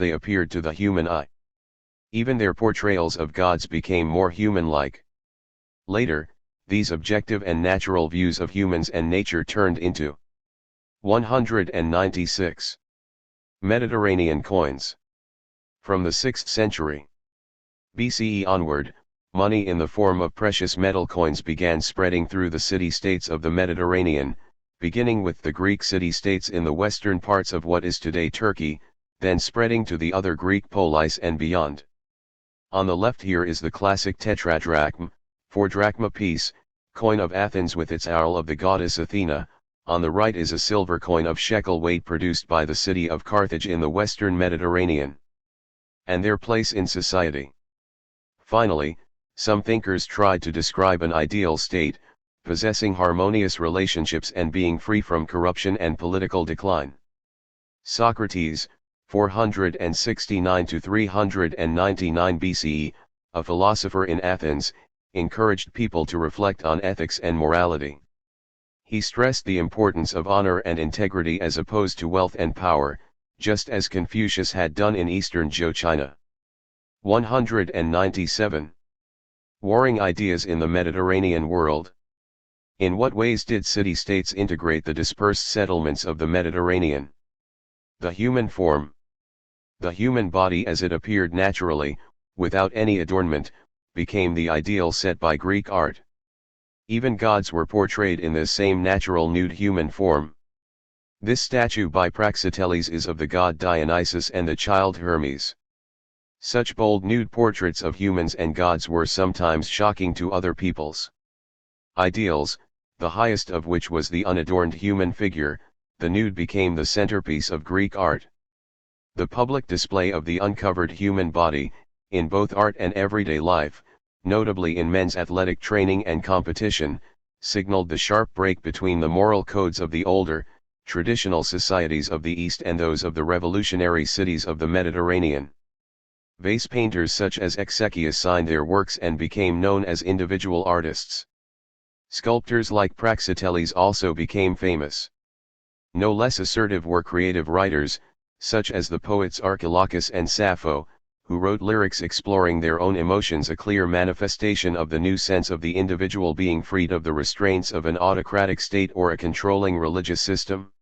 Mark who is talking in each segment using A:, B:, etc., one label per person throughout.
A: they appeared to the human eye. Even their portrayals of gods became more human-like. Later, these objective and natural views of humans and nature turned into 196. Mediterranean coins. From the 6th century BCE onward, money in the form of precious metal coins began spreading through the city-states of the Mediterranean, beginning with the Greek city-states in the western parts of what is today Turkey, then spreading to the other Greek polis and beyond. On the left here is the classic tetradrachm, 4-drachma piece, coin of Athens with its owl of the goddess Athena. On the right is a silver coin of shekel weight produced by the city of Carthage in the western Mediterranean. And their place in society. Finally, some thinkers tried to describe an ideal state, possessing harmonious relationships and being free from corruption and political decline. Socrates, 469 to 399 BCE, a philosopher in Athens, encouraged people to reflect on ethics and morality. He stressed the importance of honor and integrity as opposed to wealth and power, just as Confucius had done in Eastern Zhou China. 197. Warring ideas in the Mediterranean world. In what ways did city-states integrate the dispersed settlements of the Mediterranean? The human form. The human body as it appeared naturally, without any adornment, became the ideal set by Greek art. Even gods were portrayed in this same natural nude human form. This statue by Praxiteles is of the god Dionysus and the child Hermes. Such bold nude portraits of humans and gods were sometimes shocking to other peoples. Ideals, the highest of which was the unadorned human figure, the nude became the centerpiece of Greek art. The public display of the uncovered human body, in both art and everyday life, notably in men's athletic training and competition, signaled the sharp break between the moral codes of the older, traditional societies of the East and those of the revolutionary cities of the Mediterranean. Vase painters such as Exekias signed their works and became known as individual artists. Sculptors like Praxiteles also became famous. No less assertive were creative writers, such as the poets Archilochus and Sappho, who wrote lyrics exploring their own emotions, a clear manifestation of the new sense of the individual being freed of the restraints of an autocratic state or a controlling religious system.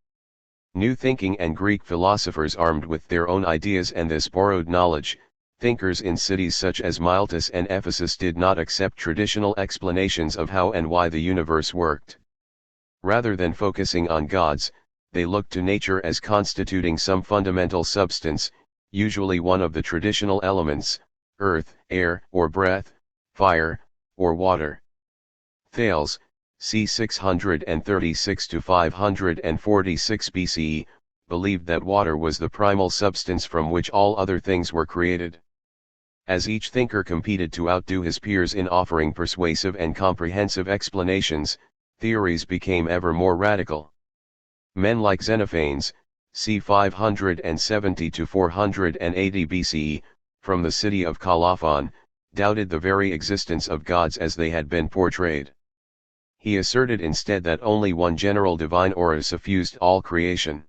A: New thinking and Greek philosophers armed with their own ideas and this borrowed knowledge, thinkers in cities such as Miletus and Ephesus did not accept traditional explanations of how and why the universe worked. Rather than focusing on gods, they looked to nature as constituting some fundamental substance, usually one of the traditional elements, earth, air, or breath, fire, or water. Thales, c. 636 to 546 BCE, believed that water was the primal substance from which all other things were created. As each thinker competed to outdo his peers in offering persuasive and comprehensive explanations, theories became ever more radical. Men like Xenophanes, c. 570 to 480 BCE, from the city of Colophon, doubted the very existence of gods as they had been portrayed. He asserted instead that only one general divine aura suffused all creation.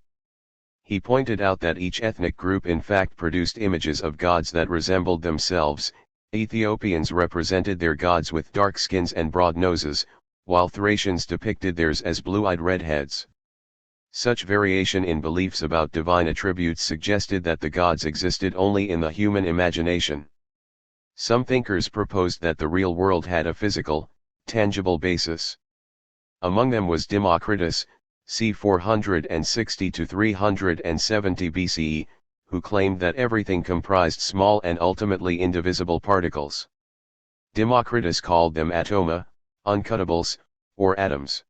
A: He pointed out that each ethnic group in fact produced images of gods that resembled themselves. Ethiopians represented their gods with dark skins and broad noses, while Thracians depicted theirs as blue-eyed redheads. Such variation in beliefs about divine attributes suggested that the gods existed only in the human imagination. Some thinkers proposed that the real world had a physical, tangible basis. Among them was Democritus, c. 460 to 370 BCE, who claimed that everything comprised small and ultimately indivisible particles. Democritus called them atoma, uncuttables, or atoms.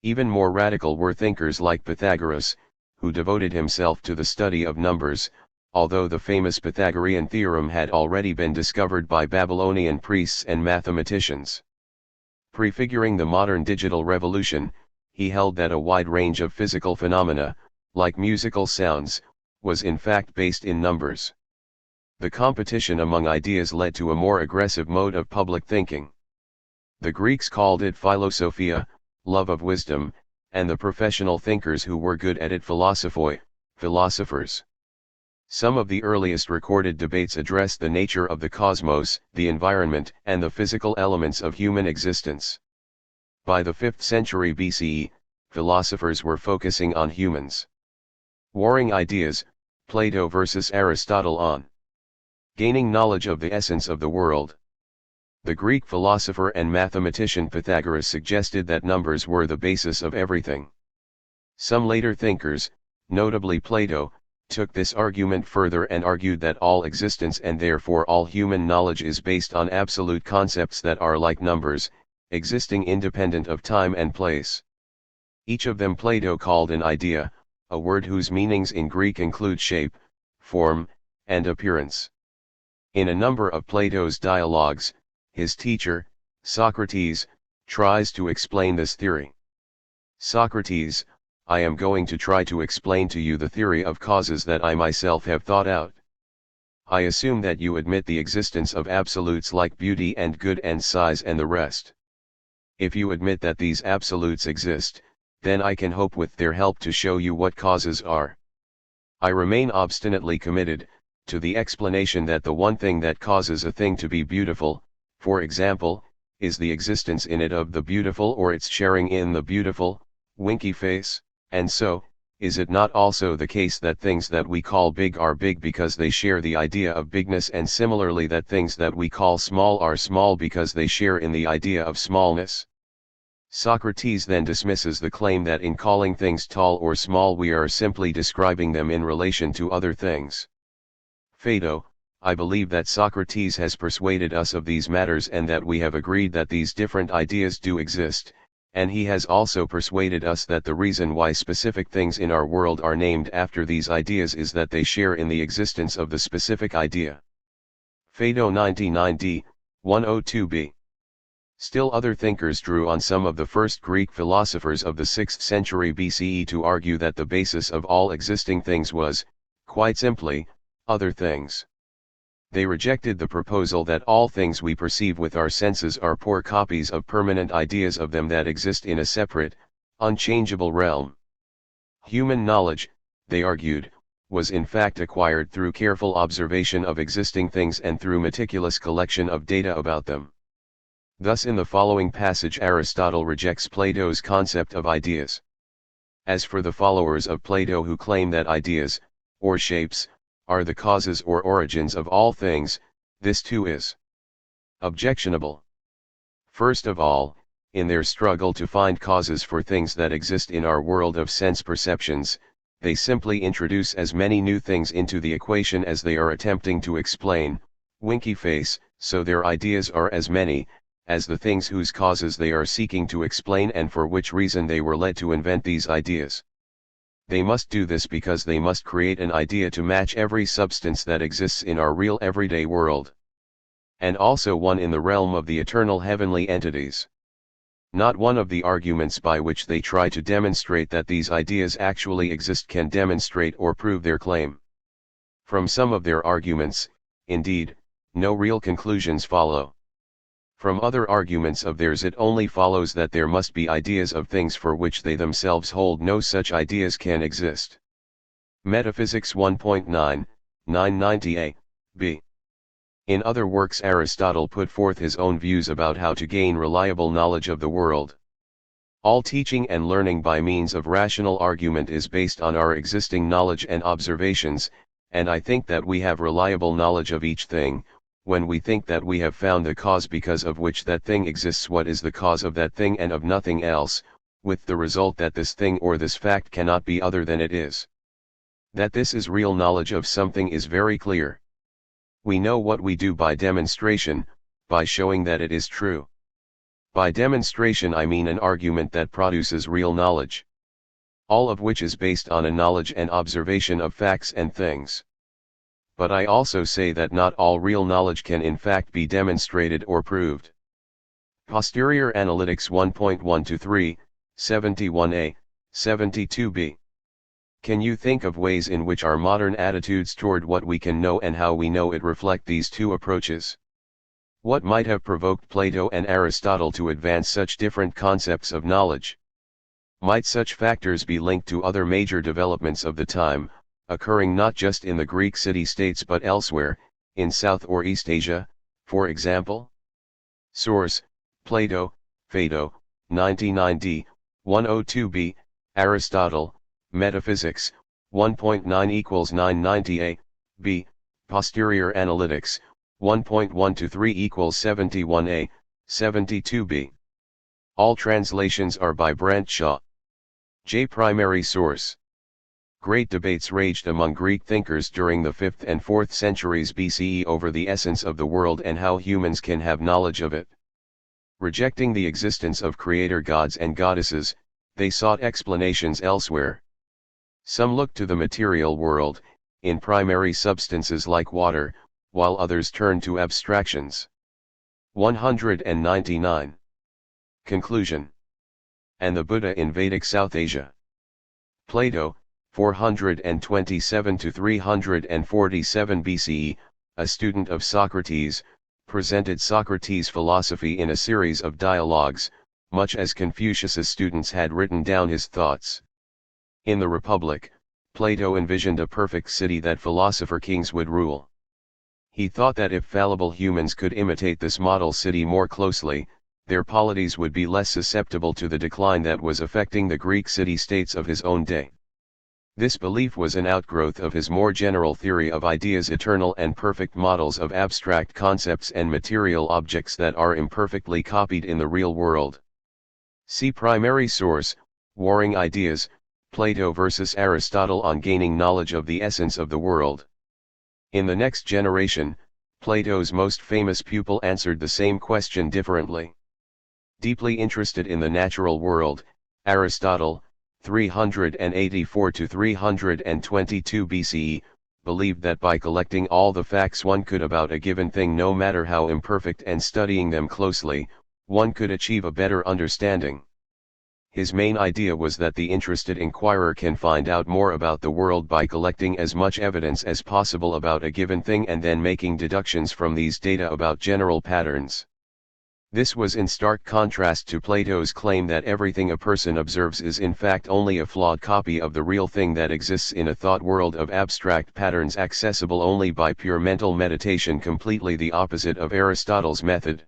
A: Even more radical were thinkers like Pythagoras, who devoted himself to the study of numbers, although the famous Pythagorean theorem had already been discovered by Babylonian priests and mathematicians. Prefiguring the modern digital revolution, he held that a wide range of physical phenomena, like musical sounds, was in fact based in numbers. The competition among ideas led to a more aggressive mode of public thinking. The Greeks called it philosophia, love of wisdom, and the professional thinkers who were good at it philosophoi, philosophers. Some of the earliest recorded debates addressed the nature of the cosmos, the environment, and the physical elements of human existence. By the 5th century BCE, philosophers were focusing on humans. Warring ideas, Plato versus Aristotle on gaining knowledge of the essence of the world. The Greek philosopher and mathematician Pythagoras suggested that numbers were the basis of everything. Some later thinkers, notably Plato, took this argument further and argued that all existence and therefore all human knowledge is based on absolute concepts that are like numbers, existing independent of time and place. Each of them Plato called an idea, a word whose meanings in Greek include shape, form, and appearance. In a number of Plato's dialogues, his teacher, Socrates, tries to explain this theory. Socrates, I am going to try to explain to you the theory of causes that I myself have thought out. I assume that you admit the existence of absolutes like beauty and good and size and the rest. If you admit that these absolutes exist, then I can hope with their help to show you what causes are. I remain obstinately committed to the explanation that the one thing that causes a thing to be beautiful, for example, is the existence in it of the beautiful or its sharing in the beautiful, winky face. And so, is it not also the case that things that we call big are big because they share the idea of bigness, and similarly that things that we call small are small because they share in the idea of smallness? Socrates then dismisses the claim that in calling things tall or small we are simply describing them in relation to other things. Phaedo, I believe that Socrates has persuaded us of these matters and that we have agreed that these different ideas do exist, and he has also persuaded us that the reason why specific things in our world are named after these ideas is that they share in the existence of the specific idea. Phaedo 99d, 102b. Still other thinkers drew on some of the first Greek philosophers of the 6th century BCE to argue that the basis of all existing things was, quite simply, other things. They rejected the proposal that all things we perceive with our senses are poor copies of permanent ideas of them that exist in a separate, unchangeable realm. Human knowledge, they argued, was in fact acquired through careful observation of existing things and through meticulous collection of data about them. Thus in the following passage Aristotle rejects Plato's concept of ideas. As for the followers of Plato who claim that ideas, or shapes, are the causes or origins of all things, this too is objectionable. First of all, in their struggle to find causes for things that exist in our world of sense perceptions, they simply introduce as many new things into the equation as they are attempting to explain, winky face, so their ideas are as many as the things whose causes they are seeking to explain and for which reason they were led to invent these ideas. They must do this because they must create an idea to match every substance that exists in our real everyday world. And also one in the realm of the eternal heavenly entities. Not one of the arguments by which they try to demonstrate that these ideas actually exist can demonstrate or prove their claim. From some of their arguments, indeed, no real conclusions follow. From other arguments of theirs it only follows that there must be ideas of things for which they themselves hold no such ideas can exist. Metaphysics 1.9, 990a, b. In other works Aristotle put forth his own views about how to gain reliable knowledge of the world. All teaching and learning by means of rational argument is based on our existing knowledge and observations, and I think that we have reliable knowledge of each thing, when we think that we have found the cause because of which that thing exists, what is the cause of that thing and of nothing else, with the result that this thing or this fact cannot be other than it is. That this is real knowledge of something is very clear. We know what we do by demonstration, by showing that it is true. By demonstration I mean an argument that produces real knowledge. All of which is based on a knowledge and observation of facts and things. But I also say that not all real knowledge can in fact be demonstrated or proved. Posterior Analytics 1.1-3, 71a, 72b. Can you think of ways in which our modern attitudes toward what we can know and how we know it reflect these two approaches? What might have provoked Plato and Aristotle to advance such different concepts of knowledge? Might such factors be linked to other major developments of the time, occurring not just in the Greek city-states but elsewhere, in South or East Asia, for example. Source: Plato, Phaedo, 99d, 102b, Aristotle, Metaphysics, 1.9 equals 990a, b, Posterior Analytics, 1.123 equals 71a, 72b. All translations are by Brent Shaw. J. Primary source. Great debates raged among Greek thinkers during the 5th and 4th centuries BCE over the essence of the world and how humans can have knowledge of it. Rejecting the existence of creator gods and goddesses, they sought explanations elsewhere. Some looked to the material world, in primary substances like water, while others turned to abstractions. 199. Conclusion. And the Buddha in Vedic South Asia. Plato, 427 to 347 BCE, a student of Socrates, presented Socrates' philosophy in a series of dialogues, much as Confucius's students had written down his thoughts. In the Republic, Plato envisioned a perfect city that philosopher kings would rule. He thought that if fallible humans could imitate this model city more closely, their polities would be less susceptible to the decline that was affecting the Greek city-states of his own day. This belief was an outgrowth of his more general theory of ideas, eternal and perfect models of abstract concepts and material objects that are imperfectly copied in the real world. See primary source, Warring Ideas, Plato versus Aristotle on Gaining Knowledge of the Essence of the World. In the next generation, Plato's most famous pupil answered the same question differently. Deeply interested in the natural world, Aristotle, 384 to 322 BCE, believed that by collecting all the facts one could about a given thing, no matter how imperfect, and studying them closely, one could achieve a better understanding. His main idea was that the interested inquirer can find out more about the world by collecting as much evidence as possible about a given thing and then making deductions from these data about general patterns. This was in stark contrast to Plato's claim that everything a person observes is in fact only a flawed copy of the real thing that exists in a thought world of abstract patterns accessible only by pure mental meditation, completely the opposite of Aristotle's method.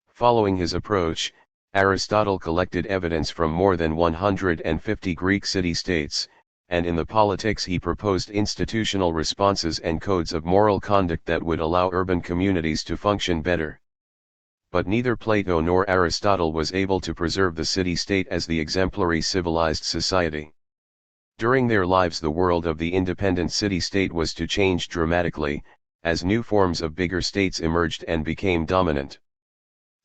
A: Following his approach, Aristotle collected evidence from more than 150 Greek city-states, and in the Politics he proposed institutional responses and codes of moral conduct that would allow urban communities to function better. But neither Plato nor Aristotle was able to preserve the city-state as the exemplary civilized society. During their lives the world of the independent city-state was to change dramatically, as new forms of bigger states emerged and became dominant.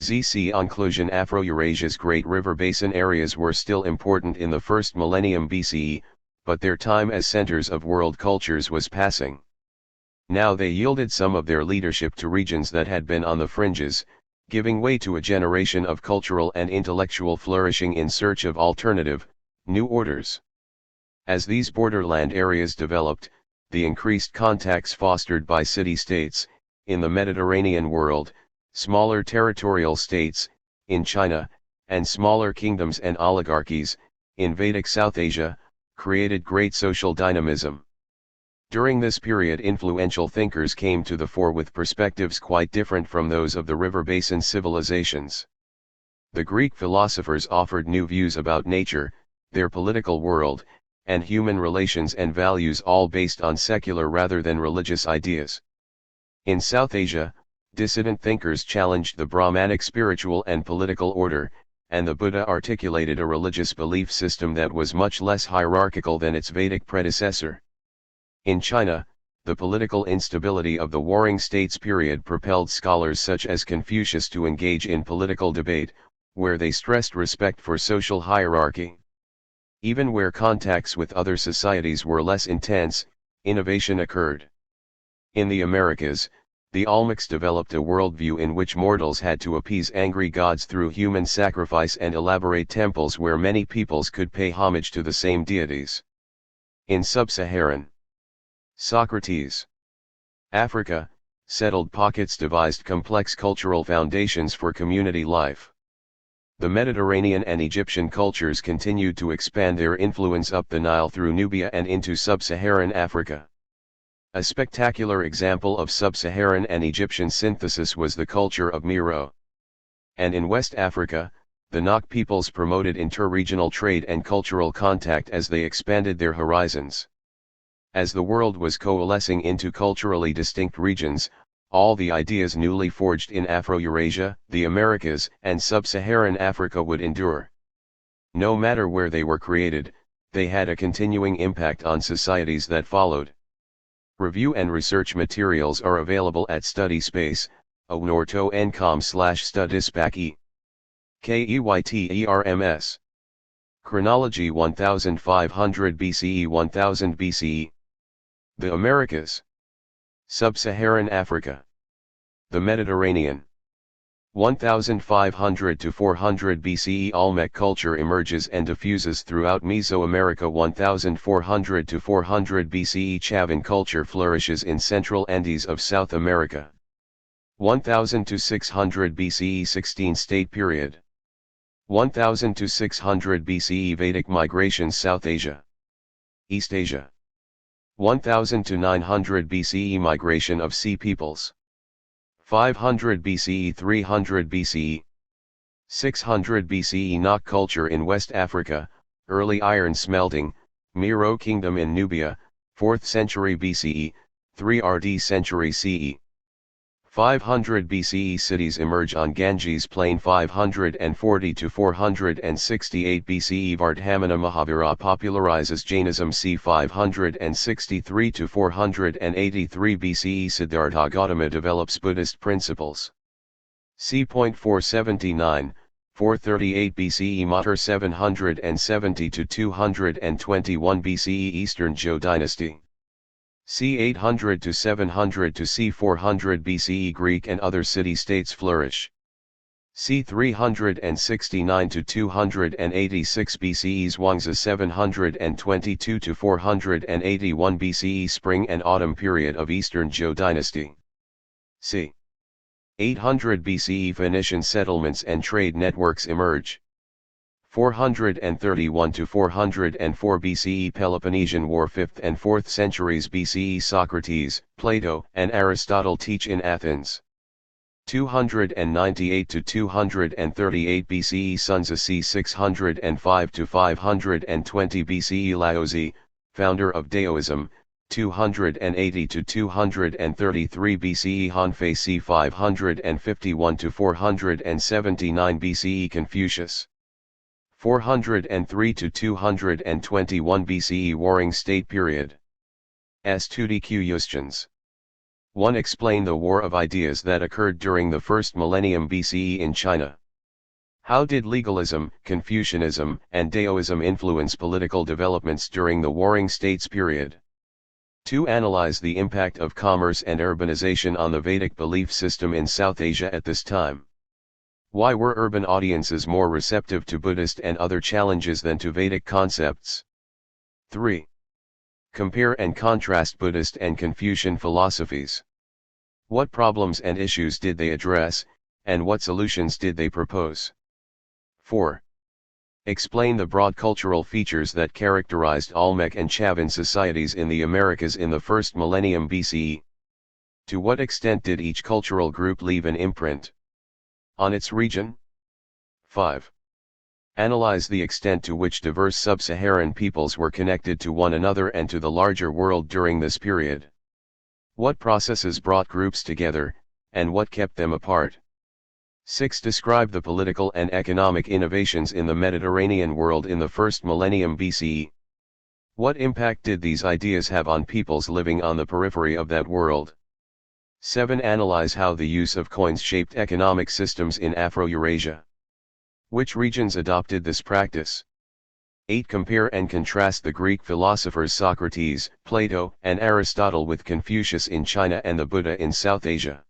A: ZC Inclusion Afro-Eurasia's Great River Basin areas were still important in the first millennium BCE, but their time as centers of world cultures was passing. Now they yielded some of their leadership to regions that had been on the fringes, giving way to a generation of cultural and intellectual flourishing in search of alternative, new orders. As these borderland areas developed, the increased contacts fostered by city-states, in the Mediterranean world, smaller territorial states, in China, and smaller kingdoms and oligarchies, in Vedic South Asia, created great social dynamism. During this period influential thinkers came to the fore with perspectives quite different from those of the river basin civilizations. The Greek philosophers offered new views about nature, their political world, and human relations and values, all based on secular rather than religious ideas. In South Asia, dissident thinkers challenged the Brahmanic spiritual and political order, and the Buddha articulated a religious belief system that was much less hierarchical than its Vedic predecessor. In China, the political instability of the Warring States period propelled scholars such as Confucius to engage in political debate, where they stressed respect for social hierarchy. Even where contacts with other societies were less intense, innovation occurred. In the Americas, the Olmecs developed a worldview in which mortals had to appease angry gods through human sacrifice and elaborate temples where many peoples could pay homage to the same deities. In sub-Saharan Socrates. Africa, settled pockets devised complex cultural foundations for community life. The Mediterranean and Egyptian cultures continued to expand their influence up the Nile through Nubia and into sub-Saharan Africa. A spectacular example of sub-Saharan and Egyptian synthesis was the culture of Meroe. And in West Africa, the Nok peoples promoted inter-regional trade and cultural contact as they expanded their horizons. As the world was coalescing into culturally distinct regions, all the ideas newly forged in Afro-Eurasia, the Americas, and Sub-Saharan Africa would endure. No matter where they were created, they had a continuing impact on societies that followed. Review and research materials are available at StudySpace, onorto.com/studispaki. KEYTERMS. Chronology 1500 BCE 1000 BCE. The Americas. Sub-Saharan Africa. The Mediterranean. 1500 to 400 BCE Olmec culture emerges and diffuses throughout Mesoamerica. 1400 to 400 BCE Chavan culture flourishes in central Andes of South America. 1000 to 600 BCE 16-state period. 1000 to 600 BCE Vedic migrations South Asia. East Asia. 1000 to 900 BCE migration of Sea peoples. 500 BCE 300 BCE. 600 BCE Nok culture in West Africa, early iron smelting, Meroe kingdom in Nubia, 4th century BCE, 3rd century CE. 500 BCE cities emerge on Ganges plain. 540 to 468 BCE Vardhamana Mahavira popularizes Jainism. c. 563 to 483 BCE Siddhartha Gautama develops Buddhist principles. c. 479, 438 BCE Mathur 770 to 221 BCE Eastern Zhou dynasty. c. 800 to 700 to c. 400 BCE Greek and other city-states flourish. c. 369 to 286 BCE Zhuangzi 722 to 481 BCE Spring and Autumn period of Eastern Zhou dynasty. c. 800 BCE Phoenician settlements and trade networks emerge. 431 to 404 BCE Peloponnesian War 5th and 4th centuries BCE Socrates, Plato, and Aristotle teach in Athens. 298 to 238 BCE Sun Tzu c. 605 to 520 BCE Laozi, founder of Daoism, 280 to 233 BCE Hanfei c. 551 to 479 BCE Confucius. 403 to 221 BCE Warring State period. S2D questions. 1. Explain the war of ideas that occurred during the first millennium BCE in China. How did legalism, Confucianism, and Daoism influence political developments during the Warring States period? 2. Analyze the impact of commerce and urbanization on the Vedic belief system in South Asia at this time. Why were urban audiences more receptive to Buddhist and other challenges than to Vedic concepts? 3. Compare and contrast Buddhist and Confucian philosophies. What problems and issues did they address, and what solutions did they propose? 4. Explain the broad cultural features that characterized Olmec and Chavan societies in the Americas in the first millennium BCE. To what extent did each cultural group leave an imprint on its region? 5. Analyze the extent to which diverse sub-Saharan peoples were connected to one another and to the larger world during this period. What processes brought groups together, and what kept them apart? 6. Describe the political and economic innovations in the Mediterranean world in the first millennium BCE. What impact did these ideas have on peoples living on the periphery of that world? 7. Analyze how the use of coins shaped economic systems in Afro-Eurasia. Which regions adopted this practice? 8. Compare and contrast the Greek philosophers Socrates, Plato, and Aristotle with Confucius in China and the Buddha in South Asia.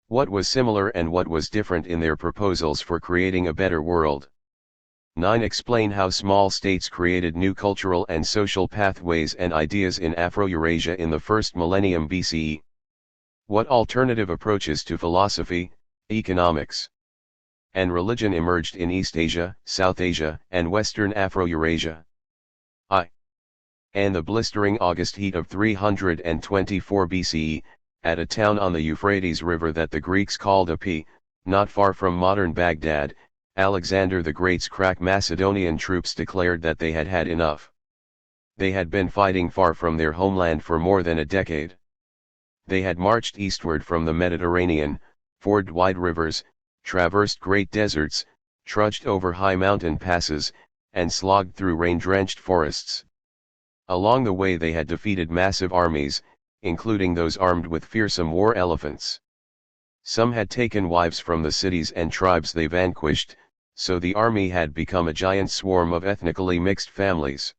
A: What was similar and what was different in their proposals for creating a better world? 9. Explain how small states created new cultural and social pathways and ideas in Afro-Eurasia in the first millennium BCE. What alternative approaches to philosophy, economics, and religion emerged in East Asia, South Asia, and Western Afro-Eurasia. And the blistering August heat of 324 BCE, at a town on the Euphrates River that the Greeks called Api, not far from modern Baghdad, Alexander the Great's crack Macedonian troops declared that they had had enough. They had been fighting far from their homeland for more than a decade. They had marched eastward from the Mediterranean, forded wide rivers, traversed great deserts, trudged over high mountain passes, and slogged through rain-drenched forests. Along the way they had defeated massive armies, including those armed with fearsome war elephants. Some had taken wives from the cities and tribes they vanquished, so the army had become a giant swarm of ethnically mixed families.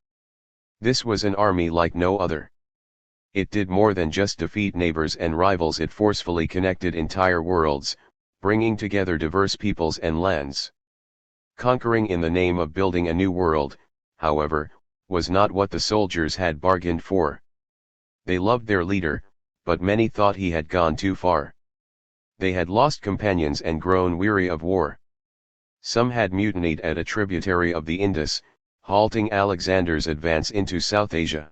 A: This was an army like no other. It did more than just defeat neighbors and rivals, it forcefully connected entire worlds, bringing together diverse peoples and lands. Conquering in the name of building a new world, however, was not what the soldiers had bargained for. They loved their leader, but many thought he had gone too far. They had lost companions and grown weary of war. Some had mutinied at a tributary of the Indus, halting Alexander's advance into South Asia.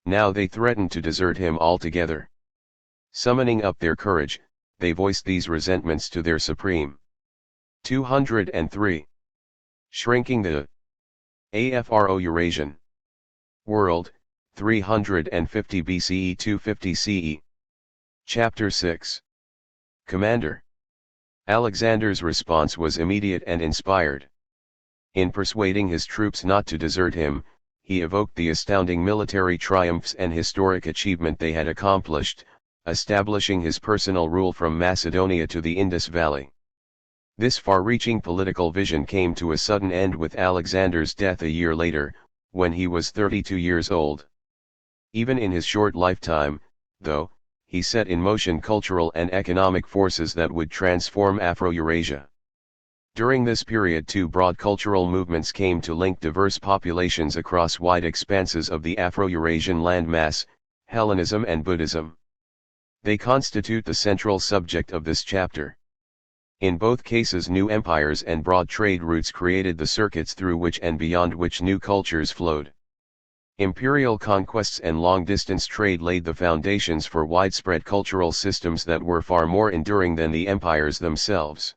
A: Now they threatened to desert him altogether. Summoning up their courage, they voiced these resentments to their supreme. 203. Shrinking the Afro-Eurasian world, 350 BCE 250 CE. Chapter 6. Commander. Alexander's response was immediate and inspired. In persuading his troops not to desert him, he evoked the astounding military triumphs and historic achievement they had accomplished, establishing his personal rule from Macedonia to the Indus Valley. This far-reaching political vision came to a sudden end with Alexander's death a year later, when he was 32 years old. Even in his short lifetime, though, he set in motion cultural and economic forces that would transform Afro-Eurasia. During this period, two broad cultural movements came to link diverse populations across wide expanses of the Afro-Eurasian landmass, Hellenism and Buddhism. They constitute the central subject of this chapter. In both cases, new empires and broad trade routes created the circuits through which and beyond which new cultures flowed. Imperial conquests and long-distance trade laid the foundations for widespread cultural systems that were far more enduring than the empires themselves.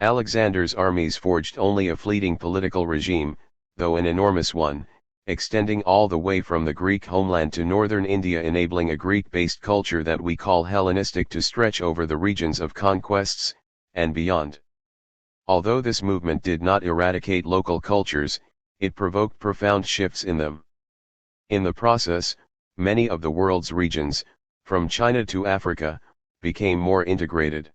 A: Alexander's armies forged only a fleeting political regime, though an enormous one, extending all the way from the Greek homeland to northern India, enabling a Greek-based culture that we call Hellenistic to stretch over the regions of conquests, and beyond. Although this movement did not eradicate local cultures, it provoked profound shifts in them. In the process, many of the world's regions, from China to Africa, became more integrated.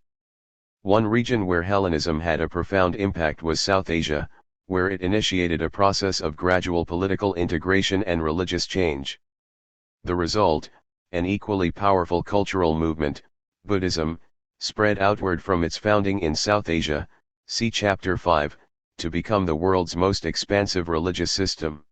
A: One region where Hellenism had a profound impact was South Asia, where it initiated a process of gradual political integration and religious change. The result, an equally powerful cultural movement, Buddhism, spread outward from its founding in South Asia, see Chapter 5, to become the world's most expansive religious system.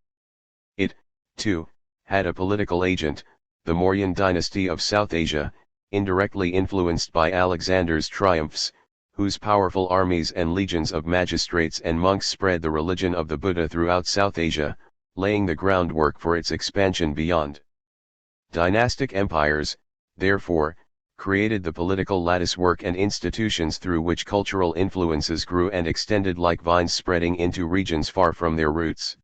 A: It, too, had a political agent, the Mauryan dynasty of South Asia, indirectly influenced by Alexander's triumphs, whose powerful armies and legions of magistrates and monks spread the religion of the Buddha throughout South Asia, laying the groundwork for its expansion beyond. Dynastic empires, therefore, created the political latticework and institutions through which cultural influences grew and extended like vines spreading into regions far from their roots.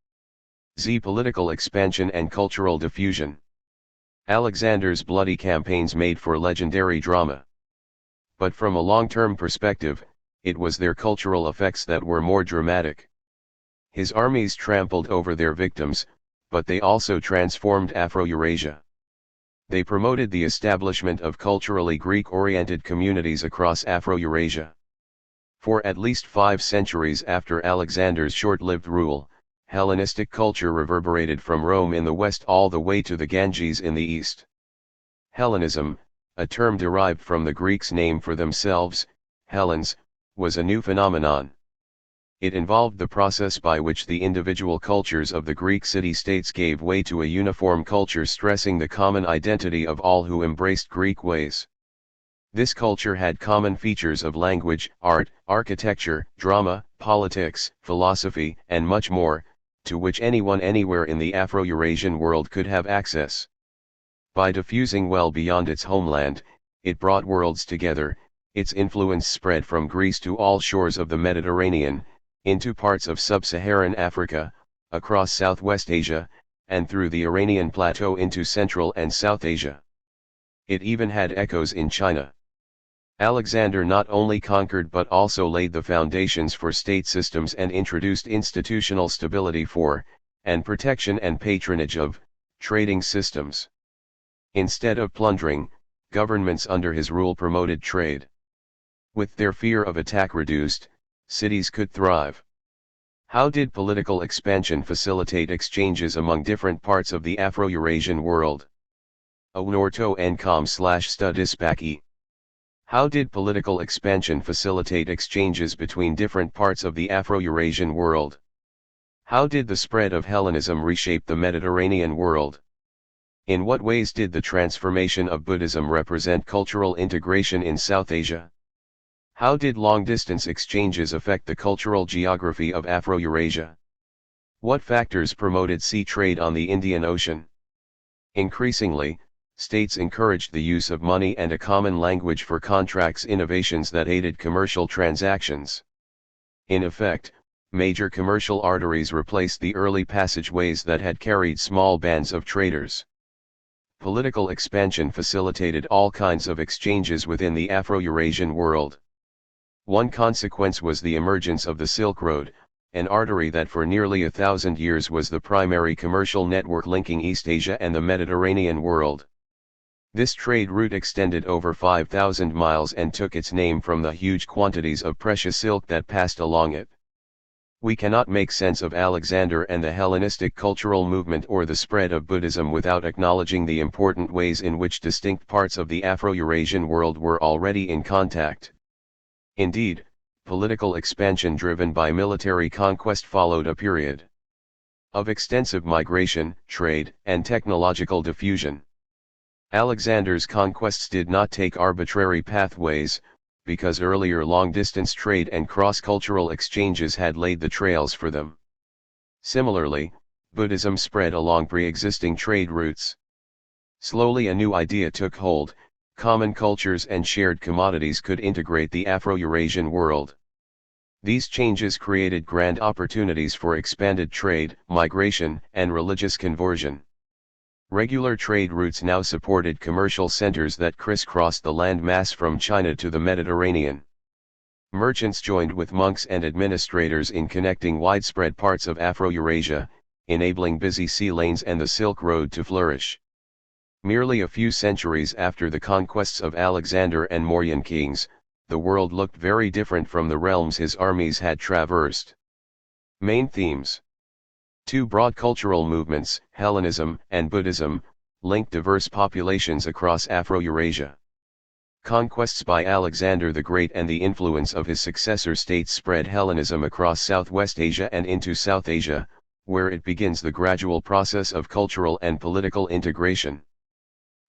A: Political expansion and cultural diffusion. Alexander's bloody campaigns made for legendary drama. But from a long-term perspective, it was their cultural effects that were more dramatic. His armies trampled over their victims, but they also transformed Afro-Eurasia. They promoted the establishment of culturally Greek-oriented communities across Afro-Eurasia. For at least 5 centuries after Alexander's short-lived rule, Hellenistic culture reverberated from Rome in the west all the way to the Ganges in the east. Hellenism, a term derived from the Greeks' name for themselves, Hellenes, was a new phenomenon. It involved the process by which the individual cultures of the Greek city-states gave way to a uniform culture, stressing the common identity of all who embraced Greek ways. This culture had common features of language, art, architecture, drama, politics, philosophy, and much more, to which anyone anywhere in the Afro-Eurasian world could have access. By diffusing well beyond its homeland, it brought worlds together. Its influence spread from Greece to all shores of the Mediterranean, into parts of sub-Saharan Africa, across Southwest Asia, and through the Iranian plateau into Central and South Asia. It even had echoes in China. Alexander not only conquered but also laid the foundations for state systems and introduced institutional stability for, and protection and patronage of, trading systems. Instead of plundering, governments under his rule promoted trade. With their fear of attack reduced, cities could thrive. How did political expansion facilitate exchanges among different parts of the Afro-Eurasian world? Unorto encom/studispaki. How did political expansion facilitate exchanges between different parts of the Afro-Eurasian world? How did the spread of Hellenism reshape the Mediterranean world? In what ways did the transformation of Buddhism represent cultural integration in South Asia? How did long-distance exchanges affect the cultural geography of Afro-Eurasia? What factors promoted sea trade on the Indian Ocean? Increasingly, states encouraged the use of money and a common language for contracts, innovations that aided commercial transactions. In effect, major commercial arteries replaced the early passageways that had carried small bands of traders. Political expansion facilitated all kinds of exchanges within the Afro-Eurasian world. One consequence was the emergence of the Silk Road, an artery that for nearly 1,000 years was the primary commercial network linking East Asia and the Mediterranean world. This trade route extended over 5,000 miles and took its name from the huge quantities of precious silk that passed along it. We cannot make sense of Alexander and the Hellenistic cultural movement or the spread of Buddhism without acknowledging the important ways in which distinct parts of the Afro-Eurasian world were already in contact. Indeed, political expansion driven by military conquest followed a period of extensive migration, trade, and technological diffusion. Alexander's conquests did not take arbitrary pathways, because earlier long-distance trade and cross-cultural exchanges had laid the trails for them. Similarly, Buddhism spread along pre-existing trade routes. Slowly a new idea took hold: common cultures and shared commodities could integrate the Afro-Eurasian world. These changes created grand opportunities for expanded trade, migration, and religious conversion. Regular trade routes now supported commercial centers that crisscrossed the land mass from China to the Mediterranean. Merchants joined with monks and administrators in connecting widespread parts of Afro-Eurasia, enabling busy sea lanes and the Silk Road to flourish. Merely a few centuries after the conquests of Alexander and Mauryan kings, the world looked very different from the realms his armies had traversed. Main themes: two broad cultural movements, Hellenism and Buddhism, linked diverse populations across Afro-Eurasia. Conquests by Alexander the Great and the influence of his successor states spread Hellenism across Southwest Asia and into South Asia, where it begins the gradual process of cultural and political integration.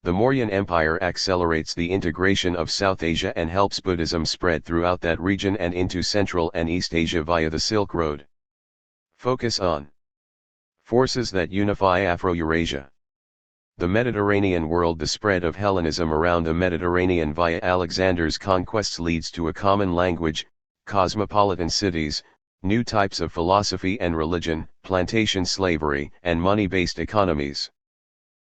A: The Mauryan Empire accelerates the integration of South Asia and helps Buddhism spread throughout that region and into Central and East Asia via the Silk Road. Focus on forces that unify Afro-Eurasia. The Mediterranean world. The spread of Hellenism around the Mediterranean via Alexander's conquests leads to a common language, cosmopolitan cities, new types of philosophy and religion, plantation slavery, and money-based economies.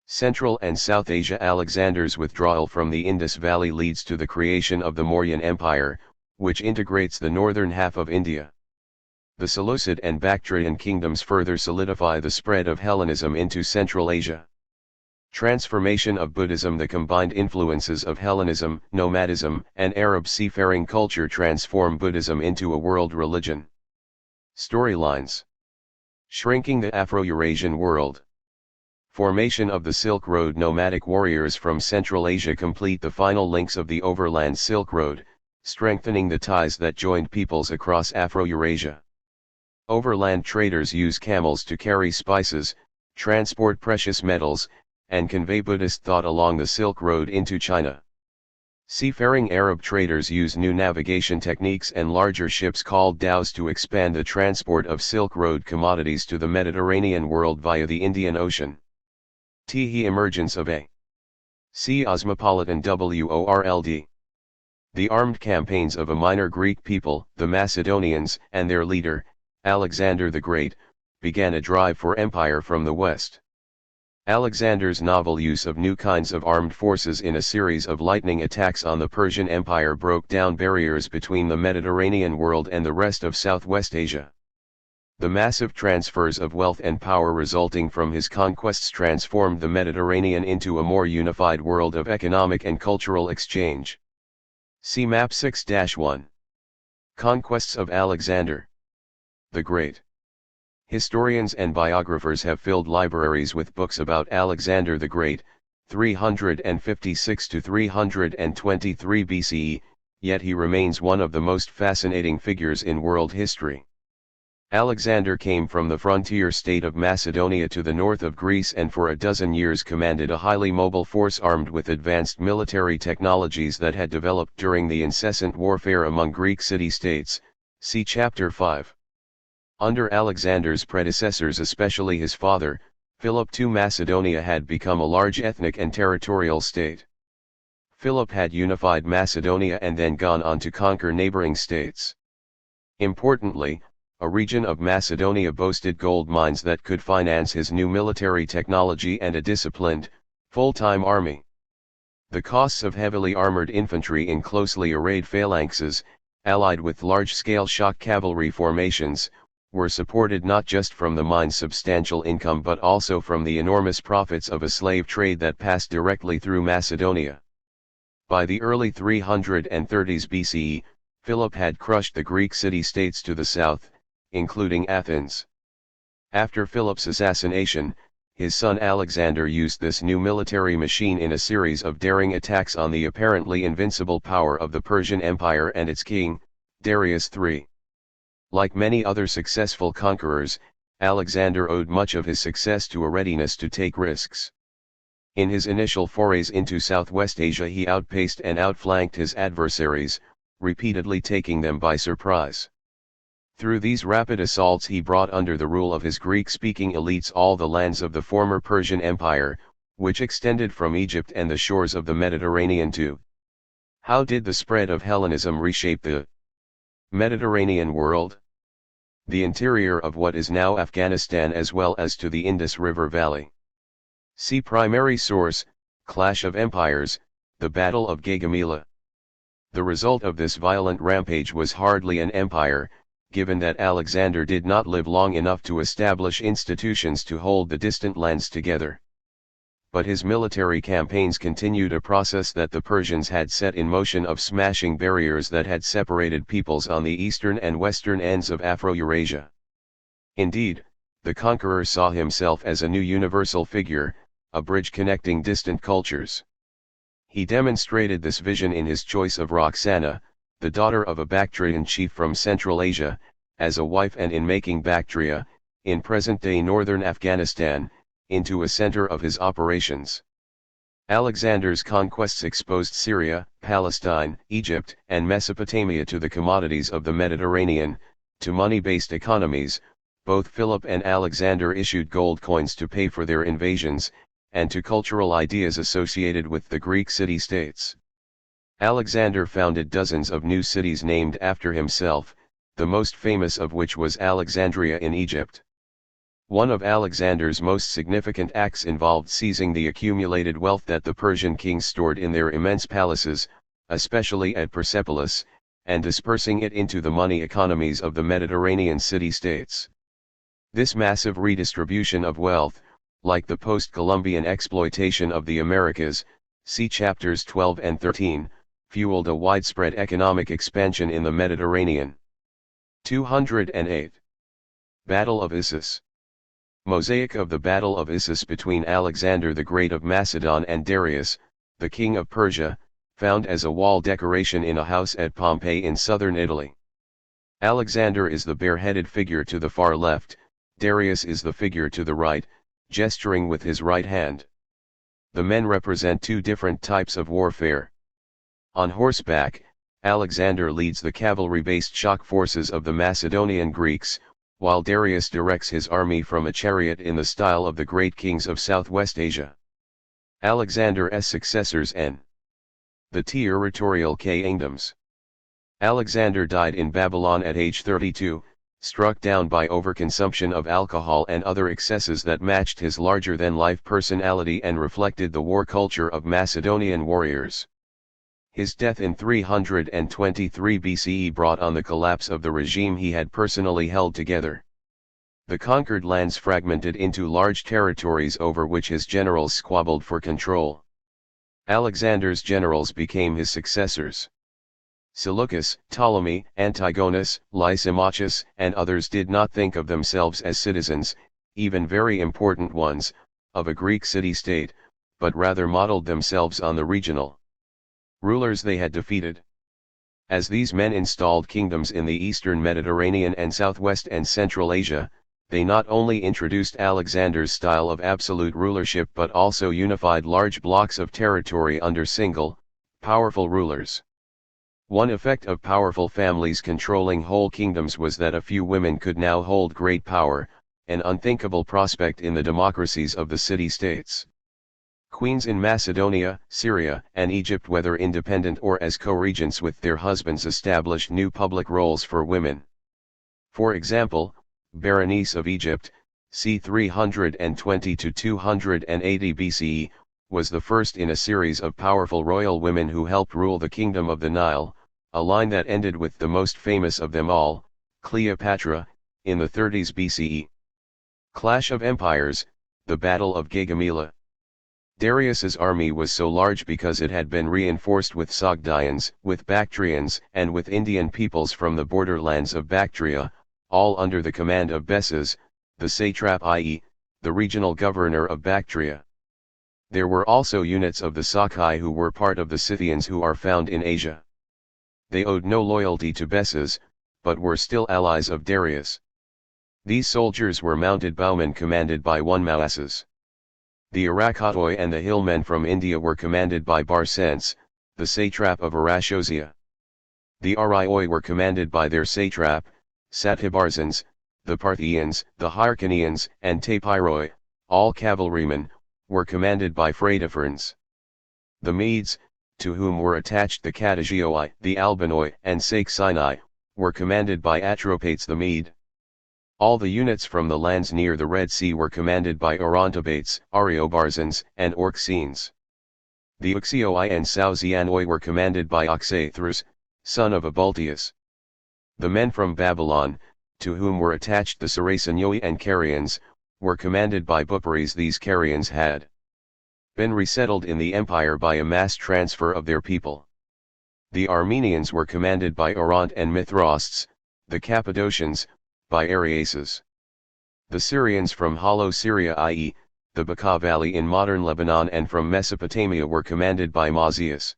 A: Central and South Asia. Alexander's withdrawal from the Indus Valley leads to the creation of the Mauryan Empire, which integrates the northern half of India. The Seleucid and Bactrian kingdoms further solidify the spread of Hellenism into Central Asia. Transformation of Buddhism. The combined influences of Hellenism, nomadism, and Arab seafaring culture transform Buddhism into a world religion. Storylines: shrinking the Afro-Eurasian world. Formation of the Silk Road. Nomadic warriors from Central Asia complete the final links of the overland Silk Road, strengthening the ties that joined peoples across Afro-Eurasia. Overland traders use camels to carry spices, transport precious metals, and convey Buddhist thought along the Silk Road into China. Seafaring Arab traders used new navigation techniques and larger ships called dhows to expand the transport of Silk Road commodities to the Mediterranean world via the Indian Ocean. The emergence of a Cosmopolitan world. The armed campaigns of a minor Greek people, the Macedonians, and their leader, Alexander the Great, began a drive for empire from the west. Alexander's novel use of new kinds of armed forces in a series of lightning attacks on the Persian Empire broke down barriers between the Mediterranean world and the rest of Southwest Asia. The massive transfers of wealth and power resulting from his conquests transformed the Mediterranean into a more unified world of economic and cultural exchange. See Map 6-1. Conquests of Alexander the Great. Historians and biographers have filled libraries with books about Alexander the Great, 356 to 323 BCE, yet he remains one of the most fascinating figures in world history. Alexander came from the frontier state of Macedonia to the north of Greece and for a dozen years commanded a highly mobile force armed with advanced military technologies that had developed during the incessant warfare among Greek city-states, see Chapter 5. Under Alexander's predecessors, especially his father, Philip II, Macedonia had become a large ethnic and territorial state. Philip had unified Macedonia and then gone on to conquer neighboring states. Importantly, a region of Macedonia boasted gold mines that could finance his new military technology and a disciplined, full-time army. The costs of heavily armored infantry in closely arrayed phalanxes, allied with large-scale shock cavalry formations, were supported not just from the mine's substantial income but also from the enormous profits of a slave trade that passed directly through Macedonia. By the early 330s BCE, Philip had crushed the Greek city-states to the south, including Athens. After Philip's assassination, his son Alexander used this new military machine in a series of daring attacks on the apparently invincible power of the Persian Empire and its king, Darius III. Like many other successful conquerors, Alexander owed much of his success to a readiness to take risks. In his initial forays into Southwest Asia, he outpaced and outflanked his adversaries, repeatedly taking them by surprise. Through these rapid assaults he brought under the rule of his Greek-speaking elites all the lands of the former Persian Empire, which extended from Egypt and the shores of the Mediterranean too. How did the spread of Hellenism reshape the Mediterranean world? The interior of what is now Afghanistan as well as to the Indus River Valley. See primary source, Clash of Empires, the Battle of Gaugamela. The result of this violent rampage was hardly an empire, given that Alexander did not live long enough to establish institutions to hold the distant lands together. But his military campaigns continued a process that the Persians had set in motion of smashing barriers that had separated peoples on the eastern and western ends of Afro-Eurasia. Indeed, the conqueror saw himself as a new universal figure, a bridge connecting distant cultures. He demonstrated this vision in his choice of Roxana, the daughter of a Bactrian chief from Central Asia, as a wife and in making Bactria, in present-day northern Afghanistan, into a center of his operations. Alexander's conquests exposed Syria, Palestine, Egypt, and Mesopotamia to the commodities of the Mediterranean, to money-based economies. Both Philip and Alexander issued gold coins to pay for their invasions, and to cultural ideas associated with the Greek city-states. Alexander founded dozens of new cities named after himself, the most famous of which was Alexandria in Egypt. One of Alexander's most significant acts involved seizing the accumulated wealth that the Persian kings stored in their immense palaces, especially at Persepolis, and dispersing it into the money economies of the Mediterranean city-states. This massive redistribution of wealth, like the post-Columbian exploitation of the Americas, see chapters 12 and 13, fueled a widespread economic expansion in the Mediterranean. 208. Battle of Issus. Mosaic of the Battle of Issus between Alexander the Great of Macedon and Darius, the king of Persia, found as a wall decoration in a house at Pompeii in southern Italy. Alexander is the bare-headed figure to the far left, Darius is the figure to the right, gesturing with his right hand. The men represent two different types of warfare. On horseback, Alexander leads the cavalry-based shock forces of the Macedonian Greeks, while Darius directs his army from a chariot in the style of the great kings of Southwest Asia. Alexander's successors n. The territorial kingdoms. Alexander died in Babylon at age 32, struck down by overconsumption of alcohol and other excesses that matched his larger-than-life personality and reflected the war culture of Macedonian warriors. His death in 323 BCE brought on the collapse of the regime he had personally held together. The conquered lands fragmented into large territories over which his generals squabbled for control. Alexander's generals became his successors. Seleucus, Ptolemy, Antigonus, Lysimachus, and others did not think of themselves as citizens, even very important ones, of a Greek city-state, but rather modeled themselves on the regional rulers they had defeated. As these men installed kingdoms in the eastern Mediterranean and southwest and central Asia, they not only introduced Alexander's style of absolute rulership but also unified large blocks of territory under single, powerful rulers. One effect of powerful families controlling whole kingdoms was that a few women could now hold great power, an unthinkable prospect in the democracies of the city-states. Queens in Macedonia, Syria, and Egypt, whether independent or as co-regents with their husbands, established new public roles for women. For example, Berenice of Egypt, c. 320 to 280 BCE, was the first in a series of powerful royal women who helped rule the kingdom of the Nile, a line that ended with the most famous of them all, Cleopatra, in the 30s BCE. Clash of Empires, the Battle of Gaugamela. Darius's army was so large because it had been reinforced with Sogdians, with Bactrians, and with Indian peoples from the borderlands of Bactria, all under the command of Bessus, the satrap, i.e., the regional governor of Bactria. There were also units of the Sakai who were part of the Scythians who are found in Asia. They owed no loyalty to Bessus, but were still allies of Darius. These soldiers were mounted bowmen commanded by one Mauasus. The Arakatoi and the hillmen from India were commanded by Barcens, the satrap of Arachosia. The Arioi were commanded by their satrap, Satybarzans, the Parthians, the Hyrcanians, and Tapiroi, all cavalrymen, were commanded by Phrataphernes. The Medes, to whom were attached the Catagioi, the Albanoi, and Saxini, were commanded by Atropates the Mede. All the units from the lands near the Red Sea were commanded by Orontobates, Ariobarzans, and Orxenes. The Uxioi and Sauzianoi were commanded by Oxathras, son of Abultius. The men from Babylon, to whom were attached the Saracenoi and Carians, were commanded by Bupares. These Carians had been resettled in the empire by a mass transfer of their people. The Armenians were commanded by Oront and Mithrasts, the Cappadocians, by Ariases. The Syrians from Hollow Syria, i.e., the Bekaa Valley in modern Lebanon, and from Mesopotamia were commanded by Mausias.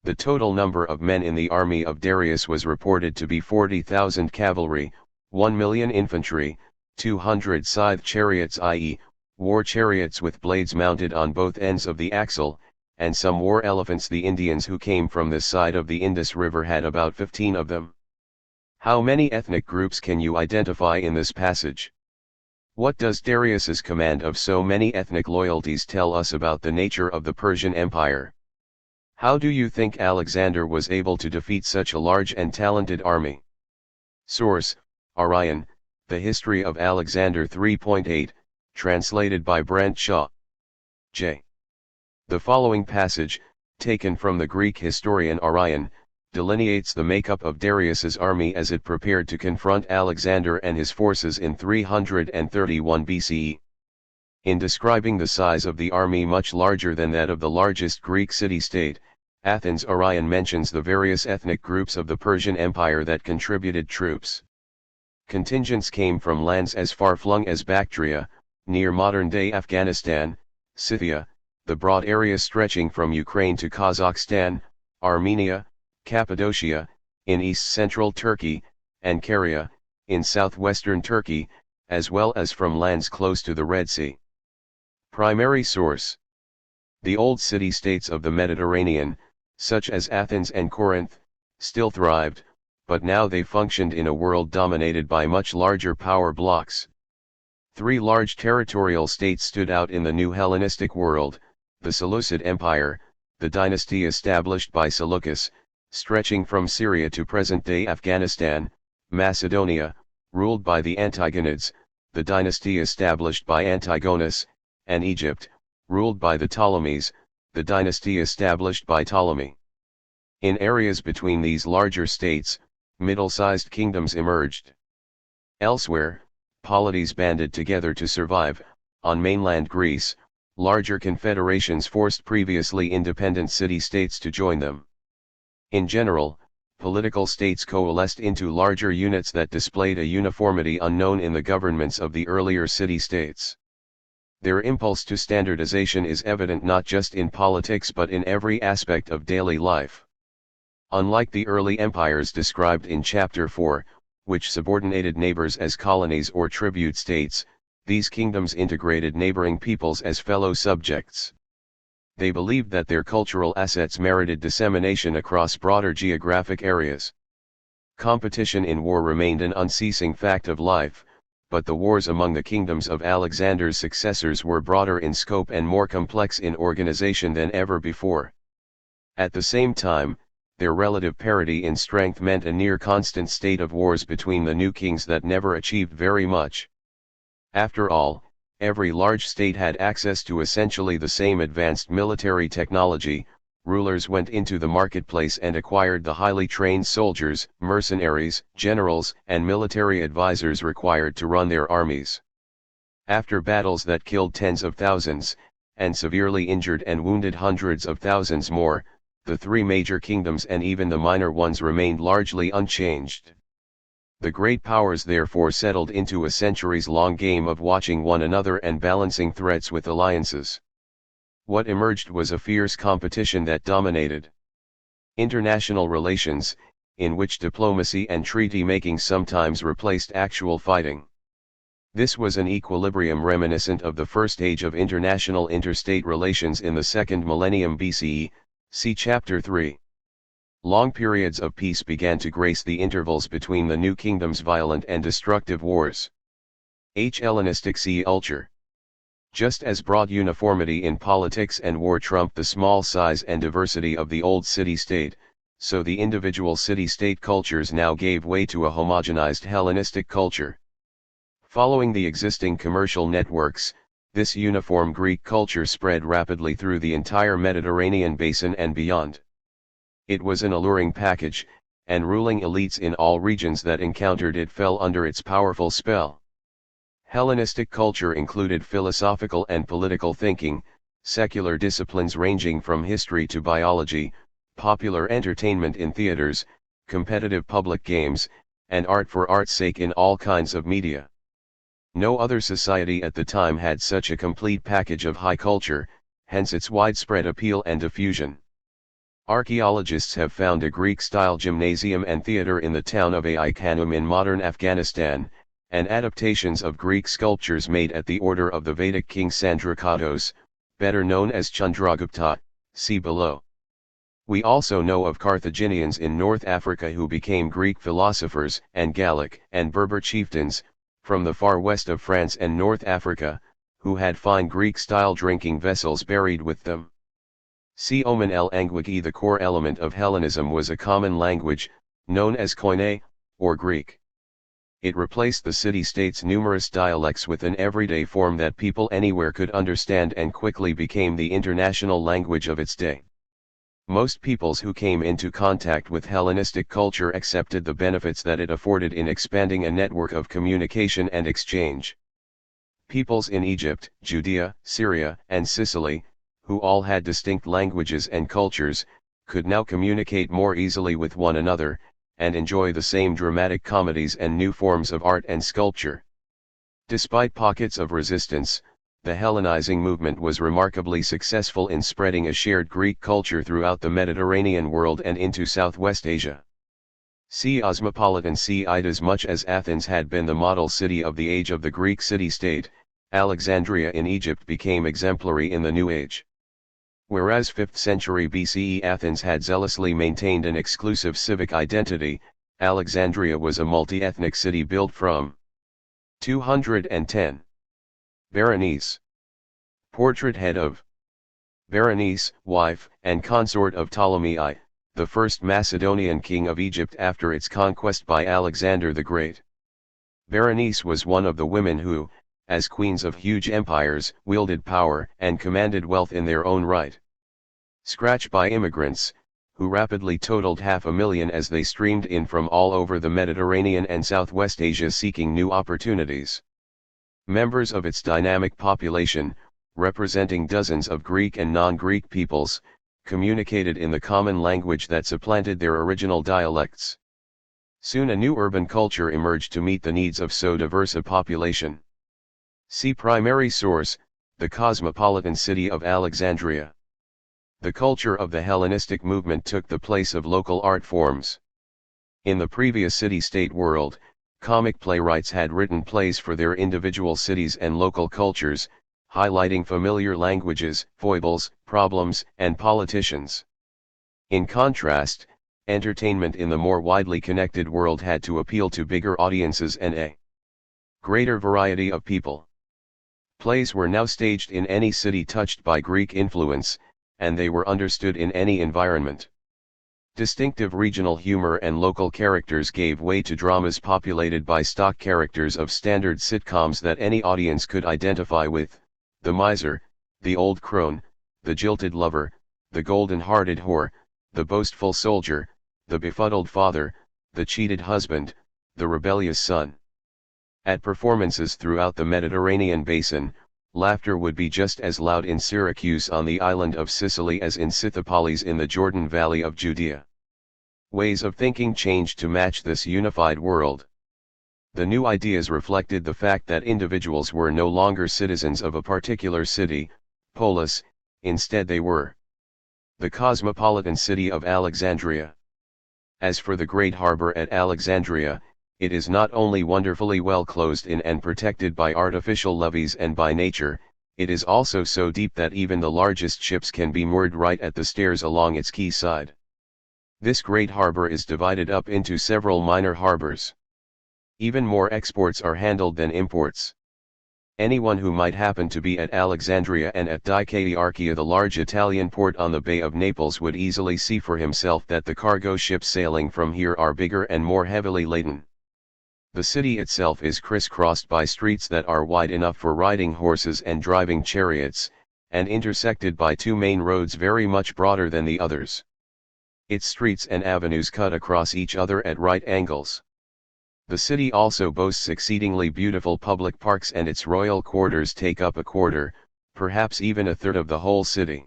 A: The total number of men in the army of Darius was reported to be 40,000 cavalry, 1 million infantry, 200 scythe chariots, i.e., war chariots with blades mounted on both ends of the axle, and some war elephants. The Indians who came from this side of the Indus River had about 15 of them. How many ethnic groups can you identify in this passage? What does Darius's command of so many ethnic loyalties tell us about the nature of the Persian Empire? How do you think Alexander was able to defeat such a large and talented army? Source: Orion, The History of Alexander 3.8, translated by Brent Shaw. J. The following passage, taken from the Greek historian Orion, delineates the makeup of Darius's army as it prepared to confront Alexander and his forces in 331 BCE. In describing the size of the army, much larger than that of the largest Greek city-state, Athens, Orion mentions the various ethnic groups of the Persian Empire that contributed troops. Contingents came from lands as far-flung as Bactria, near modern-day Afghanistan, Scythia, the broad area stretching from Ukraine to Kazakhstan, Armenia, Cappadocia, in east-central Turkey, and Caria, in southwestern Turkey, as well as from lands close to the Red Sea. Primary source: the old city-states of the Mediterranean, such as Athens and Corinth, still thrived, but now they functioned in a world dominated by much larger power blocks. Three large territorial states stood out in the new Hellenistic world: the Seleucid Empire, the dynasty established by Seleucus, stretching from Syria to present-day Afghanistan; Macedonia, ruled by the Antigonids, the dynasty established by Antigonus; and Egypt, ruled by the Ptolemies, the dynasty established by Ptolemy. In areas between these larger states, middle-sized kingdoms emerged. Elsewhere, polities banded together to survive. On mainland Greece, larger confederations forced previously independent city-states to join them. In general, political states coalesced into larger units that displayed a uniformity unknown in the governments of the earlier city-states. Their impulse to standardization is evident not just in politics but in every aspect of daily life. Unlike the early empires described in Chapter 4, which subordinated neighbors as colonies or tribute states, these kingdoms integrated neighboring peoples as fellow subjects. They believed that their cultural assets merited dissemination across broader geographic areas. Competition in war remained an unceasing fact of life, but the wars among the kingdoms of Alexander's successors were broader in scope and more complex in organization than ever before. At the same time, their relative parity in strength meant a near constant state of wars between the new kings that never achieved very much. After all, every large state had access to essentially the same advanced military technology. Rulers went into the marketplace and acquired the highly trained soldiers, mercenaries, generals, and military advisors required to run their armies. After battles that killed tens of thousands, and severely injured and wounded hundreds of thousands more, the three major kingdoms and even the minor ones remained largely unchanged. The great powers therefore settled into a centuries-long game of watching one another and balancing threats with alliances. What emerged was a fierce competition that dominated international relations, in which diplomacy and treaty-making sometimes replaced actual fighting. This was an equilibrium reminiscent of the first age of international interstate relations in the second millennium BCE, see Chapter 3. Long periods of peace began to grace the intervals between the new kingdoms' violent and destructive wars. Hellenistic see Ulture. Just as broad uniformity in politics and war trumped the small size and diversity of the old city-state, so the individual city-state cultures now gave way to a homogenized Hellenistic culture. Following the existing commercial networks, this uniform Greek culture spread rapidly through the entire Mediterranean basin and beyond. It was an alluring package, and ruling elites in all regions that encountered it fell under its powerful spell. Hellenistic culture included philosophical and political thinking, secular disciplines ranging from history to biology, popular entertainment in theaters, competitive public games, and art for art's sake in all kinds of media. No other society at the time had such a complete package of high culture, hence its widespread appeal and diffusion. Archaeologists have found a Greek-style gymnasium and theater in the town of Ai Khanum in modern Afghanistan, and adaptations of Greek sculptures made at the order of the Vedic king Sandrakatos, better known as Chandragupta, see below. We also know of Carthaginians in North Africa who became Greek philosophers, and Gallic and Berber chieftains, from the far west of France and North Africa, who had fine Greek-style drinking vessels buried with them. See Oman el-Angwagi. The core element of Hellenism was a common language, known as Koine, or Greek. It replaced the city-state's numerous dialects with an everyday form that people anywhere could understand and quickly became the international language of its day. Most peoples who came into contact with Hellenistic culture accepted the benefits that it afforded in expanding a network of communication and exchange. Peoples in Egypt, Judea, Syria, and Sicily, who all had distinct languages and cultures, could now communicate more easily with one another, and enjoy the same dramatic comedies and new forms of art and sculpture. Despite pockets of resistance, the Hellenizing movement was remarkably successful in spreading a shared Greek culture throughout the Mediterranean world and into Southwest Asia. See Osmopolitan. See as much as Athens had been the model city of the age of the Greek city-state, Alexandria in Egypt became exemplary in the New Age. Whereas 5th century BCE Athens had zealously maintained an exclusive civic identity, Alexandria was a multi-ethnic city built from 210. Berenice. Portrait head of Berenice, wife and consort of Ptolemy I, the first Macedonian king of Egypt after its conquest by Alexander the Great. Berenice was one of the women who, as queens of huge empires, wielded power and commanded wealth in their own right. Scratch by immigrants, who rapidly totaled 500,000 as they streamed in from all over the Mediterranean and Southwest Asia seeking new opportunities. Members of its dynamic population, representing dozens of Greek and non-Greek peoples, communicated in the common language that supplanted their original dialects. Soon a new urban culture emerged to meet the needs of so diverse a population. See primary source, the cosmopolitan city of Alexandria. The culture of the Hellenistic movement took the place of local art forms. In the previous city-state world, comic playwrights had written plays for their individual cities and local cultures, highlighting familiar languages, foibles, problems, and politicians. In contrast, entertainment in the more widely connected world had to appeal to bigger audiences and a greater variety of people. Plays were now staged in any city touched by Greek influence, and they were understood in any environment. Distinctive regional humor and local characters gave way to dramas populated by stock characters of standard sitcoms that any audience could identify with: the miser, the old crone, the jilted lover, the golden-hearted whore, the boastful soldier, the befuddled father, the cheated husband, the rebellious son. At performances throughout the Mediterranean basin, laughter would be just as loud in Syracuse on the island of Sicily as in Scythopolis in the Jordan Valley of Judea. Ways of thinking changed to match this unified world. The new ideas reflected the fact that individuals were no longer citizens of a particular city, polis, instead they were the cosmopolitan city of Alexandria. As for the great harbor at Alexandria, it is not only wonderfully well closed in and protected by artificial levees and by nature, it is also so deep that even the largest ships can be moored right at the stairs along its quayside. This great harbor is divided up into several minor harbors. Even more exports are handled than imports. Anyone who might happen to be at Alexandria and at Dicaearchia, the large Italian port on the Bay of Naples, would easily see for himself that the cargo ships sailing from here are bigger and more heavily laden. The city itself is crisscrossed by streets that are wide enough for riding horses and driving chariots, and intersected by two main roads very much broader than the others. Its streets and avenues cut across each other at right angles. The city also boasts exceedingly beautiful public parks, and its royal quarters take up a quarter, perhaps even a third of the whole city.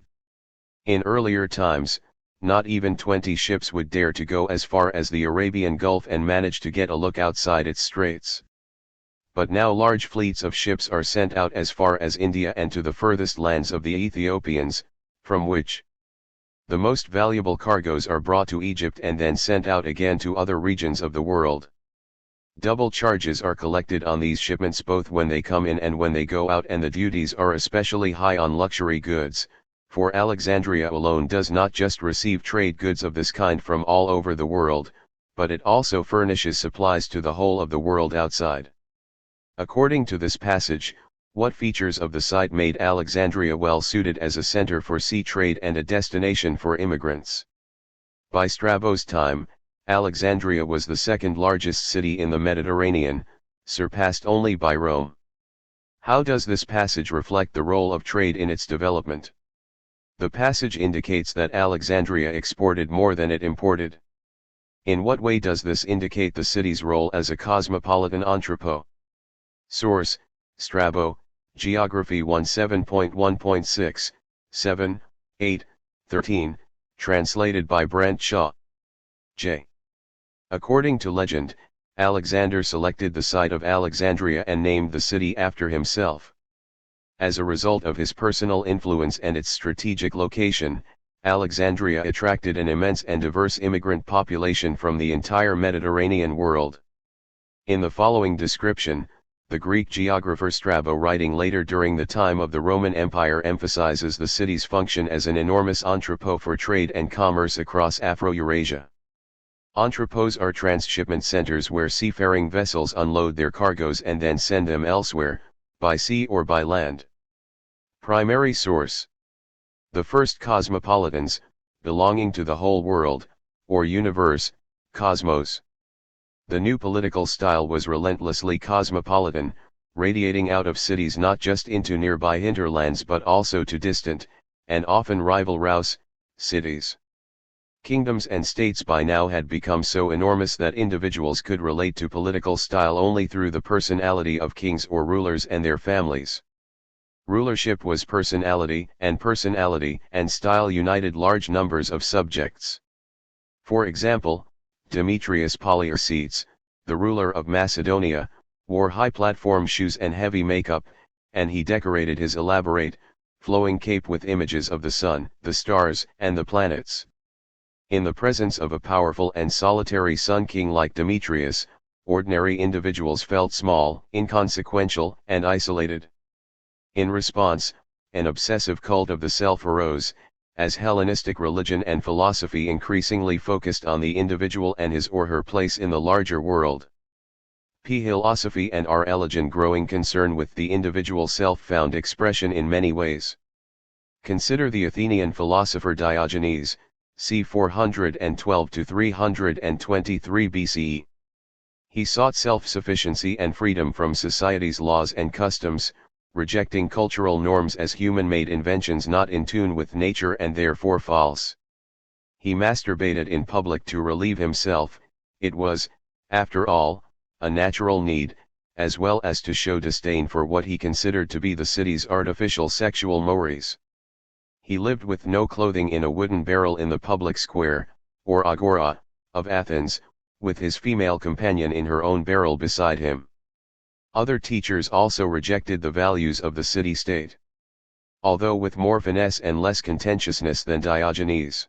A: In earlier times, not even 20 ships would dare to go as far as the Arabian Gulf and manage to get a look outside its straits. But now large fleets of ships are sent out as far as India and to the furthest lands of the Ethiopians, from which the most valuable cargoes are brought to Egypt and then sent out again to other regions of the world. Double charges are collected on these shipments both when they come in and when they go out, and the duties are especially high on luxury goods, for Alexandria alone does not just receive trade goods of this kind from all over the world, but it also furnishes supplies to the whole of the world outside. According to this passage, what features of the site made Alexandria well suited as a center for sea trade and a destination for immigrants? By Strabo's time, Alexandria was the second largest city in the Mediterranean, surpassed only by Rome. How does this passage reflect the role of trade in its development? The passage indicates that Alexandria exported more than it imported. In what way does this indicate the city's role as a cosmopolitan entrepot? Source: Strabo, Geography 17.1.6, 7, 8, 13, translated by Brent Shaw. J. According to legend, Alexander selected the site of Alexandria and named the city after himself. As a result of his personal influence and its strategic location, Alexandria attracted an immense and diverse immigrant population from the entire Mediterranean world. In the following description, The Greek geographer Strabo, writing later during the time of the Roman Empire, emphasizes the city's function as an enormous entrepot for trade and commerce across Afro-Eurasia. Entrepôts are transshipment centers where seafaring vessels unload their cargoes and then send them elsewhere, by sea or by land. Primary source: the first cosmopolitans, belonging to the whole world, or universe, cosmos. The new political style was relentlessly cosmopolitan, radiating out of cities not just into nearby hinterlands but also to distant, and often rival Rus, cities. Kingdoms and states by now had become so enormous that individuals could relate to political style only through the personality of kings or rulers and their families. Rulership was personality and style united large numbers of subjects. For example, Demetrius Poliorcetes, the ruler of Macedonia, wore high platform shoes and heavy makeup, and he decorated his elaborate, flowing cape with images of the sun, the stars, and the planets. In the presence of a powerful and solitary sun king like Demetrius, ordinary individuals felt small, inconsequential, and isolated. In response, an obsessive cult of the self arose, as Hellenistic religion and philosophy increasingly focused on the individual and his or her place in the larger world. Philosophy and our religion growing concern with the individual self found expression in many ways. Consider the Athenian philosopher Diogenes, c. 412 to 323 BCE. He sought self-sufficiency and freedom from society's laws and customs, rejecting cultural norms as human-made inventions not in tune with nature and therefore false. He masturbated in public to relieve himself. It was, after all, a natural need, as well as to show disdain for what he considered to be the city's artificial sexual mores. He lived with no clothing in a wooden barrel in the public square, or agora, of Athens, with his female companion in her own barrel beside him. Other teachers also rejected the values of the city-state, although with more finesse and less contentiousness than Diogenes.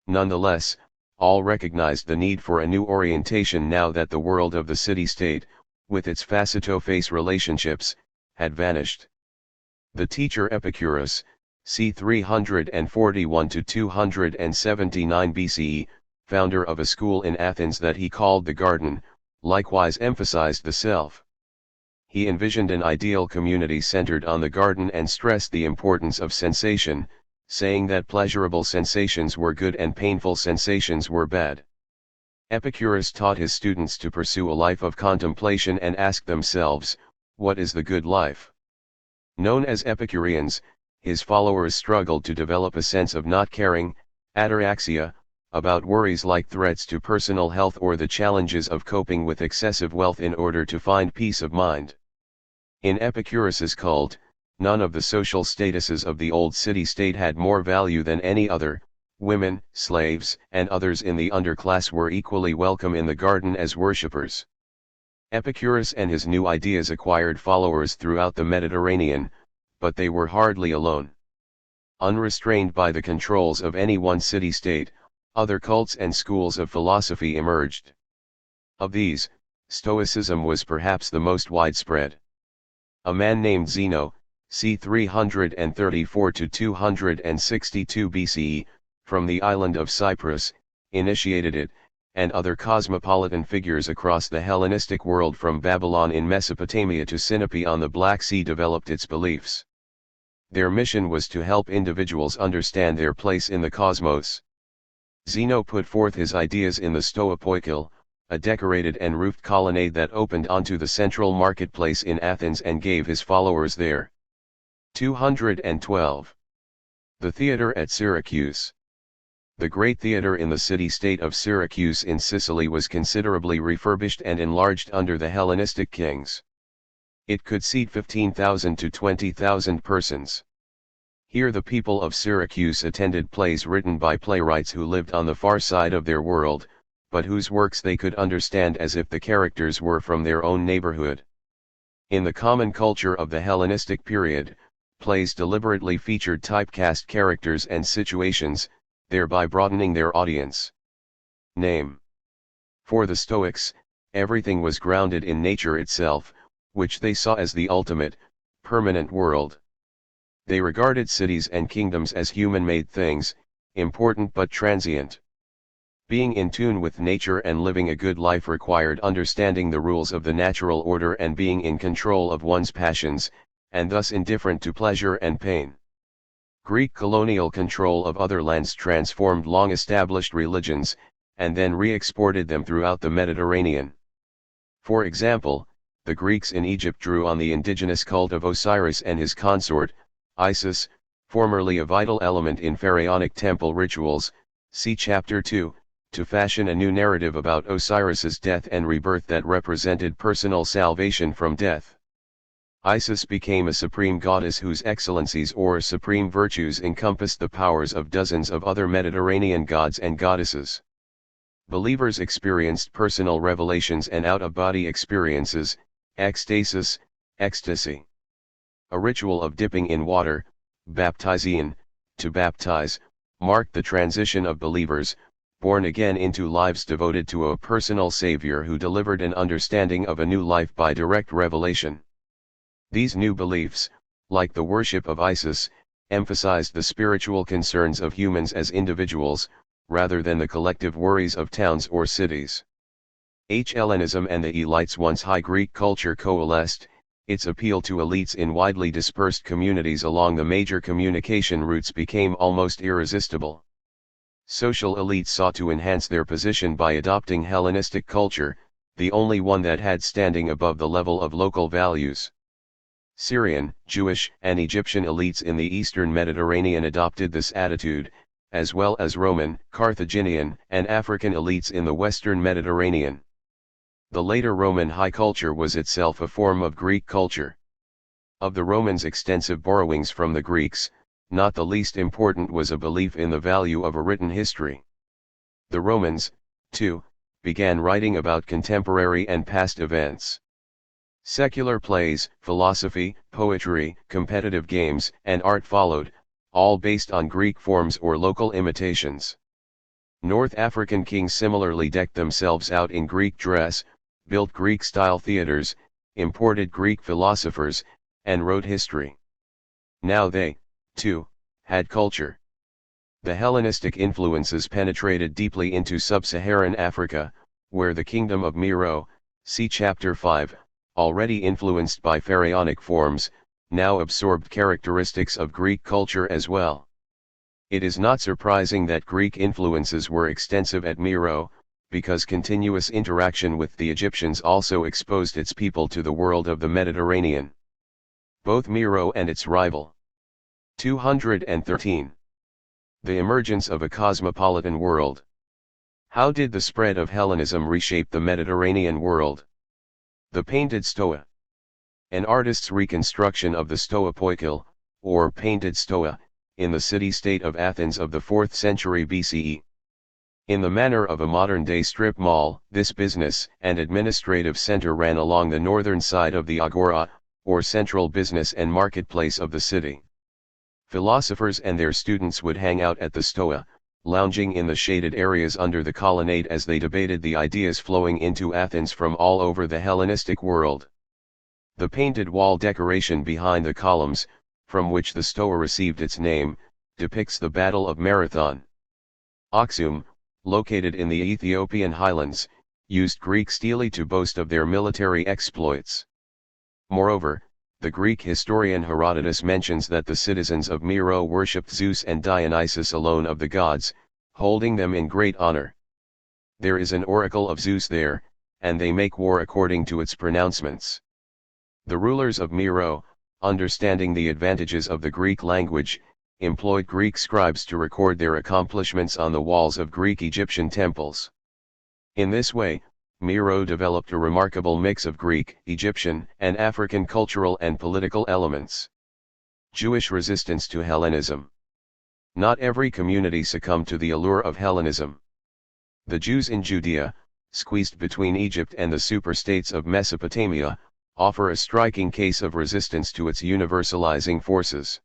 A: Nonetheless, all recognized the need for a new orientation now that the world of the city-state, with its face-to-face relationships, had vanished. The teacher Epicurus, c. 341 to 279 BCE, founder of a school in Athens that he called the Garden, likewise emphasized the self. He envisioned an ideal community centered on the garden and stressed the importance of sensation, saying that pleasurable sensations were good and painful sensations were bad. Epicurus taught his students to pursue a life of contemplation and ask themselves, what is the good life? Known as Epicureans, his followers struggled to develop a sense of not caring, ataraxia, about worries like threats to personal health or the challenges of coping with excessive wealth in order to find peace of mind. In Epicurus's cult, none of the social statuses of the old city-state had more value than any other. Women, slaves, and others in the underclass were equally welcome in the garden as worshippers. Epicurus and his new ideas acquired followers throughout the Mediterranean, but they were hardly alone. Unrestrained by the controls of any one city-state, other cults and schools of philosophy emerged. Of these, Stoicism was perhaps the most widespread. A man named Zeno, c. 334 to 262 BCE, from the island of Cyprus, initiated it, and other cosmopolitan figures across the Hellenistic world from Babylon in Mesopotamia to Sinope on the Black Sea developed its beliefs. Their mission was to help individuals understand their place in the cosmos. Zeno put forth his ideas in the Stoa Poikile, a decorated and roofed colonnade that opened onto the central marketplace in Athens and gave his followers there. 212. The Theatre at Syracuse. The great theatre in the city-state of Syracuse in Sicily was considerably refurbished and enlarged under the Hellenistic kings. It could seat 15,000 to 20,000 persons. Here the people of Syracuse attended plays written by playwrights who lived on the far side of their world, but whose works they could understand as if the characters were from their own neighborhood. In the common culture of the Hellenistic period, plays deliberately featured typecast characters and situations, thereby broadening their audience. Name. For the Stoics, everything was grounded in nature itself, which they saw as the ultimate, permanent world. They regarded cities and kingdoms as human-made things, important but transient. Being in tune with nature and living a good life required understanding the rules of the natural order and being in control of one's passions, and thus indifferent to pleasure and pain. Greek colonial control of other lands transformed long-established religions, and then re-exported them throughout the Mediterranean. For example, the Greeks in Egypt drew on the indigenous cult of Osiris and his consort, Isis, formerly a vital element in pharaonic temple rituals, see Chapter 2, to fashion a new narrative about Osiris's death and rebirth that represented personal salvation from death. Isis became a supreme goddess whose excellencies or supreme virtues encompassed the powers of dozens of other Mediterranean gods and goddesses. Believers experienced personal revelations and out-of-body experiences, ecstasis, ecstasy. A ritual of dipping in water, baptizein, to baptize, marked the transition of believers, born again into lives devoted to a personal Savior who delivered an understanding of a new life by direct revelation. These new beliefs, like the worship of Isis, emphasized the spiritual concerns of humans as individuals, rather than the collective worries of towns or cities. Hellenism and the elites once high Greek culture coalesced, its appeal to elites in widely dispersed communities along the major communication routes became almost irresistible. Social elites sought to enhance their position by adopting Hellenistic culture, the only one that had standing above the level of local values. Syrian, Jewish, and Egyptian elites in the eastern Mediterranean adopted this attitude, as well as Roman, Carthaginian, and African elites in the western Mediterranean. The later Roman high culture was itself a form of Greek culture. Of the Romans' extensive borrowings from the Greeks, not the least important was a belief in the value of a written history. The Romans, too, began writing about contemporary and past events. Secular plays, philosophy, poetry, competitive games, and art followed, all based on Greek forms or local imitations. North African kings similarly decked themselves out in Greek dress, built Greek-style theaters, imported Greek philosophers, and wrote history. Now they, too, had culture. The Hellenistic influences penetrated deeply into sub-Saharan Africa, where the kingdom of Meroe, see Chapter 5, already influenced by pharaonic forms, now absorbed characteristics of Greek culture as well. It is not surprising that Greek influences were extensive at Meroe, because continuous interaction with the Egyptians also exposed its people to the world of the Mediterranean. Both Meroe and its rival. 213. The emergence of a cosmopolitan world. How did the spread of Hellenism reshape the Mediterranean world? The painted stoa. An artist's reconstruction of the stoa poikile, or painted stoa, in the city-state of Athens of the 4th century BCE. In the manner of a modern-day strip mall, this business and administrative center ran along the northern side of the agora, or central business and marketplace of the city. Philosophers and their students would hang out at the stoa, lounging in the shaded areas under the colonnade as they debated the ideas flowing into Athens from all over the Hellenistic world. The painted wall decoration behind the columns, from which the stoa received its name, depicts the Battle of Marathon. Aksum, located in the Ethiopian highlands, used Greek stele to boast of their military exploits. Moreover, the Greek historian Herodotus mentions that the citizens of Meroe worshipped Zeus and Dionysus alone of the gods, holding them in great honor. There is an oracle of Zeus there, and they make war according to its pronouncements. The rulers of Meroe, understanding the advantages of the Greek language, employed Greek scribes to record their accomplishments on the walls of Greek Egyptian temples. In this way, Meroe developed a remarkable mix of Greek, Egyptian, and African cultural and political elements. Jewish resistance to Hellenism. Not every community succumbed to the allure of Hellenism. The Jews in Judea, squeezed between Egypt and the superstates of Mesopotamia, offer a striking case of resistance to its universalizing forces.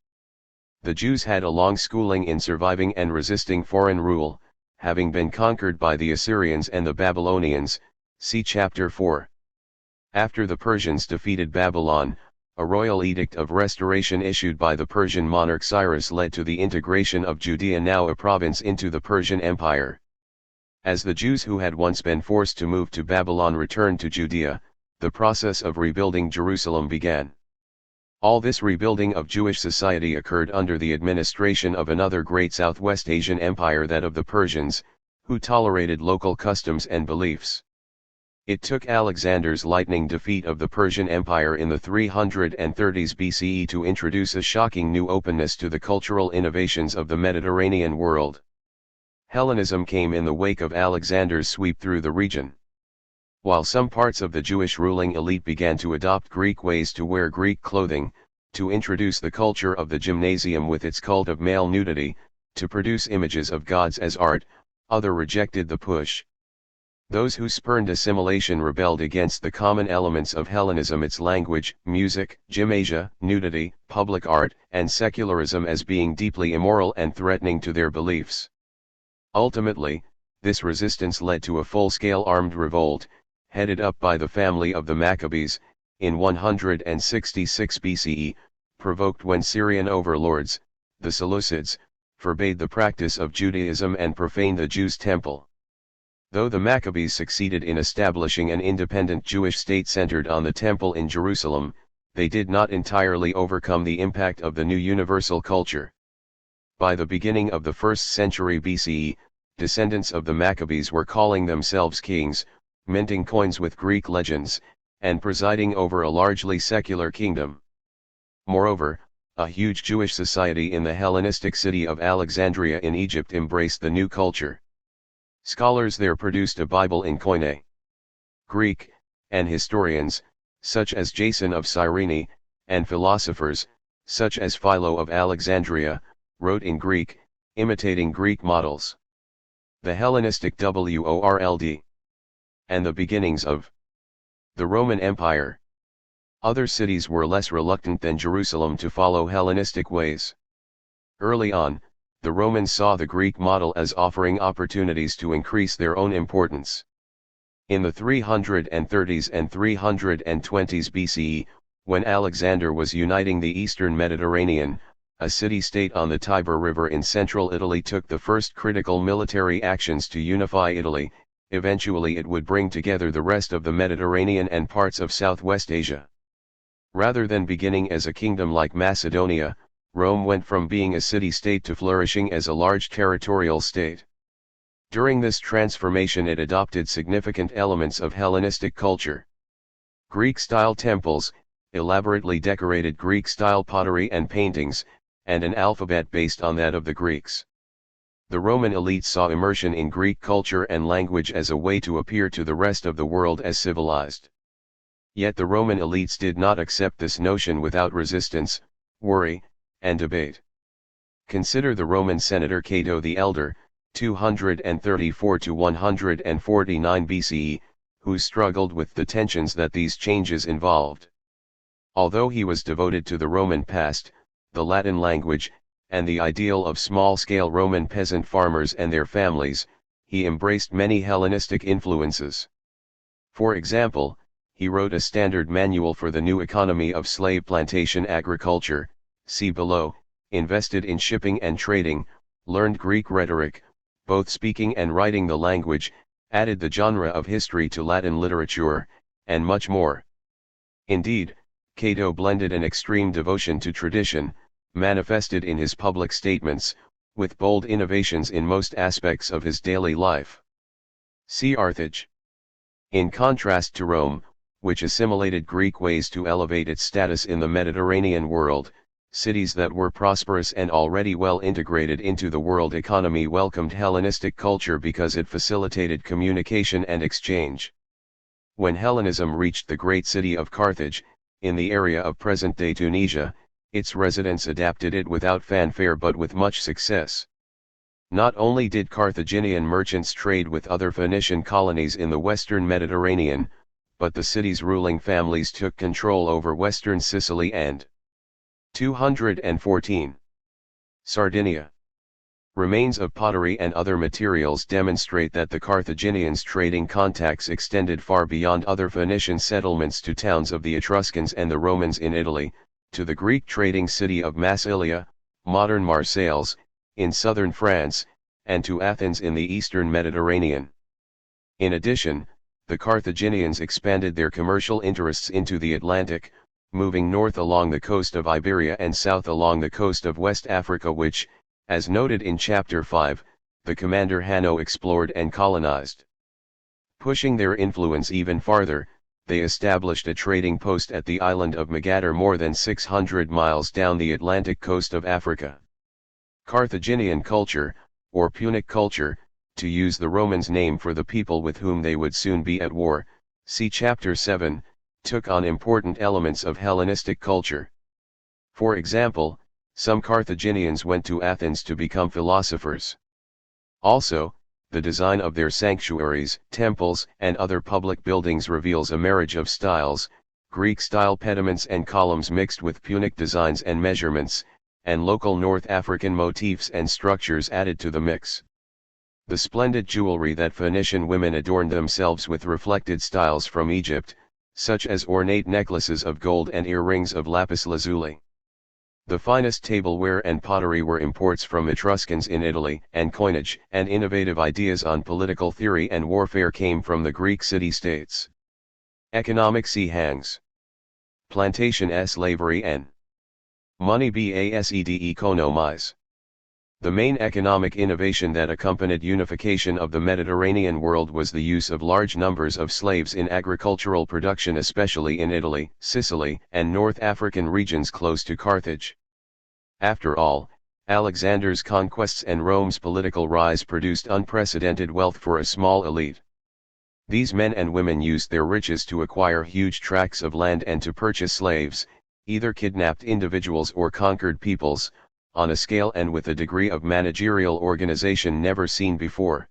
A: The Jews had a long schooling in surviving and resisting foreign rule, having been conquered by the Assyrians and the Babylonians, see Chapter 4. After the Persians defeated Babylon, a royal edict of restoration issued by the Persian monarch Cyrus led to the integration of Judea, now a province, into the Persian Empire. As the Jews who had once been forced to move to Babylon returned to Judea, the process of rebuilding Jerusalem began. All this rebuilding of Jewish society occurred under the administration of another great Southwest Asian empire, that of the Persians, who tolerated local customs and beliefs. It took Alexander's lightning defeat of the Persian Empire in the 330s BCE to introduce a shocking new openness to the cultural innovations of the Mediterranean world. Hellenism came in the wake of Alexander's sweep through the region. While some parts of the Jewish ruling elite began to adopt Greek ways to wear Greek clothing, to introduce the culture of the gymnasium with its cult of male nudity, to produce images of gods as art, others rejected the push. Those who spurned assimilation rebelled against the common elements of Hellenism, its language, music, gymnasia, nudity, public art, and secularism, as being deeply immoral and threatening to their beliefs. Ultimately, this resistance led to a full-scale armed revolt, headed up by the family of the Maccabees, in 166 BCE, provoked when Syrian overlords, the Seleucids, forbade the practice of Judaism and profaned the Jews' temple. Though the Maccabees succeeded in establishing an independent Jewish state centered on the temple in Jerusalem, they did not entirely overcome the impact of the new universal culture. By the beginning of the 1st century BCE, descendants of the Maccabees were calling themselves kings, minting coins with Greek legends, and presiding over a largely secular kingdom. Moreover, a huge Jewish society in the Hellenistic city of Alexandria in Egypt embraced the new culture. Scholars there produced a Bible in Koine Greek, and historians, such as Jason of Cyrene, and philosophers, such as Philo of Alexandria, wrote in Greek, imitating Greek models. The Hellenistic world. And the beginnings of the Roman Empire. Other cities were less reluctant than Jerusalem to follow Hellenistic ways. Early on, the Romans saw the Greek model as offering opportunities to increase their own importance. In the 330s and 320s BCE, when Alexander was uniting the eastern Mediterranean, a city-state on the Tiber River in central Italy took the first critical military actions to unify Italy. Eventually it would bring together the rest of the Mediterranean and parts of Southwest Asia. Rather than beginning as a kingdom like Macedonia, Rome went from being a city-state to flourishing as a large territorial state. During this transformation it adopted significant elements of Hellenistic culture. Greek-style temples, elaborately decorated Greek-style pottery and paintings, and an alphabet based on that of the Greeks. The Roman elite saw immersion in Greek culture and language as a way to appear to the rest of the world as civilized. Yet the Roman elites did not accept this notion without resistance, worry, and debate. Consider the Roman senator Cato the Elder, 234 to 149 BCE, who struggled with the tensions that these changes involved. Although he was devoted to the Roman past, the Latin language, and the ideal of small-scale Roman peasant farmers and their families, he embraced many Hellenistic influences. For example, he wrote a standard manual for the new economy of slave plantation agriculture, see below, invested in shipping and trading, learned Greek rhetoric, both speaking and writing the language, added the genre of history to Latin literature, and much more. Indeed, Cato blended an extreme devotion to tradition, manifested in his public statements, with bold innovations in most aspects of his daily life. See Carthage. In contrast to Rome, which assimilated Greek ways to elevate its status in the Mediterranean world, cities that were prosperous and already well integrated into the world economy welcomed Hellenistic culture because it facilitated communication and exchange. When Hellenism reached the great city of Carthage, in the area of present-day Tunisia, its residents adapted it without fanfare but with much success. Not only did Carthaginian merchants trade with other Phoenician colonies in the western Mediterranean, but the city's ruling families took control over western Sicily and 214. Sardinia. Remains of pottery and other materials demonstrate that the Carthaginians' trading contacts extended far beyond other Phoenician settlements to towns of the Etruscans and the Romans in Italy, to the Greek trading city of Massilia, modern Marseilles, in southern France, and to Athens in the eastern Mediterranean. In addition, the Carthaginians expanded their commercial interests into the Atlantic, moving north along the coast of Iberia and south along the coast of West Africa, which, as noted in Chapter 5, the commander Hanno explored and colonized. Pushing their influence even farther, they established a trading post at the island of Magadir more than 600 miles down the Atlantic coast of Africa. Carthaginian culture, or Punic culture, to use the Romans' name for the people with whom they would soon be at war, see Chapter 7, took on important elements of Hellenistic culture. For example, some Carthaginians went to Athens to become philosophers. Also, the design of their sanctuaries, temples, and other public buildings reveals a marriage of styles, Greek-style pediments and columns mixed with Punic designs and measurements, and local North African motifs and structures added to the mix. The splendid jewelry that Phoenician women adorned themselves with reflected styles from Egypt, such as ornate necklaces of gold and earrings of lapis lazuli. The finest tableware and pottery were imports from Etruscans in Italy, and coinage and innovative ideas on political theory and warfare came from the Greek city-states. Economic see hangs. Plantation slavery and money based economize. The main economic innovation that accompanied unification of the Mediterranean world was the use of large numbers of slaves in agricultural production, especially in Italy, Sicily, and North African regions close to Carthage. After all, Alexander's conquests and Rome's political rise produced unprecedented wealth for a small elite. These men and women used their riches to acquire huge tracts of land and to purchase slaves, either kidnapped individuals or conquered peoples, on a scale and with a degree of managerial organization never seen before.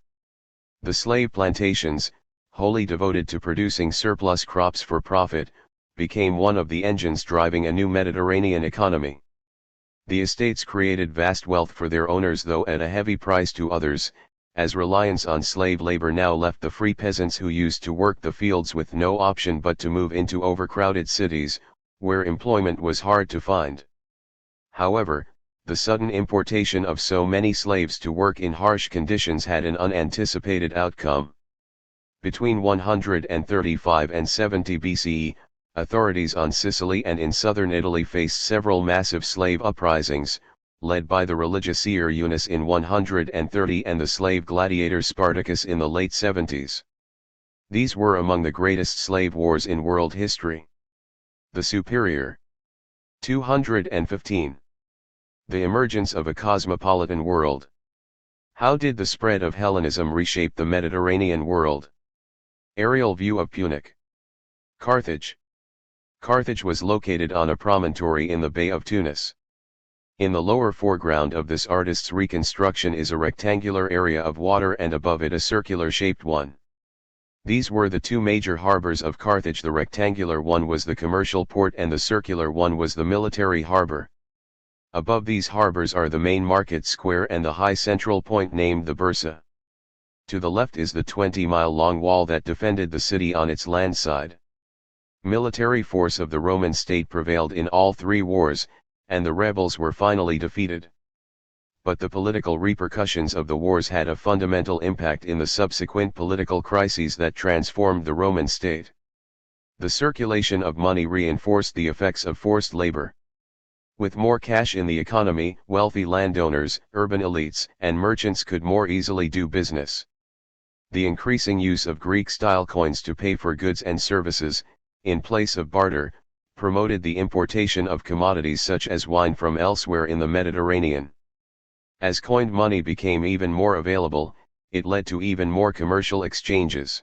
A: The slave plantations, wholly devoted to producing surplus crops for profit, became one of the engines driving a new Mediterranean economy. The estates created vast wealth for their owners, though at a heavy price to others, as reliance on slave labor now left the free peasants who used to work the fields with no option but to move into overcrowded cities, where employment was hard to find. However, the sudden importation of so many slaves to work in harsh conditions had an unanticipated outcome. Between 135 and 70 BCE, authorities on Sicily and in southern Italy faced several massive slave uprisings, led by the religious seer Eunice in 130 and the slave gladiator Spartacus in the late 70s. These were among the greatest slave wars in world history. The Superior. 215. The emergence of a cosmopolitan world. How did the spread of Hellenism reshape the Mediterranean world? Aerial view of Punic. Carthage. Carthage was located on a promontory in the Bay of Tunis. In the lower foreground of this artist's reconstruction is a rectangular area of water and above it a circular-shaped one. These were the two major harbors of Carthage. The rectangular one was the commercial port and the circular one was the military harbor. Above these harbors are the main market square and the high central point named the Bursa. To the left is the 20-mile-long wall that defended the city on its land side. Military force of the Roman state prevailed in all three wars, and the rebels were finally defeated. But the political repercussions of the wars had a fundamental impact in the subsequent political crises that transformed the Roman state. The circulation of money reinforced the effects of forced labor. With more cash in the economy, wealthy landowners, urban elites, and merchants could more easily do business. The increasing use of Greek-style coins to pay for goods and services, in place of barter, promoted the importation of commodities such as wine from elsewhere in the Mediterranean. As coined money became even more available, it led to even more commercial exchanges.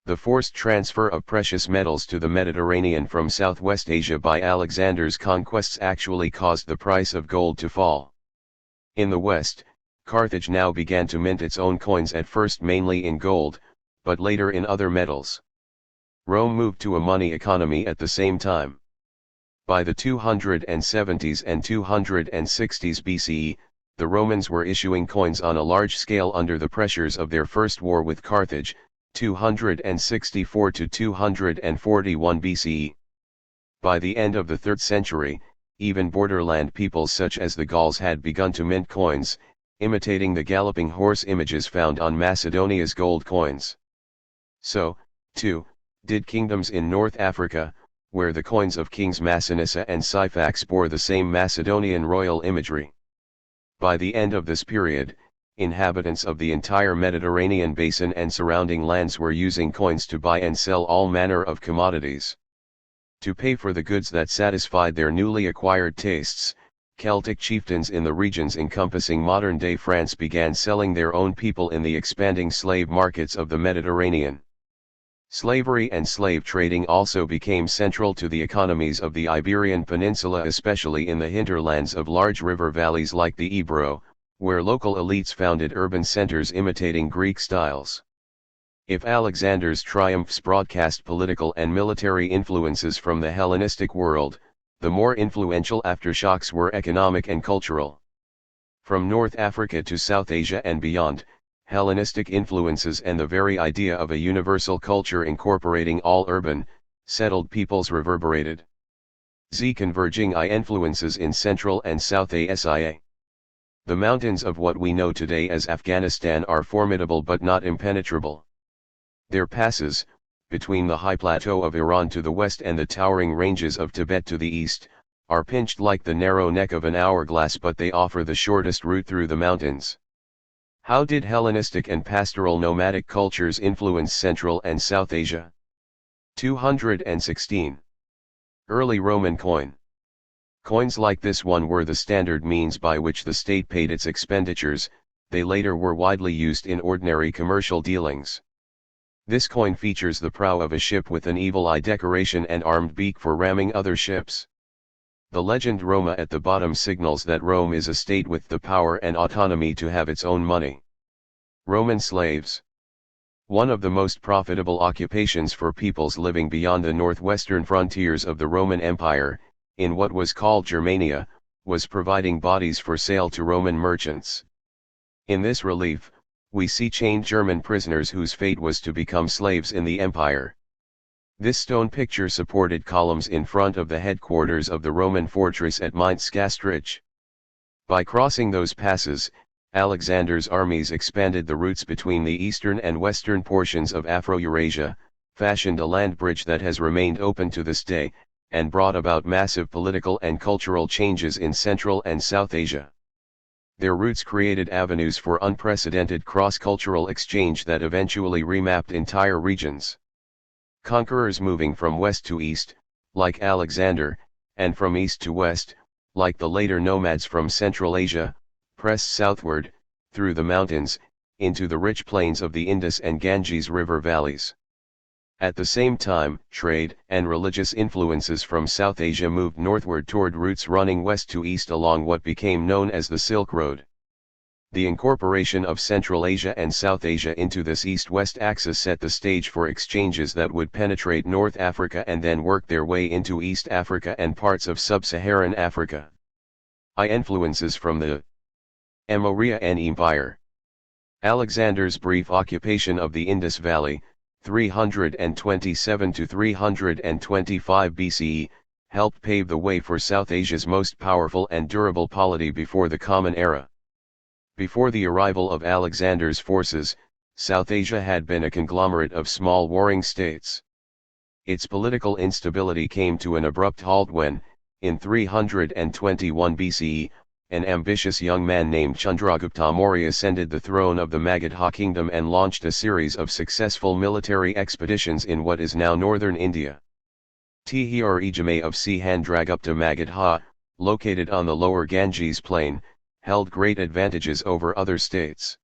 A: The forced transfer of precious metals to the Mediterranean from Southwest Asia by Alexander's conquests actually caused the price of gold to fall. In the West, Carthage now began to mint its own coins, at first mainly in gold, but later in other metals. Rome moved to a money economy at the same time. By the 270s and 260s BCE, the Romans were issuing coins on a large scale under the pressures of their first war with Carthage, 264 to 241 BCE. By the end of the 3rd century, even borderland peoples such as the Gauls had begun to mint coins, imitating the galloping horse images found on Macedonia's gold coins. So, too, did kingdoms in North Africa, where the coins of kings Massinissa and Syphax bore the same Macedonian royal imagery. By the end of this period, inhabitants of the entire Mediterranean basin and surrounding lands were using coins to buy and sell all manner of commodities. To pay for the goods that satisfied their newly acquired tastes, Celtic chieftains in the regions encompassing modern-day France began selling their own people in the expanding slave markets of the Mediterranean. Slavery and slave trading also became central to the economies of the Iberian Peninsula, especially in the hinterlands of large river valleys like the Ebro, where local elites founded urban centers imitating Greek styles. If Alexander's triumphs broadcast political and military influences from the Hellenistic world, the more influential aftershocks were economic and cultural. From North Africa to South Asia and beyond, Hellenistic influences and the very idea of a universal culture incorporating all urban, settled peoples reverberated. Converging influences in Central and South Asia. The mountains of what we know today as Afghanistan are formidable but not impenetrable. Their passes, between the high plateau of Iran to the west and the towering ranges of Tibet to the east, are pinched like the narrow neck of an hourglass, but they offer the shortest route through the mountains. How did Hellenistic and pastoral nomadic cultures influence Central and South Asia? 216. Early Roman coin. Coins like this one were the standard means by which the state paid its expenditures. They later were widely used in ordinary commercial dealings. This coin features the prow of a ship with an evil eye decoration and armed beak for ramming other ships. The legend Roma at the bottom signals that Rome is a state with the power and autonomy to have its own money. Roman slaves. One of the most profitable occupations for peoples living beyond the northwestern frontiers of the Roman Empire, in what was called Germania, was providing bodies for sale to Roman merchants. In this relief, we see chained German prisoners whose fate was to become slaves in the empire. This stone picture supported columns in front of the headquarters of the Roman fortress at Mainz Gastrich. By crossing those passes, Alexander's armies expanded the routes between the eastern and western portions of Afro-Eurasia, fashioned a land bridge that has remained open to this day, and brought about massive political and cultural changes in Central and South Asia. Their routes created avenues for unprecedented cross-cultural exchange that eventually remapped entire regions. Conquerors moving from west to east, like Alexander, and from east to west, like the later nomads from Central Asia, pressed southward, through the mountains, into the rich plains of the Indus and Ganges river valleys. At the same time, trade and religious influences from South Asia moved northward toward routes running west to east along what became known as the Silk Road. The incorporation of Central Asia and South Asia into this east-west axis set the stage for exchanges that would penetrate North Africa and then work their way into East Africa and parts of sub-Saharan Africa. Influences from the Maurya Empire. Alexander's brief occupation of the Indus Valley, 327 to 325 BCE, helped pave the way for South Asia's most powerful and durable polity before the Common Era. Before the arrival of Alexander's forces, South Asia had been a conglomerate of small warring states. Its political instability came to an abrupt halt when, in 321 BCE, an ambitious young man named Chandragupta Maurya ascended the throne of the Magadha kingdom and launched a series of successful military expeditions in what is now northern India. Tighe of Chandragupta Magadha, located on the lower Ganges plain, held great advantages over other states.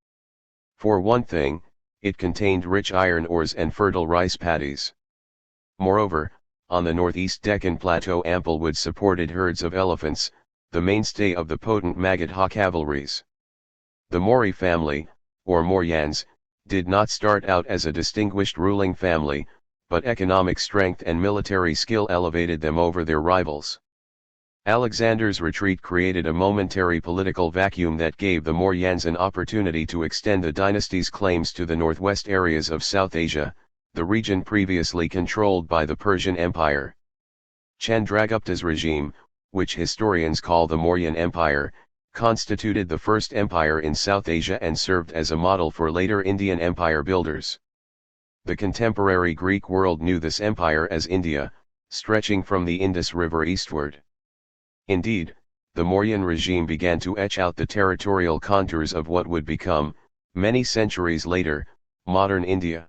A: For one thing, it contained rich iron ores and fertile rice paddies. Moreover, on the northeast Deccan plateau ample wood supported herds of elephants, the mainstay of the potent Magadha cavalries. The Maurya family, or Mauryans, did not start out as a distinguished ruling family, but economic strength and military skill elevated them over their rivals. Alexander's retreat created a momentary political vacuum that gave the Mauryans an opportunity to extend the dynasty's claims to the northwest areas of South Asia, the region previously controlled by the Persian Empire. Chandragupta's regime, which historians call the Mauryan Empire, constituted the first empire in South Asia and served as a model for later Indian empire builders. The contemporary Greek world knew this empire as India, stretching from the Indus River eastward. Indeed, the Mauryan regime began to etch out the territorial contours of what would become, many centuries later, modern India.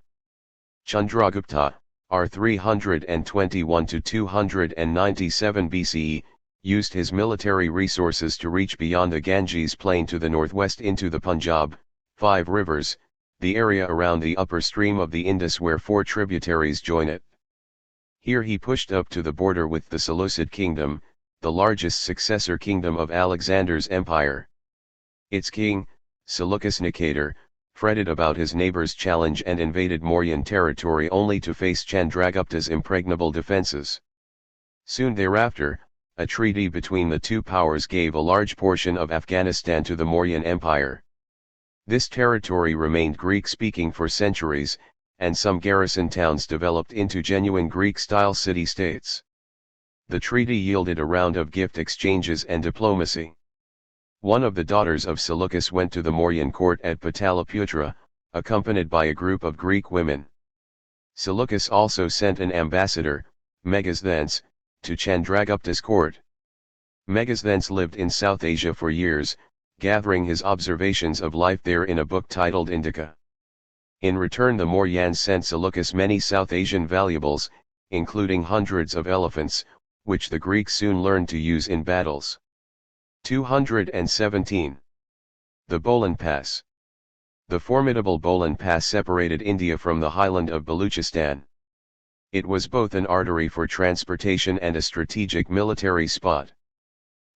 A: Chandragupta, r. 321 to 297 BCE, used his military resources to reach beyond the Ganges plain to the northwest into the Punjab, 5 rivers, the area around the upper stream of the Indus where 4 tributaries join it. Here he pushed up to the border with the Seleucid kingdom, the largest successor kingdom of Alexander's empire. Its king, Seleucus Nicator, fretted about his neighbor's challenge and invaded Mauryan territory only to face Chandragupta's impregnable defenses. Soon thereafter, a treaty between the two powers gave a large portion of Afghanistan to the Mauryan Empire. This territory remained Greek-speaking for centuries, and some garrison towns developed into genuine Greek-style city-states. The treaty yielded a round of gift exchanges and diplomacy. One of the daughters of Seleucus went to the Mauryan court at Pataliputra, accompanied by a group of Greek women. Seleucus also sent an ambassador, Megasthenes, to Chandragupta's court. Megasthenes lived in South Asia for years, gathering his observations of life there in a book titled Indica. In return the Mauryans sent Seleucus many South Asian valuables, including hundreds of elephants, which the Greeks soon learned to use in battles. 217. The Bolan Pass. The formidable Bolan Pass separated India from the highland of Baluchistan. It was both an artery for transportation and a strategic military spot.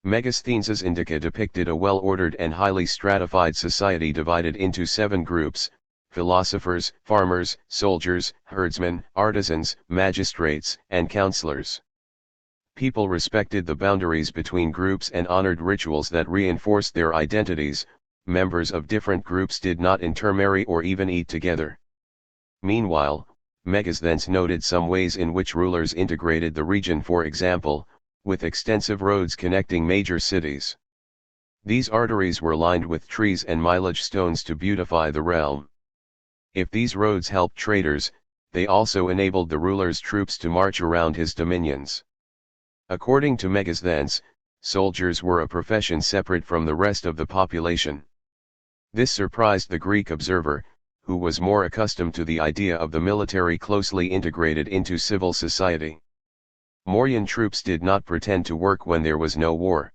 A: Megasthenes's Indica depicted a well-ordered and highly stratified society divided into 7 groups: philosophers, farmers, soldiers, herdsmen, artisans, magistrates, and counselors. People respected the boundaries between groups and honored rituals that reinforced their identities. Members of different groups did not intermarry or even eat together. Meanwhile, Megasthenes noted some ways in which rulers integrated the region, for example, with extensive roads connecting major cities. These arteries were lined with trees and mileage stones to beautify the realm. If these roads helped traders, they also enabled the ruler's troops to march around his dominions. According to Megasthenes, soldiers were a profession separate from the rest of the population. This surprised the Greek observer, who was more accustomed to the idea of the military closely integrated into civil society. Mauryan troops did not pretend to work when there was no war.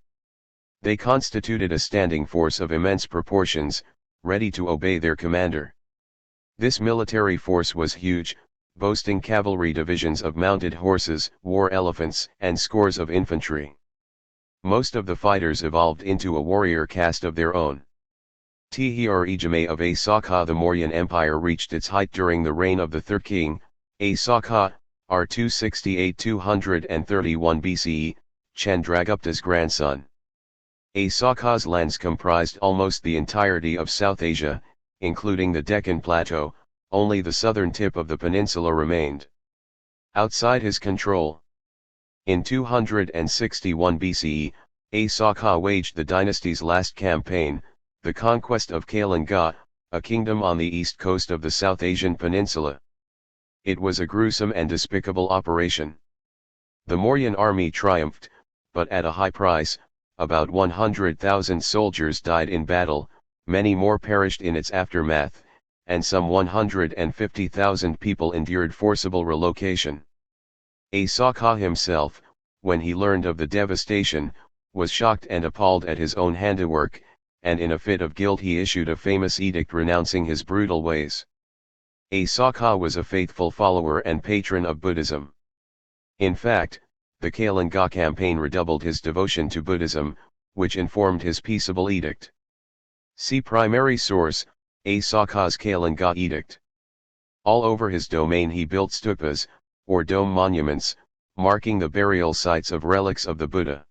A: They constituted a standing force of immense proportions, ready to obey their commander. This military force was huge, boasting cavalry divisions of mounted horses, war elephants, and scores of infantry. Most of the fighters evolved into a warrior caste of their own. Thrd of Asaka. The Mauryan Empire reached its height during the reign of the third king, Asaka, r. 268–231 BCE, Chandragupta's grandson. Asaka's lands comprised almost the entirety of South Asia, including the Deccan Plateau. Only the southern tip of the peninsula remained outside his control. In 261 BCE, Asaka waged the dynasty's last campaign, the conquest of Kalinga, a kingdom on the east coast of the South Asian peninsula. It was a gruesome and despicable operation. The Mauryan army triumphed, but at a high price. About 100,000 soldiers died in battle, many more perished in its aftermath, and some 150,000 people endured forcible relocation. Asaka himself, when he learned of the devastation, was shocked and appalled at his own handiwork, and in a fit of guilt he issued a famous edict renouncing his brutal ways. Asaka was a faithful follower and patron of Buddhism. In fact, the Kalinga campaign redoubled his devotion to Buddhism, which informed his peaceable edict. See primary source, Asaka's Kalinga edict. All over his domain he built stupas, or dome monuments, marking the burial sites of relics of the Buddha.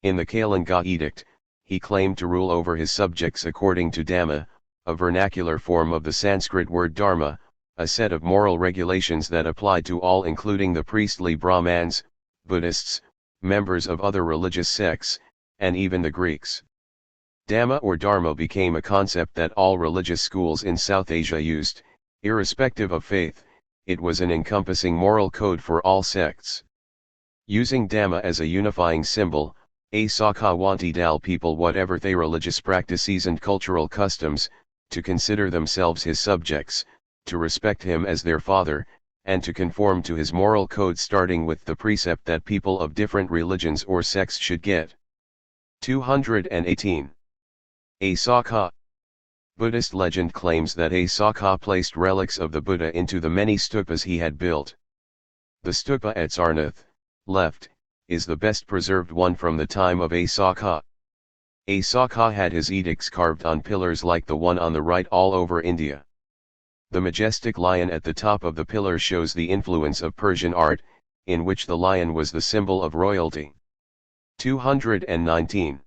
A: In the Kalanga Edict, he claimed to rule over his subjects according to Dhamma, a vernacular form of the Sanskrit word dharma, a set of moral regulations that applied to all including the priestly Brahmans, Buddhists, members of other religious sects, and even the Greeks. Dhamma or dharma became a concept that all religious schools in South Asia used, irrespective of faith. It was an encompassing moral code for all sects. Using Dhamma as a unifying symbol, Asaka wanted all people whatever their religious practices and cultural customs, to consider themselves his subjects, to respect him as their father, and to conform to his moral code starting with the precept that people of different religions or sects should get. 218. Asaka. Buddhist legend claims that Asaka placed relics of the Buddha into the many stupas he had built. The stupa at Sarnath, left, is the best preserved one from the time of Asaka. Asaka had his edicts carved on pillars like the one on the right all over India. The majestic lion at the top of the pillar shows the influence of Persian art, in which the lion was the symbol of royalty. 219.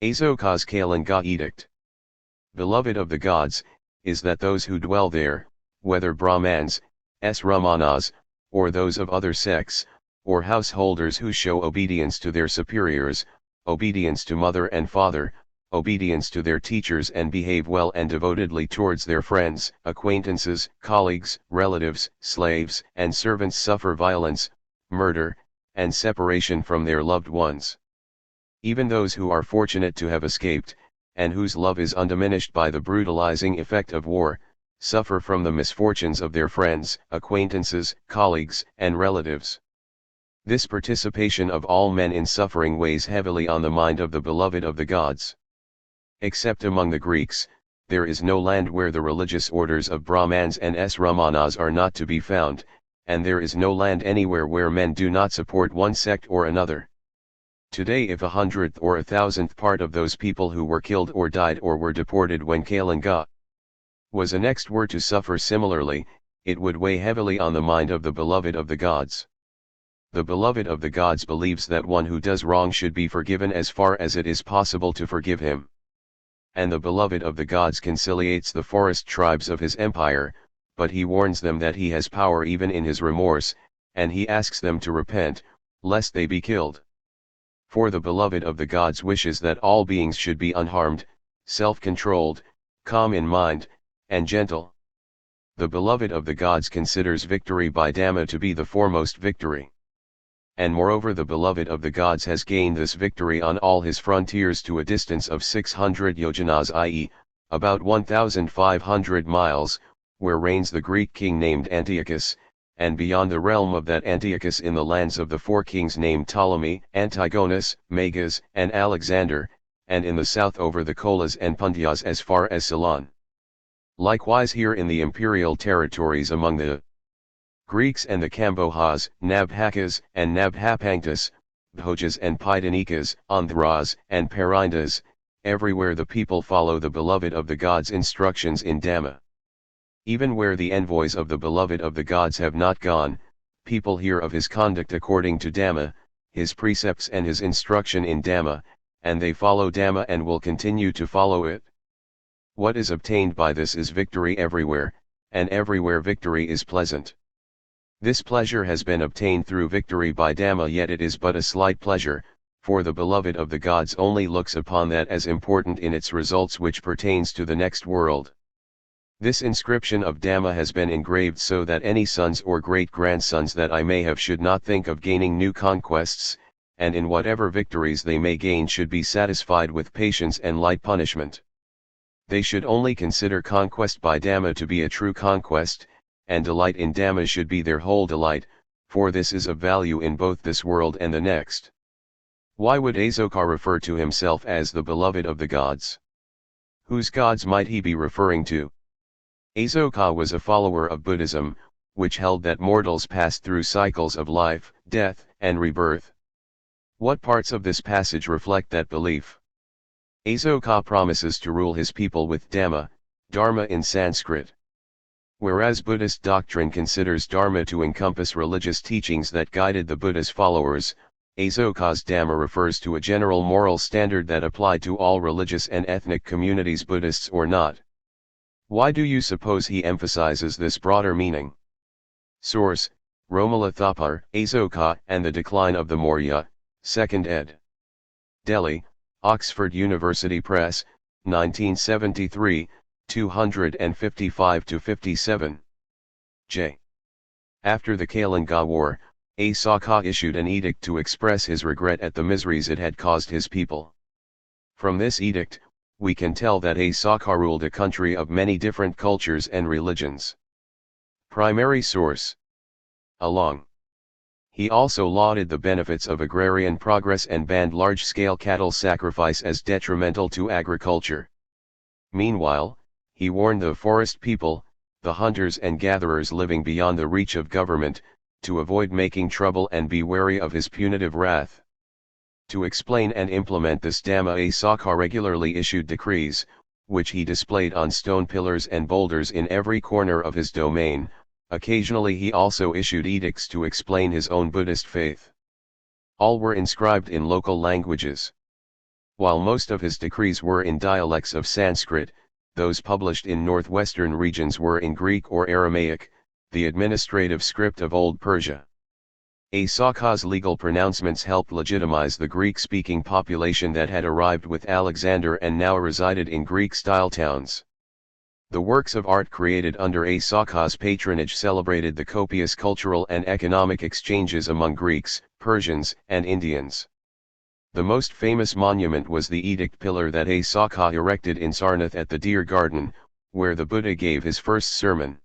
A: Asaka's Kalanga Edict. Beloved of the gods, is that those who dwell there, whether Brahmans, Sramanas, or those of other sects, or householders who show obedience to their superiors, obedience to mother and father, obedience to their teachers and behave well and devotedly towards their friends, acquaintances, colleagues, relatives, slaves, and servants suffer violence, murder, and separation from their loved ones. Even those who are fortunate to have escaped, and whose love is undiminished by the brutalizing effect of war, suffer from the misfortunes of their friends, acquaintances, colleagues, and relatives. This participation of all men in suffering weighs heavily on the mind of the beloved of the gods. Except among the Greeks, there is no land where the religious orders of Brahmans and Sramanas are not to be found, and there is no land anywhere where men do not support one sect or another. Today if 100th or 1,000th part of those people who were killed or died or were deported when Kalanga was annexed were to suffer similarly, it would weigh heavily on the mind of the beloved of the gods. The beloved of the gods believes that one who does wrong should be forgiven as far as it is possible to forgive him. And the beloved of the gods conciliates the forest tribes of his empire, but he warns them that he has power even in his remorse, and he asks them to repent, lest they be killed. For the beloved of the gods wishes that all beings should be unharmed, self-controlled, calm in mind, and gentle. The beloved of the gods considers victory by Dhamma to be the foremost victory. And moreover the beloved of the gods has gained this victory on all his frontiers to a distance of 600 yojanas, i.e., about 1,500 miles, where reigns the Greek king named Antiochus, and beyond the realm of that Antiochus in the lands of the four kings named Ptolemy, Antigonus, Magas, and Alexander, and in the south over the Kolas and Puntyas as far as Ceylon. Likewise here in the imperial territories among the Greeks and the Kambojas, Nabhakas and Nabhapanctus, Bhojas and Paidanikas, Andhras and Parindas, everywhere the people follow the beloved of the gods' instructions in Dhamma. Even where the envoys of the beloved of the gods have not gone, people hear of his conduct according to Dhamma, his precepts and his instruction in Dhamma, and they follow Dhamma and will continue to follow it. What is obtained by this is victory everywhere, and everywhere victory is pleasant. This pleasure has been obtained through victory by Dhamma, yet it is but a slight pleasure, for the beloved of the gods only looks upon that as important in its results which pertains to the next world. This inscription of Dhamma has been engraved so that any sons or great-grandsons that I may have should not think of gaining new conquests, and in whatever victories they may gain should be satisfied with patience and light punishment. They should only consider conquest by Dhamma to be a true conquest, and delight in Dhamma should be their whole delight, for this is of value in both this world and the next. Why would Asaka refer to himself as the beloved of the gods? Whose gods might he be referring to? Asaka was a follower of Buddhism, which held that mortals pass through cycles of life, death, and rebirth. What parts of this passage reflect that belief? Asaka promises to rule his people with Dhamma, Dharma in Sanskrit. Whereas Buddhist doctrine considers Dharma to encompass religious teachings that guided the Buddha's followers, Azoka's Dhamma refers to a general moral standard that applied to all religious and ethnic communities, Buddhists or not. Why do you suppose he emphasizes this broader meaning? Source: Romila Thapar, Azoka and the Decline of the Maurya, 2nd ed. Delhi, Oxford University Press, 1973, 255-57. J. After the Kalinga War, Ashoka issued an edict to express his regret at the miseries it had caused his people. From this edict, we can tell that Ashoka ruled a country of many different cultures and religions. Primary source: Along. He also lauded the benefits of agrarian progress and banned large-scale cattle sacrifice as detrimental to agriculture. Meanwhile, he warned the forest people, the hunters and gatherers living beyond the reach of government, to avoid making trouble and be wary of his punitive wrath. To explain and implement this Dhamma, Ashoka regularly issued decrees, which he displayed on stone pillars and boulders in every corner of his domain. Occasionally he also issued edicts to explain his own Buddhist faith. All were inscribed in local languages. While most of his decrees were in dialects of Sanskrit, those published in northwestern regions were in Greek or Aramaic, the administrative script of Old Persia. Ashoka's legal pronouncements helped legitimize the Greek-speaking population that had arrived with Alexander and now resided in Greek-style towns. The works of art created under Ashoka's patronage celebrated the copious cultural and economic exchanges among Greeks, Persians, and Indians. The most famous monument was the edict pillar that Ashoka erected in Sarnath at the Deer Garden, where the Buddha gave his first sermon.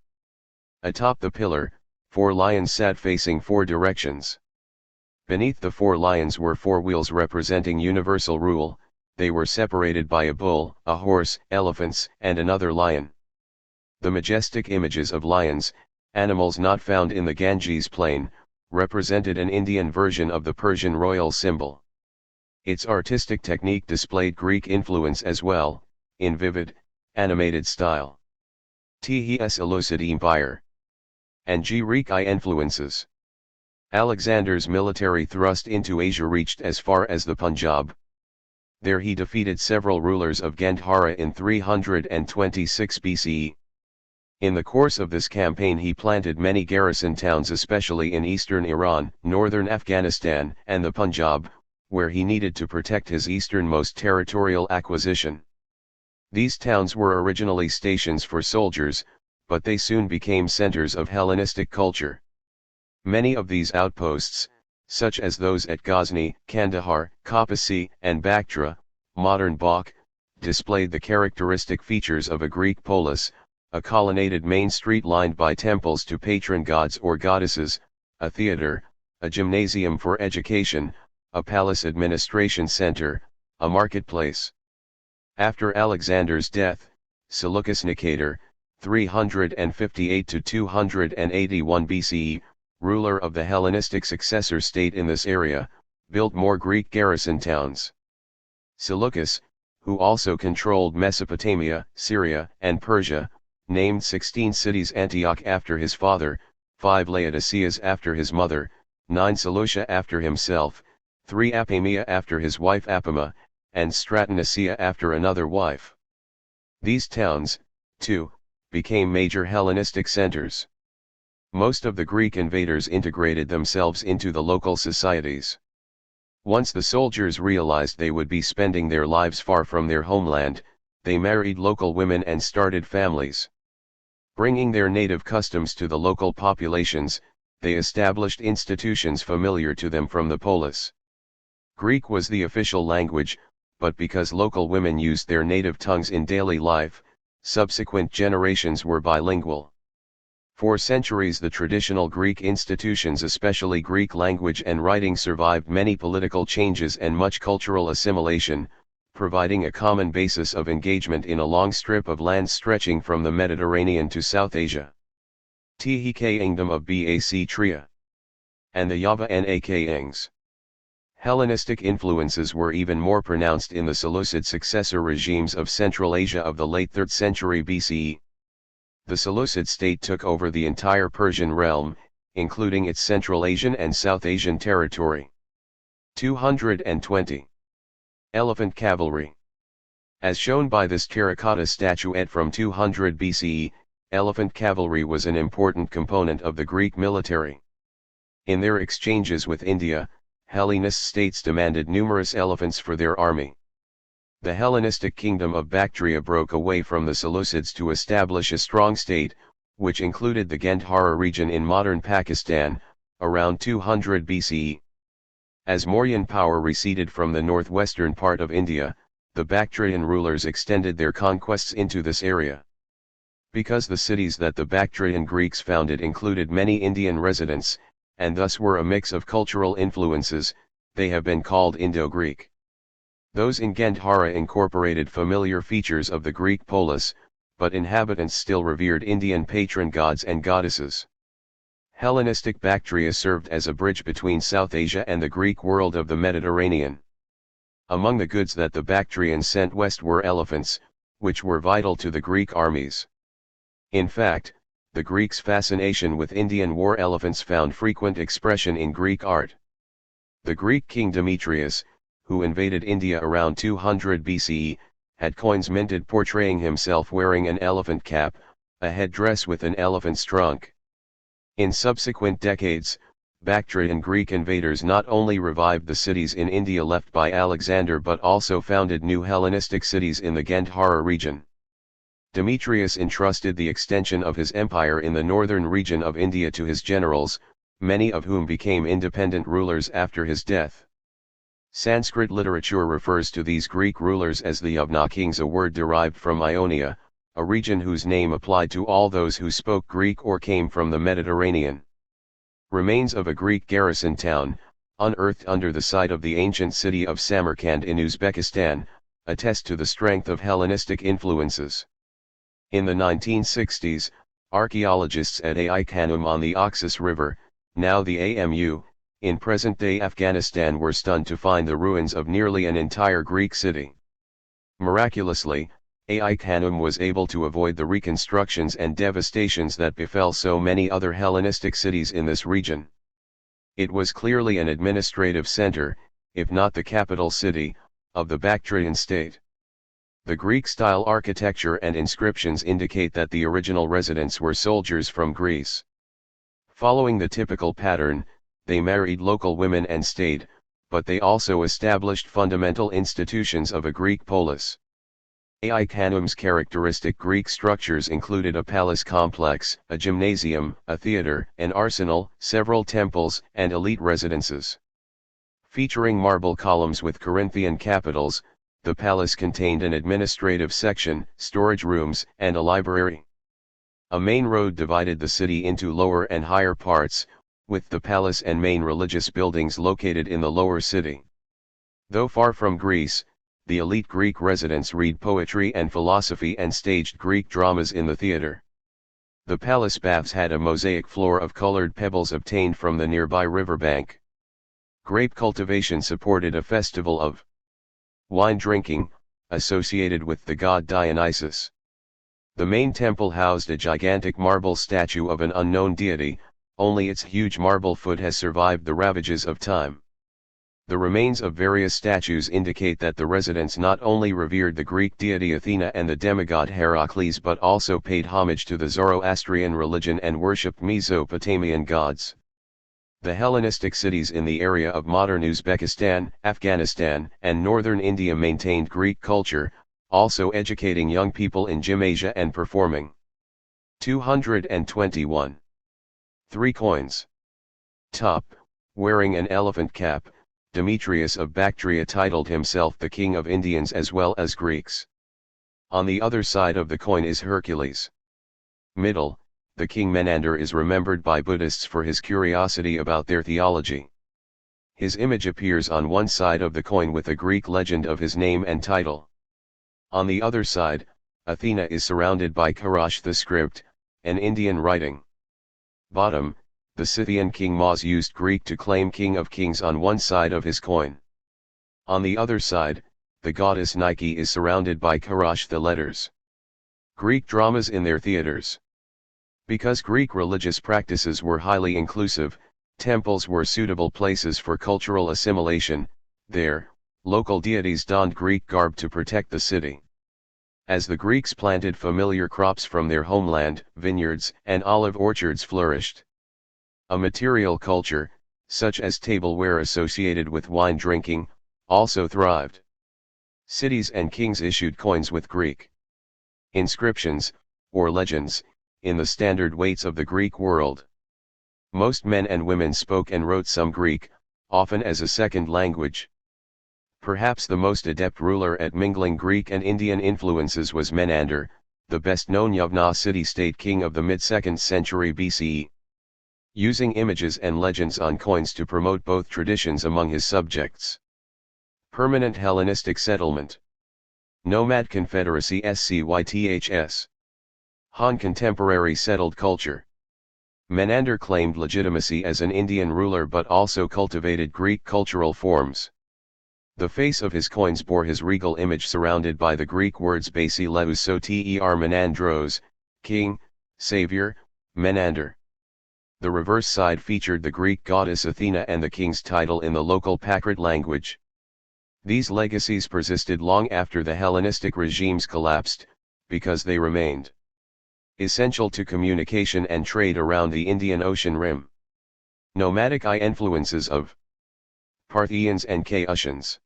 A: Atop the pillar, 4 lions sat facing 4 directions. Beneath the 4 lions were 4 wheels representing universal rule. They were separated by a bull, a horse, elephants, and another lion. The majestic images of lions, animals not found in the Ganges plain, represented an Indian version of the Persian royal symbol. Its artistic technique displayed Greek influence as well, in vivid, animated style. T.H.'s Seleucid Empire and Greek influences. Alexander's military thrust into Asia reached as far as the Punjab. There he defeated several rulers of Gandhara in 326 BCE. In the course of this campaign he planted many garrison towns, especially in eastern Iran, northern Afghanistan, and the Punjab, where he needed to protect his easternmost territorial acquisition. These towns were originally stations for soldiers, but they soon became centers of Hellenistic culture. Many of these outposts, such as those at Ghazni, Kandahar, Kapasi, and Bactra, modern Balkh, displayed the characteristic features of a Greek polis, a colonnaded main street lined by temples to patron gods or goddesses, a theater, a gymnasium for education, a palace administration center, a marketplace. After Alexander's death, Seleucus Nicator, 358-281 BCE, ruler of the Hellenistic successor state in this area, built more Greek garrison towns. Seleucus, who also controlled Mesopotamia, Syria, and Persia, named 16 cities: Antioch after his father, 5 Laodiceas after his mother, 9 Seleucia after himself, 3 Apamea after his wife Apama, and Stratonicia after another wife. These towns, too, became major Hellenistic centers. Most of the Greek invaders integrated themselves into the local societies. Once the soldiers realized they would be spending their lives far from their homeland, they married local women and started families. Bringing their native customs to the local populations, they established institutions familiar to them from the polis. Greek was the official language, but because local women used their native tongues in daily life, subsequent generations were bilingual. For centuries the traditional Greek institutions, especially Greek language and writing, survived many political changes and much cultural assimilation, providing a common basis of engagement in a long strip of land stretching from the Mediterranean to South Asia. The Kingdom of Bactria and the Yava Ngs. Hellenistic influences were even more pronounced in the Seleucid successor regimes of Central Asia of the late 3rd century BCE. The Seleucid state took over the entire Persian realm, including its Central Asian and South Asian territory. 220. Elephant cavalry. As shown by this terracotta statuette from 200 BCE, elephant cavalry was an important component of the Greek military. In their exchanges with India, Hellenist states demanded numerous elephants for their army. The Hellenistic kingdom of Bactria broke away from the Seleucids to establish a strong state, which included the Gandhara region in modern Pakistan, around 200 BCE. As Mauryan power receded from the northwestern part of India, the Bactrian rulers extended their conquests into this area. Because the cities that the Bactrian Greeks founded included many Indian residents, and thus were a mix of cultural influences, they have been called Indo-Greek. Those in Gandhara incorporated familiar features of the Greek polis, but inhabitants still revered Indian patron gods and goddesses. Hellenistic Bactria served as a bridge between South Asia and the Greek world of the Mediterranean. Among the goods that the Bactrians sent west were elephants, which were vital to the Greek armies. In fact, the Greeks' fascination with Indian war elephants found frequent expression in Greek art. The Greek king Demetrius, who invaded India around 200 BCE, had coins minted portraying himself wearing an elephant cap, a headdress with an elephant's trunk. In subsequent decades, Bactrian Greek invaders not only revived the cities in India left by Alexander but also founded new Hellenistic cities in the Gandhara region. Demetrius entrusted the extension of his empire in the northern region of India to his generals, many of whom became independent rulers after his death. Sanskrit literature refers to these Greek rulers as the Yavna kings, a word derived from Ionia, a region whose name applied to all those who spoke Greek or came from the Mediterranean. Remains of a Greek garrison town, unearthed under the site of the ancient city of Samarkand in Uzbekistan, attest to the strength of Hellenistic influences. In the 1960s, archaeologists at Ai Khanum on the Oxus River, now the AMU, in present-day Afghanistan were stunned to find the ruins of nearly an entire Greek city. Miraculously, Ai Khanum was able to avoid the reconstructions and devastations that befell so many other Hellenistic cities in this region. It was clearly an administrative center, if not the capital city, of the Bactrian state. The Greek-style architecture and inscriptions indicate that the original residents were soldiers from Greece. Following the typical pattern, they married local women and stayed, but they also established fundamental institutions of a Greek polis. Ai Khanum's characteristic Greek structures included a palace complex, a gymnasium, a theater, an arsenal, several temples, and elite residences. Featuring marble columns with Corinthian capitals, the palace contained an administrative section, storage rooms, and a library. A main road divided the city into lower and higher parts, with the palace and main religious buildings located in the lower city. Though far from Greece, the elite Greek residents read poetry and philosophy and staged Greek dramas in the theater. The palace baths had a mosaic floor of colored pebbles obtained from the nearby riverbank. Grape cultivation supported a festival of wine drinking, associated with the god Dionysus. The main temple housed a gigantic marble statue of an unknown deity, only its huge marble foot has survived the ravages of time. The remains of various statues indicate that the residents not only revered the Greek deity Athena and the demigod Heracles but also paid homage to the Zoroastrian religion and worshipped Mesopotamian gods. The Hellenistic cities in the area of modern Uzbekistan, Afghanistan, and northern India maintained Greek culture, also educating young people in gymnasia and performing. 221. 3 coins. Top, wearing an elephant cap, Demetrius of Bactria titled himself the king of Indians as well as Greeks. On the other side of the coin is Hercules. Middle, the king Menander is remembered by Buddhists for his curiosity about their theology. His image appears on one side of the coin with a Greek legend of his name and title. On the other side, Athena is surrounded by Karash the script, an Indian writing. Bottom, the Scythian king Mars used Greek to claim king of kings on one side of his coin. On the other side, the goddess Nike is surrounded by Karash the letters. Greek dramas in their theaters. Because Greek religious practices were highly inclusive, Temples were suitable places for cultural assimilation. There, local deities donned Greek garb to protect the city. As the Greeks planted familiar crops from their homeland, vineyards and olive orchards flourished. A material culture, such as tableware associated with wine drinking, also thrived. Cities and kings issued coins with Greek inscriptions, or legends, in the standard weights of the Greek world. Most men and women spoke and wrote some Greek, often as a second language. Perhaps the most adept ruler at mingling Greek and Indian influences was Menander, the best-known Yavna city-state king of the mid-2nd century BCE. Using images and legends on coins to promote both traditions among his subjects. Permanent Hellenistic settlement. Nomad Confederacy SCYTHS. Han contemporary settled culture. Menander claimed legitimacy as an Indian ruler but also cultivated Greek cultural forms. The face of his coins bore his regal image surrounded by the Greek words basileus ter menandros, king, savior, Menander. The reverse side featured the Greek goddess Athena and the king's title in the local Pakrat language. These legacies persisted long after the Hellenistic regimes collapsed, because they remained essential to communication and trade around the Indian Ocean rim. Nomadic influences of Parthians and Chaosians.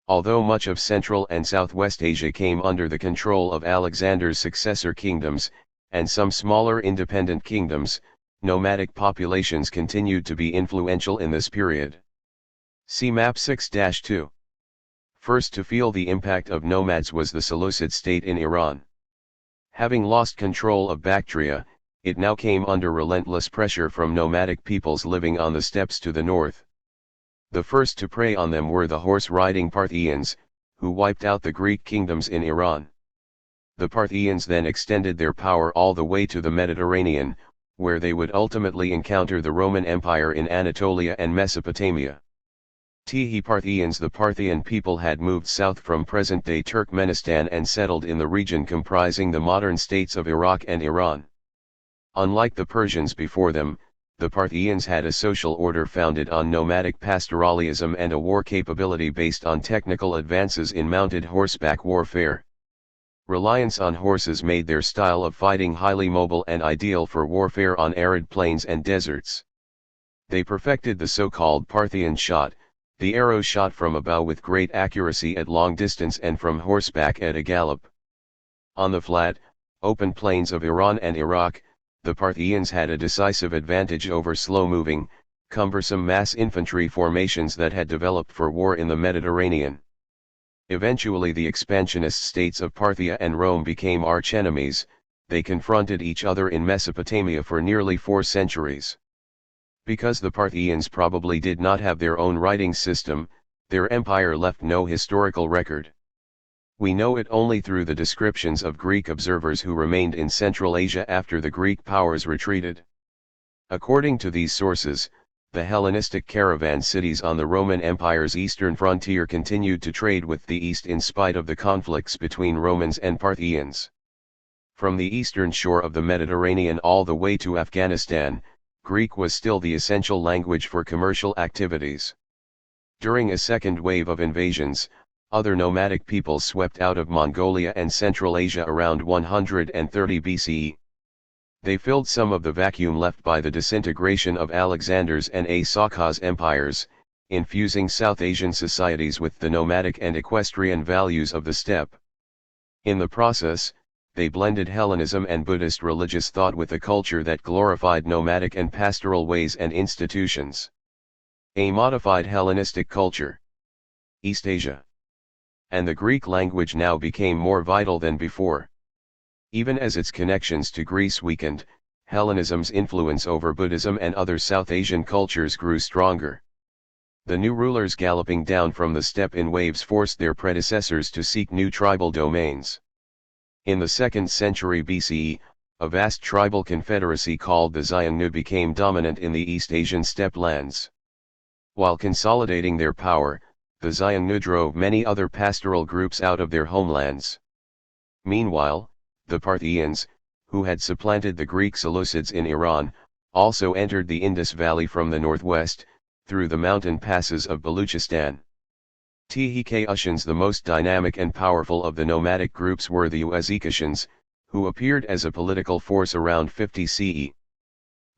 A: Although much of Central and Southwest Asia came under the control of Alexander's successor kingdoms, and some smaller independent kingdoms, nomadic populations continued to be influential in this period. See Map 6-2. First to feel the impact of nomads was the Seleucid state in Iran. Having lost control of Bactria, it now came under relentless pressure from nomadic peoples living on the steppes to the north. The first to prey on them were the horse-riding Parthians, who wiped out the Greek kingdoms in Iran. The Parthians then extended their power all the way to the Mediterranean, where they would ultimately encounter the Roman Empire in Anatolia and Mesopotamia. Parthians. The Parthian people had moved south from present-day Turkmenistan and settled in the region comprising the modern states of Iraq and Iran. Unlike the Persians before them, the Parthians had a social order founded on nomadic pastoralism and a war capability based on technical advances in mounted horseback warfare. Reliance on horses made their style of fighting highly mobile and ideal for warfare on arid plains and deserts. They perfected the so-called Parthian shot, the arrow shot from a bow with great accuracy at long distance and from horseback at a gallop. On the flat, open plains of Iran and Iraq, the Parthians had a decisive advantage over slow-moving, cumbersome mass infantry formations that had developed for war in the Mediterranean. Eventually the expansionist states of Parthia and Rome became archenemies. They confronted each other in Mesopotamia for nearly 4 centuries. Because the Parthians probably did not have their own writing system, their empire left no historical record. We know it only through the descriptions of Greek observers who remained in Central Asia after the Greek powers retreated. According to these sources, the Hellenistic caravan cities on the Roman Empire's eastern frontier continued to trade with the East in spite of the conflicts between Romans and Parthians. From the eastern shore of the Mediterranean all the way to Afghanistan, Greek was still the essential language for commercial activities. During a second wave of invasions, other nomadic peoples swept out of Mongolia and Central Asia around 130 BCE. They filled some of the vacuum left by the disintegration of Alexander's and Asaka's empires, infusing South Asian societies with the nomadic and equestrian values of the steppe. In the process, they blended Hellenism and Buddhist religious thought with a culture that glorified nomadic and pastoral ways and institutions. A modified Hellenistic culture. East Asia. And the Greek language now became more vital than before. Even as its connections to Greece weakened, Hellenism's influence over Buddhism and other South Asian cultures grew stronger. The new rulers galloping down from the steppe in waves forced their predecessors to seek new tribal domains. In the 2nd century BCE, a vast tribal confederacy called the Xiongnu became dominant in the East Asian steppe lands. While consolidating their power, the Xiongnu drove many other pastoral groups out of their homelands. Meanwhile, the Parthians, who had supplanted the Greek Seleucids in Iran, also entered the Indus Valley from the northwest, through the mountain passes of Baluchistan. Kushans, the most dynamic and powerful of the nomadic groups, were the Kushans, who appeared as a political force around 50 CE.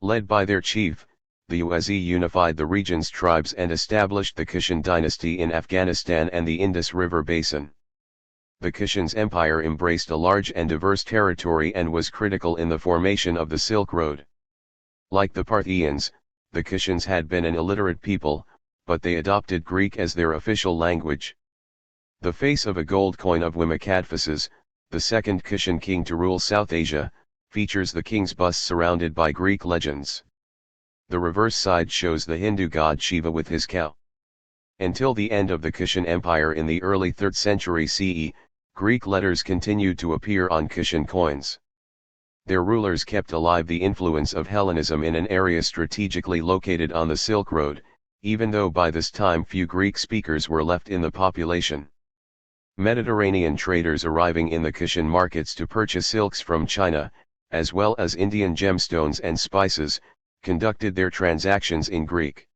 A: Led by their chief, the Uzi unified the region's tribes and established the Kushan dynasty in Afghanistan and the Indus River basin. The Kushan's empire embraced a large and diverse territory and was critical in the formation of the Silk Road. Like the Parthians, the Kushans had been an illiterate people, but they adopted Greek as their official language. The face of a gold coin of Wimakadphises, the second Kushan king to rule South Asia, features the king's bust surrounded by Greek legends. The reverse side shows the Hindu god Shiva with his cow. Until the end of the Kushan Empire in the early 3rd century CE, Greek letters continued to appear on Kushan coins. Their rulers kept alive the influence of Hellenism in an area strategically located on the Silk Road, even though by this time few Greek speakers were left in the population. Mediterranean traders arriving in the Kushan markets to purchase silks from China, as well as Indian gemstones and spices, conducted their transactions in Greek.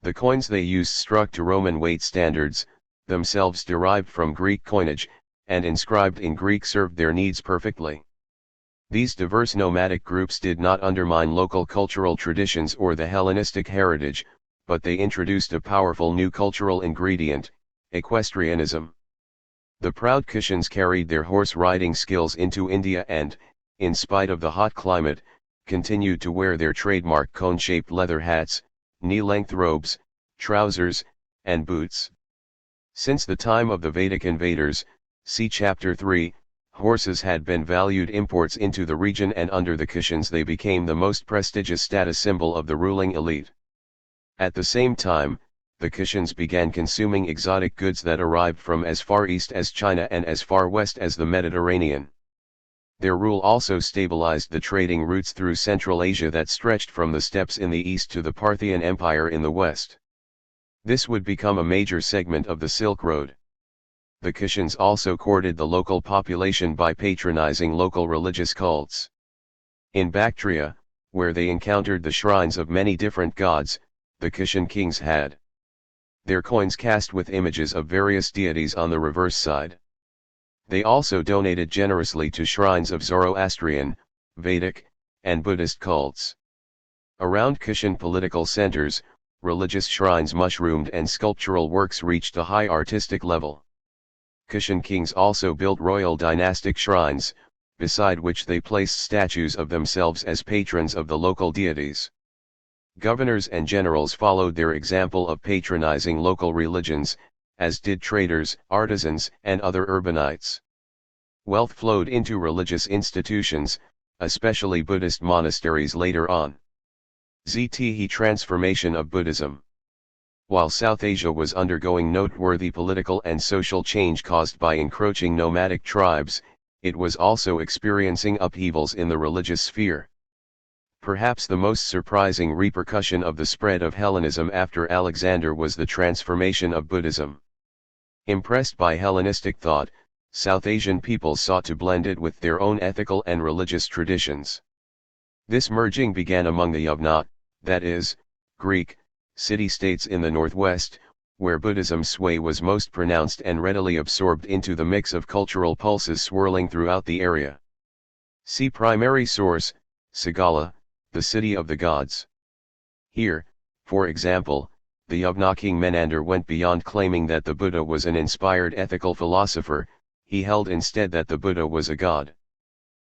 A: The coins they used struck to Roman weight standards, themselves derived from Greek coinage, and inscribed in Greek served their needs perfectly. These diverse nomadic groups did not undermine local cultural traditions or the Hellenistic heritage, but they introduced a powerful new cultural ingredient, equestrianism. The proud Kushans carried their horse-riding skills into India and, in spite of the hot climate, continued to wear their trademark cone-shaped leather hats, knee-length robes, trousers, and boots. Since the time of the Vedic invaders, see Chapter 3, horses had been valued imports into the region, and under the Kushans they became the most prestigious status symbol of the ruling elite. At the same time, the Kushans began consuming exotic goods that arrived from as far east as China and as far west as the Mediterranean. Their rule also stabilized the trading routes through Central Asia that stretched from the steppes in the east to the Parthian Empire in the west. This would become a major segment of the Silk Road. The Kushans also courted the local population by patronizing local religious cults. In Bactria, where they encountered the shrines of many different gods, the Kushan kings had their coins cast with images of various deities on the reverse side. They also donated generously to shrines of Zoroastrian, Vedic, and Buddhist cults. Around Kushan political centers, religious shrines mushroomed and sculptural works reached a high artistic level. Kushan kings also built royal dynastic shrines, beside which they placed statues of themselves as patrons of the local deities. Governors and generals followed their example of patronizing local religions, as did traders, artisans, and other urbanites. Wealth flowed into religious institutions, especially Buddhist monasteries later on. The transformation of Buddhism. While South Asia was undergoing noteworthy political and social change caused by encroaching nomadic tribes, it was also experiencing upheavals in the religious sphere. Perhaps the most surprising repercussion of the spread of Hellenism after Alexander was the transformation of Buddhism. Impressed by Hellenistic thought, South Asian peoples sought to blend it with their own ethical and religious traditions. This merging began among the Yavna, that is, Greek, city-states in the northwest, where Buddhism's sway was most pronounced and readily absorbed into the mix of cultural pulses swirling throughout the area. See primary source, Sagala, the city of the gods. Here, for example, the Yavna king Menander went beyond claiming that the Buddha was an inspired ethical philosopher. He held instead that the Buddha was a god.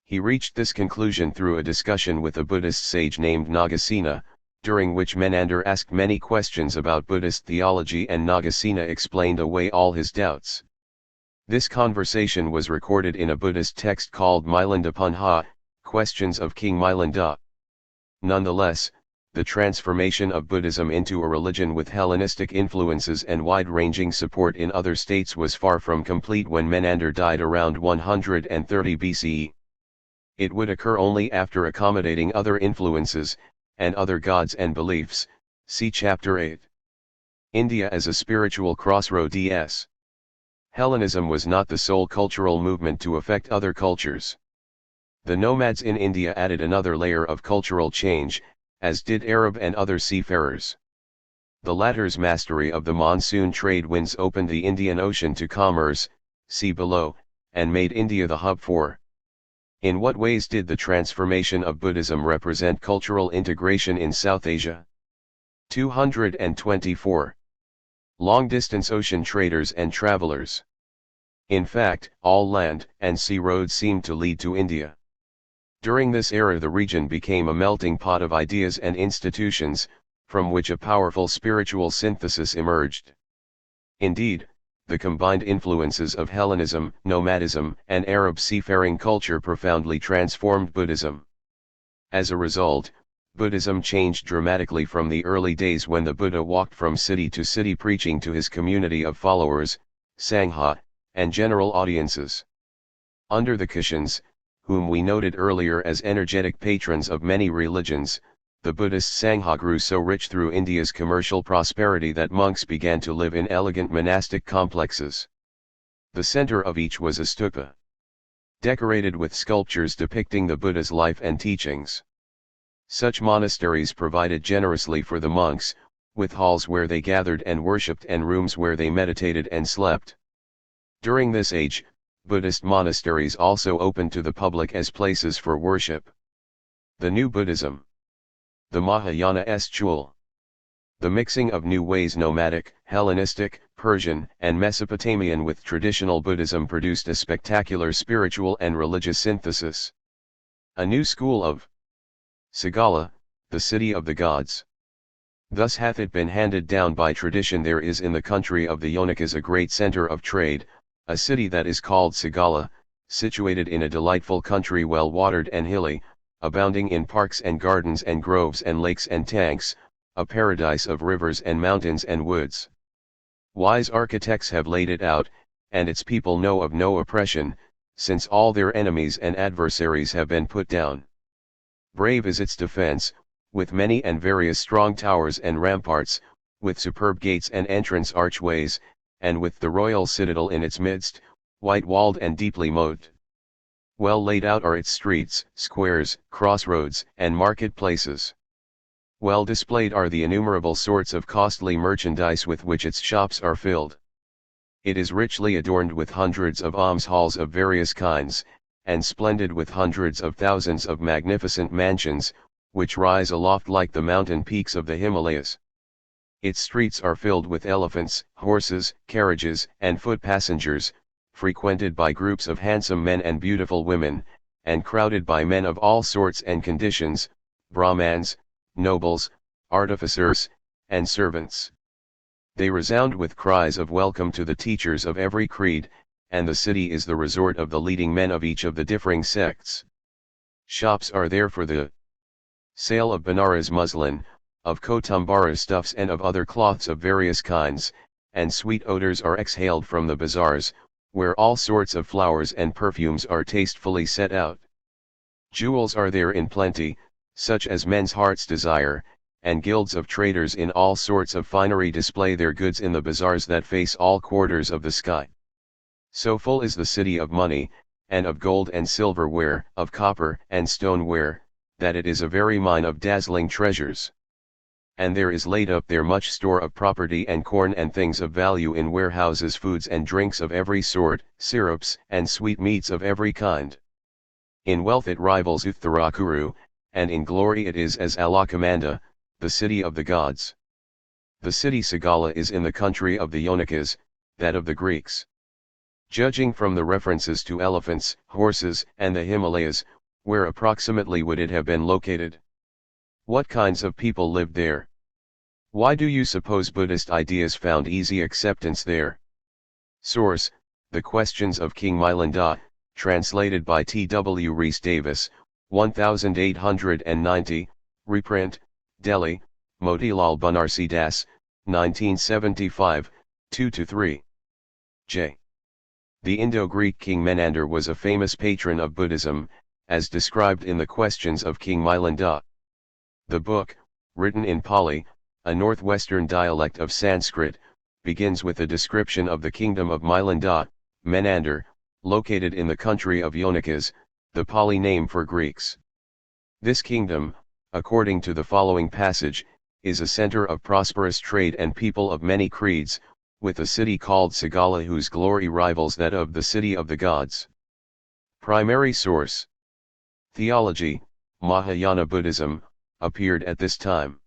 A: He reached this conclusion through a discussion with a Buddhist sage named Nagasena, during which Menander asked many questions about Buddhist theology and Nagasena explained away all his doubts. This conversation was recorded in a Buddhist text called Milanda Punha, Questions of King Milanda. Nonetheless, the transformation of Buddhism into a religion with Hellenistic influences and wide-ranging support in other states was far from complete when Menander died around 130 BCE. It would occur only after accommodating other influences, and other gods and beliefs, see Chapter 8. India as a spiritual crossroads. Hellenism was not the sole cultural movement to affect other cultures. The nomads in India added another layer of cultural change, as did Arab and other seafarers. The latter's mastery of the monsoon trade winds opened the Indian Ocean to commerce, sea below, and made India the hub for. In what ways did the transformation of Buddhism represent cultural integration in South Asia? 224. Long-distance ocean traders and travelers. In fact, all land and sea roads seemed to lead to India. During this era the region became a melting pot of ideas and institutions, from which a powerful spiritual synthesis emerged. Indeed, the combined influences of Hellenism, nomadism, and Arab seafaring culture profoundly transformed Buddhism. As a result, Buddhism changed dramatically from the early days when the Buddha walked from city to city preaching to his community of followers, Sangha, and general audiences. Under the Kshans, whom we noted earlier as energetic patrons of many religions, the Buddhist Sangha grew so rich through India's commercial prosperity that monks began to live in elegant monastic complexes. The center of each was a stupa, decorated with sculptures depicting the Buddha's life and teachings. Such monasteries provided generously for the monks, with halls where they gathered and worshipped and rooms where they meditated and slept. During this age, Buddhist monasteries also opened to the public as places for worship. The New Buddhism. The Mahayana school. The mixing of new ways nomadic, Hellenistic, Persian, and Mesopotamian with traditional Buddhism produced a spectacular spiritual and religious synthesis. A new school of Sagala, the city of the gods. Thus hath it been handed down by tradition there is in the country of the Yonakas a great center of trade, a city that is called Sagala, situated in a delightful country well watered and hilly, abounding in parks and gardens and groves and lakes and tanks, a paradise of rivers and mountains and woods. Wise architects have laid it out, and its people know of no oppression, since all their enemies and adversaries have been put down. Brave is its defense, with many and various strong towers and ramparts, with superb gates and entrance archways, and with the royal citadel in its midst, white-walled and deeply moated. Well laid out are its streets, squares, crossroads, and market-places. Well displayed are the innumerable sorts of costly merchandise with which its shops are filled. It is richly adorned with hundreds of alms-halls of various kinds, and splendid with hundreds of thousands of magnificent mansions, which rise aloft like the mountain peaks of the Himalayas. Its streets are filled with elephants, horses, carriages, and foot passengers, frequented by groups of handsome men and beautiful women, and crowded by men of all sorts and conditions, Brahmans, nobles, artificers, and servants. They resound with cries of welcome to the teachers of every creed, and the city is the resort of the leading men of each of the differing sects. Shops are there for the sale of Benares muslin, of Kotambara stuffs and of other cloths of various kinds, and sweet odors are exhaled from the bazaars, where all sorts of flowers and perfumes are tastefully set out. Jewels are there in plenty, such as men's hearts desire, and guilds of traders in all sorts of finery display their goods in the bazaars that face all quarters of the sky. So full is the city of money, and of gold and silverware, of copper and stoneware, that it is a very mine of dazzling treasures. And there is laid up there much store of property and corn and things of value in warehouses, foods and drinks of every sort, syrups and sweetmeats of every kind. In wealth it rivals Uttarakuru, and in glory it is as Alakamanda, the city of the gods. The city Sagala is in the country of the Yonakas, that of the Greeks. Judging from the references to elephants, horses, and the Himalayas, where approximately would it have been located? What kinds of people lived there? Why do you suppose Buddhist ideas found easy acceptance there? Source: The Questions of King Milinda, translated by T.W. Rhys Davis, 1890, reprint, Delhi, Motilal Banarsi Das, 1975, 2-3. J. The Indo-Greek king Menander was a famous patron of Buddhism, as described in the Questions of King Milinda. The book, written in Pali, a northwestern dialect of Sanskrit, begins with a description of the kingdom of Milinda, Menander, located in the country of Yonakas, the Pali name for Greeks. This kingdom, according to the following passage, is a center of prosperous trade and people of many creeds, with a city called Sagala whose glory rivals that of the city of the gods. Primary source. Theology, Mahayana Buddhism, appeared at this time.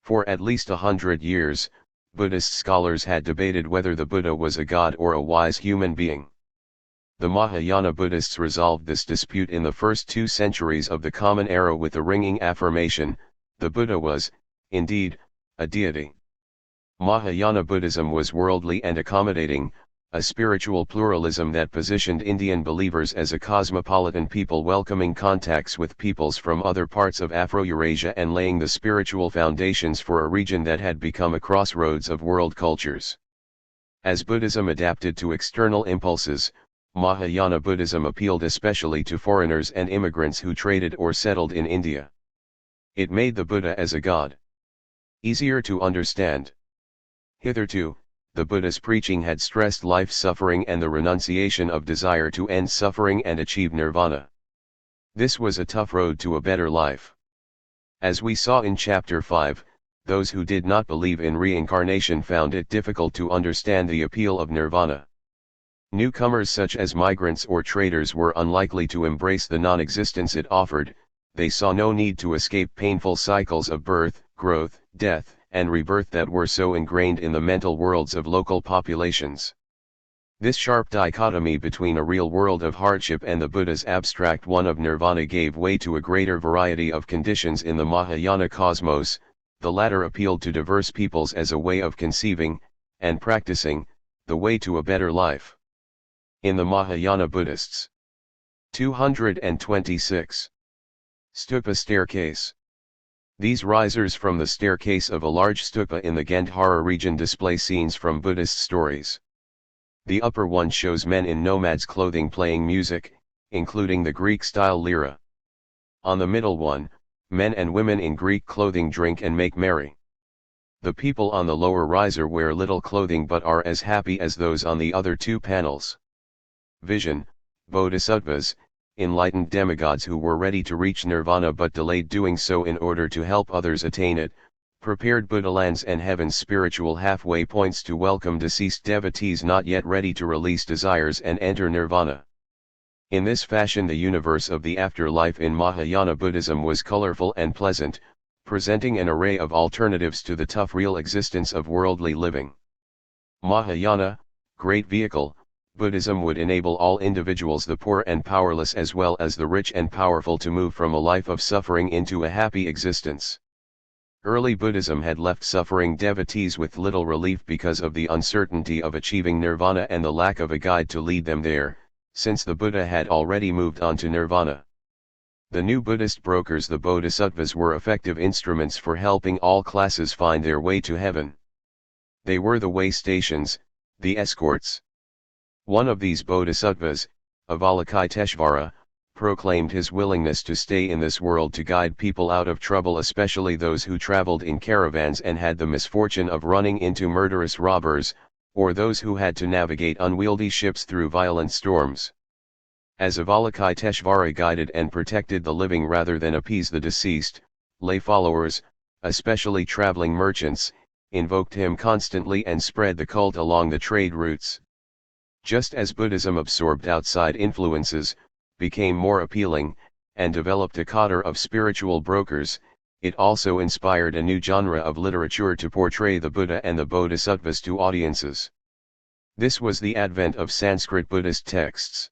A: For at least 100 years, Buddhist scholars had debated whether the Buddha was a god or a wise human being. The Mahayana Buddhists resolved this dispute in the first 2 centuries of the Common Era with the ringing affirmation, the Buddha was, indeed, a deity. Mahayana Buddhism was worldly and accommodating, a spiritual pluralism that positioned Indian believers as a cosmopolitan people welcoming contacts with peoples from other parts of Afro-Eurasia and laying the spiritual foundations for a region that had become a crossroads of world cultures. As Buddhism adapted to external impulses, Mahayana Buddhism appealed especially to foreigners and immigrants who traded or settled in India. It made the Buddha as a god easier to understand. Hitherto, the Buddha's preaching had stressed life suffering and the renunciation of desire to end suffering and achieve nirvana. This was a tough road to a better life. As we saw in Chapter 5, those who did not believe in reincarnation found it difficult to understand the appeal of nirvana. Newcomers such as migrants or traders were unlikely to embrace the non-existence it offered. They saw no need to escape painful cycles of birth, growth, death, and rebirth that were so ingrained in the mental worlds of local populations. This sharp dichotomy between a real world of hardship and the Buddha's abstract one of nirvana gave way to a greater variety of conditions in the Mahayana cosmos. The latter appealed to diverse peoples as a way of conceiving, and practicing, the way to a better life. In the Mahayana Buddhists. 226. Stupa staircase. These risers from the staircase of a large stupa in the Gandhara region display scenes from Buddhist stories. The upper one shows men in nomads' clothing playing music, including the Greek-style lyra. On the middle one, men and women in Greek clothing drink and make merry. The people on the lower riser wear little clothing but are as happy as those on the other 2 panels. Vision, Bodhisattvas, enlightened demigods who were ready to reach nirvana but delayed doing so in order to help others attain it, prepared Buddhalands and heaven's spiritual halfway points to welcome deceased devotees not yet ready to release desires and enter nirvana. In this fashion the universe of the afterlife in Mahayana Buddhism was colorful and pleasant, presenting an array of alternatives to the tough real existence of worldly living. Mahayana, great vehicle, Buddhism would enable all individuals, the poor and powerless as well as the rich and powerful, to move from a life of suffering into a happy existence. Early Buddhism had left suffering devotees with little relief because of the uncertainty of achieving nirvana and the lack of a guide to lead them there, since the Buddha had already moved on to nirvana. The new Buddhist brokers, the Bodhisattvas, were effective instruments for helping all classes find their way to heaven. They were the way stations, the escorts. One of these Bodhisattvas, Avalokiteshvara, proclaimed his willingness to stay in this world to guide people out of trouble, especially those who traveled in caravans and had the misfortune of running into murderous robbers, or those who had to navigate unwieldy ships through violent storms. As Avalokiteshvara guided and protected the living rather than appease the deceased, lay followers, especially traveling merchants, invoked him constantly and spread the cult along the trade routes. Just as Buddhism absorbed outside influences, became more appealing, and developed a cadre of spiritual brokers, it also inspired a new genre of literature to portray the Buddha and the Bodhisattvas to audiences. This was the advent of Sanskrit Buddhist texts.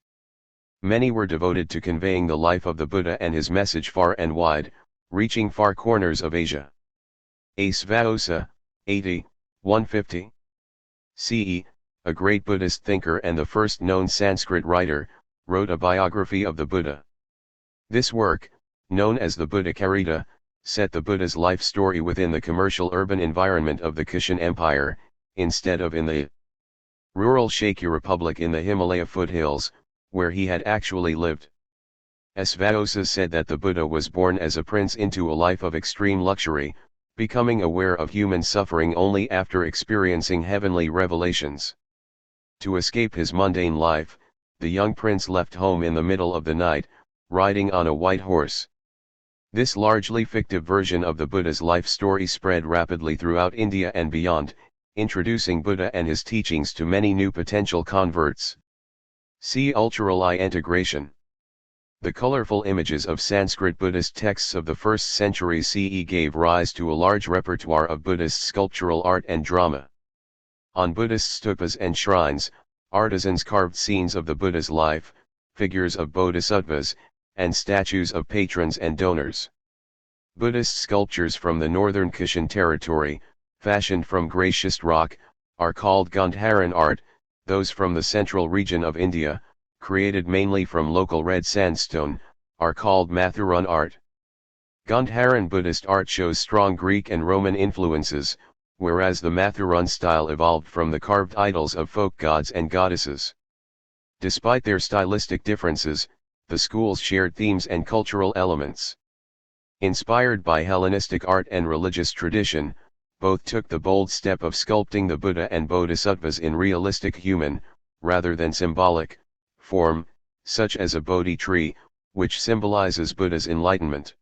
A: Many were devoted to conveying the life of the Buddha and his message far and wide, reaching far corners of Asia. Asvaosa, 80, 150 CE, a great Buddhist thinker and the first known Sanskrit writer, wrote a biography of the Buddha. This work, known as the Buddha Charita, set the Buddha's life story within the commercial urban environment of the Kushan Empire, instead of in the rural Shakya Republic in the Himalaya foothills, where he had actually lived. Asvaosa said that the Buddha was born as a prince into a life of extreme luxury, becoming aware of human suffering only after experiencing heavenly revelations. To escape his mundane life, the young prince left home in the middle of the night, riding on a white horse. This largely fictive version of the Buddha's life story spread rapidly throughout India and beyond, introducing Buddha and his teachings to many new potential converts. See Ultra integration. The colorful images of Sanskrit Buddhist texts of the 1st century CE gave rise to a large repertoire of Buddhist sculptural art and drama. On Buddhist stupas and shrines, artisans carved scenes of the Buddha's life, figures of bodhisattvas, and statues of patrons and donors. Buddhist sculptures from the northern Kushan territory, fashioned from grey schist rock, are called Gandharan art. Those from the central region of India, created mainly from local red sandstone, are called Mathuran art. Gandharan Buddhist art shows strong Greek and Roman influences, whereas the Mathuran style evolved from the carved idols of folk gods and goddesses. Despite their stylistic differences, the schools shared themes and cultural elements. Inspired by Hellenistic art and religious tradition, both took the bold step of sculpting the Buddha and Bodhisattvas in realistic human, rather than symbolic, form, such as a Bodhi tree, which symbolizes Buddha's enlightenment.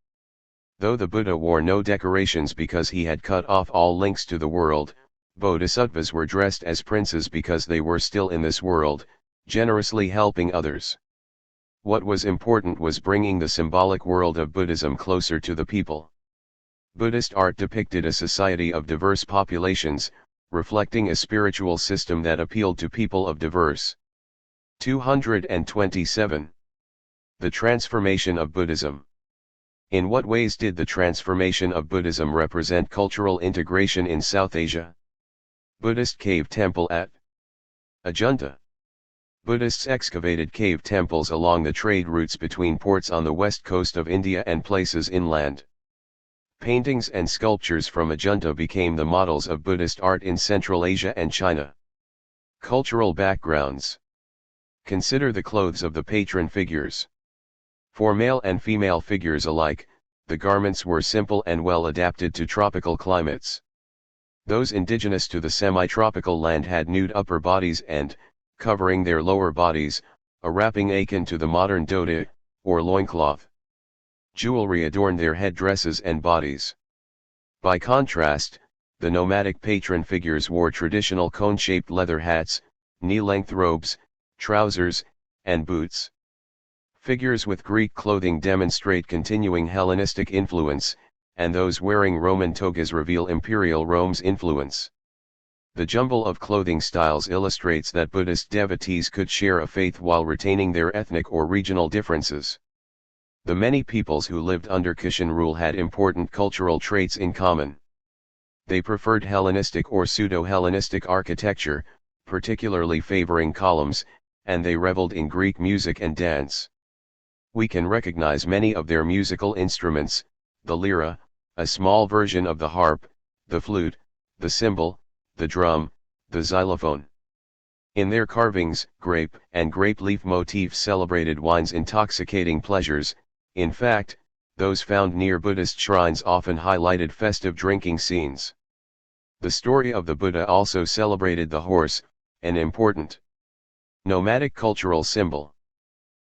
A: Though the Buddha wore no decorations because he had cut off all links to the world, Bodhisattvas were dressed as princes because they were still in this world, generously helping others. What was important was bringing the symbolic world of Buddhism closer to the people. Buddhist art depicted a society of diverse populations, reflecting a spiritual system that appealed to people of diverse. 227. The transformation of Buddhism. In what ways did the transformation of Buddhism represent cultural integration in South Asia? Buddhist cave temple at Ajunta. Buddhists excavated cave temples along the trade routes between ports on the west coast of India and places inland. Paintings and sculptures from Ajunta became the models of Buddhist art in Central Asia and China. Cultural backgrounds. Consider the clothes of the patron figures. For male and female figures alike, the garments were simple and well adapted to tropical climates. Those indigenous to the semi-tropical land had nude upper bodies and, covering their lower bodies, a wrapping akin to the modern dhoti, or loincloth. Jewelry adorned their headdresses and bodies. By contrast, the nomadic patron figures wore traditional cone-shaped leather hats, knee-length robes, trousers, and boots. Figures with Greek clothing demonstrate continuing Hellenistic influence, and those wearing Roman togas reveal Imperial Rome's influence. The jumble of clothing styles illustrates that Buddhist devotees could share a faith while retaining their ethnic or regional differences. The many peoples who lived under Kushan rule had important cultural traits in common. They preferred Hellenistic or pseudo-Hellenistic architecture, particularly favoring columns, and they reveled in Greek music and dance. We can recognize many of their musical instruments: the lyra, a small version of the harp, the flute, the cymbal, the drum, the xylophone. In their carvings, grape and grape leaf motifs celebrated wine's intoxicating pleasures. In fact, those found near Buddhist shrines often highlighted festive drinking scenes. The story of the Buddha also celebrated the horse, an important nomadic cultural symbol.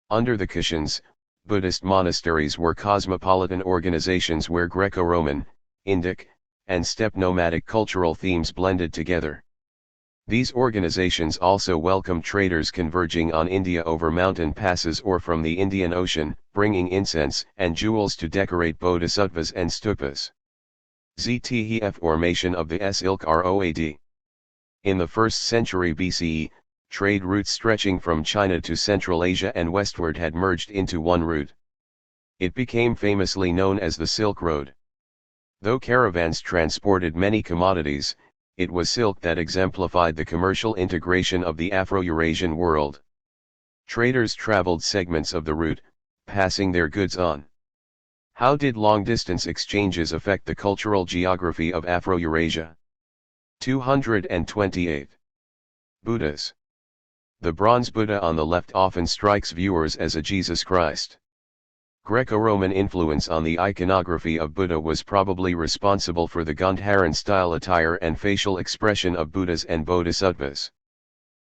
A: Under the Kushans, Buddhist monasteries were cosmopolitan organizations where Greco-Roman, Indic, and steppe nomadic cultural themes blended together. These organizations also welcomed traders converging on India over mountain passes or from the Indian Ocean, bringing incense and jewels to decorate bodhisattvas and stupas. ZTEF formation of the Silk Road. In the 1st century BCE, trade routes stretching from China to Central Asia and westward had merged into one route. It became famously known as the Silk Road. Though caravans transported many commodities, it was silk that exemplified the commercial integration of the Afro-Eurasian world. Traders traveled segments of the route, passing their goods on. How did long-distance exchanges affect the cultural geography of Afro-Eurasia? 228. Buddhas. The bronze Buddha on the left often strikes viewers as a Jesus Christ. Greco-Roman influence on the iconography of Buddha was probably responsible for the Gandharan-style attire and facial expression of Buddhas and Bodhisattvas.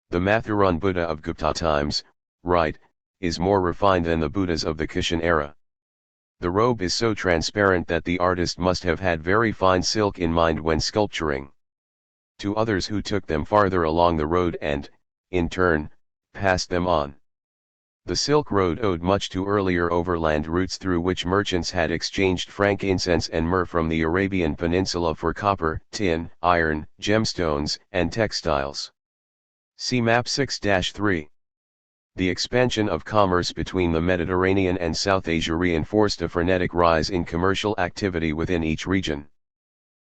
A: The Mathuran Buddha of Gupta times, right, is more refined than the Buddhas of the Kushan era. The robe is so transparent that the artist must have had very fine silk in mind when sculpturing. To others who took them farther along the road and, in turn, passed them on. The Silk Road owed much to earlier overland routes through which merchants had exchanged frankincense and myrrh from the Arabian Peninsula for copper, tin, iron, gemstones, and textiles. See Map 6-3. The expansion of commerce between the Mediterranean and South Asia reinforced a frenetic rise in commercial activity within each region.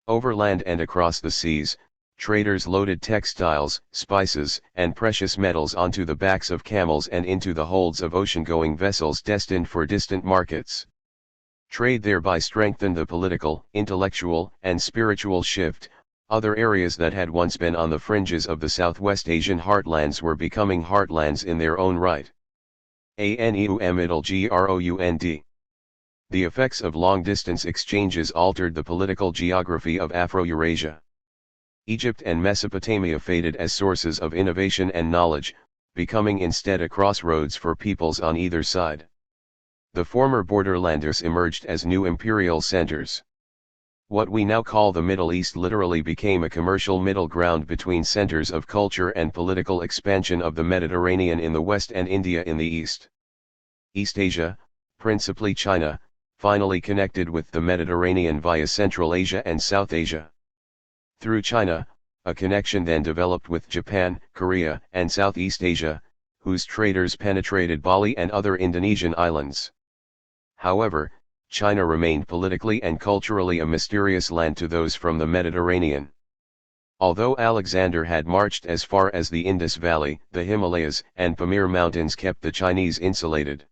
A: Overland and across the seas, traders loaded textiles, spices, and precious metals onto the backs of camels and into the holds of ocean-going vessels destined for distant markets. Trade thereby strengthened the political, intellectual, and spiritual shift. Other areas that had once been on the fringes of the Southwest Asian heartlands were becoming heartlands in their own right. ANEUMIDLGROUND. The effects of long-distance exchanges altered the political geography of Afro-Eurasia. Egypt and Mesopotamia faded as sources of innovation and knowledge, becoming instead a crossroads for peoples on either side. The former borderlanders emerged as new imperial centers. What we now call the Middle East literally became a commercial middle ground between centers of culture and political expansion of the Mediterranean in the west and India in the east. East Asia, principally China, finally connected with the Mediterranean via Central Asia and South Asia. Through China, a connection then developed with Japan, Korea, and Southeast Asia, whose traders penetrated Bali and other Indonesian islands. However, China remained politically and culturally a mysterious land to those from the Mediterranean. Although Alexander had marched as far as the Indus Valley, the Himalayas and Pamir Mountains kept the Chinese insulated.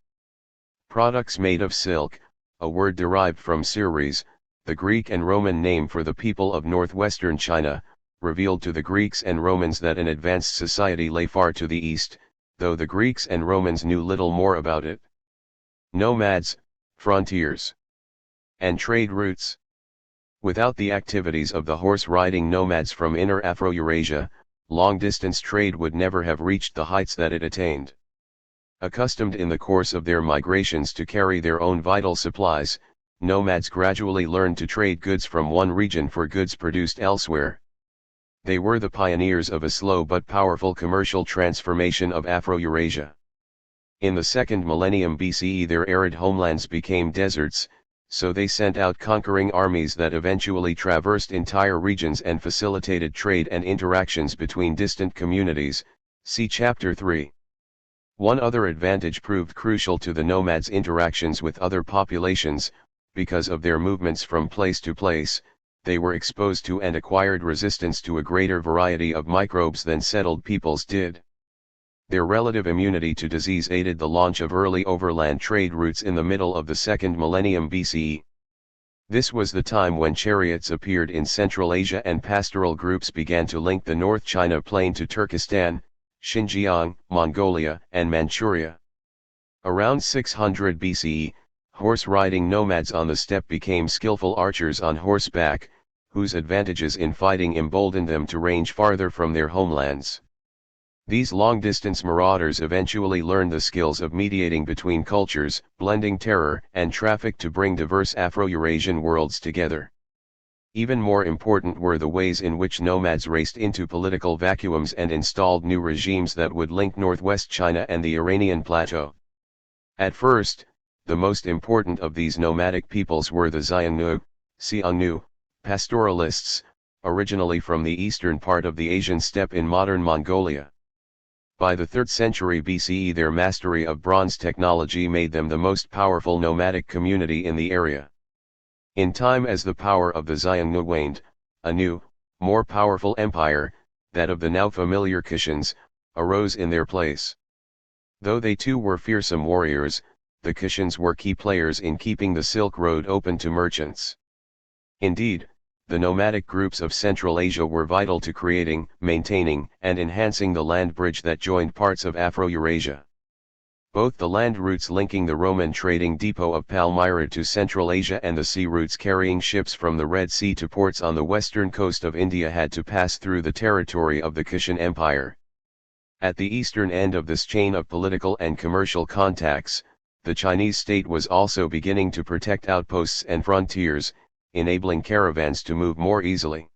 A: Products made of silk, a word derived from Ceres, the Greek and Roman name for the people of northwestern China, revealed to the Greeks and Romans that an advanced society lay far to the east, though the Greeks and Romans knew little more about it. Nomads, frontiers, and trade routes. Without the activities of the horse-riding nomads from inner Afro-Eurasia, long-distance trade would never have reached the heights that it attained. Accustomed in the course of their migrations to carry their own vital supplies, nomads gradually learned to trade goods from one region for goods produced elsewhere. They were the pioneers of a slow but powerful commercial transformation of Afro-Eurasia. In the second millennium BCE their arid homelands became deserts, so they sent out conquering armies that eventually traversed entire regions and facilitated trade and interactions between distant communities, see Chapter 3. One other advantage proved crucial to the nomads' interactions with other populations. Because of their movements from place to place, they were exposed to and acquired resistance to a greater variety of microbes than settled peoples did. Their relative immunity to disease aided the launch of early overland trade routes in the middle of the second millennium BCE. This was the time when chariots appeared in Central Asia and pastoral groups began to link the North China Plain to Turkestan, Xinjiang, Mongolia, and Manchuria. Around 600 BCE, horse-riding nomads on the steppe became skillful archers on horseback, whose advantages in fighting emboldened them to range farther from their homelands. These long-distance marauders eventually learned the skills of mediating between cultures, blending terror and traffic to bring diverse Afro-Eurasian worlds together. Even more important were the ways in which nomads raced into political vacuums and installed new regimes that would link northwest China and the Iranian plateau. At first, the most important of these nomadic peoples were the Xiongnu, pastoralists, originally from the eastern part of the Asian steppe in modern Mongolia. By the 3rd century BCE their mastery of bronze technology made them the most powerful nomadic community in the area. In time as the power of the Xiongnu waned, a new, more powerful empire, that of the now familiar Kushans, arose in their place. Though they too were fearsome warriors, the Kushans were key players in keeping the Silk Road open to merchants. Indeed, the nomadic groups of Central Asia were vital to creating, maintaining, and enhancing the land bridge that joined parts of Afro-Eurasia. Both the land routes linking the Roman trading depot of Palmyra to Central Asia and the sea routes carrying ships from the Red Sea to ports on the western coast of India had to pass through the territory of the Kushan Empire. At the eastern end of this chain of political and commercial contacts, the Chinese state was also beginning to protect outposts and frontiers, enabling caravans to move more easily.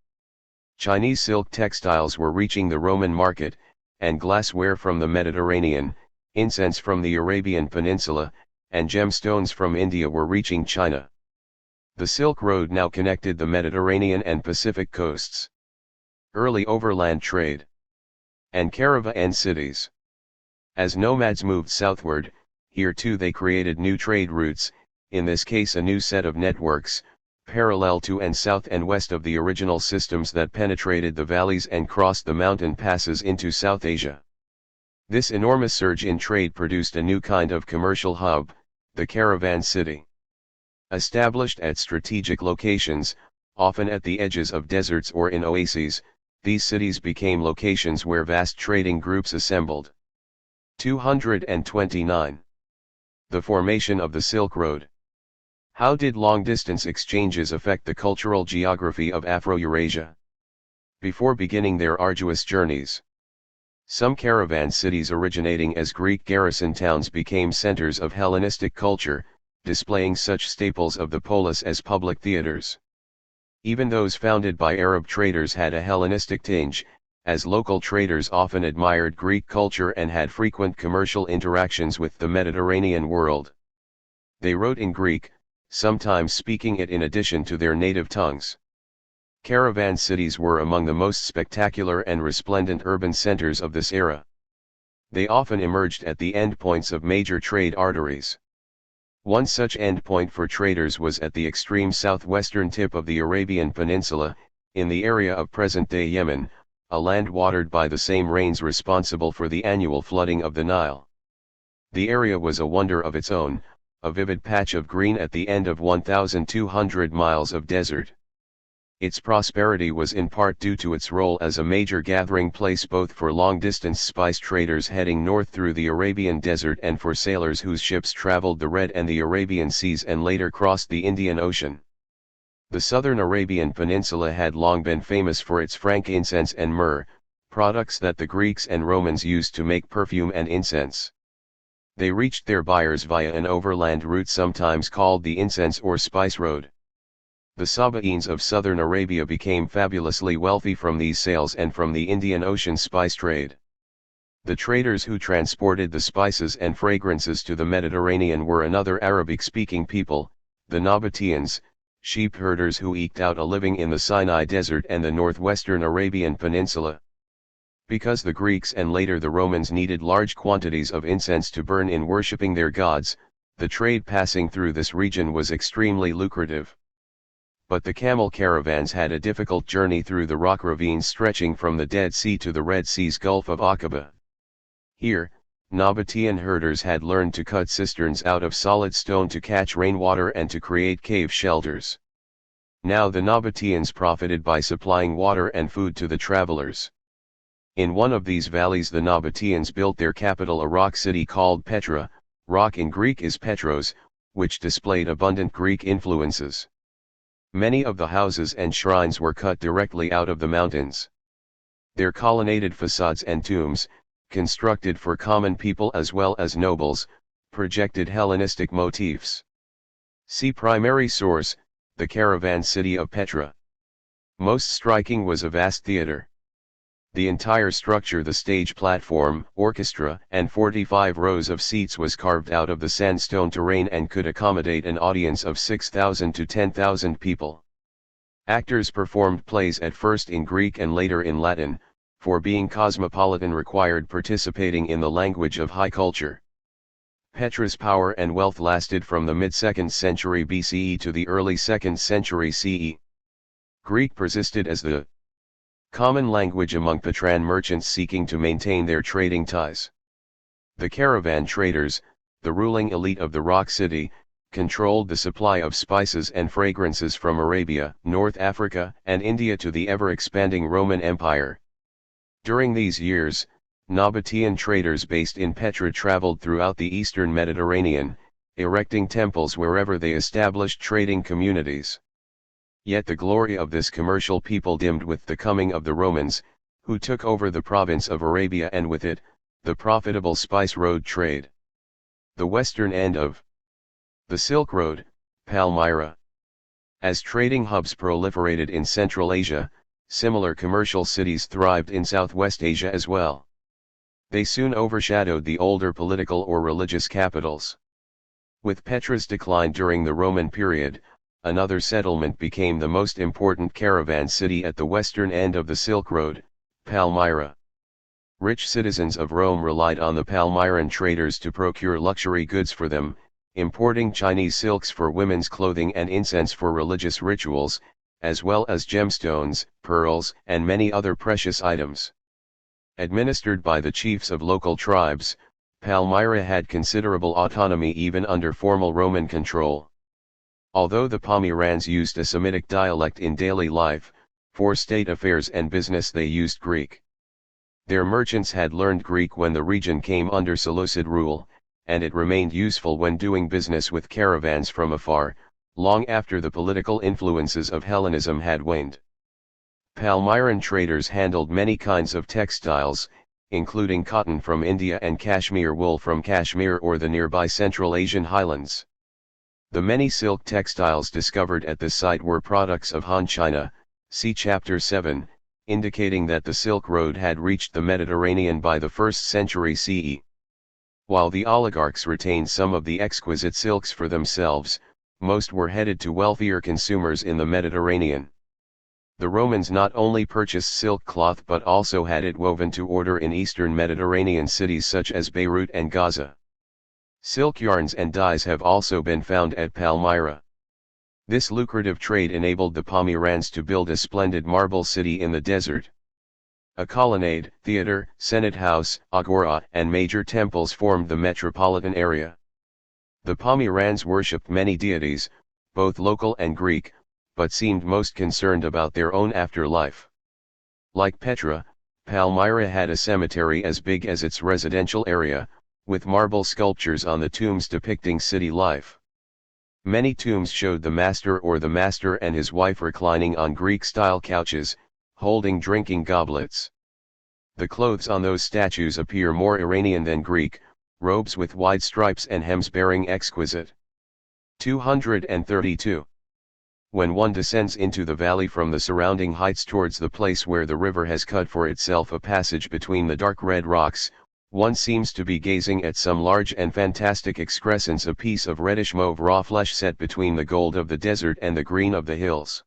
A: Chinese silk textiles were reaching the Roman market, and glassware from the Mediterranean, incense from the Arabian Peninsula, and gemstones from India were reaching China. The Silk Road now connected the Mediterranean and Pacific coasts. Early overland trade. And caravan cities. As nomads moved southward, here too they created new trade routes, in this case a new set of networks, parallel to and south and west of the original systems that penetrated the valleys and crossed the mountain passes into South Asia. This enormous surge in trade produced a new kind of commercial hub, the caravan city. Established at strategic locations, often at the edges of deserts or in oases, these cities became locations where vast trading groups assembled. 229. The formation of the Silk Road. How did long-distance exchanges affect the cultural geography of Afro-Eurasia? Before beginning their arduous journeys, some caravan cities originating as Greek garrison towns became centers of Hellenistic culture, displaying such staples of the polis as public theaters. Even those founded by Arab traders had a Hellenistic tinge, as local traders often admired Greek culture and had frequent commercial interactions with the Mediterranean world. They wrote in Greek, sometimes speaking it in addition to their native tongues. Caravan cities were among the most spectacular and resplendent urban centers of this era. They often emerged at the endpoints of major trade arteries. One such endpoint for traders was at the extreme southwestern tip of the Arabian Peninsula, in the area of present-day Yemen, a land watered by the same rains responsible for the annual flooding of the Nile. The area was a wonder of its own, a vivid patch of green at the end of 1,200 miles of desert. Its prosperity was in part due to its role as a major gathering place both for long-distance spice traders heading north through the Arabian desert and for sailors whose ships traveled the Red and the Arabian Seas and later crossed the Indian Ocean. The southern Arabian Peninsula had long been famous for its frankincense and myrrh, products that the Greeks and Romans used to make perfume and incense. They reached their buyers via an overland route sometimes called the incense or spice road. The Sabaeans of southern Arabia became fabulously wealthy from these sales and from the Indian Ocean spice trade. The traders who transported the spices and fragrances to the Mediterranean were another Arabic-speaking people, the Nabateans, sheep herders who eked out a living in the Sinai Desert and the northwestern Arabian Peninsula. Because the Greeks and later the Romans needed large quantities of incense to burn in worshipping their gods, the trade passing through this region was extremely lucrative. But the camel caravans had a difficult journey through the rock ravines stretching from the Dead Sea to the Red Sea's Gulf of Aqaba. Here, Nabatean herders had learned to cut cisterns out of solid stone to catch rainwater and to create cave shelters. Now the Nabateans profited by supplying water and food to the travelers. In one of these valleys the Nabateans built their capital, a rock city called Petra. Rock in Greek is Petros, which displayed abundant Greek influences. Many of the houses and shrines were cut directly out of the mountains. Their colonnaded facades and tombs, constructed for common people as well as nobles, projected Hellenistic motifs. See primary source, the caravan city of Petra. Most striking was a vast theater. The entire structure, the stage platform, orchestra, and 45 rows of seats was carved out of the sandstone terrain and could accommodate an audience of 6,000 to 10,000 people. Actors performed plays at first in Greek and later in Latin, for being cosmopolitan required participating in the language of high culture. Petra's power and wealth lasted from the mid-2nd century BCE to the early 2nd century CE. Greek persisted as the common language among Petran merchants seeking to maintain their trading ties. The caravan traders, the ruling elite of the rock city, controlled the supply of spices and fragrances from Arabia, North Africa, and India to the ever-expanding Roman Empire. During these years, Nabatean traders based in Petra traveled throughout the eastern Mediterranean, erecting temples wherever they established trading communities. Yet the glory of this commercial people dimmed with the coming of the Romans, who took over the province of Arabia and with it, the profitable spice road trade. The western end of the Silk Road, Palmyra. As trading hubs proliferated in Central Asia, similar commercial cities thrived in Southwest Asia as well. They soon overshadowed the older political or religious capitals. With Petra's decline during the Roman period, another settlement became the most important caravan city at the western end of the Silk Road, Palmyra. Rich citizens of Rome relied on the Palmyran traders to procure luxury goods for them, importing Chinese silks for women's clothing and incense for religious rituals, as well as gemstones, pearls, and many other precious items. Administered by the chiefs of local tribes, Palmyra had considerable autonomy even under formal Roman control. Although the Palmyrans used a Semitic dialect in daily life, for state affairs and business they used Greek. Their merchants had learned Greek when the region came under Seleucid rule, and it remained useful when doing business with caravans from afar, long after the political influences of Hellenism had waned. Palmyran traders handled many kinds of textiles, including cotton from India and cashmere wool from Kashmir or the nearby Central Asian highlands. The many silk textiles discovered at this site were products of Han China, see Chapter 7, indicating that the Silk Road had reached the Mediterranean by the 1st century CE. While the oligarchs retained some of the exquisite silks for themselves, most were headed to wealthier consumers in the Mediterranean. The Romans not only purchased silk cloth but also had it woven to order in eastern Mediterranean cities such as Beirut and Gaza. Silk yarns and dyes have also been found at Palmyra. This lucrative trade enabled the Palmyrans to build a splendid marble city in the desert. A colonnade, theater, senate house, agora, and major temples formed the metropolitan area. The Palmyrans worshipped many deities, both local and Greek, but seemed most concerned about their own afterlife. Like Petra, Palmyra had a cemetery as big as its residential area, with marble sculptures on the tombs depicting city life. Many tombs showed the master or the master and his wife reclining on Greek-style couches, holding drinking goblets. The clothes on those statues appear more Iranian than Greek, robes with wide stripes and hems bearing exquisite. 232. When one descends into the valley from the surrounding heights towards the place where the river has cut for itself a passage between the dark red rocks, one seems to be gazing at some large and fantastic excrescence, a piece of reddish mauve raw flesh set between the gold of the desert and the green of the hills.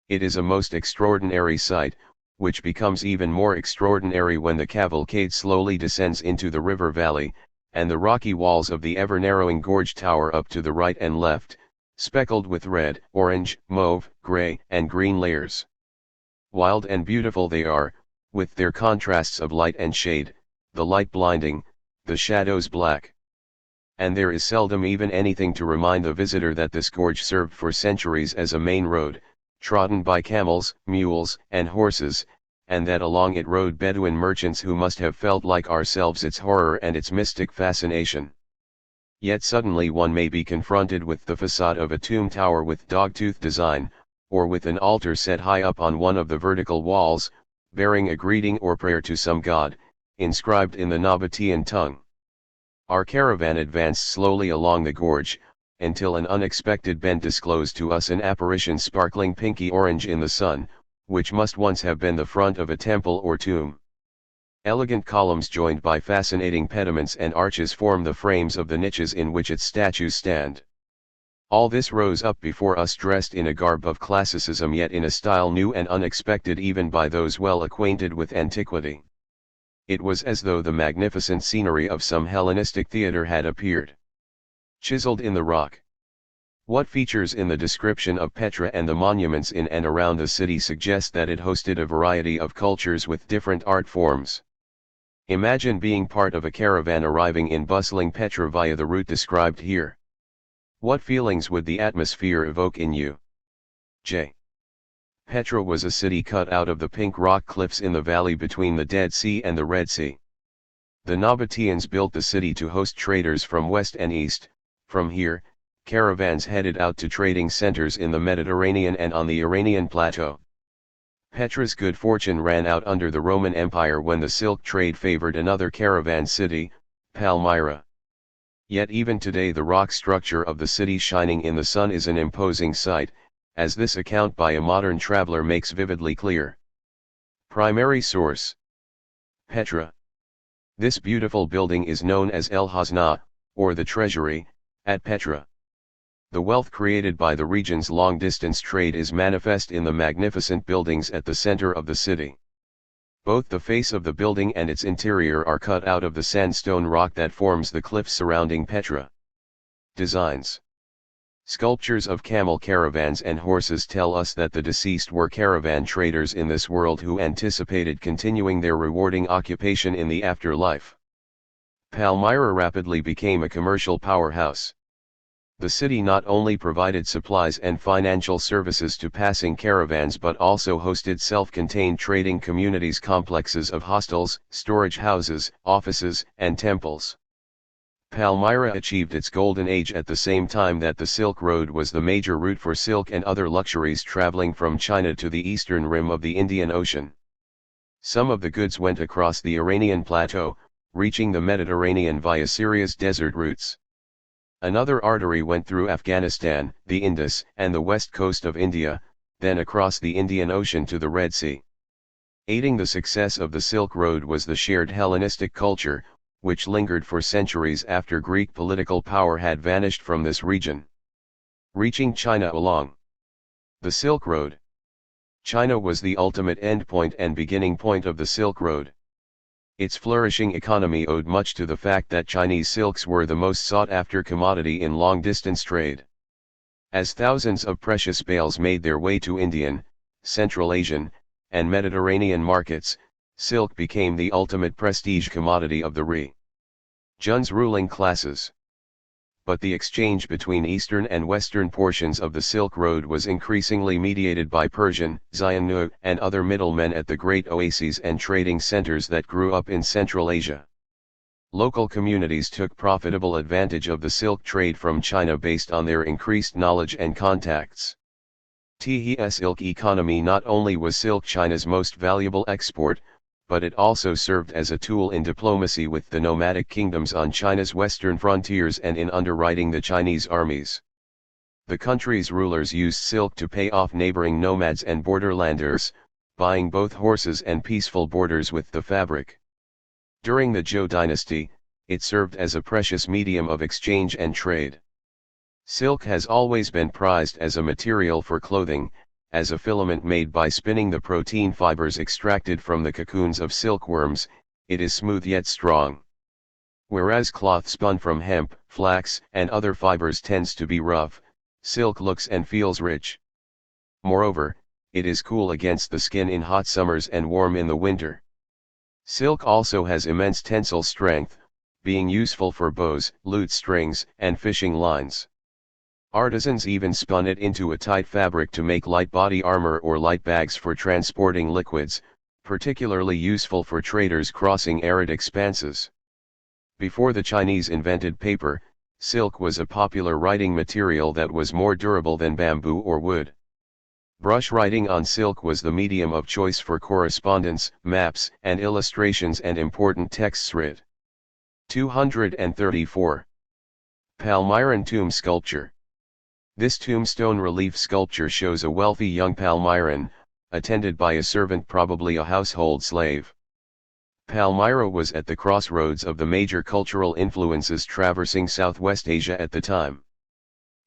A: It is a most extraordinary sight, which becomes even more extraordinary when the cavalcade slowly descends into the river valley, and the rocky walls of the ever-narrowing gorge tower up to the right and left, speckled with red, orange, mauve, gray, and green layers. Wild and beautiful they are, with their contrasts of light and shade, the light blinding, the shadows black. And there is seldom even anything to remind the visitor that this gorge served for centuries as a main road, trodden by camels, mules, and horses, and that along it rode Bedouin merchants who must have felt like ourselves its horror and its mystic fascination. Yet suddenly one may be confronted with the facade of a tomb tower with dogtooth design, or with an altar set high up on one of the vertical walls, bearing a greeting or prayer to some god, inscribed in the Nabatean tongue. Our caravan advanced slowly along the gorge, until an unexpected bend disclosed to us an apparition sparkling pinky orange in the sun, which must once have been the front of a temple or tomb. Elegant columns joined by fascinating pediments and arches form the frames of the niches in which its statues stand. All this rose up before us dressed in a garb of classicism, yet in a style new and unexpected even by those well acquainted with antiquity. It was as though the magnificent scenery of some Hellenistic theater had appeared. Chiseled in the rock. What features in the description of Petra and the monuments in and around the city suggest that it hosted a variety of cultures with different art forms. Imagine being part of a caravan arriving in bustling Petra via the route described here. What feelings would the atmosphere evoke in you? J. Petra was a city cut out of the pink rock cliffs in the valley between the Dead Sea and the Red Sea. The Nabateans built the city to host traders from west and east. From here, caravans headed out to trading centers in the Mediterranean and on the Iranian plateau. Petra's good fortune ran out under the Roman Empire when the silk trade favored another caravan city, Palmyra. Yet even today the rock structure of the city shining in the sun is an imposing sight, as this account by a modern traveler makes vividly clear. Primary source: Petra. This beautiful building is known as El Khazna, or the Treasury, at Petra. The wealth created by the region's long-distance trade is manifest in the magnificent buildings at the center of the city. Both the face of the building and its interior are cut out of the sandstone rock that forms the cliffs surrounding Petra. Designs: sculptures of camel caravans and horses tell us that the deceased were caravan traders in this world who anticipated continuing their rewarding occupation in the afterlife. Palmyra rapidly became a commercial powerhouse. The city not only provided supplies and financial services to passing caravans but also hosted self-contained trading communities, complexes of hostels, storage houses, offices, and temples. Palmyra achieved its golden age at the same time that the Silk Road was the major route for silk and other luxuries traveling from China to the eastern rim of the Indian Ocean. Some of the goods went across the Iranian plateau, reaching the Mediterranean via Syria's desert routes. Another artery went through Afghanistan, the Indus, and the west coast of India, then across the Indian Ocean to the Red Sea. Aiding the success of the Silk Road was the shared Hellenistic culture, which lingered for centuries after Greek political power had vanished from this region. Reaching China along the Silk Road. China was the ultimate endpoint and beginning point of the Silk Road. Its flourishing economy owed much to the fact that Chinese silks were the most sought-after commodity in long-distance trade. As thousands of precious bales made their way to Indian, Central Asian, and Mediterranean markets, silk became the ultimate prestige commodity of the region's ruling classes. But the exchange between eastern and western portions of the Silk Road was increasingly mediated by Persian, Xiongnu, and other middlemen at the great oases and trading centers that grew up in Central Asia. Local communities took profitable advantage of the silk trade from China based on their increased knowledge and contacts. The silk economy not only was silk China's most valuable export, but it also served as a tool in diplomacy with the nomadic kingdoms on China's western frontiers and in underwriting the Chinese armies. The country's rulers used silk to pay off neighboring nomads and borderlanders, buying both horses and peaceful borders with the fabric. During the Zhou dynasty, it served as a precious medium of exchange and trade. Silk has always been prized as a material for clothing, as a filament made by spinning the protein fibers extracted from the cocoons of silkworms. It is smooth yet strong. Whereas cloth spun from hemp, flax, and other fibers tends to be rough, silk looks and feels rich. Moreover, it is cool against the skin in hot summers and warm in the winter. Silk also has immense tensile strength, being useful for bows, lute strings, and fishing lines. Artisans even spun it into a tight fabric to make light body armor or light bags for transporting liquids, particularly useful for traders crossing arid expanses. Before the Chinese invented paper, silk was a popular writing material that was more durable than bamboo or wood. Brush writing on silk was the medium of choice for correspondence, maps, and illustrations and important texts writ. 234. Palmyran tomb sculpture. This tombstone relief sculpture shows a wealthy young Palmyran, attended by a servant, probably a household slave. Palmyra was at the crossroads of the major cultural influences traversing Southwest Asia at the time.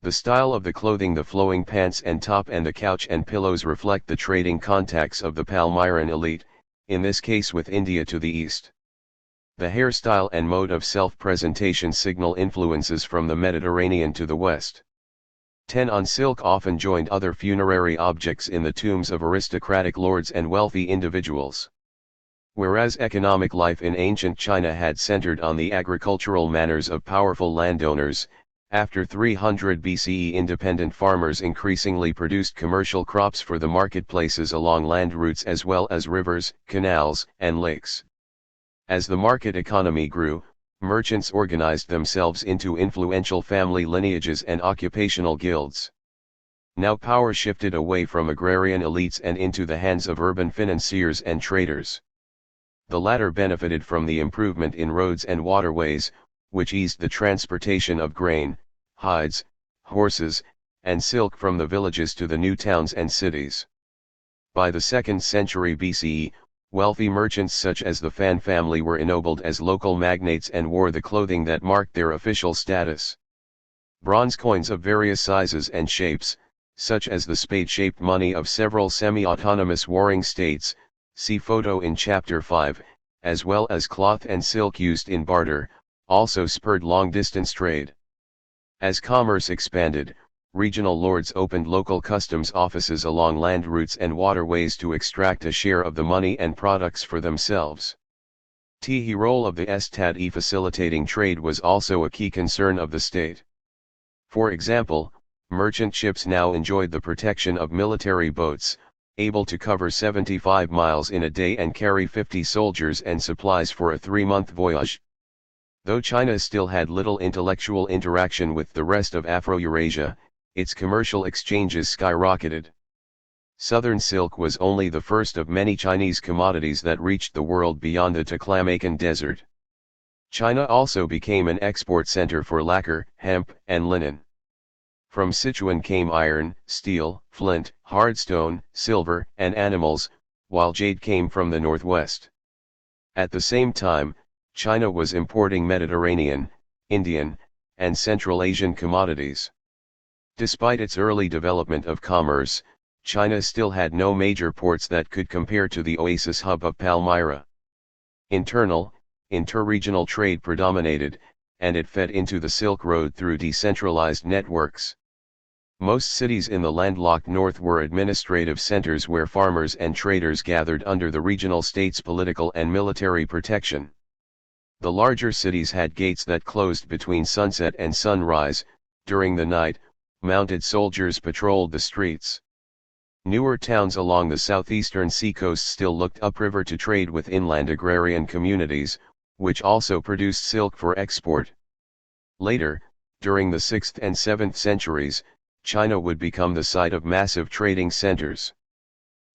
A: The style of the clothing, the flowing pants and top, and the couch and pillows reflect the trading contacts of the Palmyran elite, in this case with India to the east. The hairstyle and mode of self-presentation signal influences from the Mediterranean to the west. 10 on silk often joined other funerary objects in the tombs of aristocratic lords and wealthy individuals. Whereas economic life in ancient China had centered on the agricultural manners of powerful landowners, after 300 BCE independent farmers increasingly produced commercial crops for the marketplaces along land routes as well as rivers, canals, and lakes. As the market economy grew, merchants organized themselves into influential family lineages and occupational guilds. Now power shifted away from agrarian elites and into the hands of urban financiers and traders. The latter benefited from the improvement in roads and waterways, which eased the transportation of grain, hides, horses, and silk from the villages to the new towns and cities. By the 2nd century BCE, wealthy merchants such as the Fan family were ennobled as local magnates and wore the clothing that marked their official status. Bronze coins of various sizes and shapes, such as the spade-shaped money of several semi-autonomous warring states, see photo in Chapter 5, as well as cloth and silk used in barter, also spurred long-distance trade. As commerce expanded, regional lords opened local customs offices along land routes and waterways to extract a share of the money and products for themselves. The role of the Estad facilitating trade was also a key concern of the state. For example, merchant ships now enjoyed the protection of military boats, able to cover 75 miles in a day and carry 50 soldiers and supplies for a 3-month voyage. Though China still had little intellectual interaction with the rest of Afro-Eurasia, its commercial exchanges skyrocketed. Southern silk was only the first of many Chinese commodities that reached the world beyond the Taklamakan Desert. China also became an export center for lacquer, hemp, and linen. From Sichuan came iron, steel, flint, hardstone, silver, and animals, while jade came from the northwest. At the same time, China was importing Mediterranean, Indian, and Central Asian commodities. Despite its early development of commerce, China still had no major ports that could compare to the oasis hub of Palmyra. Inter-regional trade predominated, and it fed into the Silk Road through decentralized networks. Most cities in the landlocked north were administrative centers where farmers and traders gathered under the regional state's political and military protection. The larger cities had gates that closed between sunset and sunrise. During the night, mounted soldiers patrolled the streets. Newer towns along the southeastern seacoast still looked upriver to trade with inland agrarian communities, which also produced silk for export. Later, during the 6th and 7th centuries, China would become the site of massive trading centers.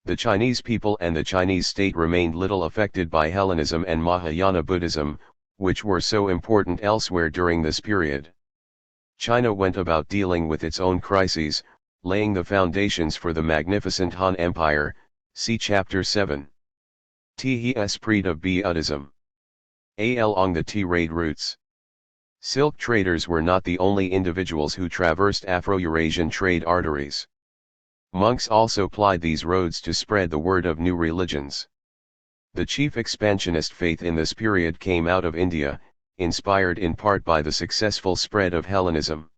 A: The Chinese people and the Chinese state remained little affected by Hellenism and Mahayana Buddhism, which were so important elsewhere during this period. China went about dealing with its own crises, laying the foundations for the magnificent Han Empire, see Chapter 7. The esprit of Buddhism. Along the trade routes. Silk traders were not the only individuals who traversed Afro-Eurasian trade arteries. Monks also plied these roads to spread the word of new religions. The chief expansionist faith in this period came out of India, inspired in part by the successful spread of Hellenism.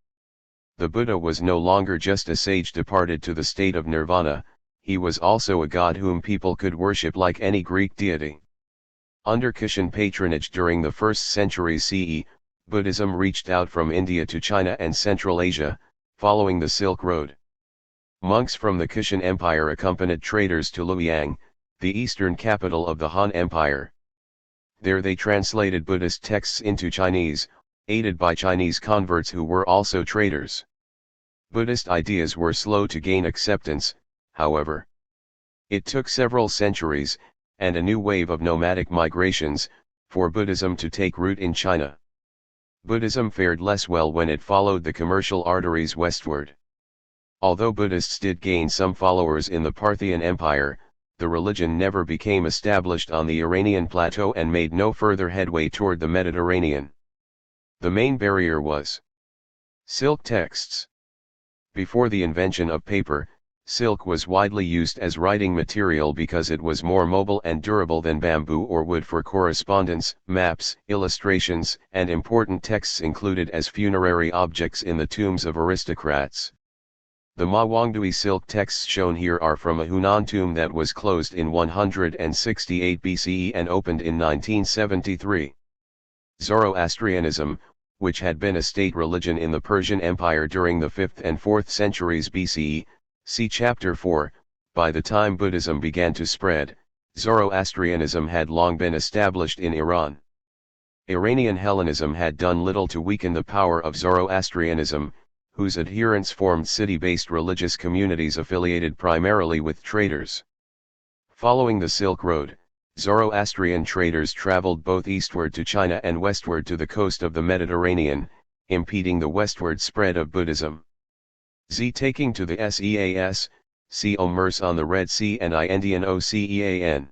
A: The Buddha was no longer just a sage departed to the state of nirvana, he was also a god whom people could worship like any Greek deity. Under Kushan patronage during the 1st century CE, Buddhism reached out from India to China and Central Asia, following the Silk Road. Monks from the Kushan Empire accompanied traders to Luoyang, the eastern capital of the Han Empire. There they translated Buddhist texts into Chinese, aided by Chinese converts who were also traders. Buddhist ideas were slow to gain acceptance, however. It took several centuries, and a new wave of nomadic migrations, for Buddhism to take root in China. Buddhism fared less well when it followed the commercial arteries westward. Although Buddhists did gain some followers in the Parthian Empire, the religion never became established on the Iranian plateau and made no further headway toward the Mediterranean. The main barrier was silk texts. Before the invention of paper, silk was widely used as writing material because it was more mobile and durable than bamboo or wood for correspondence, maps, illustrations, and important texts included as funerary objects in the tombs of aristocrats. The Mawangdui silk texts shown here are from a Hunan tomb that was closed in 168 BCE and opened in 1973. Zoroastrianism, which had been a state religion in the Persian Empire during the 5th and 4th centuries BCE, see Chapter 4, by the time Buddhism began to spread, Zoroastrianism had long been established in Iran. Iranian Hellenism had done little to weaken the power of Zoroastrianism, whose adherents formed city-based religious communities affiliated primarily with traders. Following the Silk Road, Zoroastrian traders traveled both eastward to China and westward to the coast of the Mediterranean, impeding the westward spread of Buddhism. Taking to the Seas, Commerce on the Red Sea and Indian Ocean.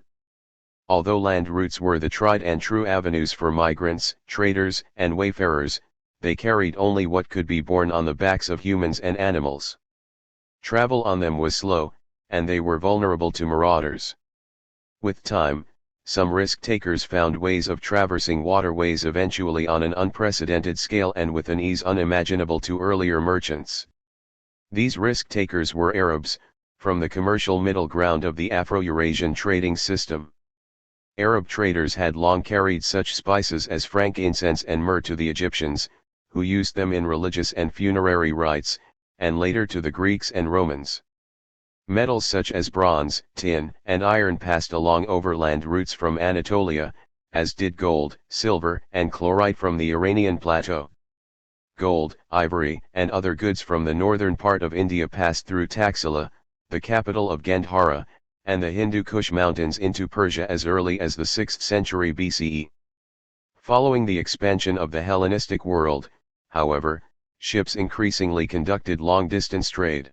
A: Although land routes were the tried and true avenues for migrants, traders, and wayfarers, they carried only what could be borne on the backs of humans and animals. Travel on them was slow, and they were vulnerable to marauders. With time, some risk-takers found ways of traversing waterways eventually on an unprecedented scale and with an ease unimaginable to earlier merchants. These risk-takers were Arabs, from the commercial middle ground of the Afro-Eurasian trading system. Arab traders had long carried such spices as frankincense and myrrh to the Egyptians, who used them in religious and funerary rites, and later to the Greeks and Romans. Metals such as bronze, tin, and iron passed along overland routes from Anatolia, as did gold, silver, and chlorite from the Iranian plateau. Gold, ivory, and other goods from the northern part of India passed through Taxila, the capital of Gandhara, and the Hindu Kush mountains into Persia as early as the 6th century BCE. Following the expansion of the Hellenistic world, however, ships increasingly conducted long-distance trade.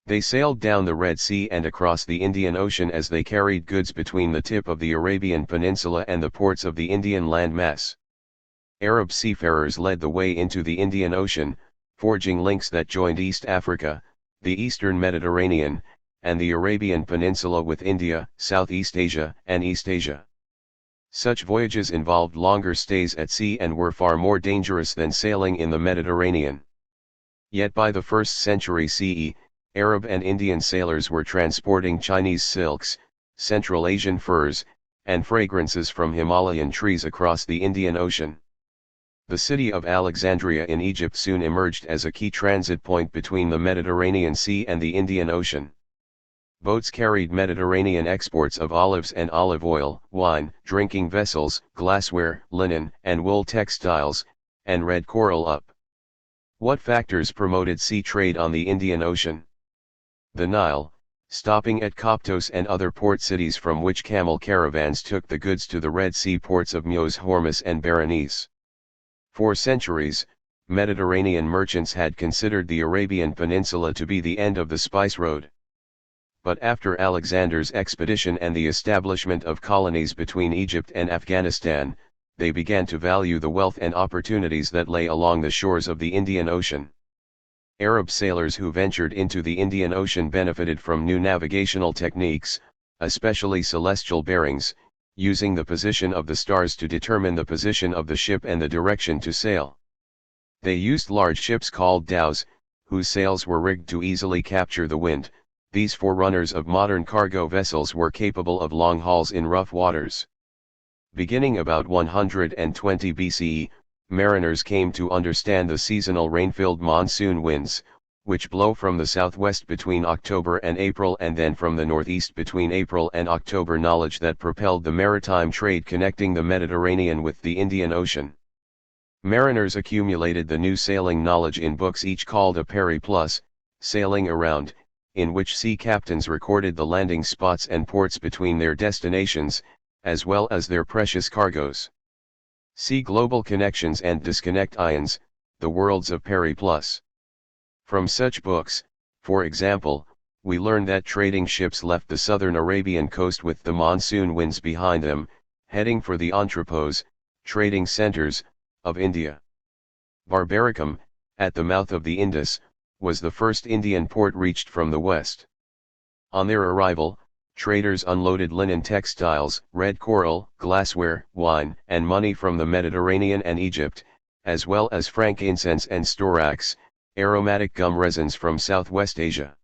A: They sailed down the Red Sea and across the Indian Ocean as they carried goods between the tip of the Arabian Peninsula and the ports of the Indian landmass. Arab seafarers led the way into the Indian Ocean, forging links that joined East Africa, the Eastern Mediterranean, and the Arabian Peninsula with India, Southeast Asia, and East Asia. Such voyages involved longer stays at sea and were far more dangerous than sailing in the Mediterranean. Yet by the 1st century CE, Arab and Indian sailors were transporting Chinese silks, Central Asian furs, and fragrances from Himalayan trees across the Indian Ocean. The city of Alexandria in Egypt soon emerged as a key transit point between the Mediterranean Sea and the Indian Ocean. Boats carried Mediterranean exports of olives and olive oil, wine, drinking vessels, glassware, linen, and wool textiles, and red coral up. What factors promoted sea trade on the Indian Ocean? The Nile, stopping at Coptos and other port cities from which camel caravans took the goods to the Red Sea ports of Meuse, Hormuz and Berenice. For centuries, Mediterranean merchants had considered the Arabian Peninsula to be the end of the spice road. But after Alexander's expedition and the establishment of colonies between Egypt and Afghanistan, they began to value the wealth and opportunities that lay along the shores of the Indian Ocean. Arab sailors who ventured into the Indian Ocean benefited from new navigational techniques, especially celestial bearings, using the position of the stars to determine the position of the ship and the direction to sail. They used large ships called dhows, whose sails were rigged to easily capture the wind. These forerunners of modern cargo vessels were capable of long hauls in rough waters. Beginning about 120 BCE, mariners came to understand the seasonal rain-filled monsoon winds, which blow from the southwest between October and April and then from the northeast between April and October, knowledge that propelled the maritime trade connecting the Mediterranean with the Indian Ocean. Mariners accumulated the new sailing knowledge in books each called a periplus, sailing around, in which sea captains recorded the landing spots and ports between their destinations, as well as their precious cargoes. See Global Connections and Disconnect Ions, the Worlds of Periplus. From such books, for example, we learn that trading ships left the southern Arabian coast with the monsoon winds behind them, heading for the entrepôts, trading centers, of India. Barbaricum, at the mouth of the Indus, was the first Indian port reached from the west. On their arrival, traders unloaded linen textiles, red coral, glassware, wine, and money from the Mediterranean and Egypt, as well as frankincense and storax, aromatic gum resins from Southwest Asia.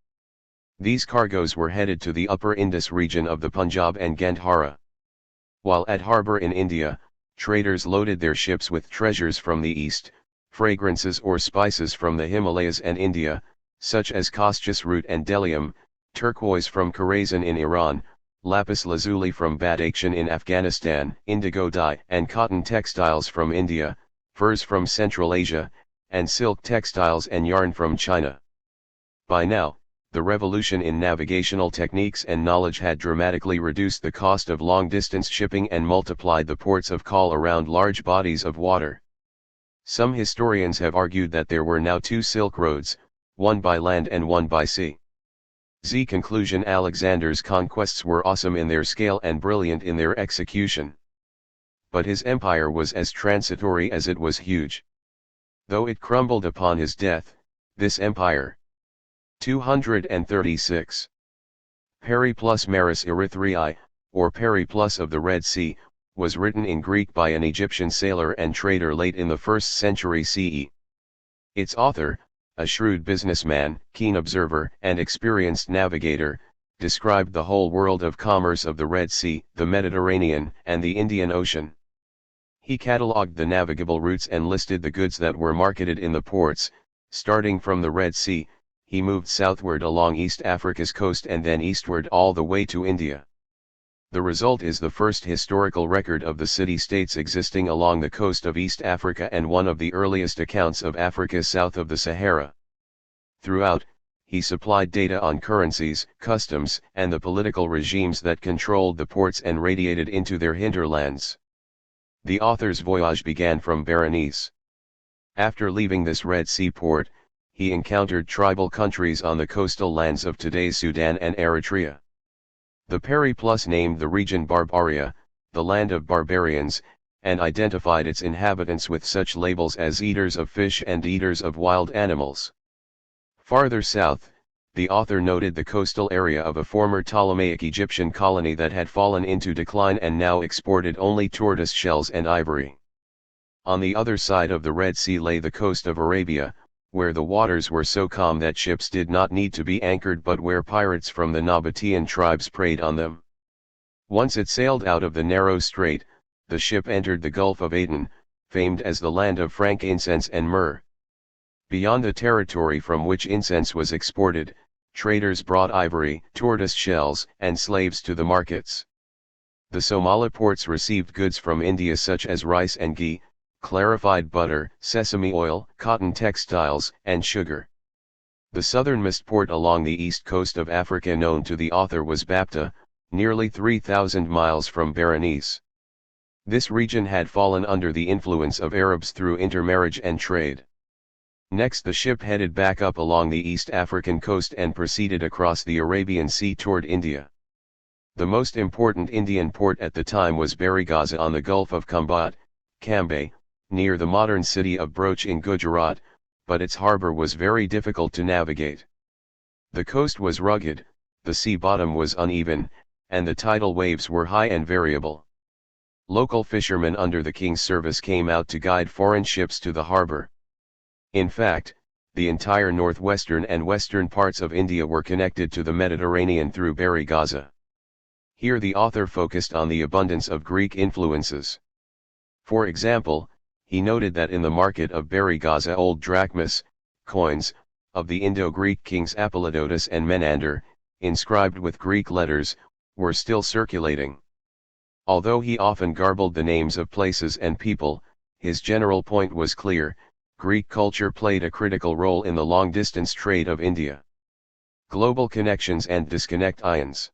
A: These cargoes were headed to the upper Indus region of the Punjab and Gandhara. While at harbor in India, traders loaded their ships with treasures from the east, fragrances or spices from the Himalayas and India, such as costus root and bdellium, turquoise from Khorasan in Iran, lapis lazuli from Badakhshan in Afghanistan, indigo dye and cotton textiles from India, furs from Central Asia, and silk textiles and yarn from China. By now, the revolution in navigational techniques and knowledge had dramatically reduced the cost of long-distance shipping and multiplied the ports of call around large bodies of water. Some historians have argued that there were now two Silk Roads, one by land and one by sea. Conclusion: Alexander's conquests were awesome in their scale and brilliant in their execution. But his empire was as transitory as it was huge. Though it crumbled upon his death, this empire. 236. Periplus Maris Erythraei, or Periplus of the Red Sea, was written in Greek by an Egyptian sailor and trader late in the 1st century CE. Its author, a shrewd businessman, keen observer, and experienced navigator, described the whole world of commerce of the Red Sea, the Mediterranean, and the Indian Ocean. He catalogued the navigable routes and listed the goods that were marketed in the ports. Starting from the Red Sea, he moved southward along East Africa's coast and then eastward all the way to India. The result is the first historical record of the city-states existing along the coast of East Africa and one of the earliest accounts of Africa south of the Sahara. Throughout, he supplied data on currencies, customs, and the political regimes that controlled the ports and radiated into their hinterlands. The author's voyage began from Berenice. After leaving this Red Sea port, he encountered tribal countries on the coastal lands of today's Sudan and Eritrea. The Periplus named the region Barbaria, the land of barbarians, and identified its inhabitants with such labels as eaters of fish and eaters of wild animals. Farther south, the author noted the coastal area of a former Ptolemaic Egyptian colony that had fallen into decline and now exported only tortoise shells and ivory. On the other side of the Red Sea lay the coast of Arabia, where the waters were so calm that ships did not need to be anchored but where pirates from the Nabatean tribes preyed on them. Once it sailed out of the narrow strait, the ship entered the Gulf of Aden, famed as the land of frankincense and myrrh. Beyond the territory from which incense was exported, traders brought ivory, tortoise shells, and slaves to the markets. The Somali ports received goods from India such as rice and ghee, clarified butter, sesame oil, cotton textiles, and sugar. The southernmost port along the east coast of Africa known to the author was Bapta, nearly 3,000 miles from Berenice. This region had fallen under the influence of Arabs through intermarriage and trade. Next the ship headed back up along the East African coast and proceeded across the Arabian Sea toward India. The most important Indian port at the time was Barigaza on the Gulf of Cambay, near the modern city of Broach in Gujarat, but its harbor was very difficult to navigate. The coast was rugged, the sea bottom was uneven, and the tidal waves were high and variable. Local fishermen under the king's service came out to guide foreign ships to the harbor. In fact, the entire northwestern and western parts of India were connected to the Mediterranean through Barigaza. Here the author focused on the abundance of Greek influences. For example, he noted that in the market of Barigaza old drachmas, coins, of the Indo-Greek kings Apollodotus and Menander, inscribed with Greek letters, were still circulating. Although he often garbled the names of places and people, his general point was clear: Greek culture played a critical role in the long-distance trade of India. Global connections and disconnect ions.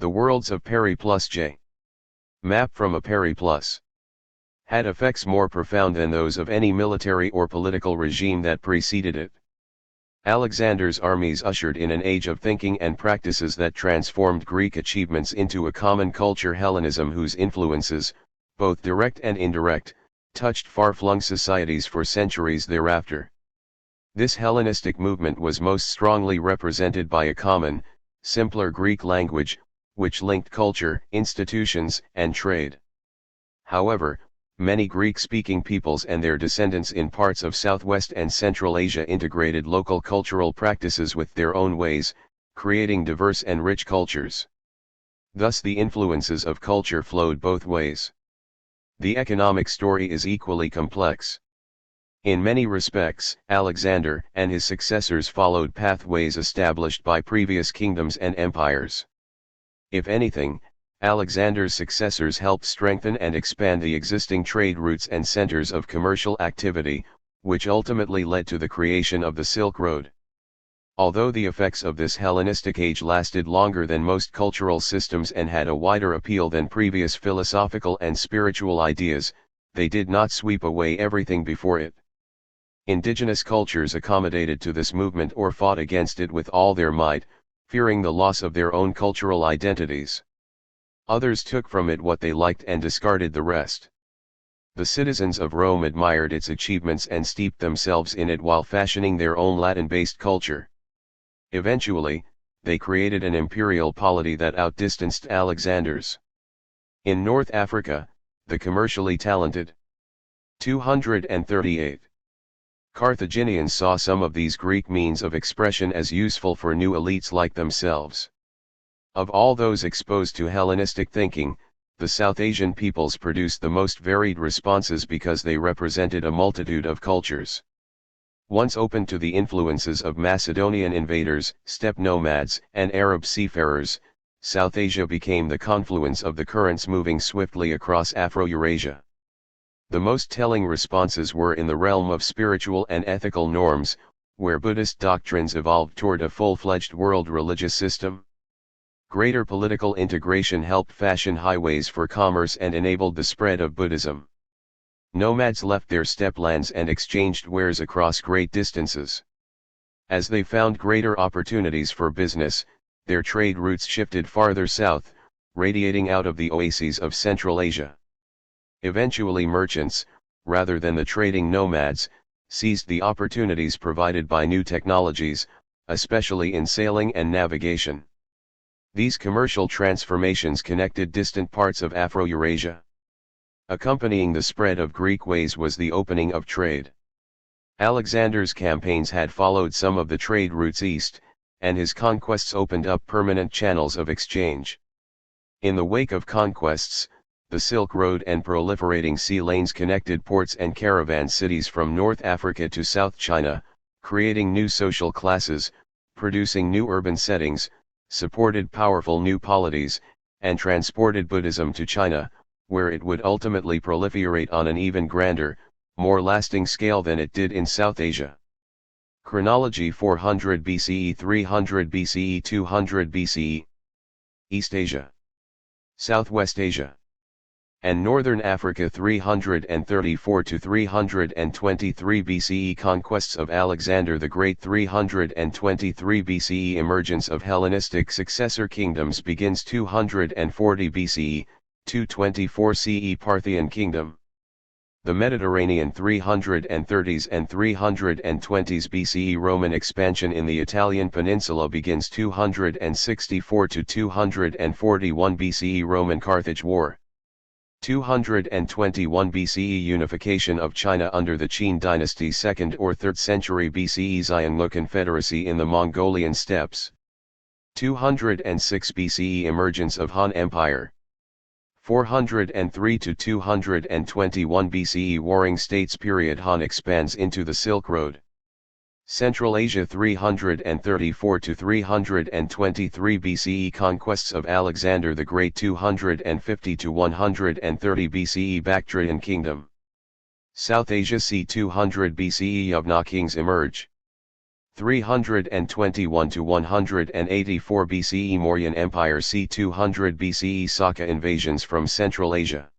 A: The worlds of Periplus J. Map from a Periplus had effects more profound than those of any military or political regime that preceded it. Alexander's armies ushered in an age of thinking and practices that transformed Greek achievements into a common culture Hellenism whose influences, both direct and indirect, touched far-flung societies for centuries thereafter. This Hellenistic movement was most strongly represented by a common, simpler Greek language, which linked culture, institutions, and trade. However, many Greek-speaking peoples and their descendants in parts of Southwest and Central Asia integrated local cultural practices with their own ways, creating diverse and rich cultures. Thus the influences of culture flowed both ways. The economic story is equally complex. In many respects, Alexander and his successors followed pathways established by previous kingdoms and empires. If anything, Alexander's successors helped strengthen and expand the existing trade routes and centers of commercial activity, which ultimately led to the creation of the Silk Road. Although the effects of this Hellenistic age lasted longer than most cultural systems and had a wider appeal than previous philosophical and spiritual ideas, they did not sweep away everything before it. Indigenous cultures accommodated to this movement or fought against it with all their might, fearing the loss of their own cultural identities. Others took from it what they liked and discarded the rest. The citizens of Rome admired its achievements and steeped themselves in it while fashioning their own Latin-based culture. Eventually, they created an imperial polity that outdistanced Alexander's. In North Africa, the commercially talented 238 Carthaginians saw some of these Greek means of expression as useful for new elites like themselves. Of all those exposed to Hellenistic thinking, the South Asian peoples produced the most varied responses because they represented a multitude of cultures. Once open to the influences of Macedonian invaders, steppe nomads, and Arab seafarers, South Asia became the confluence of the currents moving swiftly across Afro-Eurasia. The most telling responses were in the realm of spiritual and ethical norms, where Buddhist doctrines evolved toward a full-fledged world religious system. Greater political integration helped fashion highways for commerce and enabled the spread of Buddhism. Nomads left their steppe lands and exchanged wares across great distances. As they found greater opportunities for business, their trade routes shifted farther south, radiating out of the oases of Central Asia. Eventually merchants, rather than the trading nomads, seized the opportunities provided by new technologies, especially in sailing and navigation. These commercial transformations connected distant parts of Afro-Eurasia. Accompanying the spread of Greek ways was the opening of trade. Alexander's campaigns had followed some of the trade routes east, and his conquests opened up permanent channels of exchange. In the wake of conquests, the Silk Road and proliferating sea lanes connected ports and caravan cities from North Africa to South China, creating new social classes, producing new urban settings, supported powerful new polities, and transported Buddhism to China, where it would ultimately proliferate on an even grander, more lasting scale than it did in South Asia. Chronology 400 BCE 300 BCE 200 BCE East Asia, Southwest Asia, and Northern Africa 334 to 323 BCE Conquests of Alexander the Great 323 BCE Emergence of Hellenistic successor kingdoms begins 240 BCE, 224 CE Parthian Kingdom. The Mediterranean 330s and 320s BCE Roman expansion in the Italian peninsula begins 264 to 241 BCE Roman Carthage War. 221 BCE Unification of China under the Qin dynasty 2nd or 3rd century BCE Xiongnu Confederacy in the Mongolian steppes. 206 BCE Emergence of Han Empire. 403 to 221 BCE Warring States period Han expands into the Silk Road. Central Asia 334 to 323 BCE Conquests of Alexander the Great 250 to 130 BCE Bactrian Kingdom. South Asia c. 200 BCE Yavna kings emerge. 321 to 184 BCE Mauryan Empire c. 200 BCE Saka invasions from Central Asia.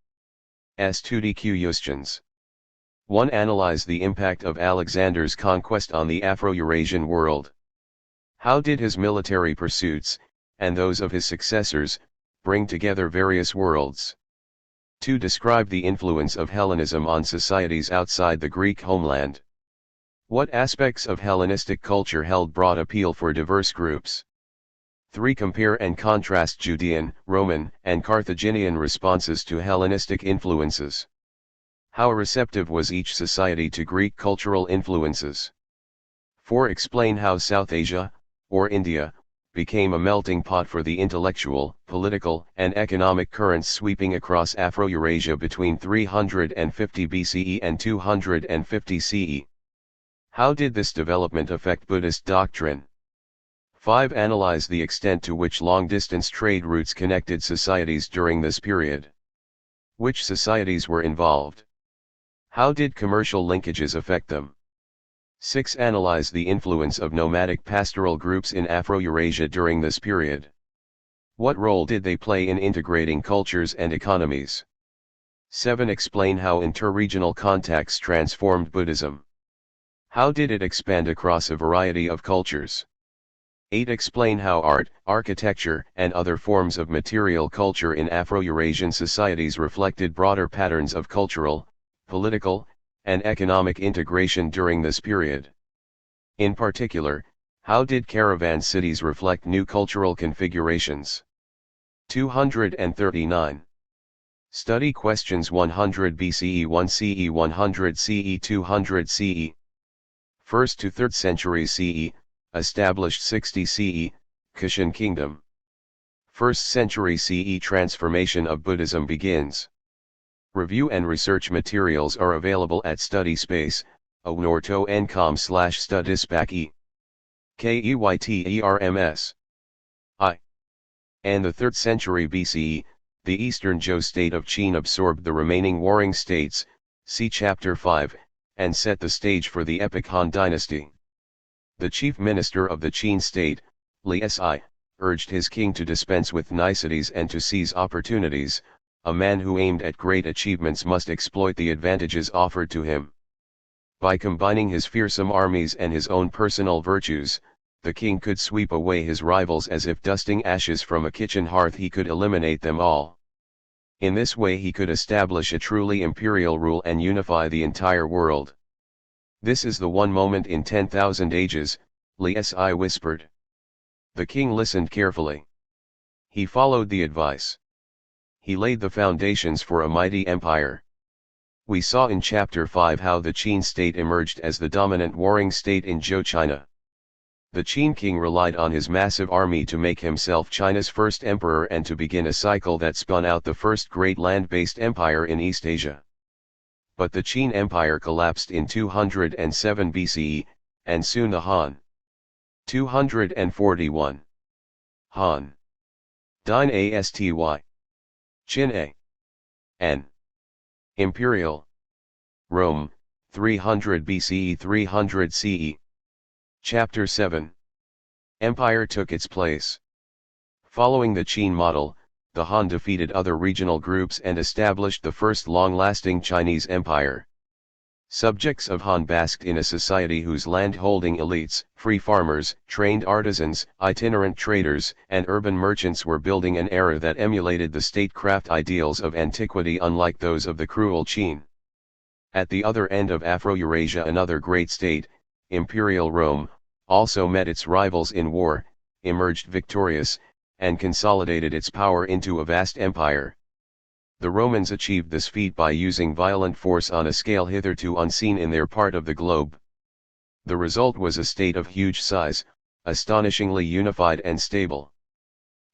A: S2DQ Yustians. 1. Analyze the impact of Alexander's conquest on the Afro-Eurasian world. How did his military pursuits, and those of his successors, bring together various worlds? 2. Describe the influence of Hellenism on societies outside the Greek homeland. What aspects of Hellenistic culture held broad appeal for diverse groups? 3. Compare and contrast Judean, Roman, and Carthaginian responses to Hellenistic influences. How receptive was each society to Greek cultural influences? 4. Explain how South Asia, or India, became a melting pot for the intellectual, political, and economic currents sweeping across Afro-Eurasia between 350 BCE and 250 CE. How did this development affect Buddhist doctrine? 5. Analyze the extent to which long-distance trade routes connected societies during this period. Which societies were involved? How did commercial linkages affect them? 6. Analyze the influence of nomadic pastoral groups in Afro-Eurasia during this period. What role did they play in integrating cultures and economies? 7. Explain how interregional contacts transformed Buddhism. How did it expand across a variety of cultures? 8. Explain how art, architecture, and other forms of material culture in Afro-Eurasian societies reflected broader patterns of cultural, political, and economic integration during this period. In particular, how did caravan cities reflect new cultural configurations? 239. Study questions 100 BCE 1 CE 100 CE 200 CE. 1st to 3rd century CE, established 60 CE, Kushan Kingdom. 1st century CE transformation of Buddhism begins. Review and research materials are available at StudySpace, anorto.com/studiespaki. KEYTERMS. And the 3rd century BCE, the eastern Zhou state of Qin absorbed the remaining warring states, see Chapter 5, and set the stage for the epic Han dynasty. The chief minister of the Qin state, Li Si, urged his king to dispense with niceties and to seize opportunities. A man who aimed at great achievements must exploit the advantages offered to him. By combining his fearsome armies and his own personal virtues, the king could sweep away his rivals as if dusting ashes from a kitchen hearth. He could eliminate them all. In this way he could establish a truly imperial rule and unify the entire world. This is the one moment in 10,000 ages, Li Si whispered. The king listened carefully. He followed the advice. He laid the foundations for a mighty empire. We saw in Chapter 5 how the Qin state emerged as the dominant warring state in Zhou China. The Qin king relied on his massive army to make himself China's first emperor and to begin a cycle that spun out the first great land-based empire in East Asia. But the Qin Empire collapsed in 207 BCE, and soon the Han. 241. Han. Dine Asty. Qin A. N. Imperial. Rome, 300 BCE 300 CE. Chapter 7. Empire took its place. Following the Qin model, the Han defeated other regional groups and established the first long-lasting Chinese empire. Subjects of Han basked in a society whose land-holding elites, free farmers, trained artisans, itinerant traders, and urban merchants were building an era that emulated the statecraft ideals of antiquity, unlike those of the cruel Qin. At the other end of Afro-Eurasia, another great state, Imperial Rome, also met its rivals in war, emerged victorious, and consolidated its power into a vast empire. The Romans achieved this feat by using violent force on a scale hitherto unseen in their part of the globe. The result was a state of huge size, astonishingly unified and stable.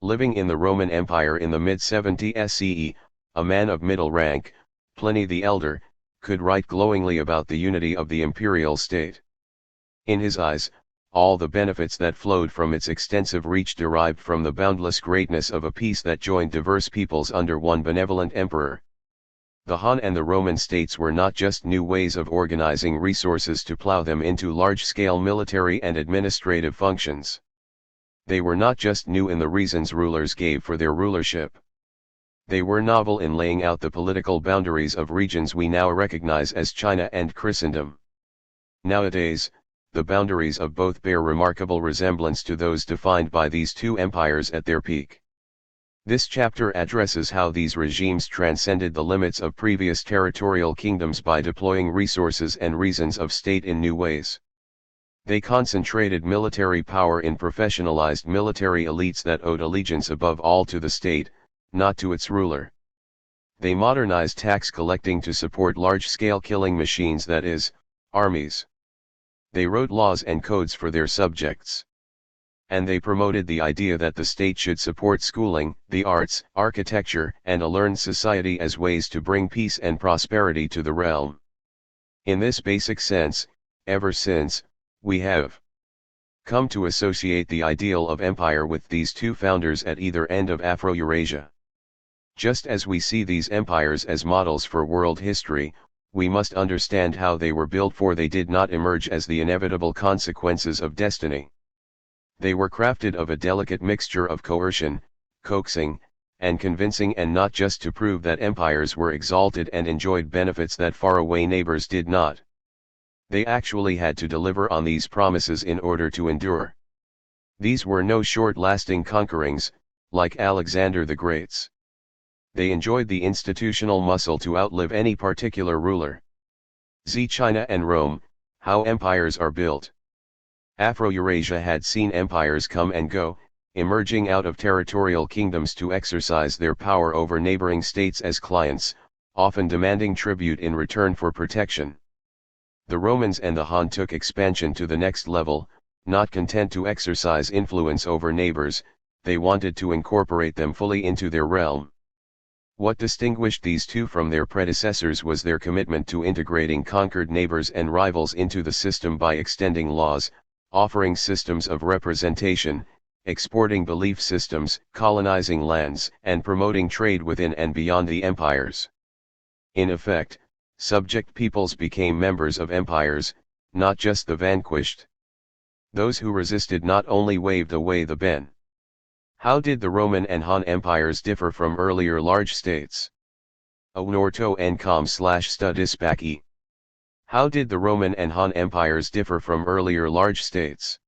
A: Living in the Roman Empire in the mid-70s CE, a man of middle rank, Pliny the Elder, could write glowingly about the unity of the imperial state. In his eyes, all the benefits that flowed from its extensive reach derived from the boundless greatness of a peace that joined diverse peoples under one benevolent emperor. The Han and the Roman states were not just new ways of organizing resources to plow them into large-scale military and administrative functions. They were not just new in the reasons rulers gave for their rulership. They were novel in laying out the political boundaries of regions we now recognize as China and Christendom. Nowadays, the boundaries of both bear remarkable resemblance to those defined by these two empires at their peak. This chapter addresses how these regimes transcended the limits of previous territorial kingdoms by deploying resources and reasons of state in new ways. They concentrated military power in professionalized military elites that owed allegiance above all to the state, not to its ruler. They modernized tax collecting to support large-scale killing machines, that is, armies. They wrote laws and codes for their subjects. And they promoted the idea that the state should support schooling, the arts, architecture, and a learned society as ways to bring peace and prosperity to the realm. In this basic sense, ever since, we have come to associate the ideal of empire with these two founders at either end of Afro-Eurasia. Just as we see these empires as models for world history, we must understand how they were built, for they did not emerge as the inevitable consequences of destiny. They were crafted of a delicate mixture of coercion, coaxing, and convincing, and not just to prove that empires were exalted and enjoyed benefits that faraway neighbors did not. They actually had to deliver on these promises in order to endure. These were no short-lasting conquerings, like Alexander the Great's. They enjoyed the institutional muscle to outlive any particular ruler. China and Rome, how empires are built. Afro-Eurasia had seen empires come and go, emerging out of territorial kingdoms to exercise their power over neighboring states as clients, often demanding tribute in return for protection. The Romans and the Han took expansion to the next level, not content to exercise influence over neighbors, they wanted to incorporate them fully into their realm. What distinguished these two from their predecessors was their commitment to integrating conquered neighbors and rivals into the system by extending laws, offering systems of representation, exporting belief systems, colonizing lands, and promoting trade within and beyond the empires. In effect, subject peoples became members of empires, not just the vanquished. Those who resisted not only waved away the ban. How did the Roman and Han empires differ from earlier large states? Onorto.com/studispaki. How did the Roman and Han empires differ from earlier large states?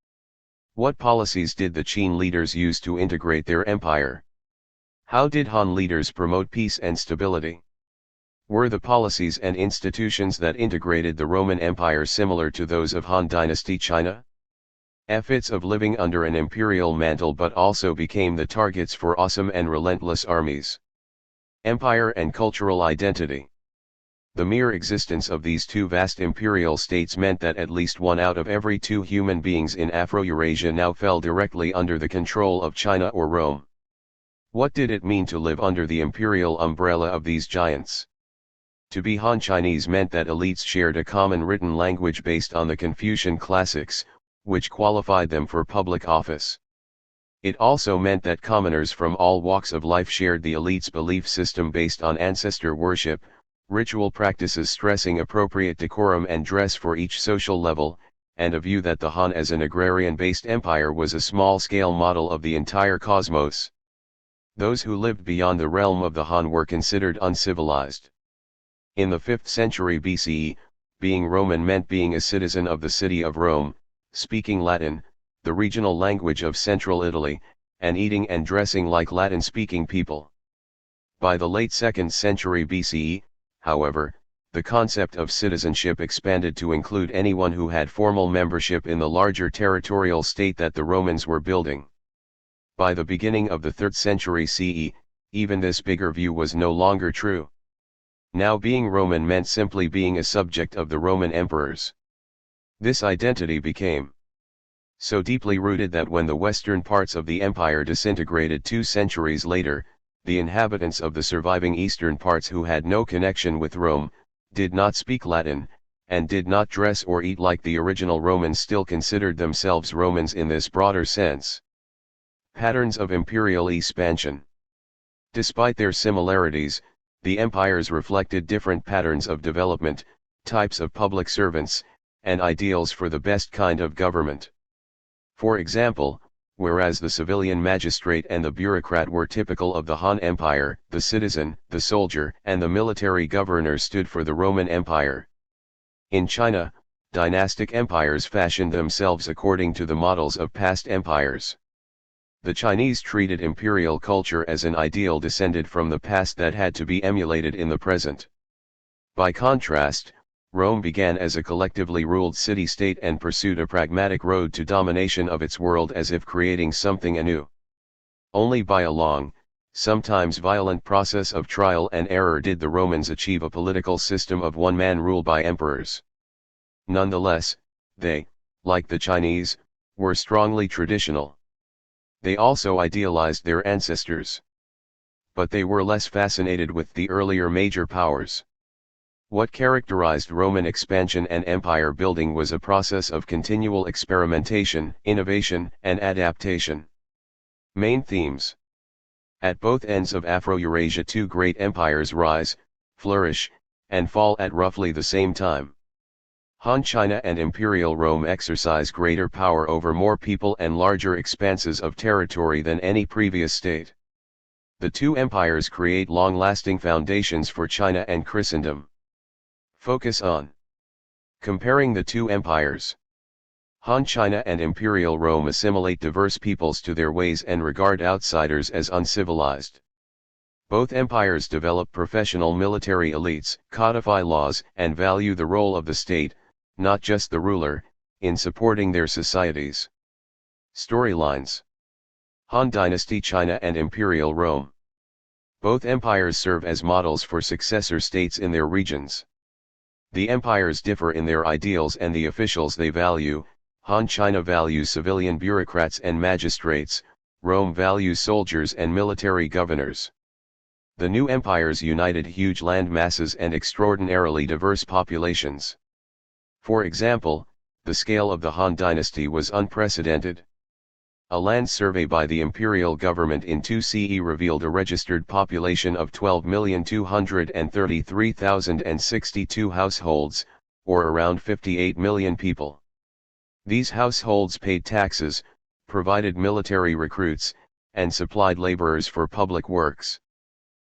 A: What policies did the Qin leaders use to integrate their empire? How did Han leaders promote peace and stability? Were the policies and institutions that integrated the Roman Empire similar to those of Han Dynasty China? Efforts of living under an imperial mantle, but also became the targets for awesome and relentless armies. Empire and cultural identity. The mere existence of these two vast imperial states meant that at least 1 out of every 2 human beings in Afro-Eurasia now fell directly under the control of China or Rome. What did it mean to live under the imperial umbrella of these giants? To be Han Chinese meant that elites shared a common written language based on the Confucian classics, which qualified them for public office. It also meant that commoners from all walks of life shared the elite's belief system based on ancestor worship, ritual practices stressing appropriate decorum and dress for each social level, and a view that the Han as an agrarian-based empire was a small-scale model of the entire cosmos. Those who lived beyond the realm of the Han were considered uncivilized. In the 5th century BCE, being Roman meant being a citizen of the city of Rome, speaking Latin, the regional language of central Italy, and eating and dressing like Latin-speaking people. By the late 2nd century BCE, however, the concept of citizenship expanded to include anyone who had formal membership in the larger territorial state that the Romans were building. By the beginning of the 3rd century CE, even this bigger view was no longer true. Now being Roman meant simply being a subject of the Roman emperors. This identity became so deeply rooted that when the western parts of the empire disintegrated 2 centuries later, the inhabitants of the surviving eastern parts who had no connection with Rome, did not speak Latin, and did not dress or eat like the original Romans still considered themselves Romans in this broader sense. Patterns of imperial expansion. Despite their similarities, the empires reflected different patterns of development, types of public servants, and ideals for the best kind of government. For example, whereas the civilian magistrate and the bureaucrat were typical of the Han Empire, the citizen, the soldier, and the military governor stood for the Roman Empire. In China, dynastic empires fashioned themselves according to the models of past empires. The Chinese treated imperial culture as an ideal descended from the past that had to be emulated in the present. By contrast, Rome began as a collectively ruled city-state and pursued a pragmatic road to domination of its world as if creating something anew. Only by a long, sometimes violent process of trial and error did the Romans achieve a political system of one-man rule by emperors. Nonetheless, they, like the Chinese, were strongly traditional. They also idealized their ancestors. But they were less fascinated with the earlier major powers. What characterized Roman expansion and empire building was a process of continual experimentation, innovation, and adaptation. Main themes. At both ends of Afro-Eurasia 2 great empires rise, flourish, and fall at roughly the same time. Han China and Imperial Rome exercise greater power over more people and larger expanses of territory than any previous state. The two empires create long-lasting foundations for China and Christendom. Focus on comparing the two empires. Han China and Imperial Rome assimilate diverse peoples to their ways and regard outsiders as uncivilized. Both empires develop professional military elites, codify laws, and value the role of the state, not just the ruler, in supporting their societies. Storylines: Han Dynasty, China and Imperial Rome. Both empires serve as models for successor states in their regions. The empires differ in their ideals and the officials they value. Han China values civilian bureaucrats and magistrates, Rome values soldiers and military governors. The new empires united huge land masses and extraordinarily diverse populations. For example, the scale of the Han Dynasty was unprecedented. A land survey by the imperial government in 2 CE revealed a registered population of 12,233,062 households, or around 58 million people. These households paid taxes, provided military recruits, and supplied laborers for public works.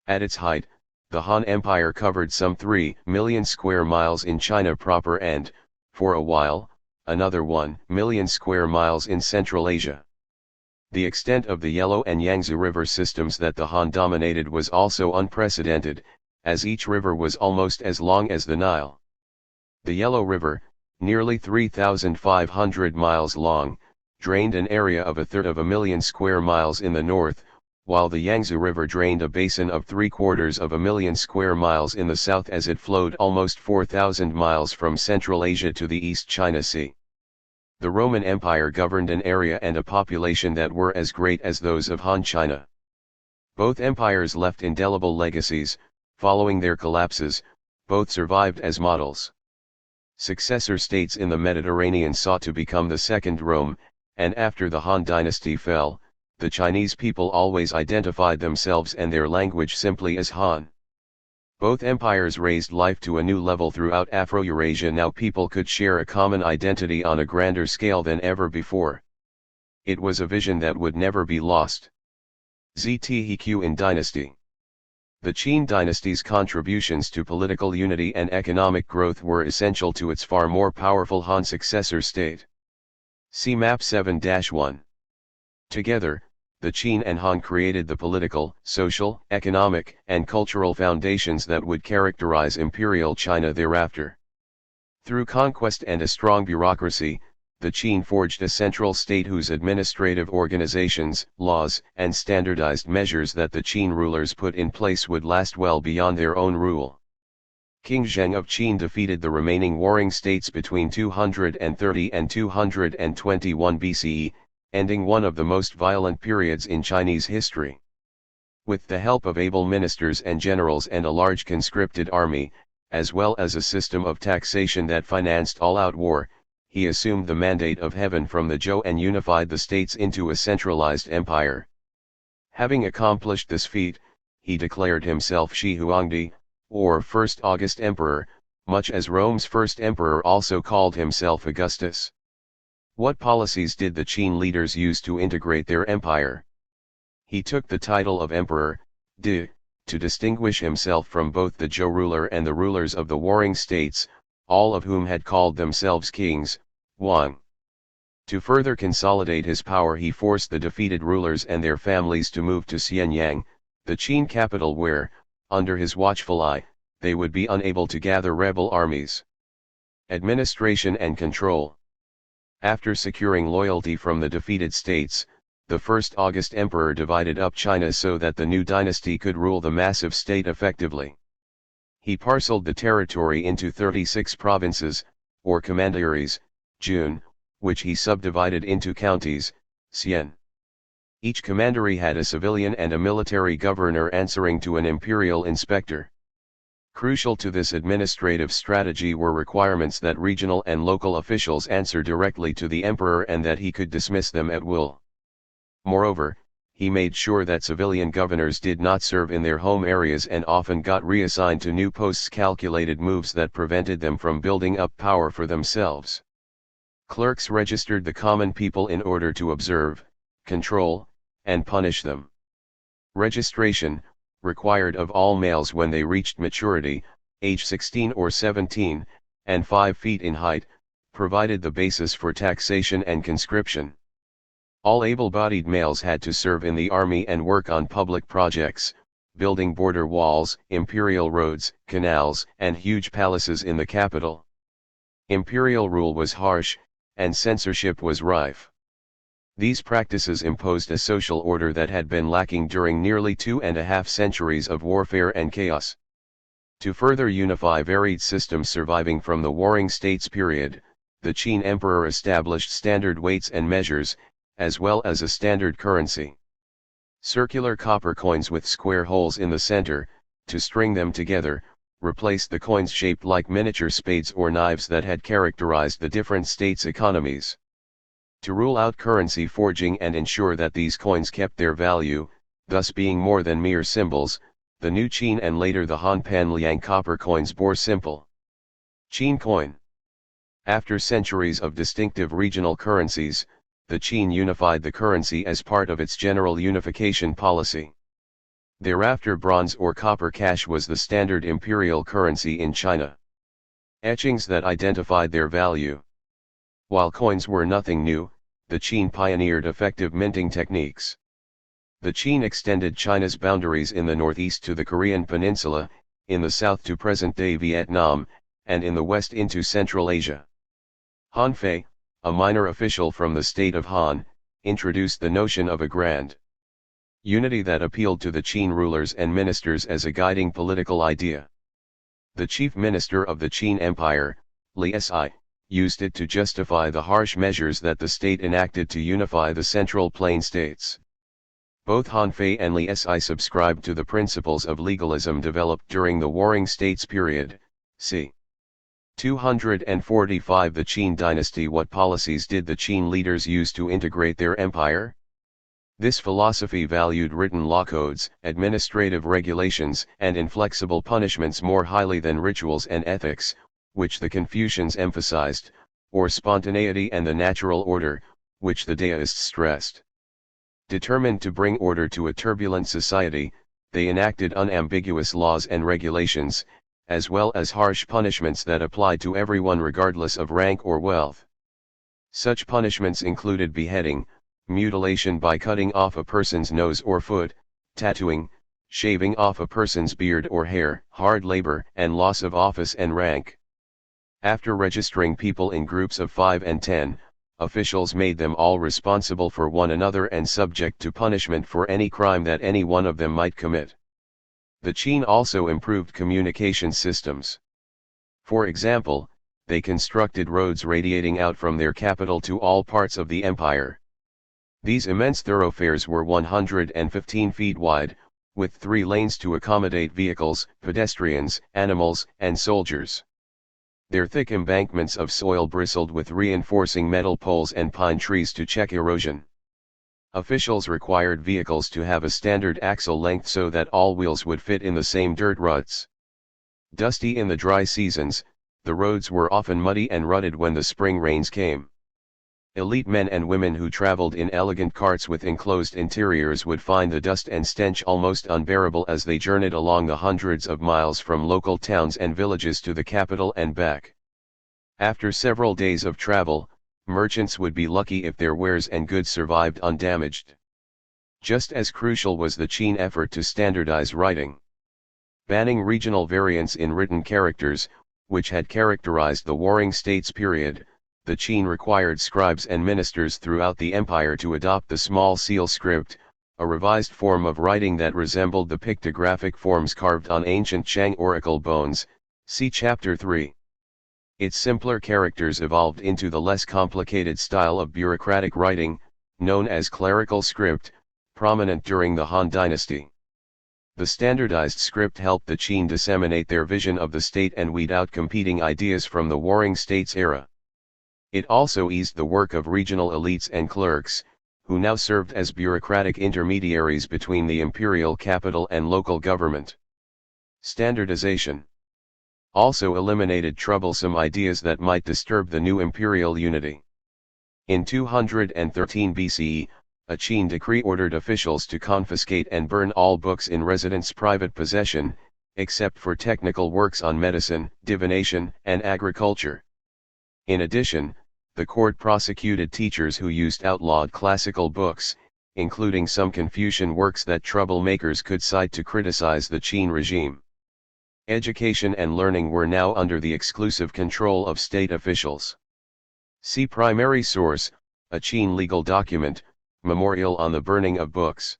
A: At its height, the Han Empire covered some 3 million square miles in China proper and, for a while, another 1 million square miles in Central Asia. The extent of the Yellow and Yangtze river systems that the Han dominated was also unprecedented, as each river was almost as long as the Nile. The Yellow River, nearly 3,500 miles long, drained an area of a third of a million square miles in the north, while the Yangtze River drained a basin of 750,000 square miles in the south as it flowed almost 4,000 miles from Central Asia to the East China Sea. The Roman Empire governed an area and a population that were as great as those of Han China. Both empires left indelible legacies. Following their collapses, both survived as models. Successor states in the Mediterranean sought to become the second Rome, and after the Han dynasty fell, the Chinese people always identified themselves and their language simply as Han. Both empires raised life to a new level throughout Afro-Eurasia. Now people could share a common identity on a grander scale than ever before. It was a vision that would never be lost. ZTEQ in Dynasty. The Qin dynasty's contributions to political unity and economic growth were essential to its far more powerful Han successor state. See Map 7-1. Together, the Qin and Han created the political, social, economic, and cultural foundations that would characterize Imperial China thereafter. Through conquest and a strong bureaucracy, the Qin forged a central state whose administrative organizations, laws, and standardized measures that the Qin rulers put in place would last well beyond their own rule. King Zheng of Qin defeated the remaining warring states between 230 and 221 BCE, ending one of the most violent periods in Chinese history. With the help of able ministers and generals and a large conscripted army, as well as a system of taxation that financed all-out war, he assumed the mandate of heaven from the Zhou and unified the states into a centralized empire. Having accomplished this feat, he declared himself Shi Huangdi, or First August Emperor, much as Rome's first emperor also called himself Augustus. What policies did the Qin leaders use to integrate their empire? He took the title of Emperor, to distinguish himself from both the Zhou ruler and the rulers of the warring states, all of whom had called themselves kings, Wang. To further consolidate his power, he forced the defeated rulers and their families to move to Xianyang, the Qin capital where, under his watchful eye, they would be unable to gather rebel armies. Administration and control. After securing loyalty from the defeated states, the first August emperor divided up China so that the new dynasty could rule the massive state effectively. He parceled the territory into 36 provinces, or commanderies, Jun, which he subdivided into counties, Xian. Each commandery had a civilian and a military governor answering to an imperial inspector. Crucial to this administrative strategy were requirements that regional and local officials answer directly to the emperor and that he could dismiss them at will. Moreover, he made sure that civilian governors did not serve in their home areas and often got reassigned to new posts, calculated moves that prevented them from building up power for themselves. Clerks registered the common people in order to observe, control, and punish them. Registration, required of all males when they reached maturity, age 16 or 17, and 5 feet in height, provided the basis for taxation and conscription. All able-bodied males had to serve in the army and work on public projects, building border walls, imperial roads, canals, and huge palaces in the capital. Imperial rule was harsh, and censorship was rife. These practices imposed a social order that had been lacking during nearly 2.5 centuries of warfare and chaos. To further unify varied systems surviving from the Warring States period, the Qin emperor established standard weights and measures, as well as a standard currency. Circular copper coins with square holes in the center, to string them together, replaced the coins shaped like miniature spades or knives that had characterized the different states' economies. To rule out currency forging and ensure that these coins kept their value, thus being more than mere symbols, the new Qin and later the Han Panliang copper coins bore simple Qin coin. After centuries of distinctive regional currencies, the Qin unified the currency as part of its general unification policy. Thereafter bronze or copper cash was the standard imperial currency in China. Etchings that identified their value. While coins were nothing new, the Qin pioneered effective minting techniques. The Qin extended China's boundaries in the northeast to the Korean peninsula, in the south to present-day Vietnam, and in the west into Central Asia. Han Fei, a minor official from the state of Han, introduced the notion of a grand unity that appealed to the Qin rulers and ministers as a guiding political idea. The chief minister of the Qin Empire, Li Si, used it to justify the harsh measures that the state enacted to unify the Central Plain states. Both Han Fei and Li Si subscribed to the principles of legalism developed during the Warring States period, c. 245. The Qin dynasty. What policies did the Qin leaders use to integrate their empire? This philosophy valued written law codes, administrative regulations, and inflexible punishments more highly than rituals and ethics, which the Confucians emphasized, or spontaneity and the natural order, which the Taoists stressed. Determined to bring order to a turbulent society, they enacted unambiguous laws and regulations, as well as harsh punishments that applied to everyone regardless of rank or wealth. Such punishments included beheading, mutilation by cutting off a person's nose or foot, tattooing, shaving off a person's beard or hair, hard labor, and loss of office and rank. After registering people in groups of 5 and 10, officials made them all responsible for one another and subject to punishment for any crime that any one of them might commit. The Qin also improved communication systems. For example, they constructed roads radiating out from their capital to all parts of the empire. These immense thoroughfares were 115 feet wide, with 3 lanes to accommodate vehicles, pedestrians, animals, and soldiers. Their thick embankments of soil bristled with reinforcing metal poles and pine trees to check erosion. Officials required vehicles to have a standard axle length so that all wheels would fit in the same dirt ruts. Dusty in the dry seasons, the roads were often muddy and rutted when the spring rains came. Elite men and women who traveled in elegant carts with enclosed interiors would find the dust and stench almost unbearable as they journeyed along the hundreds of miles from local towns and villages to the capital and back. After several days of travel, merchants would be lucky if their wares and goods survived undamaged. Just as crucial was the Qin effort to standardize writing. Banning regional variants in written characters, which had characterized the Warring States period, the Qin required scribes and ministers throughout the empire to adopt the small seal script, a revised form of writing that resembled the pictographic forms carved on ancient Shang oracle bones, see Chapter 3. Its simpler characters evolved into the less complicated style of bureaucratic writing, known as clerical script, prominent during the Han dynasty. The standardized script helped the Qin disseminate their vision of the state and weed out competing ideas from the Warring States era. It also eased the work of regional elites and clerks, who now served as bureaucratic intermediaries between the imperial capital and local government. Standardization also eliminated troublesome ideas that might disturb the new imperial unity. In 213 BCE, a Qin decree ordered officials to confiscate and burn all books in residents' private possession, except for technical works on medicine, divination, and agriculture. In addition, the court prosecuted teachers who used outlawed classical books, including some Confucian works that troublemakers could cite to criticize the Qin regime. Education and learning were now under the exclusive control of state officials. See primary source, a Qin legal document, memorial on the burning of books.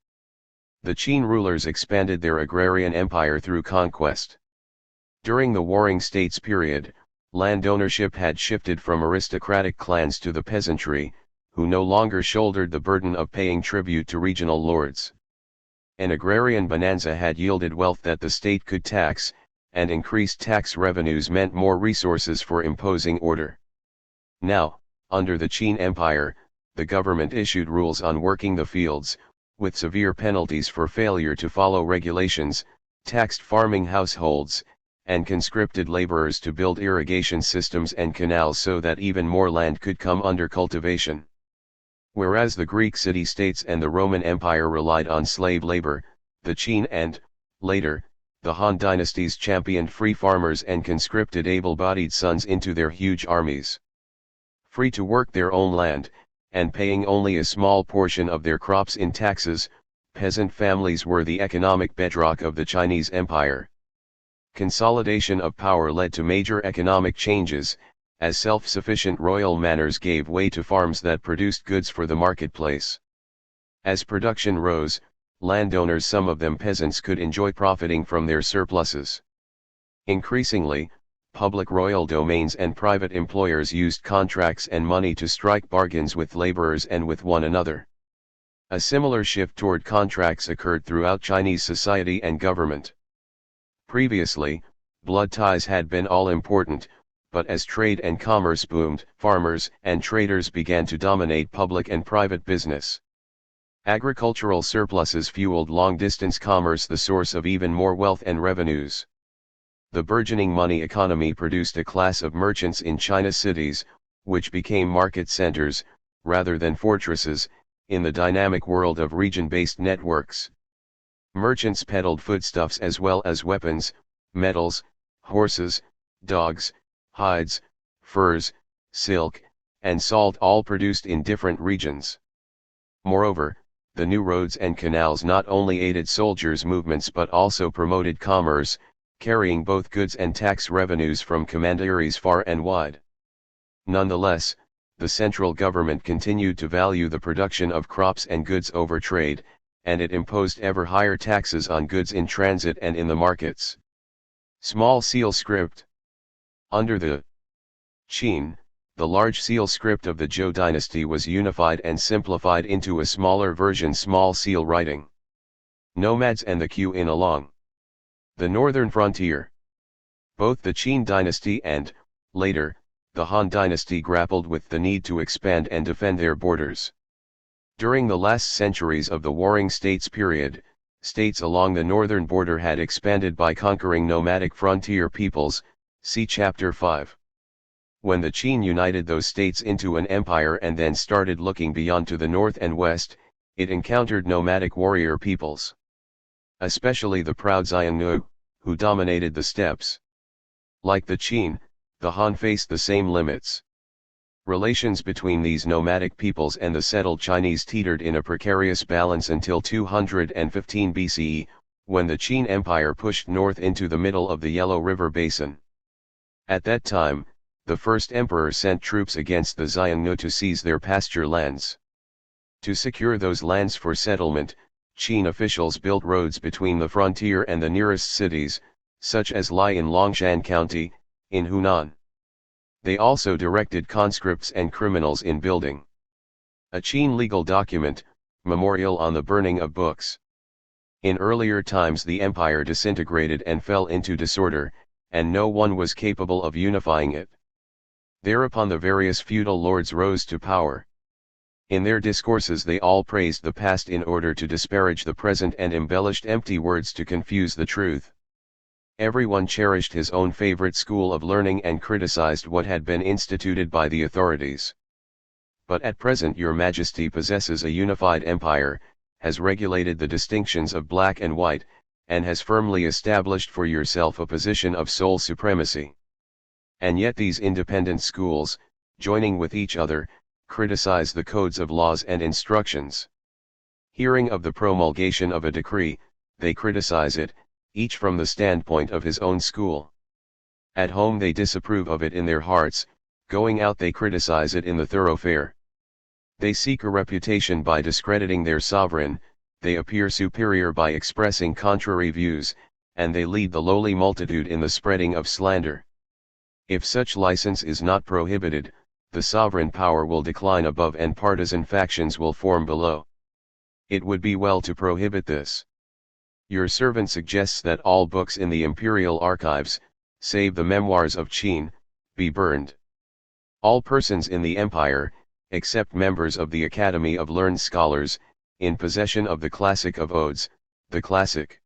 A: The Qin rulers expanded their agrarian empire through conquest. During the Warring States period, land ownership had shifted from aristocratic clans to the peasantry, who no longer shouldered the burden of paying tribute to regional lords. An agrarian bonanza had yielded wealth that the state could tax, and increased tax revenues meant more resources for imposing order. Now, under the Qin Empire, the government issued rules on working the fields, with severe penalties for failure to follow regulations, taxed farming households, and conscripted laborers to build irrigation systems and canals so that even more land could come under cultivation. Whereas the Greek city-states and the Roman Empire relied on slave labor, the Qin and, later, the Han dynasties championed free farmers and conscripted able-bodied sons into their huge armies. Free to work their own land, and paying only a small portion of their crops in taxes, peasant families were the economic bedrock of the Chinese Empire. Consolidation of power led to major economic changes, as self-sufficient royal manors gave way to farms that produced goods for the marketplace. As production rose, landowners, some of them peasants, could enjoy profiting from their surpluses. Increasingly, public royal domains and private employers used contracts and money to strike bargains with laborers and with one another. A similar shift toward contracts occurred throughout Chinese society and government. Previously, blood ties had been all important, but as trade and commerce boomed, farmers and traders began to dominate public and private business. Agricultural surpluses fueled long-distance commerce, the source of even more wealth and revenues. The burgeoning money economy produced a class of merchants in China's cities, which became market centers, rather than fortresses, in the dynamic world of region-based networks. Merchants peddled foodstuffs as well as weapons, metals, horses, dogs, hides, furs, silk, and salt, all produced in different regions. Moreover, the new roads and canals not only aided soldiers' movements but also promoted commerce, carrying both goods and tax revenues from commanderies far and wide. Nonetheless, the central government continued to value the production of crops and goods over trade, and it imposed ever higher taxes on goods in transit and in the markets. Small seal script. Under the Qin, the large seal script of the Zhou dynasty was unified and simplified into a smaller version, small seal writing. Nomads and the queue in along the northern frontier. Both the Qin dynasty and, later, the Han dynasty grappled with the need to expand and defend their borders. During the last centuries of the Warring States period, states along the northern border had expanded by conquering nomadic frontier peoples, see Chapter 5. When the Qin united those states into an empire and then started looking beyond to the north and west, it encountered nomadic warrior peoples. Especially the proud Xiongnu, who dominated the steppes. Like the Qin, the Han faced the same limits. Relations between these nomadic peoples and the settled Chinese teetered in a precarious balance until 215 BCE, when the Qin Empire pushed north into the middle of the Yellow River Basin. At that time, the first emperor sent troops against the Xiongnu to seize their pasture lands. To secure those lands for settlement, Qin officials built roads between the frontier and the nearest cities, such as lie in Longshan County, in Hunan. They also directed conscripts and criminals in building. A Qin legal document, memorial on the burning of books. In earlier times the empire disintegrated and fell into disorder, and no one was capable of unifying it. Thereupon the various feudal lords rose to power. In their discourses they all praised the past in order to disparage the present and embellished empty words to confuse the truth. Everyone cherished his own favorite school of learning and criticized what had been instituted by the authorities. But at present your Majesty possesses a unified empire, has regulated the distinctions of black and white, and has firmly established for yourself a position of sole supremacy. And yet these independent schools, joining with each other, criticize the codes of laws and instructions. Hearing of the promulgation of a decree, they criticize it, each from the standpoint of his own school. At home they disapprove of it in their hearts, going out they criticize it in the thoroughfare. They seek a reputation by discrediting their sovereign, they appear superior by expressing contrary views, and they lead the lowly multitude in the spreading of slander. If such license is not prohibited, the sovereign power will decline above and partisan factions will form below. It would be well to prohibit this. Your servant suggests that all books in the imperial archives, save the memoirs of Qin, be burned. All persons in the empire, except members of the Academy of Learned Scholars, in possession of the classic of odes, the classic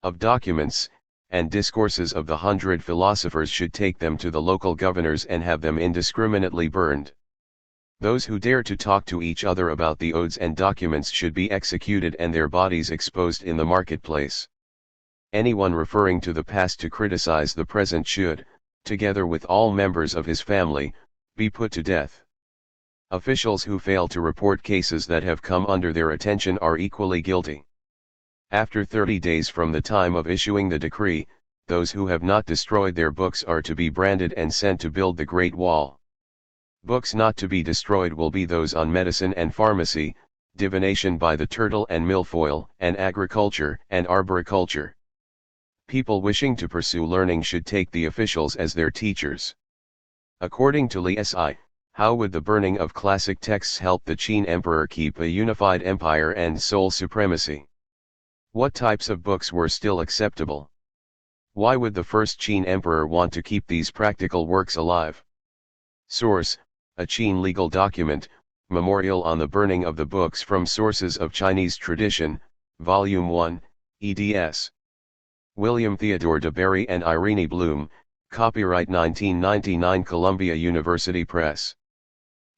A: of documents, and discourses of the 100 philosophers should take them to the local governors and have them indiscriminately burned. Those who dare to talk to each other about the odes and documents should be executed and their bodies exposed in the marketplace. Anyone referring to the past to criticize the present should, together with all members of his family, be put to death. Officials who fail to report cases that have come under their attention are equally guilty. After 30 days from the time of issuing the decree, those who have not destroyed their books are to be branded and sent to build the Great Wall. Books not to be destroyed will be those on medicine and pharmacy, divination by the turtle and milfoil, and agriculture and arboriculture. People wishing to pursue learning should take the officials as their teachers. According to Li Si, how would the burning of classic texts help the Qin emperor keep a unified empire and sole supremacy? What types of books were still acceptable? Why would the first Qin emperor want to keep these practical works alive? Source: a Qin legal document, Memorial on the Burning of the Books from Sources of Chinese Tradition, Volume 1, eds. William Theodore de Berry and Irene Bloom, copyright 1999 Columbia University Press.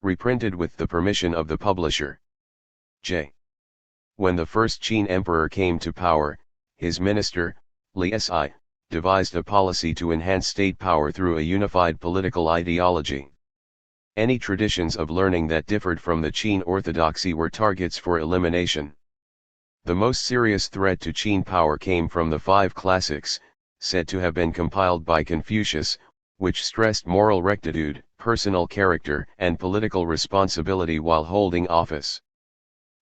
A: Reprinted with the permission of the publisher. J. When the first Qin emperor came to power, his minister, Li Si, devised a policy to enhance state power through a unified political ideology. Any traditions of learning that differed from the Qin orthodoxy were targets for elimination. The most serious threat to Qin power came from the 5 classics, said to have been compiled by Confucius, which stressed moral rectitude, personal character, and political responsibility while holding office.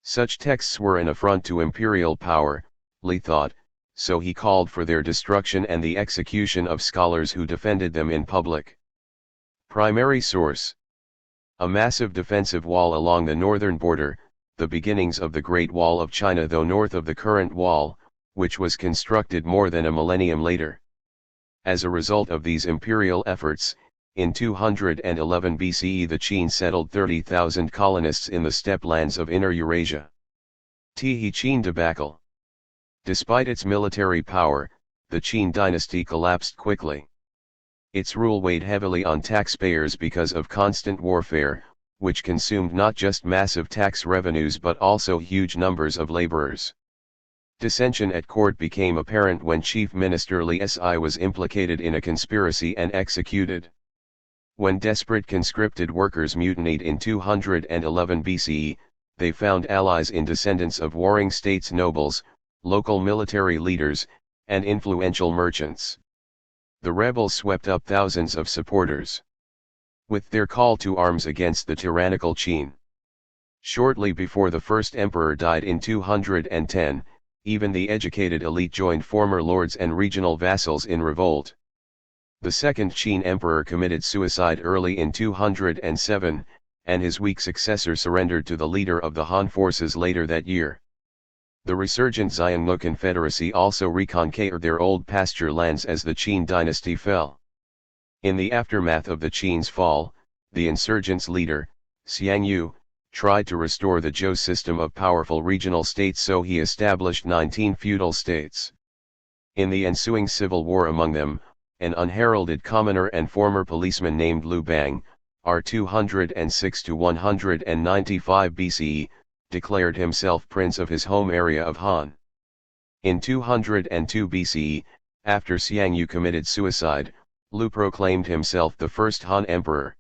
A: Such texts were an affront to imperial power, Li thought, so he called for their destruction and the execution of scholars who defended them in public. Primary source: a massive defensive wall along the northern border, the beginnings of the Great Wall of China, though north of the current wall, which was constructed more than a millennium later. As a result of these imperial efforts, in 211 BCE the Qin settled 30,000 colonists in the steppe lands of Inner Eurasia. Qin debacle. Despite its military power, the Qin dynasty collapsed quickly. Its rule weighed heavily on taxpayers because of constant warfare, which consumed not just massive tax revenues but also huge numbers of laborers. Dissension at court became apparent when Chief Minister Li Si was implicated in a conspiracy and executed. When desperate conscripted workers mutinied in 211 BCE, they found allies in descendants of warring states' nobles, local military leaders, and influential merchants. The rebels swept up thousands of supporters, with their call to arms against the tyrannical Qin. Shortly before the first emperor died in 210, even the educated elite joined former lords and regional vassals in revolt. The second Qin emperor committed suicide early in 207, and his weak successor surrendered to the leader of the Han forces later that year. The resurgent Xiongnu Confederacy also reconquered their old pasture lands as the Qin dynasty fell. In the aftermath of the Qin's fall, the insurgents' leader, Xiangyu, tried to restore the Zhou system of powerful regional states, so he established 19 feudal states. In the ensuing civil war among them, an unheralded commoner and former policeman named Liu Bang, r. 206 to 195 BCE, declared himself prince of his home area of Han. In 202 BCE, after Xiangyu committed suicide, Liu proclaimed himself the first Han emperor.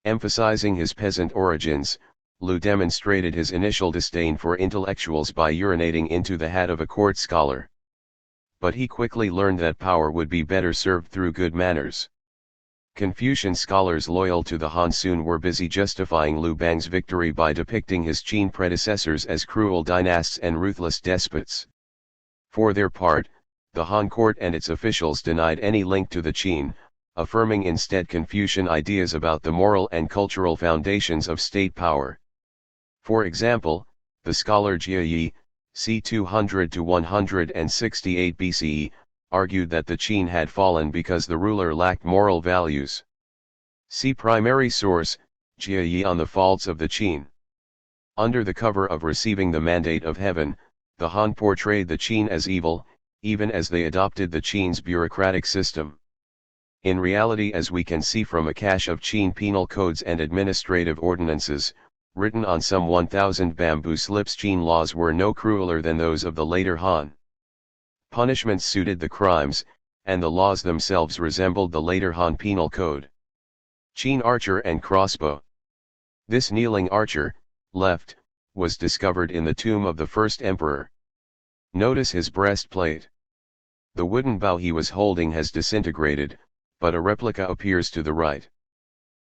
A: Emphasizing his peasant origins, Liu demonstrated his initial disdain for intellectuals by urinating into the hat of a court scholar. But he quickly learned that power would be better served through good manners. Confucian scholars loyal to the Han soon were busy justifying Liu Bang's victory by depicting his Qin predecessors as cruel dynasts and ruthless despots. For their part, the Han court and its officials denied any link to the Qin, affirming instead Confucian ideas about the moral and cultural foundations of state power. For example, the scholar Jia Yi, c. 200 to 168 BCE, argued that the Qin had fallen because the ruler lacked moral values. See primary source, Jia Yi on the faults of the Qin. Under the cover of receiving the mandate of heaven, the Han portrayed the Qin as evil, even as they adopted the Qin's bureaucratic system. In reality, as we can see from a cache of Qin penal codes and administrative ordinances, written on some 1,000 bamboo slips, Qin laws were no crueler than those of the later Han. Punishments suited the crimes, and the laws themselves resembled the later Han penal code. Qin archer and crossbow. This kneeling archer, left, was discovered in the tomb of the first emperor. Notice his breastplate. The wooden bow he was holding has disintegrated, but a replica appears to the right.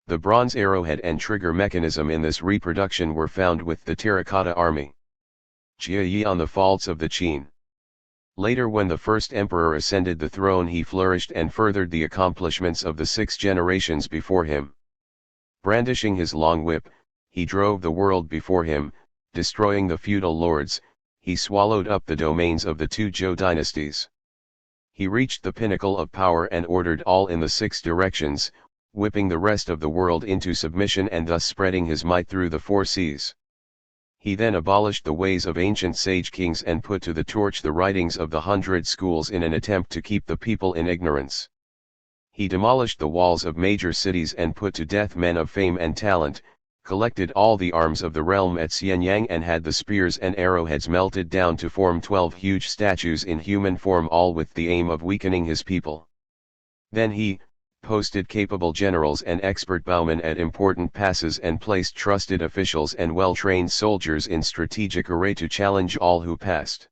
A: The bronze arrowhead and trigger mechanism in this reproduction were found with the terracotta army. Jia Yi on the faults of the Qin. Later, when the first emperor ascended the throne, he flourished and furthered the accomplishments of the 6 generations before him. Brandishing his long whip, he drove the world before him, destroying the feudal lords. He swallowed up the domains of the 2 Zhou dynasties. He reached the pinnacle of power and ordered all in the 6 directions, whipping the rest of the world into submission and thus spreading his might through the 4 seas. He then abolished the ways of ancient sage kings and put to the torch the writings of the 100 schools in an attempt to keep the people in ignorance. He demolished the walls of major cities and put to death men of fame and talent, collected all the arms of the realm at Xianyang and had the spears and arrowheads melted down to form 12 huge statues in human form, all with the aim of weakening his people. Then he posted capable generals and expert bowmen at important passes and placed trusted officials and well-trained soldiers in strategic array to challenge all who passed.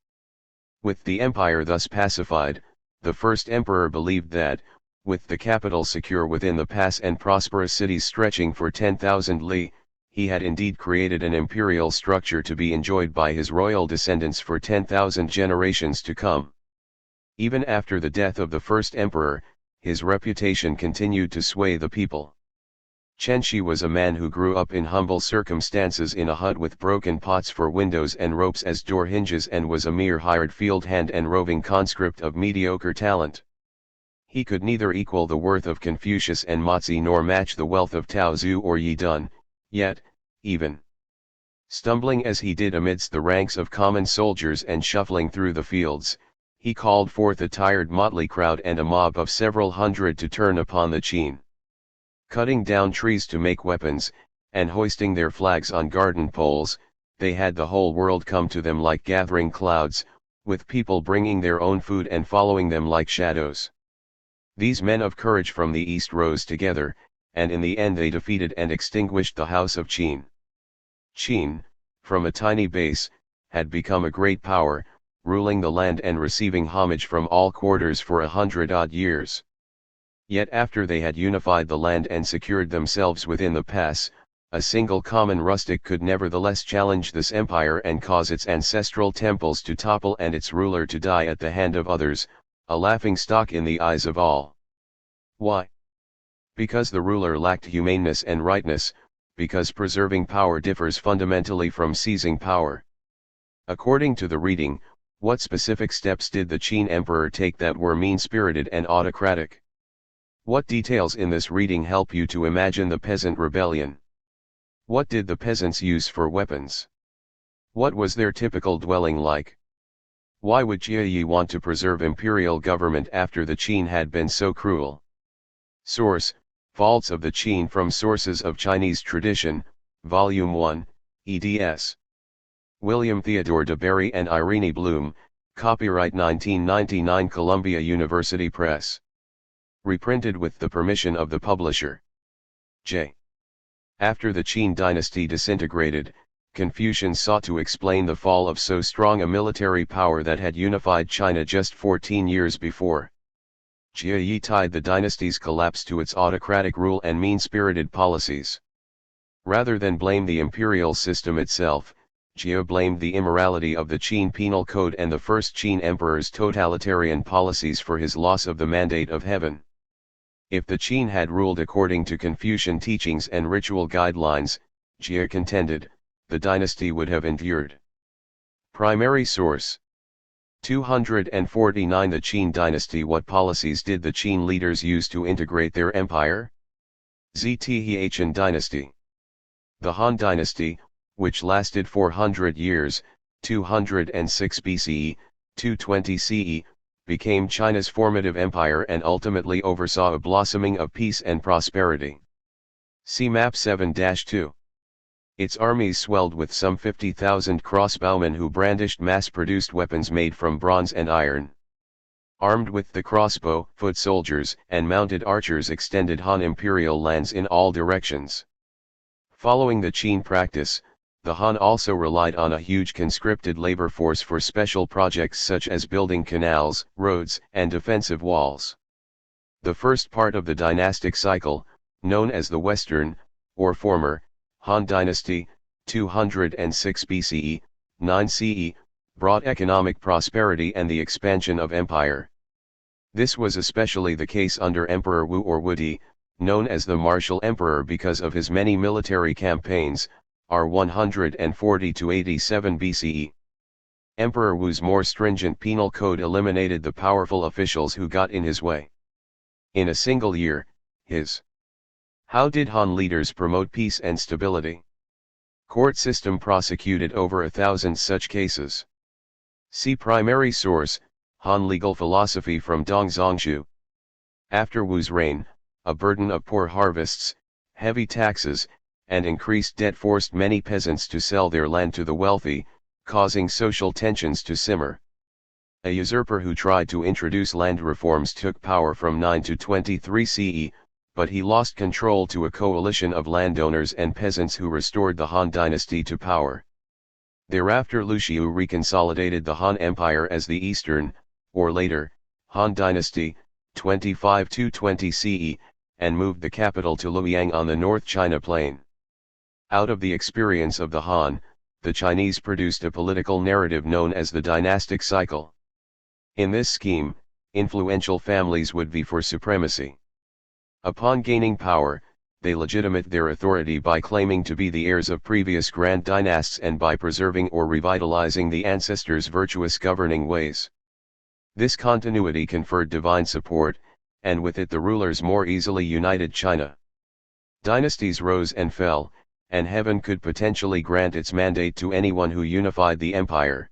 A: With the empire thus pacified, the first emperor believed that, with the capital secure within the pass and prosperous cities stretching for 10,000 li, he had indeed created an imperial structure to be enjoyed by his royal descendants for 10,000 generations to come. Even after the death of the first emperor, his reputation continued to sway the people. Chen Shi was a man who grew up in humble circumstances in a hut with broken pots for windows and ropes as door hinges, and was a mere hired field hand and roving conscript of mediocre talent. He could neither equal the worth of Confucius and Mozi nor match the wealth of Tao Zhu or Yi Dun, yet, even stumbling as he did amidst the ranks of common soldiers and shuffling through the fields, he called forth a tired motley crowd and a mob of several hundred to turn upon the Qin. Cutting down trees to make weapons, and hoisting their flags on garden poles, they had the whole world come to them like gathering clouds, with people bringing their own food and following them like shadows. These men of courage from the east rose together, and in the end they defeated and extinguished the house of Qin. Qin, from a tiny base, had become a great power, ruling the land and receiving homage from all quarters for 100-odd years. Yet after they had unified the land and secured themselves within the pass, a single common rustic could nevertheless challenge this empire and cause its ancestral temples to topple and its ruler to die at the hand of others, a laughingstock in the eyes of all. Why? Because the ruler lacked humaneness and rightness, because preserving power differs fundamentally from seizing power. According to the reading, what specific steps did the Qin emperor take that were mean-spirited and autocratic? What details in this reading help you to imagine the peasant rebellion? What did the peasants use for weapons? What was their typical dwelling like? Why would Jie Yi want to preserve imperial government after the Qin had been so cruel? Source: Faults of the Qin from Sources of Chinese Tradition, Volume 1, eds. William Theodore de Berry and Irene Bloom, copyright 1999 Columbia University Press. Reprinted with the permission of the publisher. J. After the Qin dynasty disintegrated, Confucians sought to explain the fall of so strong a military power that had unified China just 14 years before. Jie Yi tied the dynasty's collapse to its autocratic rule and mean-spirited policies. Rather than blame the imperial system itself, Jie blamed the immorality of the Qin penal code and the first Qin emperor's totalitarian policies for his loss of the mandate of heaven. If the Qin had ruled according to Confucian teachings and ritual guidelines, Jie contended, the dynasty would have endured. Primary source: 249 The Qin dynasty. What policies did the Qin leaders use to integrate their empire? Zthan dynasty. The Han dynasty, which lasted 400 years, 206 BCE, 220 CE, became China's formative empire and ultimately oversaw a blossoming of peace and prosperity. See Map 7-2. Its armies swelled with some 50,000 crossbowmen who brandished mass-produced weapons made from bronze and iron. Armed with the crossbow, foot soldiers and mounted archers extended Han imperial lands in all directions. Following the Qin practice, the Han also relied on a huge conscripted labor force for special projects such as building canals, roads, and defensive walls. The first part of the dynastic cycle, known as the Western, or former, Han dynasty, 206 BCE, 9 CE, brought economic prosperity and the expansion of empire. This was especially the case under Emperor Wu or Wudi, known as the Martial Emperor because of his many military campaigns, R 140 to 87 BCE. Emperor Wu's more stringent penal code eliminated the powerful officials who got in his way. In a single year, his How did Han leaders promote peace and stability? Court system prosecuted over 1,000 such cases. See primary source, Han legal philosophy from Dong Zongshu. After Wu's reign, a burden of poor harvests, heavy taxes, and increased debt forced many peasants to sell their land to the wealthy, causing social tensions to simmer. A usurper who tried to introduce land reforms took power from 9 to 23 CE, but he lost control to a coalition of landowners and peasants who restored the Han dynasty to power. Thereafter Lu Xiu reconsolidated the Han Empire as the Eastern, or later, Han Dynasty, 25 to 20 CE, and moved the capital to Luoyang on the North China Plain. Out of the experience of the Han, the Chinese produced a political narrative known as the dynastic cycle. In this scheme, influential families would vie for supremacy. Upon gaining power, they legitimate their authority by claiming to be the heirs of previous grand dynasts and by preserving or revitalizing the ancestors' virtuous governing ways. This continuity conferred divine support, and with it the rulers more easily united China. Dynasties rose and fell, and heaven could potentially grant its mandate to anyone who unified the empire.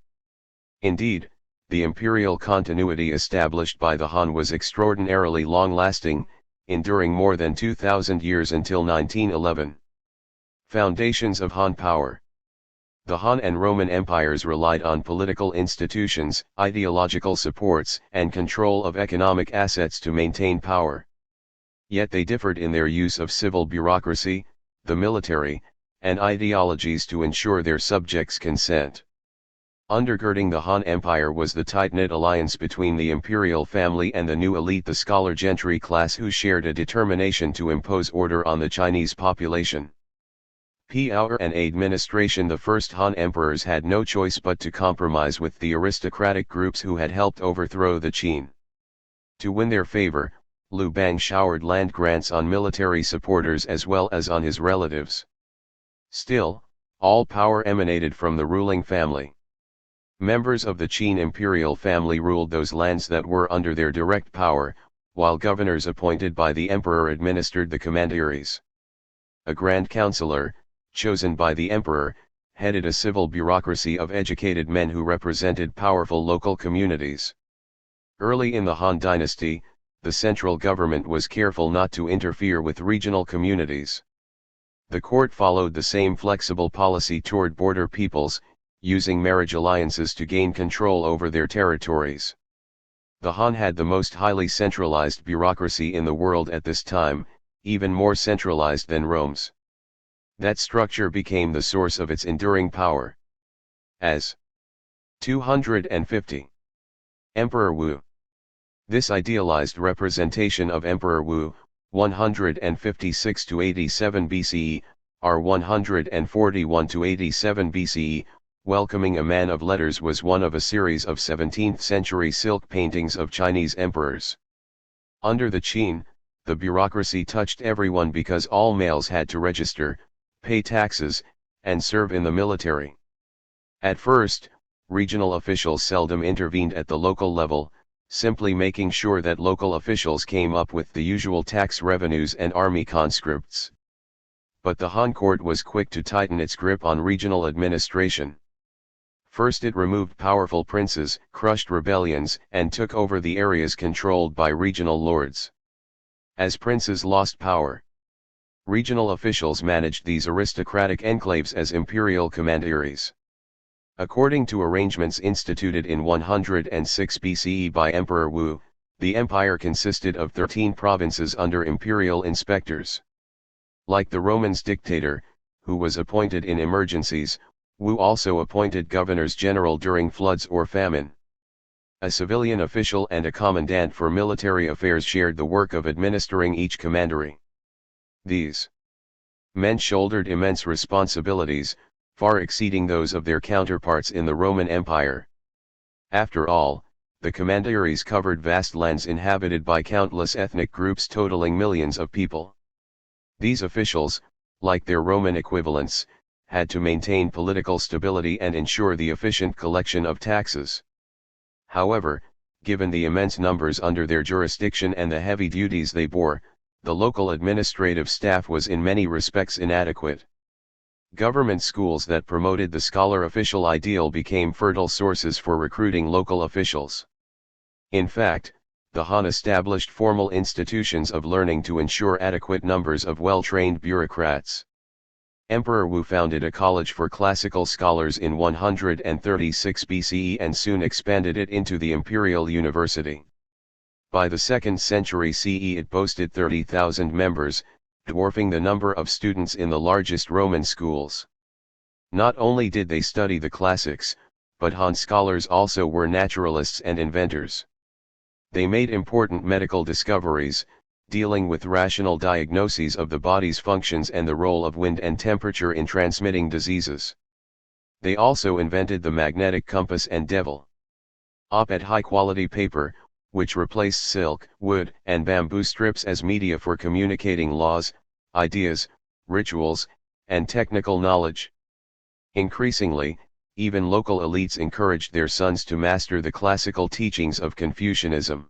A: Indeed, the imperial continuity established by the Han was extraordinarily long-lasting, enduring more than 2,000 years until 1911. Foundations of Han power. The Han and Roman empires relied on political institutions, ideological supports, and control of economic assets to maintain power. Yet they differed in their use of civil bureaucracy, the military, and ideologies to ensure their subjects' consent. Undergirding the Han Empire was the tight-knit alliance between the imperial family and the new elite, the scholar gentry class, who shared a determination to impose order on the Chinese population. Power and administration. The first Han emperors had no choice but to compromise with the aristocratic groups who had helped overthrow the Qin. To win their favor, Liu Bang showered land grants on military supporters as well as on his relatives. Still, all power emanated from the ruling family. Members of the Qin imperial family ruled those lands that were under their direct power, while governors appointed by the emperor administered the commanderies. A grand councillor, chosen by the emperor, headed a civil bureaucracy of educated men who represented powerful local communities. Early in the Han dynasty, the central government was careful not to interfere with regional communities. The court followed the same flexible policy toward border peoples, using marriage alliances to gain control over their territories. The Han had the most highly centralized bureaucracy in the world at this time, even more centralized than Rome's. That structure became the source of its enduring power. As 250. Emperor Wu. This idealized representation of Emperor Wu, 156–87 BCE, or 141–87 BCE, welcoming a man of letters, was one of a series of 17th-century silk paintings of Chinese emperors. Under the Qin, the bureaucracy touched everyone because all males had to register, pay taxes, and serve in the military. At first, regional officials seldom intervened at the local level, simply making sure that local officials came up with the usual tax revenues and army conscripts. But the Han court was quick to tighten its grip on regional administration. First, it removed powerful princes, crushed rebellions, and took over the areas controlled by regional lords. As princes lost power, regional officials managed these aristocratic enclaves as imperial commanderies. According to arrangements instituted in 106 BCE by Emperor Wu, the empire consisted of 13 provinces under imperial inspectors. Like the Romans' dictator, who was appointed in emergencies, Wu also appointed governors general during floods or famine. A civilian official and a commandant for military affairs shared the work of administering each commandery. These men shouldered immense responsibilities, far exceeding those of their counterparts in the Roman Empire. After all, the commanderies covered vast lands inhabited by countless ethnic groups totaling millions of people. These officials, like their Roman equivalents, had to maintain political stability and ensure the efficient collection of taxes. However, given the immense numbers under their jurisdiction and the heavy duties they bore, the local administrative staff was in many respects inadequate. Government schools that promoted the scholar-official ideal became fertile sources for recruiting local officials. In fact, the Han established formal institutions of learning to ensure adequate numbers of well-trained bureaucrats. Emperor Wu founded a college for classical scholars in 136 BCE and soon expanded it into the Imperial University. By the 2nd century CE it boasted 30,000 members, dwarfing the number of students in the largest Roman schools. Not only did they study the classics, but Han scholars also were naturalists and inventors. They made important medical discoveries, dealing with rational diagnoses of the body's functions and the role of wind and temperature in transmitting diseases. They also invented the magnetic compass and developed high-quality paper, which replaced silk, wood, and bamboo strips as media for communicating laws, ideas, rituals, and technical knowledge. Increasingly, even local elites encouraged their sons to master the classical teachings of Confucianism.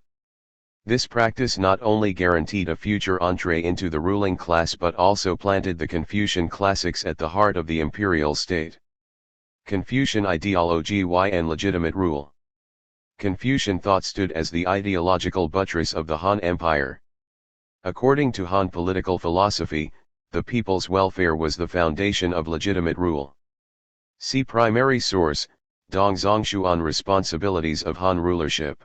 A: This practice not only guaranteed a future entree into the ruling class but also planted the Confucian classics at the heart of the imperial state. Confucian ideology and legitimate rule. Confucian thought stood as the ideological buttress of the Han Empire. According to Han political philosophy, the people's welfare was the foundation of legitimate rule. See primary source, Dongzhongshu on responsibilities of Han rulership.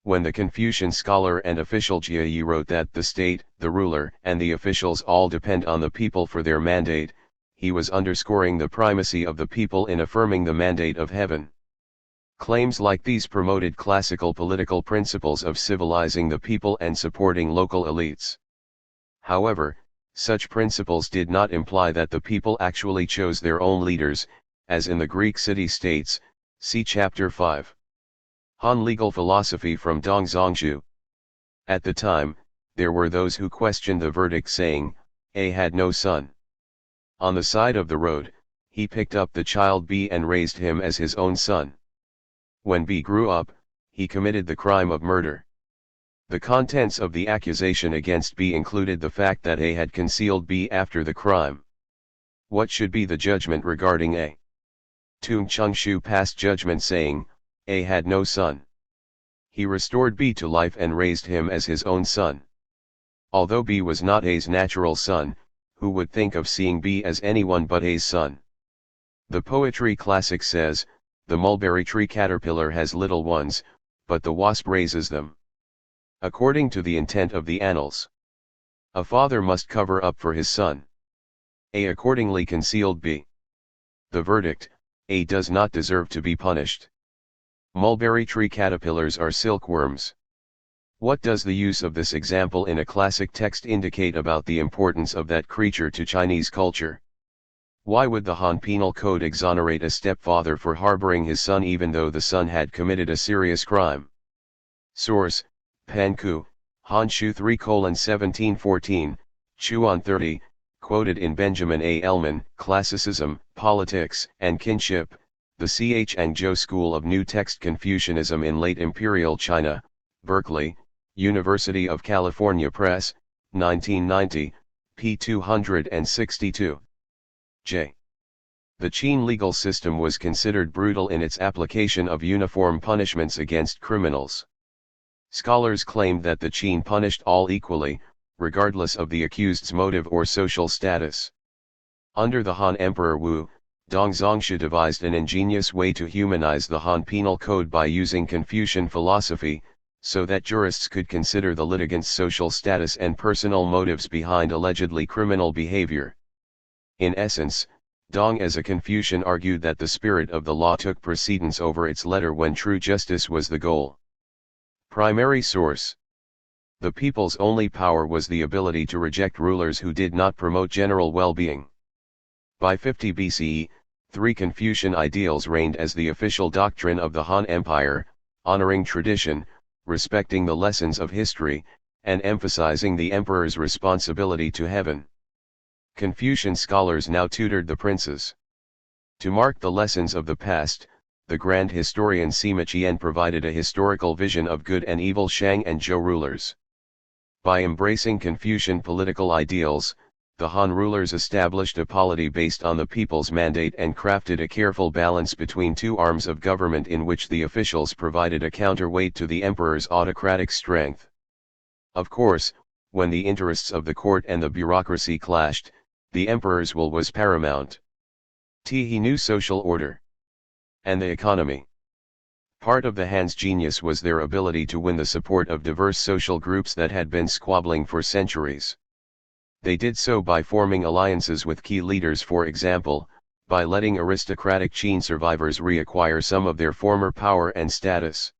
A: When the Confucian scholar and official Jia Yi wrote that the state, the ruler, and the officials all depend on the people for their mandate, he was underscoring the primacy of the people in affirming the mandate of heaven. Claims like these promoted classical political principles of civilizing the people and supporting local elites. However, such principles did not imply that the people actually chose their own leaders, as in the Greek city-states, see Chapter 5. Han legal philosophy from Dongzhongshu. At the time, there were those who questioned the verdict saying, A had no son. On the side of the road, he picked up the child B and raised him as his own son. When B grew up, he committed the crime of murder. The contents of the accusation against B included the fact that A had concealed B after the crime. What should be the judgment regarding A? Tung Chung-shu passed judgment saying, A had no son. He restored B to life and raised him as his own son. Although B was not A's natural son, who would think of seeing B as anyone but A's son? The poetry classic says, the mulberry tree caterpillar has little ones, but the wasp raises them. According to the intent of the annals, a father must cover up for his son. A accordingly concealed B. The verdict, A does not deserve to be punished. Mulberry tree caterpillars are silkworms. What does the use of this example in a classic text indicate about the importance of that creature to Chinese culture? Why would the Han Penal Code exonerate a stepfather for harboring his son even though the son had committed a serious crime? Source, Panku, Hanshu 3:1714, Chuan 30, quoted in Benjamin A. Ellman, Classicism, Politics, and Kinship, the Ch. Hangzhou School of New Text Confucianism in Late Imperial China, Berkeley, University of California Press, 1990, p. 262. J. The Qin legal system was considered brutal in its application of uniform punishments against criminals. Scholars claimed that the Qin punished all equally, regardless of the accused's motive or social status. Under the Han Emperor Wu, Dong Zhongsha devised an ingenious way to humanize the Han Penal Code by using Confucian philosophy, so that jurists could consider the litigant's social status and personal motives behind allegedly criminal behavior. In essence, Dong as a Confucian argued that the spirit of the law took precedence over its letter when true justice was the goal. Primary source. The people's only power was the ability to reject rulers who did not promote general well-being. By 50 BCE, 3 Confucian ideals reigned as the official doctrine of the Han Empire: honoring tradition, respecting the lessons of history, and emphasizing the emperor's responsibility to heaven. Confucian scholars now tutored the princes. To mark the lessons of the past, the grand historian Sima Qian provided a historical vision of good and evil Shang and Zhou rulers. By embracing Confucian political ideals, the Han rulers established a polity based on the people's mandate and crafted a careful balance between two arms of government in which the officials provided a counterweight to the emperor's autocratic strength. Of course, when the interests of the court and the bureaucracy clashed, the emperor's will was paramount. He knew social order and the economy. Part of the Han's genius was their ability to win the support of diverse social groups that had been squabbling for centuries. They did so by forming alliances with key leaders, for example, by letting aristocratic Qin survivors reacquire some of their former power and status.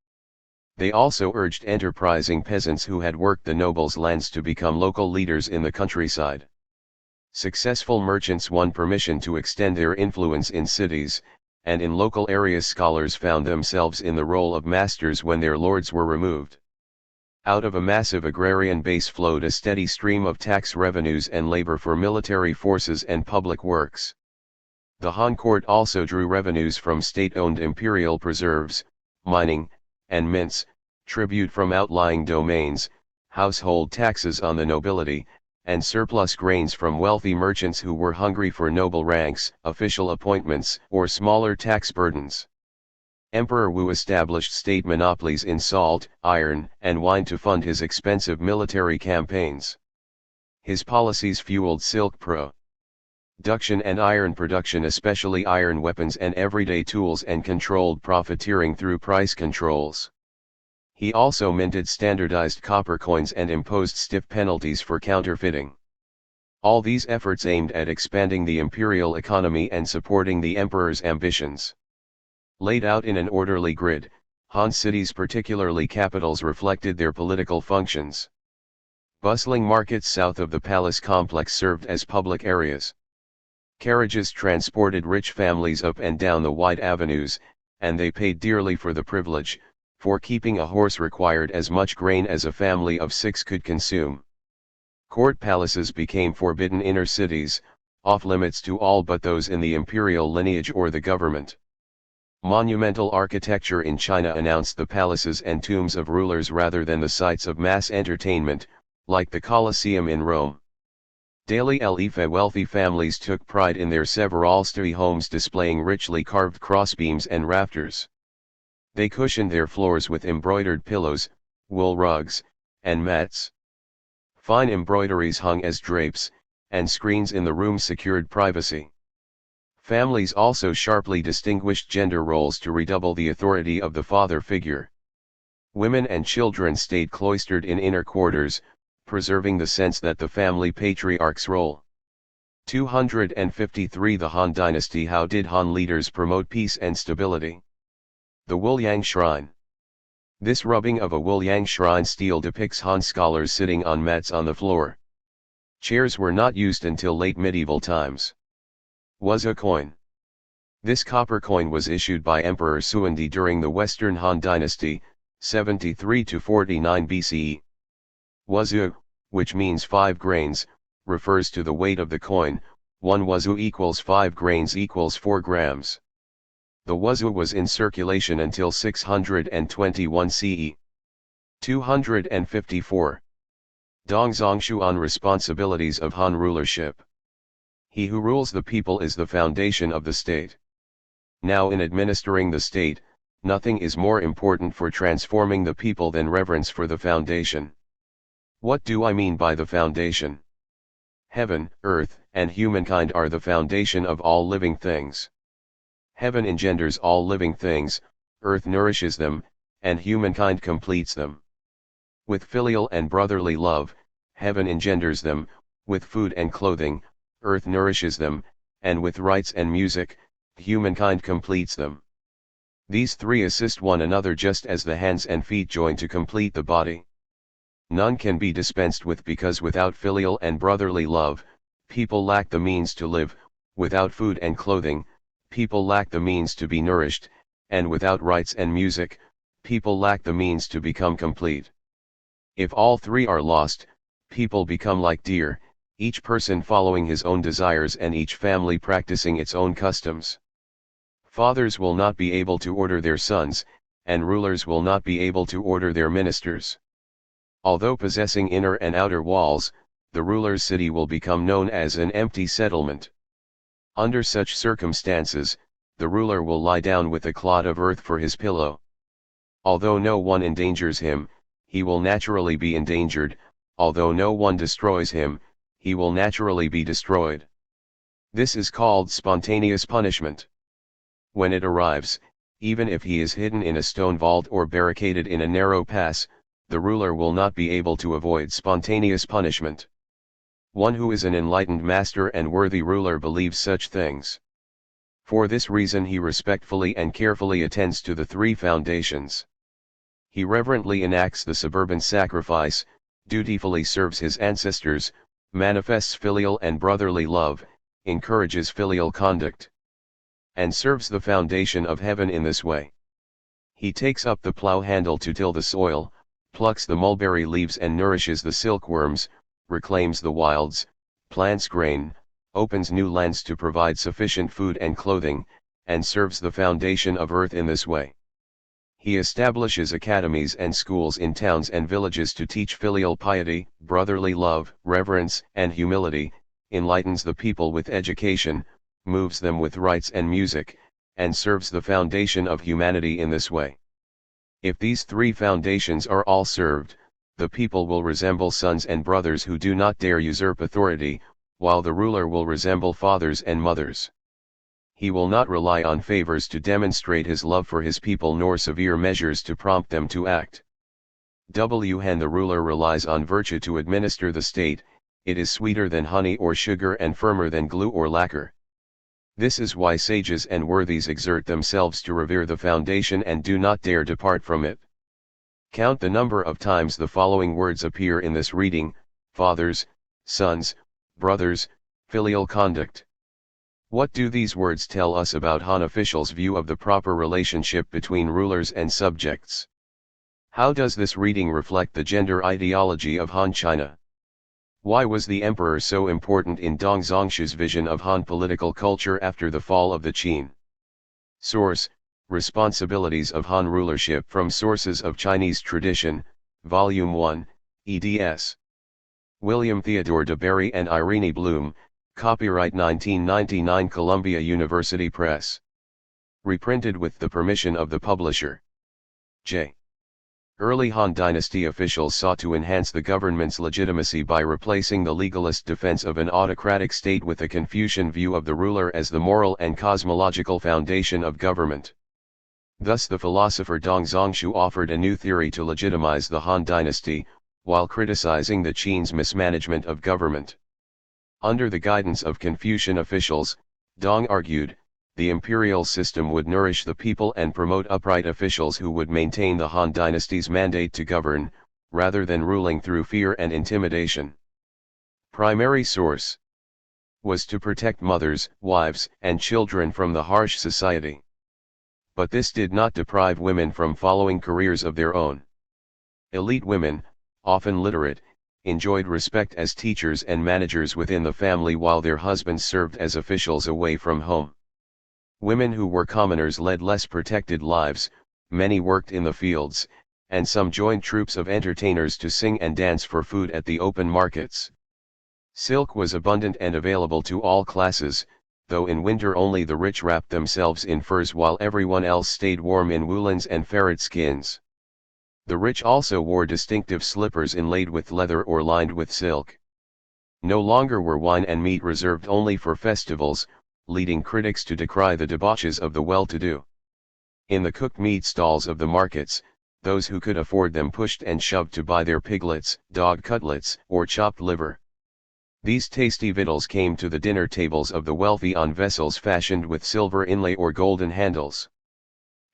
A: They also urged enterprising peasants who had worked the nobles' lands to become local leaders in the countryside. Successful merchants won permission to extend their influence in cities, and in local areas scholars found themselves in the role of masters when their lords were removed. Out of a massive agrarian base flowed a steady stream of tax revenues and labor for military forces and public works. The Han court also drew revenues from state-owned imperial preserves, mining, and mints, tribute from outlying domains, household taxes on the nobility, and surplus grains from wealthy merchants who were hungry for noble ranks, official appointments, or smaller tax burdens. Emperor Wu established state monopolies in salt, iron, and wine to fund his expensive military campaigns. His policies fueled silk production and iron production, especially iron weapons and everyday tools, and controlled profiteering through price controls. He also minted standardized copper coins and imposed stiff penalties for counterfeiting. All these efforts aimed at expanding the imperial economy and supporting the emperor's ambitions. Laid out in an orderly grid, Han cities, particularly capitals, reflected their political functions. Bustling markets south of the palace complex served as public areas. Carriages transported rich families up and down the wide avenues, and they paid dearly for the privilege, for keeping a horse required as much grain as a family of 6 could consume. Court palaces became forbidden inner cities, off limits to all but those in the imperial lineage or the government. Monumental architecture in China announced the palaces and tombs of rulers rather than the sites of mass entertainment, like the Colosseum in Rome. Daily Elifa wealthy families took pride in their severalstery homes displaying richly carved crossbeams and rafters. They cushioned their floors with embroidered pillows, wool rugs, and mats. Fine embroideries hung as drapes, and screens in the room secured privacy. Families also sharply distinguished gender roles to redouble the authority of the father figure. Women and children stayed cloistered in inner quarters, preserving the sense that the family patriarch's role. 253 The Han Dynasty. How did Han leaders promote peace and stability? The Wuliang Shrine. This rubbing of a Wuliang shrine stele depicts Han scholars sitting on mats on the floor. Chairs were not used until late medieval times. Wuzhu coin. This copper coin was issued by Emperor Suandi during the Western Han Dynasty, 73 to 49 BCE. Wuzhu, which means 5 grains, refers to the weight of the coin. 1 wuzhu equals 5 grains equals 4 grams. The wuzhu was in circulation until 621 CE. 254. Dongzhongshu on responsibilities of Han rulership. He who rules the people is the foundation of the state. Now in administering the state, nothing is more important for transforming the people than reverence for the foundation. What do I mean by the foundation? Heaven, earth, and humankind are the foundation of all living things. Heaven engenders all living things, earth nourishes them, and humankind completes them. With filial and brotherly love, heaven engenders them, with food and clothing, earth nourishes them, and with rites and music, humankind completes them. These three assist one another just as the hands and feet join to complete the body. None can be dispensed with because without filial and brotherly love, people lack the means to live, without food and clothing, people lack the means to be nourished, and without rites and music, people lack the means to become complete. If all three are lost, people become like deer, each person following his own desires and each family practicing its own customs. Fathers will not be able to order their sons, and rulers will not be able to order their ministers. Although possessing inner and outer walls, the ruler's city will become known as an empty settlement. Under such circumstances, the ruler will lie down with a clod of earth for his pillow. Although no one endangers him, he will naturally be endangered, although no one destroys him, he will naturally be destroyed. This is called spontaneous punishment. When it arrives, even if he is hidden in a stone vault or barricaded in a narrow pass, the ruler will not be able to avoid spontaneous punishment. One who is an enlightened master and worthy ruler believes such things. For this reason he respectfully and carefully attends to the three foundations. He reverently enacts the suburban sacrifice, dutifully serves his ancestors, manifests filial and brotherly love, encourages filial conduct, and serves the foundation of heaven in this way. He takes up the plough handle to till the soil, plucks the mulberry leaves and nourishes the silkworms, reclaims the wilds, plants grain, opens new lands to provide sufficient food and clothing, and serves the foundation of earth in this way. He establishes academies and schools in towns and villages to teach filial piety, brotherly love, reverence, and humility, enlightens the people with education, moves them with rites and music, and serves the foundation of humanity in this way. If these three foundations are all served, the people will resemble sons and brothers who do not dare usurp authority, while the ruler will resemble fathers and mothers. He will not rely on favors to demonstrate his love for his people nor severe measures to prompt them to act. The ruler relies on virtue to administer the state, it is sweeter than honey or sugar and firmer than glue or lacquer. This is why sages and worthies exert themselves to revere the foundation and do not dare depart from it. Count the number of times the following words appear in this reading: fathers, sons, brothers, filial conduct. What do these words tell us about Han officials' view of the proper relationship between rulers and subjects? How does this reading reflect the gender ideology of Han China? Why was the emperor so important in Dong Zhongshu's vision of Han political culture after the fall of the Qin? Source: Responsibilities of Han Rulership from Sources of Chinese Tradition, Volume 1, eds. William Theodore de Berry and Irene Bloom, copyright 1999 Columbia University Press. Reprinted with the permission of the publisher. J. Early Han Dynasty officials sought to enhance the government's legitimacy by replacing the legalist defense of an autocratic state with a Confucian view of the ruler as the moral and cosmological foundation of government. Thus the philosopher Dong Zhongshu offered a new theory to legitimize the Han Dynasty, while criticizing the Qin's mismanagement of government. Under the guidance of Confucian officials, Dong argued, the imperial system would nourish the people and promote upright officials who would maintain the Han Dynasty's mandate to govern, rather than ruling through fear and intimidation. Primary source was to protect mothers, wives, and children from the harsh society. But this did not deprive women from following careers of their own. Elite women, often literate, enjoyed respect as teachers and managers within the family while their husbands served as officials away from home. Women who were commoners led less protected lives, many worked in the fields, and some joined troops of entertainers to sing and dance for food at the open markets. Silk was abundant and available to all classes, though in winter only the rich wrapped themselves in furs while everyone else stayed warm in woolens and ferret skins. The rich also wore distinctive slippers inlaid with leather or lined with silk. No longer were wine and meat reserved only for festivals, leading critics to decry the debauches of the well-to-do. In the cooked meat stalls of the markets, those who could afford them pushed and shoved to buy their piglets, dog cutlets, or chopped liver. These tasty victuals came to the dinner tables of the wealthy on vessels fashioned with silver inlay or golden handles.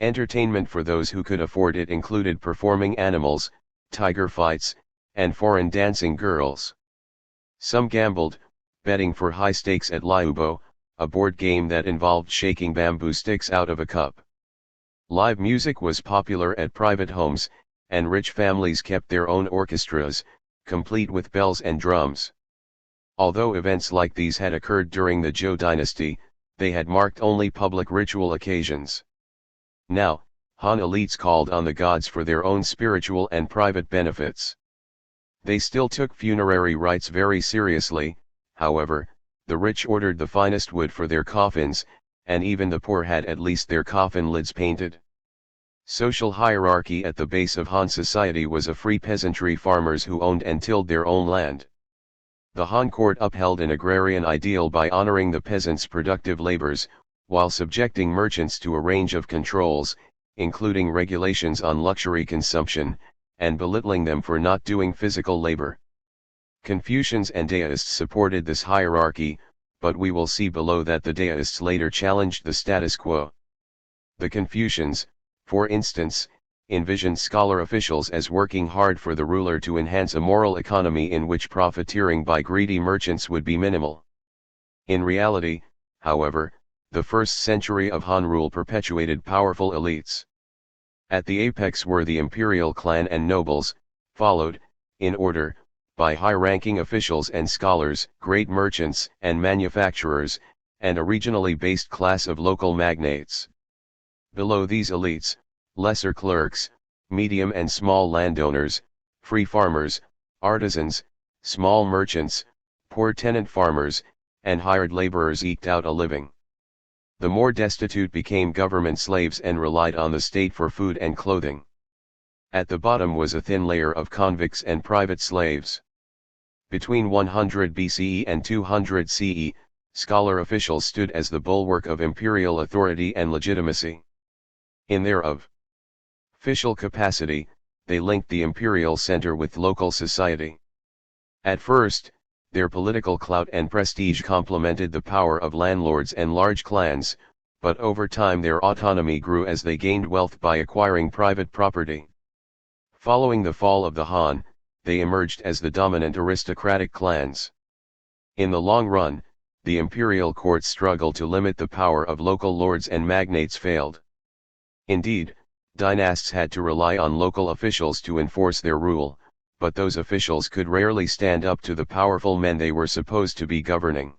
A: Entertainment for those who could afford it included performing animals, tiger fights, and foreign dancing girls. Some gambled, betting for high stakes at liubo, a board game that involved shaking bamboo sticks out of a cup. Live music was popular at private homes, and rich families kept their own orchestras, complete with bells and drums. Although events like these had occurred during the Zhou dynasty, they had marked only public ritual occasions. Now, Han elites called on the gods for their own spiritual and private benefits. They still took funerary rites very seriously, however. The rich ordered the finest wood for their coffins, and even the poor had at least their coffin lids painted. Social hierarchy at the base of Han society was a free peasantry, farmers who owned and tilled their own land. The Han court upheld an agrarian ideal by honoring the peasants' productive labors, while subjecting merchants to a range of controls, including regulations on luxury consumption, and belittling them for not doing physical labor. Confucians and Daists supported this hierarchy, but we will see below that the Daists later challenged the status quo. The Confucians, for instance, envisioned scholar officials as working hard for the ruler to enhance a moral economy in which profiteering by greedy merchants would be minimal. In reality, however, the first century of Han rule perpetuated powerful elites. At the apex were the imperial clan and nobles, followed, in order, by high-ranking officials and scholars, great merchants and manufacturers, and a regionally based class of local magnates. Below these elites, lesser clerks, medium and small landowners, free farmers, artisans, small merchants, poor tenant farmers, and hired laborers eked out a living. The more destitute became government slaves and relied on the state for food and clothing. At the bottom was a thin layer of convicts and private slaves. Between 100 BCE and 200 CE, scholar officials stood as the bulwark of imperial authority and legitimacy. In their official capacity, they linked the imperial center with local society. At first, their political clout and prestige complemented the power of landlords and large clans, but over time their autonomy grew as they gained wealth by acquiring private property. Following the fall of the Han, they emerged as the dominant aristocratic clans. In the long run, the imperial court's struggle to limit the power of local lords and magnates failed. Indeed, dynasts had to rely on local officials to enforce their rule, but those officials could rarely stand up to the powerful men they were supposed to be governing.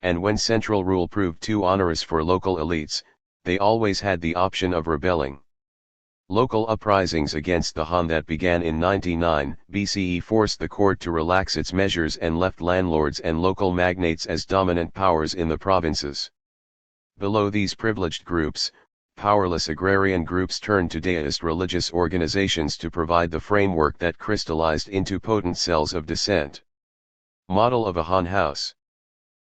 A: And when central rule proved too onerous for local elites, they always had the option of rebelling. Local uprisings against the Han that began in 99 BCE forced the court to relax its measures and left landlords and local magnates as dominant powers in the provinces. Below these privileged groups, powerless agrarian groups turned to deist religious organizations to provide the framework that crystallized into potent cells of dissent. Model of a Han house.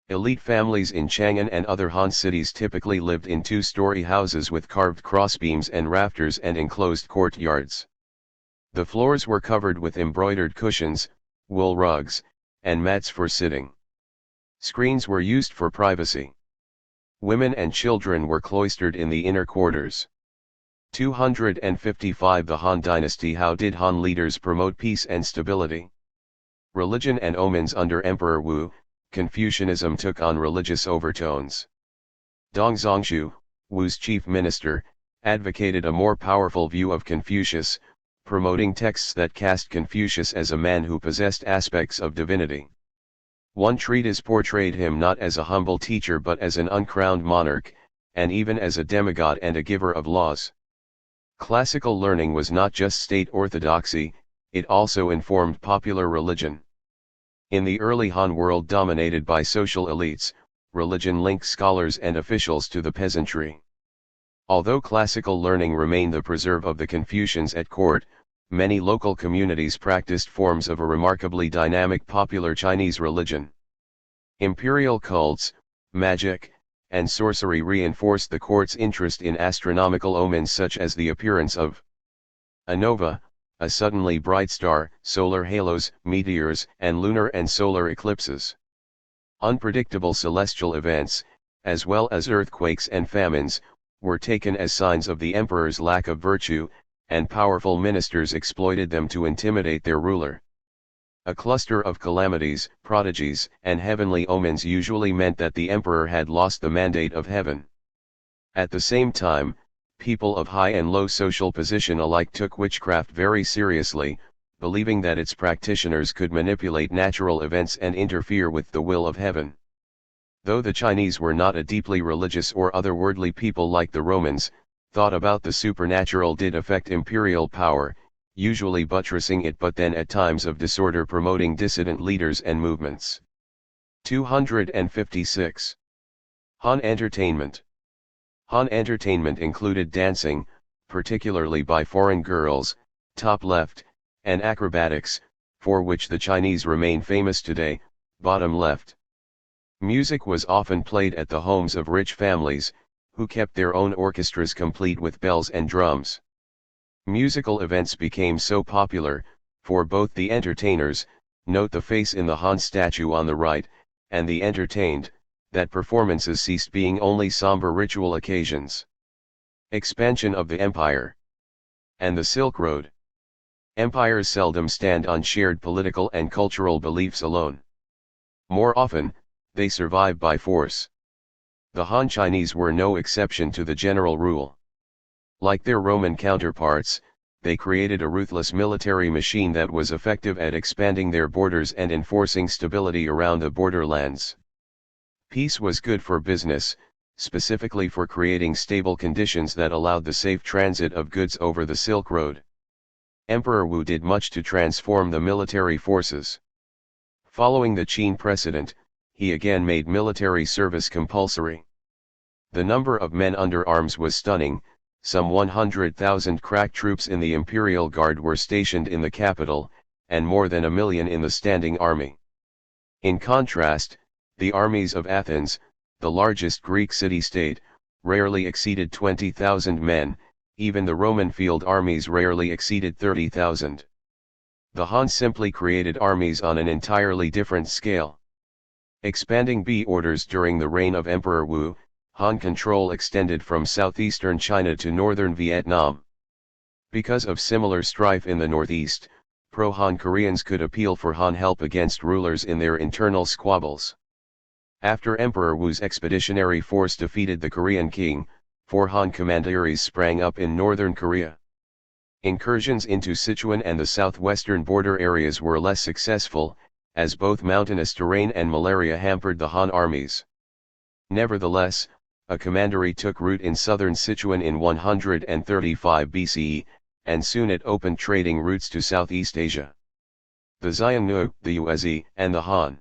A: Elite families in Chang'an and other Han cities typically lived in two-story houses with carved crossbeams and rafters and enclosed courtyards. The floors were covered with embroidered cushions, wool rugs, and mats for sitting. Screens were used for privacy. Women and children were cloistered in the inner quarters. 255 The Han Dynasty. How did Han leaders promote peace and stability? Religion and omens. Under Emperor Wu, Confucianism took on religious overtones. Dong Zhongshu, Wu's chief minister, advocated a more powerful view of Confucius, promoting texts that cast Confucius as a man who possessed aspects of divinity. One treatise portrayed him not as a humble teacher but as an uncrowned monarch, and even as a demigod and a giver of laws. Classical learning was not just state orthodoxy, it also informed popular religion. In the early Han world dominated by social elites, religion linked scholars and officials to the peasantry. Although classical learning remained the preserve of the Confucians at court, many local communities practiced forms of a remarkably dynamic popular Chinese religion. Imperial cults, magic, and sorcery reinforced the court's interest in astronomical omens such as the appearance of a nova, a suddenly bright star, solar halos, meteors, and lunar and solar eclipses. Unpredictable celestial events, as well as earthquakes and famines, were taken as signs of the emperor's lack of virtue, and powerful ministers exploited them to intimidate their ruler. A cluster of calamities, prodigies, and heavenly omens usually meant that the emperor had lost the mandate of heaven. At the same time, people of high and low social position alike took witchcraft very seriously, believing that its practitioners could manipulate natural events and interfere with the will of heaven. Though the Chinese were not a deeply religious or otherworldly people like the Romans, thought about the supernatural did affect imperial power, usually buttressing it but then at times of disorder promoting dissident leaders and movements. 256. Han entertainment. Han entertainment included dancing, particularly by foreign girls, top left, and acrobatics, for which the Chinese remain famous today, bottom left. Music was often played at the homes of rich families, who kept their own orchestras complete with bells and drums. Musical events became so popular, for both the entertainers, note the face in the Han statue on the right, and the entertained, that performances ceased being only somber ritual occasions. Expansion of the empire. And the Silk Road. Empires seldom stand on shared political and cultural beliefs alone. More often, they survive by force. The Han Chinese were no exception to the general rule. Like their Roman counterparts, they created a ruthless military machine that was effective at expanding their borders and enforcing stability around the borderlands. Peace was good for business, specifically for creating stable conditions that allowed the safe transit of goods over the Silk Road. Emperor Wu did much to transform the military forces. Following the Qin precedent, he again made military service compulsory. The number of men under arms was stunning. Some 100,000 crack troops in the Imperial Guard were stationed in the capital, and more than 1 million in the standing army. In contrast, the armies of Athens, the largest Greek city-state, rarely exceeded 20,000 men, even the Roman field armies rarely exceeded 30,000. The Han simply created armies on an entirely different scale. Expanding orders during the reign of Emperor Wu, Han control extended from southeastern China to northern Vietnam. Because of similar strife in the northeast, pro-Han Koreans could appeal for Han help against rulers in their internal squabbles. After Emperor Wu's expeditionary force defeated the Korean king, 4 Han commanderies sprang up in northern Korea. Incursions into Sichuan and the southwestern border areas were less successful, as both mountainous terrain and malaria hampered the Han armies. Nevertheless, a commandery took root in southern Sichuan in 135 BCE, and soon it opened trading routes to Southeast Asia. The Xiongnu, the Yuezhi, and the Han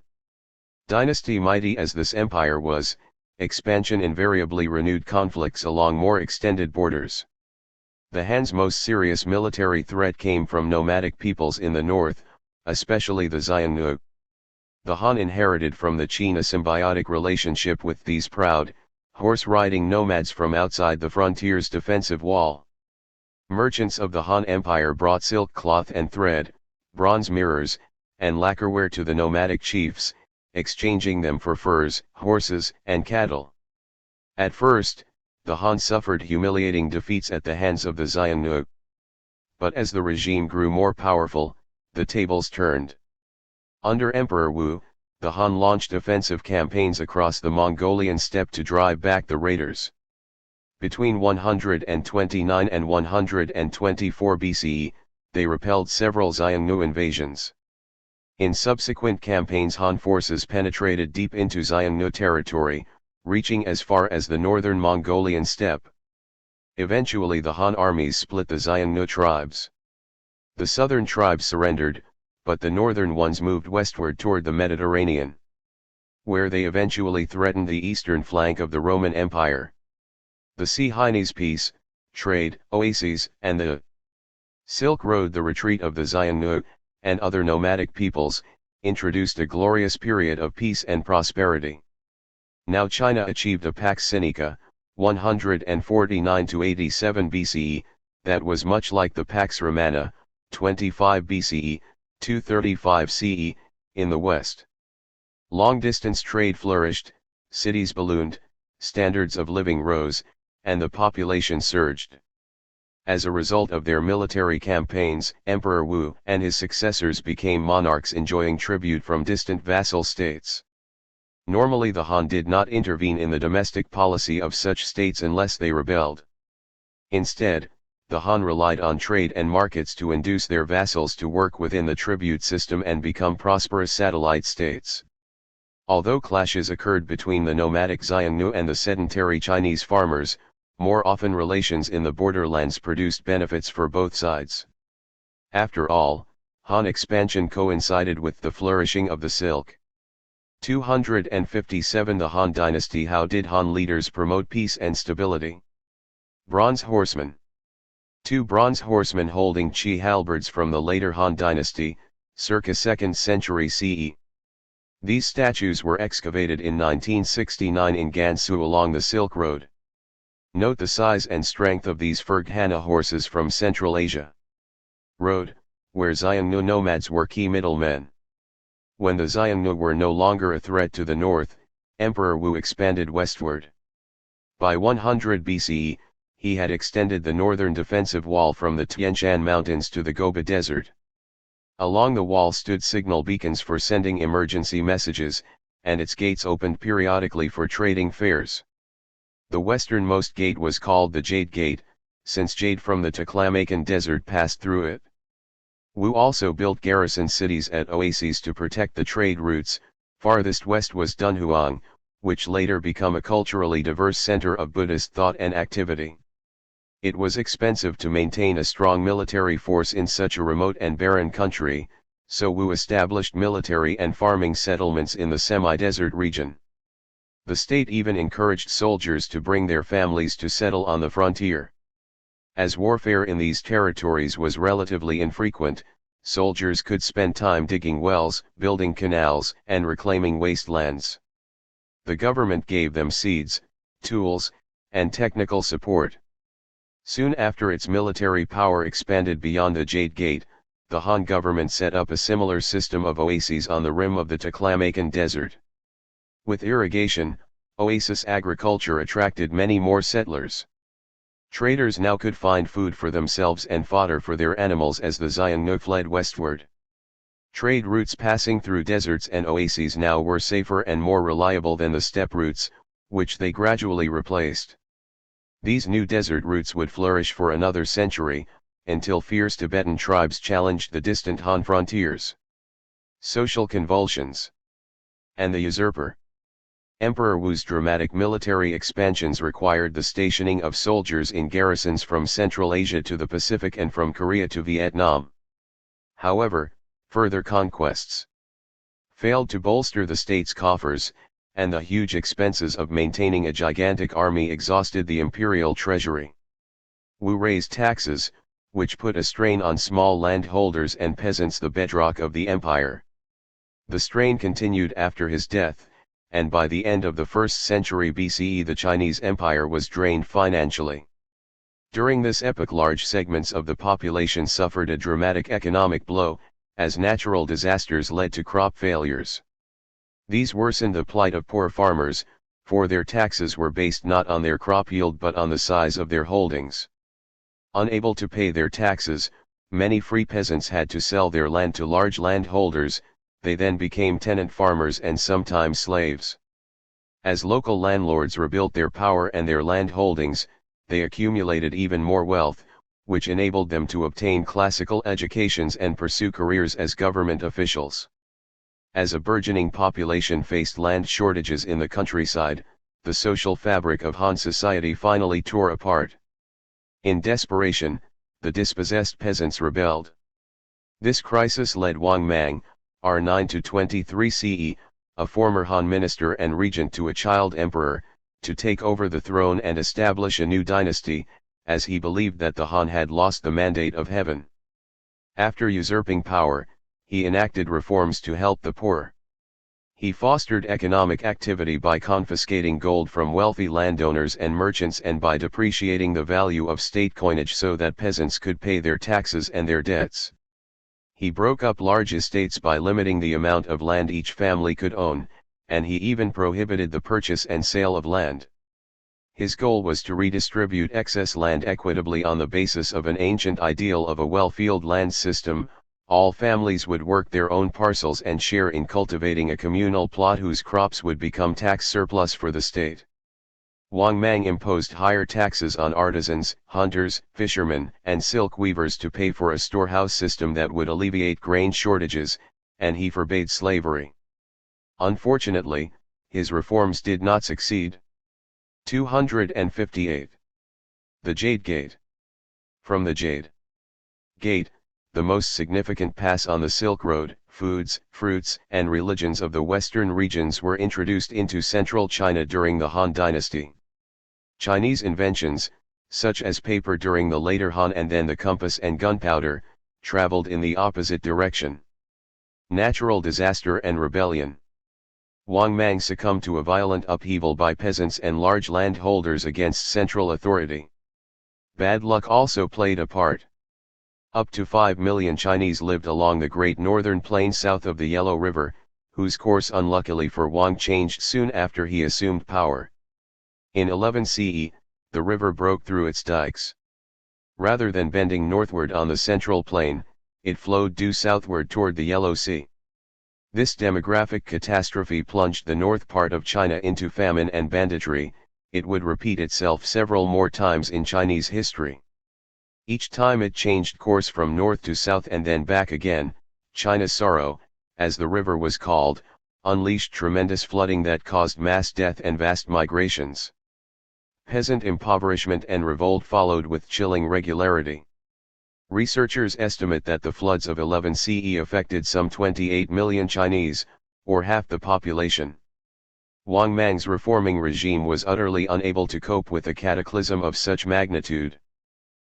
A: dynasty. Mighty as this empire was, expansion invariably renewed conflicts along more extended borders. The Han's most serious military threat came from nomadic peoples in the north, especially the Xiongnu. The Han inherited from the Qin a symbiotic relationship with these proud, horse-riding nomads from outside the frontier's defensive wall. Merchants of the Han Empire brought silk cloth and thread, bronze mirrors, and lacquerware to the nomadic chiefs, exchanging them for furs, horses, and cattle. At first, the Han suffered humiliating defeats at the hands of the Xiongnu. But as the regime grew more powerful, the tables turned. Under Emperor Wu, the Han launched offensive campaigns across the Mongolian steppe to drive back the raiders. Between 129 and 124 BCE, they repelled several Xiongnu invasions. In subsequent campaigns, Han forces penetrated deep into Xiongnu territory, reaching as far as the northern Mongolian steppe. Eventually the Han armies split the Xiongnu tribes. The southern tribes surrendered, but the northern ones moved westward toward the Mediterranean, where they eventually threatened the eastern flank of the Roman Empire. The Sea-Chinese peace, trade, oases, and the Silk Road, the retreat of the Xiongnu, and other nomadic peoples, introduced a glorious period of peace and prosperity. Now China achieved a Pax Sinica, 149 to 87 BCE, that was much like the Pax Romana, 25 BCE, 235 CE, in the West. Long-distance trade flourished, cities ballooned, standards of living rose, and the population surged. As a result of their military campaigns, Emperor Wu and his successors became monarchs enjoying tribute from distant vassal states. Normally the Han did not intervene in the domestic policy of such states unless they rebelled. Instead, the Han relied on trade and markets to induce their vassals to work within the tribute system and become prosperous satellite states. Although clashes occurred between the nomadic Xiongnu and the sedentary Chinese farmers, more often relations in the borderlands produced benefits for both sides. After all, Han expansion coincided with the flourishing of the silk. 257 The Han Dynasty. How did Han leaders promote peace and stability? Bronze Horsemen. Two bronze horsemen holding Qi halberds from the later Han Dynasty, circa 2nd century CE. These statues were excavated in 1969 in Gansu along the Silk Road. Note the size and strength of these Ferghana horses from Central Asia. Road, where Xiongnu nomads were key middlemen. When the Xiongnu were no longer a threat to the north, Emperor Wu expanded westward. By 100 BCE, he had extended the northern defensive wall from the Tian Shan Mountains to the Gobi Desert. Along the wall stood signal beacons for sending emergency messages, and its gates opened periodically for trading fairs. The westernmost gate was called the Jade Gate, since jade from the Taklamakan Desert passed through it. Wu also built garrison cities at oases to protect the trade routes. Farthest west was Dunhuang, which later became a culturally diverse center of Buddhist thought and activity. It was expensive to maintain a strong military force in such a remote and barren country, so Wu established military and farming settlements in the semi-desert region. The state even encouraged soldiers to bring their families to settle on the frontier. As warfare in these territories was relatively infrequent, soldiers could spend time digging wells, building canals, and reclaiming wastelands. The government gave them seeds, tools, and technical support. Soon after its military power expanded beyond the Jade Gate, the Han government set up a similar system of oases on the rim of the Taklamakan Desert. With irrigation, oasis agriculture attracted many more settlers. Traders now could find food for themselves and fodder for their animals as the Xiongnu fled westward. Trade routes passing through deserts and oases now were safer and more reliable than the steppe routes, which they gradually replaced. These new desert routes would flourish for another century, until fierce Tibetan tribes challenged the distant Han frontiers. Social convulsions. And the usurper. Emperor Wu's dramatic military expansions required the stationing of soldiers in garrisons from Central Asia to the Pacific and from Korea to Vietnam. However, further conquests failed to bolster the state's coffers, and the huge expenses of maintaining a gigantic army exhausted the imperial treasury. Wu raised taxes, which put a strain on small landholders and peasants, the bedrock of the empire. The strain continued after his death, and by the end of the 1st century BCE the Chinese Empire was drained financially. During this epoch large segments of the population suffered a dramatic economic blow, as natural disasters led to crop failures. These worsened the plight of poor farmers, for their taxes were based not on their crop yield but on the size of their holdings. Unable to pay their taxes, many free peasants had to sell their land to large landholders. They then became tenant farmers and sometimes slaves. As local landlords rebuilt their power and their land holdings, they accumulated even more wealth, which enabled them to obtain classical educations and pursue careers as government officials. As a burgeoning population faced land shortages in the countryside, the social fabric of Han society finally tore apart. In desperation, the dispossessed peasants rebelled. This crisis led Wang Mang, R9-23 CE, a former Han minister and regent to a child emperor, to take over the throne and establish a new dynasty, as he believed that the Han had lost the mandate of heaven. After usurping power, he enacted reforms to help the poor. He fostered economic activity by confiscating gold from wealthy landowners and merchants and by depreciating the value of state coinage so that peasants could pay their taxes and their debts. He broke up large estates by limiting the amount of land each family could own, and he even prohibited the purchase and sale of land. His goal was to redistribute excess land equitably on the basis of an ancient ideal of a well-field land system. All families would work their own parcels and share in cultivating a communal plot whose crops would become tax surplus for the state. Wang Mang imposed higher taxes on artisans, hunters, fishermen, and silk weavers to pay for a storehouse system that would alleviate grain shortages, and he forbade slavery. Unfortunately, his reforms did not succeed. 258. The Jade Gate. From the Jade Gate, the most significant pass on the Silk Road, foods, fruits, and religions of the western regions were introduced into central China during the Han Dynasty. Chinese inventions, such as paper during the later Han and then the compass and gunpowder, traveled in the opposite direction. Natural disaster and rebellion. Wang Mang succumbed to a violent upheaval by peasants and large landholders against central authority. Bad luck also played a part. Up to 5 million Chinese lived along the Great Northern Plain south of the Yellow River, whose course unluckily for Wang changed soon after he assumed power. In 11 CE, the river broke through its dikes. Rather than bending northward on the central plain, it flowed due southward toward the Yellow Sea. This demographic catastrophe plunged the north part of China into famine and banditry. It would repeat itself several more times in Chinese history. Each time it changed course from north to south and then back again. China's sorrow, as the river was called, unleashed tremendous flooding that caused mass death and vast migrations. Peasant impoverishment and revolt followed with chilling regularity. Researchers estimate that the floods of 11 CE affected some 28 million Chinese, or half the population. Wang Mang's reforming regime was utterly unable to cope with a cataclysm of such magnitude.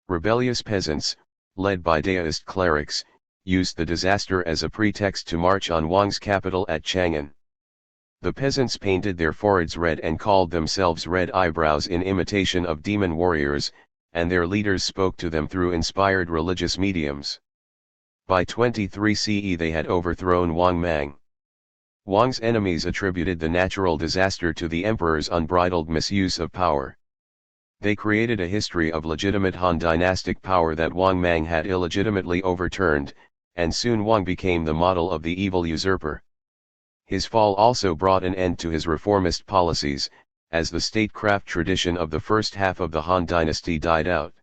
A: Rebellious peasants, led by Daoist clerics, used the disaster as a pretext to march on Wang's capital at Chang'an. The peasants painted their foreheads red and called themselves Red Eyebrows in imitation of demon warriors, and their leaders spoke to them through inspired religious mediums. By 23 CE they had overthrown Wang Mang. Wang's enemies attributed the natural disaster to the emperor's unbridled misuse of power. They created a history of legitimate Han dynastic power that Wang Mang had illegitimately overturned, and soon Wang became the model of the evil usurper. His fall also brought an end to his reformist policies, as the statecraft tradition of the first half of the Han dynasty died out.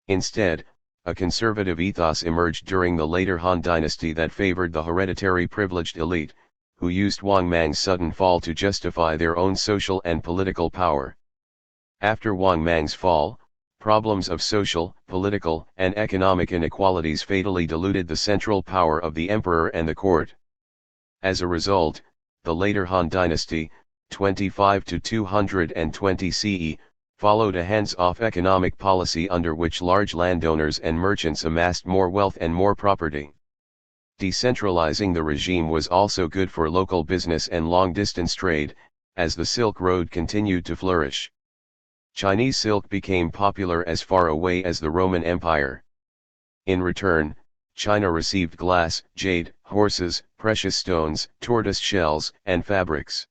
A: Instead, a conservative ethos emerged during the later Han dynasty that favored the hereditary privileged elite, who used Wang Mang's sudden fall to justify their own social and political power. After Wang Mang's fall, problems of social, political, and economic inequalities fatally diluted the central power of the emperor and the court. As a result, the later Han dynasty, 25 to 220 CE, followed a hands-off economic policy under which large landowners and merchants amassed more wealth and more property. Decentralizing the regime was also good for local business and long-distance trade, as the Silk Road continued to flourish. Chinese silk became popular as far away as the Roman Empire. In return, China received glass, jade, horses, precious stones, tortoise shells, and fabrics.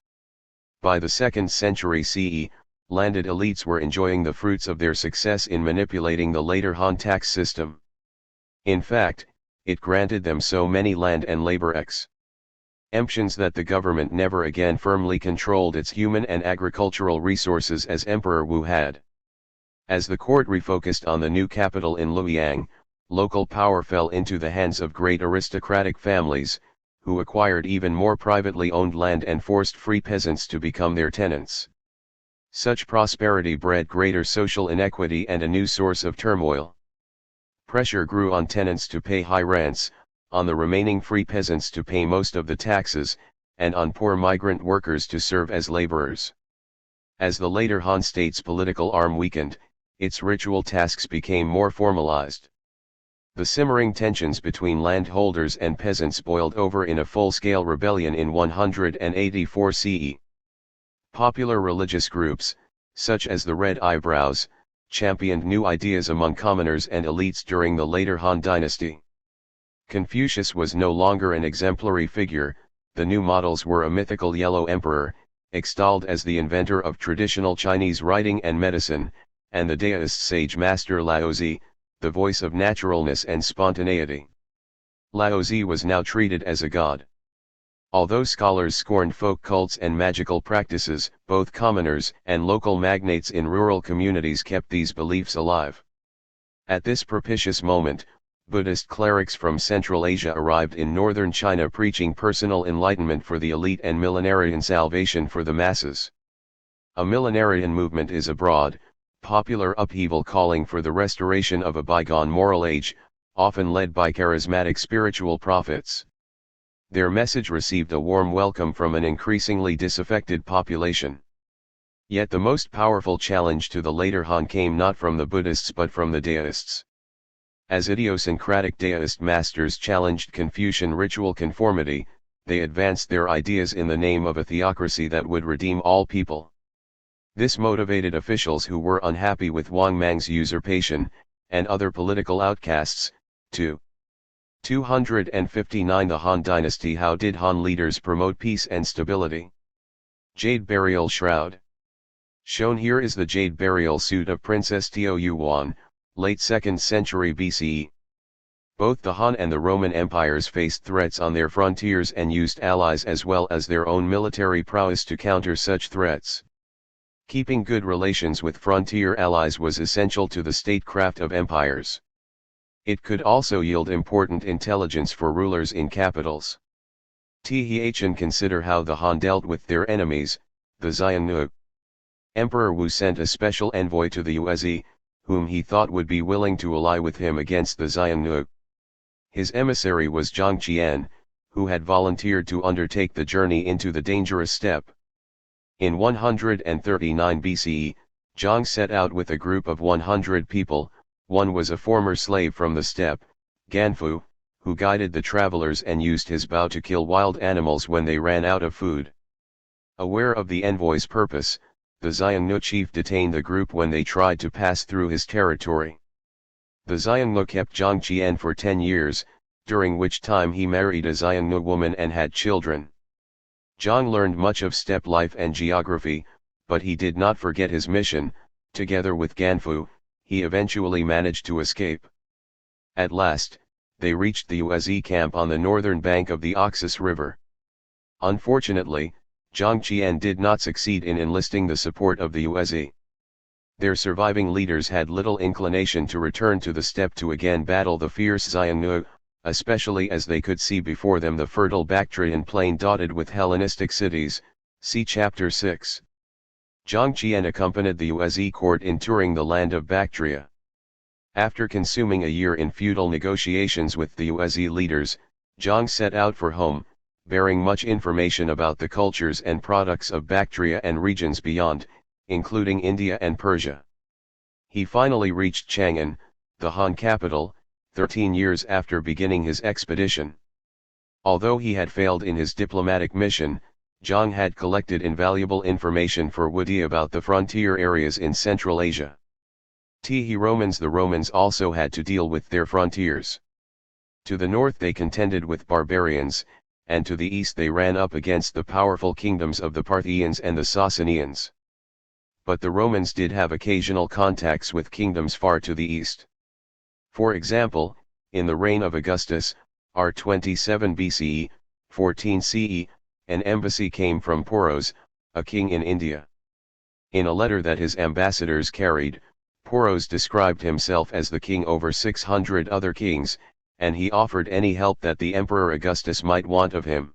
A: By the 2nd century CE, landed elites were enjoying the fruits of their success in manipulating the later Han tax system. In fact, it granted them so many land and labor exemptions that the government never again firmly controlled its human and agricultural resources as Emperor Wu had. As the court refocused on the new capital in Luoyang, local power fell into the hands of great aristocratic families, who acquired even more privately owned land and forced free peasants to become their tenants. Such prosperity bred greater social inequity and a new source of turmoil. Pressure grew on tenants to pay high rents, on the remaining free peasants to pay most of the taxes, and on poor migrant workers to serve as laborers. As the later Han state's political arm weakened, its ritual tasks became more formalized. The simmering tensions between landholders and peasants boiled over in a full-scale rebellion in 184 CE. Popular religious groups, such as the Red Eyebrows, championed new ideas among commoners and elites during the later Han dynasty. Confucius was no longer an exemplary figure, the new models were a mythical yellow emperor, extolled as the inventor of traditional Chinese writing and medicine, and the Daoist sage master Laozi, the voice of naturalness and spontaneity. Laozi was now treated as a god. Although scholars scorned folk cults and magical practices, both commoners and local magnates in rural communities kept these beliefs alive. At this propitious moment, Buddhist clerics from Central Asia arrived in northern China preaching personal enlightenment for the elite and millenarian salvation for the masses. A millenarian movement is a broad, popular upheaval calling for the restoration of a bygone moral age, often led by charismatic spiritual prophets. Their message received a warm welcome from an increasingly disaffected population. Yet the most powerful challenge to the later Han came not from the Buddhists but from the Daoists. As idiosyncratic Daoist masters challenged Confucian ritual conformity, they advanced their ideas in the name of a theocracy that would redeem all people. This motivated officials who were unhappy with Wang Mang's usurpation, and other political outcasts, to 259 The Han Dynasty. How did Han leaders promote peace and stability? Jade Burial Shroud. Shown here is the jade burial suit of Princess Tou Yuan, late 2nd century BCE. Both the Han and the Roman empires faced threats on their frontiers and used allies as well as their own military prowess to counter such threats. Keeping good relations with frontier allies was essential to the statecraft of empires. It could also yield important intelligence for rulers in capitals. Thn consider how the Han dealt with their enemies, the Xiongnu. Emperor Wu sent a special envoy to the Yuezhi, whom he thought would be willing to ally with him against the Xiongnu. His emissary was Zhang Qian, who had volunteered to undertake the journey into the dangerous steppe. In 139 BCE, Zhang set out with a group of 100 people. One was a former slave from the steppe, Ganfu, who guided the travelers and used his bow to kill wild animals when they ran out of food. Aware of the envoy's purpose, the Xiongnu chief detained the group when they tried to pass through his territory. The Xiongnu kept Zhang Qian for 10 years, during which time he married a Xiongnu woman and had children. Zhang learned much of steppe life and geography, but he did not forget his mission. Together with Ganfu, he eventually managed to escape. At last, they reached the Yuezhi camp on the northern bank of the Oxus River. Unfortunately, Zhang Qian did not succeed in enlisting the support of the Yuezhi. Their surviving leaders had little inclination to return to the steppe to again battle the fierce Xiongnu, especially as they could see before them the fertile Bactrian plain dotted with Hellenistic cities, see Chapter 6. Zhang Qian accompanied the Yuezhi court in touring the land of Bactria. After consuming a year in feudal negotiations with the Yuezhi leaders, Zhang set out for home, bearing much information about the cultures and products of Bactria and regions beyond, including India and Persia. He finally reached Chang'an, the Han capital, 13 years after beginning his expedition. Although he had failed in his diplomatic mission, Zhang had collected invaluable information for Wudi about the frontier areas in Central Asia. The Romans also had to deal with their frontiers. To the north they contended with barbarians, and to the east they ran up against the powerful kingdoms of the Parthians and the Sasanians. But the Romans did have occasional contacts with kingdoms far to the east. For example, in the reign of Augustus, R27 BCE, 14 CE, an embassy came from Poros, a king in India. In a letter that his ambassadors carried, Poros described himself as the king over 600 other kings, and he offered any help that the Emperor Augustus might want of him.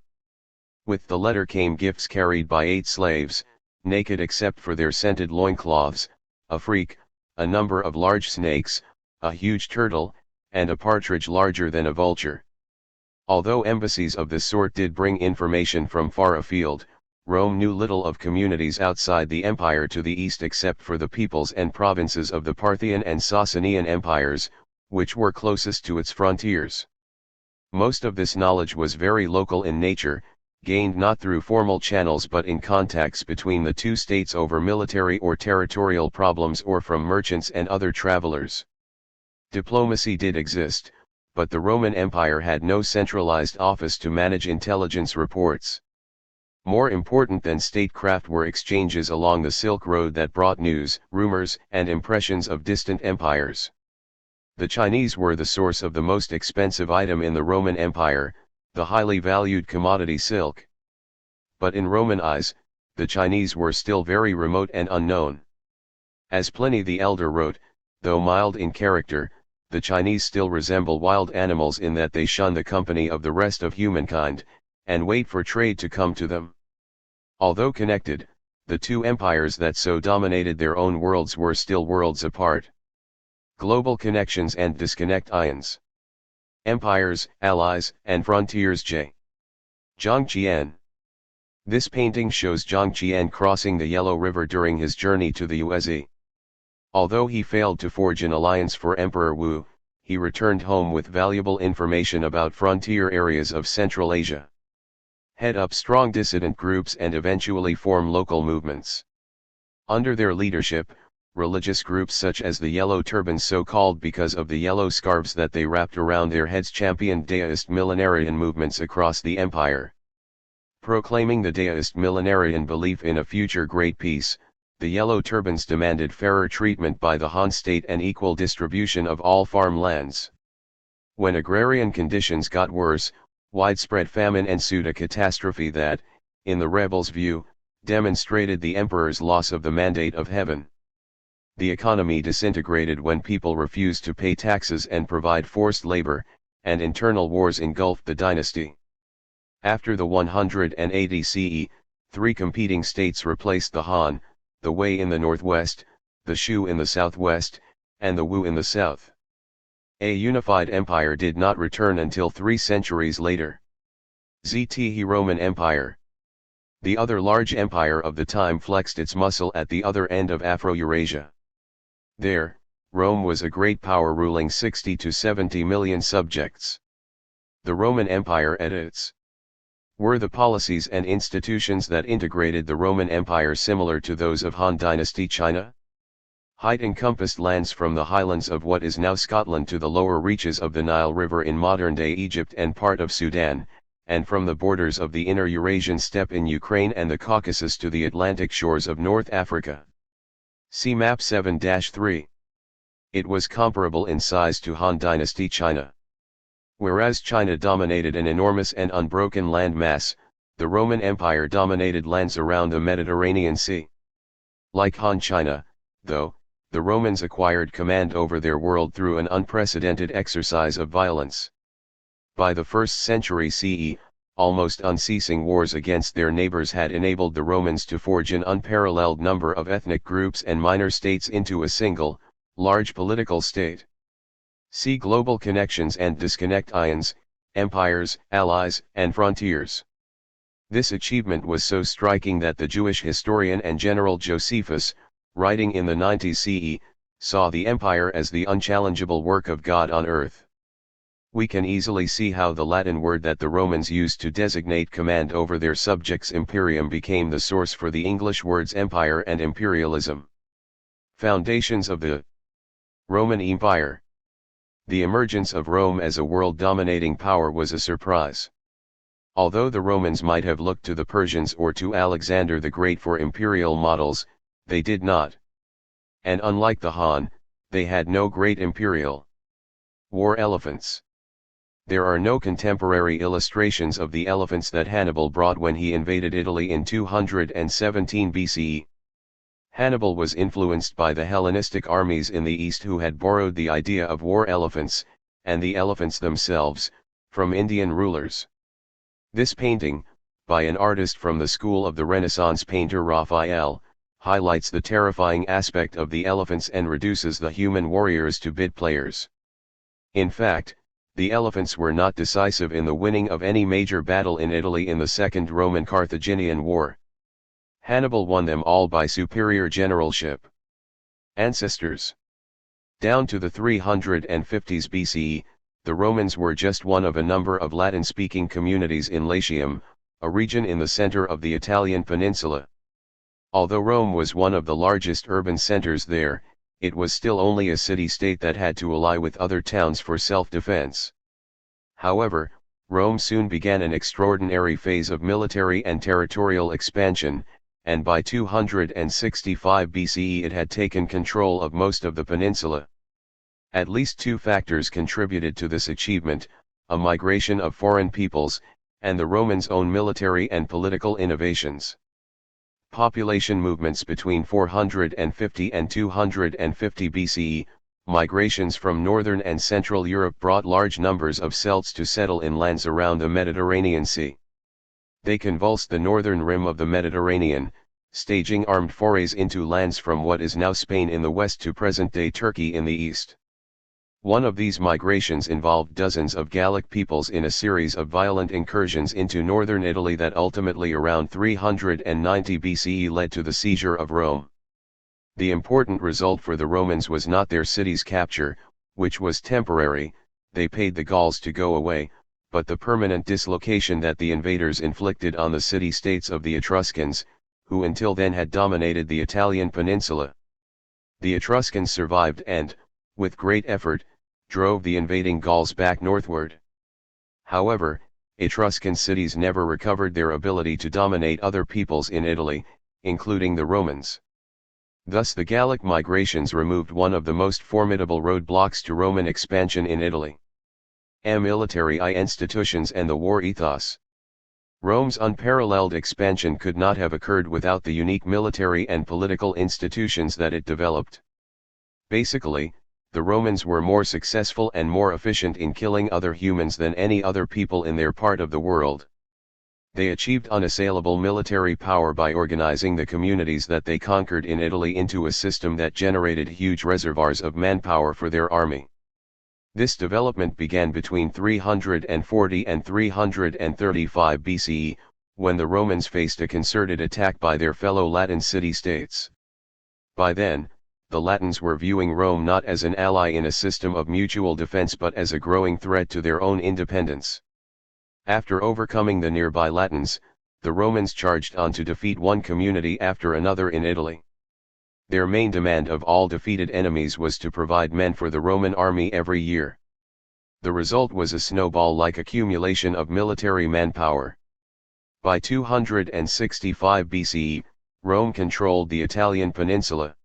A: With the letter came gifts carried by 8 slaves, naked except for their scented loincloths, a freak, a number of large snakes, a huge turtle, and a partridge larger than a vulture. Although embassies of this sort did bring information from far afield, Rome knew little of communities outside the empire to the east except for the peoples and provinces of the Parthian and Sasanian empires, which were closest to its frontiers. Most of this knowledge was very local in nature, gained not through formal channels but in contacts between the two states over military or territorial problems or from merchants and other travelers. Diplomacy did exist, but the Roman Empire had no centralized office to manage intelligence reports. More important than statecraft were exchanges along the Silk Road that brought news, rumors, and impressions of distant empires. The Chinese were the source of the most expensive item in the Roman Empire, the highly valued commodity silk. But in Roman eyes, the Chinese were still very remote and unknown. As Pliny the Elder wrote, though mild in character, the Chinese still resemble wild animals in that they shun the company of the rest of humankind, and wait for trade to come to them. Although connected, the two empires that so dominated their own worlds were still worlds apart. Global connections and disconnect ions. Empires, allies, and frontiers. J. Zhang Qian. This painting shows Zhang Qian crossing the Yellow River during his journey to the Yuezhi. Although he failed to forge an alliance for Emperor Wu, he returned home with valuable information about frontier areas of Central Asia. Head up strong dissident groups and eventually form local movements. Under their leadership, religious groups such as the Yellow Turbans, so called because of the yellow scarves that they wrapped around their heads, championed Deist millenarian movements across the empire. Proclaiming the Deist millenarian belief in a future great peace, the Yellow Turbans demanded fairer treatment by the Han state and equal distribution of all farmlands. When agrarian conditions got worse, widespread famine ensued, a catastrophe that, in the rebels' view, demonstrated the emperor's loss of the mandate of heaven. The economy disintegrated when people refused to pay taxes and provide forced labor, and internal wars engulfed the dynasty. After the 180 CE, 3 competing states replaced the Han, the Wei in the northwest, the Shu in the southwest, and the Wu in the south. A unified empire did not return until 3 centuries later. The Roman Empire. The other large empire of the time flexed its muscle at the other end of Afro-Eurasia. There, Rome was a great power ruling 60 to 70 million subjects. The Roman Empire at its were the policies and institutions that integrated the Roman Empire similar to those of Han Dynasty China? Height encompassed lands from the highlands of what is now Scotland to the lower reaches of the Nile River in modern-day Egypt and part of Sudan, and from the borders of the inner Eurasian steppe in Ukraine and the Caucasus to the Atlantic shores of North Africa. See Map 7-3. It was comparable in size to Han Dynasty China. Whereas China dominated an enormous and unbroken land mass, the Roman Empire dominated lands around the Mediterranean Sea. Like Han China, though, the Romans acquired command over their world through an unprecedented exercise of violence. By the 1st century CE, almost unceasing wars against their neighbors had enabled the Romans to forge an unparalleled number of ethnic groups and minor states into a single, large political state. See global connections and disconnections, empires, allies, and frontiers. This achievement was so striking that the Jewish historian and general Josephus, writing in the 90s CE, saw the empire as the unchallengeable work of God on earth. We can easily see how the Latin word that the Romans used to designate command over their subjects imperium became the source for the English words empire and imperialism. Foundations of the Roman Empire. The emergence of Rome as a world-dominating power was a surprise. Although the Romans might have looked to the Persians or to Alexander the Great for imperial models, they did not. And unlike the Han, they had no great imperial war elephants. There are no contemporary illustrations of the elephants that Hannibal brought when he invaded Italy in 217 BCE. Hannibal was influenced by the Hellenistic armies in the East who had borrowed the idea of war elephants, and the elephants themselves, from Indian rulers. This painting, by an artist from the school of the Renaissance painter Raphael, highlights the terrifying aspect of the elephants and reduces the human warriors to bit players. In fact, the elephants were not decisive in the winning of any major battle in Italy in the Second Roman-Carthaginian War. Hannibal won them all by superior generalship. Ancestors. Down to the 350s BCE, the Romans were just one of a number of Latin-speaking communities in Latium, a region in the center of the Italian peninsula. Although Rome was one of the largest urban centers there, it was still only a city-state that had to ally with other towns for self-defense. However, Rome soon began an extraordinary phase of military and territorial expansion, and by 265 BCE it had taken control of most of the peninsula. At least two factors contributed to this achievement: a migration of foreign peoples, and the Romans' own military and political innovations. Population movements between 450 and 250 BCE, migrations from northern and central Europe brought large numbers of Celts to settle in lands around the Mediterranean Sea. They convulsed the northern rim of the Mediterranean, staging armed forays into lands from what is now Spain in the west to present-day Turkey in the east. One of these migrations involved dozens of Gallic peoples in a series of violent incursions into northern Italy that ultimately around 390 BCE led to the seizure of Rome. The important result for the Romans was not their city's capture, which was temporary, they paid the Gauls to go away, but the permanent dislocation that the invaders inflicted on the city-states of the Etruscans, who until then had dominated the Italian peninsula. The Etruscans survived and, with great effort, drove the invading Gauls back northward. However, Etruscan cities never recovered their ability to dominate other peoples in Italy, including the Romans. Thus the Gallic migrations removed one of the most formidable roadblocks to Roman expansion in Italy. Military institutions and the war ethos. Rome's unparalleled expansion could not have occurred without the unique military and political institutions that it developed. Basically, the Romans were more successful and more efficient in killing other humans than any other people in their part of the world. They achieved unassailable military power by organizing the communities that they conquered in Italy into a system that generated huge reservoirs of manpower for their army. This development began between 340 and 335 BCE, when the Romans faced a concerted attack by their fellow Latin city-states. By then, the Latins were viewing Rome not as an ally in a system of mutual defense but as a growing threat to their own independence. After overcoming the nearby Latins, the Romans charged on to defeat one community after another in Italy. Their main demand of all defeated enemies was to provide men for the Roman army every year. The result was a snowball-like accumulation of military manpower. By 265 BCE, Rome controlled the Italian peninsula.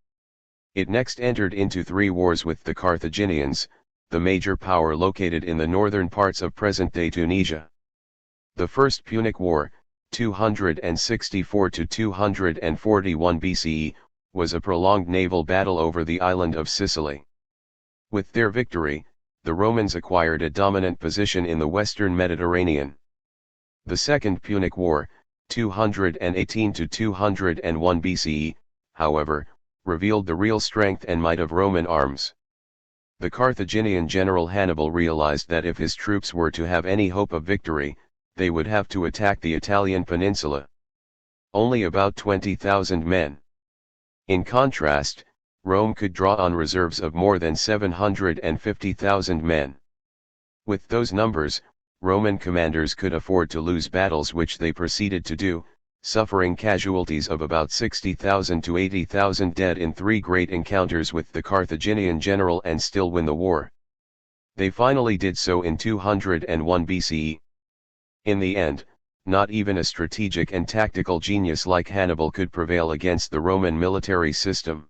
A: It next entered into 3 wars with the Carthaginians, the major power located in the northern parts of present-day Tunisia. The First Punic War, 264 to 241 BCE, was a prolonged naval battle over the island of Sicily. With their victory, the Romans acquired a dominant position in the western Mediterranean. The Second Punic War, 218 to 201 BCE, however, revealed the real strength and might of Roman arms. The Carthaginian general Hannibal realized that if his troops were to have any hope of victory, they would have to attack the Italian peninsula. Only about 20,000 men. In contrast, Rome could draw on reserves of more than 750,000 men. With those numbers, Roman commanders could afford to lose battles, which they proceeded to do, suffering casualties of about 60,000 to 80,000 dead in 3 great encounters with the Carthaginian general, and still win the war. They finally did so in 201 BCE. In the end, not even a strategic and tactical genius like Hannibal could prevail against the Roman military system.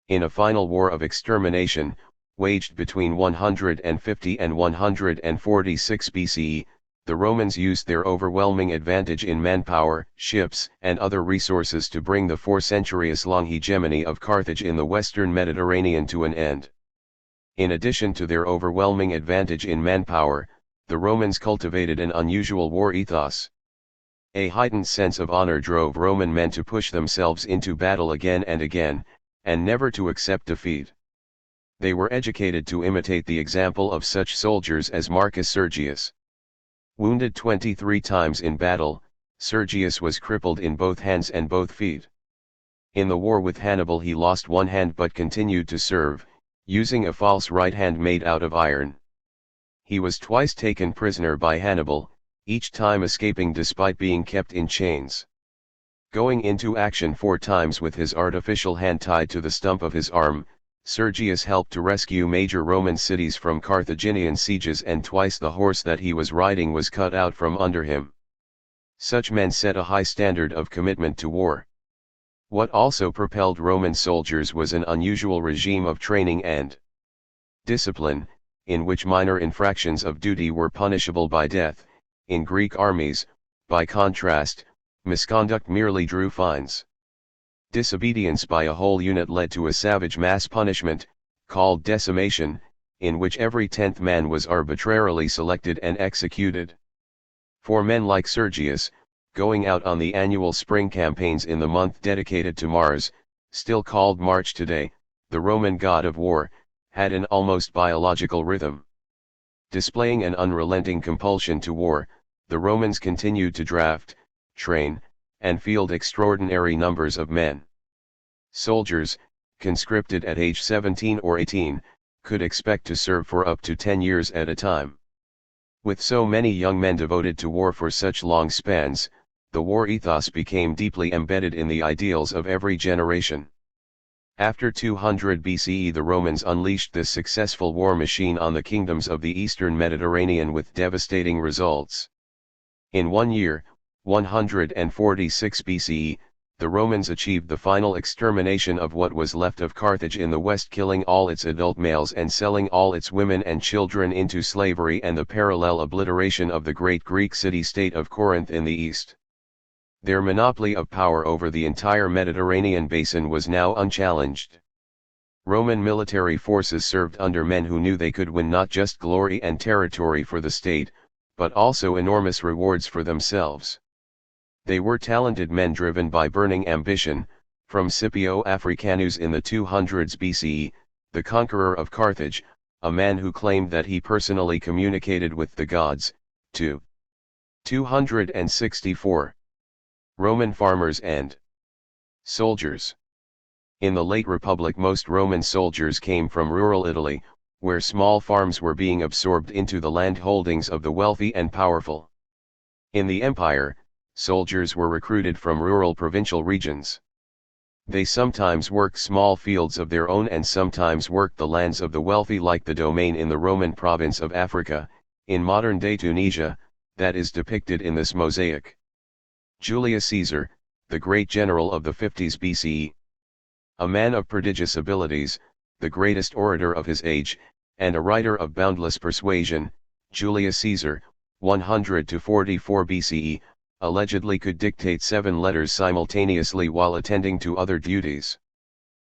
A: In a final war of extermination, waged between 150 and 146 BCE, the Romans used their overwhelming advantage in manpower, ships, and other resources to bring the 4-centuries-long hegemony of Carthage in the western Mediterranean to an end. In addition to their overwhelming advantage in manpower, the Romans cultivated an unusual war ethos. A heightened sense of honor drove Roman men to push themselves into battle again and again, and never to accept defeat. They were educated to imitate the example of such soldiers as Marcus Sergius. Wounded 23 times in battle, Sergius was crippled in both hands and both feet. In the war with Hannibal he lost one hand but continued to serve, using a false right hand made out of iron. He was twice taken prisoner by Hannibal, each time escaping despite being kept in chains. Going into action 4 times with his artificial hand tied to the stump of his arm, Sergius helped to rescue major Roman cities from Carthaginian sieges, and twice the horse that he was riding was cut out from under him. Such men set a high standard of commitment to war. What also propelled Roman soldiers was an unusual regime of training and discipline, in which minor infractions of duty were punishable by death. In Greek armies, by contrast, misconduct merely drew fines. Disobedience by a whole unit led to a savage mass punishment, called decimation, in which every 10th man was arbitrarily selected and executed. For men like Sergius, going out on the annual spring campaigns in the month dedicated to Mars, still called March today, the Roman god of war, had an almost biological rhythm. Displaying an unrelenting compulsion to war, the Romans continued to draft, train, and field extraordinary numbers of men. Soldiers, conscripted at age 17 or 18, could expect to serve for up to 10 years at a time. With so many young men devoted to war for such long spans, the war ethos became deeply embedded in the ideals of every generation. After 200 BCE, the Romans unleashed this successful war machine on the kingdoms of the eastern Mediterranean with devastating results. In 1 year, 146 BCE, the Romans achieved the final extermination of what was left of Carthage in the west, killing all its adult males and selling all its women and children into slavery, and the parallel obliteration of the great Greek city-state of Corinth in the east. Their monopoly of power over the entire Mediterranean basin was now unchallenged. Roman military forces served under men who knew they could win not just glory and territory for the state, but also enormous rewards for themselves. They were talented men driven by burning ambition, from Scipio Africanus in the 200s BCE, the conqueror of Carthage, a man who claimed that he personally communicated with the gods, to 264 Roman farmers and soldiers. In the late Republic, most Roman soldiers came from rural Italy, where small farms were being absorbed into the land holdings of the wealthy and powerful. In the empire, soldiers were recruited from rural provincial regions. They sometimes worked small fields of their own and sometimes worked the lands of the wealthy, like the domain in the Roman province of Africa, in modern-day Tunisia, that is depicted in this mosaic. Julius Caesar, the great general of the 50s BCE. A man of prodigious abilities, the greatest orator of his age, and a writer of boundless persuasion, Julius Caesar, 100 to 44 BCE, allegedly could dictate 7 letters simultaneously while attending to other duties.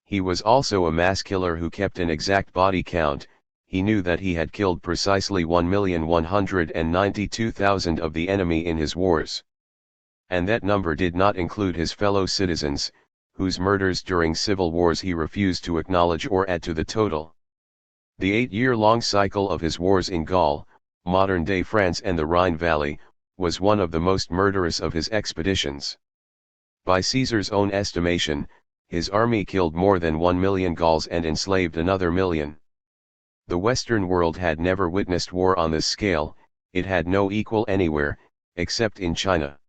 A: He was also a mass killer who kept an exact body count. he knew that he had killed precisely 1,192,000 of the enemy in his wars. And that number did not include his fellow citizens, whose murders during civil wars he refused to acknowledge or add to the total. The 8-year-long cycle of his wars in Gaul, modern-day France and the Rhine Valley, was one of the most murderous of his expeditions. By Caesar's own estimation, his army killed more than 1 million Gauls and enslaved another million. The Western world had never witnessed war on this scale, it had no equal anywhere, except in China.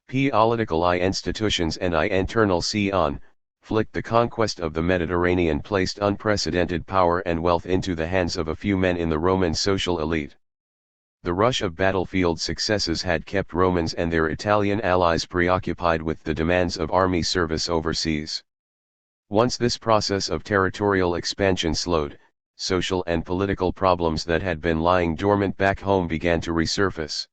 A: Political institutions and internal conflict. The conquest of the Mediterranean placed unprecedented power and wealth into the hands of a few men in the Roman social elite. The rush of battlefield successes had kept Romans and their Italian allies preoccupied with the demands of army service overseas. Once this process of territorial expansion slowed, social and political problems that had been lying dormant back home began to resurface.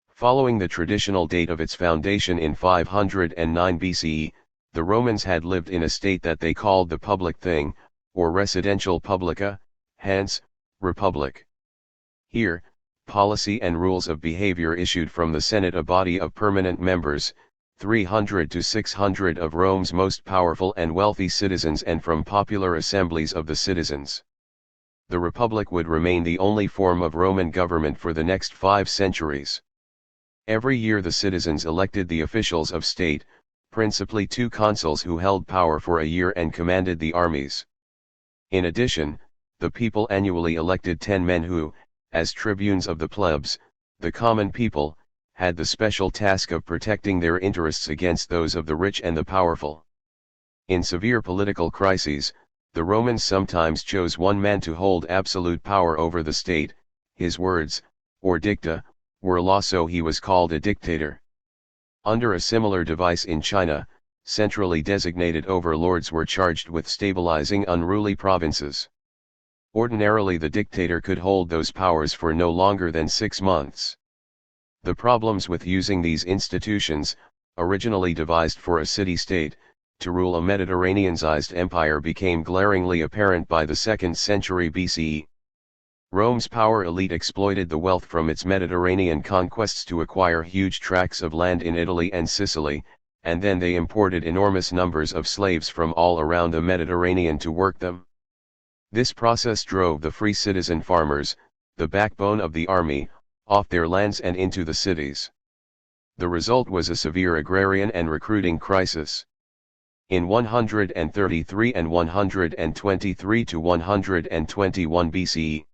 A: Following the traditional date of its foundation in 509 BCE, the Romans had lived in a state that they called the public thing, or residential publica, hence, republic. Here, policy and rules of behavior issued from the Senate, a body of permanent members, 300 to 600 of Rome's most powerful and wealthy citizens, and from popular assemblies of the citizens. The republic would remain the only form of Roman government for the next 5 centuries. Every year the citizens elected the officials of state, principally 2 consuls who held power for a year and commanded the armies. In addition, the people annually elected 10 men who, as tribunes of the plebs, the common people, had the special task of protecting their interests against those of the rich and the powerful. In severe political crises, the Romans sometimes chose one man to hold absolute power over the state. His words, or dicta, were law, so he was called a dictator. Under a similar device in China, centrally designated overlords were charged with stabilizing unruly provinces. Ordinarily the dictator could hold those powers for no longer than 6 months. The problems with using these institutions, originally devised for a city-state, to rule a Mediterranean-sized empire became glaringly apparent by the 2nd century BCE. Rome's power elite exploited the wealth from its Mediterranean conquests to acquire huge tracts of land in Italy and Sicily, and then they imported enormous numbers of slaves from all around the Mediterranean to work them. This process drove the free citizen farmers, the backbone of the army, off their lands and into the cities. The result was a severe agrarian and recruiting crisis. In 133 and 123 to 121 BCE,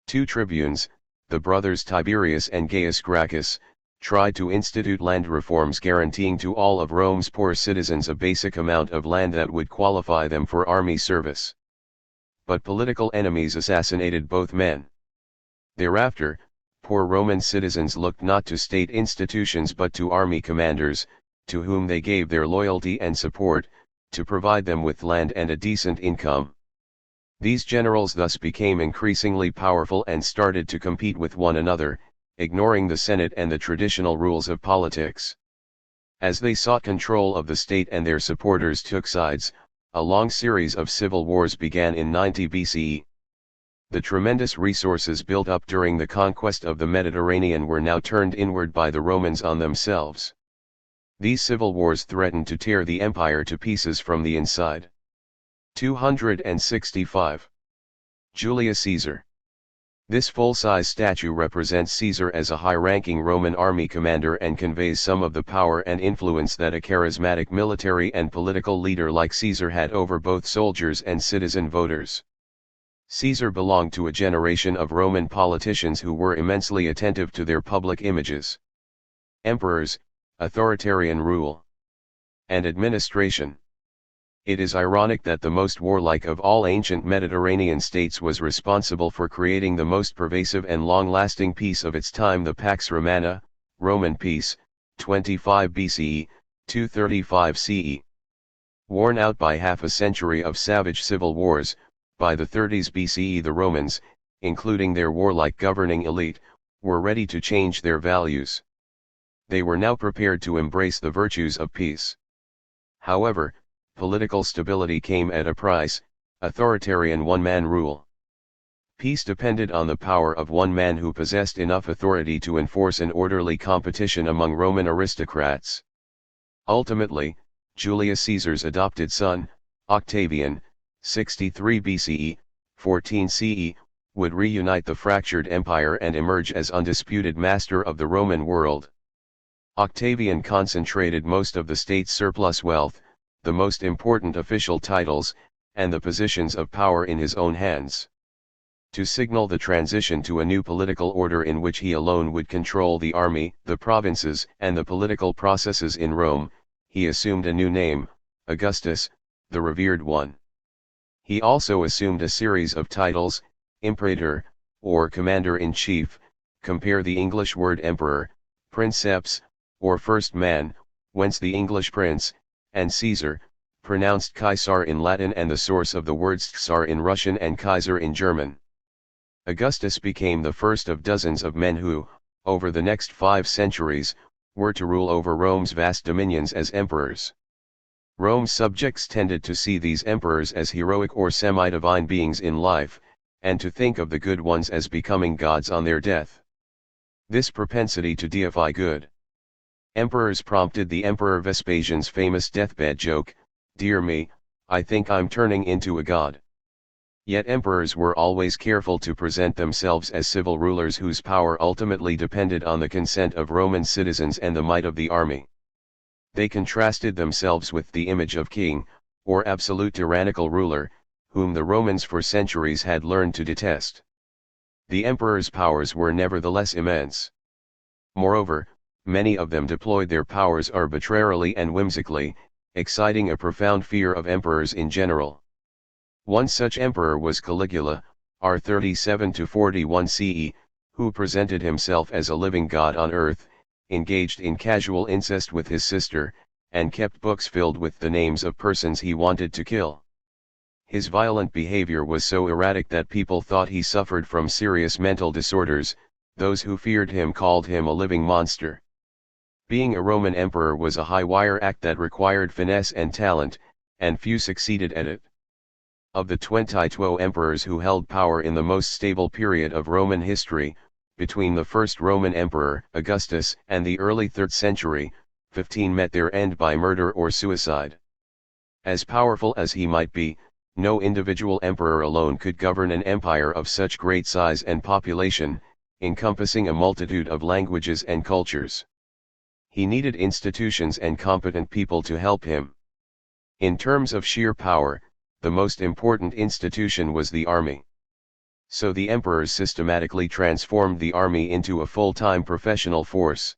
A: 2 tribunes, the brothers Tiberius and Gaius Gracchus, tried to institute land reforms guaranteeing to all of Rome's poor citizens a basic amount of land that would qualify them for army service. But political enemies assassinated both men. Thereafter, poor Roman citizens looked not to state institutions but to army commanders, to whom they gave their loyalty and support, to provide them with land and a decent income. These generals thus became increasingly powerful and started to compete with one another, ignoring the Senate and the traditional rules of politics. As they sought control of the state and their supporters took sides, a long series of civil wars began in 90 BCE. The tremendous resources built up during the conquest of the Mediterranean were now turned inward by the Romans on themselves. These civil wars threatened to tear the empire to pieces from the inside. 265. Julius Caesar. This full-size statue represents Caesar as a high-ranking Roman army commander and conveys some of the power and influence that a charismatic military and political leader like Caesar had over both soldiers and citizen voters. Caesar belonged to a generation of Roman politicians who were immensely attentive to their public images. Emperors, authoritarian rule, and administration. It is ironic that the most warlike of all ancient Mediterranean states was responsible for creating the most pervasive and long-lasting peace of its time, the Pax Romana, Roman peace, 25 BCE, 235 CE. Worn out by half a century of savage civil wars, by the 30s BCE the Romans, including their warlike governing elite, were ready to change their values. They were now prepared to embrace the virtues of peace. However, political stability came at a price: authoritarian one-man rule. Peace depended on the power of one man who possessed enough authority to enforce an orderly competition among Roman aristocrats. Ultimately, Julius Caesar's adopted son, Octavian, 63 BCE, 14 CE, would reunite the fractured empire and emerge as undisputed master of the Roman world. Octavian concentrated most of the state's surplus wealth, the most important official titles, and the positions of power in his own hands. To signal the transition to a new political order in which he alone would control the army, the provinces, and the political processes in Rome, he assumed a new name, Augustus, the Revered One. He also assumed a series of titles, Imperator, or Commander-in-Chief, compare the English word Emperor, Princeps, or First Man, whence the English Prince, and Caesar, pronounced Kaisar in Latin and the source of the words Tsar in Russian and Kaiser in German. Augustus became the first of dozens of men who, over the next 5 centuries, were to rule over Rome's vast dominions as emperors. Rome's subjects tended to see these emperors as heroic or semi-divine beings in life, and to think of the good ones as becoming gods on their death. This propensity to deify good emperors prompted the Emperor Vespasian's famous deathbed joke, "Dear me, I think I'm turning into a god." Yet emperors were always careful to present themselves as civil rulers whose power ultimately depended on the consent of Roman citizens and the might of the army. They contrasted themselves with the image of king, or absolute tyrannical ruler, whom the Romans for centuries had learned to detest. The emperor's powers were nevertheless immense. Moreover, many of them deployed their powers arbitrarily and whimsically, exciting a profound fear of emperors in general. One such emperor was Caligula, r. 37–41 CE, who presented himself as a living god on earth, engaged in casual incest with his sister, and kept books filled with the names of persons he wanted to kill. His violent behavior was so erratic that people thought he suffered from serious mental disorders. Those who feared him called him a living monster. Being a Roman emperor was a high-wire act that required finesse and talent, and few succeeded at it. Of the 22 emperors who held power in the most stable period of Roman history, between the first Roman emperor, Augustus, and the early 3rd century, 15 met their end by murder or suicide. As powerful as he might be, no individual emperor alone could govern an empire of such great size and population, encompassing a multitude of languages and cultures. He needed institutions and competent people to help him. In terms of sheer power, the most important institution was the army. So the emperors systematically transformed the army into a full-time professional force.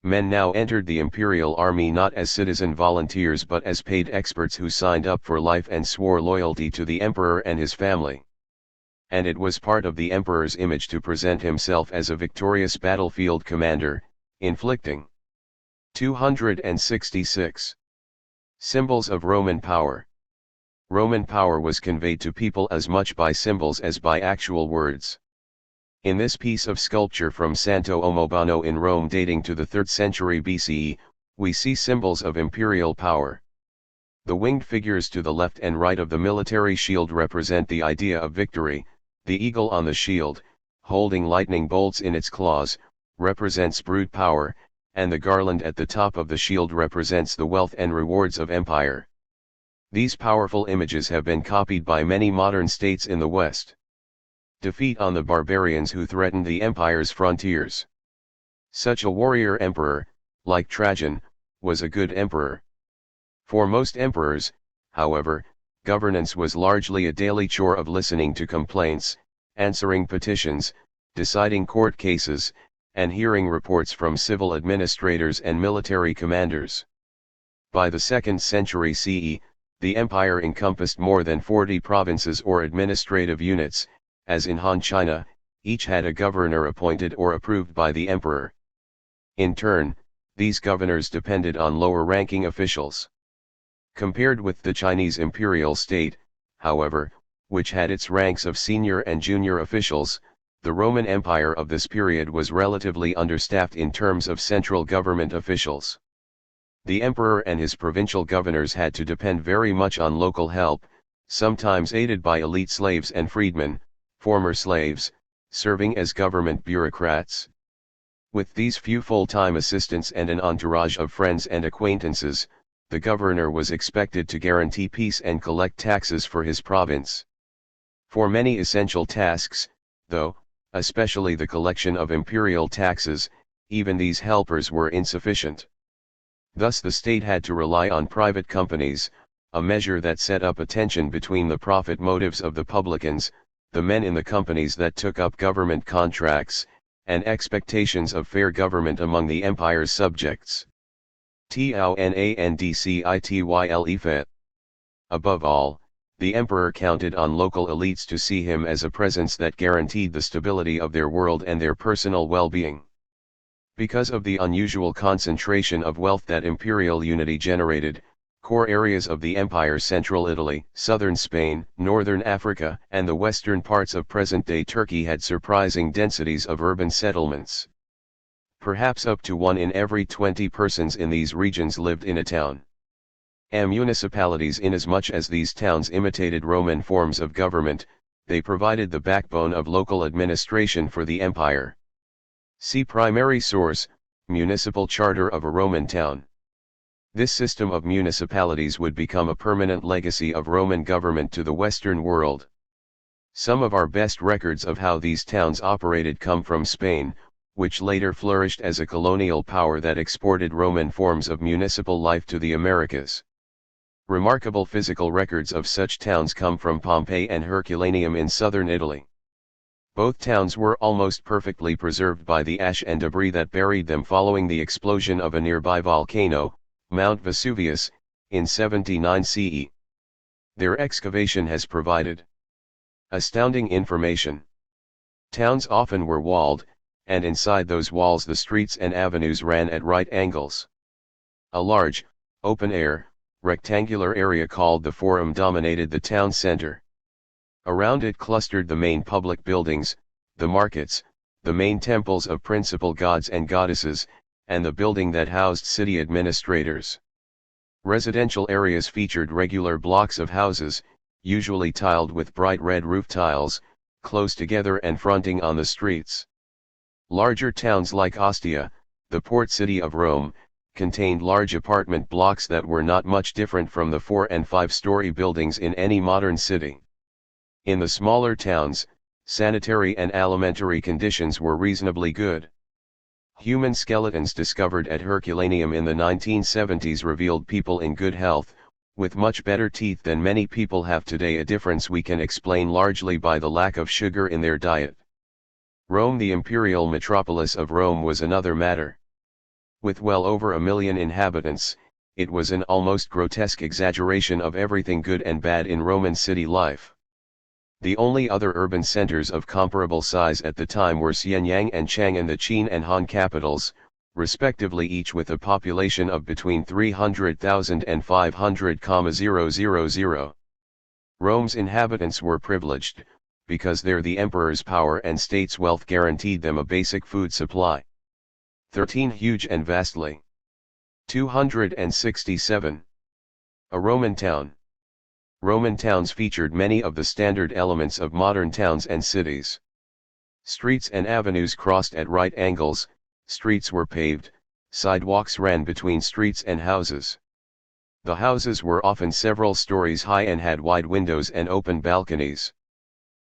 A: Men now entered the imperial army not as citizen volunteers but as paid experts who signed up for life and swore loyalty to the emperor and his family. And it was part of the emperor's image to present himself as a victorious battlefield commander, inflicting 266 symbols of Roman power. Roman power was conveyed to people as much by symbols as by actual words. In this piece of sculpture from Santo Omobano in Rome dating to the 3rd century BCE, we see symbols of imperial power. The winged figures to the left and right of the military shield represent the idea of victory. The eagle on the shield, holding lightning bolts in its claws, represents brute power, and the garland at the top of the shield represents the wealth and rewards of empire. These powerful images have been copied by many modern states in the West. Defeat on the barbarians who threatened the empire's frontiers. Such a warrior emperor, like Trajan, was a good emperor. For most emperors, however, governance was largely a daily chore of listening to complaints, answering petitions, deciding court cases, and hearing reports from civil administrators and military commanders. By the 2nd century CE, the empire encompassed more than 40 provinces or administrative units. As in Han China, each had a governor appointed or approved by the emperor. In turn, these governors depended on lower-ranking officials. Compared with the Chinese imperial state, however, which had its ranks of senior and junior officials, the Roman Empire of this period was relatively understaffed in terms of central government officials. The emperor and his provincial governors had to depend very much on local help, sometimes aided by elite slaves and freedmen, former slaves, serving as government bureaucrats. With these few full-time assistants and an entourage of friends and acquaintances, the governor was expected to guarantee peace and collect taxes for his province. For many essential tasks, though, especially the collection of imperial taxes, even these helpers were insufficient. Thus the state had to rely on private companies, a measure that set up a tension between the profit motives of the publicans, the men in the companies that took up government contracts, and expectations of fair government among the empire's subjects. Townandcityle. Above all, the emperor counted on local elites to see him as a presence that guaranteed the stability of their world and their personal well-being. Because of the unusual concentration of wealth that imperial unity generated, core areas of the empire, central Italy, southern Spain, northern Africa, and the western parts of present-day Turkey, had surprising densities of urban settlements. Perhaps up to 1 in every 20 persons in these regions lived in a town. Municipalities, inasmuch as these towns imitated Roman forms of government, they provided the backbone of local administration for the empire. See primary source, Municipal Charter of a Roman Town. This system of municipalities would become a permanent legacy of Roman government to the Western world. Some of our best records of how these towns operated come from Spain, which later flourished as a colonial power that exported Roman forms of municipal life to the Americas. Remarkable physical records of such towns come from Pompeii and Herculaneum in southern Italy. Both towns were almost perfectly preserved by the ash and debris that buried them following the explosion of a nearby volcano, Mount Vesuvius, in 79 CE. Their excavation has provided astounding information. Towns often were walled, and inside those walls the streets and avenues ran at right angles. A large, open-air, rectangular area called the Forum dominated the town center. Around it clustered the main public buildings, the markets, the main temples of principal gods and goddesses, and the building that housed city administrators. Residential areas featured regular blocks of houses, usually tiled with bright red roof tiles, close together and fronting on the streets. Larger towns like Ostia, the port city of Rome, contained large apartment blocks that were not much different from the 4- and 5-story buildings in any modern city. In the smaller towns, sanitary and alimentary conditions were reasonably good. Human skeletons discovered at Herculaneum in the 1970s revealed people in good health, with much better teeth than many people have today, a difference we can explain largely by the lack of sugar in their diet. Rome, the imperial metropolis of Rome, was another matter. With well over 1 million inhabitants, it was an almost grotesque exaggeration of everything good and bad in Roman city life. The only other urban centers of comparable size at the time were Xianyang and Chang'an, the Qin and Han capitals, respectively, each with a population of between 300,000 and 500,000. Rome's inhabitants were privileged, because there the emperor's power and state's wealth guaranteed them a basic food supply. 13. Huge and vastly. 267. A Roman town. Roman towns featured many of the standard elements of modern towns and cities. Streets and avenues crossed at right angles, streets were paved, sidewalks ran between streets and houses. The houses were often several stories high and had wide windows and open balconies.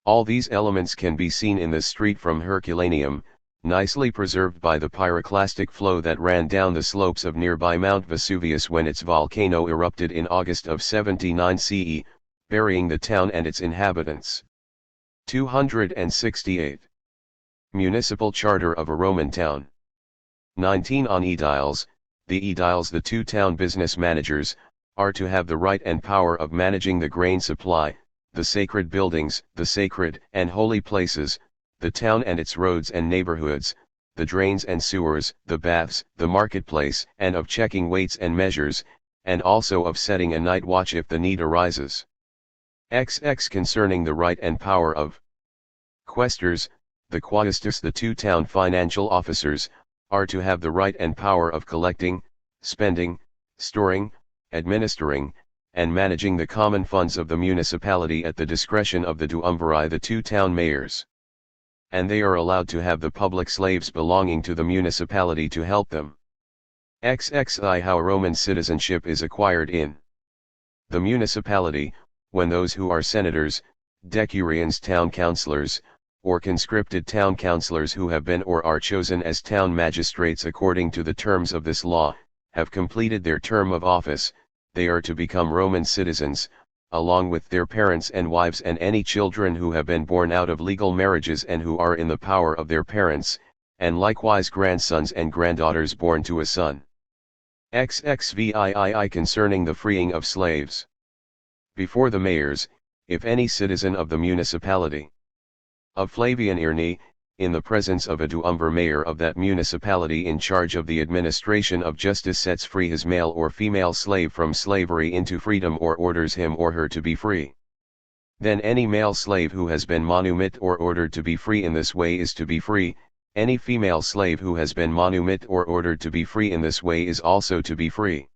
A: All these elements can be seen in the street from Herculaneum, nicely preserved by the pyroclastic flow that ran down the slopes of nearby Mount Vesuvius when its volcano erupted in August of 79 CE, burying the town and its inhabitants. 268. Municipal Charter of a Roman Town. 19. On ediles, the ediles, the two town business managers, are to have the right and power of managing the grain supply, the sacred buildings, the sacred and holy places, the town and its roads and neighborhoods, the drains and sewers, the baths, the marketplace, and of checking weights and measures, and also of setting a night watch if the need arises. XX. Concerning the right and power of quaestors, the quaestus, the two town financial officers, are to have the right and power of collecting, spending, storing, administering, and managing the common funds of the municipality at the discretion of the duumviri, the two town mayors. And they are allowed to have the public slaves belonging to the municipality to help them. XXI How Roman citizenship is acquired in the municipality, when those who are senators, decurions, town councillors, or conscripted town councillors who have been or are chosen as town magistrates according to the terms of this law, have completed their term of office, they are to become Roman citizens, along with their parents and wives and any children who have been born out of legal marriages and who are in the power of their parents, and likewise grandsons and granddaughters born to a son. XXVII Concerning the freeing of slaves. Before the mayors, if any citizen of the municipality of Flavian Irni, in the presence of a duumvir mayor of that municipality in charge of the administration of justice, sets free his male or female slave from slavery into freedom, or orders him or her to be free, then any male slave who has been manumit or ordered to be free in this way is to be free. Any female slave who has been manumit or ordered to be free in this way is also to be free.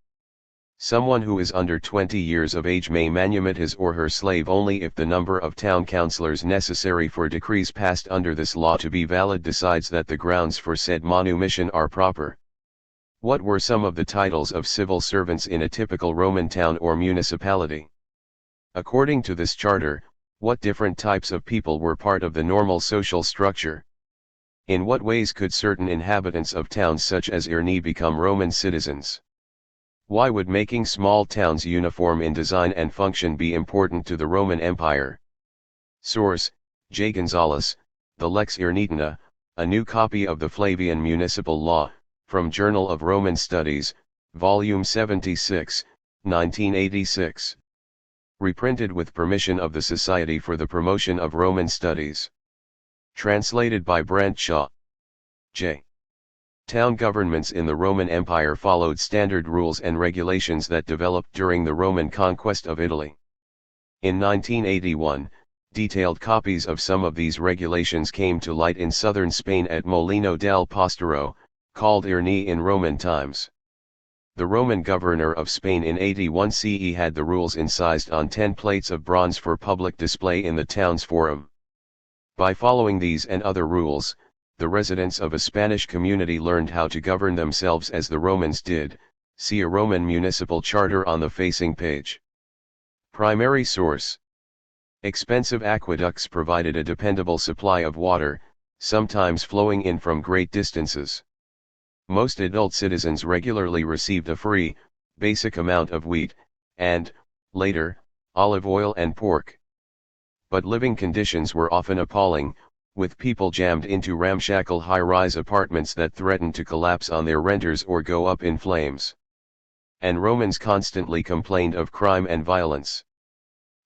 A: Someone who is under 20 years of age may manumit his or her slave only if the number of town councillors necessary for decrees passed under this law to be valid decides that the grounds for said manumission are proper. What were some of the titles of civil servants in a typical Roman town or municipality? According to this charter, what different types of people were part of the normal social structure? In what ways could certain inhabitants of towns such as Irni become Roman citizens? Why would making small towns uniform in design and function be important to the Roman Empire? Source: J. Gonzalez, The Lex Irnitina, a new copy of the Flavian Municipal Law, from Journal of Roman Studies, Volume 76, 1986. Reprinted with permission of the Society for the Promotion of Roman Studies. Translated by Brent Shaw. J. Town governments in the Roman Empire followed standard rules and regulations that developed during the Roman conquest of Italy. In 1981, detailed copies of some of these regulations came to light in southern Spain at Molino del Postero, called Irni in Roman times. The Roman governor of Spain in 81 CE had the rules incised on 10 plates of bronze for public display in the town's forum. By following these and other rules, the residents of a Spanish community learned how to govern themselves as the Romans did. See a Roman municipal charter on the facing page. Primary source: expensive aqueducts provided a dependable supply of water, sometimes flowing in from great distances. Most adult citizens regularly received a free, basic amount of wheat, and, later, olive oil and pork. But living conditions were often appalling, with people jammed into ramshackle high-rise apartments that threatened to collapse on their renters or go up in flames. And Romans constantly complained of crime and violence.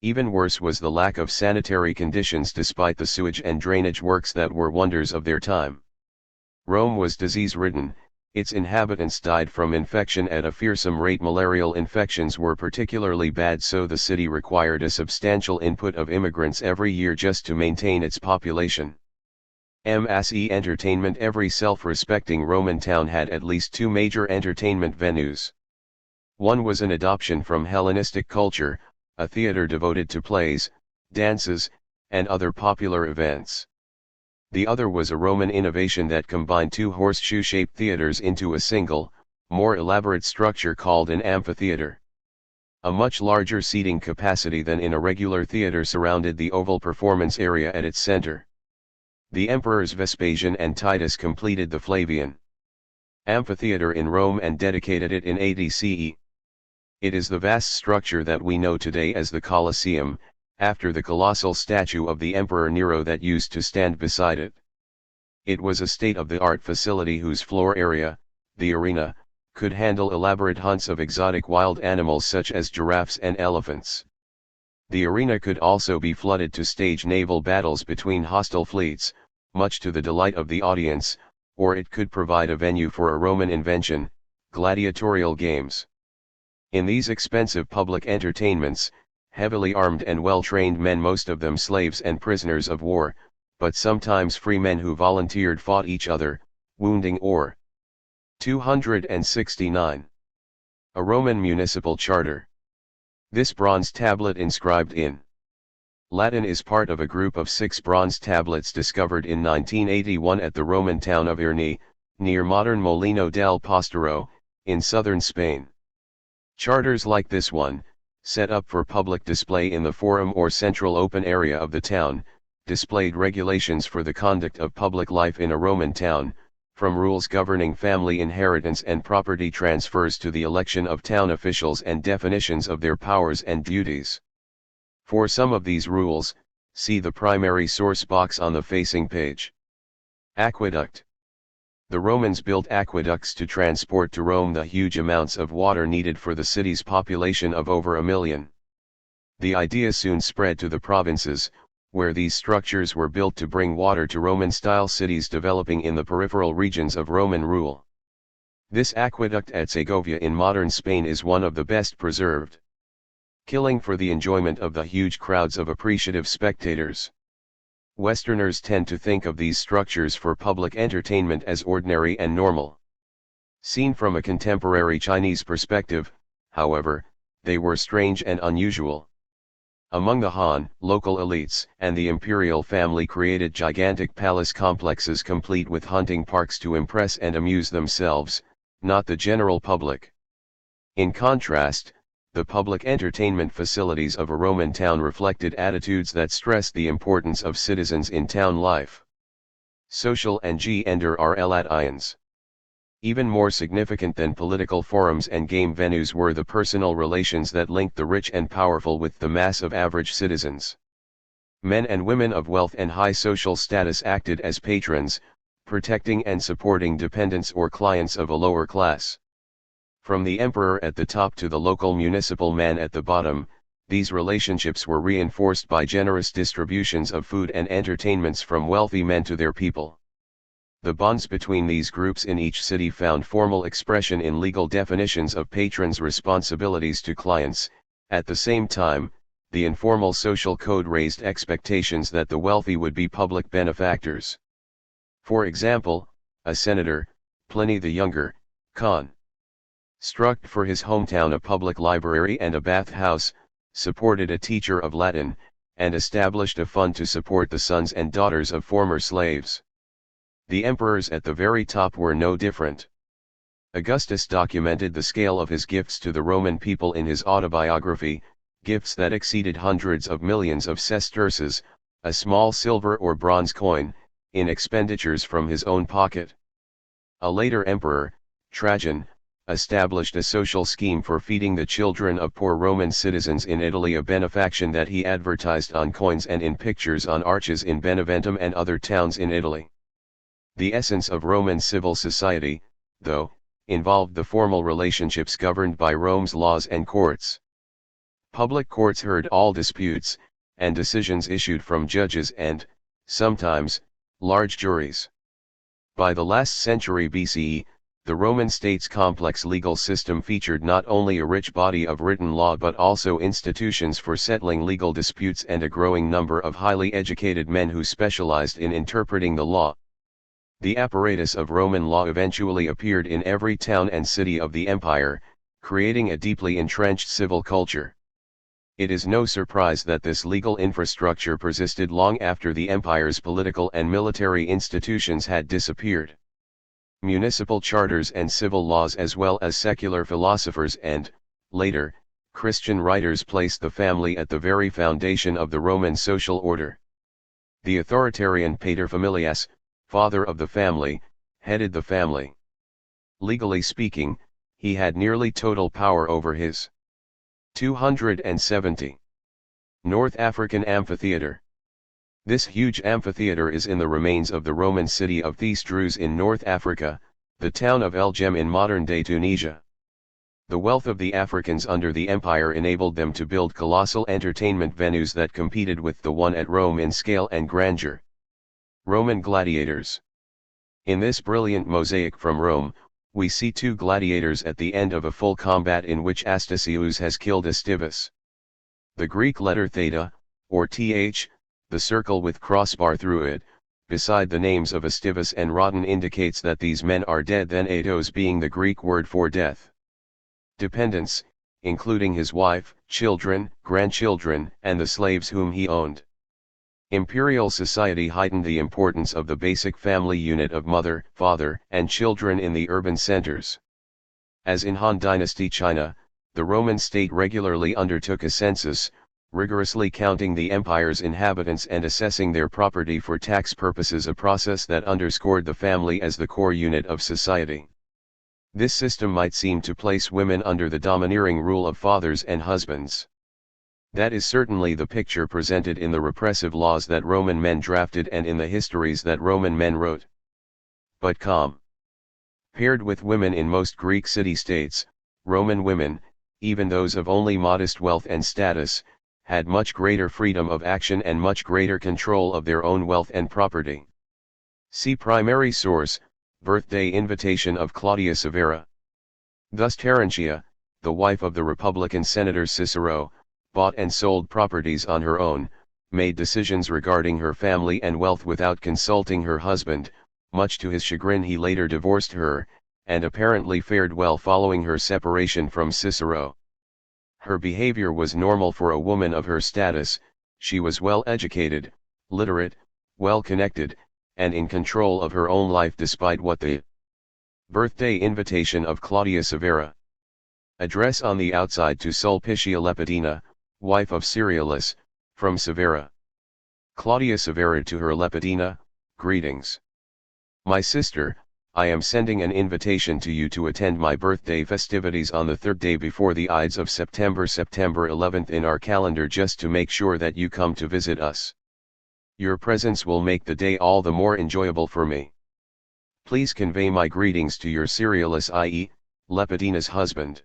A: Even worse was the lack of sanitary conditions despite the sewage and drainage works that were wonders of their time. Rome was disease-ridden, its inhabitants died from infection at a fearsome rate. Malarial infections were particularly bad, so the city required a substantial input of immigrants every year just to maintain its population. MSE entertainment. Every self-respecting Roman town had at least 2 major entertainment venues. One was an adoption from Hellenistic culture, a theater devoted to plays, dances, and other popular events. The other was a Roman innovation that combined 2 horseshoe-shaped theaters into a single, more elaborate structure called an amphitheater. A much larger seating capacity than in a regular theater surrounded the oval performance area at its center. The emperors Vespasian and Titus completed the Flavian amphitheater in Rome and dedicated it in 80 CE. It is the vast structure that we know today as the Colosseum, after the colossal statue of the Emperor Nero that used to stand beside it. It was a state-of-the-art facility whose floor area, the arena, could handle elaborate hunts of exotic wild animals such as giraffes and elephants. The arena could also be flooded to stage naval battles between hostile fleets, much to the delight of the audience, or it could provide a venue for a Roman invention, gladiatorial games. In these expensive public entertainments, heavily armed and well-trained men, most of them slaves and prisoners of war, but sometimes free men who volunteered, fought each other, wounding or 269. A Roman municipal charter. This bronze tablet inscribed in Latin is part of a group of 6 bronze tablets discovered in 1981 at the Roman town of Erni, near modern Molino del Postero, in southern Spain. Charters like this one, set up for public display in the forum or central open area of the town, displayed regulations for the conduct of public life in a Roman town, from rules governing family inheritance and property transfers to the election of town officials and definitions of their powers and duties. For some of these rules, see the primary source box on the facing page. Aqueduct. The Romans built aqueducts to transport to Rome the huge amounts of water needed for the city's population of over 1 million. The idea soon spread to the provinces, where these structures were built to bring water to Roman-style cities developing in the peripheral regions of Roman rule. This aqueduct at Segovia in modern Spain is one of the best preserved. Killing for the enjoyment of the huge crowds of appreciative spectators. Westerners tend to think of these structures for public entertainment as ordinary and normal. Seen from a contemporary Chinese perspective, however, they were strange and unusual. Among the Han, local elites and the imperial family created gigantic palace complexes complete with hunting parks to impress and amuse themselves, not the general public. In contrast, the public entertainment facilities of a Roman town reflected attitudes that stressed the importance of citizens in town life. Social and gender relations. Even more significant than political forums and game venues were the personal relations that linked the rich and powerful with the mass of average citizens. Men and women of wealth and high social status acted as patrons, protecting and supporting dependents or clients of a lower class. From the emperor at the top to the local municipal man at the bottom, these relationships were reinforced by generous distributions of food and entertainments from wealthy men to their people. The bonds between these groups in each city found formal expression in legal definitions of patrons' responsibilities to clients. At the same time, the informal social code raised expectations that the wealthy would be public benefactors. For example, a senator, Pliny the Younger, constructed for his hometown a public library and a bathhouse, supported a teacher of Latin, and established a fund to support the sons and daughters of former slaves. The emperors at the very top were no different. Augustus documented the scale of his gifts to the Roman people in his autobiography, gifts that exceeded hundreds of millions of sesterces, a small silver or bronze coin, in expenditures from his own pocket. A later emperor, Trajan, established a social scheme for feeding the children of poor Roman citizens in Italy, a benefaction that he advertised on coins and in pictures on arches in Beneventum and other towns in Italy. The essence of Roman civil society, though, involved the formal relationships governed by Rome's laws and courts. Public courts heard all disputes, and decisions issued from judges and, sometimes, large juries. By the last century BCE, the Roman state's complex legal system featured not only a rich body of written law but also institutions for settling legal disputes and a growing number of highly educated men who specialized in interpreting the law. The apparatus of Roman law eventually appeared in every town and city of the empire, creating a deeply entrenched civil culture. It is no surprise that this legal infrastructure persisted long after the empire's political and military institutions had disappeared. Municipal charters and civil laws as well as secular philosophers and, later, Christian writers placed the family at the very foundation of the Roman social order. The authoritarian paterfamilias, father of the family, headed the family. Legally speaking, he had nearly total power over his 270. North African Amphitheater. This huge amphitheater is in the remains of the Roman city of Thesdruz in North Africa, the town of El Jem in modern-day Tunisia. The wealth of the Africans under the empire enabled them to build colossal entertainment venues that competed with the one at Rome in scale and grandeur. Roman gladiators. In this brilliant mosaic from Rome, we see 2 gladiators at the end of a full combat in which Astyages has killed Astivus. The Greek letter theta, or th, the circle with crossbar through it, beside the names of Astivus and Rotten indicates that these men are dead, then atos being the Greek word for death. Dependence, including his wife, children, grandchildren, and the slaves whom he owned. Imperial society heightened the importance of the basic family unit of mother, father, and children in the urban centers. As in Han Dynasty China, the Roman state regularly undertook a census, rigorously counting the empire's inhabitants and assessing their property for tax purposes, a process that underscored the family as the core unit of society. This system might seem to place women under the domineering rule of fathers and husbands. That is certainly the picture presented in the repressive laws that Roman men drafted and in the histories that Roman men wrote. But paired with women in most Greek city-states, Roman women, even those of only modest wealth and status, had much greater freedom of action and much greater control of their own wealth and property. See primary source, birthday invitation of Claudia Severa. Thus Terentia, the wife of the Republican senator Cicero, bought and sold properties on her own, made decisions regarding her family and wealth without consulting her husband. Much to his chagrin he later divorced her, and apparently fared well following her separation from Cicero. Her behavior was normal for a woman of her status. She was well educated, literate, well connected, and in control of her own life despite what the birthday invitation of Claudia Severa. Address on the outside to Sulpicia Lepidina, wife of Cerealis, from Severa. Claudia Severa to her Lepidina, greetings. My sister, I am sending an invitation to you to attend my birthday festivities on the third day before the Ides of September 11th in our calendar, just to make sure that you come to visit us. Your presence will make the day all the more enjoyable for me. Please convey my greetings to your Cerealis, i.e., Lepidina's husband.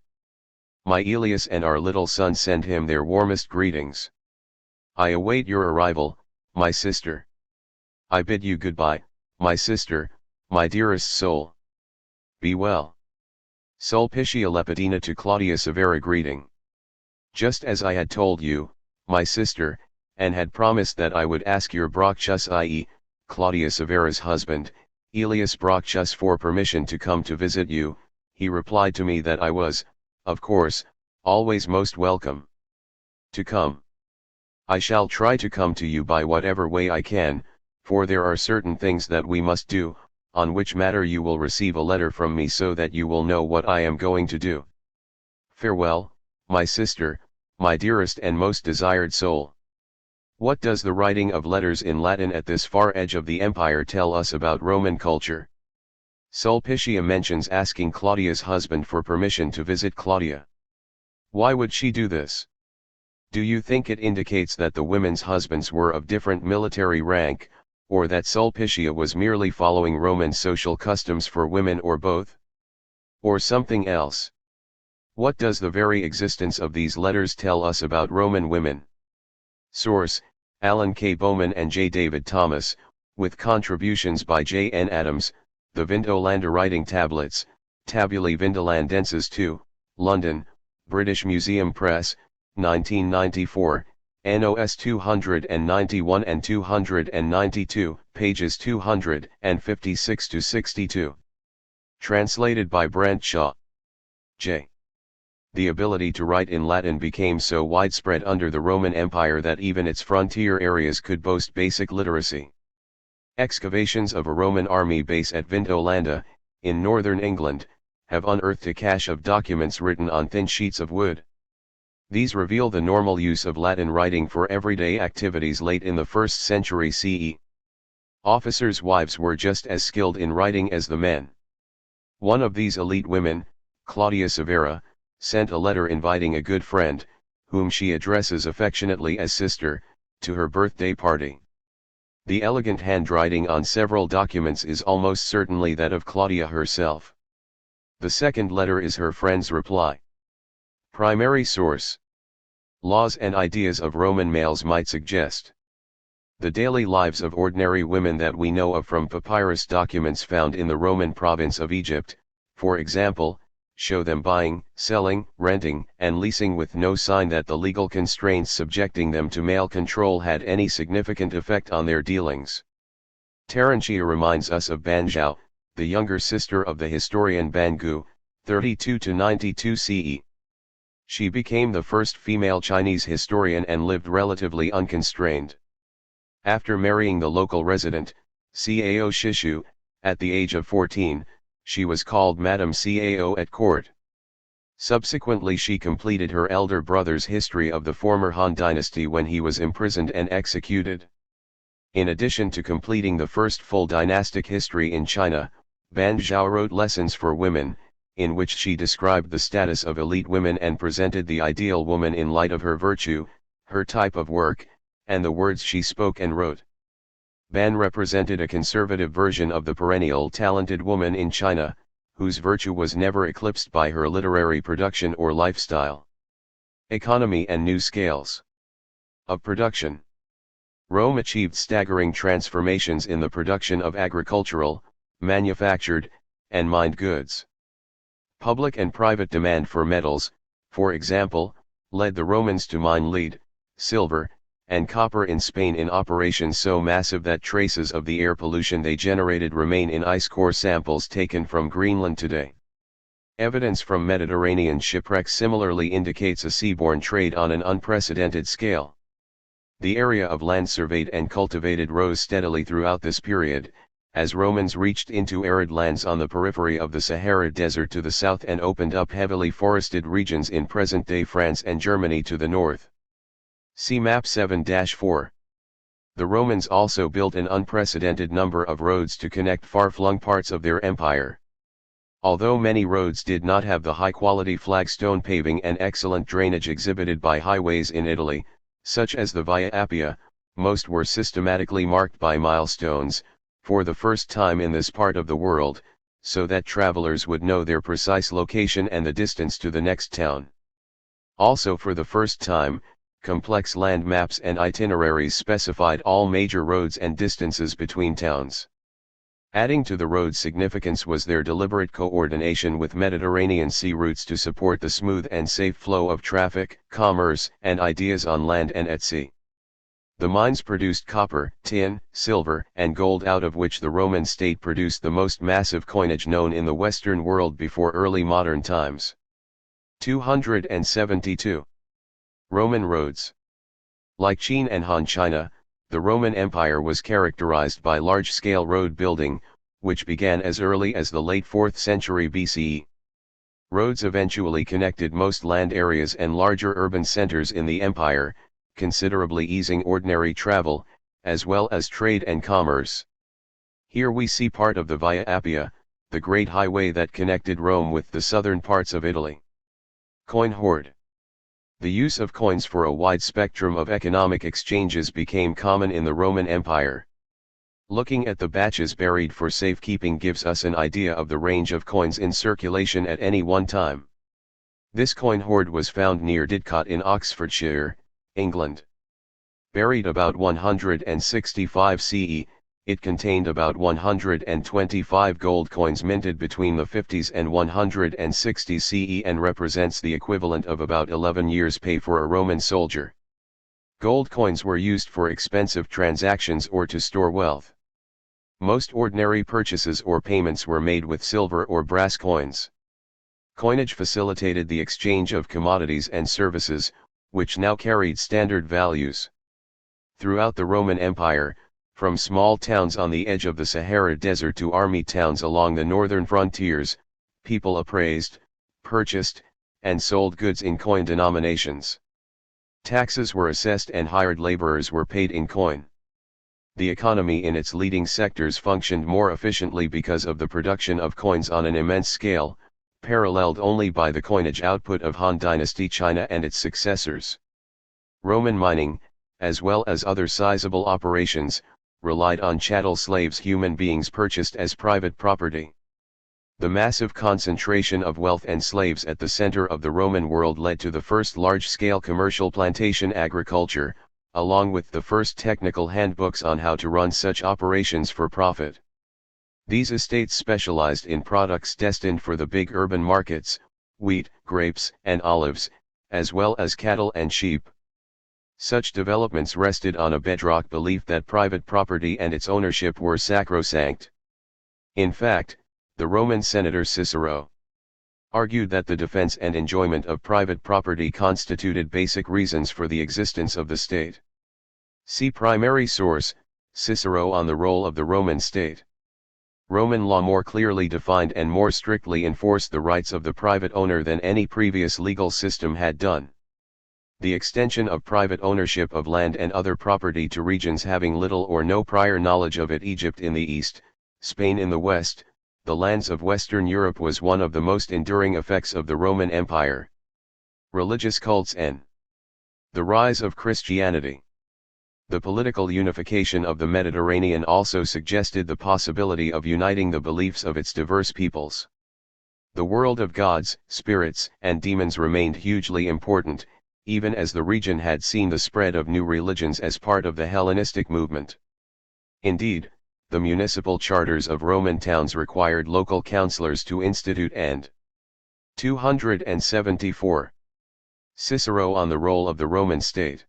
A: My Elias and our little son send him their warmest greetings. I await your arrival, my sister. I bid you goodbye, my sister, my dearest soul. Be well. Sulpicia Lepidina to Claudia Severa greeting. Just as I had told you, my sister, and had promised that I would ask your Brachus, i.e., Claudia Severa's husband, Elias Brachus, for permission to come to visit you, he replied to me that I was, of course, always most welcome to come. I shall try to come to you by whatever way I can, for there are certain things that we must do, on which matter you will receive a letter from me so that you will know what I am going to do. Farewell, my sister, my dearest and most desired soul. What does the writing of letters in Latin at this far edge of the empire tell us about Roman culture? Sulpicia mentions asking Claudia's husband for permission to visit Claudia. Why would she do this? Do you think it indicates that the women's husbands were of different military rank, or that Sulpicia was merely following Roman social customs for women, or both? Or something else? What does the very existence of these letters tell us about Roman women? Source: Alan K. Bowman and J. David Thomas, with contributions by J. N. Adams, The Vindolanda Writing Tablets, Tabulae Vindolandenses 2, London, British Museum Press, 1994, NOS 291 and 292, pages 256-62. Translated by Brent Shaw. J. The ability to write in Latin became so widespread under the Roman Empire that even its frontier areas could boast basic literacy. Excavations of a Roman army base at Vindolanda, in northern England, have unearthed a cache of documents written on thin sheets of wood. These reveal the normal use of Latin writing for everyday activities late in the 1st century CE. Officers' wives were just as skilled in writing as the men. One of these elite women, Claudia Severa, sent a letter inviting a good friend, whom she addresses affectionately as sister, to her birthday party. The elegant handwriting on several documents is almost certainly that of Claudia herself. The second letter is her friend's reply. Primary source: Laws and Ideas of Roman Males might suggest. The daily lives of ordinary women that we know of from papyrus documents found in the Roman province of Egypt, for example, show them buying, selling, renting, and leasing with no sign that the legal constraints subjecting them to male control had any significant effect on their dealings. Terentia reminds us of Banzhou, the younger sister of the historian Bangu, 32-92 CE. She became the first female Chinese historian and lived relatively unconstrained. After marrying the local resident, Cao Shishu, at the age of 14, she was called Madame Cao at court. Subsequently she completed her elder brother's history of the former Han dynasty when he was imprisoned and executed. In addition to completing the first full dynastic history in China, Ban Zhao wrote Lessons for Women, in which she described the status of elite women and presented the ideal woman in light of her virtue, her type of work, and the words she spoke and wrote. Ban represented a conservative version of the perennial talented woman in China, whose virtue was never eclipsed by her literary production or lifestyle. Economy and new scales of production. Rome achieved staggering transformations in the production of agricultural, manufactured, and mined goods. Public and private demand for metals, for example, led the Romans to mine lead, silver, and copper in Spain in operations so massive that traces of the air pollution they generated remain in ice core samples taken from Greenland today. Evidence from Mediterranean shipwrecks similarly indicates a seaborne trade on an unprecedented scale. The area of land surveyed and cultivated rose steadily throughout this period, as Romans reached into arid lands on the periphery of the Sahara Desert to the south and opened up heavily forested regions in present-day France and Germany to the north. See Map 7-4. The Romans also built an unprecedented number of roads to connect far-flung parts of their empire. Although many roads did not have the high-quality flagstone paving and excellent drainage exhibited by highways in Italy, such as the Via Appia, most were systematically marked by milestones, for the first time in this part of the world, so that travelers would know their precise location and the distance to the next town. Also for the first time, complex land maps and itineraries specified all major roads and distances between towns. Adding to the road's significance was their deliberate coordination with Mediterranean sea routes to support the smooth and safe flow of traffic, commerce, and ideas on land and at sea. The mines produced copper, tin, silver, and gold, out of which the Roman state produced the most massive coinage known in the Western world before early modern times. 272. Roman roads. Like Qin and Han China, the Roman Empire was characterized by large-scale road building, which began as early as the late 4th century BCE. Roads eventually connected most land areas and larger urban centers in the empire, considerably easing ordinary travel, as well as trade and commerce. Here we see part of the Via Appia, the great highway that connected Rome with the southern parts of Italy. Coin hoard. The use of coins for a wide spectrum of economic exchanges became common in the Roman Empire. Looking at the batches buried for safekeeping gives us an idea of the range of coins in circulation at any one time. This coin hoard was found near Didcot in Oxfordshire, England. Buried about 165 CE, it contained about 125 gold coins minted between the 50s and 160s CE and represents the equivalent of about 11 years' pay for a Roman soldier. Gold coins were used for expensive transactions or to store wealth. Most ordinary purchases or payments were made with silver or brass coins. Coinage facilitated the exchange of commodities and services, which now carried standard values. Throughout the Roman Empire, from small towns on the edge of the Sahara Desert to army towns along the northern frontiers, people appraised, purchased, and sold goods in coin denominations. Taxes were assessed and hired laborers were paid in coin. The economy in its leading sectors functioned more efficiently because of the production of coins on an immense scale, paralleled only by the coinage output of Han Dynasty China and its successors. Roman mining, as well as other sizable operations, relied on chattel slaves, human beings purchased as private property. The massive concentration of wealth and slaves at the center of the Roman world led to the first large-scale commercial plantation agriculture, along with the first technical handbooks on how to run such operations for profit. These estates specialized in products destined for the big urban markets, wheat, grapes, and olives, as well as cattle and sheep. Such developments rested on a bedrock belief that private property and its ownership were sacrosanct. In fact, the Roman senator Cicero argued that the defense and enjoyment of private property constituted basic reasons for the existence of the state. See primary source, Cicero on the role of the Roman state. Roman law more clearly defined and more strictly enforced the rights of the private owner than any previous legal system had done. The extension of private ownership of land and other property to regions having little or no prior knowledge of it, Egypt in the east, Spain in the west, the lands of Western Europe, was one of the most enduring effects of the Roman Empire. Religious cults and the rise of Christianity. The political unification of the Mediterranean also suggested the possibility of uniting the beliefs of its diverse peoples. The world of gods, spirits, and demons remained hugely important, even as the region had seen the spread of new religions as part of the Hellenistic movement. Indeed, the municipal charters of Roman towns required local councillors to institute and 274. Cicero on the role of the Roman state.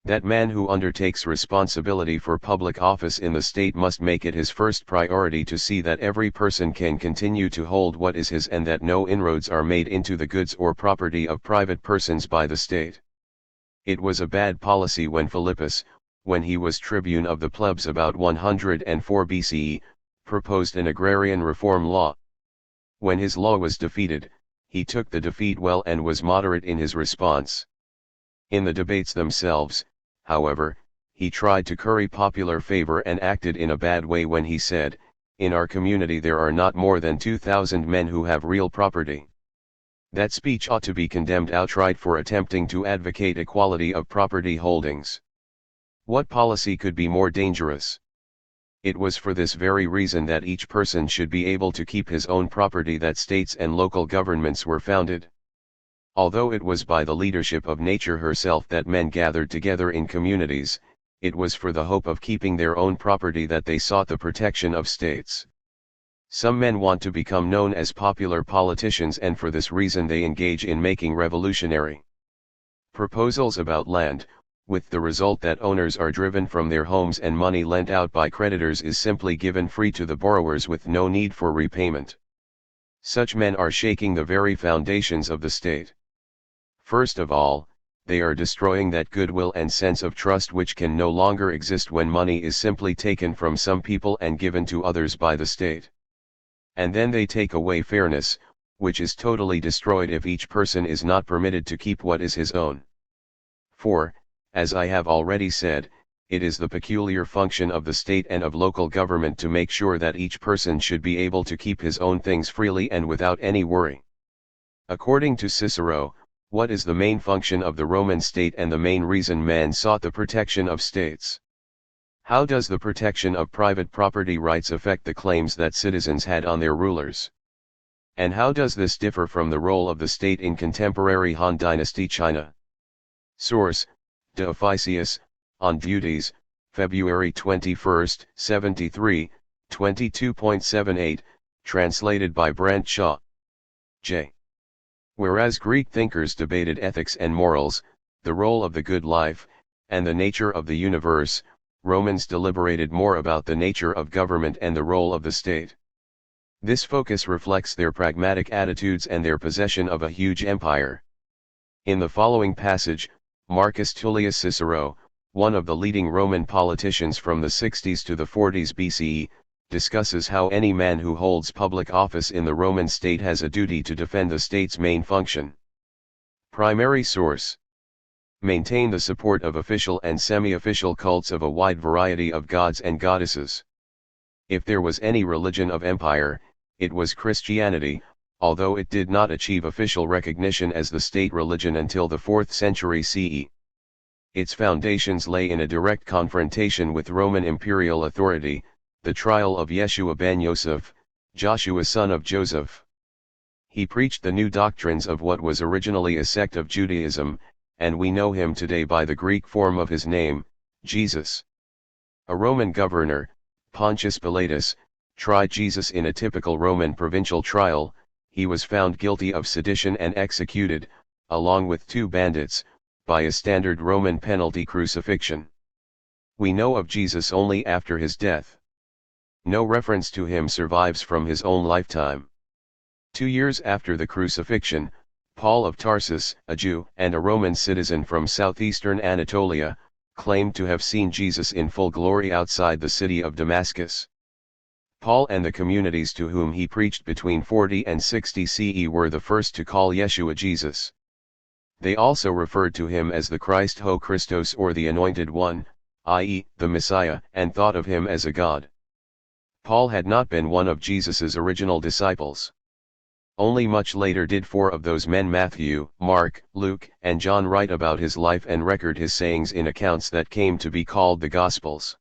A: That man who undertakes responsibility for public office in the state must make it his first priority to see that every person can continue to hold what is his and that no inroads are made into the goods or property of private persons by the state. It was a bad policy when Philippus, when he was tribune of the plebs about 104 BCE, proposed an agrarian reform law. When his law was defeated, he took the defeat well and was moderate in his response. In the debates themselves, however, he tried to curry popular favor and acted in a bad way when he said, "In our community there are not more than 2,000 men who have real property." That speech ought to be condemned outright for attempting to advocate equality of property holdings. What policy could be more dangerous? It was for this very reason that each person should be able to keep his own property that states and local governments were founded. Although it was by the leadership of nature herself that men gathered together in communities, it was for the hope of keeping their own property that they sought the protection of states. Some men want to become known as popular politicians, and for this reason they engage in making revolutionary proposals about land, with the result that owners are driven from their homes and money lent out by creditors is simply given free to the borrowers with no need for repayment. Such men are shaking the very foundations of the state. First of all, they are destroying that goodwill and sense of trust which can no longer exist when money is simply taken from some people and given to others by the state. And then they take away fairness, which is totally destroyed if each person is not permitted to keep what is his own. For, as I have already said, it is the peculiar function of the state and of local government to make sure that each person should be able to keep his own things freely and without any worry. According to Cicero, what is the main function of the Roman state and the main reason man sought the protection of states? How does the protection of private property rights affect the claims that citizens had on their rulers? And how does this differ from the role of the state in contemporary Han Dynasty China? Source: De Officiis, on Duties, February 21, 73, 22.78, translated by Brent Shaw. J. Whereas Greek thinkers debated ethics and morals, the role of the good life, and the nature of the universe, Romans deliberated more about the nature of government and the role of the state. This focus reflects their pragmatic attitudes and their possession of a huge empire. In the following passage, Marcus Tullius Cicero, one of the leading Roman politicians from the 60s to the 40s BCE, discusses how any man who holds public office in the Roman state has a duty to defend the state's main function. Primary source: maintain the support of official and semi-official cults of a wide variety of gods and goddesses. If there was any religion of empire, it was Christianity, although it did not achieve official recognition as the state religion until the 4th century CE. Its foundations lay in a direct confrontation with Roman imperial authority, the trial of Yeshua ben Yosef, Joshua son of Joseph. He preached the new doctrines of what was originally a sect of Judaism, and we know him today by the Greek form of his name, Jesus. A Roman governor, Pontius Pilatus, tried Jesus in a typical Roman provincial trial. He was found guilty of sedition and executed, along with 2 bandits, by a standard Roman penalty, crucifixion. We know of Jesus only after his death. No reference to him survives from his own lifetime. 2 years after the crucifixion, Paul of Tarsus, a Jew and a Roman citizen from southeastern Anatolia, claimed to have seen Jesus in full glory outside the city of Damascus. Paul and the communities to whom he preached between 40 and 60 CE were the first to call Yeshua Jesus. They also referred to him as the Christ ho Christos, or the Anointed One, i.e., the Messiah, and thought of him as a god. Paul had not been one of Jesus's original disciples. Only much later did 4 of those men, Matthew, Mark, Luke, and John, write about his life and record his sayings in accounts that came to be called the Gospels.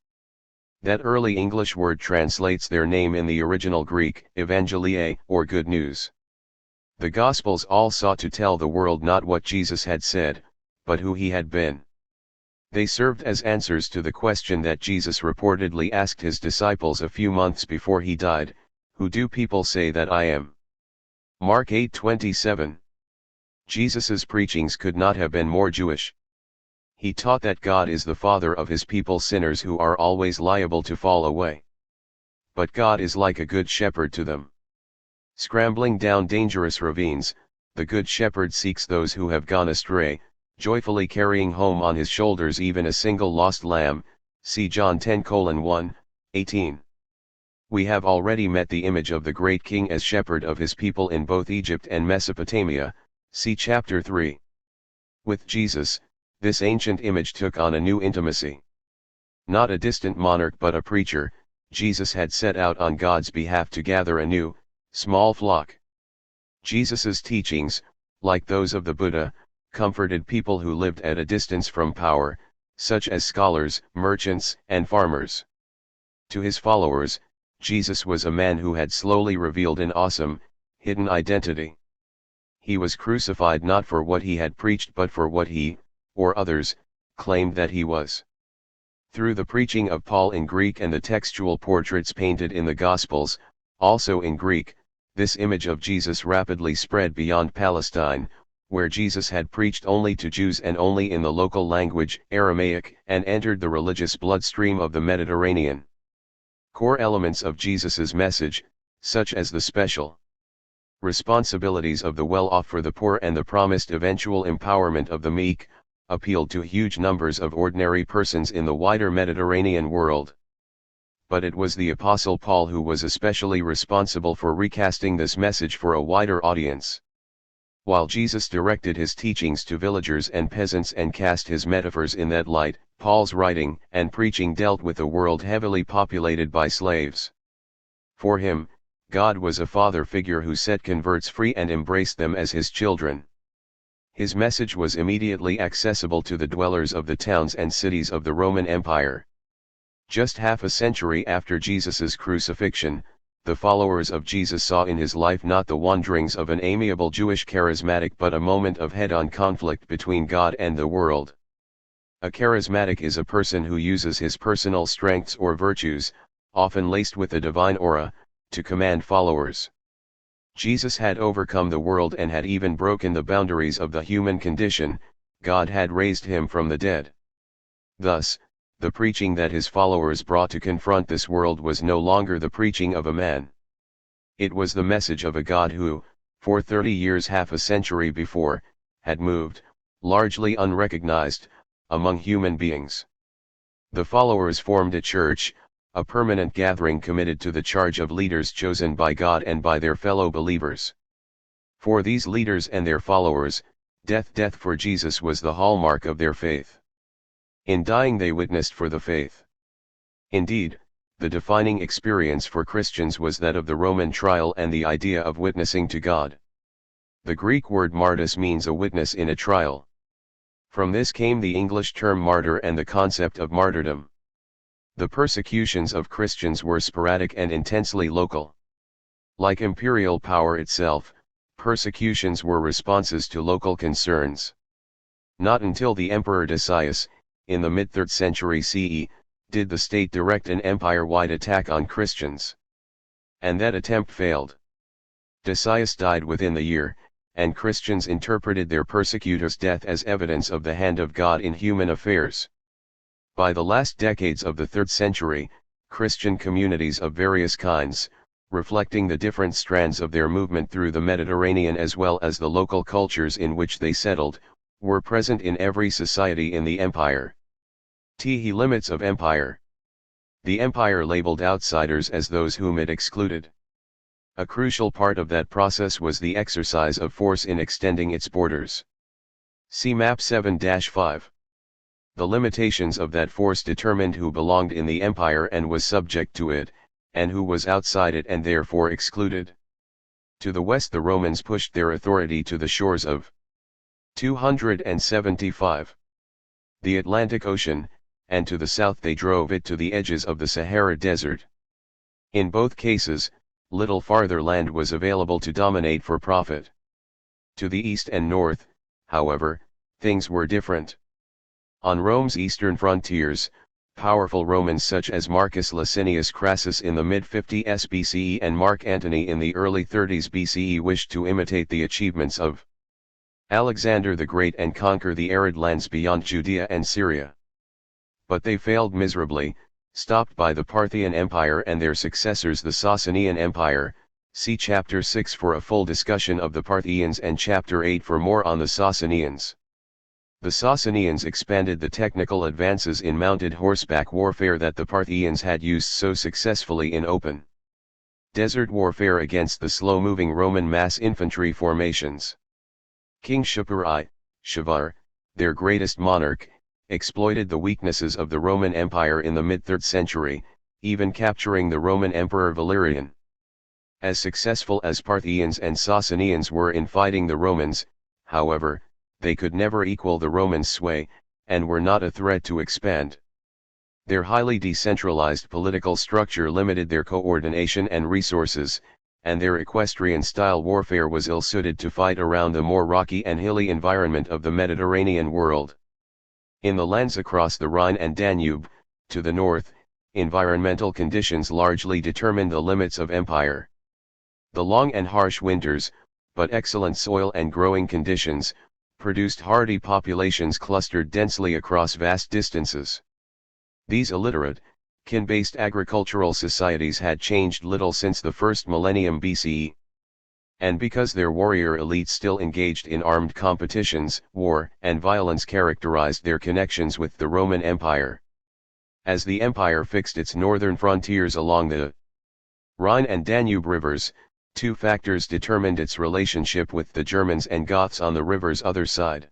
A: That early English word translates their name in the original Greek, evangeliae, or good news. The Gospels all sought to tell the world not what Jesus had said, but who he had been. They served as answers to the question that Jesus reportedly asked his disciples a few months before he died, "Who do people say that I am?" Mark 8:27. Jesus's preachings could not have been more Jewish. He taught that God is the Father of his people sinners who are always liable to fall away. But God is like a good shepherd to them. Scrambling down dangerous ravines, the good shepherd seeks those who have gone astray, joyfully carrying home on his shoulders even a single lost lamb. See John 10:1-18. We have already met the image of the great king as shepherd of his people in both Egypt and Mesopotamia, see chapter 3. With Jesus, this ancient image took on a new intimacy. Not a distant monarch but a preacher, Jesus had set out on God's behalf to gather a new, small flock. Jesus's teachings, like those of the Buddha, comforted people who lived at a distance from power, such as scholars, merchants, and farmers. To his followers, Jesus was a man who had slowly revealed an awesome, hidden identity. He was crucified not for what he had preached but for what he, or others, claimed that he was. Through the preaching of Paul in Greek and the textual portraits painted in the Gospels, also in Greek, this image of Jesus rapidly spread beyond Palestine, where Jesus had preached only to Jews and only in the local language, Aramaic, and entered the religious bloodstream of the Mediterranean. Core elements of Jesus's message, such as the special responsibilities of the well-off for the poor and the promised eventual empowerment of the meek, appealed to huge numbers of ordinary persons in the wider Mediterranean world. But it was the Apostle Paul who was especially responsible for recasting this message for a wider audience. While Jesus directed his teachings to villagers and peasants and cast his metaphors in that light, Paul's writing and preaching dealt with a world heavily populated by slaves. For him, God was a father figure who set converts free and embraced them as his children. His message was immediately accessible to the dwellers of the towns and cities of the Roman Empire. Just half a century after Jesus's crucifixion, the followers of Jesus saw in his life not the wanderings of an amiable Jewish charismatic but a moment of head-on conflict between God and the world. A charismatic is a person who uses his personal strengths or virtues, often laced with a divine aura, to command followers. Jesus had overcome the world and had even broken the boundaries of the human condition. God had raised him from the dead. Thus, the preaching that his followers brought to confront this world was no longer the preaching of a man. It was the message of a God who, for 30 years, half a century before, had moved, largely unrecognized, among human beings. The followers formed a church, a permanent gathering committed to the charge of leaders chosen by God and by their fellow believers. For these leaders and their followers, death for Jesus was the hallmark of their faith. In dying they witnessed for the faith. Indeed, the defining experience for Christians was that of the Roman trial and the idea of witnessing to God. The Greek word martys means a witness in a trial. From this came the English term martyr and the concept of martyrdom. The persecutions of Christians were sporadic and intensely local. Like imperial power itself, persecutions were responses to local concerns. Not until the Emperor Decius, in the mid-3rd century CE, did the state direct an empire-wide attack on Christians. And that attempt failed. Decius died within the year, and Christians interpreted their persecutor's death as evidence of the hand of God in human affairs. By the last decades of the 3rd century, Christian communities of various kinds, reflecting the different strands of their movement through the Mediterranean as well as the local cultures in which they settled, were present in every society in the empire. Limits of empire. The empire labeled outsiders as those whom it excluded. A crucial part of that process was the exercise of force in extending its borders. See Map 7-5. The limitations of that force determined who belonged in the empire and was subject to it, and who was outside it and therefore excluded. To the west the Romans pushed their authority to the shores of 275. The Atlantic Ocean, and to the south they drove it to the edges of the Sahara Desert. In both cases, little farther land was available to dominate for profit. To the east and north, however, things were different. On Rome's eastern frontiers, powerful Romans such as Marcus Licinius Crassus in the mid-50s BCE and Mark Antony in the early 30s BCE wished to imitate the achievements of Alexander the Great and conquer the arid lands beyond Judea and Syria. But they failed miserably, stopped by the Parthian Empire and their successors the Sasanian Empire. See Chapter 6 for a full discussion of the Parthians and Chapter 8 for more on the Sasanians. The Sasanians expanded the technical advances in mounted horseback warfare that the Parthians had used so successfully in open desert warfare against the slow-moving Roman mass infantry formations. King Shapur I, their greatest monarch, exploited the weaknesses of the Roman Empire in the mid-3rd century, even capturing the Roman Emperor Valerian. As successful as Parthians and Sasanians were in fighting the Romans, however, they could never equal the Romans' sway, and were not a threat to expand. Their highly decentralized political structure limited their coordination and resources, and their equestrian-style warfare was ill-suited to fight around the more rocky and hilly environment of the Mediterranean world. In the lands across the Rhine and Danube, to the north, environmental conditions largely determined the limits of empire. The long and harsh winters, but excellent soil and growing conditions, produced hardy populations clustered densely across vast distances. These illiterate, kin-based agricultural societies had changed little since the first millennium BCE. And because their warrior elite still engaged in armed competitions, war and violence characterized their connections with the Roman Empire. As the empire fixed its northern frontiers along the Rhine and Danube rivers, two factors determined its relationship with the Germans and Goths on the river's other side.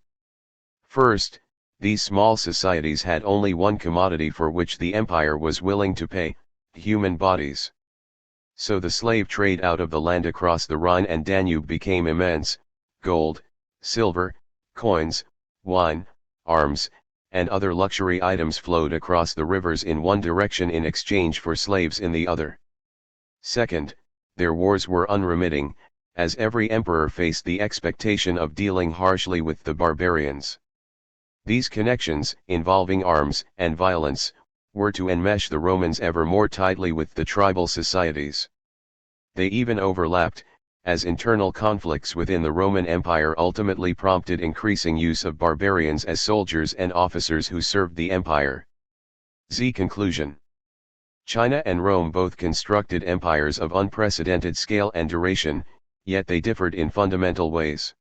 A: First, these small societies had only one commodity for which the empire was willing to pay: human bodies. So the slave trade out of the land across the Rhine and Danube became immense. Gold, silver, coins, wine, arms, and other luxury items flowed across the rivers in one direction in exchange for slaves in the other. Second, their wars were unremitting, as every emperor faced the expectation of dealing harshly with the barbarians. These connections, involving arms and violence, were to enmesh the Romans ever more tightly with the tribal societies. They even overlapped, as internal conflicts within the Roman Empire ultimately prompted increasing use of barbarians as soldiers and officers who served the empire. Conclusion. China and Rome both constructed empires of unprecedented scale and duration, yet they differed in fundamental ways.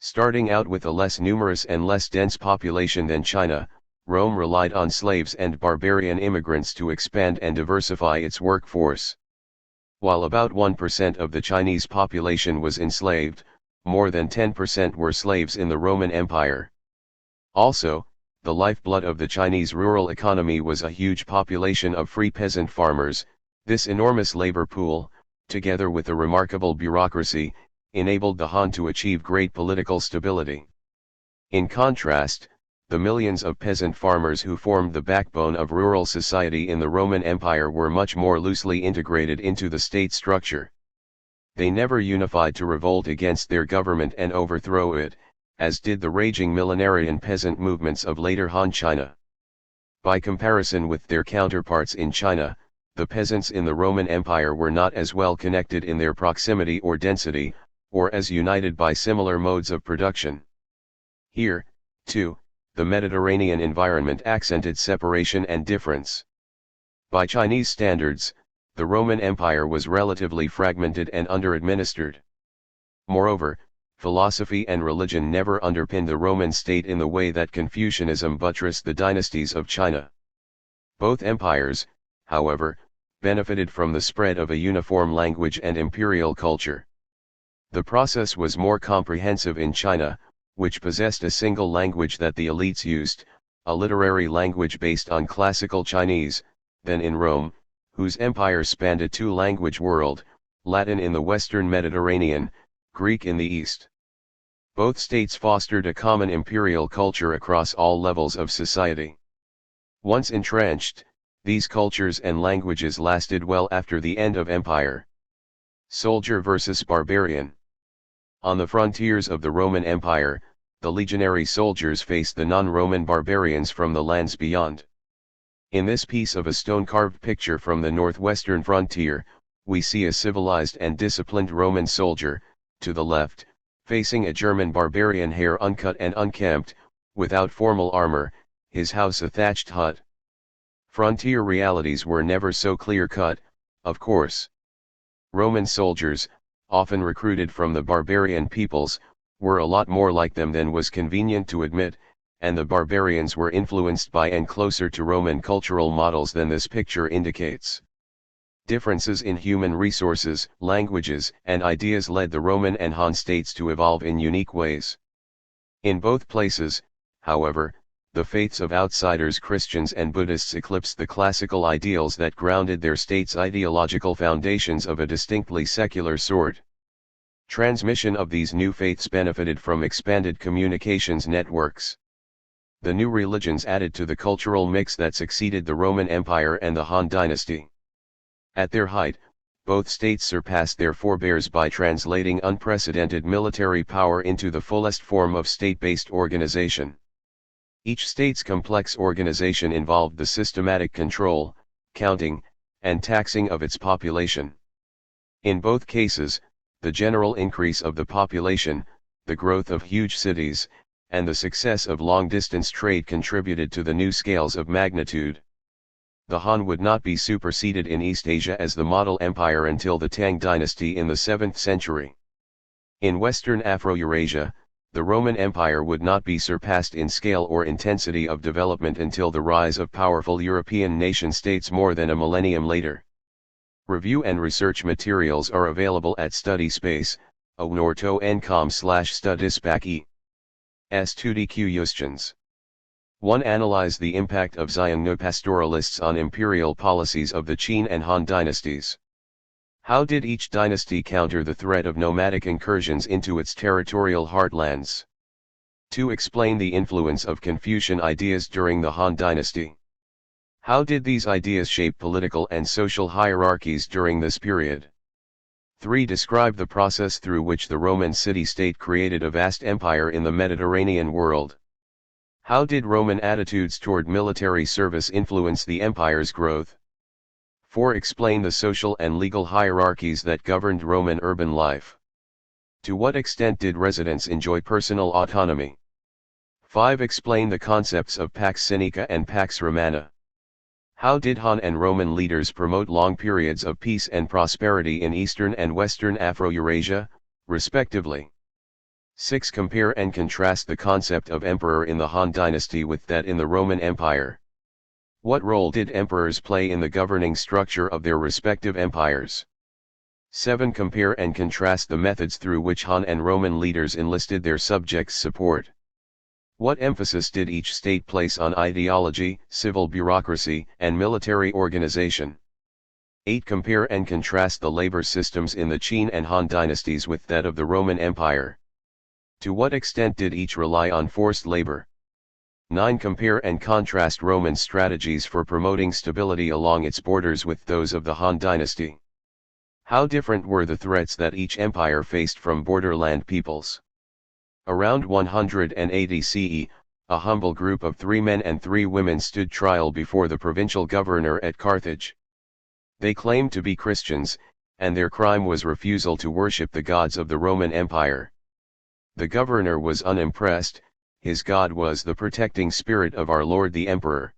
A: Starting out with a less numerous and less dense population than China, Rome relied on slaves and barbarian immigrants to expand and diversify its workforce. While about 1% of the Chinese population was enslaved, more than 10% were slaves in the Roman Empire. Also, the lifeblood of the Chinese rural economy was a huge population of free peasant farmers. This enormous labor pool, together with a remarkable bureaucracy, enabled the Han to achieve great political stability. In contrast, the millions of peasant farmers who formed the backbone of rural society in the Roman Empire were much more loosely integrated into the state structure. They never unified to revolt against their government and overthrow it, as did the raging millenarian peasant movements of later Han China. By comparison with their counterparts in China, the peasants in the Roman Empire were not as well connected in their proximity or density, or as united by similar modes of production. Here, too, the Mediterranean environment accented separation and difference. By Chinese standards, the Roman Empire was relatively fragmented and under-administered. Moreover, philosophy and religion never underpinned the Roman state in the way that Confucianism buttressed the dynasties of China. Both empires, however, benefited from the spread of a uniform language and imperial culture. The process was more comprehensive in China, which possessed a single language that the elites used, a literary language based on classical Chinese, than in Rome, whose empire spanned a two-language world, Latin in the western Mediterranean, Greek in the east. Both states fostered a common imperial culture across all levels of society. Once entrenched, these cultures and languages lasted well after the end of empire. Soldier versus barbarian. On the frontiers of the Roman Empire, the legionary soldiers faced the non-Roman barbarians from the lands beyond. In this piece of a stone-carved picture from the northwestern frontier, we see a civilized and disciplined Roman soldier, to the left, facing a German barbarian, hair uncut and unkempt, without formal armor, his house a thatched hut. Frontier realities were never so clear-cut, of course. Roman soldiers, often recruited from the barbarian peoples, were a lot more like them than was convenient to admit, and the barbarians were influenced by and closer to Roman cultural models than this picture indicates. Differences in human resources, languages, and ideas led the Roman and Han states to evolve in unique ways. In both places, however, the faiths of outsiders, Christians and Buddhists, eclipsed the classical ideals that grounded their states' ideological foundations of a distinctly secular sort. Transmission of these new faiths benefited from expanded communications networks. The new religions added to the cultural mix that succeeded the Roman Empire and the Han dynasty. At their height, both states surpassed their forebears by translating unprecedented military power into the fullest form of state-based organization. Each state's complex organization involved the systematic control, counting, and taxing of its population. In both cases, the general increase of the population, the growth of huge cities, and the success of long-distance trade contributed to the new scales of magnitude. The Han would not be superseded in East Asia as the model empire until the Tang dynasty in the 7th century. In Western Afro-Eurasia, the Roman Empire would not be surpassed in scale or intensity of development until the rise of powerful European nation-states more than a millennium later. Review and research materials are available at StudySpace, onorto.com/studispac. S2DQ Questions. 1. Analyze the impact of Xiongnu-pastoralists on imperial policies of the Qin and Han dynasties. How did each dynasty counter the threat of nomadic incursions into its territorial heartlands? 2. Explain the influence of Confucian ideas during the Han dynasty. How did these ideas shape political and social hierarchies during this period? 3. Describe the process through which the Roman city-state created a vast empire in the Mediterranean world. How did Roman attitudes toward military service influence the empire's growth? 4. Explain the social and legal hierarchies that governed Roman urban life. To what extent did residents enjoy personal autonomy? 5. Explain the concepts of Pax Sinica and Pax Romana. How did Han and Roman leaders promote long periods of peace and prosperity in Eastern and Western Afro-Eurasia, respectively? 6. Compare and contrast the concept of emperor in the Han dynasty with that in the Roman Empire. What role did emperors play in the governing structure of their respective empires? 7. Compare and contrast the methods through which Han and Roman leaders enlisted their subjects' support. What emphasis did each state place on ideology, civil bureaucracy, and military organization? 8. Compare and contrast the labor systems in the Qin and Han dynasties with that of the Roman Empire. To what extent did each rely on forced labor? 9. Compare and contrast Roman strategies for promoting stability along its borders with those of the Han dynasty. How different were the threats that each empire faced from borderland peoples? Around 180 CE, a humble group of 3 men and 3 women stood trial before the provincial governor at Carthage. They claimed to be Christians, and their crime was refusal to worship the gods of the Roman Empire. The governor was unimpressed. His god was the protecting spirit of our Lord the Emperor.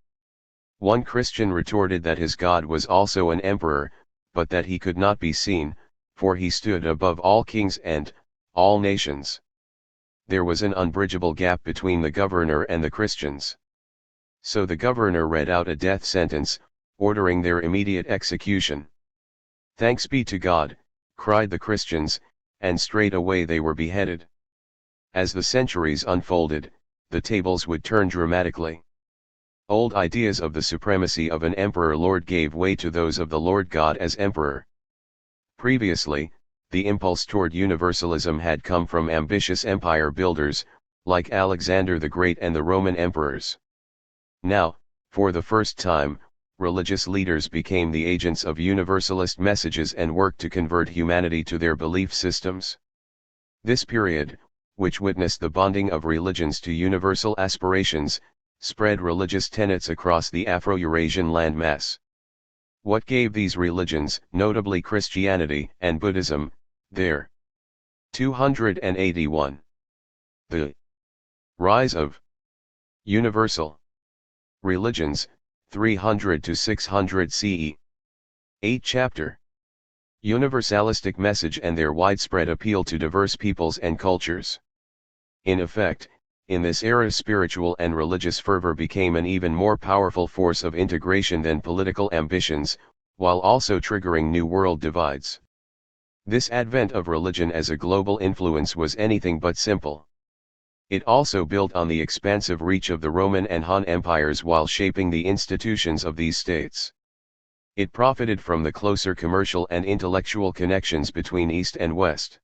A: One Christian retorted that his god was also an emperor, but that he could not be seen, for he stood above all kings and all nations. There was an unbridgeable gap between the governor and the Christians. So the governor read out a death sentence, ordering their immediate execution. "Thanks be to God," cried the Christians, and straightway they were beheaded. As the centuries unfolded, the tables would turn dramatically. Old ideas of the supremacy of an emperor lord gave way to those of the Lord God as emperor. Previously, the impulse toward universalism had come from ambitious empire builders, like Alexander the Great and the Roman emperors. Now, for the first time, religious leaders became the agents of universalist messages and worked to convert humanity to their belief systems. This period, which witnessed the bonding of religions to universal aspirations, spread religious tenets across the Afro-Eurasian landmass. What gave these religions, notably Christianity and Buddhism, their 281. The rise of universal religions, 300 to 600 CE. 8 Chapter. Universalistic message and their widespread appeal to diverse peoples and cultures. In effect, in this era spiritual and religious fervor became an even more powerful force of integration than political ambitions, while also triggering new world divides. This advent of religion as a global influence was anything but simple. It also built on the expansive reach of the Roman and Han empires while shaping the institutions of these states. It profited from the closer commercial and intellectual connections between East and West.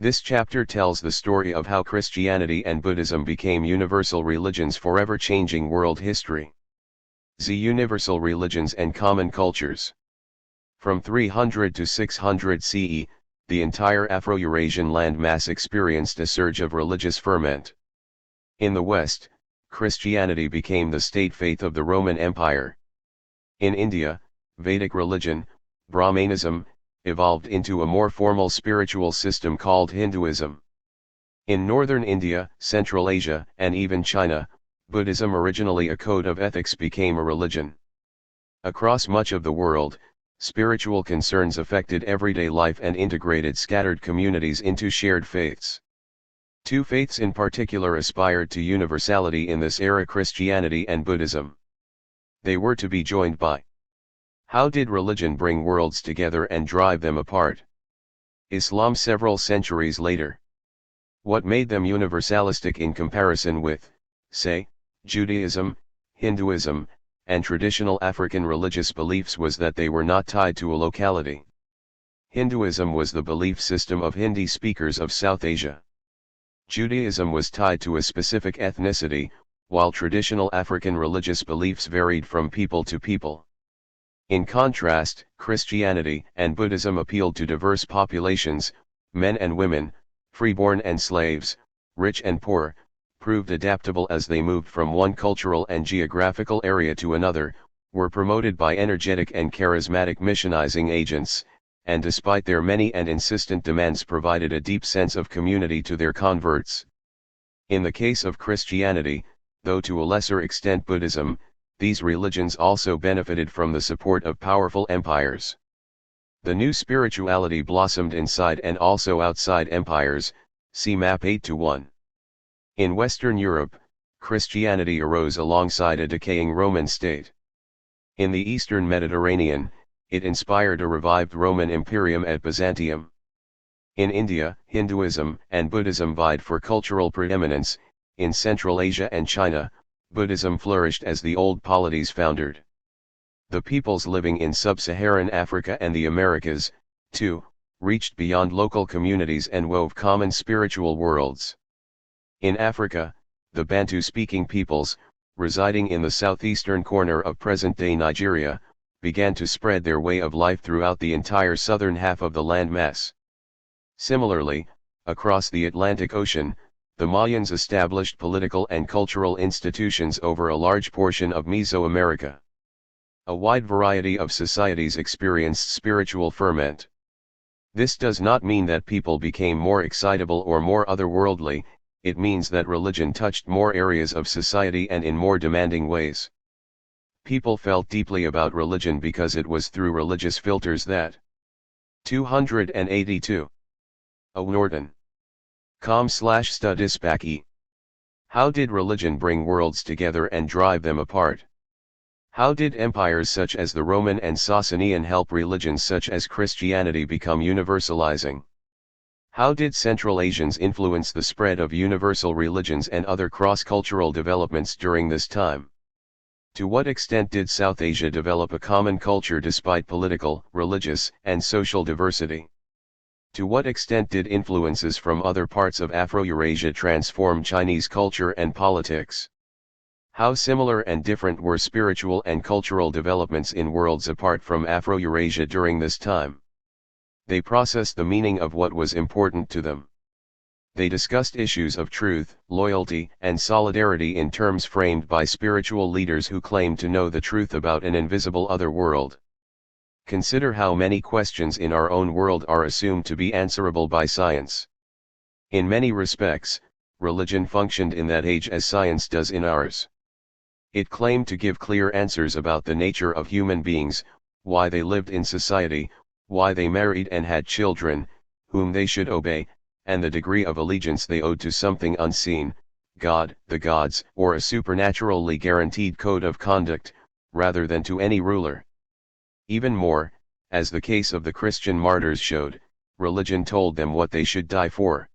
A: This chapter tells the story of how Christianity and Buddhism became universal religions forever changing world history. The universal religions and common cultures. From 300 to 600 CE, the entire Afro-Eurasian landmass experienced a surge of religious ferment. In the West, Christianity became the state faith of the Roman Empire. In India, Vedic religion, Brahmanism, evolved into a more formal spiritual system called Hinduism. In northern India, Central Asia, and even China, Buddhism, originally a code of ethics, became a religion. Across much of the world, spiritual concerns affected everyday life and integrated scattered communities into shared faiths. Two faiths in particular aspired to universality in this era: Christianity and Buddhism. They were to be joined by. How did religion bring worlds together and drive them apart? Islam several centuries later. What made them universalistic in comparison with, say, Judaism, Hinduism, and traditional African religious beliefs was that they were not tied to a locality. Hinduism was the belief system of Hindi speakers of South Asia. Judaism was tied to a specific ethnicity, while traditional African religious beliefs varied from people to people. In contrast, Christianity and Buddhism appealed to diverse populations, men and women, freeborn and slaves, rich and poor, proved adaptable as they moved from one cultural and geographical area to another, were promoted by energetic and charismatic missionizing agents, and despite their many and insistent demands provided a deep sense of community to their converts. In the case of Christianity, though to a lesser extent Buddhism, these religions also benefited from the support of powerful empires. The new spirituality blossomed inside and also outside empires, see map 8:1. In Western Europe, Christianity arose alongside a decaying Roman state. In the Eastern Mediterranean, it inspired a revived Roman imperium at Byzantium. In India, Hinduism and Buddhism vied for cultural preeminence. In Central Asia and China, Buddhism flourished as the old polities foundered. The peoples living in sub-Saharan Africa and the Americas, too, reached beyond local communities and wove common spiritual worlds. In Africa, the Bantu-speaking peoples, residing in the southeastern corner of present-day Nigeria, began to spread their way of life throughout the entire southern half of the landmass. Similarly, across the Atlantic Ocean, the Mayans established political and cultural institutions over a large portion of Mesoamerica. A wide variety of societies experienced spiritual ferment. This does not mean that people became more excitable or more otherworldly, it means that religion touched more areas of society and in more demanding ways. People felt deeply about religion because it was through religious filters that 282. O. Norton. com/studiespaki. How did religion bring worlds together and drive them apart? How did empires such as the Roman and Sasanian help religions such as Christianity become universalizing? How did Central Asians influence the spread of universal religions and other cross-cultural developments during this time? To what extent did South Asia develop a common culture despite political, religious, and social diversity? To what extent did influences from other parts of Afro-Eurasia transform Chinese culture and politics? How similar and different were spiritual and cultural developments in worlds apart from Afro-Eurasia during this time? They processed the meaning of what was important to them. They discussed issues of truth, loyalty, and solidarity in terms framed by spiritual leaders who claimed to know the truth about an invisible other world. Consider how many questions in our own world are assumed to be answerable by science. In many respects, religion functioned in that age as science does in ours. It claimed to give clear answers about the nature of human beings, why they lived in society, why they married and had children, whom they should obey, and the degree of allegiance they owed to something unseen, God, the gods, or a supernaturally guaranteed code of conduct, rather than to any ruler. Even more, as the case of the Christian martyrs showed, religion told them what they should die for.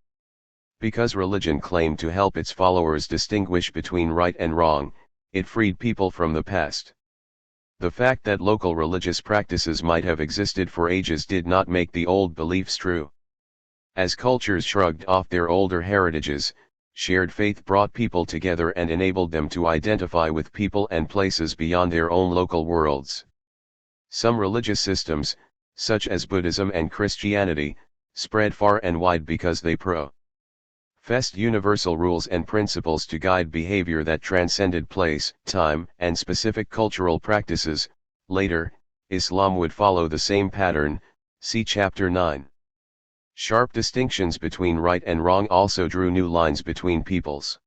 A: Because religion claimed to help its followers distinguish between right and wrong, it freed people from the past. The fact that local religious practices might have existed for ages did not make the old beliefs true. As cultures shrugged off their older heritages, shared faith brought people together and enabled them to identify with people and places beyond their own local worlds. Some religious systems, such as Buddhism and Christianity, spread far and wide because they professed universal rules and principles to guide behavior that transcended place, time, and specific cultural practices. Later, Islam would follow the same pattern, see Chapter 9. Sharp distinctions between right and wrong also drew new lines between peoples.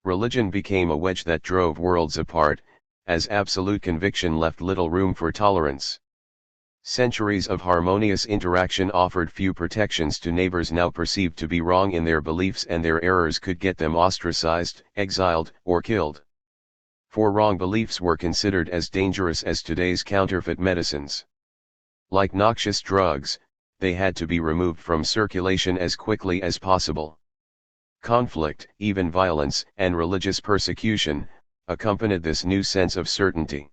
A: Religion became a wedge that drove worlds apart, as absolute conviction left little room for tolerance. Centuries of harmonious interaction offered few protections to neighbors now perceived to be wrong in their beliefs, and their errors could get them ostracized, exiled, or killed. For wrong beliefs were considered as dangerous as today's counterfeit medicines. Like noxious drugs, they had to be removed from circulation as quickly as possible. Conflict, even violence, and religious persecution accompanied this new sense of certainty.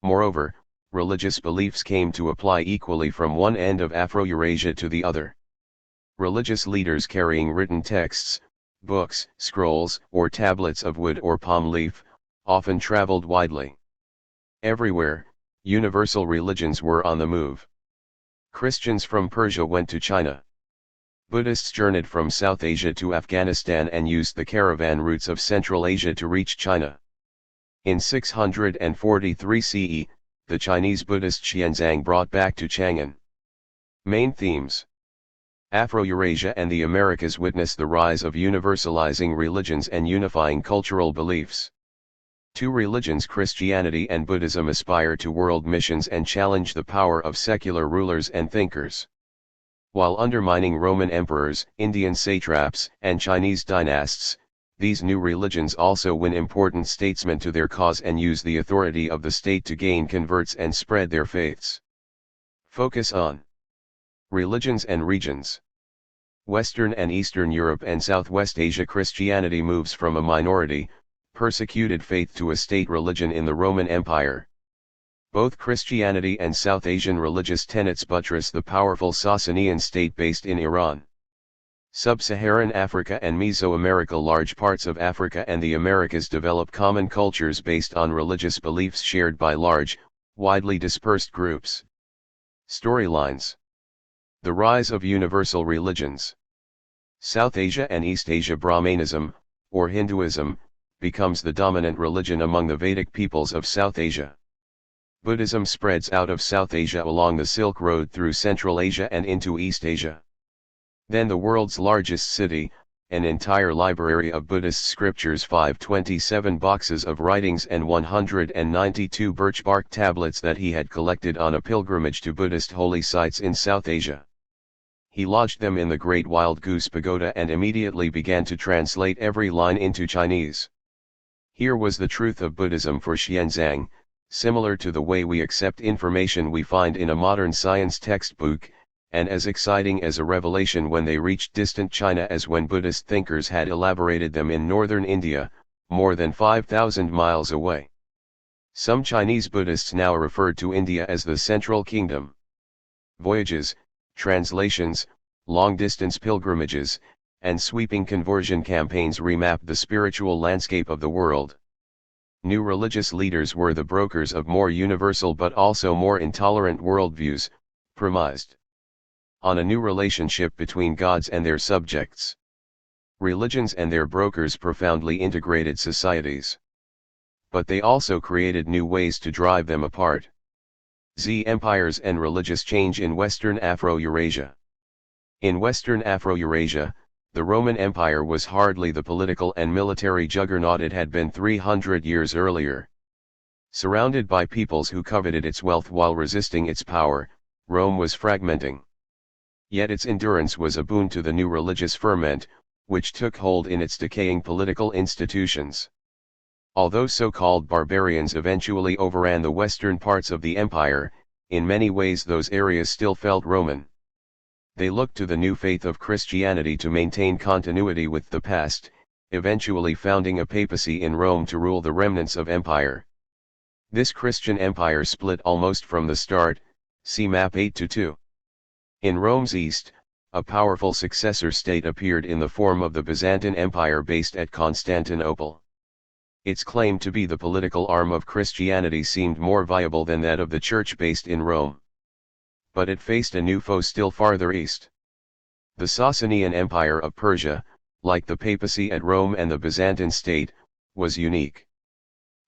A: Moreover, religious beliefs came to apply equally from one end of Afro-Eurasia to the other. Religious leaders carrying written texts, books, scrolls, or tablets of wood or palm leaf, often traveled widely. Everywhere, universal religions were on the move. Christians from Persia went to China. Buddhists journeyed from South Asia to Afghanistan and used the caravan routes of Central Asia to reach China. In 643 CE, the Chinese Buddhist Xianzang brought back to Chang'an. Main themes: Afro-Eurasia and the Americas witnessed the rise of universalizing religions and unifying cultural beliefs. Two religions, Christianity and Buddhism, aspire to world missions and challenge the power of secular rulers and thinkers. While undermining Roman emperors, Indian satraps, and Chinese dynasts, these new religions also win important statesmen to their cause and use the authority of the state to gain converts and spread their faiths. Focus on religions and regions. Western and Eastern Europe and Southwest Asia, Christianity moves from a minority, persecuted faith to a state religion in the Roman Empire. Both Christianity and South Asian religious tenets buttress the powerful Sasanian state based in Iran. Sub-Saharan Africa and Mesoamerica, large parts of Africa and the Americas, develop common cultures based on religious beliefs shared by large, widely dispersed groups. Storylines: the rise of universal religions. South Asia and East Asia, Brahmanism, or Hinduism, becomes the dominant religion among the Vedic peoples of South Asia. Buddhism spreads out of South Asia along the Silk Road through Central Asia and into East Asia. Then the world's largest city, an entire library of Buddhist scriptures, 527 boxes of writings and 192 birch bark tablets that he had collected on a pilgrimage to Buddhist holy sites in South Asia. He lodged them in the Great Wild Goose Pagoda and immediately began to translate every line into Chinese. Here was the truth of Buddhism for Xuanzang, similar to the way we accept information we find in a modern science textbook, and as exciting as a revelation when they reached distant China as when Buddhist thinkers had elaborated them in northern India, more than 5,000 miles away. Some Chinese Buddhists now referred to India as the Central Kingdom. Voyages, translations, long-distance pilgrimages, and sweeping conversion campaigns remapped the spiritual landscape of the world. New religious leaders were the brokers of more universal but also more intolerant worldviews, premised on a new relationship between gods and their subjects. Religions and their brokers profoundly integrated societies. But they also created new ways to drive them apart. Empires and religious change in Western Afro-Eurasia. In Western Afro-Eurasia, the Roman Empire was hardly the political and military juggernaut it had been 300 years earlier. Surrounded by peoples who coveted its wealth while resisting its power, Rome was fragmenting. Yet its endurance was a boon to the new religious ferment, which took hold in its decaying political institutions. Although so-called barbarians eventually overran the western parts of the empire, in many ways those areas still felt Roman. They looked to the new faith of Christianity to maintain continuity with the past, eventually founding a papacy in Rome to rule the remnants of empire. This Christian empire split almost from the start, see map 8-2. In Rome's east, a powerful successor state appeared in the form of the Byzantine Empire based at Constantinople. Its claim to be the political arm of Christianity seemed more viable than that of the church based in Rome. But it faced a new foe still farther east. The Sasanian Empire of Persia, like the papacy at Rome and the Byzantine state, was unique.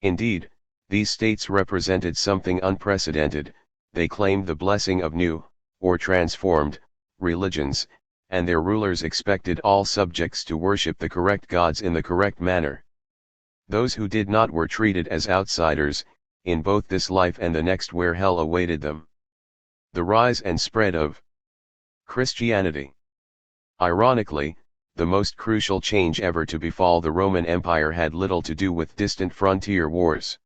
A: Indeed, these states represented something unprecedented. They claimed the blessing of new, or transformed, religions, and their rulers expected all subjects to worship the correct gods in the correct manner. Those who did not were treated as outsiders, in both this life and the next where hell awaited them. The rise and spread of Christianity. Ironically, the most crucial change ever to befall the Roman Empire had little to do with distant frontier wars.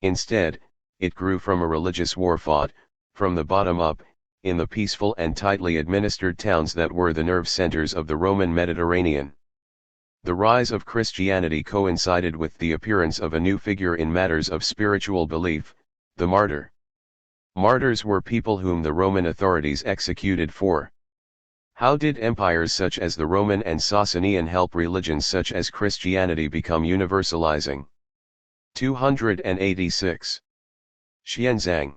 A: Instead, it grew from a religious war fought, from the bottom up, in the peaceful and tightly administered towns that were the nerve centers of the Roman Mediterranean. The rise of Christianity coincided with the appearance of a new figure in matters of spiritual belief, the martyr. Martyrs were people whom the Roman authorities executed for. How did empires such as the Roman and Sasanian help religions such as Christianity become universalizing? 286. Xuanzang.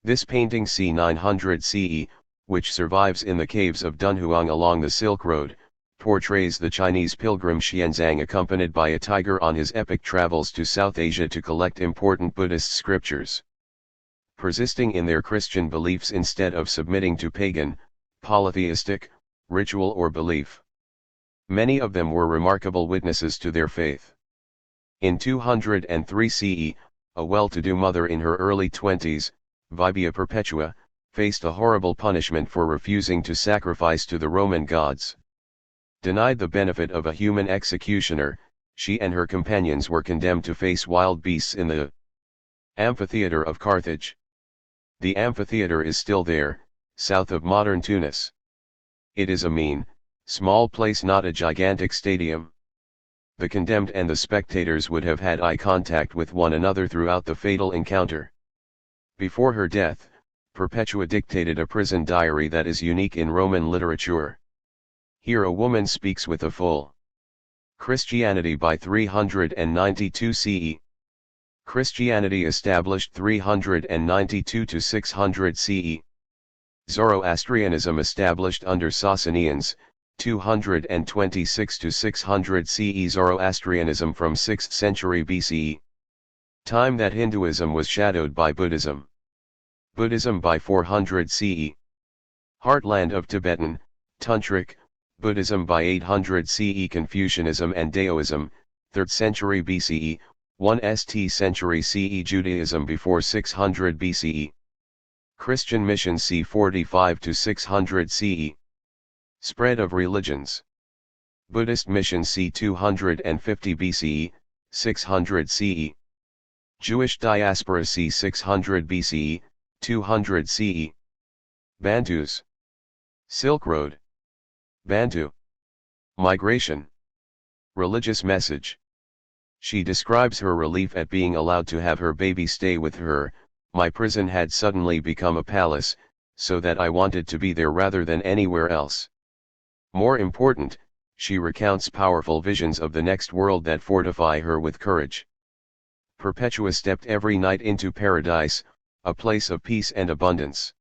A: This painting c. 900 CE, which survives in the caves of Dunhuang along the Silk Road, portrays the Chinese pilgrim Xuanzang accompanied by a tiger on his epic travels to South Asia to collect important Buddhist scriptures. Persisting in their Christian beliefs instead of submitting to pagan, polytheistic, ritual or belief. Many of them were remarkable witnesses to their faith. In 203 CE, a well-to-do mother in her early 20s, Vibia Perpetua, faced a horrible punishment for refusing to sacrifice to the Roman gods. Denied the benefit of a human executioner, she and her companions were condemned to face wild beasts in the amphitheater of Carthage. The amphitheater is still there, south of modern Tunis. It is a mean, small place, not a gigantic stadium. The condemned and the spectators would have had eye contact with one another throughout the fatal encounter. Before her death, Perpetua dictated a prison diary that is unique in Roman literature. Here a woman speaks with a full Christianity by 392 CE. Christianity established 392 to 600 CE. Zoroastrianism established under Sasanians, 226 to 600 CE. Zoroastrianism from 6th century BCE. Time that Hinduism was shadowed by Buddhism. Buddhism by 400 CE. Heartland of Tibetan, Tantric, Buddhism by 800 CE, Confucianism and Daoism, 3rd century BCE, 1st century CE, Judaism before 600 BCE. Christian mission c. 45 to 600 CE. Spread of religions. Buddhist mission c. 250 BCE, 600 CE. Jewish diaspora c. 600 BCE, 200 CE. Bantus. Silk Road. Bantu. Migration. Religious message. She describes her relief at being allowed to have her baby stay with her. My prison had suddenly become a palace, so that I wanted to be there rather than anywhere else. More important, she recounts powerful visions of the next world that fortify her with courage. Perpetua stepped every night into paradise, a place of peace and abundance.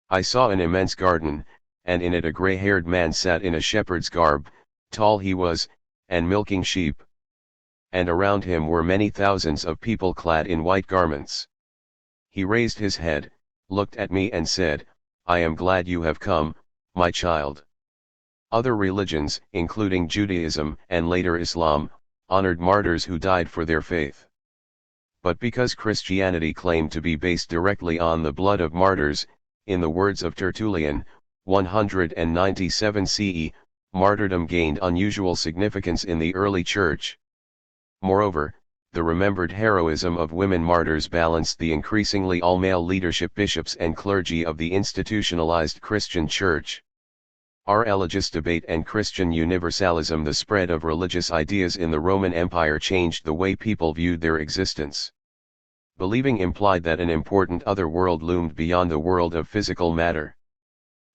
A: I saw an immense garden, and in it a gray-haired man sat in a shepherd's garb, tall he was, and milking sheep. And around him were many thousands of people clad in white garments. He raised his head, looked at me and said, "I am glad you have come, my child." Other religions, including Judaism and later Islam, honored martyrs who died for their faith. But because Christianity claimed to be based directly on the blood of martyrs, in the words of Tertullian, 197 CE, martyrdom gained unusual significance in the early church. Moreover, the remembered heroism of women martyrs balanced the increasingly all-male leadership bishops and clergy of the institutionalized Christian Church. Religious debate and Christian universalism. The spread of religious ideas in the Roman Empire changed the way people viewed their existence. Believing implied that an important other world loomed beyond the world of physical matter.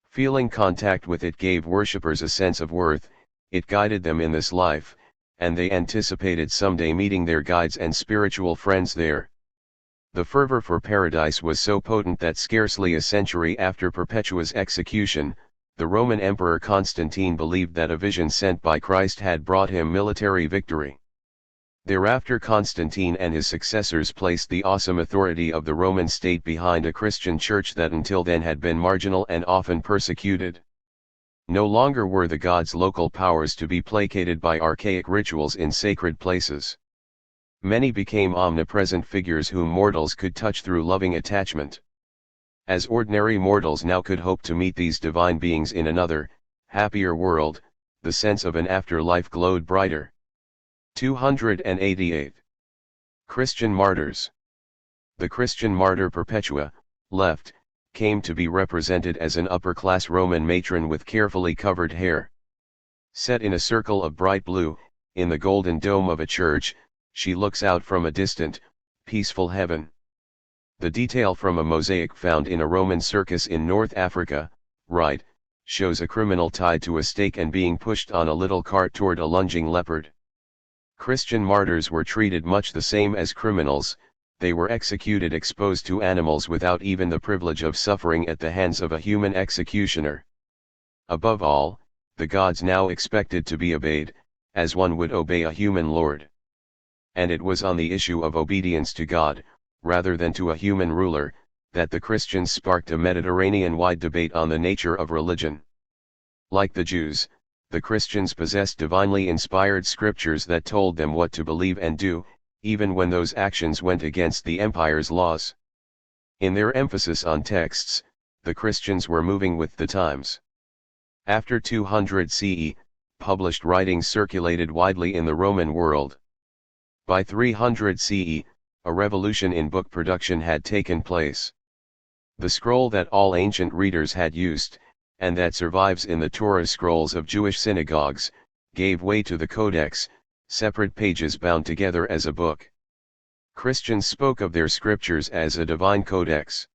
A: Feeling contact with it gave worshippers a sense of worth, it guided them in this life, and they anticipated someday meeting their guides and spiritual friends there. The fervor for paradise was so potent that scarcely a century after Perpetua's execution, the Roman Emperor Constantine believed that a vision sent by Christ had brought him military victory. Thereafter Constantine and his successors placed the awesome authority of the Roman state behind a Christian church that until then had been marginal and often persecuted. No longer were the gods local powers to be placated by archaic rituals in sacred places. Many became omnipresent figures whom mortals could touch through loving attachment. As ordinary mortals now could hope to meet these divine beings in another, happier world, the sense of an afterlife glowed brighter. 288. Christian martyrs. The Christian martyr Perpetua, left, came to be represented as an upper-class Roman matron with carefully covered hair. Set in a circle of bright blue, in the golden dome of a church, she looks out from a distant, peaceful heaven. The detail from a mosaic found in a Roman circus in North Africa, right, shows a criminal tied to a stake and being pushed on a little cart toward a lunging leopard. Christian martyrs were treated much the same as criminals. They were executed exposed to animals without even the privilege of suffering at the hands of a human executioner. Above all, the gods now expected to be obeyed, as one would obey a human lord. And it was on the issue of obedience to God, rather than to a human ruler, that the Christians sparked a Mediterranean-wide debate on the nature of religion. Like the Jews, the Christians possessed divinely inspired scriptures that told them what to believe and do, even when those actions went against the empire's laws. In their emphasis on texts, the Christians were moving with the times. After 200 CE, published writings circulated widely in the Roman world. By 300 CE, a revolution in book production had taken place. The scroll that all ancient readers had used, and that survives in the Torah scrolls of Jewish synagogues, gave way to the Codex, separate pages bound together as a book. Christians spoke of their scriptures as a divine codex.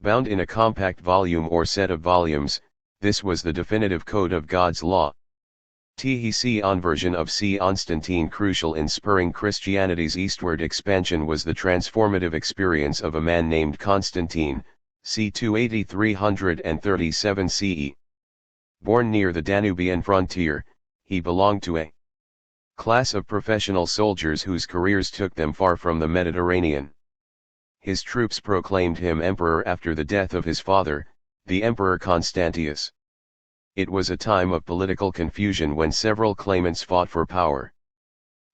A: Bound in a compact volume or set of volumes, this was the definitive code of God's law. The version of C. Constantine. Crucial in spurring Christianity's eastward expansion was the transformative experience of a man named Constantine, c. 280–337 CE. Born near the Danubian frontier, he belonged to a class of professional soldiers whose careers took them far from the Mediterranean. His troops proclaimed him emperor after the death of his father, the Emperor Constantius. It was a time of political confusion when several claimants fought for power.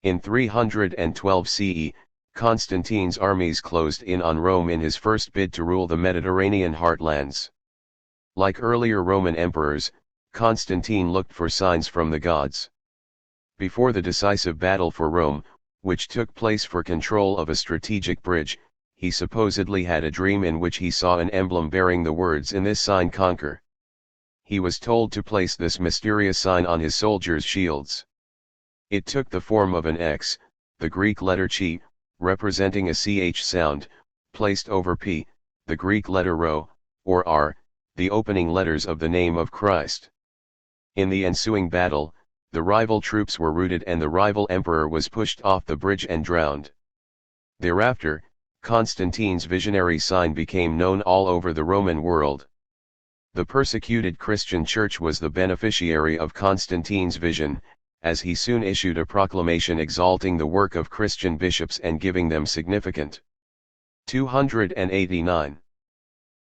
A: In 312 CE, Constantine's armies closed in on Rome in his first bid to rule the Mediterranean heartlands. Like earlier Roman emperors, Constantine looked for signs from the gods. Before the decisive battle for Rome, which took place for control of a strategic bridge, he supposedly had a dream in which he saw an emblem bearing the words, "In this sign conquer." He was told to place this mysterious sign on his soldiers' shields. It took the form of an X, the Greek letter chi, representing a CH sound, placed over P, the Greek letter rho, or R, the opening letters of the name of Christ. In the ensuing battle, the rival troops were routed and the rival emperor was pushed off the bridge and drowned. Thereafter, Constantine's visionary sign became known all over the Roman world. The persecuted Christian church was the beneficiary of Constantine's vision, as he soon issued a proclamation exalting the work of Christian bishops and giving them significant. 289.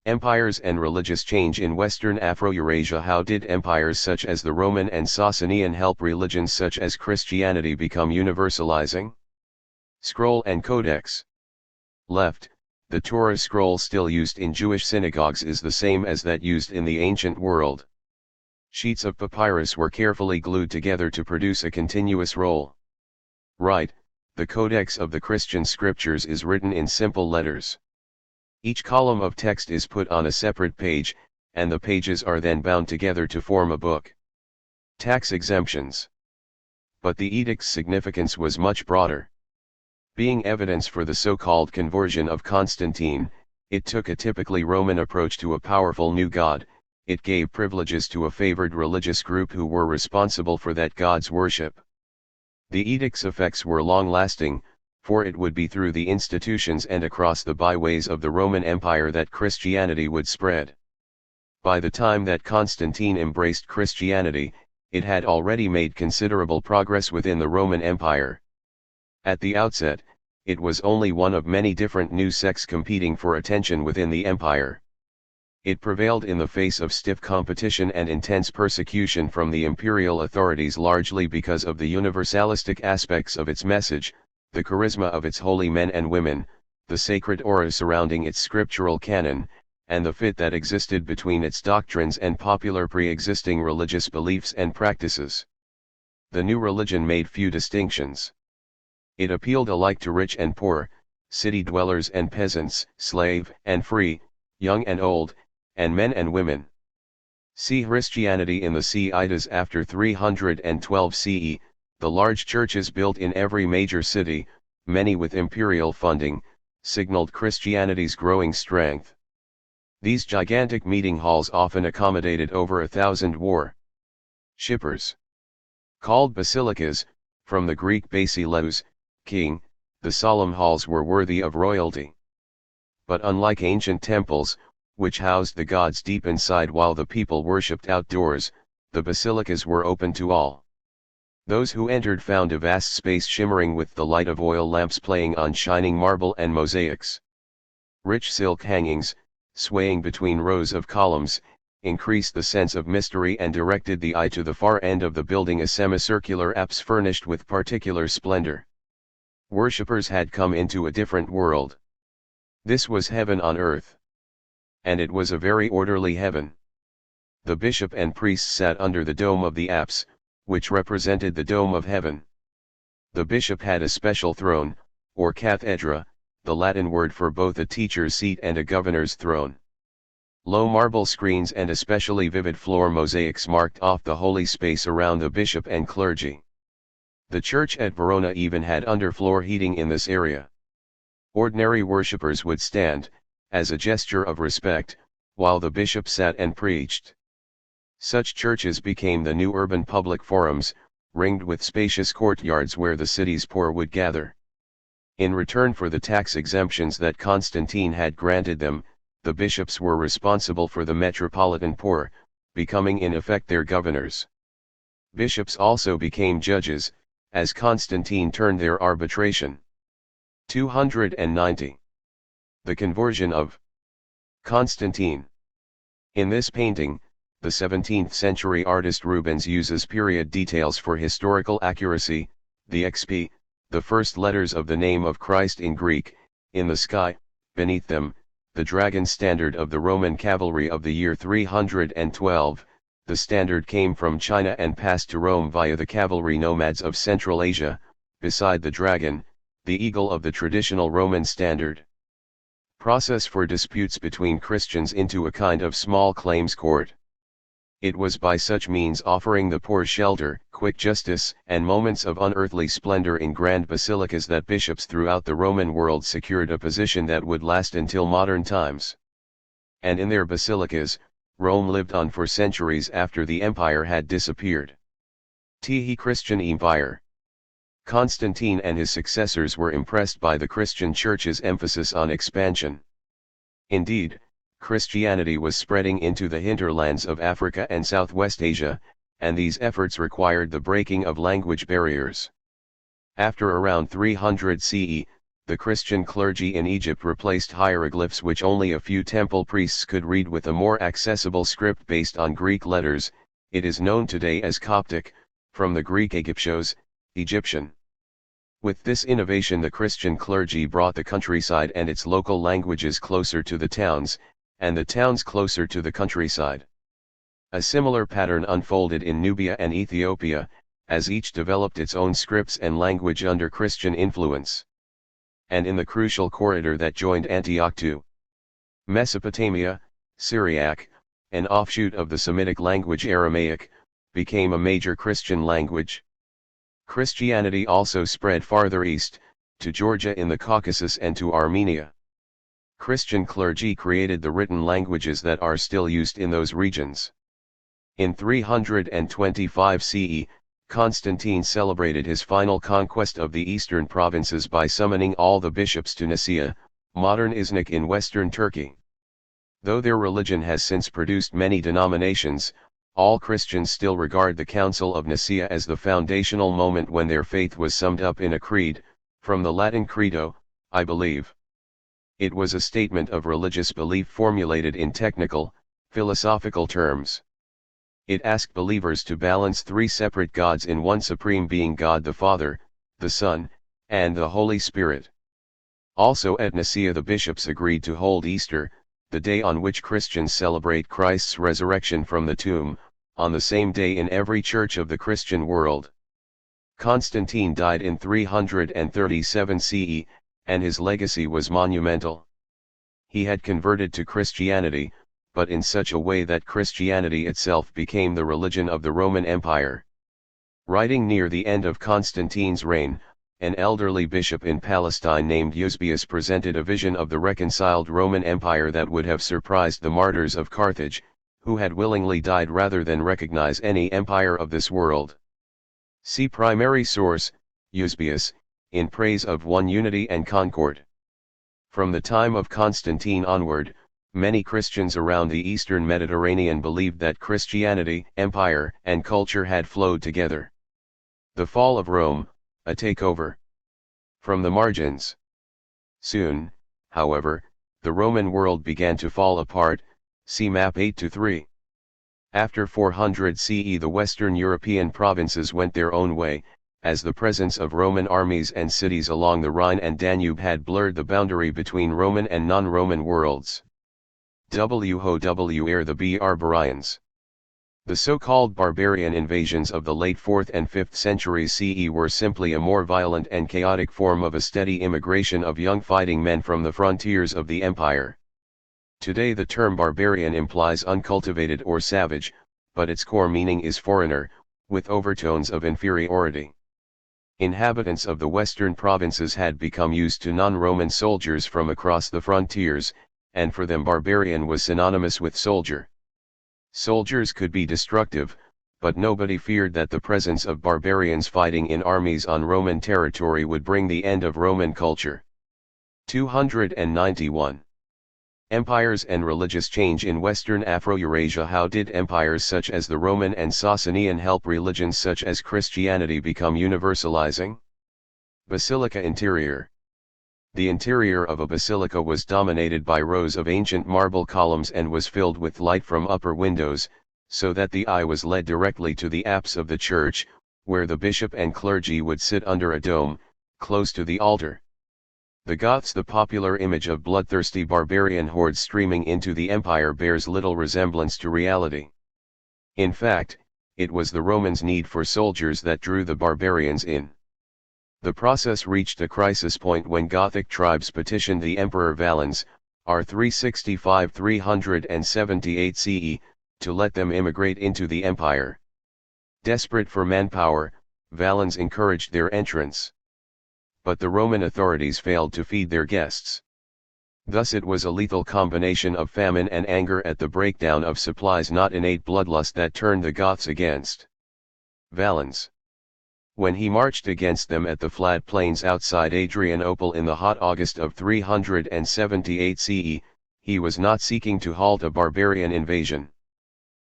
A: Empires and religious change in Western Afro-Eurasia. How did empires such as the Roman and Sasanian help religions such as Christianity become universalizing? Scroll and Codex. Left, the Torah scroll still used in Jewish synagogues is the same as that used in the ancient world. Sheets of papyrus were carefully glued together to produce a continuous roll. Right, the Codex of the Christian scriptures is written in simple letters. Each column of text is put on a separate page, and the pages are then bound together to form a book. Tax exemptions. But the edict's significance was much broader. Being evidence for the so-called conversion of Constantine, it took a typically Roman approach to a powerful new god. It gave privileges to a favored religious group who were responsible for that god's worship. The edict's effects were long-lasting, for it would be through the institutions and across the byways of the Roman Empire that Christianity would spread. By the time that Constantine embraced Christianity, it had already made considerable progress within the Roman Empire. At the outset, it was only one of many different new sects competing for attention within the empire. It prevailed in the face of stiff competition and intense persecution from the imperial authorities, largely because of the universalistic aspects of its message, the charisma of its holy men and women, the sacred aura surrounding its scriptural canon, and the fit that existed between its doctrines and popular pre-existing religious beliefs and practices. The new religion made few distinctions. It appealed alike to rich and poor, city dwellers and peasants, slave and free, young and old, and men and women. See Christianity in the Cities. After 312 CE, the large churches built in every major city, many with imperial funding, signaled Christianity's growing strength. These gigantic meeting halls often accommodated over 1,000 worshippers. Called basilicas, from the Greek basileus, king, the solemn halls were worthy of royalty. But unlike ancient temples, which housed the gods deep inside while the people worshipped outdoors, the basilicas were open to all. Those who entered found a vast space shimmering with the light of oil lamps playing on shining marble and mosaics. Rich silk hangings, swaying between rows of columns, increased the sense of mystery and directed the eye to the far end of the building, a semicircular apse furnished with particular splendor. Worshippers had come into a different world. This was heaven on earth. And it was a very orderly heaven. The bishop and priests sat under the dome of the apse, which represented the dome of heaven. The bishop had a special throne, or cathedra, the Latin word for both a teacher's seat and a governor's throne. Low marble screens and especially vivid floor mosaics marked off the holy space around the bishop and clergy. The church at Verona even had underfloor heating in this area. Ordinary worshippers would stand, as a gesture of respect, while the bishop sat and preached. Such churches became the new urban public forums, ringed with spacious courtyards where the city's poor would gather. In return for the tax exemptions that Constantine had granted them, the bishops were responsible for the metropolitan poor, becoming in effect their governors. Bishops also became judges, as Constantine turned their arbitration. 290. The conversion of Constantine. In this painting, the 17th century artist Rubens uses period details for historical accuracy, the XP, the first letters of the name of Christ in Greek, in the sky, beneath them, the dragon standard of the Roman cavalry of the year 312, the standard came from China and passed to Rome via the cavalry nomads of Central Asia, beside the dragon, the eagle of the traditional Roman standard. Process for disputes between Christians into a kind of small claims court. It was by such means offering the poor shelter, quick justice, and moments of unearthly splendor in grand basilicas that bishops throughout the Roman world secured a position that would last until modern times. And in their basilicas, Rome lived on for centuries after the empire had disappeared. The Christian Empire. Constantine and his successors were impressed by the Christian Church's emphasis on expansion. Indeed, Christianity was spreading into the hinterlands of Africa and Southwest Asia, and these efforts required the breaking of language barriers. After around 300 CE, the Christian clergy in Egypt replaced hieroglyphs which only a few temple priests could read with a more accessible script based on Greek letters. It is known today as Coptic, from the Greek Aegyptios, Egyptian. With this innovation, the Christian clergy brought the countryside and its local languages closer to the towns, and the towns closer to the countryside. A similar pattern unfolded in Nubia and Ethiopia, as each developed its own scripts and language under Christian influence. And in the crucial corridor that joined Antioch to Mesopotamia, Syriac, an offshoot of the Semitic language Aramaic, became a major Christian language. Christianity also spread farther east, to Georgia in the Caucasus and to Armenia. Christian clergy created the written languages that are still used in those regions. In 325 CE, Constantine celebrated his final conquest of the eastern provinces by summoning all the bishops to Nicaea, modern Iznik in western Turkey. Though their religion has since produced many denominations, all Christians still regard the Council of Nicaea as the foundational moment when their faith was summed up in a creed, from the Latin credo, I believe. It was a statement of religious belief formulated in technical, philosophical terms. It asked believers to balance three separate gods in one supreme being: God the Father, the Son, and the Holy Spirit. Also at Nicaea the bishops agreed to hold Easter, the day on which Christians celebrate Christ's resurrection from the tomb, on the same day in every church of the Christian world. Constantine died in 337 CE, and his legacy was monumental. He had converted to Christianity, but in such a way that Christianity itself became the religion of the Roman Empire. Writing near the end of Constantine's reign, an elderly bishop in Palestine named Eusebius presented a vision of the reconciled Roman Empire that would have surprised the martyrs of Carthage, who had willingly died rather than recognize any empire of this world. See primary source, Eusebius, in praise of one unity and concord. From the time of Constantine onward, many Christians around the eastern Mediterranean believed that Christianity, empire, and culture had flowed together. The fall of Rome, a takeover from the margins. Soon, however, the Roman world began to fall apart, see map 8-3. After 400 CE the Western European provinces went their own way, as the presence of Roman armies and cities along the Rhine and Danube had blurred the boundary between Roman and non-Roman worlds. The Barbarians. The so-called barbarian invasions of the late 4th and 5th centuries CE were simply a more violent and chaotic form of a steady immigration of young fighting men from the frontiers of the empire. Today the term barbarian implies uncultivated or savage, but its core meaning is foreigner, with overtones of inferiority. Inhabitants of the western provinces had become used to non-Roman soldiers from across the frontiers, and for them barbarian was synonymous with soldier. Soldiers could be destructive, but nobody feared that the presence of barbarians fighting in armies on Roman territory would bring the end of Roman culture. 291. Empires and religious change in Western Afro-Eurasia. How did empires such as the Roman and Sasanian help religions such as Christianity become universalizing? Basilica interior. The interior of a basilica was dominated by rows of ancient marble columns and was filled with light from upper windows, so that the eye was led directly to the apse of the church, where the bishop and clergy would sit under a dome, close to the altar. The Goths, the popular image of bloodthirsty barbarian hordes streaming into the empire, bears little resemblance to reality. In fact, it was the Romans' need for soldiers that drew the barbarians in. The process reached a crisis point when Gothic tribes petitioned the Emperor Valens, r. 365-378 CE, to let them immigrate into the empire. Desperate for manpower, Valens encouraged their entrance. But the Roman authorities failed to feed their guests. Thus it was a lethal combination of famine and anger at the breakdown of supplies, not innate bloodlust, that turned the Goths against Valens. When he marched against them at the flat plains outside Adrianople in the hot August of 378 CE, he was not seeking to halt a barbarian invasion.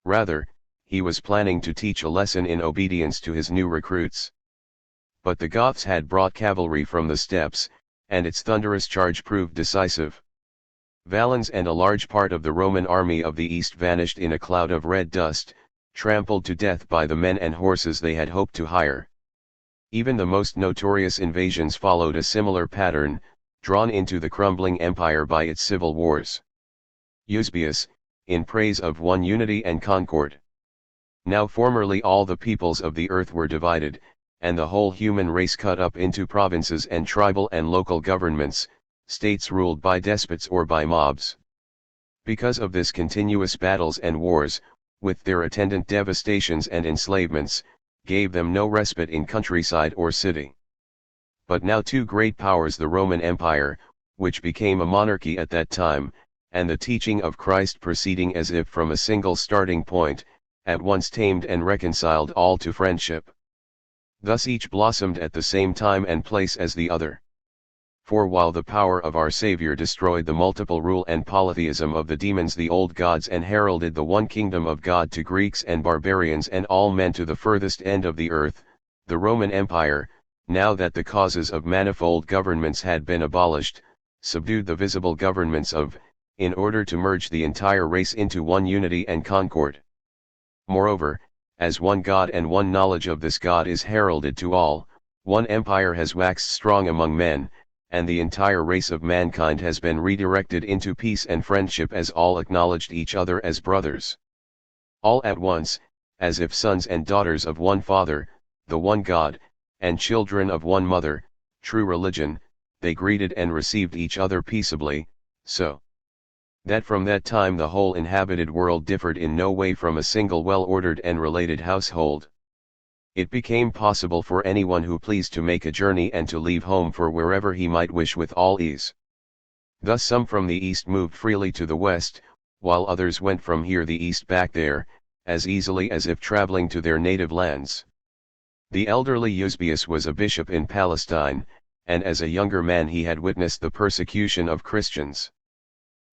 A: Rather, he was planning to teach a lesson in obedience to his new recruits. But the Goths had brought cavalry from the steppes, and its thunderous charge proved decisive. Valens and a large part of the Roman army of the east vanished in a cloud of red dust, trampled to death by the men and horses they had hoped to hire. Even the most notorious invasions followed a similar pattern, drawn into the crumbling empire by its civil wars. Eusebius, in praise of one unity and concord. Now formerly all the peoples of the earth were divided, and the whole human race cut up into provinces and tribal and local governments, states ruled by despots or by mobs. Because of this, continuous battles and wars, with their attendant devastations and enslavements, gave them no respite in countryside or city. But now two great powers, the Roman Empire, which became a monarchy at that time, and the teaching of Christ proceeding as if from a single starting point, at once tamed and reconciled all to friendship. Thus each blossomed at the same time and place as the other. For while the power of our Savior destroyed the multiple rule and polytheism of the demons, the old gods, and heralded the one kingdom of God to Greeks and barbarians and all men to the furthest end of the earth, the Roman Empire, now that the causes of manifold governments had been abolished, subdued the visible governments of, in order to merge the entire race into one unity and concord. Moreover, as one God and one knowledge of this God is heralded to all, one empire has waxed strong among men, and the entire race of mankind has been redirected into peace and friendship, as all acknowledged each other as brothers. All at once, as if sons and daughters of one Father, the one God, and children of one mother, true religion, they greeted and received each other peaceably, so that from that time the whole inhabited world differed in no way from a single well-ordered and related household. It became possible for anyone who pleased to make a journey and to leave home for wherever he might wish with all ease. Thus some from the east moved freely to the west, while others went from here the east back there, as easily as if traveling to their native lands. The elderly Eusebius was a bishop in Palestine, and as a younger man he had witnessed the persecution of Christians.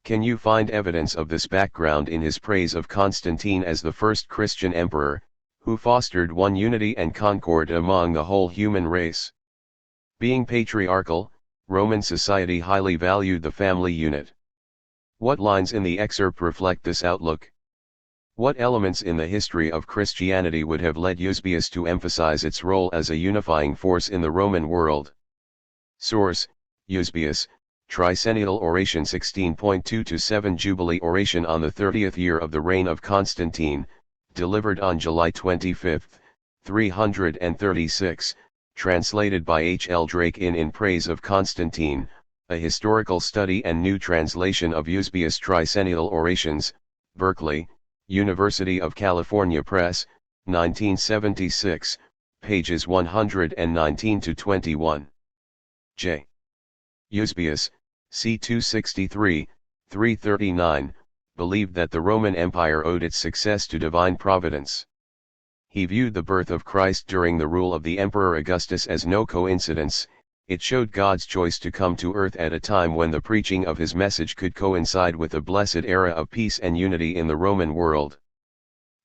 A: Can you find evidence of this background in his praise of Constantine as the first Christian emperor, who fostered one unity and concord among the whole human race? Being patriarchal, Roman society highly valued the family unit. What lines in the excerpt reflect this outlook? What elements in the history of Christianity would have led Eusebius to emphasize its role as a unifying force in the Roman world? Source: Eusebius, Tricentennial Oration 16.2-7, Jubilee Oration on the 30th year of the reign of Constantine, delivered on July 25, 336, translated by H. L. Drake in Praise of Constantine, a historical study and new translation of Eusebius' Tricentennial Orations, Berkeley, University of California Press, 1976, pages 119-21. J. Eusebius, c. 263, 339, believed that the Roman Empire owed its success to divine providence. He viewed the birth of Christ during the rule of the Emperor Augustus as no coincidence. It showed God's choice to come to earth at a time when the preaching of his message could coincide with a blessed era of peace and unity in the Roman world.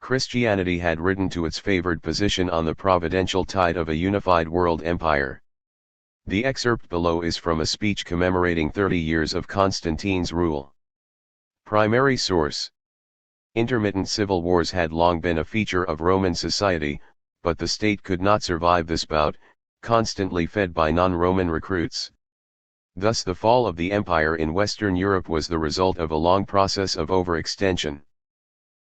A: Christianity had risen to its favored position on the providential tide of a unified world empire. The excerpt below is from a speech commemorating 30 years of Constantine's rule. Primary source: Intermittent civil wars had long been a feature of Roman society, but the state could not survive this bout, constantly fed by non-Roman recruits. Thus the fall of the empire in Western Europe was the result of a long process of overextension.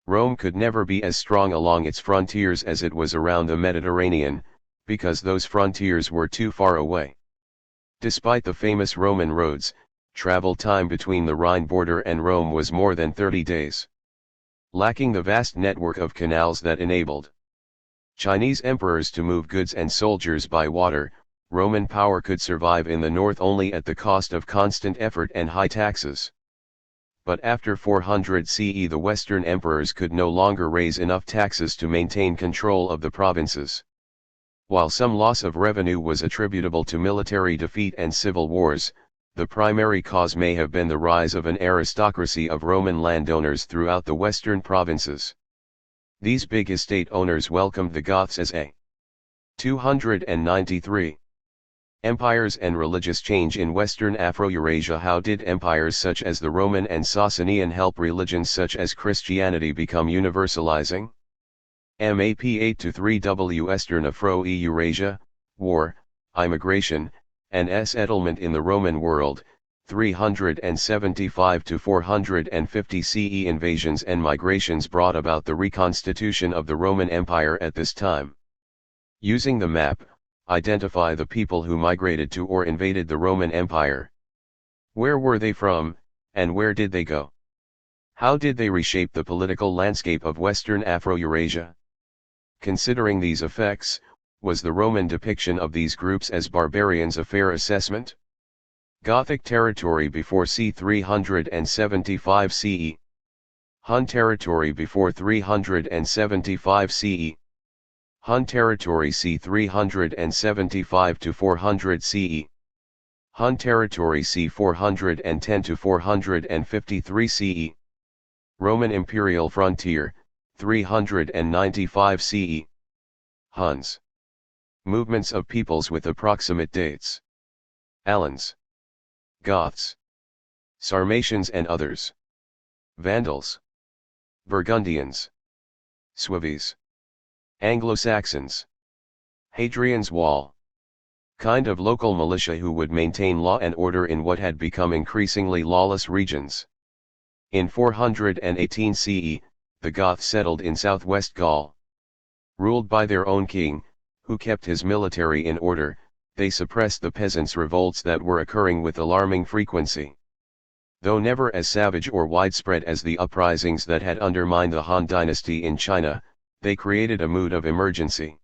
A: Rome could never be as strong along its frontiers as it was around the Mediterranean, because those frontiers were too far away. Despite the famous Roman roads, travel time between the Rhine border and Rome was more than 30 days. Lacking the vast network of canals that enabled Chinese emperors to move goods and soldiers by water, Roman power could survive in the north only at the cost of constant effort and high taxes. But after 400 CE the Western emperors could no longer raise enough taxes to maintain control of the provinces. While some loss of revenue was attributable to military defeat and civil wars, the primary cause may have been the rise of an aristocracy of Roman landowners throughout the western provinces. These big estate owners welcomed the Goths as a 293. Empires and religious change in Western Afro-Eurasia. How did empires such as the Roman and Sasanian help religions such as Christianity become universalizing? MAP 8-3W Western Afro-Eurasia, War, Immigration, and settlement in the Roman world, 375 to 450 CE. Invasions and migrations brought about the reconstitution of the Roman Empire at this time. Using the map, identify the people who migrated to or invaded the Roman Empire. Where were they from, and where did they go? How did they reshape the political landscape of Western Afro-Eurasia? Considering these effects, was the Roman depiction of these groups as barbarians a fair assessment? Gothic territory before c. 375 CE. Hun territory before 375 CE. Hun territory c. 375 to 400 CE. Hun territory c. 410 to 453 CE. Roman imperial frontier, 395 CE. Huns. Movements of peoples with approximate dates. Alans. Goths. Sarmatians and others. Vandals. Burgundians. Sueves. Anglo-Saxons. Hadrian's Wall. Kind of local militia who would maintain law and order in what had become increasingly lawless regions. In 418 CE, the Goths settled in southwest Gaul. Ruled by their own king, who kept his military in order, they suppressed the peasants' revolts that were occurring with alarming frequency. Though never as savage or widespread as the uprisings that had undermined the Han dynasty in China, they created a mood of emergency.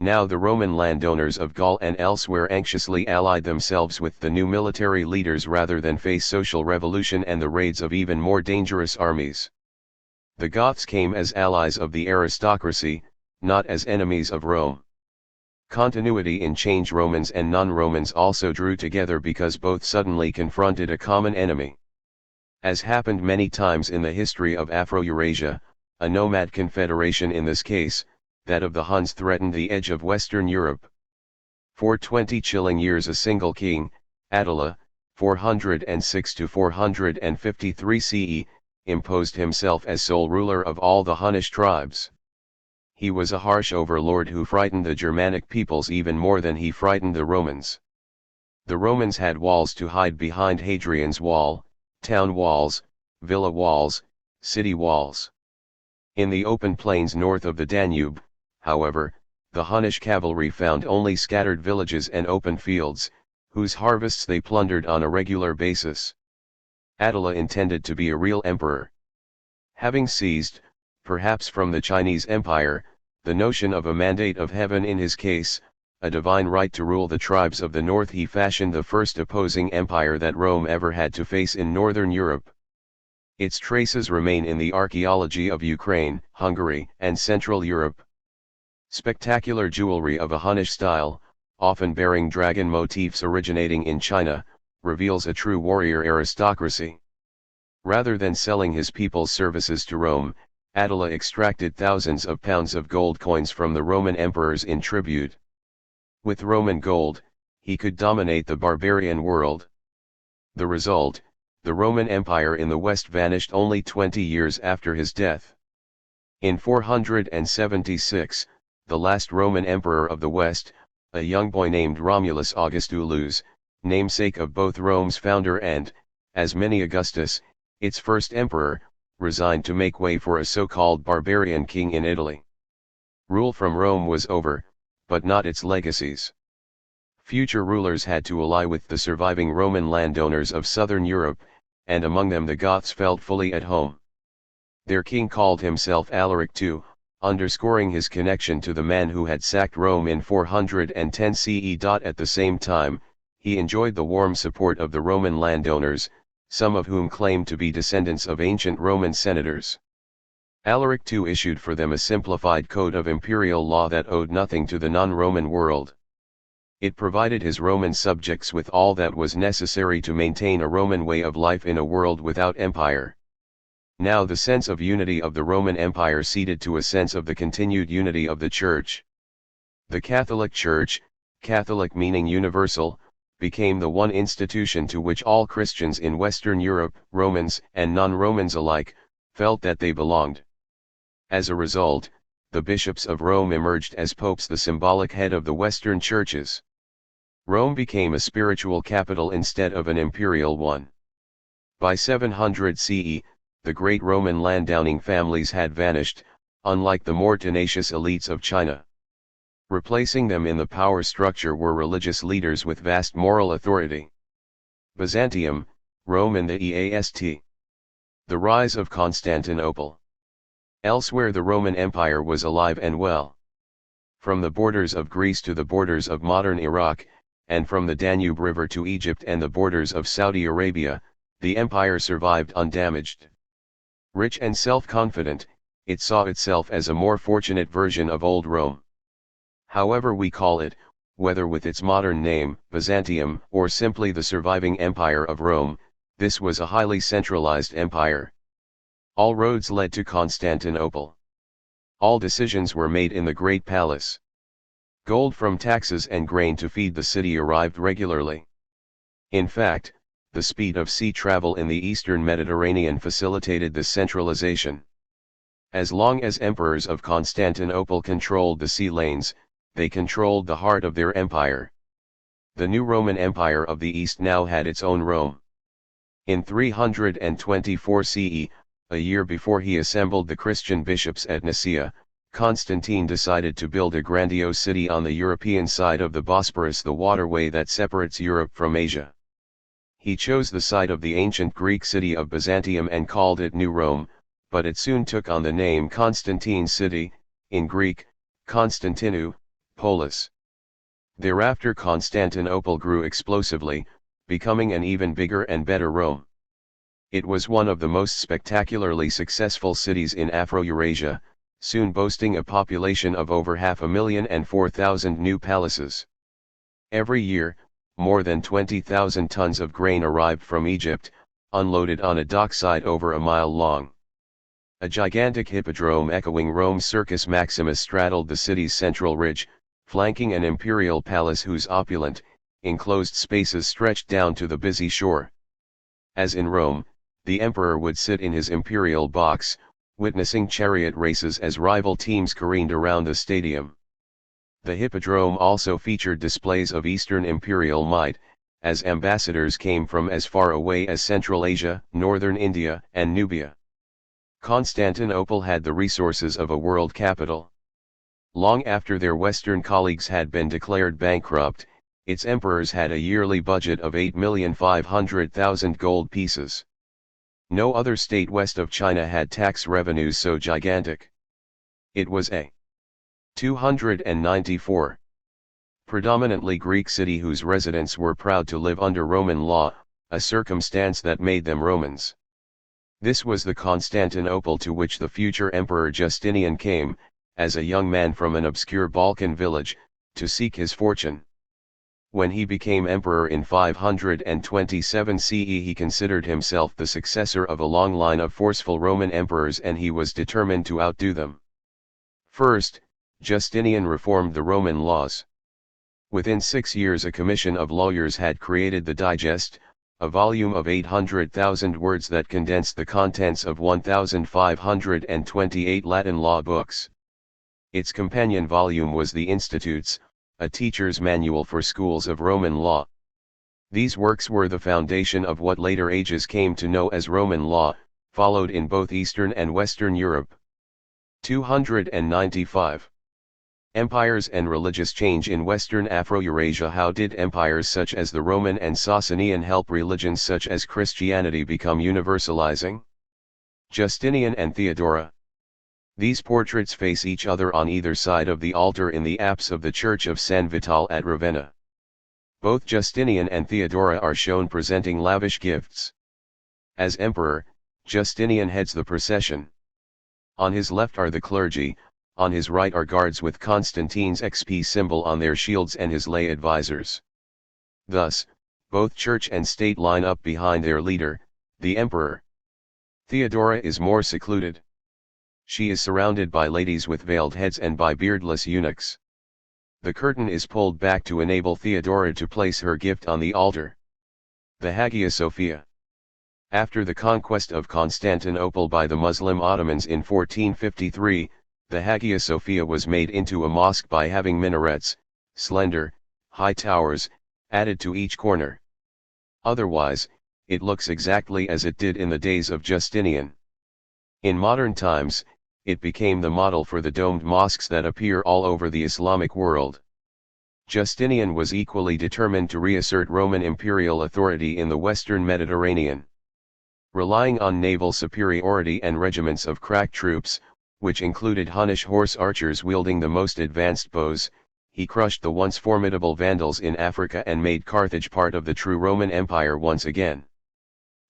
A: Now the Roman landowners of Gaul and elsewhere anxiously allied themselves with the new military leaders rather than face social revolution and the raids of even more dangerous armies. The Goths came as allies of the aristocracy, not as enemies of Rome. Continuity in change. Romans and non-Romans also drew together because both suddenly confronted a common enemy. As happened many times in the history of Afro-Eurasia, a nomad confederation, in this case, that of the Huns, threatened the edge of Western Europe. For 20 chilling years a single king, Attila, 406 to 453 CE, imposed himself as sole ruler of all the Hunnish tribes. He was a harsh overlord who frightened the Germanic peoples even more than he frightened the Romans. The Romans had walls to hide behind: Hadrian's Wall, town walls, villa walls, city walls. In the open plains north of the Danube, however, the Hunnish cavalry found only scattered villages and open fields, whose harvests they plundered on a regular basis. Attila intended to be a real emperor. Having seized, perhaps from the Chinese Empire, the notion of a mandate of heaven, in his case, a divine right to rule the tribes of the north, he fashioned the first opposing empire that Rome ever had to face in northern Europe. Its traces remain in the archaeology of Ukraine, Hungary, and Central Europe. Spectacular jewelry of a Hunnish style, often bearing dragon motifs originating in China, reveals a true warrior aristocracy. Rather than selling his people's services to Rome, Attila extracted thousands of pounds of gold coins from the Roman emperors in tribute. With Roman gold, he could dominate the barbarian world. The result, The Roman Empire in the West vanished only 20 years after his death. In 476, the last Roman emperor of the West, a young boy named Romulus Augustulus, namesake of both Rome's founder and, as many Augustus, its first emperor, resigned to make way for a so-called barbarian king in Italy. Rule from Rome was over, but not its legacies. Future rulers had to ally with the surviving Roman landowners of southern Europe, and among them the Goths felt fully at home. Their king called himself Alaric II, underscoring his connection to the man who had sacked Rome in 410 CE. At the same time, he enjoyed the warm support of the Roman landowners, some of whom claimed to be descendants of ancient Roman senators. Alaric II issued for them a simplified code of imperial law that owed nothing to the non-Roman world. It provided his Roman subjects with all that was necessary to maintain a Roman way of life in a world without empire. Now the sense of unity of the Roman Empire ceded to a sense of the continued unity of the Church. The Catholic Church, Catholic meaning universal, became the one institution to which all Christians in Western Europe, Romans and non-Romans alike, felt that they belonged. As a result, the bishops of Rome emerged as popes, the symbolic head of the Western churches. Rome became a spiritual capital instead of an imperial one. By 700 CE, the great Roman landowning families had vanished, unlike the more tenacious elites of China. Replacing them in the power structure were religious leaders with vast moral authority. Byzantium, Rome and the East. The rise of Constantinople. Elsewhere the Roman Empire was alive and well. From the borders of Greece to the borders of modern Iraq, and from the Danube River to Egypt and the borders of Saudi Arabia, the empire survived undamaged. Rich and self-confident, it saw itself as a more fortunate version of old Rome. However we call it, whether with its modern name, Byzantium, or simply the surviving Empire of Rome, this was a highly centralized empire. All roads led to Constantinople. All decisions were made in the Great Palace. Gold from taxes and grain to feed the city arrived regularly. In fact, the speed of sea travel in the eastern Mediterranean facilitated this centralization. As long as emperors of Constantinople controlled the sea lanes, they controlled the heart of their empire. The new Roman Empire of the East now had its own Rome. In 324 CE, a year before he assembled the Christian bishops at Nicaea, Constantine decided to build a grandiose city on the European side of the Bosporus, the waterway that separates Europe from Asia. He chose the site of the ancient Greek city of Byzantium and called it New Rome, but it soon took on the name Constantine's city, in Greek, Konstantinou, Polis. Thereafter Constantinople grew explosively, becoming an even bigger and better Rome. It was one of the most spectacularly successful cities in Afro-Eurasia, soon boasting a population of over 500,000 and 4,000 new palaces. Every year, more than 20,000 tons of grain arrived from Egypt, unloaded on a dockside over a mile long. A gigantic hippodrome echoing Rome's Circus Maximus straddled the city's central ridge, flanking an imperial palace whose opulent, enclosed spaces stretched down to the busy shore. As in Rome, the emperor would sit in his imperial box, witnessing chariot races as rival teams careened around the stadium. The hippodrome also featured displays of Eastern imperial might, as ambassadors came from as far away as Central Asia, northern India, and Nubia. Constantinople had the resources of a world capital. Long after their Western colleagues had been declared bankrupt, its emperors had a yearly budget of 8,500,000 gold pieces. No other state west of China had tax revenues so gigantic. It was a 294 predominantly Greek city whose residents were proud to live under Roman law, a circumstance that made them Romans. This was the Constantinople to which the future Emperor Justinian came, as a young man from an obscure Balkan village, to seek his fortune. When he became emperor in 527 CE, he considered himself the successor of a long line of forceful Roman emperors, and he was determined to outdo them. First, Justinian reformed the Roman laws. Within 6 years a commission of lawyers had created the Digest, a volume of 800,000 words that condensed the contents of 1,528 Latin law books. Its companion volume was the Institutes, a teacher's manual for schools of Roman law. These works were the foundation of what later ages came to know as Roman law, followed in both Eastern and Western Europe. 295. Empires and religious change in Western Afro-Eurasia. How did empires such as the Roman and Sasanian help religions such as Christianity become universalizing? Justinian and Theodora. These portraits face each other on either side of the altar in the apse of the Church of San Vitale at Ravenna. Both Justinian and Theodora are shown presenting lavish gifts. As emperor, Justinian heads the procession. On his left are the clergy, on his right are guards with Constantine's XP symbol on their shields and his lay advisors. Thus, both church and state line up behind their leader, the emperor. Theodora is more secluded. She is surrounded by ladies with veiled heads and by beardless eunuchs. The curtain is pulled back to enable Theodora to place her gift on the altar. The Hagia Sophia. After the conquest of Constantinople by the Muslim Ottomans in 1453, the Hagia Sophia was made into a mosque by having minarets, slender, high towers, added to each corner. Otherwise, it looks exactly as it did in the days of Justinian. In modern times, it became the model for the domed mosques that appear all over the Islamic world. Justinian was equally determined to reassert Roman imperial authority in the Western Mediterranean. Relying on naval superiority and regiments of crack troops, which included Hunnish horse archers wielding the most advanced bows, he crushed the once formidable Vandals in Africa and made Carthage part of the true Roman Empire once again.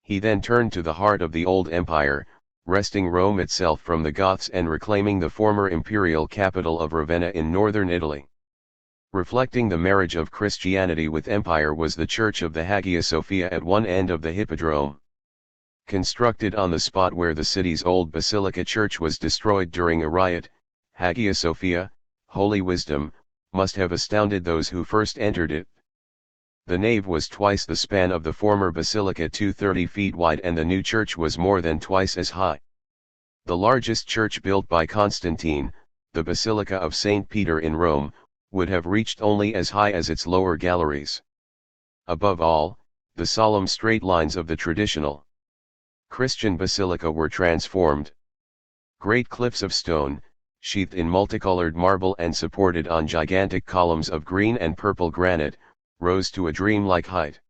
A: He then turned to the heart of the old empire, wresting Rome itself from the Goths and reclaiming the former imperial capital of Ravenna in northern Italy. Reflecting the marriage of Christianity with empire was the Church of the Hagia Sophia at one end of the Hippodrome. Constructed on the spot where the city's old basilica church was destroyed during a riot, Hagia Sophia, Holy Wisdom, must have astounded those who first entered it. The nave was twice the span of the former basilica, 230 feet wide, and the new church was more than twice as high. The largest church built by Constantine, the Basilica of St. Peter in Rome, would have reached only as high as its lower galleries. Above all, the solemn straight lines of the traditional Christian basilica were transformed. Great cliffs of stone, sheathed in multicolored marble and supported on gigantic columns of green and purple granite, rose to a dreamlike height.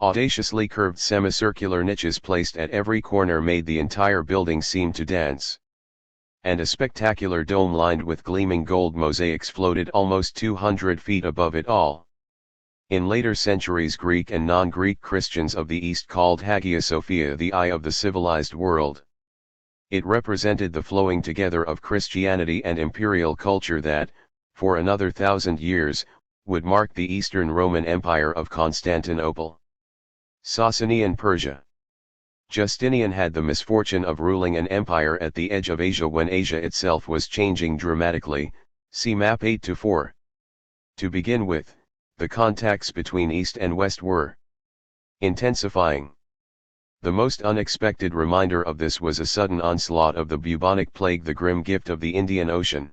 A: Audaciously curved semicircular niches placed at every corner made the entire building seem to dance. And a spectacular dome lined with gleaming gold mosaics floated almost 200 feet above it all. In later centuries, Greek and non-Greek Christians of the East called Hagia Sophia the eye of the civilized world. It represented the flowing together of Christianity and imperial culture that, for another 1,000 years, would mark the Eastern Roman Empire of Constantinople. Sasanian Persia. Justinian had the misfortune of ruling an empire at the edge of Asia when Asia itself was changing dramatically, see map 8-4. To begin with, the contacts between East and West were intensifying. The most unexpected reminder of this was a sudden onslaught of the bubonic plague, the grim gift of the Indian Ocean.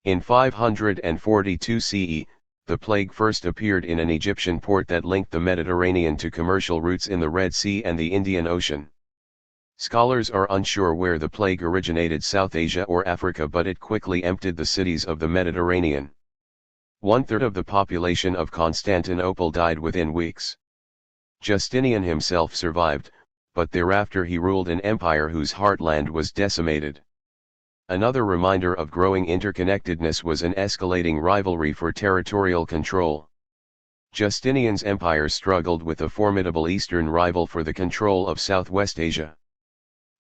A: In 542 CE, the plague first appeared in an Egyptian port that linked the Mediterranean to commercial routes in the Red Sea and the Indian Ocean. Scholars are unsure where the plague originated, South Asia or Africa, but it quickly emptied the cities of the Mediterranean. 1/3 of the population of Constantinople died within weeks. Justinian himself survived, but thereafter he ruled an empire whose heartland was decimated. Another reminder of growing interconnectedness was an escalating rivalry for territorial control. Justinian's empire struggled with a formidable eastern rival for the control of Southwest Asia.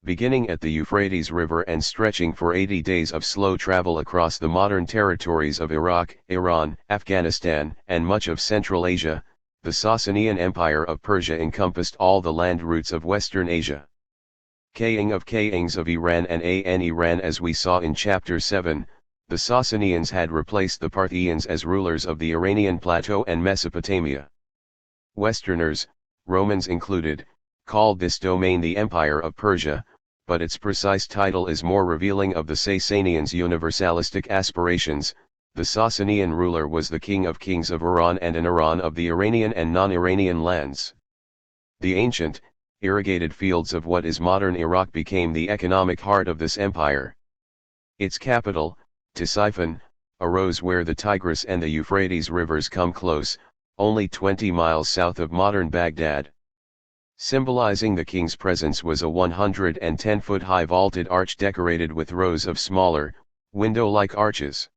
A: Beginning at the Euphrates River and stretching for 80 days of slow travel across the modern territories of Iraq, Iran, Afghanistan, and much of Central Asia, the Sasanian Empire of Persia encompassed all the land routes of Western Asia. Kaying of Kayings of Iran and An Iran, as we saw in Chapter 7, the Sasanians had replaced the Parthians as rulers of the Iranian plateau and Mesopotamia. Westerners, Romans included, called this domain the Empire of Persia, but its precise title is more revealing of the Sasanians' universalistic aspirations. The Sasanian ruler was the king of kings of Iran and an Iran of the Iranian and non-Iranian lands. The ancient, irrigated fields of what is modern Iraq became the economic heart of this empire. Its capital, Ctesiphon, arose where the Tigris and the Euphrates rivers come close, only 20 miles south of modern Baghdad. Symbolizing the king's presence was a 110-foot-high vaulted arch decorated with rows of smaller, window-like arches.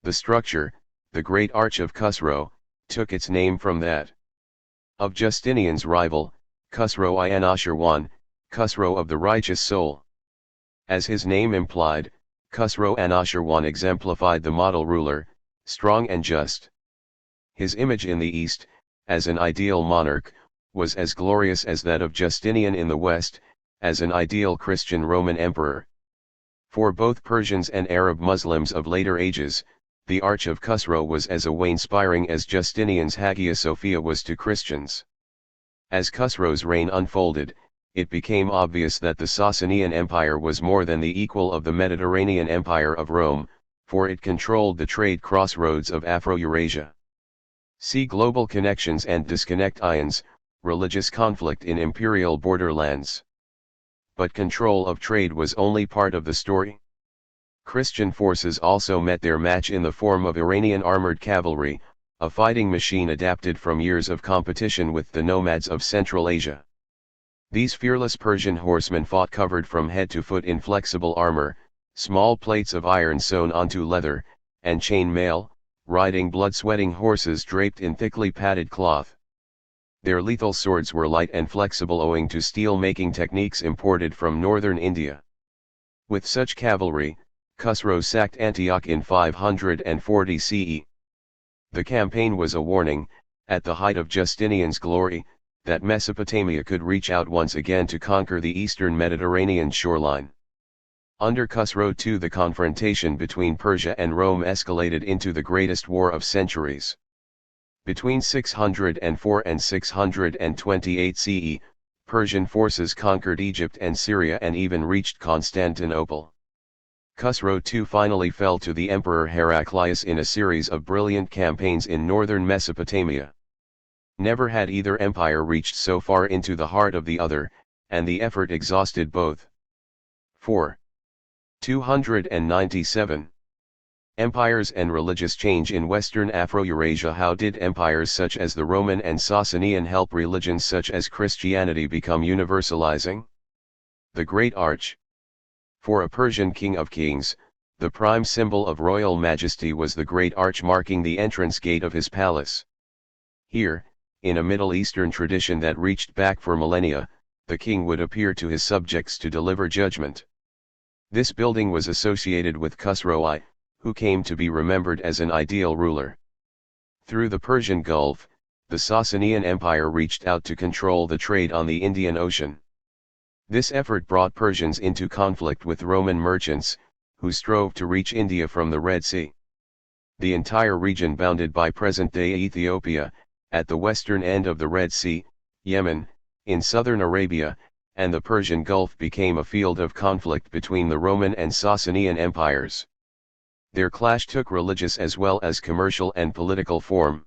A: The structure, the Great Arch of Khusro, took its name from that of Justinian's rival, Khusro-i-Anushirwan, Khusro of the righteous soul. As his name implied, Khusro-Anushirwan exemplified the model ruler, strong and just. His image in the East, as an ideal monarch, was as glorious as that of Justinian in the West, as an ideal Christian Roman emperor. For both Persians and Arab Muslims of later ages, the Arch of Khusro was as awe-inspiring as Justinian's Hagia Sophia was to Christians. As Khusro's reign unfolded, it became obvious that the Sasanian Empire was more than the equal of the Mediterranean Empire of Rome, for it controlled the trade crossroads of Afro-Eurasia. See global connections and disconnect ions, religious conflict in imperial borderlands. But control of trade was only part of the story. Christian forces also met their match in the form of Iranian armored cavalry, a fighting machine adapted from years of competition with the nomads of Central Asia. These fearless Persian horsemen fought covered from head to foot in flexible armor, small plates of iron sewn onto leather, and chain mail, riding blood-sweating horses draped in thickly padded cloth. Their lethal swords were light and flexible owing to steel-making techniques imported from northern India. With such cavalry, Khusro sacked Antioch in 540 CE. The campaign was a warning, at the height of Justinian's glory, that Mesopotamia could reach out once again to conquer the eastern Mediterranean shoreline. Under Khusro II, the confrontation between Persia and Rome escalated into the greatest war of centuries. Between 604 and 628 CE, Persian forces conquered Egypt and Syria and even reached Constantinople. Khusro II finally fell to the Emperor Heraclius in a series of brilliant campaigns in northern Mesopotamia. Never had either empire reached so far into the heart of the other, and the effort exhausted both. 4. 297. Empires and religious change in Western Afro-Eurasia. How did empires such as the Roman and Sasanian help religions such as Christianity become universalizing? The Great Arch. For a Persian king of kings, the prime symbol of royal majesty was the Great Arch marking the entrance gate of his palace. Here, in a Middle Eastern tradition that reached back for millennia, the king would appear to his subjects to deliver judgment. This building was associated with Khusro I, who came to be remembered as an ideal ruler. Through the Persian Gulf, the Sasanian Empire reached out to control the trade on the Indian Ocean. This effort brought Persians into conflict with Roman merchants, who strove to reach India from the Red Sea. The entire region bounded by present-day Ethiopia, at the western end of the Red Sea, Yemen, in southern Arabia, and the Persian Gulf became a field of conflict between the Roman and Sasanian empires. Their clash took religious as well as commercial and political form.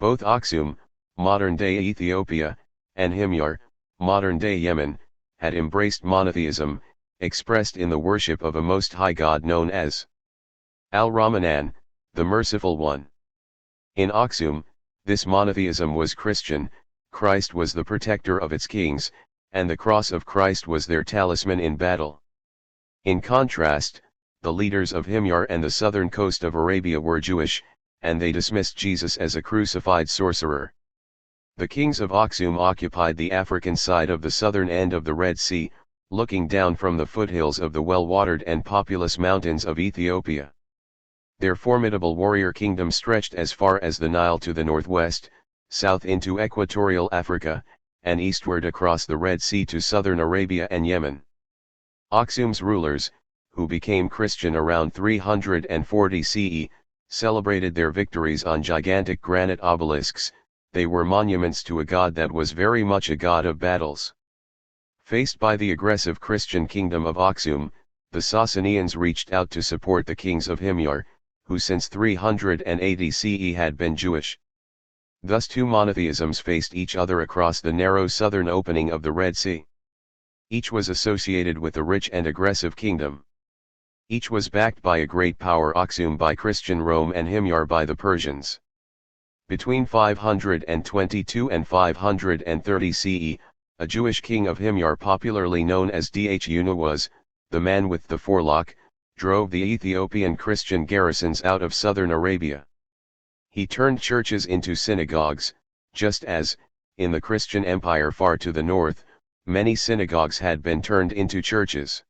A: Both Aksum, modern-day Ethiopia, and Himyar, modern-day Yemen, had embraced monotheism, expressed in the worship of a Most High God known as Al-Rahmanan, the Merciful One. In Aksum, this monotheism was Christian, Christ was the protector of its kings, and the cross of Christ was their talisman in battle. In contrast, the leaders of Himyar and the southern coast of Arabia were Jewish, and they dismissed Jesus as a crucified sorcerer. The kings of Aksum occupied the African side of the southern end of the Red Sea, looking down from the foothills of the well-watered and populous mountains of Ethiopia. Their formidable warrior kingdom stretched as far as the Nile to the northwest, south into equatorial Africa, and eastward across the Red Sea to southern Arabia and Yemen. Aksum's rulers, who became Christian around 340 CE, celebrated their victories on gigantic granite obelisks, they were monuments to a god that was very much a god of battles. Faced by the aggressive Christian kingdom of Aksum, the Sasanians reached out to support the kings of Himyar, who since 380 CE had been Jewish. Thus two monotheisms faced each other across the narrow southern opening of the Red Sea. Each was associated with a rich and aggressive kingdom. Each was backed by a great power, Aksum by Christian Rome and Himyar by the Persians. Between 522 and 530 CE, a Jewish king of Himyar, popularly known as Dhunu, was the man with the forelock, drove the Ethiopian Christian garrisons out of southern Arabia. He turned churches into synagogues, just as, in the Christian Empire far to the north, many synagogues had been turned into churches.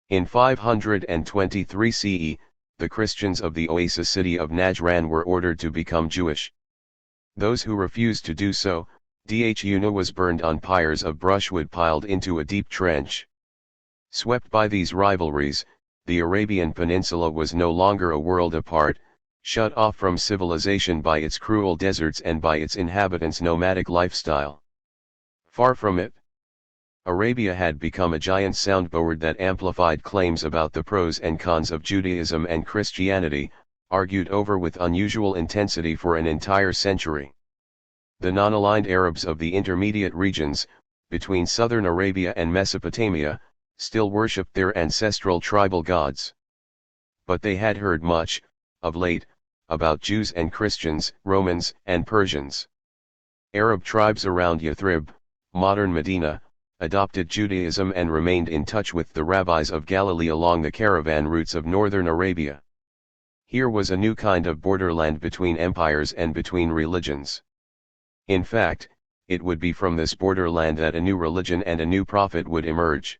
A: In 523 CE, the Christians of the oasis city of Najran were ordered to become Jewish. Those who refused to do so, Dhunu was burned on pyres of brushwood piled into a deep trench. Swept by these rivalries, the Arabian Peninsula was no longer a world apart, shut off from civilization by its cruel deserts and by its inhabitants' nomadic lifestyle. Far from it. Arabia had become a giant soundboard that amplified claims about the pros and cons of Judaism and Christianity, argued over with unusual intensity for an entire century. The non-aligned Arabs of the intermediate regions, between southern Arabia and Mesopotamia, still worshipped their ancestral tribal gods. But they had heard much, of late, about Jews and Christians, Romans and Persians. Arab tribes around Yathrib, modern Medina, adopted Judaism and remained in touch with the rabbis of Galilee along the caravan routes of northern Arabia. Here was a new kind of borderland between empires and between religions. In fact, it would be from this borderland that a new religion and a new prophet would emerge.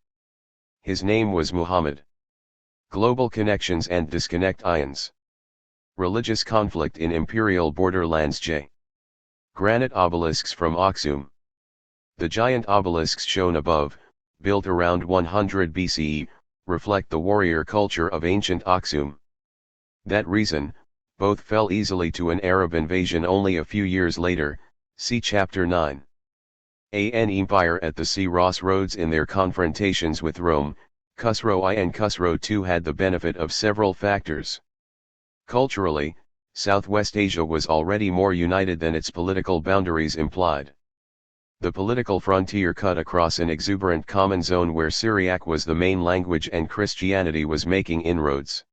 A: His name was Muhammad. Global connections and disconnect ions. Religious conflict in imperial borderlands. J. Granite obelisks from Aksum. The giant obelisks shown above, built around 100 BCE, reflect the warrior culture of ancient Aksum. That reason, both fell easily to an Arab invasion only a few years later, see Chapter 9. An empire at the sea crossroads in their confrontations with Rome, Khusro I and Khusro II had the benefit of several factors. Culturally, Southwest Asia was already more united than its political boundaries implied. The political frontier cut across an exuberant common zone where Syriac was the main language and Christianity was making inroads.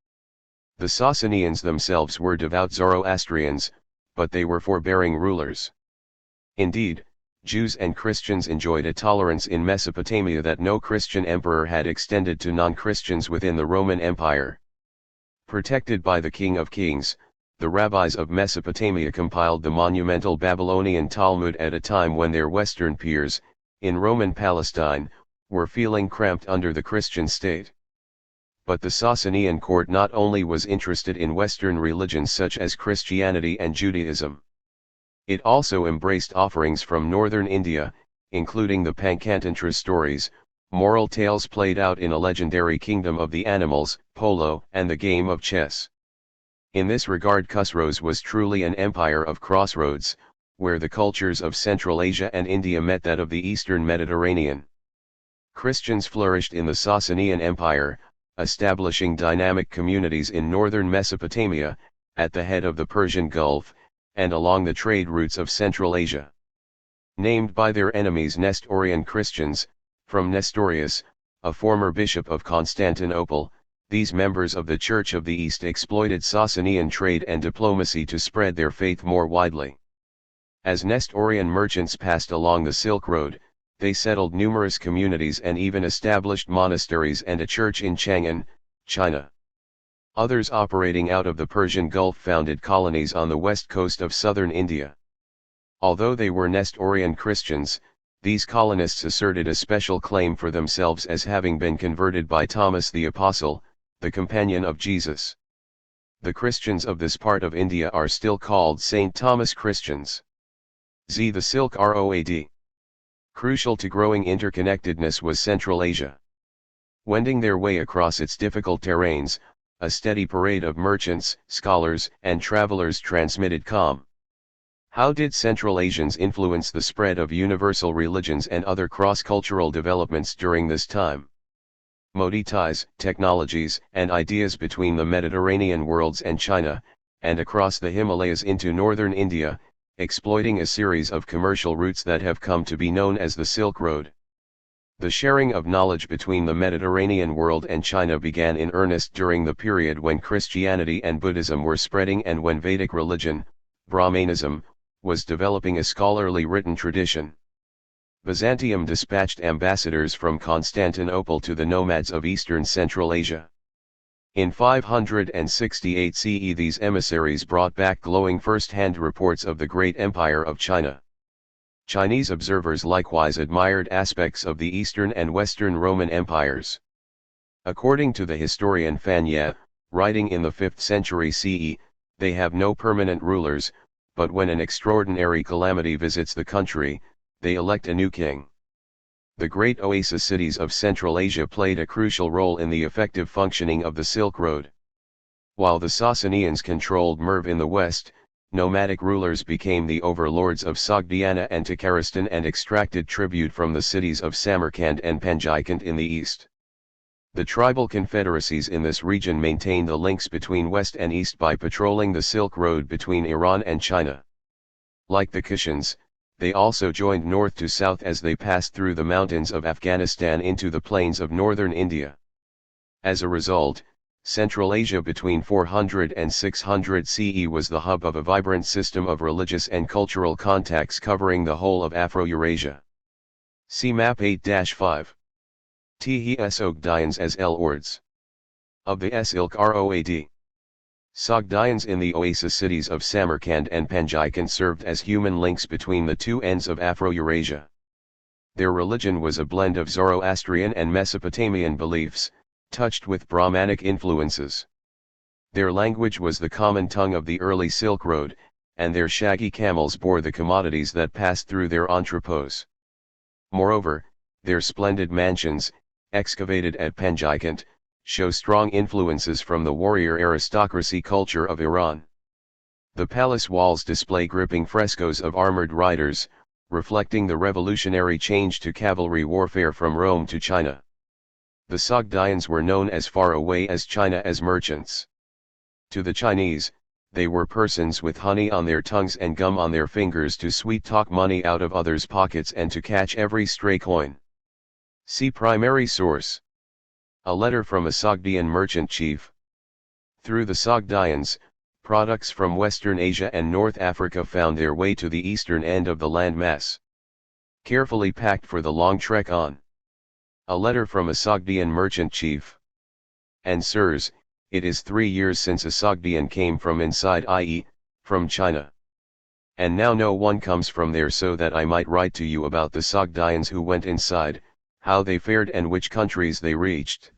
A: The Sasanians themselves were devout Zoroastrians, but they were forbearing rulers. Indeed, Jews and Christians enjoyed a tolerance in Mesopotamia that no Christian emperor had extended to non-Christians within the Roman Empire. Protected by the King of Kings, the rabbis of Mesopotamia compiled the monumental Babylonian Talmud at a time when their Western peers, in Roman Palestine, were feeling cramped under the Christian state. But the Sasanian court not only was interested in Western religions such as Christianity and Judaism. It also embraced offerings from northern India, including the Panchatantra stories, moral tales played out in a legendary kingdom of the animals, polo, and the game of chess. In this regard, Khusro's was truly an empire of crossroads, where the cultures of Central Asia and India met that of the Eastern Mediterranean. Christians flourished in the Sasanian Empire, establishing dynamic communities in northern Mesopotamia, at the head of the Persian Gulf, and along the trade routes of Central Asia. Named by their enemies Nestorian Christians, from Nestorius, a former bishop of Constantinople, these members of the Church of the East exploited Sasanian trade and diplomacy to spread their faith more widely. As Nestorian merchants passed along the Silk Road, they settled numerous communities and even established monasteries and a church in Chang'an, China. Others operating out of the Persian Gulf founded colonies on the west coast of southern India. Although they were Nestorian Christians, these colonists asserted a special claim for themselves as having been converted by Thomas the Apostle, the companion of Jesus. The Christians of this part of India are still called St. Thomas Christians. The Silk Road. Crucial to growing interconnectedness was Central Asia. Wending their way across its difficult terrains, a steady parade of merchants, scholars, and travelers transmitted calm. How did Central Asians influence the spread of universal religions and other cross-cultural developments during this time? Modalities, technologies, and ideas between the Mediterranean worlds and China, and across the Himalayas into northern India, exploiting a series of commercial routes that have come to be known as the Silk Road. The sharing of knowledge between the Mediterranean world and China began in earnest during the period when Christianity and Buddhism were spreading and when Vedic religion, Brahmanism, was developing a scholarly written tradition. Byzantium dispatched ambassadors from Constantinople to the nomads of eastern Central Asia. In 568 CE these emissaries brought back glowing first-hand reports of the great empire of China. Chinese observers likewise admired aspects of the Eastern and Western Roman empires. According to the historian Fan Ye, writing in the 5th century CE, they have no permanent rulers, but when an extraordinary calamity visits the country, they elect a new king. The great oasis cities of Central Asia played a crucial role in the effective functioning of the Silk Road. While the Sasanians controlled Merv in the west, nomadic rulers became the overlords of Sogdiana and Takharistan and extracted tribute from the cities of Samarkand and Panjikant in the east. The tribal confederacies in this region maintained the links between west and east by patrolling the Silk Road between Iran and China. Like the Kushans, they also joined north to south as they passed through the mountains of Afghanistan into the plains of northern India. As a result, Central Asia between 400 and 600 CE was the hub of a vibrant system of religious and cultural contacts covering the whole of Afro-Eurasia. See Map 8-5. Sogdians as L-Ords. Of the S-Ilk Road. Sogdians in the oasis cities of Samarkand and Panjikant served as human links between the two ends of Afro-Eurasia. Their religion was a blend of Zoroastrian and Mesopotamian beliefs, touched with Brahmanic influences. Their language was the common tongue of the early Silk Road, and their shaggy camels bore the commodities that passed through their entrepôts. Moreover, their splendid mansions, excavated at Panjikant, show strong influences from the warrior aristocracy culture of Iran. The palace walls display gripping frescoes of armored riders, reflecting the revolutionary change to cavalry warfare from Rome to China. The Sogdians were known as far away as China as merchants. To the Chinese, they were persons with honey on their tongues and gum on their fingers to sweet-talk money out of others' pockets and to catch every stray coin. See primary source. A letter from a Sogdian merchant chief. Through the Sogdians, products from Western Asia and North Africa found their way to the eastern end of the landmass. Carefully packed for the long trek on. A letter from a Sogdian merchant chief. And sirs, it is 3 years since a Sogdian came from inside, i.e., from China. And now no one comes from there, so that I might write to you about the Sogdians who went inside, how they fared and which countries they reached.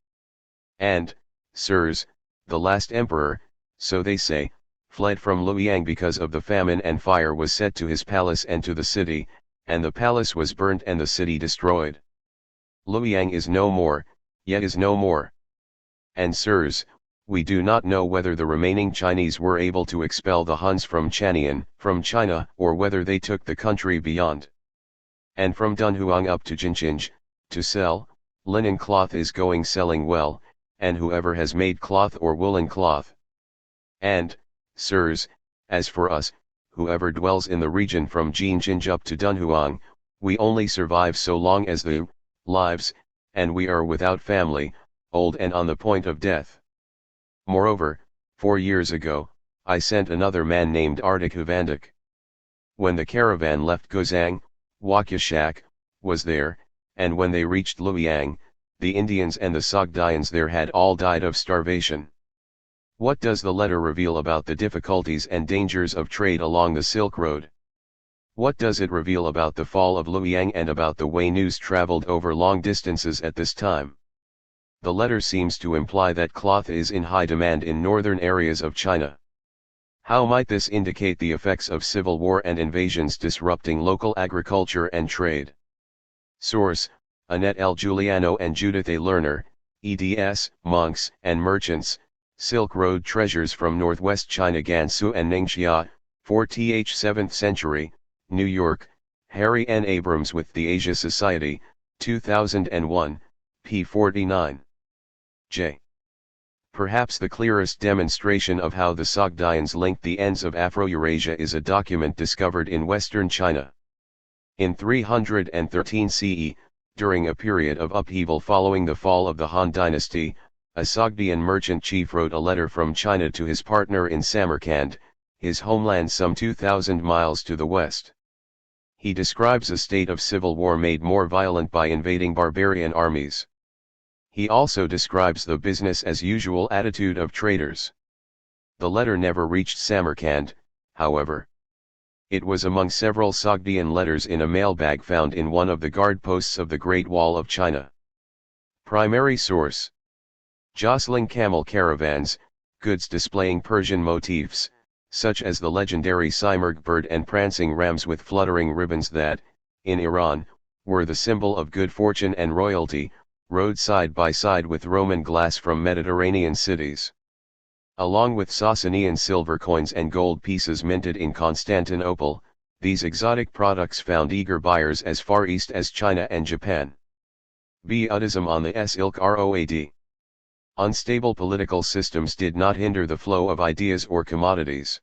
A: And, sirs, the last emperor, so they say, fled from Luoyang because of the famine, and fire was set to his palace and to the city, and the palace was burnt and the city destroyed. Luoyang is no more, yet is no more. And sirs, we do not know whether the remaining Chinese were able to expel the Huns from Chanian, from China, or whether they took the country beyond. And from Dunhuang up to Jinchinj, to sell, linen cloth is going selling well, and whoever has made cloth or woolen cloth. And, sirs, as for us, whoever dwells in the region from Jinchinj up to Dunhuang, we only survive so long as the lives, and we are without family, old and on the point of death. Moreover, 4 years ago, I sent another man named Artik Huvandik. When the caravan left Gozang, Wakyashak was there, and when they reached Luoyang, the Indians and the Sogdians there had all died of starvation. What does the letter reveal about the difficulties and dangers of trade along the Silk Road? What does it reveal about the fall of Luoyang and about the way news traveled over long distances at this time? The letter seems to imply that cloth is in high demand in northern areas of China. How might this indicate the effects of civil war and invasions disrupting local agriculture and trade? Source: Annette L. Giuliano and Judith A. Lerner, eds, Monks and Merchants, Silk Road Treasures from Northwest China, Gansu and Ningxia, 4th 7th century, New York, Harry N. Abrams with the Asia Society, 2001, p. 49. J. Perhaps the clearest demonstration of how the Sogdians linked the ends of Afro-Eurasia is a document discovered in western China. In 313 CE, during a period of upheaval following the fall of the Han dynasty, a Sogdian merchant chief wrote a letter from China to his partner in Samarkand, his homeland some 2,000 miles to the west. He describes a state of civil war made more violent by invading barbarian armies. He also describes the business-as-usual attitude of traders. The letter never reached Samarkand, however. It was among several Sogdian letters in a mailbag found in one of the guard posts of the Great Wall of China. Primary source: jostling camel caravans, goods displaying Persian motifs, such as the legendary Simurgh bird and prancing rams with fluttering ribbons that, in Iran, were the symbol of good fortune and royalty, rode side by side with Roman glass from Mediterranean cities. Along with Sasanian silver coins and gold pieces minted in Constantinople, these exotic products found eager buyers as far east as China and Japan. Buddhism on the Silk Road. Unstable political systems did not hinder the flow of ideas or commodities.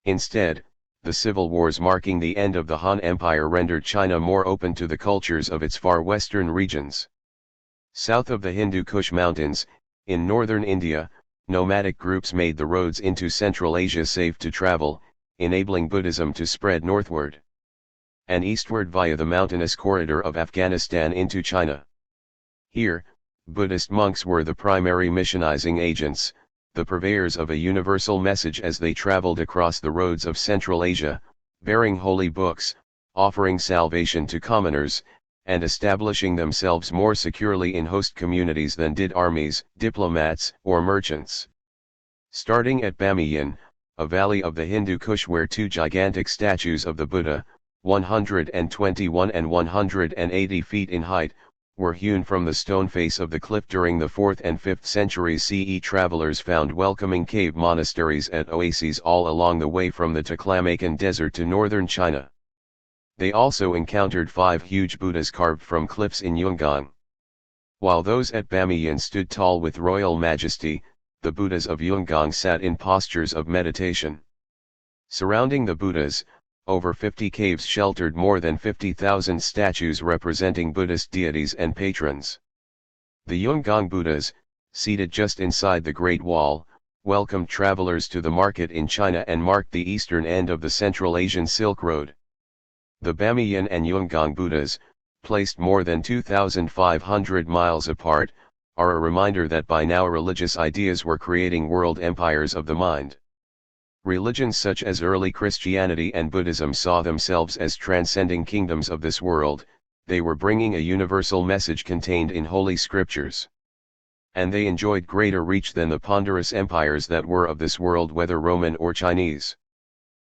A: Instead, the civil wars marking the end of the Han Empire rendered China more open to the cultures of its far western regions. South of the Hindu Kush Mountains, in northern India, nomadic groups made the roads into Central Asia safe to travel, enabling Buddhism to spread northward and eastward via the mountainous corridor of Afghanistan into China. Here, Buddhist monks were the primary missionizing agents, the purveyors of a universal message as they traveled across the roads of Central Asia, bearing holy books, offering salvation to commoners, and establishing themselves more securely in host communities than did armies, diplomats, or merchants. Starting at Bamiyan, a valley of the Hindu Kush where two gigantic statues of the Buddha, 121 and 180 feet in height, were hewn from the stone face of the cliff during the 4th and 5th centuries CE, travelers found welcoming cave monasteries and oases all along the way from the Taklamakan Desert to northern China. They also encountered 5 huge Buddhas carved from cliffs in Yungang. While those at Bamiyan stood tall with royal majesty, the Buddhas of Yungang sat in postures of meditation. Surrounding the Buddhas, over 50 caves sheltered more than 50,000 statues representing Buddhist deities and patrons. The Yungang Buddhas, seated just inside the Great Wall, welcomed travelers to the market in China and marked the eastern end of the Central Asian Silk Road. The Bamiyan and Yungang Buddhas, placed more than 2,500 miles apart, are a reminder that by now religious ideas were creating world empires of the mind. Religions such as early Christianity and Buddhism saw themselves as transcending kingdoms of this world. They were bringing a universal message contained in holy scriptures. And they enjoyed greater reach than the ponderous empires that were of this world, whether Roman or Chinese.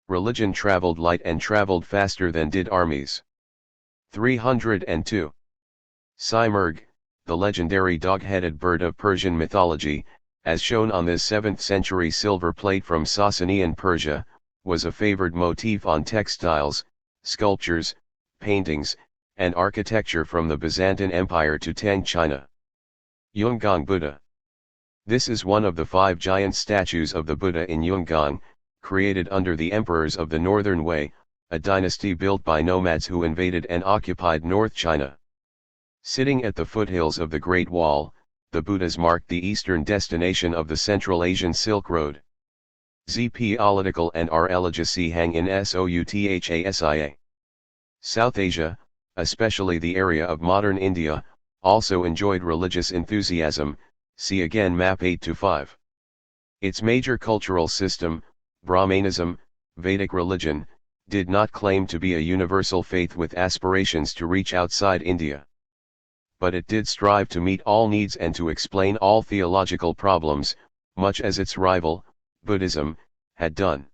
A: Religion traveled light and traveled faster than did armies. 302. Simurgh, the legendary dog-headed bird of Persian mythology, as shown on this 7th century silver plate from Sasanian Persia, was a favored motif on textiles, sculptures, paintings, and architecture from the Byzantine Empire to Tang China. Yungang Buddha. This is one of the 5 giant statues of the Buddha in Yungang, created under the emperors of the Northern Wei, a dynasty built by nomads who invaded and occupied North China. Sitting at the foothills of the Great Wall, the Buddhas marked the eastern destination of the Central Asian Silk Road. ZP political and R-legacy hang in Southasia. South Asia, especially the area of modern India, also enjoyed religious enthusiasm, see again map 8-5. Its major cultural system, Brahmanism, Vedic religion, did not claim to be a universal faith with aspirations to reach outside India. But it did strive to meet all needs and to explain all theological problems, much as its rival, Buddhism, had done.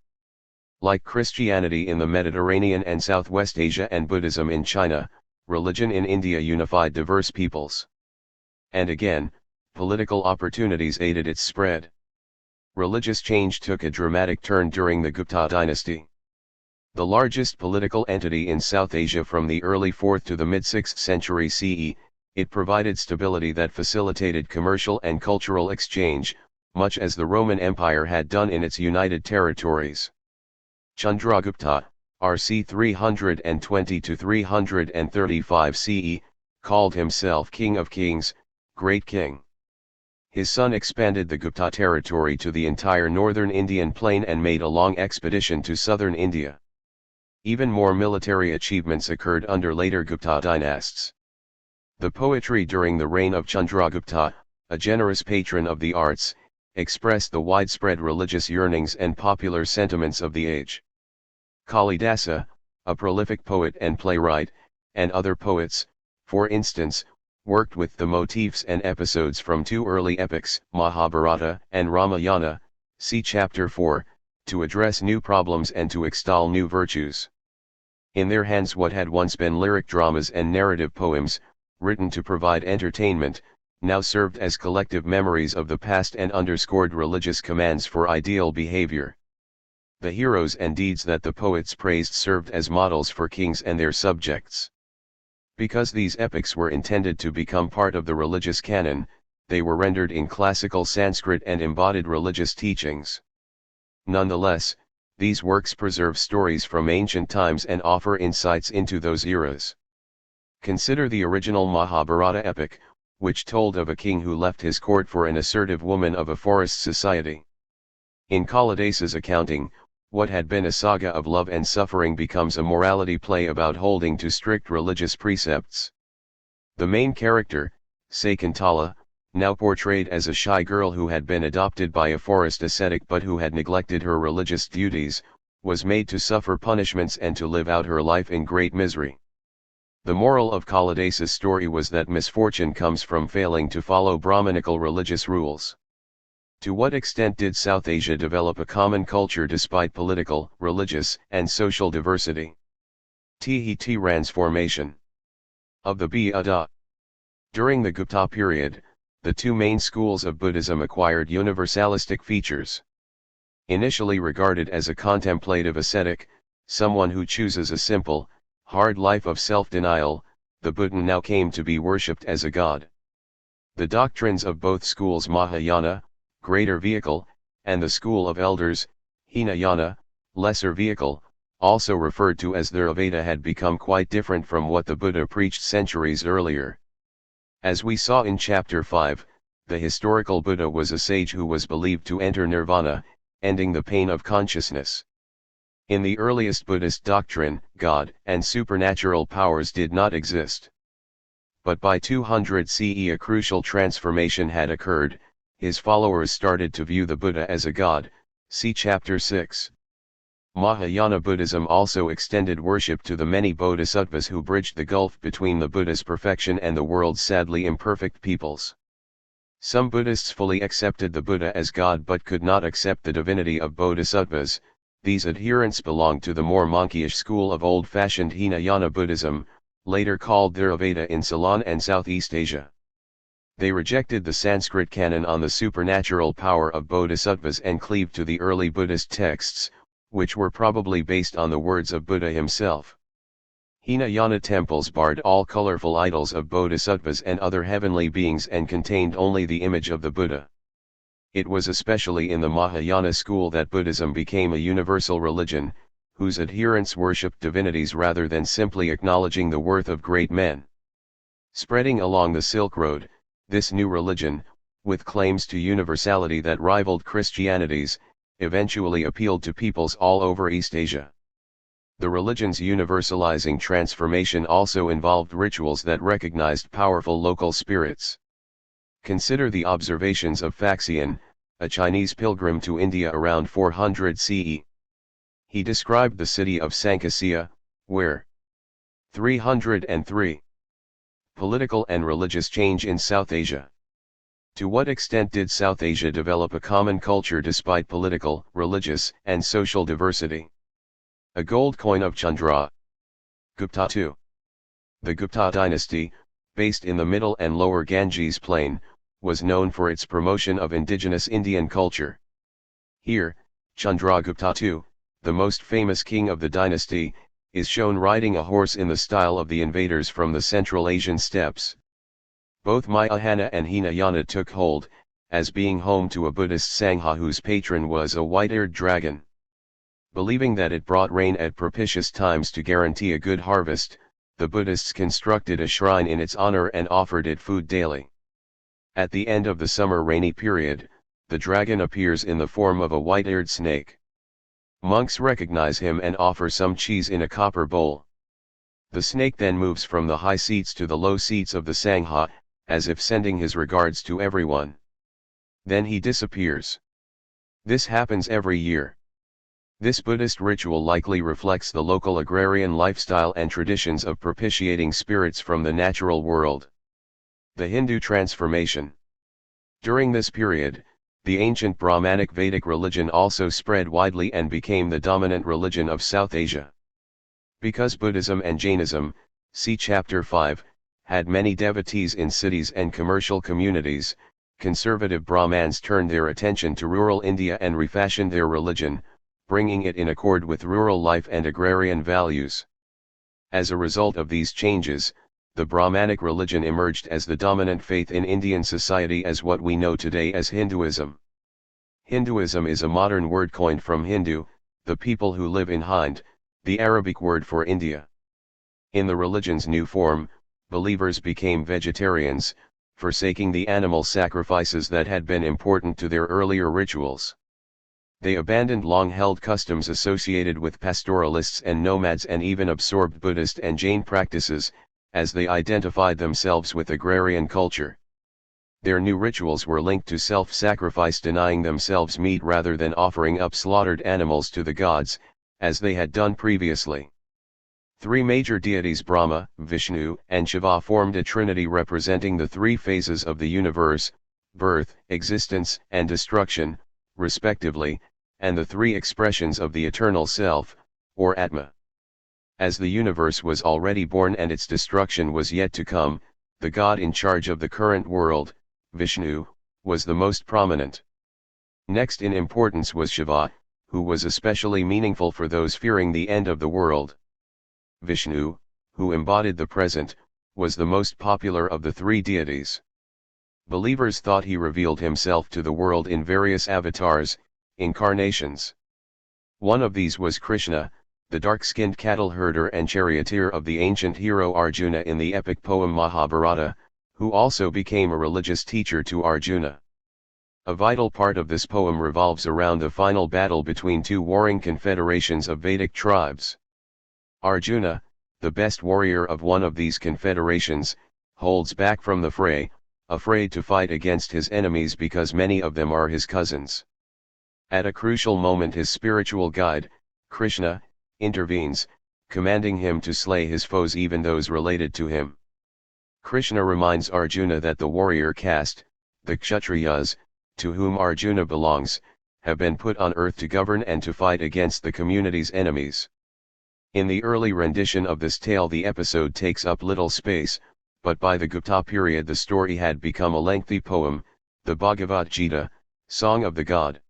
A: Like Christianity in the Mediterranean and Southwest Asia and Buddhism in China, religion in India unified diverse peoples. And again, political opportunities aided its spread. Religious change took a dramatic turn during the Gupta dynasty. The largest political entity in South Asia from the early 4th to the mid-6th century CE, it provided stability that facilitated commercial and cultural exchange, much as the Roman Empire had done in its united territories. Chandragupta, RC 320–335 CE, called himself King of Kings, Great King. His son expanded the Gupta territory to the entire northern Indian plain and made a long expedition to southern India. Even more military achievements occurred under later Gupta dynasts. The poetry during the reign of Chandragupta, a generous patron of the arts, expressed the widespread religious yearnings and popular sentiments of the age. Kalidasa, a prolific poet and playwright, and other poets, for instance, worked with the motifs and episodes from two early epics, Mahabharata and Ramayana, see chapter 4, to address new problems and to extol new virtues. In their hands what had once been lyric dramas and narrative poems, written to provide entertainment, now served as collective memories of the past and underscored religious commands for ideal behavior. The heroes and deeds that the poets praised served as models for kings and their subjects. Because these epics were intended to become part of the religious canon, they were rendered in classical Sanskrit and embodied religious teachings. Nonetheless, these works preserve stories from ancient times and offer insights into those eras. Consider the original Mahabharata epic, which told of a king who left his court for an assertive woman of a forest society. In Kalidasa's accounting, what had been a saga of love and suffering becomes a morality play about holding to strict religious precepts. The main character, Sakuntala, now portrayed as a shy girl who had been adopted by a forest ascetic but who had neglected her religious duties, was made to suffer punishments and to live out her life in great misery. The moral of Kalidasa's story was that misfortune comes from failing to follow Brahmanical religious rules. To what extent did South Asia develop a common culture despite political, religious, and social diversity? Transformation of the Buddha. During the Gupta period, the two main schools of Buddhism acquired universalistic features. Initially regarded as a contemplative ascetic, someone who chooses a simple, hard life of self-denial, the Buddha now came to be worshipped as a god. The doctrines of both schools, Mahayana, greater vehicle, and the school of elders, Hinayana, lesser vehicle, also referred to as Theravada, had become quite different from what the Buddha preached centuries earlier. As we saw in chapter 5, the historical Buddha was a sage who was believed to enter nirvana, ending the pain of consciousness. In the earliest Buddhist doctrine, God and supernatural powers did not exist. But by 200 CE a crucial transformation had occurred. His followers started to view the Buddha as a god, see chapter 6. Mahayana Buddhism also extended worship to the many bodhisattvas who bridged the gulf between the Buddha's perfection and the world's sadly imperfect peoples. Some Buddhists fully accepted the Buddha as God but could not accept the divinity of bodhisattvas. These adherents belonged to the more monkeyish school of old-fashioned Hinayana Buddhism, later called Theravada in Ceylon and Southeast Asia. They rejected the Sanskrit canon on the supernatural power of bodhisattvas and cleaved to the early Buddhist texts, which were probably based on the words of Buddha himself. Hinayana temples barred all colorful idols of bodhisattvas and other heavenly beings and contained only the image of the Buddha. It was especially in the Mahayana school that Buddhism became a universal religion, whose adherents worshipped divinities rather than simply acknowledging the worth of great men. Spreading along the Silk Road, this new religion, with claims to universality that rivaled Christianity's, eventually appealed to peoples all over East Asia. The religion's universalizing transformation also involved rituals that recognized powerful local spirits. Consider the observations of Faxian, a Chinese pilgrim to India around 400 CE. He described the city of Sankasya, where 303. Political and religious change in South Asia. To what extent did South Asia develop a common culture despite political, religious, and social diversity? A gold coin of Chandra. Gupta II. The Gupta dynasty, based in the middle and lower Ganges plain, was known for its promotion of indigenous Indian culture. Here, Chandragupta II, the most famous king of the dynasty, is shown riding a horse in the style of the invaders from the Central Asian steppes. Both Mayahana and Hinayana took hold, as being home to a Buddhist Sangha whose patron was a white-eared dragon. Believing that it brought rain at propitious times to guarantee a good harvest, the Buddhists constructed a shrine in its honor and offered it food daily. At the end of the summer rainy period, the dragon appears in the form of a white-eared snake. Monks recognize him and offer some cheese in a copper bowl. The snake then moves from the high seats to the low seats of the Sangha, as if sending his regards to everyone. Then he disappears. This happens every year. This Buddhist ritual likely reflects the local agrarian lifestyle and traditions of propitiating spirits from the natural world. The Hindu transformation. During this period, the ancient Brahmanic Vedic religion also spread widely and became the dominant religion of South Asia. Because Buddhism and Jainism, see Chapter 5, had many devotees in cities and commercial communities, conservative Brahmans turned their attention to rural India and refashioned their religion, bringing it in accord with rural life and agrarian values. As a result of these changes, the Brahmanic religion emerged as the dominant faith in Indian society as what we know today as Hinduism. Hinduism is a modern word coined from Hindu, the people who live in Hind, the Arabic word for India. In the religion's new form, believers became vegetarians, forsaking the animal sacrifices that had been important to their earlier rituals. They abandoned long-held customs associated with pastoralists and nomads and even absorbed Buddhist and Jain practices, as they identified themselves with agrarian culture. Their new rituals were linked to self-sacrifice, denying themselves meat rather than offering up slaughtered animals to the gods, as they had done previously. Three major deities, Brahma, Vishnu, and Shiva, formed a trinity representing the three phases of the universe: birth, existence, and destruction, respectively, and the three expressions of the eternal self, or Atma. As the universe was already born and its destruction was yet to come, the god in charge of the current world, Vishnu, was the most prominent. Next in importance was Shiva, who was especially meaningful for those fearing the end of the world. Vishnu, who embodied the present, was the most popular of the three deities. Believers thought he revealed himself to the world in various avatars, incarnations. One of these was Krishna, the dark-skinned cattle herder and charioteer of the ancient hero Arjuna in the epic poem Mahabharata, who also became a religious teacher to Arjuna. A vital part of this poem revolves around the final battle between two warring confederations of Vedic tribes. Arjuna, the best warrior of one of these confederations, holds back from the fray, afraid to fight against his enemies because many of them are his cousins. At a crucial moment his spiritual guide, Krishna, intervenes, commanding him to slay his foes, even those related to him. Krishna reminds Arjuna that the warrior caste, the Kshatriyas, to whom Arjuna belongs, have been put on earth to govern and to fight against the community's enemies. In the early rendition of this tale the episode takes up little space, but by the Gupta period the story had become a lengthy poem, the Bhagavad Gita, Song of the God.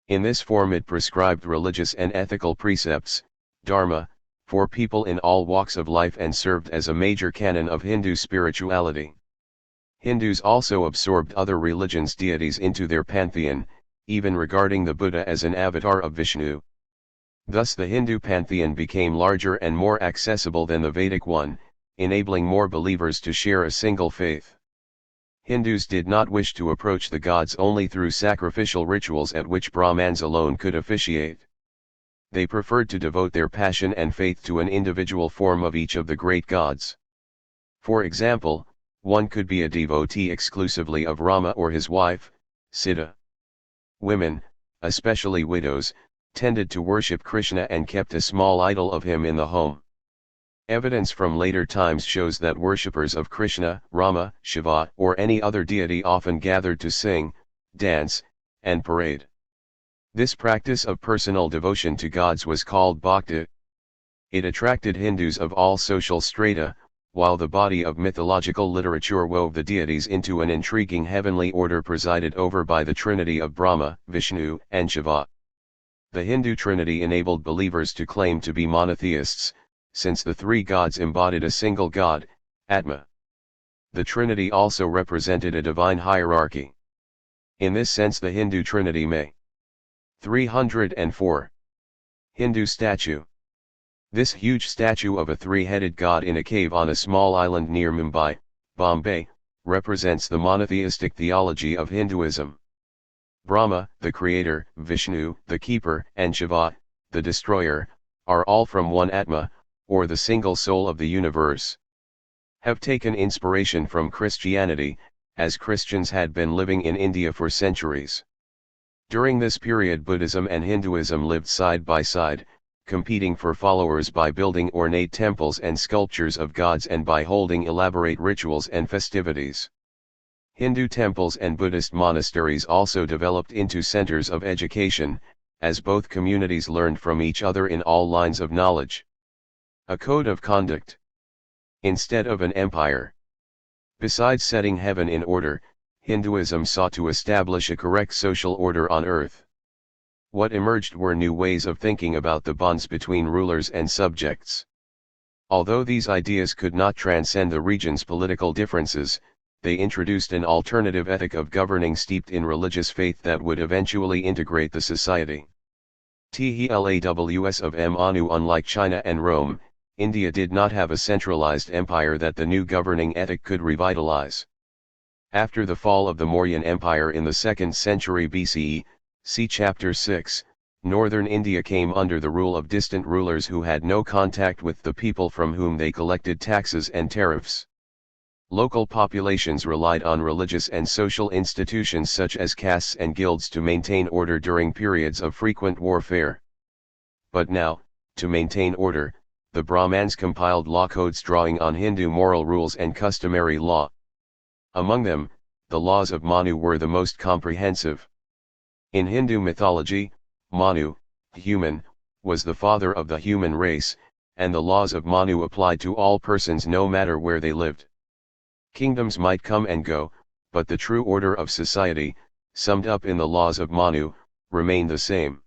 A: In this form it prescribed religious and ethical precepts, dharma, for people in all walks of life and served as a major canon of Hindu spirituality. Hindus also absorbed other religions' deities into their pantheon, even regarding the Buddha as an avatar of Vishnu. Thus the Hindu pantheon became larger and more accessible than the Vedic one, enabling more believers to share a single faith. Hindus did not wish to approach the gods only through sacrificial rituals at which Brahmans alone could officiate. They preferred to devote their passion and faith to an individual form of each of the great gods. For example, one could be a devotee exclusively of Rama or his wife, Sita. Women, especially widows, tended to worship Krishna and kept a small idol of him in the home. Evidence from later times shows that worshippers of Krishna, Rama, Shiva, or any other deity often gathered to sing, dance, and parade. This practice of personal devotion to gods was called bhakti. It attracted Hindus of all social strata, while the body of mythological literature wove the deities into an intriguing heavenly order presided over by the trinity of Brahma, Vishnu, and Shiva. The Hindu trinity enabled believers to claim to be monotheists, since the three gods embodied a single god, Atma. The trinity also represented a divine hierarchy. In this sense the Hindu trinity may. 304. Hindu statue. This huge statue of a three-headed god in a cave on a small island near Mumbai, Bombay, represents the monotheistic theology of Hinduism. Brahma, the creator, Vishnu, the keeper, and Shiva, the destroyer, are all from one Atma, or the single soul of the universe. Have taken inspiration from Christianity, as Christians had been living in India for centuries. During this period Buddhism and Hinduism lived side by side, competing for followers by building ornate temples and sculptures of gods and by holding elaborate rituals and festivities. Hindu temples and Buddhist monasteries also developed into centers of education, as both communities learned from each other in all lines of knowledge. A code of conduct. Instead of an empire. Besides setting heaven in order, Hinduism sought to establish a correct social order on earth. What emerged were new ways of thinking about the bonds between rulers and subjects. Although these ideas could not transcend the region's political differences, they introduced an alternative ethic of governing steeped in religious faith that would eventually integrate the society. THLAWS of Manu. Unlike China and Rome, India did not have a centralized empire that the new governing ethic could revitalize. After the fall of the Mauryan Empire in the 2nd century BCE, see Chapter 6, northern India came under the rule of distant rulers who had no contact with the people from whom they collected taxes and tariffs. Local populations relied on religious and social institutions such as castes and guilds to maintain order during periods of frequent warfare. But now, to maintain order, the Brahmans compiled law codes drawing on Hindu moral rules and customary law. Among them, the laws of Manu were the most comprehensive. In Hindu mythology, Manu, human, was the father of the human race, and the laws of Manu applied to all persons no matter where they lived. Kingdoms might come and go, but the true order of society, summed up in the laws of Manu, remained the same.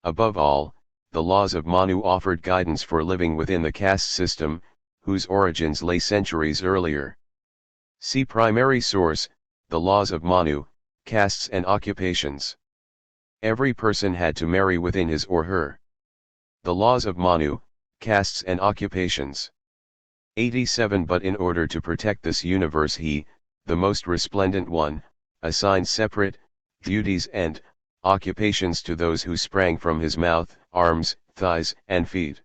A: Above all, the laws of Manu offered guidance for living within the caste system, whose origins lay centuries earlier. See primary source, the laws of Manu, castes and occupations. Every person had to marry within his or her. The laws of Manu, castes and occupations. 87 But in order to protect this universe he, the most resplendent one, assigned separate, duties and, occupations to those who sprang from his mouth, arms, thighs, and feet.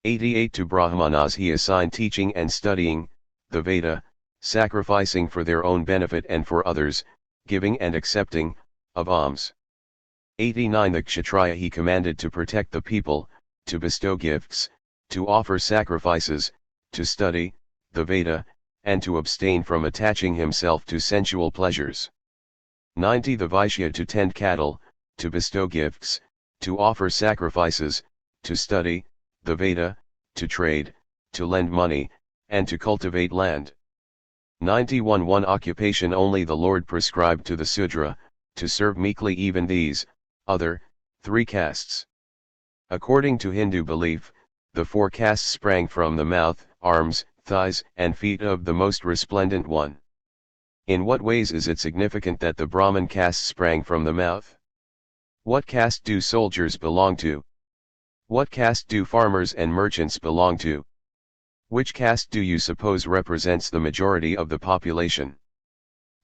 A: 88 To Brahmanas he assigned teaching and studying, the Veda, sacrificing for their own benefit and for others, giving and accepting, of alms. 89 The Kshatriya he commanded to protect the people, to bestow gifts, to offer sacrifices, to study, the Veda, and to abstain from attaching himself to sensual pleasures. 90 The Vaishya to tend cattle, to bestow gifts, to offer sacrifices, to study, the Veda, to trade, to lend money, and to cultivate land. 91 One occupation only the Lord prescribed to the Sudra, to serve meekly even these, other, three castes. According to Hindu belief, the four castes sprang from the mouth, arms, thighs, and feet of the most resplendent one. In what ways is it significant that the Brahmin caste sprang from the mouth? What caste do soldiers belong to? What caste do farmers and merchants belong to? Which caste do you suppose represents the majority of the population?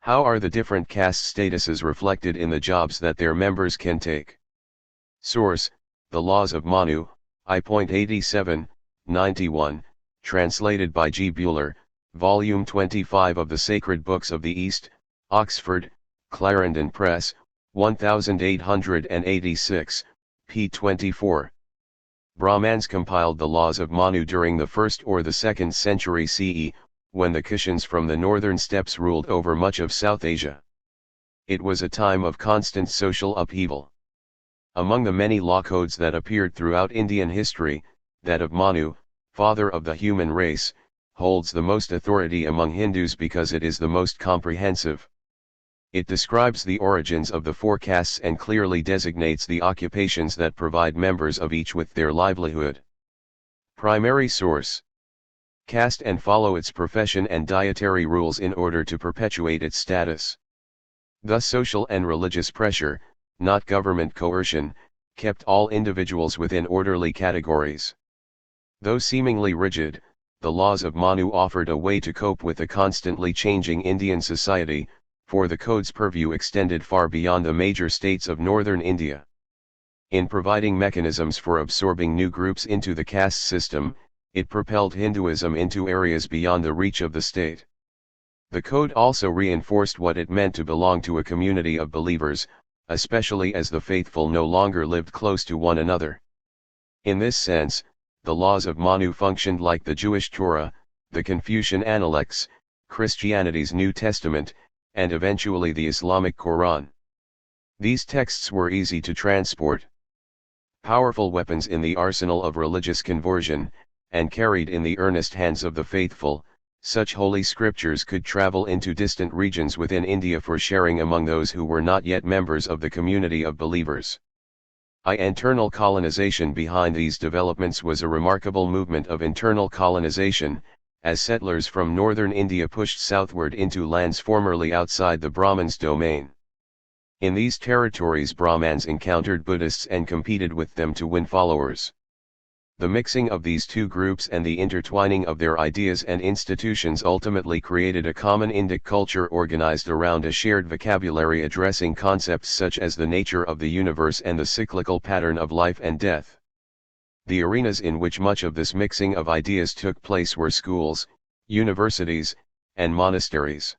A: How are the different caste statuses reflected in the jobs that their members can take? Source, The Laws of Manu, I.87, 91, translated by G. Buehler, Volume 25 of the Sacred Books of the East, Oxford, Clarendon Press, 1886, p. 24. Brahmans compiled the laws of Manu during the 1st or the 2nd century CE, when the Kushans from the northern steppes ruled over much of South Asia. It was a time of constant social upheaval. Among the many law codes that appeared throughout Indian history, that of Manu, father of the human race, holds the most authority among Hindus because it is the most comprehensive. It describes the origins of the four castes and clearly designates the occupations that provide members of each with their livelihood. Primary source: caste, and follow its profession and dietary rules in order to perpetuate its status. Thus social and religious pressure, not government coercion, kept all individuals within orderly categories. Though seemingly rigid, the laws of Manu offered a way to cope with the constantly changing Indian society, for the code's purview extended far beyond the major states of northern India. In providing mechanisms for absorbing new groups into the caste system, it propelled Hinduism into areas beyond the reach of the state. The code also reinforced what it meant to belong to a community of believers, especially as the faithful no longer lived close to one another. In this sense, the laws of Manu functioned like the Jewish Torah, the Confucian Analects, Christianity's New Testament, and eventually the Islamic Quran. These texts were easy to transport, powerful weapons in the arsenal of religious conversion, and carried in the earnest hands of the faithful. Such holy scriptures could travel into distant regions within India for sharing among those who were not yet members of the community of believers. Internal colonization behind these developments was a remarkable movement of internal colonization, as settlers from northern India pushed southward into lands formerly outside the Brahmins' domain. In these territories, Brahmans encountered Buddhists and competed with them to win followers. The mixing of these two groups and the intertwining of their ideas and institutions ultimately created a common Indic culture organized around a shared vocabulary addressing concepts such as the nature of the universe and the cyclical pattern of life and death. The arenas in which much of this mixing of ideas took place were schools, universities, and monasteries.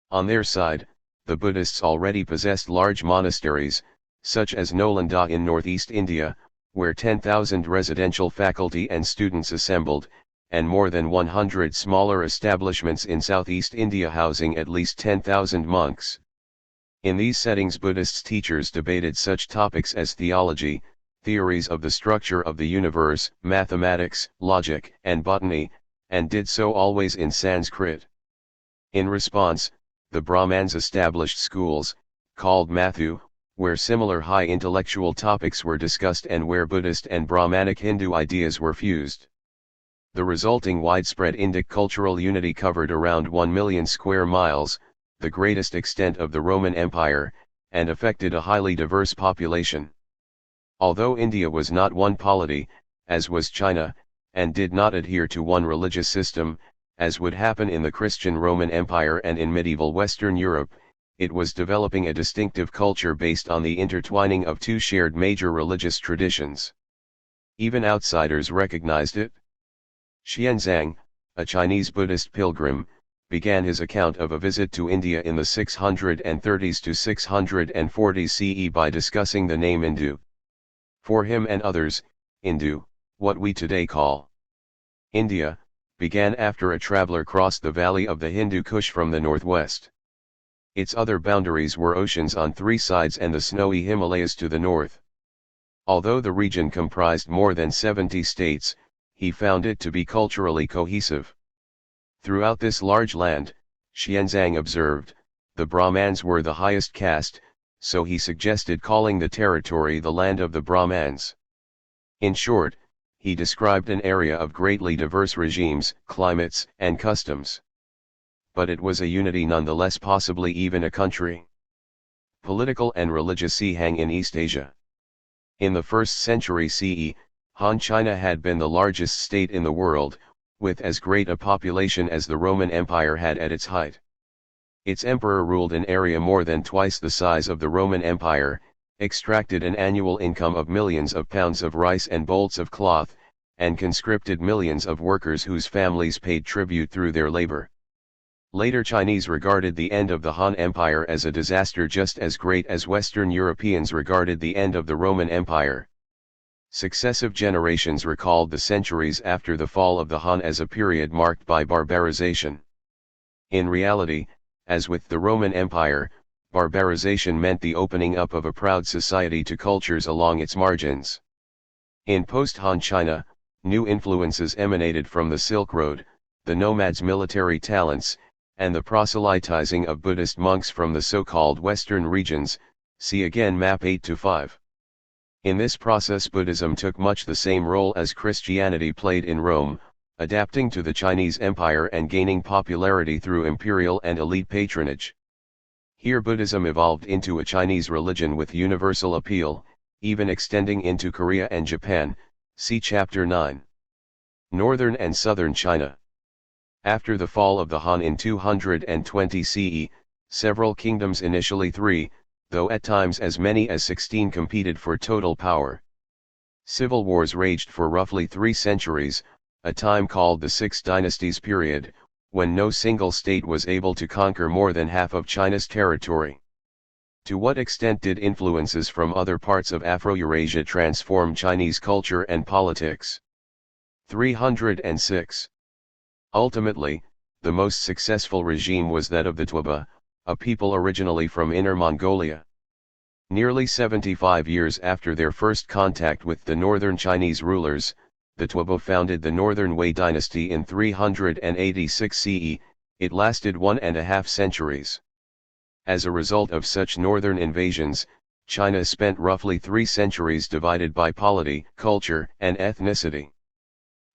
A: On their side, the Buddhists already possessed large monasteries, such as Nalanda in northeast India, where 10,000 residential faculty and students assembled, and more than 100 smaller establishments in southeast India housing at least 10,000 monks. In these settings, Buddhist teachers debated such topics as theology, theories of the structure of the universe, mathematics, logic, and botany, and did so always in Sanskrit. In response, the Brahmans established schools, called Mathu, where similar high intellectual topics were discussed and where Buddhist and Brahmanic Hindu ideas were fused. The resulting widespread Indic cultural unity covered around 1 million square miles, the greatest extent of the Roman Empire, and affected a highly diverse population. Although India was not one polity, as was China, and did not adhere to one religious system, as would happen in the Christian Roman Empire and in medieval Western Europe, it was developing a distinctive culture based on the intertwining of two shared major religious traditions. Even outsiders recognized it. Xuanzang, a Chinese Buddhist pilgrim, began his account of a visit to India in the 630s to 640s CE by discussing the name Hindu. For him and others, Hindu, what we today call India, began after a traveler crossed the valley of the Hindu Kush from the northwest. Its other boundaries were oceans on three sides and the snowy Himalayas to the north. Although the region comprised more than 70 states, he found it to be culturally cohesive. Throughout this large land, Xuanzang observed, the Brahmans were the highest caste, so he suggested calling the territory the land of the Brahmans. In short, he described an area of greatly diverse regimes, climates, and customs. But it was a unity nonetheless, possibly even a country. Political and religious hang in East Asia. In the 1st century CE, Han China had been the largest state in the world, with as great a population as the Roman Empire had at its height. Its emperor ruled an area more than twice the size of the Roman Empire, extracted an annual income of millions of pounds of rice and bolts of cloth, and conscripted millions of workers whose families paid tribute through their labor. Later Chinese regarded the end of the Han Empire as a disaster just as great as Western Europeans regarded the end of the Roman Empire. Successive generations recalled the centuries after the fall of the Han as a period marked by barbarization. In reality, as with the Roman Empire, barbarization meant the opening up of a proud society to cultures along its margins. In post-Han China, new influences emanated from the Silk Road, the nomads' military talents, and the proselytizing of Buddhist monks from the so-called Western regions, see again map 8-5. In this process Buddhism took much the same role as Christianity played in Rome, adapting to the Chinese Empire and gaining popularity through imperial and elite patronage. Here Buddhism evolved into a Chinese religion with universal appeal, even extending into Korea and Japan, see Chapter 9. Northern and Southern China. After the fall of the Han in 220 CE, several kingdoms, initially 3, though at times as many as 16, competed for total power. Civil wars raged for roughly 3 centuries, a time called the Six Dynasties period, when no single state was able to conquer more than half of China's territory. To what extent did influences from other parts of Afro-Eurasia transform Chinese culture and politics? 306. Ultimately, the most successful regime was that of the Tuoba, a people originally from Inner Mongolia. Nearly 75 years after their first contact with the northern Chinese rulers, the Tuoba founded the Northern Wei dynasty in 386 CE, it lasted 1.5 centuries. As a result of such northern invasions, China spent roughly 3 centuries divided by polity, culture, and ethnicity.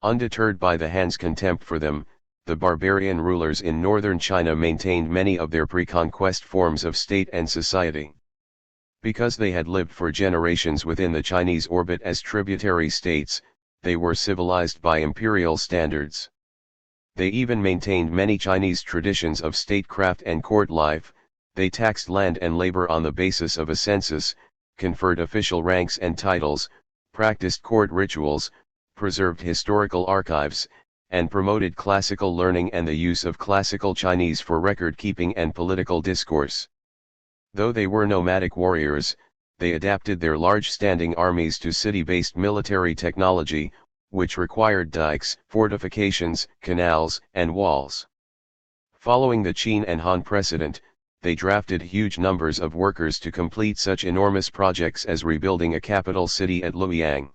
A: Undeterred by the Han's contempt for them, the barbarian rulers in northern China maintained many of their pre-conquest forms of state and society. Because they had lived for generations within the Chinese orbit as tributary states, they were civilized by imperial standards. They even maintained many Chinese traditions of statecraft and court life. They taxed land and labor on the basis of a census, conferred official ranks and titles, practiced court rituals, preserved historical archives, and promoted classical learning and the use of classical Chinese for record-keeping and political discourse. Though they were nomadic warriors, they adapted their large-standing armies to city-based military technology, which required dikes, fortifications, canals, and walls. Following the Qin and Han precedent, they drafted huge numbers of workers to complete such enormous projects as rebuilding a capital city at Luoyang.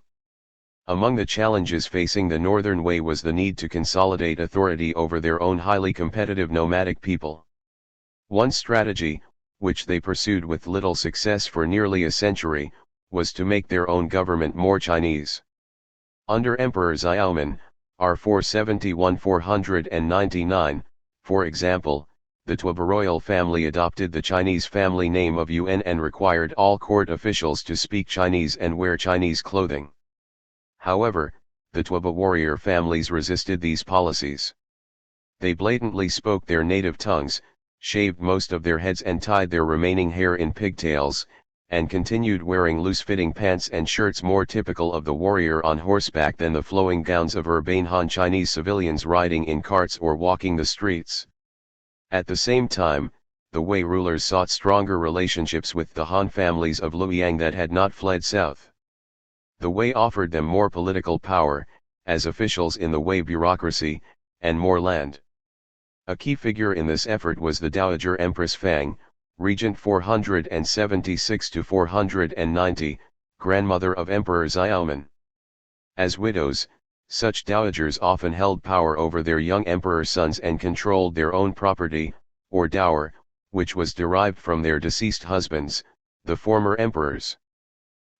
A: Among the challenges facing the Northern Wei was the need to consolidate authority over their own highly competitive nomadic people. One strategy, which they pursued with little success for nearly a century, was to make their own government more Chinese. Under Emperor Xiaoman, R. 471-499, for example, the Tuoba royal family adopted the Chinese family name of Yuan and required all court officials to speak Chinese and wear Chinese clothing. However, the Tuoba warrior families resisted these policies. They blatantly spoke their native tongues, shaved most of their heads and tied their remaining hair in pigtails, and continued wearing loose-fitting pants and shirts more typical of the warrior on horseback than the flowing gowns of urbane Han Chinese civilians riding in carts or walking the streets. At the same time, the Wei rulers sought stronger relationships with the Han families of Luoyang that had not fled south. The Wei offered them more political power, as officials in the Wei bureaucracy, and more land. A key figure in this effort was the Dowager Empress Fang, regent 476-490, grandmother of Emperor Xiaoman. As widows, such dowagers often held power over their young emperor sons and controlled their own property, or dower, which was derived from their deceased husbands, the former emperors.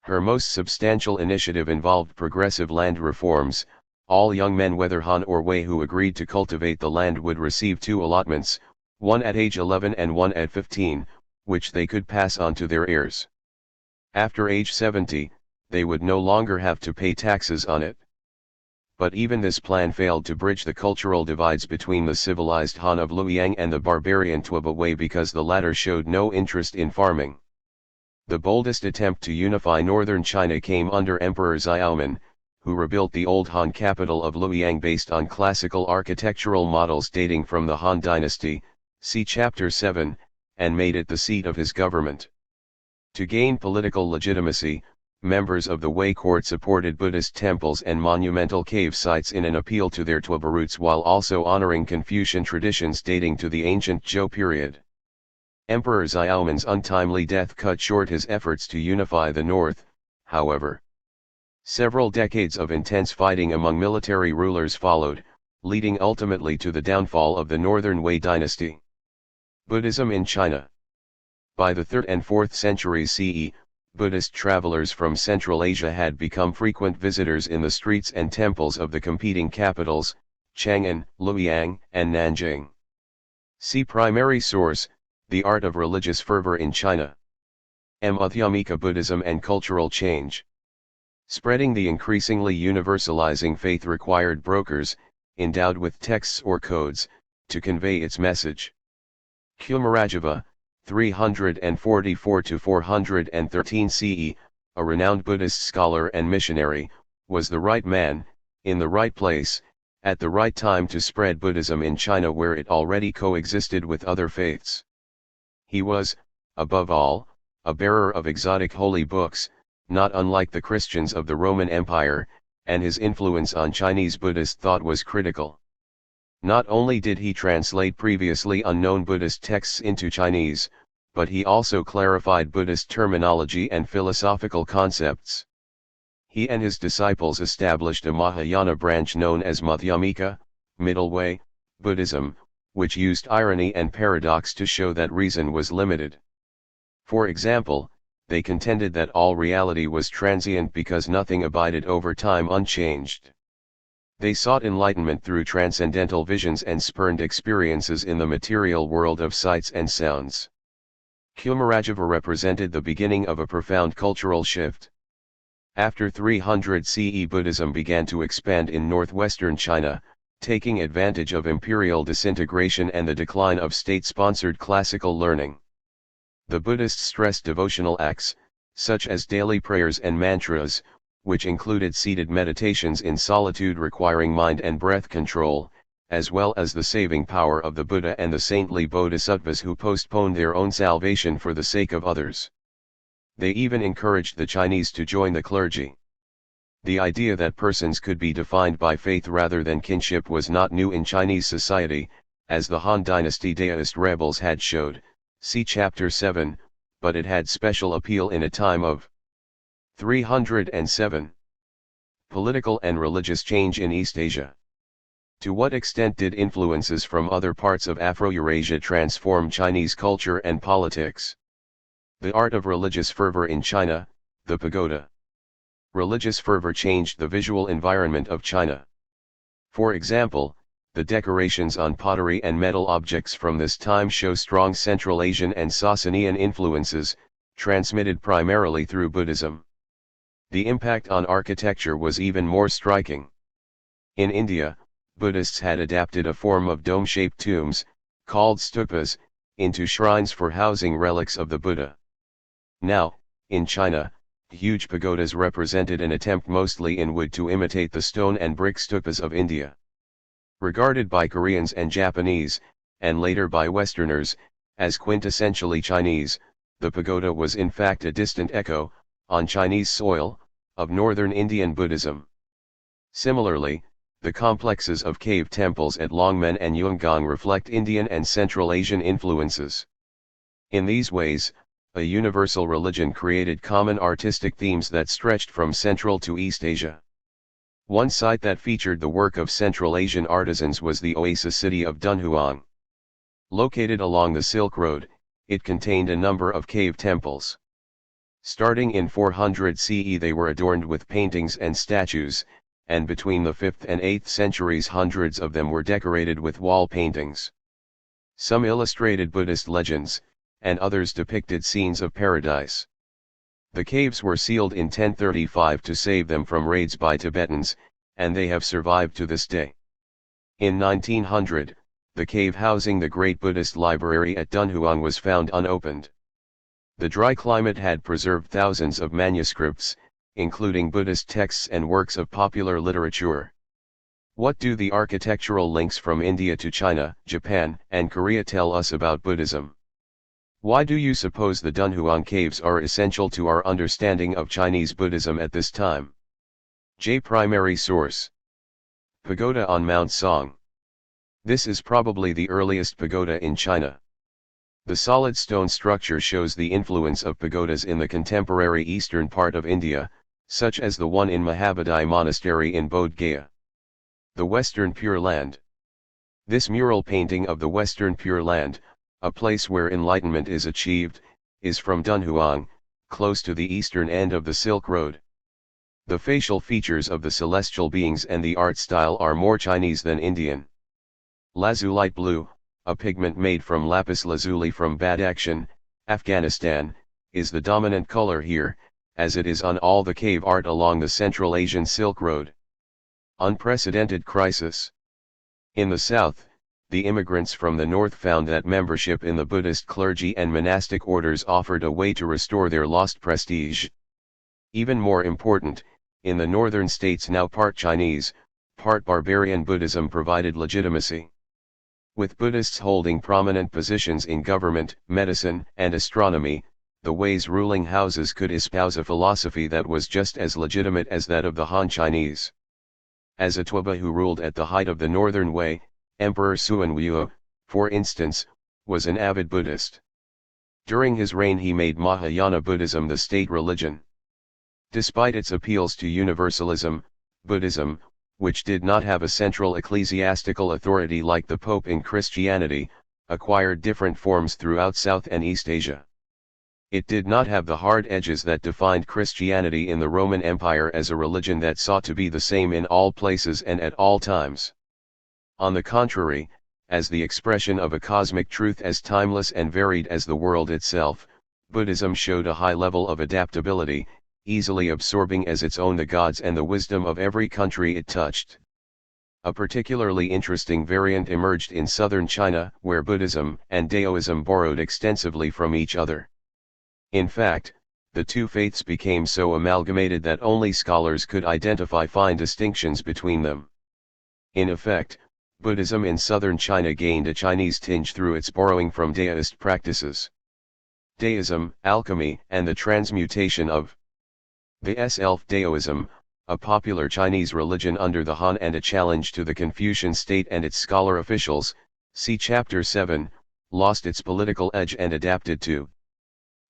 A: Her most substantial initiative involved progressive land reforms. All young men, whether Han or Wei, who agreed to cultivate the land would receive 2 allotments, one at age 11 and one at 15, which they could pass on to their heirs. After age 70, they would no longer have to pay taxes on it. But even this plan failed to bridge the cultural divides between the civilized Han of Luoyang and the barbarian Tuoba Wei because the latter showed no interest in farming. The boldest attempt to unify northern China came under Emperor Xiaoman, who rebuilt the old Han capital of Luoyang based on classical architectural models dating from the Han dynasty, see Chapter 7, and made it the seat of his government. To gain political legitimacy, members of the Wei court supported Buddhist temples and monumental cave sites in an appeal to their Tuoba roots while also honoring Confucian traditions dating to the ancient Zhou period. Emperor Xiaoman's untimely death cut short his efforts to unify the north, however. Several decades of intense fighting among military rulers followed, leading ultimately to the downfall of the Northern Wei dynasty. Buddhism in China. By the 3rd and 4th centuries CE, Buddhist travelers from Central Asia had become frequent visitors in the streets and temples of the competing capitals, Chang'an, Luoyang, and Nanjing. See primary source, The Art of Religious Fervor in China. Madhyamika Buddhism and Cultural Change. Spreading the increasingly universalizing faith required brokers, endowed with texts or codes, to convey its message. Kumarajava, 344–413 CE, a renowned Buddhist scholar and missionary, was the right man, in the right place, at the right time to spread Buddhism in China where it already coexisted with other faiths. He was, above all, a bearer of exotic holy books, not unlike the Christians of the Roman Empire, and his influence on Chinese Buddhist thought was critical. Not only did he translate previously unknown Buddhist texts into Chinese, but he also clarified Buddhist terminology and philosophical concepts. He and his disciples established a Mahayana branch known as Madhyamika, Middle Way, Buddhism, which used irony and paradox to show that reason was limited. For example, they contended that all reality was transient because nothing abided over time unchanged. They sought enlightenment through transcendental visions and spurned experiences in the material world of sights and sounds. Kumarajava represented the beginning of a profound cultural shift. After 300 CE, Buddhism began to expand in northwestern China, taking advantage of imperial disintegration and the decline of state-sponsored classical learning. The Buddhists stressed devotional acts, such as daily prayers and mantras, which included seated meditations in solitude requiring mind and breath control, as well as the saving power of the Buddha and the saintly bodhisattvas who postponed their own salvation for the sake of others. They even encouraged the Chinese to join the clergy. The idea that persons could be defined by faith rather than kinship was not new in Chinese society, as the Han Dynasty Daoist rebels had showed, see Chapter 7, but it had special appeal in a time of 307. Political and religious change in East Asia. To what extent did influences from other parts of Afro-Eurasia transform Chinese culture and politics? The art of religious fervor in China, the pagoda. Religious fervor changed the visual environment of China. For example, the decorations on pottery and metal objects from this time show strong Central Asian and Sasanian influences, transmitted primarily through Buddhism. The impact on architecture was even more striking. In India, Buddhists had adapted a form of dome-shaped tombs, called stupas, into shrines for housing relics of the Buddha. Now, in China, huge pagodas represented an attempt mostly in wood to imitate the stone and brick stupas of India. Regarded by Koreans and Japanese, and later by Westerners, as quintessentially Chinese, the pagoda was in fact a distant echo, on Chinese soil, of northern Indian Buddhism. Similarly, the complexes of cave temples at Longmen and Yungang reflect Indian and Central Asian influences. In these ways, a universal religion created common artistic themes that stretched from Central to East Asia. One site that featured the work of Central Asian artisans was the oasis city of Dunhuang. Located along the Silk Road, it contained a number of cave temples. Starting in 400 CE they were adorned with paintings and statues, and between the 5th and 8th centuries hundreds of them were decorated with wall paintings. Some illustrated Buddhist legends, and others depicted scenes of paradise. The caves were sealed in 1035 to save them from raids by Tibetans, and they have survived to this day. In 1900, the cave housing the Great Buddhist Library at Dunhuang was found unopened. The dry climate had preserved thousands of manuscripts, including Buddhist texts and works of popular literature. What do the architectural links from India to China, Japan, and Korea tell us about Buddhism? Why do you suppose the Dunhuang caves are essential to our understanding of Chinese Buddhism at this time? Primary source. Pagoda on Mount Song. This is probably the earliest pagoda in China. The solid stone structure shows the influence of pagodas in the contemporary eastern part of India, such as the one in Mahabodhi Monastery in Bodh Gaya. The Western Pure Land. This mural painting of the Western Pure Land, a place where enlightenment is achieved, is from Dunhuang, close to the eastern end of the Silk Road. The facial features of the celestial beings and the art style are more Chinese than Indian. Lazulite blue, a pigment made from lapis lazuli from Badakhshan, Afghanistan, is the dominant color here, as it is on all the cave art along the Central Asian Silk Road. Unprecedented crisis. In the south, the immigrants from the north found that membership in the Buddhist clergy and monastic orders offered a way to restore their lost prestige. Even more important, in the northern states now part Chinese, part barbarian Buddhism provided legitimacy. With Buddhists holding prominent positions in government, medicine, and astronomy, the Wei's ruling houses could espouse a philosophy that was just as legitimate as that of the Han Chinese. As Atuoba, who ruled at the height of the Northern Wei, Emperor Suanwuo, for instance, was an avid Buddhist. During his reign he made Mahayana Buddhism the state religion. Despite its appeals to universalism, Buddhism, which did not have a central ecclesiastical authority like the Pope in Christianity, acquired different forms throughout South and East Asia. It did not have the hard edges that defined Christianity in the Roman Empire as a religion that sought to be the same in all places and at all times. On the contrary, as the expression of a cosmic truth as timeless and varied as the world itself, Buddhism showed a high level of adaptability, easily absorbing as its own the gods and the wisdom of every country it touched. A particularly interesting variant emerged in southern China, where Buddhism and Daoism borrowed extensively from each other. In fact, the two faiths became so amalgamated that only scholars could identify fine distinctions between them. In effect, Buddhism in southern China gained a Chinese tinge through its borrowing from Daoist practices. Daism, alchemy, and the transmutation of the self-Daoism, a popular Chinese religion under the Han and a challenge to the Confucian state and its scholar officials, see Chapter 7, lost its political edge and adapted to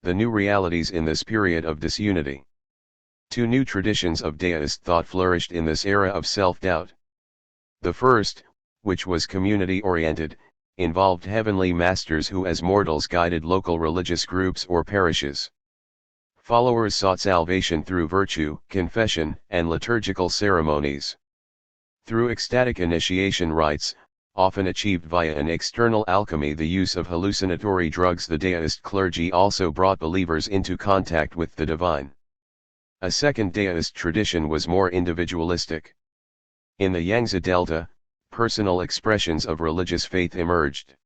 A: the new realities in this period of disunity. Two new traditions of Daoist thought flourished in this era of self-doubt. The first, which was community-oriented, involved heavenly masters who as mortals guided local religious groups or parishes. Followers sought salvation through virtue, confession, and liturgical ceremonies. Through ecstatic initiation rites, often achieved via an external alchemy, the use of hallucinatory drugs, the Daoist clergy also brought believers into contact with the divine. A second Daoist tradition was more individualistic. In the Yangtze Delta, personal expressions of religious faith emerged.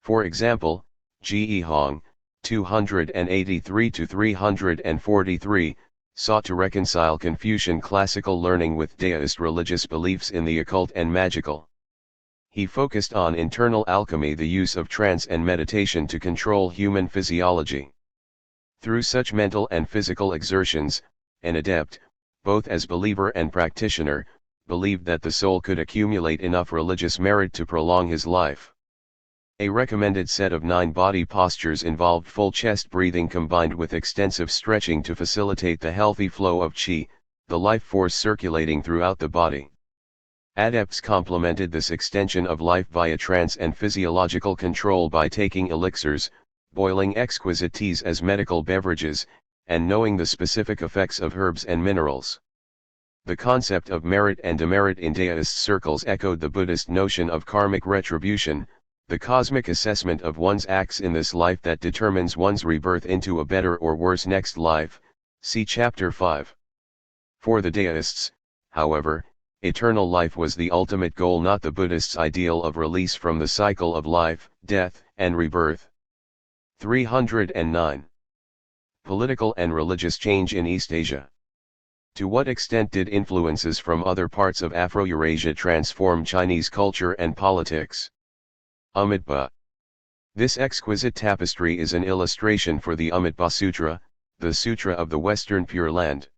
A: For example, Ji Hong, 283–343, sought to reconcile Confucian classical learning with Daoist religious beliefs in the occult and magical. He focused on internal alchemy, the use of trance and meditation to control human physiology. Through such mental and physical exertions, an adept, both as believer and practitioner, believed that the soul could accumulate enough religious merit to prolong his life. A recommended set of 9 body postures involved full chest breathing combined with extensive stretching to facilitate the healthy flow of qi, the life force circulating throughout the body. Adepts complemented this extension of life via trance and physiological control by taking elixirs, boiling exquisite teas as medical beverages, and knowing the specific effects of herbs and minerals. The concept of merit and demerit in Daoist circles echoed the Buddhist notion of karmic retribution, the cosmic assessment of one's acts in this life that determines one's rebirth into a better or worse next life, see Chapter 5. For the Daoists, however, eternal life was the ultimate goal, not the Buddhists' ideal of release from the cycle of life, death, and rebirth. 309. Political and religious change in East Asia. To what extent did influences from other parts of Afro-Eurasia transform Chinese culture and politics? Amitabha. This exquisite tapestry is an illustration for the Amitabha Sutra, the Sutra of the Western Pure Land.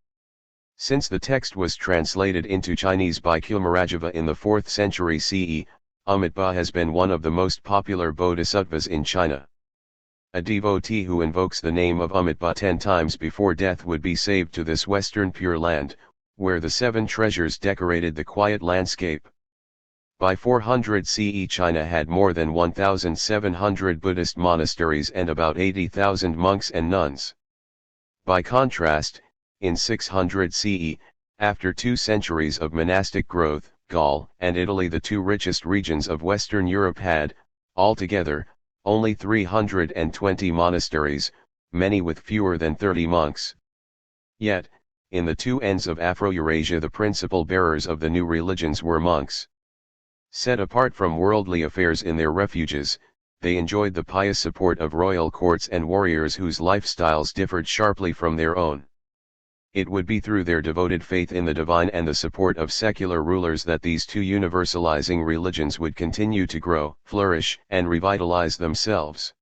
A: Since the text was translated into Chinese by Kumarajava in the 4th century CE, Amitabha has been one of the most popular bodhisattvas in China. A devotee who invokes the name of Amitabha 10 times before death would be saved to this Western Pure Land, where the 7 treasures decorated the quiet landscape. By 400 CE China had more than 1,700 Buddhist monasteries and about 80,000 monks and nuns. By contrast, in 600 CE, after 2 centuries of monastic growth, Gaul and Italy, the 2 richest regions of Western Europe, had, altogether, only 320 monasteries, many with fewer than 30 monks. Yet, in the 2 ends of Afro-Eurasia the principal bearers of the new religions were monks. Set apart from worldly affairs in their refuges, they enjoyed the pious support of royal courts and warriors whose lifestyles differed sharply from their own. It would be through their devoted faith in the divine and the support of secular rulers that these 2 universalizing religions would continue to grow, flourish, and revitalize themselves.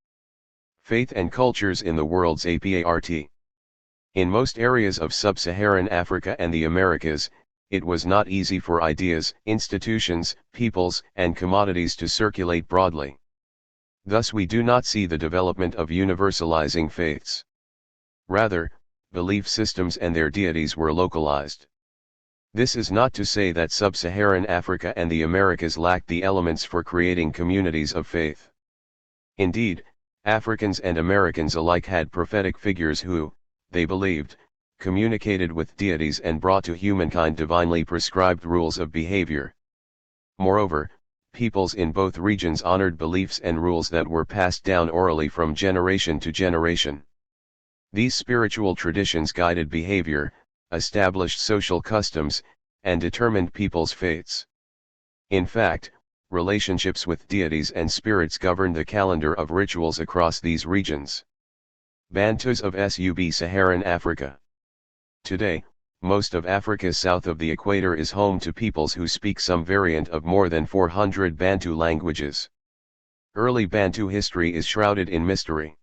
A: Faith and cultures in the world's apart. In most areas of sub-Saharan Africa and the Americas, it was not easy for ideas, institutions, peoples, and commodities to circulate broadly. Thus we do not see the development of universalizing faiths. Rather, belief systems and their deities were localized. This is not to say that sub-Saharan Africa and the Americas lacked the elements for creating communities of faith. Indeed, Africans and Americans alike had prophetic figures who, they believed, communicated with deities and brought to humankind divinely prescribed rules of behavior. Moreover, peoples in both regions honored beliefs and rules that were passed down orally from generation to generation. These spiritual traditions guided behavior, established social customs, and determined people's fates. In fact, relationships with deities and spirits governed the calendar of rituals across these regions. Bantus of sub-Saharan Africa. Today, most of Africa south of the equator is home to peoples who speak some variant of more than 400 Bantu languages. Early Bantu history is shrouded in mystery.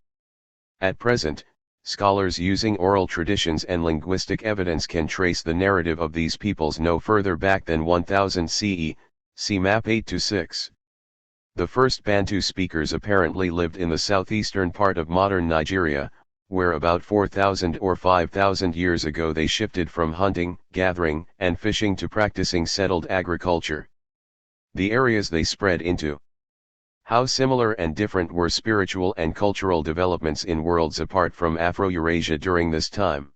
A: At present, scholars using oral traditions and linguistic evidence can trace the narrative of these peoples no further back than 1000 CE, see map 8-6. The first Bantu speakers apparently lived in the southeastern part of modern Nigeria, where about 4,000 or 5,000 years ago they shifted from hunting, gathering, and fishing to practicing settled agriculture. The areas they spread into. How similar and different were spiritual and cultural developments in worlds apart from Afro-Eurasia during this time.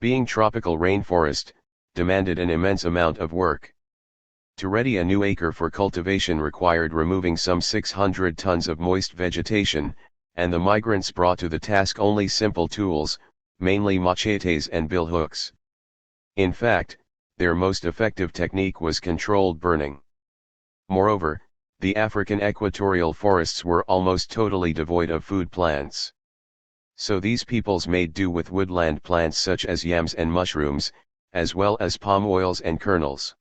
A: Being tropical rainforest, demanded an immense amount of work. To ready a new acre for cultivation required removing some 600 tons of moist vegetation, and the migrants brought to the task only simple tools, mainly machetes and billhooks. In fact, their most effective technique was controlled burning. Moreover, the African equatorial forests were almost totally devoid of food plants. So these peoples made do with woodland plants such as yams and mushrooms, as well as palm oils and kernels.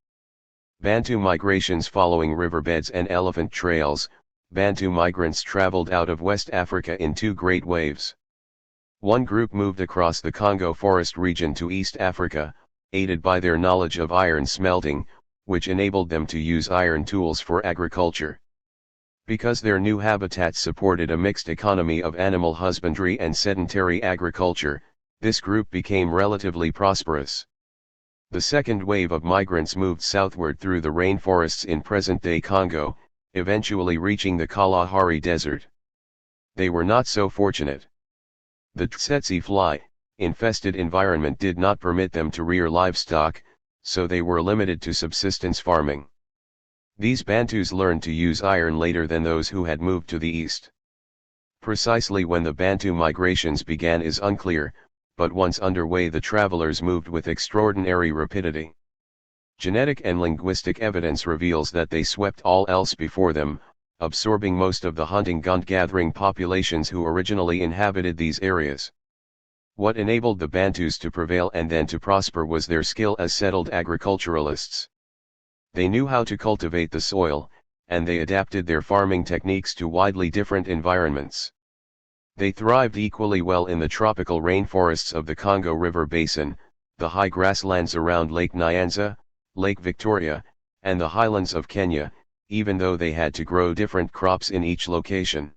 A: Bantu migrations following riverbeds and elephant trails. Bantu migrants traveled out of West Africa in 2 great waves. One group moved across the Congo forest region to East Africa, aided by their knowledge of iron smelting, which enabled them to use iron tools for agriculture. Because their new habitats supported a mixed economy of animal husbandry and sedentary agriculture, this group became relatively prosperous. The second wave of migrants moved southward through the rainforests in present-day Congo, eventually reaching the Kalahari Desert. They were not so fortunate. The tsetse fly-infested environment did not permit them to rear livestock, so they were limited to subsistence farming. These Bantus learned to use iron later than those who had moved to the east. Precisely when the Bantu migrations began is unclear, but once underway the travelers moved with extraordinary rapidity. Genetic and linguistic evidence reveals that they swept all else before them, absorbing most of the hunting and gathering populations who originally inhabited these areas. What enabled the Bantus to prevail and then to prosper was their skill as settled agriculturalists. They knew how to cultivate the soil, and they adapted their farming techniques to widely different environments. They thrived equally well in the tropical rainforests of the Congo River Basin, the high grasslands around Lake Nyanza, Lake Victoria, and the highlands of Kenya, even though they had to grow different crops in each location.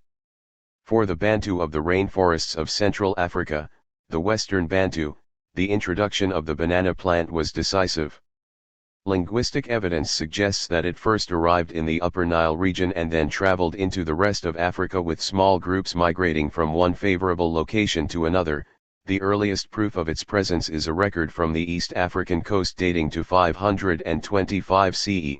A: For the Bantu of the rainforests of Central Africa, the Western Bantu, the introduction of the banana plant was decisive. Linguistic evidence suggests that it first arrived in the Upper Nile region and then traveled into the rest of Africa with small groups migrating from one favorable location to another. The earliest proof of its presence is a record from the East African coast dating to 525 CE.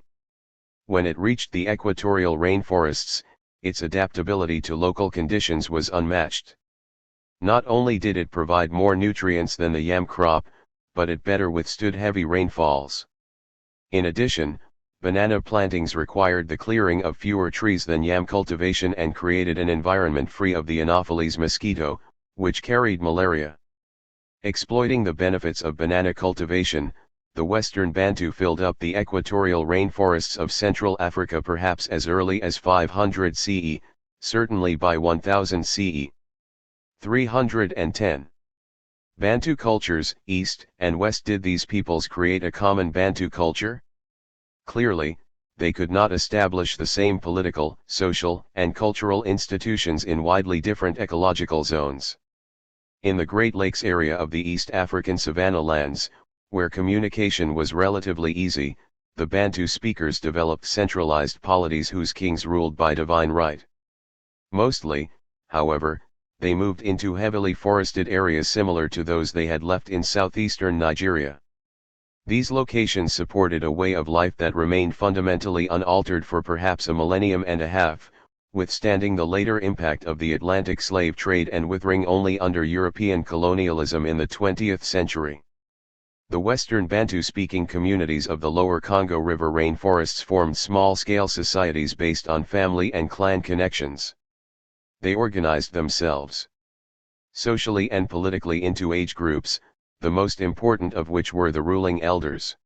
A: When it reached the equatorial rainforests, its adaptability to local conditions was unmatched. Not only did it provide more nutrients than the yam crop, but it better withstood heavy rainfalls. In addition, banana plantings required the clearing of fewer trees than yam cultivation and created an environment free of the Anopheles mosquito, which carried malaria. Exploiting the benefits of banana cultivation, the Western Bantu filled up the equatorial rainforests of Central Africa perhaps as early as 500 CE, certainly by 1000 CE. 310. Bantu cultures, East and West. Did these peoples create a common Bantu culture? Clearly, they could not establish the same political, social, and cultural institutions in widely different ecological zones. In the Great Lakes area of the East African savanna lands, where communication was relatively easy, the Bantu speakers developed centralized polities whose kings ruled by divine right. Mostly, however, they moved into heavily forested areas similar to those they had left in southeastern Nigeria. These locations supported a way of life that remained fundamentally unaltered for perhaps a millennium and a half, withstanding the later impact of the Atlantic slave trade and withering only under European colonialism in the 20th century. The Western Bantu-speaking communities of the lower Congo River rainforests formed small-scale societies based on family and clan connections. They organized themselves socially and politically into age groups, the most important of which were the ruling elders.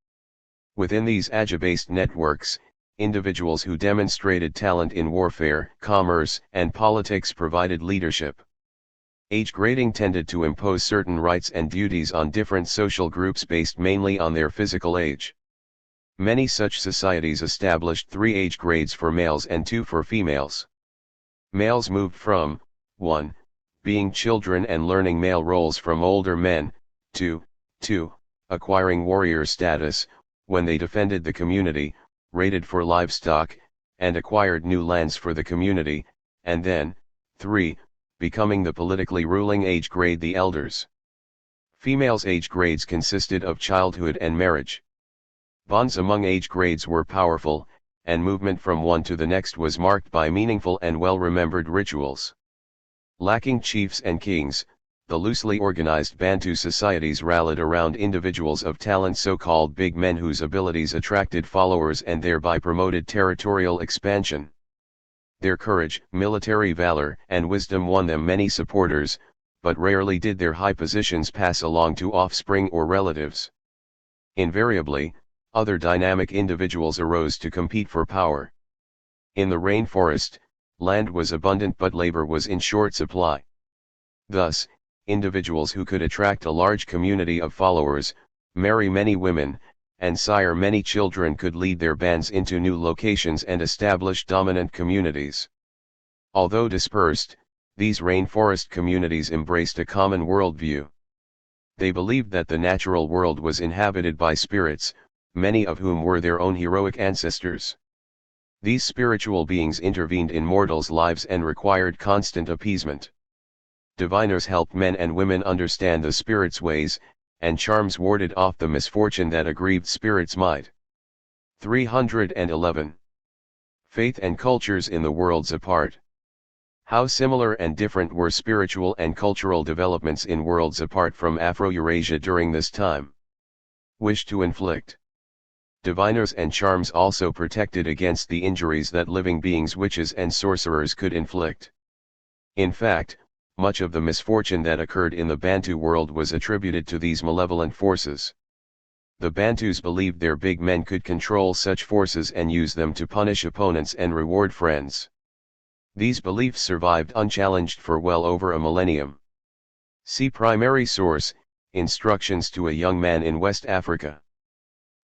A: Within these Aja-based networks, individuals who demonstrated talent in warfare, commerce, and politics provided leadership. Age grading tended to impose certain rights and duties on different social groups based mainly on their physical age. Many such societies established 3 age grades for males and 2 for females. Males moved from 1. Being children and learning male roles from older men, to 2. Acquiring warrior status, when they defended the community, raided for livestock, and acquired new lands for the community, and then, 3. Becoming the politically ruling age grade, the elders. Females' age grades consisted of childhood and marriage. Bonds among age grades were powerful, and movement from one to the next was marked by meaningful and well-remembered rituals. Lacking chiefs and kings, the loosely organized Bantu societies rallied around individuals of talent, so-called big men whose abilities attracted followers and thereby promoted territorial expansion. Their courage, military valor, and wisdom won them many supporters, but rarely did their high positions pass along to offspring or relatives. Invariably, other dynamic individuals arose to compete for power. In the rainforest, land was abundant but labor was in short supply. Thus, individuals who could attract a large community of followers, marry many women, and sire many children could lead their bands into new locations and establish dominant communities. Although dispersed, these rainforest communities embraced a common worldview. They believed that the natural world was inhabited by spirits, many of whom were their own heroic ancestors. These spiritual beings intervened in mortals' lives and required constant appeasement. Diviners helped men and women understand the spirits' ways, and charms warded off the misfortune that aggrieved spirits might. 311. Faith and cultures in the worlds apart. How similar and different were spiritual and cultural developments in worlds apart from Afro-Eurasia during this time? Wish to inflict. Diviners and charms also protected against the injuries that living beings, witches and sorcerers could inflict. In fact, much of the misfortune that occurred in the Bantu world was attributed to these malevolent forces. The Bantus believed their big men could control such forces and use them to punish opponents and reward friends. These beliefs survived unchallenged for well over a millennium. See primary source, Instructions to a Young Man in West Africa.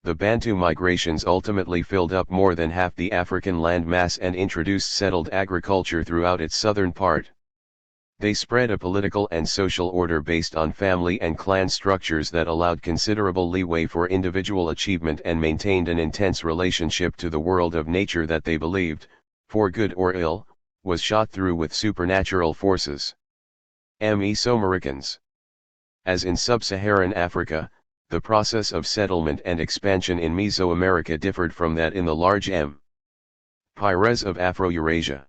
A: The Bantu migrations ultimately filled up more than half the African land mass and introduced settled agriculture throughout its southern part. They spread a political and social order based on family and clan structures that allowed considerable leeway for individual achievement and maintained an intense relationship to the world of nature that they believed, for good or ill, was shot through with supernatural forces. Mesoamericans. As in sub-Saharan Africa, the process of settlement and expansion in Mesoamerica differed from that in the large Empires of Afro-Eurasia.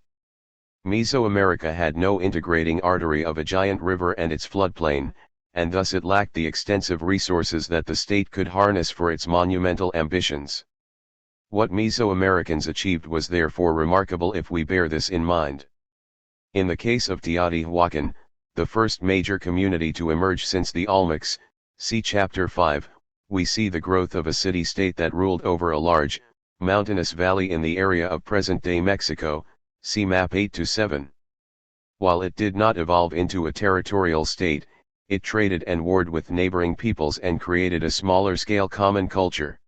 A: Mesoamerica had no integrating artery of a giant river and its floodplain, and thus it lacked the extensive resources that the state could harness for its monumental ambitions. What Mesoamericans achieved was therefore remarkable if we bear this in mind. In the case of Teotihuacan, the first major community to emerge since the Olmecs, see Chapter 5, we see the growth of a city-state that ruled over a large, mountainous valley in the area of present-day Mexico, see Map 8-7. While it did not evolve into a territorial state, it traded and warred with neighboring peoples and created a smaller-scale common culture.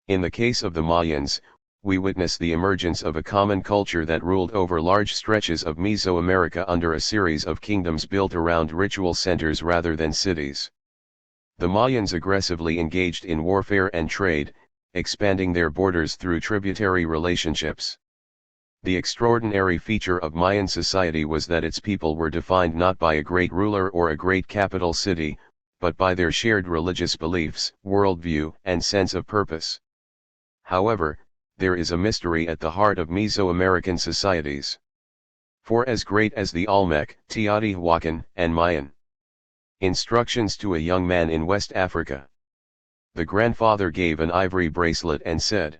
A: In the case of the Mayans, we witness the emergence of a common culture that ruled over large stretches of Mesoamerica under a series of kingdoms built around ritual centers rather than cities. The Mayans aggressively engaged in warfare and trade, expanding their borders through tributary relationships. The extraordinary feature of Mayan society was that its people were defined not by a great ruler or a great capital city, but by their shared religious beliefs, worldview, and sense of purpose. However, there is a mystery at the heart of Mesoamerican societies. For as great as the Olmec, Teotihuacan, and Mayan instructions to a young man in West Africa, the grandfather gave an ivory bracelet and said,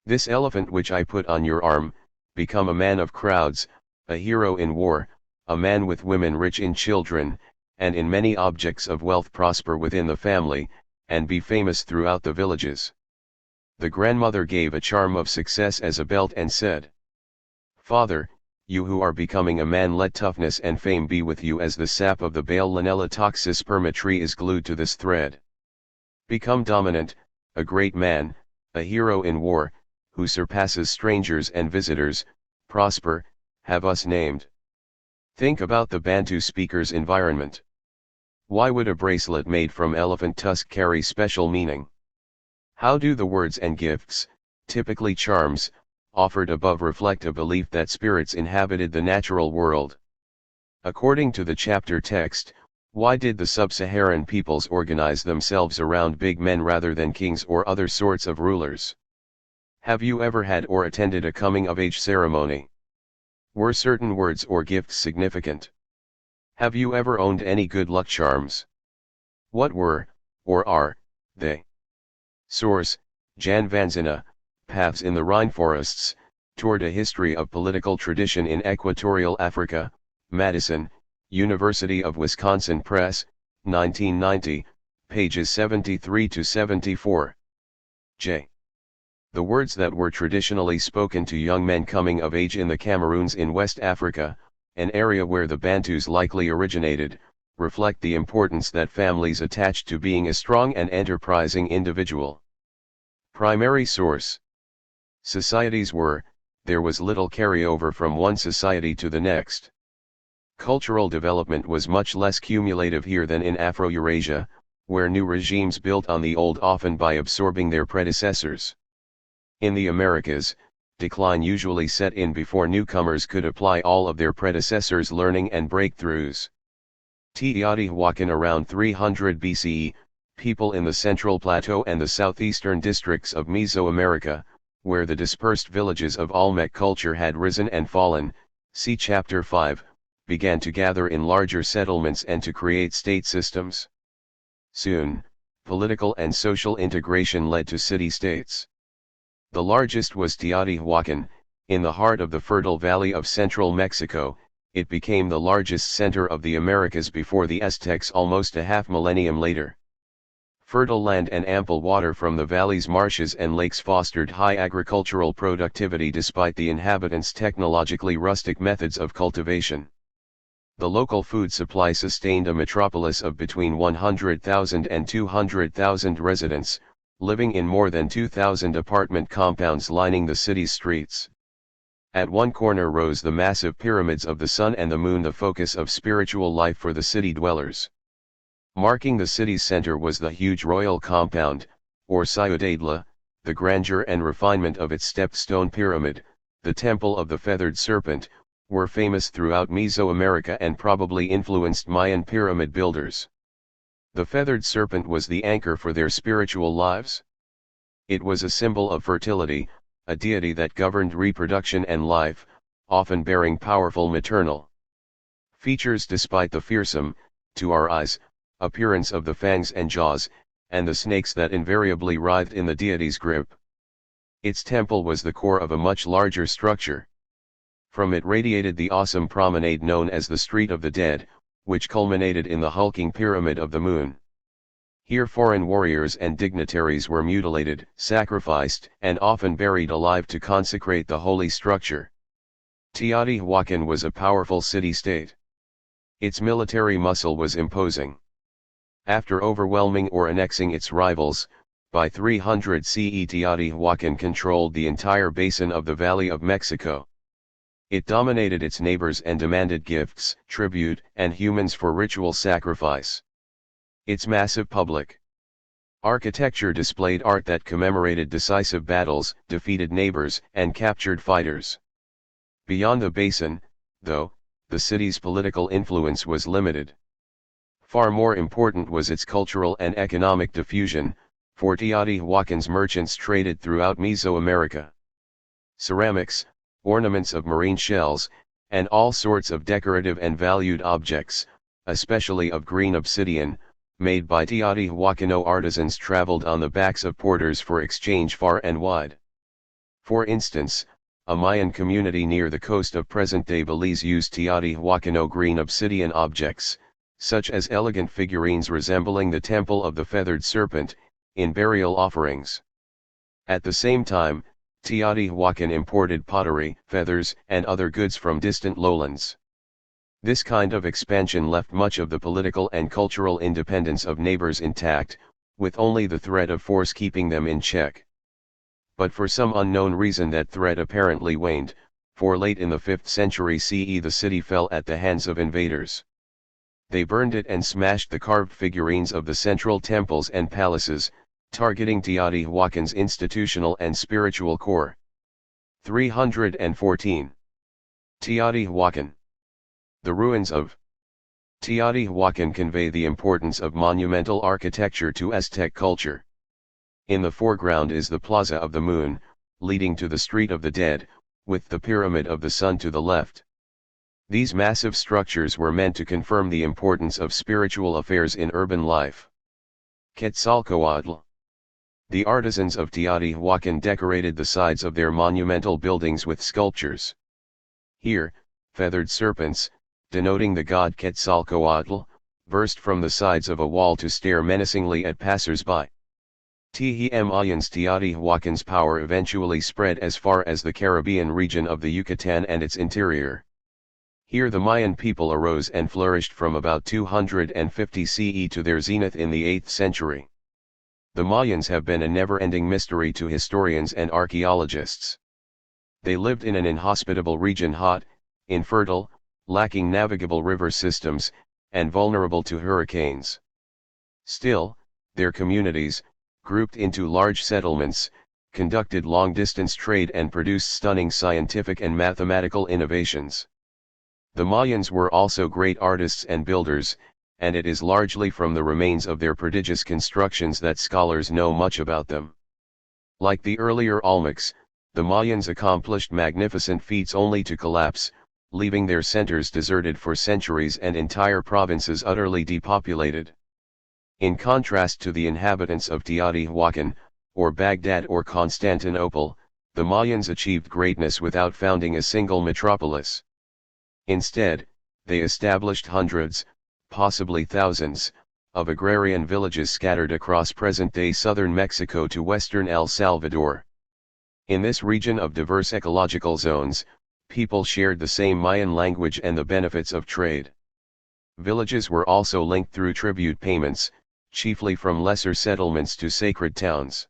A: "This elephant which I put on your arm, become a man of crowds, a hero in war, a man with women rich in children, and in many objects of wealth prosper within the family, and be famous throughout the villages." The grandmother gave a charm of success as a belt and said, "Father, you who are becoming a man, let toughness and fame be with you as the sap of the Baelenella toxisperma tree is glued to this thread. Become dominant, a great man, a hero in war, who surpasses strangers and visitors, prosper, have us named." Think about the Bantu speaker's environment. Why would a bracelet made from elephant tusk carry special meaning? How do the words and gifts, typically charms, offered above reflect a belief that spirits inhabited the natural world? According to the chapter text, why did the sub-Saharan peoples organize themselves around big men rather than kings or other sorts of rulers? Have you ever had or attended a coming-of-age ceremony? Were certain words or gifts significant? Have you ever owned any good luck charms? What were, or are, they? Source: Jan Vanzina, Paths in the Rhine Forests, Toward a History of Political Tradition in Equatorial Africa, Madison, University of Wisconsin Press, 1990, pages 73-74. J. The words that were traditionally spoken to young men coming of age in the Cameroons in West Africa, an area where the Bantus likely originated, reflect the importance that families attached to being a strong and enterprising individual. Primary source: societies were, there was little carryover from one society to the next. Cultural development was much less cumulative here than in Afro-Eurasia, where new regimes built on the old often by absorbing their predecessors. In the Americas, decline usually set in before newcomers could apply all of their predecessors' learning and breakthroughs. Teotihuacan around 300 BCE, people in the Central Plateau and the southeastern districts of Mesoamerica, where the dispersed villages of Olmec culture had risen and fallen, see Chapter 5, began to gather in larger settlements and to create state systems. Soon, political and social integration led to city-states. The largest was Teotihuacan, in the heart of the fertile valley of central Mexico. It became the largest center of the Americas before the Aztecs almost a half millennium later. Fertile land and ample water from the valley's marshes and lakes fostered high agricultural productivity despite the inhabitants' technologically rustic methods of cultivation. The local food supply sustained a metropolis of between 100,000 and 200,000 residents, living in more than 2,000 apartment compounds lining the city's streets. At one corner rose the massive pyramids of the sun and the moon, the focus of spiritual life for the city dwellers. Marking the city's center was the huge royal compound, or Ciudadela, the grandeur and refinement of its stepped stone pyramid, the Temple of the Feathered Serpent, were famous throughout Mesoamerica and probably influenced Mayan pyramid builders. The feathered serpent was the anchor for their spiritual lives. It was a symbol of fertility, a deity that governed reproduction and life, often bearing powerful maternal features despite the fearsome, to our eyes, appearance of the fangs and jaws, and the snakes that invariably writhed in the deity's grip. Its temple was the core of a much larger structure. From it radiated the awesome promenade known as the Street of the Dead, which culminated in the hulking Pyramid of the Moon. Here foreign warriors and dignitaries were mutilated, sacrificed, and often buried alive to consecrate the holy structure. Teotihuacan was a powerful city-state. Its military muscle was imposing. After overwhelming or annexing its rivals, by 300 CE Teotihuacan controlled the entire basin of the Valley of Mexico. It dominated its neighbors and demanded gifts, tribute, and humans for ritual sacrifice. Its massive public architecture displayed art that commemorated decisive battles, defeated neighbors, and captured fighters. Beyond the basin, though, the city's political influence was limited. Far more important was its cultural and economic diffusion, for Teotihuacan's merchants traded throughout Mesoamerica. Ceramics, ornaments of marine shells, and all sorts of decorative and valued objects, especially of green obsidian, made by Teotihuacano artisans traveled on the backs of porters for exchange far and wide. For instance, a Mayan community near the coast of present-day Belize used Teotihuacano green obsidian objects, such as elegant figurines resembling the Temple of the Feathered Serpent, in burial offerings. At the same time, Teotihuacan imported pottery, feathers, and other goods from distant lowlands. This kind of expansion left much of the political and cultural independence of neighbors intact, with only the threat of force keeping them in check. But for some unknown reason that threat apparently waned, for late in the 5th century CE the city fell at the hands of invaders. They burned it and smashed the carved figurines of the central temples and palaces, targeting Teotihuacan's institutional and spiritual core. 314. Teotihuacan. The ruins of Teotihuacan convey the importance of monumental architecture to Aztec culture. In the foreground is the Plaza of the Moon, leading to the Street of the Dead, with the Pyramid of the Sun to the left. These massive structures were meant to confirm the importance of spiritual affairs in urban life. Quetzalcoatl. The artisans of Teotihuacan decorated the sides of their monumental buildings with sculptures. Here, feathered serpents, denoting the god Quetzalcoatl, burst from the sides of a wall to stare menacingly at passers-by. Teotihuacan's power eventually spread as far as the Caribbean region of the Yucatan and its interior. Here the Mayan people arose and flourished from about 250 CE to their zenith in the 8th century. The Mayans have been a never-ending mystery to historians and archaeologists. They lived in an inhospitable region, hot, infertile, lacking navigable river systems, and vulnerable to hurricanes. Still, their communities, grouped into large settlements, conducted long-distance trade and produced stunning scientific and mathematical innovations. The Mayans were also great artists and builders, and it is largely from the remains of their prodigious constructions that scholars know much about them. Like the earlier Olmecs, the Mayans accomplished magnificent feats only to collapse, leaving their centers deserted for centuries and entire provinces utterly depopulated. In contrast to the inhabitants of Teotihuacan, or Baghdad or Constantinople, the Mayans achieved greatness without founding a single metropolis. Instead, they established hundreds, possibly thousands, of agrarian villages scattered across present-day southern Mexico to western El Salvador. In this region of diverse ecological zones, people shared the same Mayan language and the benefits of trade. Villages were also linked through tribute payments, chiefly from lesser settlements to sacred towns.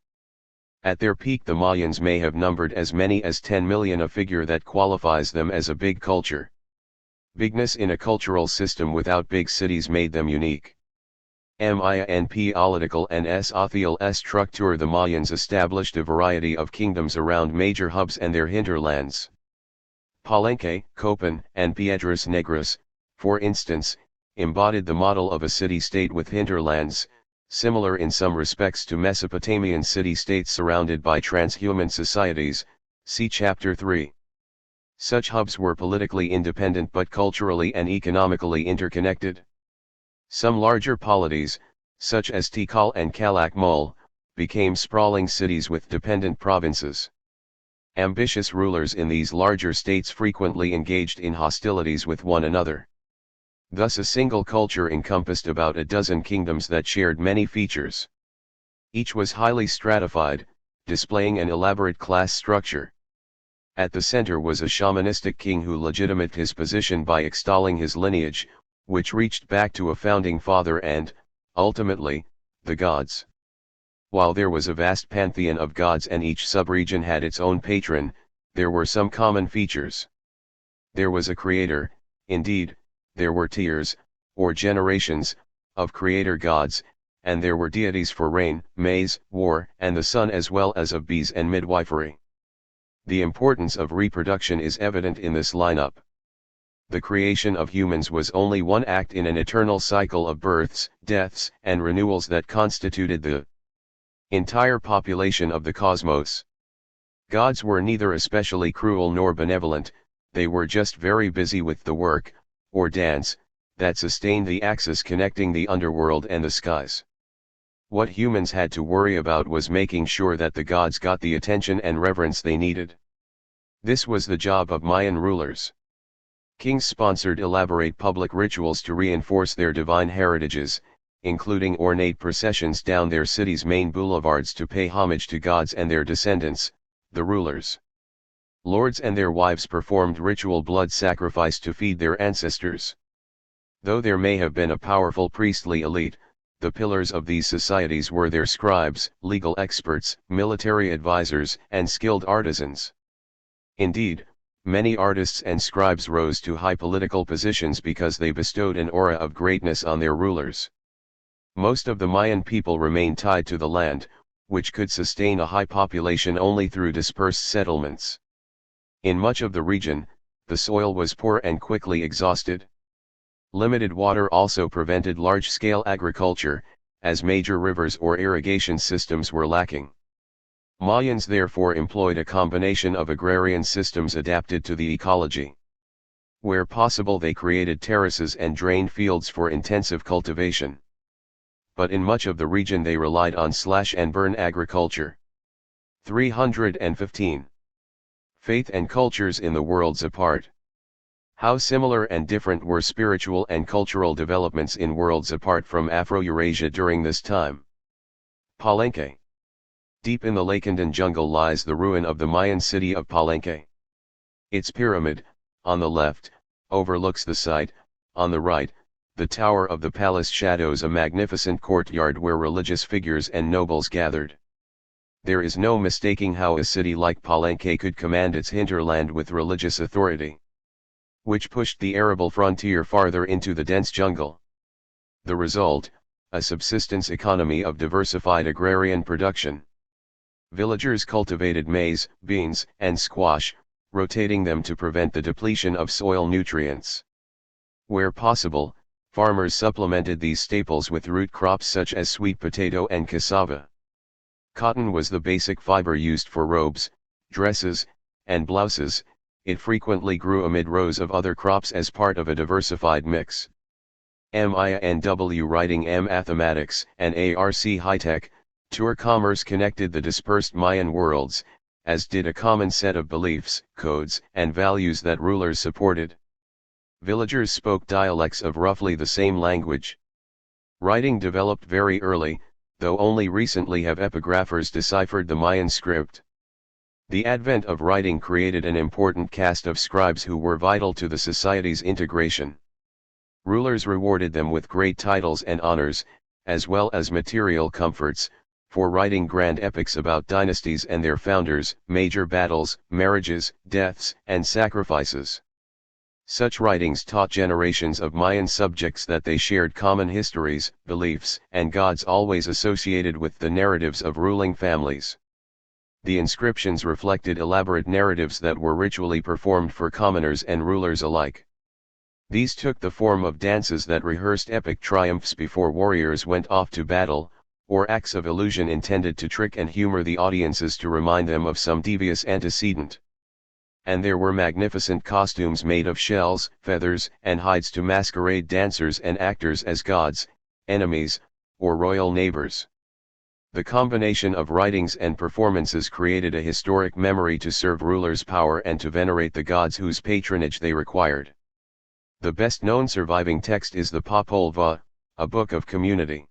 A: At their peak the Mayans may have numbered as many as 10 million, a figure that qualifies them as a big culture. Bigness in a cultural system without big cities made them unique. In political and social structure, the Mayans established a variety of kingdoms around major hubs and their hinterlands. Palenque, Copan, and Piedras Negras, for instance, embodied the model of a city-state with hinterlands, similar in some respects to Mesopotamian city-states surrounded by transhuman societies, see Chapter 3. Such hubs were politically independent but culturally and economically interconnected. Some larger polities, such as Tikal and Calakmul, became sprawling cities with dependent provinces. Ambitious rulers in these larger states frequently engaged in hostilities with one another. Thus a single culture encompassed about a dozen kingdoms that shared many features. Each was highly stratified, displaying an elaborate class structure. At the center was a shamanistic king who legitimated his position by extolling his lineage, which reached back to a founding father and, ultimately, the gods. While there was a vast pantheon of gods and each subregion had its own patron, there were some common features. There was a creator, indeed, there were tiers, or generations, of creator gods, and there were deities for rain, maize, war, and the sun, as well as of bees and midwifery. The importance of reproduction is evident in this lineup. The creation of humans was only one act in an eternal cycle of births, deaths, and renewals that constituted the entire population of the cosmos. Gods were neither especially cruel nor benevolent, they were just very busy with the work, or dance, that sustained the axis connecting the underworld and the skies. What humans had to worry about was making sure that the gods got the attention and reverence they needed. This was the job of Mayan rulers. Kings sponsored elaborate public rituals to reinforce their divine heritages, including ornate processions down their cities' main boulevards to pay homage to gods and their descendants, the rulers. Lords and their wives performed ritual blood sacrifice to feed their ancestors. Though there may have been a powerful priestly elite, the pillars of these societies were their scribes, legal experts, military advisors, and skilled artisans. Indeed, many artists and scribes rose to high political positions because they bestowed an aura of greatness on their rulers. Most of the Mayan people remained tied to the land, which could sustain a high population only through dispersed settlements. In much of the region, the soil was poor and quickly exhausted. Limited water also prevented large-scale agriculture, as major rivers or irrigation systems were lacking. Mayans therefore employed a combination of agrarian systems adapted to the ecology. Where possible they created terraces and drained fields for intensive cultivation. But in much of the region they relied on slash-and-burn agriculture. 315. Faith and cultures in the worlds apart. How similar and different were spiritual and cultural developments in worlds apart from Afro-Eurasia during this time? Palenque. Deep in the Lacandan jungle lies the ruin of the Mayan city of Palenque. Its pyramid, on the left, overlooks the site, on the right, the tower of the palace shadows a magnificent courtyard where religious figures and nobles gathered. There is no mistaking how a city like Palenque could command its hinterland with religious authority, which pushed the arable frontier farther into the dense jungle. The result, a subsistence economy of diversified agrarian production. Villagers cultivated maize, beans, and squash, rotating them to prevent the depletion of soil nutrients. Where possible, farmers supplemented these staples with root crops such as sweet potato and cassava. Cotton was the basic fiber used for robes, dresses, and blouses. It frequently grew amid rows of other crops as part of a diversified mix. MINW writing mathematics and ARC high-tech, tour commerce connected the dispersed Mayan worlds, as did a common set of beliefs, codes, and values that rulers supported. Villagers spoke dialects of roughly the same language. Writing developed very early, though only recently have epigraphers deciphered the Mayan script. The advent of writing created an important caste of scribes who were vital to the society's integration. Rulers rewarded them with great titles and honors, as well as material comforts, for writing grand epics about dynasties and their founders, major battles, marriages, deaths, and sacrifices. Such writings taught generations of Mayan subjects that they shared common histories, beliefs, and gods always associated with the narratives of ruling families. The inscriptions reflected elaborate narratives that were ritually performed for commoners and rulers alike. These took the form of dances that rehearsed epic triumphs before warriors went off to battle, or acts of illusion intended to trick and humor the audiences to remind them of some devious antecedent. And there were magnificent costumes made of shells, feathers, and hides to masquerade dancers and actors as gods, enemies, or royal neighbors. The combination of writings and performances created a historic memory to serve rulers' power and to venerate the gods whose patronage they required. The best-known surviving text is the Popol Vuh, a book of community.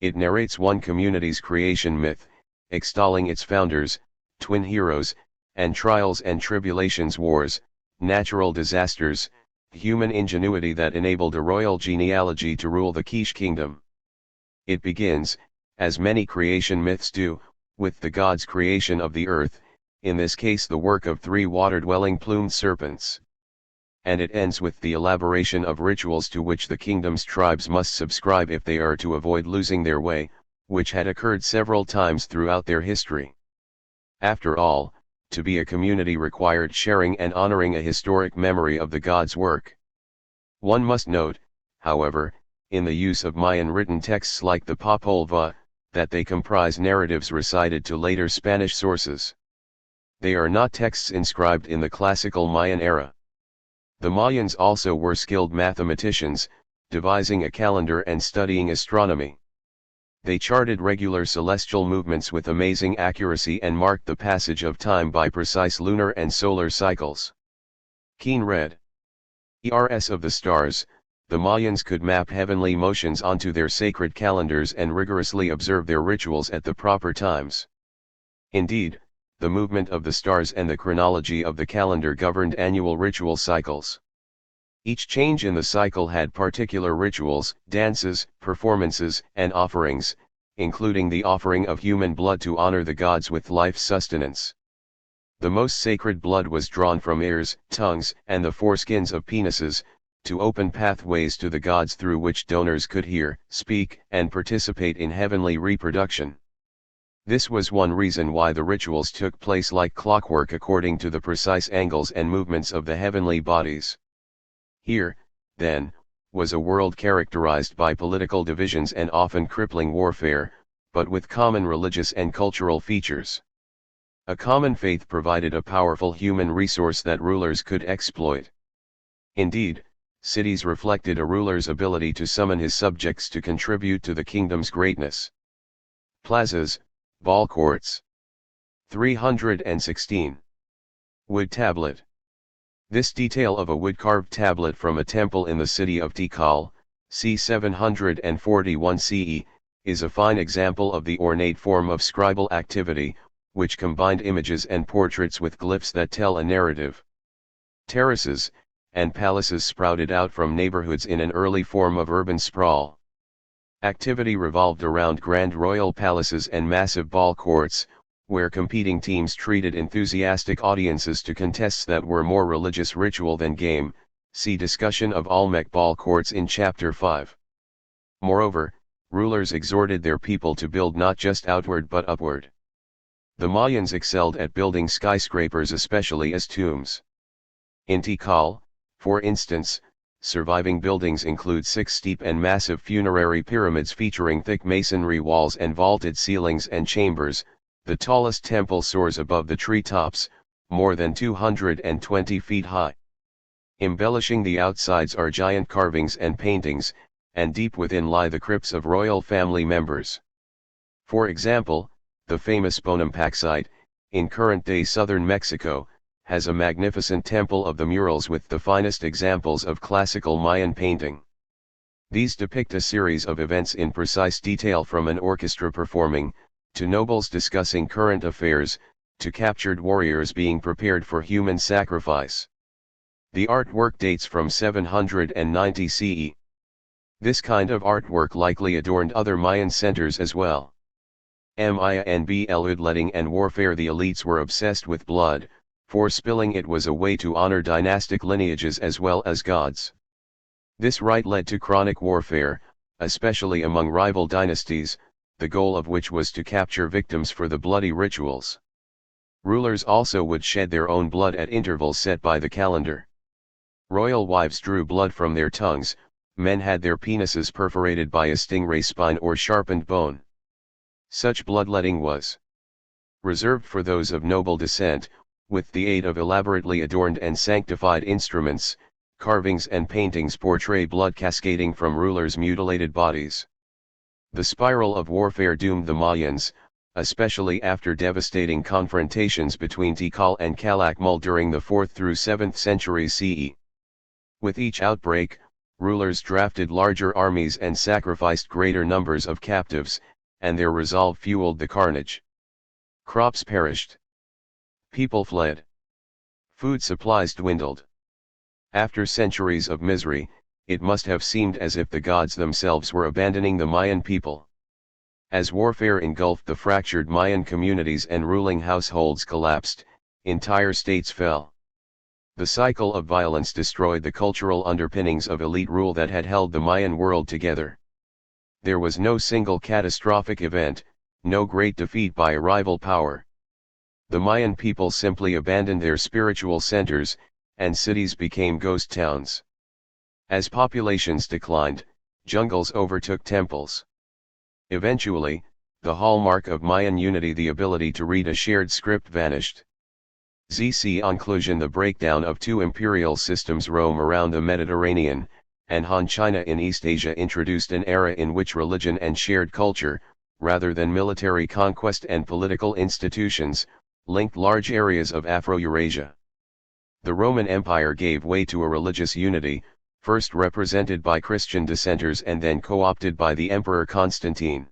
A: It narrates one community's creation myth, extolling its founders, twin heroes, and trials and tribulations, wars, natural disasters, human ingenuity that enabled a royal genealogy to rule the Kish kingdom. It begins, as many creation myths do, with the gods' creation of the earth, in this case the work of 3 water-dwelling plumed serpents. And it ends with the elaboration of rituals to which the kingdom's tribes must subscribe if they are to avoid losing their way, which had occurred several times throughout their history. After all, to be a community required sharing and honoring a historic memory of the gods' work. One must note, however, in the use of Mayan written texts like the Popol Vuh, that they comprise narratives recited to later Spanish sources. They are not texts inscribed in the classical Mayan era. The Mayans also were skilled mathematicians, devising a calendar and studying astronomy. They charted regular celestial movements with amazing accuracy and marked the passage of time by precise lunar and solar cycles. Keen read. ERS of the stars, the Mayans could map heavenly motions onto their sacred calendars and rigorously observe their rituals at the proper times. Indeed, the movement of the stars and the chronology of the calendar governed annual ritual cycles. Each change in the cycle had particular rituals, dances, performances, and offerings, including the offering of human blood to honor the gods with life sustenance. The most sacred blood was drawn from ears, tongues, and the foreskins of penises, to open pathways to the gods through which donors could hear, speak, and participate in heavenly reproduction. This was one reason why the rituals took place like clockwork according to the precise angles and movements of the heavenly bodies. Here, then, was a world characterized by political divisions and often crippling warfare, but with common religious and cultural features. A common faith provided a powerful human resource that rulers could exploit. Indeed, cities reflected a ruler's ability to summon his subjects to contribute to the kingdom's greatness. Plazas, ball courts. 316. Wood tablet. This detail of a wood-carved tablet from a temple in the city of Tikal, c. 741 CE, is a fine example of the ornate form of scribal activity, which combined images and portraits with glyphs that tell a narrative. Terraces and palaces sprouted out from neighborhoods in an early form of urban sprawl. Activity revolved around grand royal palaces and massive ball courts, where competing teams treated enthusiastic audiences to contests that were more religious ritual than game. See discussion of Olmec ball courts in Chapter 5. Moreover, rulers exhorted their people to build not just outward but upward. The Mayans excelled at building skyscrapers, especially as tombs. In Tikal, for instance, surviving buildings include 6 steep and massive funerary pyramids featuring thick masonry walls and vaulted ceilings and chambers. The tallest temple soars above the treetops, more than 220 feet high. Embellishing the outsides are giant carvings and paintings, and deep within lie the crypts of royal family members. For example, the famous Bonampak site, in current-day southern Mexico, has a magnificent temple of the murals with the finest examples of classical Mayan painting. These depict a series of events in precise detail, from an orchestra performing, to nobles discussing current affairs, to captured warriors being prepared for human sacrifice. The artwork dates from 790 CE. This kind of artwork likely adorned other Mayan centers as well. bloodletting and warfare. The elites were obsessed with blood, for spilling it was a way to honor dynastic lineages as well as gods. This rite led to chronic warfare, especially among rival dynasties, the goal of which was to capture victims for the bloody rituals. Rulers also would shed their own blood at intervals set by the calendar. Royal wives drew blood from their tongues, men had their penises perforated by a stingray spine or sharpened bone. Such bloodletting was reserved for those of noble descent, with the aid of elaborately adorned and sanctified instruments. Carvings and paintings portray blood cascading from rulers' mutilated bodies. The spiral of warfare doomed the Mayans, especially after devastating confrontations between Tikal and Calakmul during the 4th through 7th centuries CE. With each outbreak, rulers drafted larger armies and sacrificed greater numbers of captives, and their resolve fueled the carnage. Crops perished. People fled. Food supplies dwindled. After centuries of misery, it must have seemed as if the gods themselves were abandoning the Mayan people. As warfare engulfed the fractured Mayan communities and ruling households collapsed, entire states fell. The cycle of violence destroyed the cultural underpinnings of elite rule that had held the Mayan world together. There was no single catastrophic event, no great defeat by a rival power. The Mayan people simply abandoned their spiritual centers, and cities became ghost towns. As populations declined, jungles overtook temples. Eventually, the hallmark of Mayan unity, the ability to read a shared script, vanished. ZC conclusion: the breakdown of two imperial systems, Rome around the Mediterranean, and Han China in East Asia, introduced an era in which religion and shared culture, rather than military conquest and political institutions, linked large areas of Afro-Eurasia. The Roman Empire gave way to a religious unity, first represented by Christian dissenters and then co-opted by the Emperor Constantine.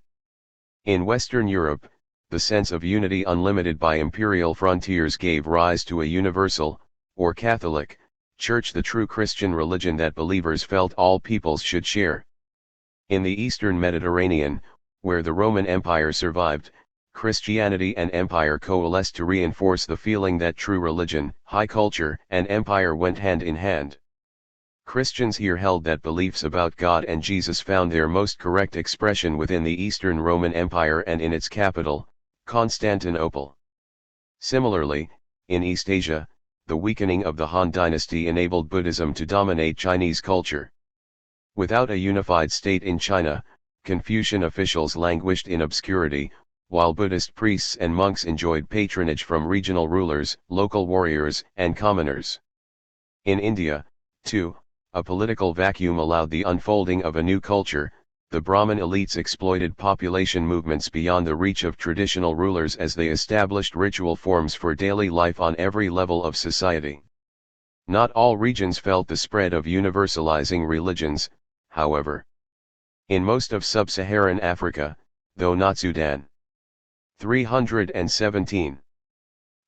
A: In Western Europe, the sense of unity unlimited by imperial frontiers gave rise to a universal, or Catholic, Church, the true Christian religion that believers felt all peoples should share. In the Eastern Mediterranean, where the Roman Empire survived, Christianity and empire coalesced to reinforce the feeling that true religion, high culture, and empire went hand in hand. Christians here held that beliefs about God and Jesus found their most correct expression within the Eastern Roman Empire and in its capital, Constantinople. Similarly, in East Asia, the weakening of the Han dynasty enabled Buddhism to dominate Chinese culture. Without a unified state in China, Confucian officials languished in obscurity, while Buddhist priests and monks enjoyed patronage from regional rulers, local warriors, and commoners. In India, too, a political vacuum allowed the unfolding of a new culture. The Brahmin elites exploited population movements beyond the reach of traditional rulers as they established ritual forms for daily life on every level of society. Not all regions felt the spread of universalizing religions, however. In most of sub-Saharan Africa, though not Sudan. 317.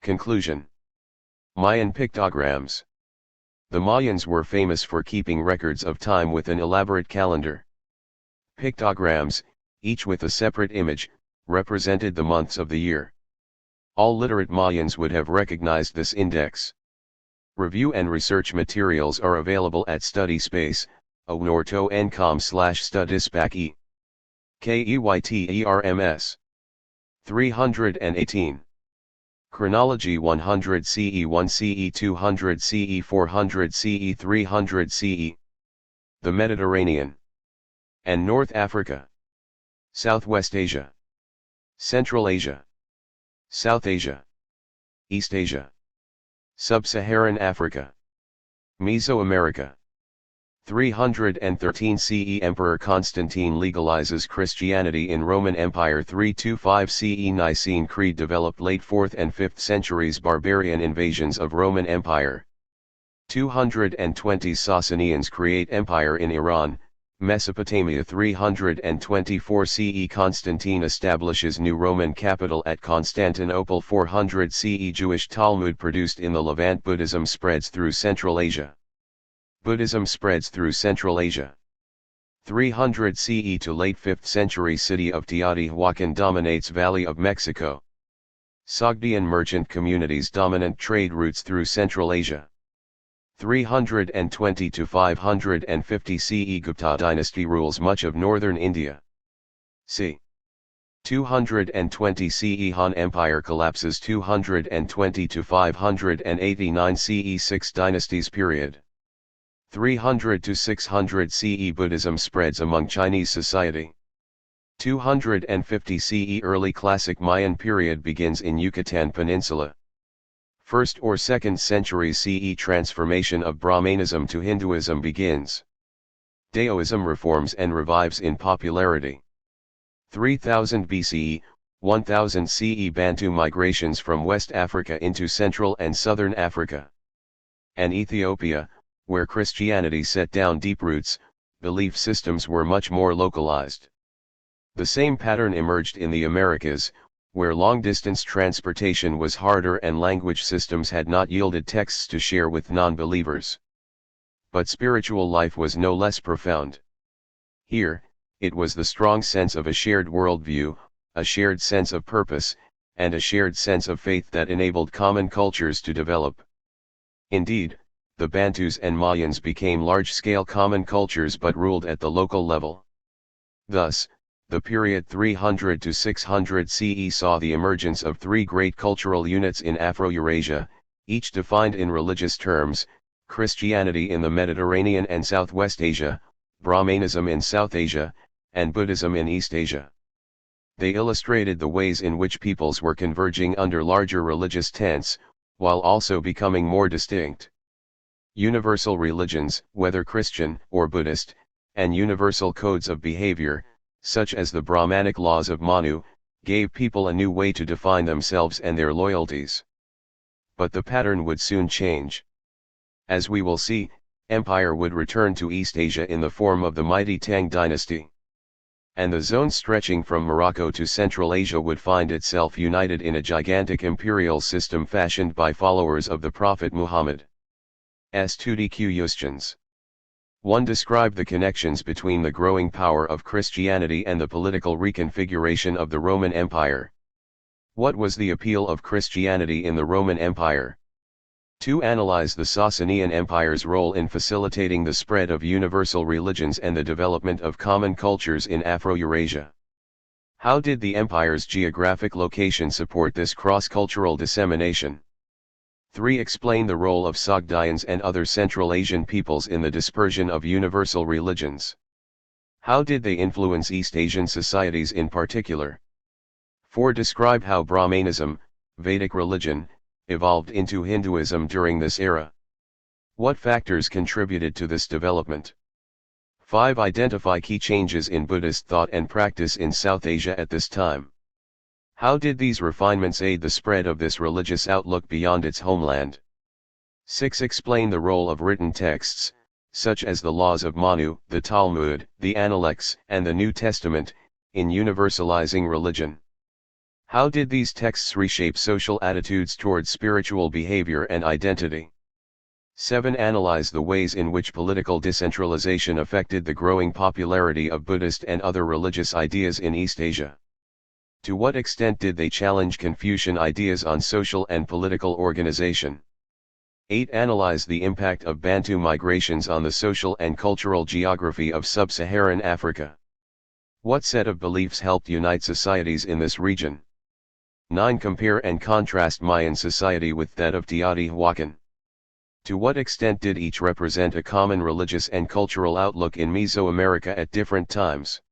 A: Conclusion. Mayan pictograms. The Mayans were famous for keeping records of time with an elaborate calendar. Pictograms, each with a separate image, represented the months of the year. All literate Mayans would have recognized this index. Review and research materials are available at StudySpace, anorto.com/studiespace. KEYTERMS. 318. Chronology: 100 CE, 1 CE, 200 CE, 400 CE, 300 CE. The Mediterranean and North Africa, Southwest Asia, Central Asia, South Asia, East Asia, Sub-Saharan Africa, Mesoamerica. 313 CE. Emperor Constantine legalizes Christianity in Roman Empire. 325 CE. Nicene Creed developed late 4th and 5th centuries. Barbarian invasions of Roman Empire. 220 Sassanians create empire in Iran, Mesopotamia. 324 CE. Constantine establishes new Roman capital at Constantinople. 400 CE. Jewish Talmud produced in the Levant. Buddhism spreads through Central Asia. Buddhism spreads through Central Asia. 300 CE to late 5th century city of Teotihuacan dominates Valley of Mexico. Sogdian merchant communities dominant trade routes through Central Asia. 320 to 550 CE Gupta dynasty rules much of northern India. c. 220 CE Han Empire collapses 220 to 589 CE 6 dynasties period. 300 to 600 CE Buddhism spreads among Chinese society. 250 CE Early Classic Mayan period begins in Yucatan Peninsula. 1st or 2nd century CE transformation of Brahmanism to Hinduism begins. Daoism reforms and revives in popularity. 3000 BCE, 1000 CE Bantu migrations from West Africa into Central and Southern Africa. And Ethiopia, where Christianity set down deep roots, belief systems were much more localized. The same pattern emerged in the Americas, where long-distance transportation was harder and language systems had not yielded texts to share with non-believers. But spiritual life was no less profound. Here, it was the strong sense of a shared worldview, a shared sense of purpose, and a shared sense of faith that enabled common cultures to develop. Indeed, the Bantus and Mayans became large-scale common cultures but ruled at the local level. Thus, the period 300 to 600 CE saw the emergence of three great cultural units in Afro-Eurasia, each defined in religious terms: Christianity in the Mediterranean and Southwest Asia, Brahmanism in South Asia, and Buddhism in East Asia. They illustrated the ways in which peoples were converging under larger religious tents, while also becoming more distinct. Universal religions, whether Christian or Buddhist, and universal codes of behavior, such as the Brahmanic laws of Manu, gave people a new way to define themselves and their loyalties. But the pattern would soon change. As we will see, empire would return to East Asia in the form of the mighty Tang dynasty. And the zone stretching from Morocco to Central Asia would find itself united in a gigantic imperial system fashioned by followers of the Prophet Muhammad. S2D questions. 1. Describe the connections between the growing power of Christianity and the political reconfiguration of the Roman Empire. What was the appeal of Christianity in the Roman Empire? 2. Analyze the Sasanian Empire's role in facilitating the spread of universal religions and the development of common cultures in Afro-Eurasia. How did the empire's geographic location support this cross-cultural dissemination? 3. Explain the role of Sogdians and other Central Asian peoples in the dispersion of universal religions. How did they influence East Asian societies in particular? 4. Describe how Brahmanism, Vedic religion, evolved into Hinduism during this era. What factors contributed to this development? 5. Identify key changes in Buddhist thought and practice in South Asia at this time. How did these refinements aid the spread of this religious outlook beyond its homeland? 6. Explain the role of written texts, such as the laws of Manu, the Talmud, the Analects, and the New Testament, in universalizing religion. How did these texts reshape social attitudes towards spiritual behavior and identity? 7. Analyze the ways in which political decentralization affected the growing popularity of Buddhist and other religious ideas in East Asia. To what extent did they challenge Confucian ideas on social and political organization? 8. Analyze the impact of Bantu migrations on the social and cultural geography of sub-Saharan Africa. What set of beliefs helped unite societies in this region? 9. Compare and contrast Mayan society with that of Teotihuacan. To what extent did each represent a common religious and cultural outlook in Mesoamerica at different times?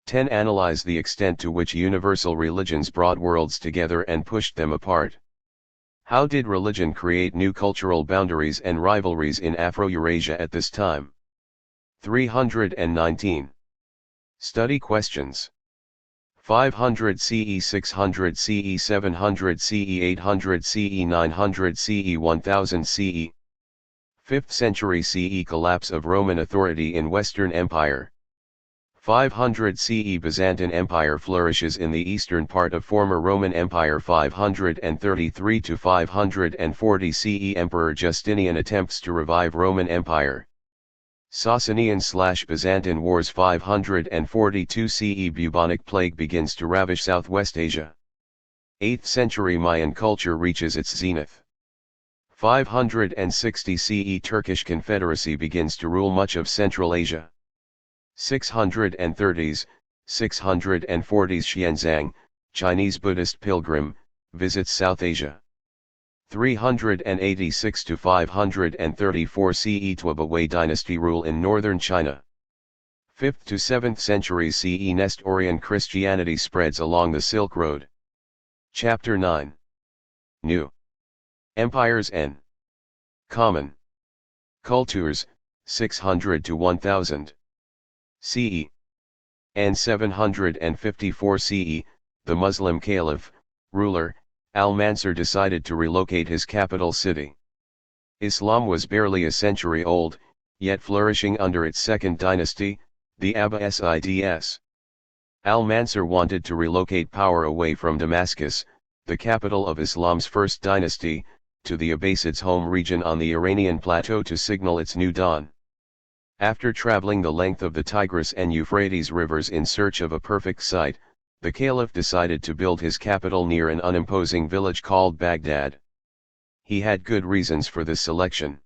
A: 10. Analyze the extent to which universal religions brought worlds together and pushed them apart. How did religion create new cultural boundaries and rivalries in Afro-Eurasia at this time? 319. Study questions. 500 CE 600 CE 700 CE 800 CE 900 CE 1000 CE 5th century CE collapse of Roman authority in Western Empire. 500 CE Byzantine Empire flourishes in the eastern part of former Roman Empire. 533 to 540 CE Emperor Justinian attempts to revive Roman Empire. Sasanian/Byzantine Wars 542 CE. Bubonic plague begins to ravage Southwest Asia. 8th century Mayan culture reaches its zenith. 560 CE. Turkish Confederacy begins to rule much of Central Asia. 630s, 640s. Xianzang, Chinese Buddhist pilgrim, visits South Asia. 386 to 534 CE. Tuoba Wei dynasty rule in northern China. 5th to 7th centuries CE. Nestorian Christianity spreads along the Silk Road. Chapter 9. New Empires and Common Cultures, 600 to 1000 CE. And 754 CE, the Muslim caliph, ruler, Al-Mansur decided to relocate his capital city. Islam was barely a century old, yet flourishing under its second dynasty, the Abbasids. Al-Mansur wanted to relocate power away from Damascus, the capital of Islam's first dynasty, to the Abbasids' home region on the Iranian plateau to signal its new dawn. After traveling the length of the Tigris and Euphrates rivers in search of a perfect site, the caliph decided to build his capital near an unimposing village called Baghdad. He had good reasons for this selection.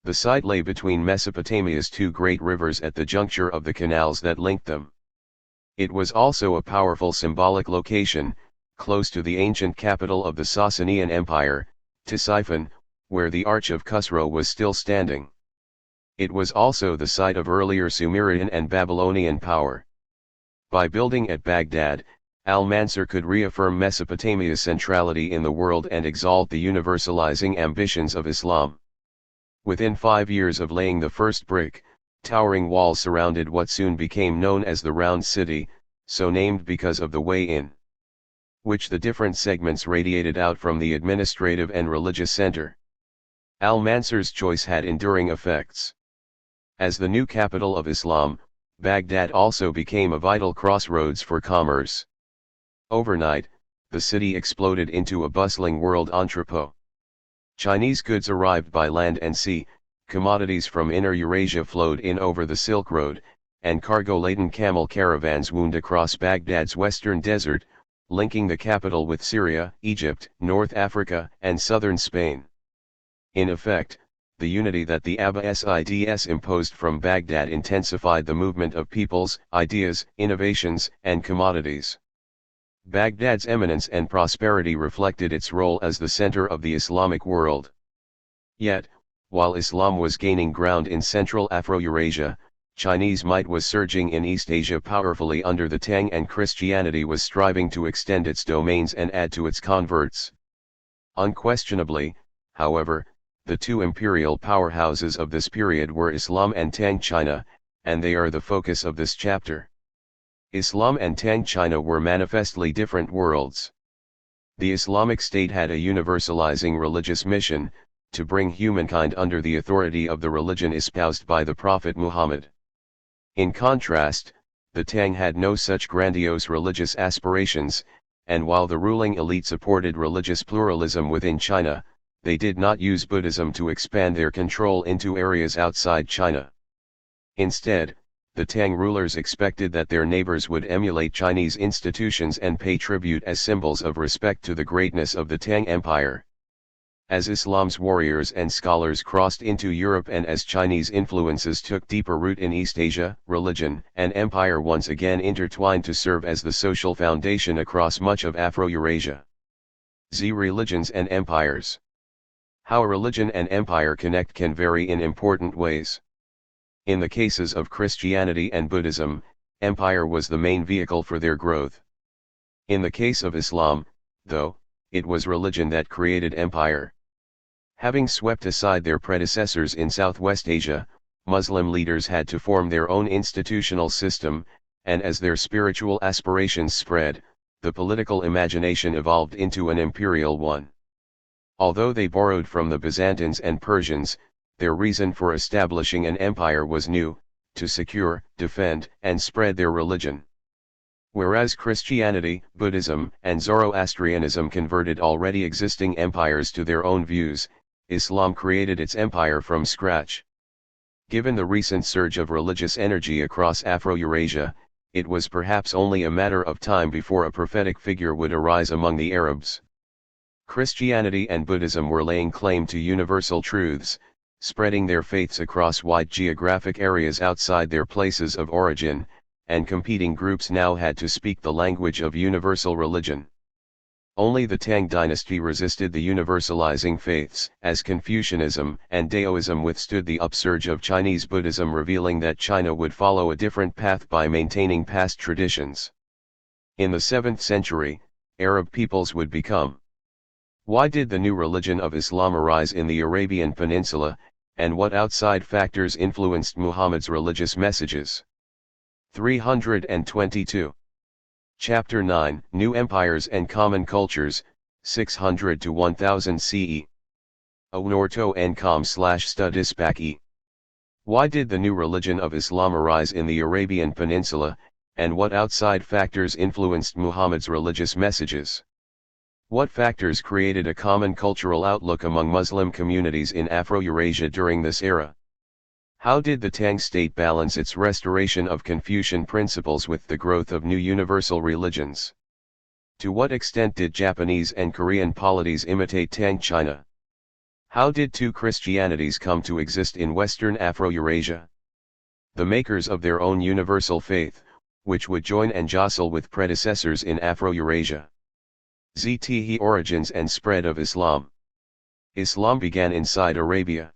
A: The site lay between Mesopotamia's two great rivers at the juncture of the canals that linked them. It was also a powerful symbolic location, close to the ancient capital of the Sasanian Empire, Ctesiphon, where the Arch of Khusro was still standing. It was also the site of earlier Sumerian and Babylonian power. By building at Baghdad, Al-Mansur could reaffirm Mesopotamia's centrality in the world and exalt the universalizing ambitions of Islam. Within 5 years of laying the first brick, towering walls surrounded what soon became known as the Round City, so named because of the way in which the different segments radiated out from the administrative and religious center. Al-Mansur's choice had enduring effects. As the new capital of Islam, Baghdad also became a vital crossroads for commerce. Overnight, the city exploded into a bustling world entrepot. Chinese goods arrived by land and sea, commodities from inner Eurasia flowed in over the Silk Road, and cargo-laden camel caravans wound across Baghdad's western desert, linking the capital with Syria, Egypt, North Africa, and southern Spain. In effect, the unity that the Abbasids imposed from Baghdad intensified the movement of peoples, ideas, innovations, and commodities. Baghdad's eminence and prosperity reflected its role as the center of the Islamic world. Yet, while Islam was gaining ground in Central Afro-Eurasia, Chinese might was surging in East Asia powerfully under the Tang, and Christianity was striving to extend its domains and add to its converts. Unquestionably, however, the two imperial powerhouses of this period were Islam and Tang China, and they are the focus of this chapter. Islam and Tang China were manifestly different worlds. The Islamic State had a universalizing religious mission, to bring humankind under the authority of the religion espoused by the Prophet Muhammad. In contrast, the Tang had no such grandiose religious aspirations, and while the ruling elite supported religious pluralism within China, they did not use Buddhism to expand their control into areas outside China. Instead, the Tang rulers expected that their neighbors would emulate Chinese institutions and pay tribute as symbols of respect to the greatness of the Tang Empire. As Islam's warriors and scholars crossed into Europe and as Chinese influences took deeper root in East Asia, religion and empire once again intertwined to serve as the social foundation across much of Afro-Eurasia. Religions and empires. How religion and empire connect can vary in important ways. In the cases of Christianity and Buddhism, empire was the main vehicle for their growth. In the case of Islam, though, it was religion that created empire. Having swept aside their predecessors in Southwest Asia, Muslim leaders had to form their own institutional system, and as their spiritual aspirations spread, the political imagination evolved into an imperial one. Although they borrowed from the Byzantines and Persians, their reason for establishing an empire was new, to secure, defend, and spread their religion. Whereas Christianity, Buddhism, and Zoroastrianism converted already existing empires to their own views, Islam created its empire from scratch. Given the recent surge of religious energy across Afro-Eurasia, it was perhaps only a matter of time before a prophetic figure would arise among the Arabs. Christianity and Buddhism were laying claim to universal truths, spreading their faiths across wide geographic areas outside their places of origin, and competing groups now had to speak the language of universal religion. Only the Tang dynasty resisted the universalizing faiths, as Confucianism and Daoism withstood the upsurge of Chinese Buddhism, revealing that China would follow a different path by maintaining past traditions. In the 7th century, Arab peoples would become. Why did the new religion of Islam arise in the Arabian Peninsula, and what outside factors influenced Muhammad's religious messages? 322. Chapter 9, New Empires and Common Cultures, 600 to 1000 CE. Onorto ncom/studispak. Why did the new religion of Islam arise in the Arabian Peninsula, and what outside factors influenced Muhammad's religious messages? What factors created a common cultural outlook among Muslim communities in Afro-Eurasia during this era? How did the Tang state balance its restoration of Confucian principles with the growth of new universal religions? To what extent did Japanese and Korean polities imitate Tang China? How did two Christianities come to exist in Western Afro-Eurasia? The makers of their own universal faith, which would join and jostle with predecessors in Afro-Eurasia. ZTE Origins and spread of Islam. Islam began inside Arabia.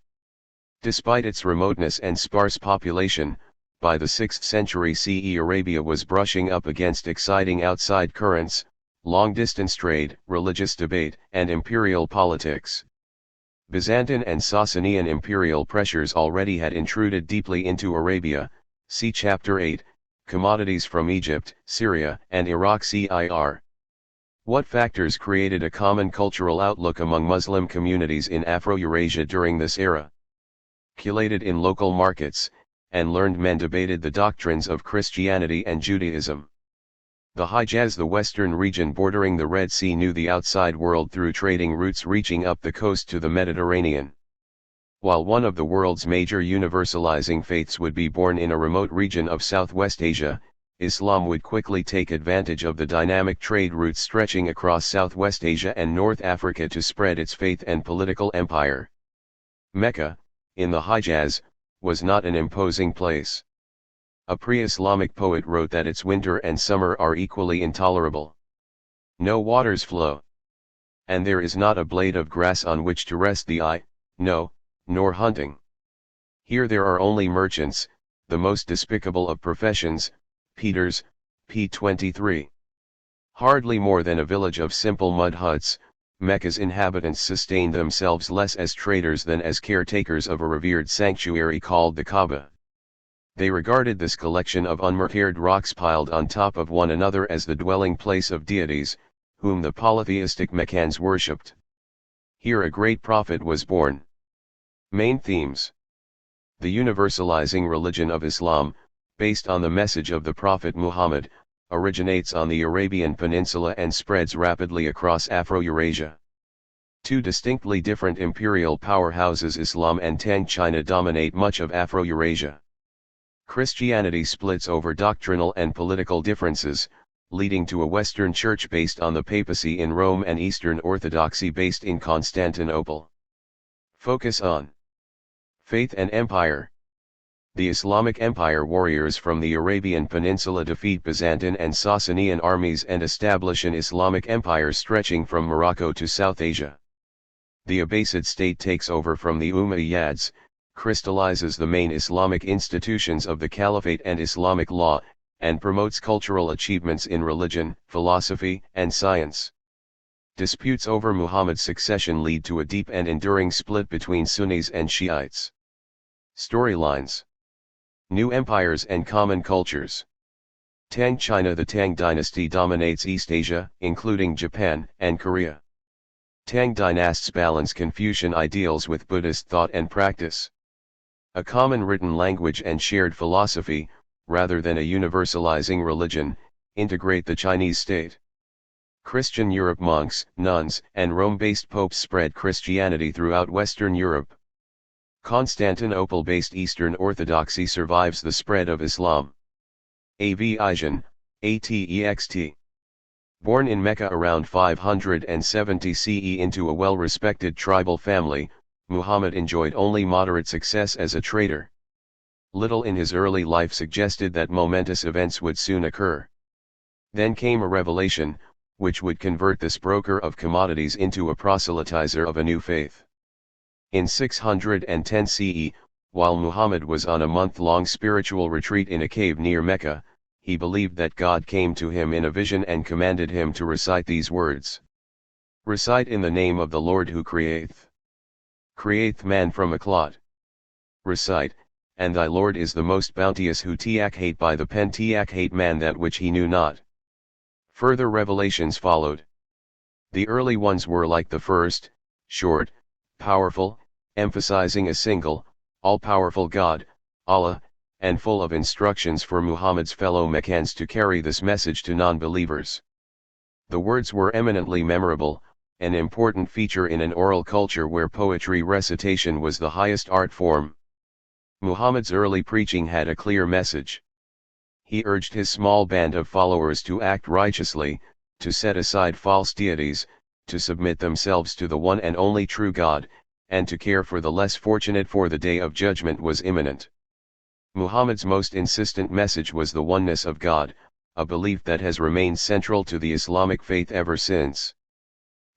A: Despite its remoteness and sparse population, by the 6th century CE Arabia was brushing up against exciting outside currents, long-distance trade, religious debate, and imperial politics. Byzantine and Sasanian imperial pressures already had intruded deeply into Arabia, see Chapter 8, Commodities from Egypt, Syria, and Iraq CIR. What factors created a common cultural outlook among Muslim communities in Afro-Eurasia during this era? Circulated in local markets, and learned men debated the doctrines of Christianity and Judaism. The Hijaz, the western region bordering the Red Sea, knew the outside world through trading routes reaching up the coast to the Mediterranean. While one of the world's major universalizing faiths would be born in a remote region of Southwest Asia, Islam would quickly take advantage of the dynamic trade routes stretching across Southwest Asia and North Africa to spread its faith and political empire. Mecca, in the Hijaz, was not an imposing place. A pre-Islamic poet wrote that its winter and summer are equally intolerable. No waters flow. And there is not a blade of grass on which to rest the eye, no, nor hunting. Here there are only merchants, the most despicable of professions, Peters, p. 23. Hardly more than a village of simple mud huts, Mecca's inhabitants sustained themselves less as traders than as caretakers of a revered sanctuary called the Kaaba. They regarded this collection of unmartyred rocks piled on top of one another as the dwelling place of deities, whom the polytheistic Meccans worshipped. Here a great prophet was born. Main themes. The universalizing religion of Islam, based on the message of the Prophet Muhammad, originates on the Arabian Peninsula and spreads rapidly across Afro-Eurasia. Two distinctly different imperial powerhouses, Islam and Tang China, dominate much of Afro-Eurasia. Christianity splits over doctrinal and political differences, leading to a Western Church based on the papacy in Rome and Eastern Orthodoxy based in Constantinople. Focus on faith and empire. The Islamic Empire warriors from the Arabian Peninsula defeat Byzantine and Sasanian armies and establish an Islamic empire stretching from Morocco to South Asia. The Abbasid state takes over from the Umayyads, crystallizes the main Islamic institutions of the Caliphate and Islamic law, and promotes cultural achievements in religion, philosophy, and science. Disputes over Muhammad's succession lead to a deep and enduring split between Sunnis and Shiites. Storylines. New empires and common cultures. Tang China. The Tang dynasty dominates East Asia, including Japan and Korea. Tang dynasts balance Confucian ideals with Buddhist thought and practice. A common written language and shared philosophy, rather than a universalizing religion, integrate the Chinese state. Christian Europe. Monks, nuns, and Rome-based popes spread Christianity throughout Western Europe. Constantinople-based Eastern Orthodoxy survives the spread of Islam. A.V. Ijan, ATEXT. Born in Mecca around 570 CE into a well-respected tribal family, Muhammad enjoyed only moderate success as a trader. Little in his early life suggested that momentous events would soon occur. Then came a revelation, which would convert this broker of commodities into a proselytizer of a new faith. In 610 CE, while Muhammad was on a month-long spiritual retreat in a cave near Mecca, he believed that God came to him in a vision and commanded him to recite these words. Recite in the name of the Lord who createth man from a clod. Recite, and thy Lord is the most bounteous who hate by the pen hate man that which he knew not. Further revelations followed. The early ones were like the first, short, powerful, emphasizing a single, all-powerful God, Allah, and full of instructions for Muhammad's fellow Meccans to carry this message to non-believers. The words were eminently memorable, an important feature in an oral culture where poetry recitation was the highest art form. Muhammad's early preaching had a clear message. He urged his small band of followers to act righteously, to set aside false deities, to submit themselves to the one and only true God, and to care for the less fortunate, for the day of judgment was imminent. Muhammad's most insistent message was the oneness of God, a belief that has remained central to the Islamic faith ever since.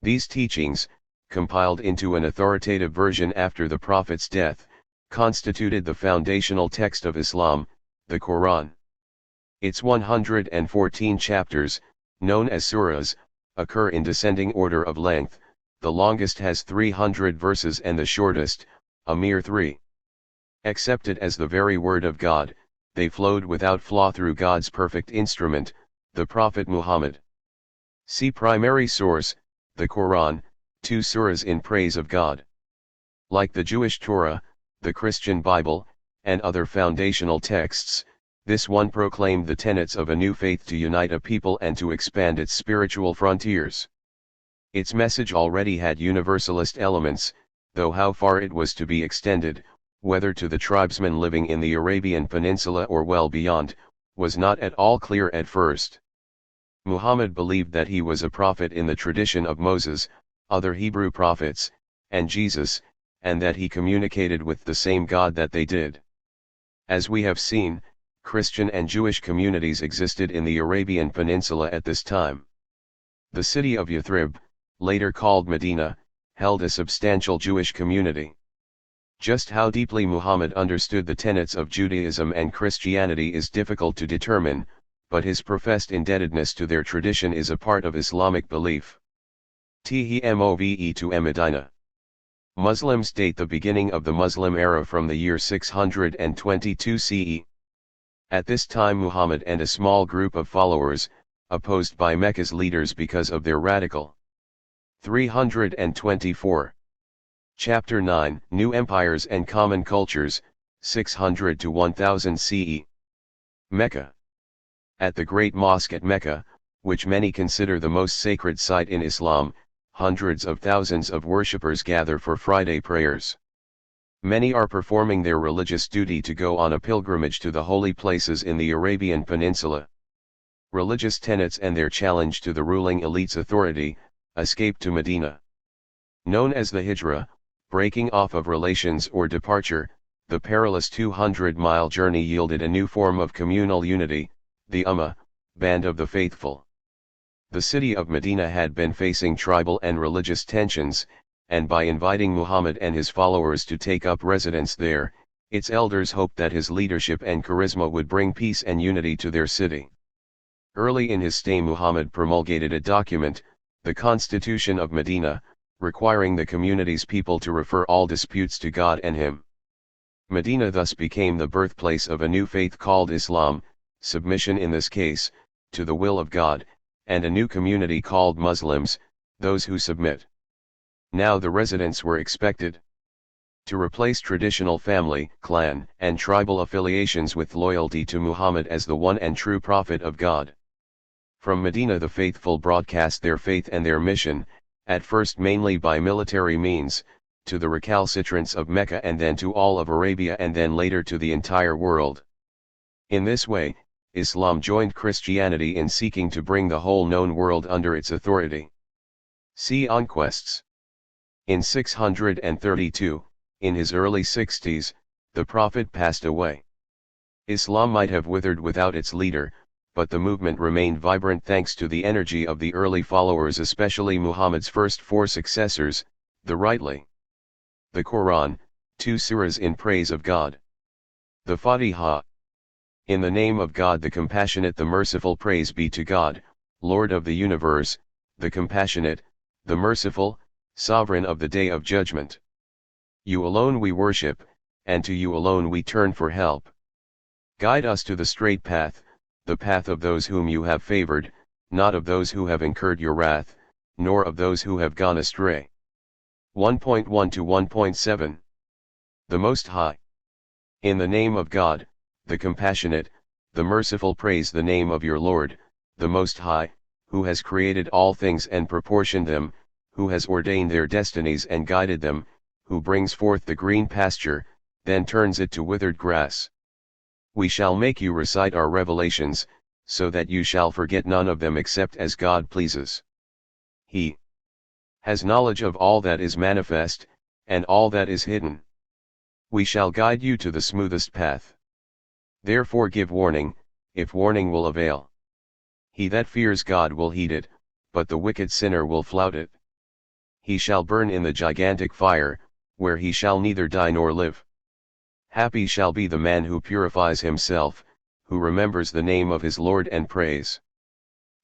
A: These teachings, compiled into an authoritative version after the Prophet's death, constituted the foundational text of Islam, the Quran. Its 114 chapters, known as surahs, occur in descending order of length. The longest has 300 verses and the shortest, a mere 3. Accepted as the very word of God, they flowed without flaw through God's perfect instrument, the Prophet Muhammad. See primary source, the Quran, 2 surahs in praise of God. Like the Jewish Torah, the Christian Bible, and other foundational texts, this one proclaimed the tenets of a new faith to unite a people and to expand its spiritual frontiers. Its message already had universalist elements, though how far it was to be extended, whether to the tribesmen living in the Arabian Peninsula or well beyond, was not at all clear at first. Muhammad believed that he was a prophet in the tradition of Moses, other Hebrew prophets, and Jesus, and that he communicated with the same God that they did. As we have seen, Christian and Jewish communities existed in the Arabian Peninsula at this time. The city of Yathrib, later called Medina, held a substantial Jewish community. Just how deeply Muhammad understood the tenets of Judaism and Christianity is difficult to determine, but his professed indebtedness to their tradition is a part of Islamic belief. Thmove to Medina. Muslims date the beginning of the Muslim era from the year 622 CE. At this time Muhammad and a small group of followers, opposed by Mecca's leaders because of their radical. 324. Chapter 9, New Empires and Common Cultures, 600 to 1000 CE. Mecca. At the Great Mosque at Mecca, which many consider the most sacred site in Islam, hundreds of thousands of worshippers gather for Friday prayers. Many are performing their religious duty to go on a pilgrimage to the holy places in the Arabian Peninsula. Religious tenets and their challenge to the ruling elite's authority, escape to Medina. Known as the Hijra, breaking off of relations or departure, the perilous 200-mile journey yielded a new form of communal unity, the Ummah, Band of the Faithful. The city of Medina had been facing tribal and religious tensions, and by inviting Muhammad and his followers to take up residence there, its elders hoped that his leadership and charisma would bring peace and unity to their city. Early in his stay Muhammad promulgated a document, the Constitution of Medina, requiring the community's people to refer all disputes to God and him. Medina thus became the birthplace of a new faith called Islam, submission in this case, to the will of God, and a new community called Muslims, those who submit. Now the residents were expected to replace traditional family, clan, and tribal affiliations with loyalty to Muhammad as the one and true prophet of God. From Medina the faithful broadcast their faith and their mission, at first mainly by military means, to the recalcitrants of Mecca and then to all of Arabia and then later to the entire world. In this way, Islam joined Christianity in seeking to bring the whole known world under its authority. See Conquests. In 632, in his early 60s, the Prophet passed away. Islam might have withered without its leader, but the movement remained vibrant thanks to the energy of the early followers, especially Muhammad's first four successors, the rightly. The Quran, 2 surahs in praise of God. The Fatiha. In the name of God the Compassionate, the Merciful. Praise be to God, Lord of the universe, the Compassionate, the Merciful, Sovereign of the Day of Judgment. You alone we worship, and to you alone we turn for help. Guide us to the straight path, the path of those whom you have favored, not of those who have incurred your wrath, nor of those who have gone astray. 1.1 to 1.7. The Most High. In the name of God, the Compassionate, the Merciful. Praise the name of your Lord, the Most High, who has created all things and proportioned them, who has ordained their destinies and guided them, who brings forth the green pasture, then turns it to withered grass. We shall make you recite our revelations, so that you shall forget none of them except as God pleases. He has knowledge of all that is manifest, and all that is hidden. We shall guide you to the smoothest path. Therefore give warning, if warning will avail. He that fears God will heed it, but the wicked sinner will flout it. He shall burn in the gigantic fire, where he shall neither die nor live. Happy shall be the man who purifies himself, who remembers the name of his Lord and prays.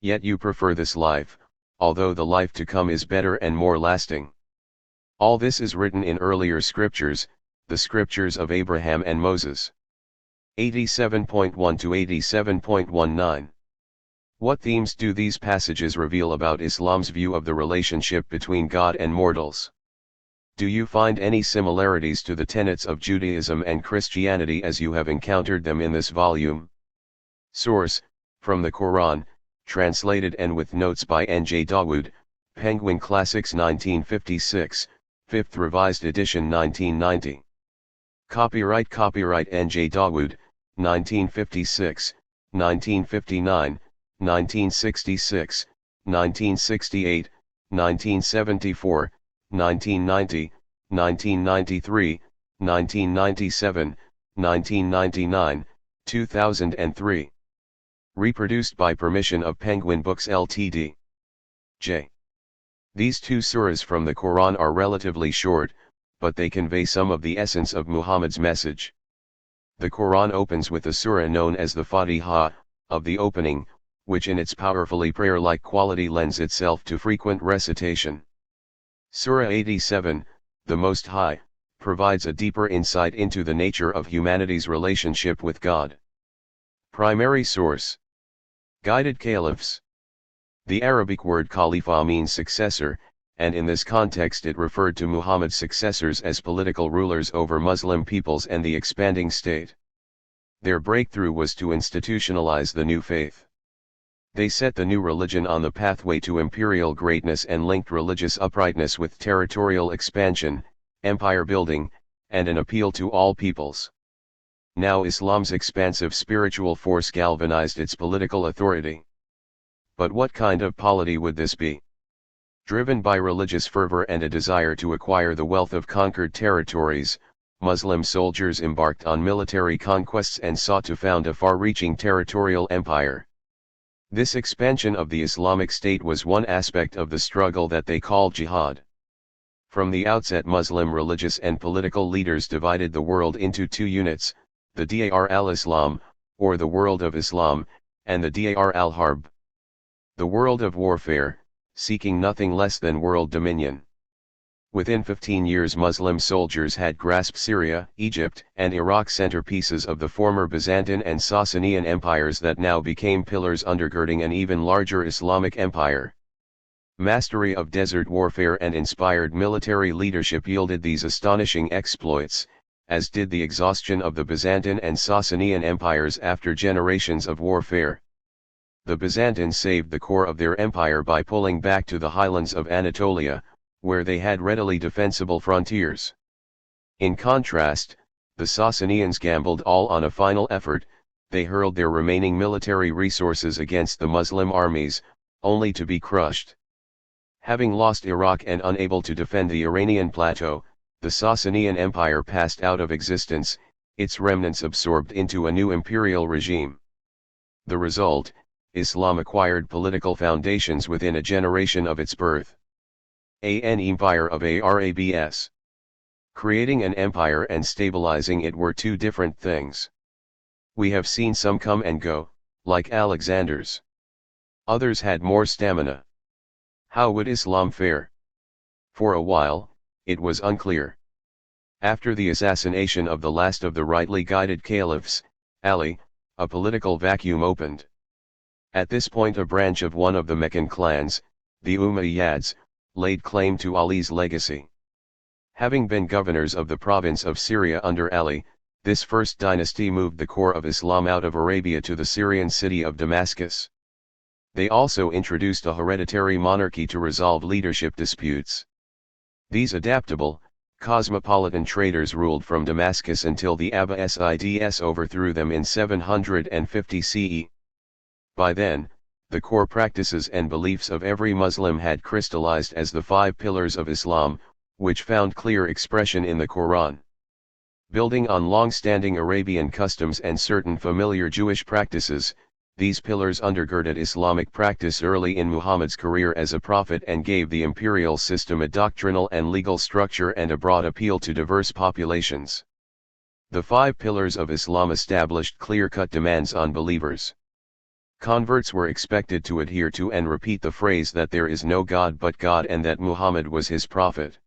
A: Yet you prefer this life, although the life to come is better and more lasting. All this is written in earlier scriptures, the scriptures of Abraham and Moses. 87.1 to 87.19. What themes do these passages reveal about Islam's view of the relationship between God and mortals? Do you find any similarities to the tenets of Judaism and Christianity as you have encountered them in this volume? Source: from the Quran, translated and with notes by N.J. Dawood, Penguin Classics 1956, 5th revised edition 1990. Copyright N.J. Dawood, 1956, 1959, 1966, 1968, 1974, 1990, 1993, 1997, 1999, 2003. Reproduced by permission of Penguin Books Ltd. J. These two surahs from the Quran are relatively short, but they convey some of the essence of Muhammad's message. The Quran opens with a surah known as the Fatiha, of the opening, which in its powerfully prayer-like quality lends itself to frequent recitation. Surah 87, the Most High, provides a deeper insight into the nature of humanity's relationship with God. Primary source: Guided Caliphs. The Arabic word khalifa means successor, and in this context it referred to Muhammad's successors as political rulers over Muslim peoples and the expanding state. Their breakthrough was to institutionalize the new faith. They set the new religion on the pathway to imperial greatness and linked religious uprightness with territorial expansion, empire building, and an appeal to all peoples. Now Islam's expansive spiritual force galvanized its political authority. But what kind of polity would this be? Driven by religious fervor and a desire to acquire the wealth of conquered territories, Muslim soldiers embarked on military conquests and sought to found a far-reaching territorial empire. This expansion of the Islamic State was one aspect of the struggle that they called jihad. From the outset, Muslim religious and political leaders divided the world into two units, the Dar al-Islam, or the world of Islam, and the Dar al-Harb, the world of warfare, seeking nothing less than world dominion. Within 15 years Muslim soldiers had grasped Syria, Egypt, and Iraq, centerpieces of the former Byzantine and Sasanian empires that now became pillars undergirding an even larger Islamic empire. Mastery of desert warfare and inspired military leadership yielded these astonishing exploits, as did the exhaustion of the Byzantine and Sasanian empires after generations of warfare. The Byzantines saved the core of their empire by pulling back to the highlands of Anatolia, where they had readily defensible frontiers. In contrast, the Sassanians gambled all on a final effort. They hurled their remaining military resources against the Muslim armies, only to be crushed. Having lost Iraq and unable to defend the Iranian plateau, the Sassanian Empire passed out of existence, its remnants absorbed into a new imperial regime. The result, Islam acquired political foundations within a generation of its birth. An empire of Arabs. Creating an empire and stabilizing it were two different things. We have seen some come and go, like Alexander's. Others had more stamina. How would Islam fare? For a while, it was unclear. After the assassination of the last of the rightly guided caliphs, Ali, a political vacuum opened. At this point a branch of one of the Meccan clans, the Umayyads, laid claim to Ali's legacy. Having been governors of the province of Syria under Ali, this first dynasty moved the core of Islam out of Arabia to the Syrian city of Damascus. They also introduced a hereditary monarchy to resolve leadership disputes. These adaptable, cosmopolitan traders ruled from Damascus until the Abbasids overthrew them in 750 CE. By then, the core practices and beliefs of every Muslim had crystallized as the five pillars of Islam, which found clear expression in the Quran. Building on long-standing Arabian customs and certain familiar Jewish practices, these pillars undergirded Islamic practice early in Muhammad's career as a prophet and gave the imperial system a doctrinal and legal structure and a broad appeal to diverse populations. The five pillars of Islam established clear-cut demands on believers. Converts were expected to adhere to and repeat the phrase that there is no God but God and that Muhammad was his prophet.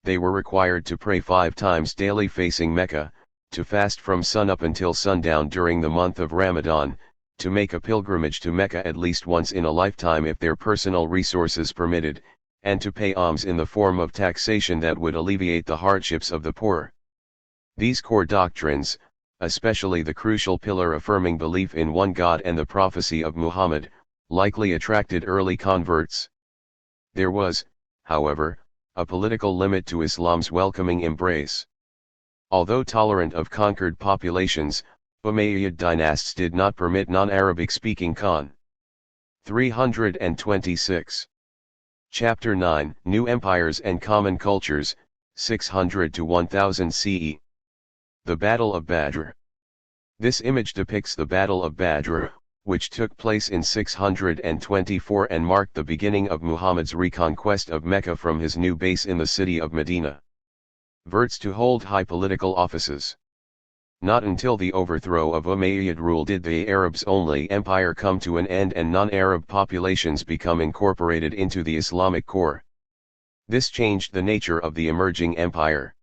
A: They were required to pray 5 times daily facing Mecca, to fast from sunup until sundown during the month of Ramadan, to make a pilgrimage to Mecca at least once in a lifetime if their personal resources permitted, and to pay alms in the form of taxation that would alleviate the hardships of the poor. These core doctrines, especially the crucial pillar affirming belief in one God and the prophecy of Muhammad, likely attracted early converts. There was, however, a political limit to Islam's welcoming embrace. Although tolerant of conquered populations, Umayyad dynasts did not permit non-Arabic speaking Khan. 326. Chapter 9, New Empires and Common Cultures, 600 to 1000 CE. The Battle of Badr. This image depicts the Battle of Badr, which took place in 624 and marked the beginning of Muhammad's reconquest of Mecca from his new base in the city of Medina. Verts to hold high political offices. Not until the overthrow of Umayyad rule did the Arabs-only empire come to an end and non-Arab populations become incorporated into the Islamic core. This changed the nature of the emerging empire.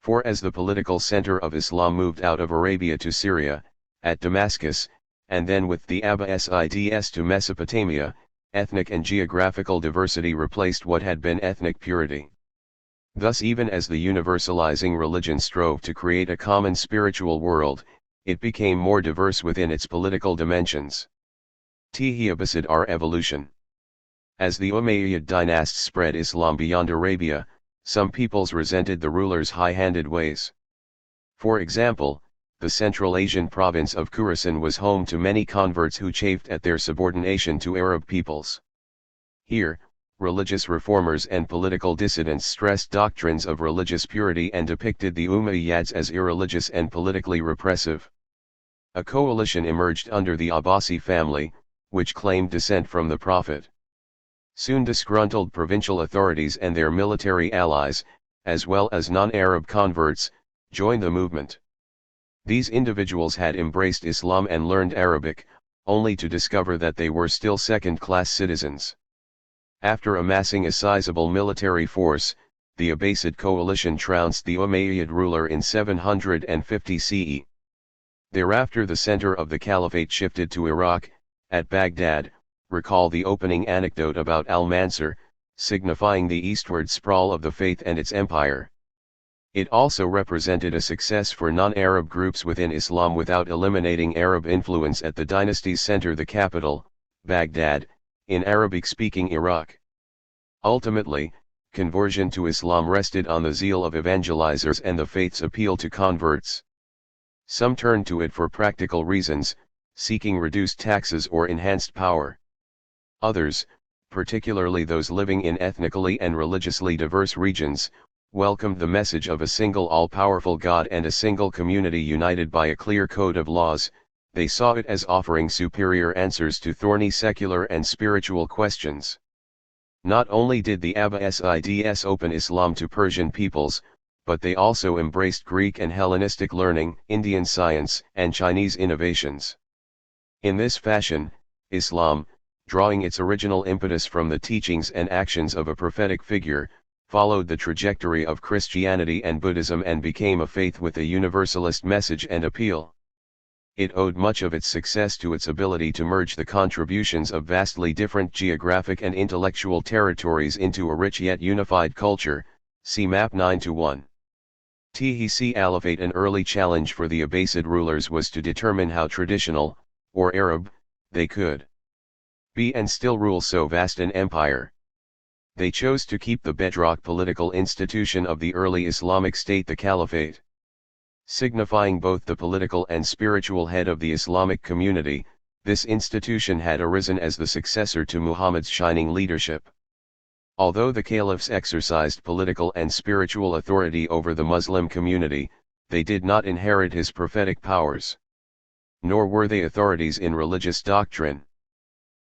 A: For as the political center of Islam moved out of Arabia to Syria, at Damascus, and then with the Abbasids to Mesopotamia, ethnic and geographical diversity replaced what had been ethnic purity. Thus even as the universalizing religion strove to create a common spiritual world, it became more diverse within its political dimensions. Abbasid evolution. As the Umayyad dynasts spread Islam beyond Arabia, some peoples resented the rulers' high-handed ways. For example, the Central Asian province of Khorasan was home to many converts who chafed at their subordination to Arab peoples. Here, religious reformers and political dissidents stressed doctrines of religious purity and depicted the Umayyads as irreligious and politically repressive. A coalition emerged under the Abbasi family, which claimed descent from the Prophet. Soon disgruntled provincial authorities and their military allies, as well as non-Arab converts, joined the movement. These individuals had embraced Islam and learned Arabic, only to discover that they were still second-class citizens. After amassing a sizable military force, the Abbasid coalition trounced the Umayyad ruler in 750 CE. Thereafter the center of the caliphate shifted to Iraq, at Baghdad. Recall the opening anecdote about Al-Mansur, signifying the eastward sprawl of the faith and its empire. It also represented a success for non-Arab groups within Islam without eliminating Arab influence at the dynasty's center, the capital, Baghdad, in Arabic-speaking Iraq. Ultimately, conversion to Islam rested on the zeal of evangelizers and the faith's appeal to converts. Some turned to it for practical reasons, seeking reduced taxes or enhanced power. Others, particularly those living in ethnically and religiously diverse regions, welcomed the message of a single all-powerful God and a single community united by a clear code of laws. They saw it as offering superior answers to thorny secular and spiritual questions. Not only did the Abbasids open Islam to Persian peoples, but they also embraced Greek and Hellenistic learning, Indian science, and Chinese innovations. In this fashion, Islam, drawing its original impetus from the teachings and actions of a prophetic figure, followed the trajectory of Christianity and Buddhism and became a faith with a universalist message and appeal. It owed much of its success to its ability to merge the contributions of vastly different geographic and intellectual territories into a rich yet unified culture. See Map 9:1. THC Caliphate. An early challenge for the Abbasid rulers was to determine how traditional, or Arab, they could be and still rule so vast an empire. They chose to keep the bedrock political institution of the early Islamic state, the Caliphate. Signifying both the political and spiritual head of the Islamic community, this institution had arisen as the successor to Muhammad's shining leadership. Although the caliphs exercised political and spiritual authority over the Muslim community, they did not inherit his prophetic powers. Nor were they authorities in religious doctrine.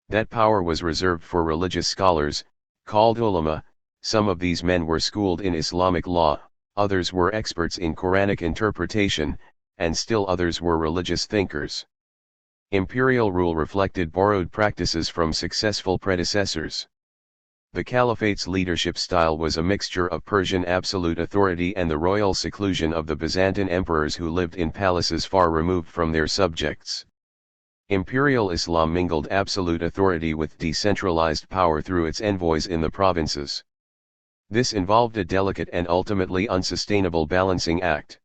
A: That power was reserved for religious scholars, called ulama. Some of these men were schooled in Islamic law, others were experts in Quranic interpretation, and still others were religious thinkers. Imperial rule reflected borrowed practices from successful predecessors. The Caliphate's leadership style was a mixture of Persian absolute authority and the royal seclusion of the Byzantine emperors who lived in palaces far removed from their subjects. Imperial Islam mingled absolute authority with decentralized power through its envoys in the provinces. This involved a delicate and ultimately unsustainable balancing act.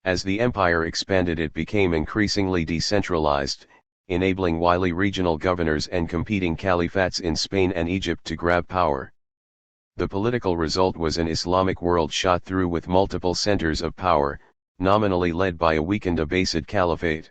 A: As the empire expanded, it became increasingly decentralized, enabling wily regional governors and competing caliphates in Spain and Egypt to grab power. The political result was an Islamic world shot through with multiple centers of power, nominally led by a weakened Abbasid caliphate.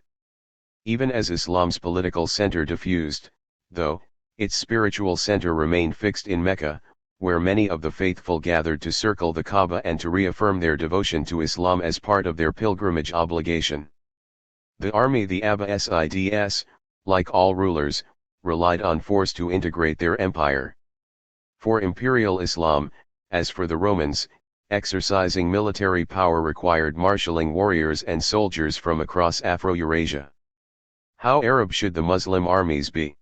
A: Even as Islam's political center diffused, though, its spiritual center remained fixed in Mecca, where many of the faithful gathered to circle the Kaaba and to reaffirm their devotion to Islam as part of their pilgrimage obligation. The army, the Abbasids, like all rulers, relied on force to integrate their empire. For imperial Islam, as for the Romans, exercising military power required marshalling warriors and soldiers from across Afro-Eurasia. How Arab should the Muslim armies be?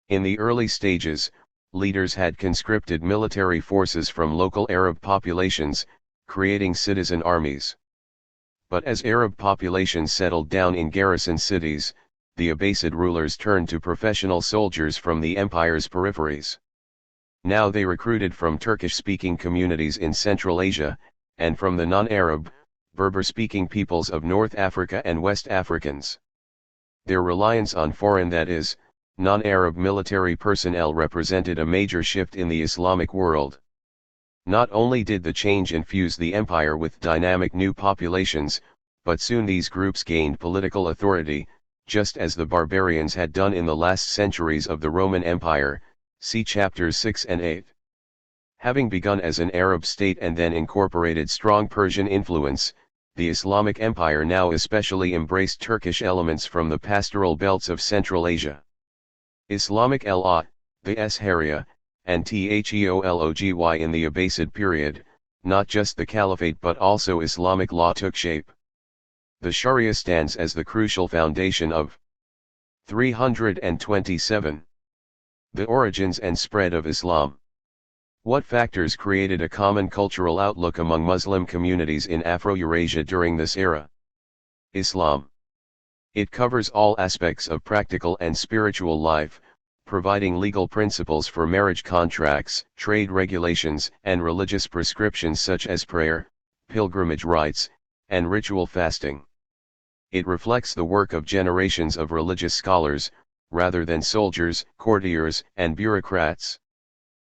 A: In the early stages, leaders had conscripted military forces from local Arab populations, creating citizen armies. But as Arab populations settled down in garrison cities, the Abbasid rulers turned to professional soldiers from the empire's peripheries. Now they recruited from Turkish-speaking communities in Central Asia, and from the non-Arab, Berber-speaking peoples of North Africa and West Africans. Their reliance on foreign, that is, non-Arab military personnel represented a major shift in the Islamic world. Not only did the change infuse the empire with dynamic new populations, but soon these groups gained political authority, just as the barbarians had done in the last centuries of the Roman Empire, see chapters 6 and 8. Having begun as an Arab state and then incorporated strong Persian influence, the Islamic Empire now especially embraced Turkish elements from the pastoral belts of Central Asia. Islamic law, the Sharia, and theology in the Abbasid period, not just the Caliphate but also Islamic law took shape. The Sharia stands as the crucial foundation of 327. The origins and spread of Islam. What factors created a common cultural outlook among Muslim communities in Afro-Eurasia during this era? Islam. It covers all aspects of practical and spiritual life, providing legal principles for marriage contracts, trade regulations, and religious prescriptions such as prayer, pilgrimage rites, and ritual fasting. It reflects the work of generations of religious scholars, rather than soldiers, courtiers, and bureaucrats.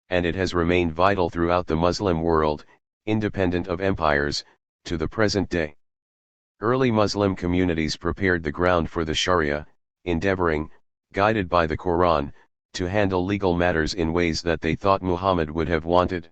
A: and it has remained vital throughout the Muslim world, independent of empires, to the present day. Early Muslim communities prepared the ground for the Sharia, endeavoring, guided by the Quran, to handle legal matters in ways that they thought Muhammad would have wanted.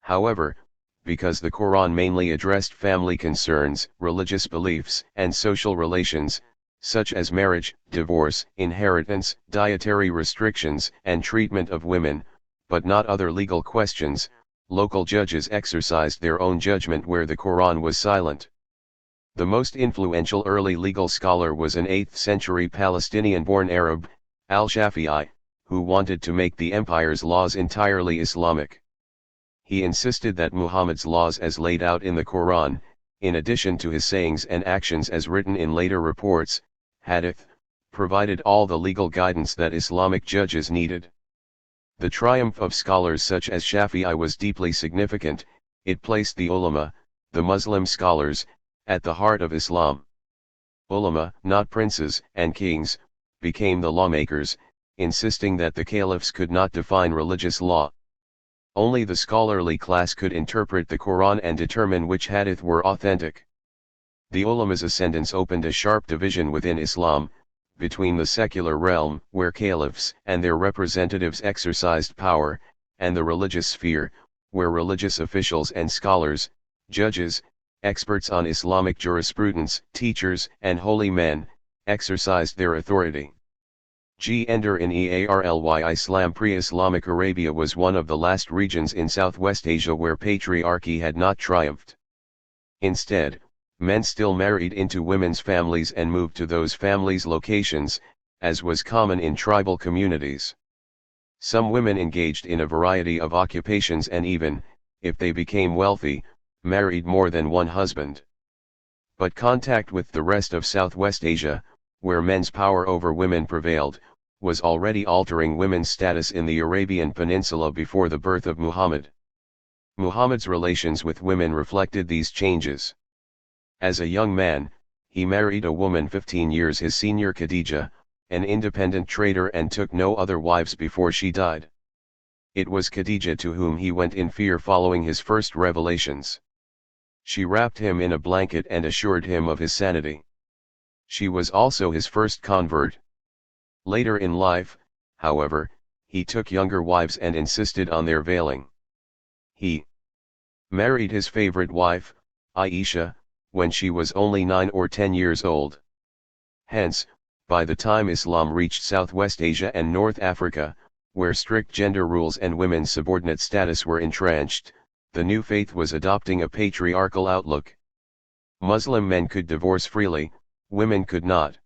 A: However, because the Quran mainly addressed family concerns, religious beliefs, and social relations, such as marriage, divorce, inheritance, dietary restrictions, and treatment of women, but not other legal questions, local judges exercised their own judgment where the Quran was silent. The most influential early legal scholar was an 8th century Palestinian-born Arab, al-Shafi'i, who wanted to make the empire's laws entirely Islamic. He insisted that Muhammad's laws as laid out in the Quran, in addition to his sayings and actions as written in later reports, hadith, provided all the legal guidance that Islamic judges needed. The triumph of scholars such as Shafi'i was deeply significant. It placed the ulama, the Muslim scholars, at the heart of Islam. Ulama, not princes and kings, became the lawmakers, insisting that the caliphs could not define religious law. Only the scholarly class could interpret the Quran and determine which hadith were authentic. The ulama's ascendance opened a sharp division within Islam, between the secular realm, where caliphs and their representatives exercised power, and the religious sphere, where religious officials and scholars, judges, experts on Islamic jurisprudence, teachers, and holy men, exercised their authority. Gender in EARLY Islam Pre-Islamic Arabia was one of the last regions in Southwest Asia where patriarchy had not triumphed. Instead, men still married into women's families and moved to those families' locations, as was common in tribal communities. Some women engaged in a variety of occupations and even, if they became wealthy, married more than one husband. But contact with the rest of Southwest Asia, where men's power over women prevailed, was already altering women's status in the Arabian Peninsula before the birth of Muhammad. Muhammad's relations with women reflected these changes. As a young man, he married a woman 15 years his senior, Khadija, an independent trader, and took no other wives before she died. It was Khadija to whom he went in fear following his first revelations. She wrapped him in a blanket and assured him of his sanity. She was also his first convert. Later in life, however, he took younger wives and insisted on their veiling. He married his favorite wife, Aisha, when she was only 9 or 10 years old. Hence, by the time Islam reached Southwest Asia and North Africa, where strict gender rules and women's subordinate status were entrenched, the new faith was adopting a patriarchal outlook. Muslim men could divorce freely, women could not.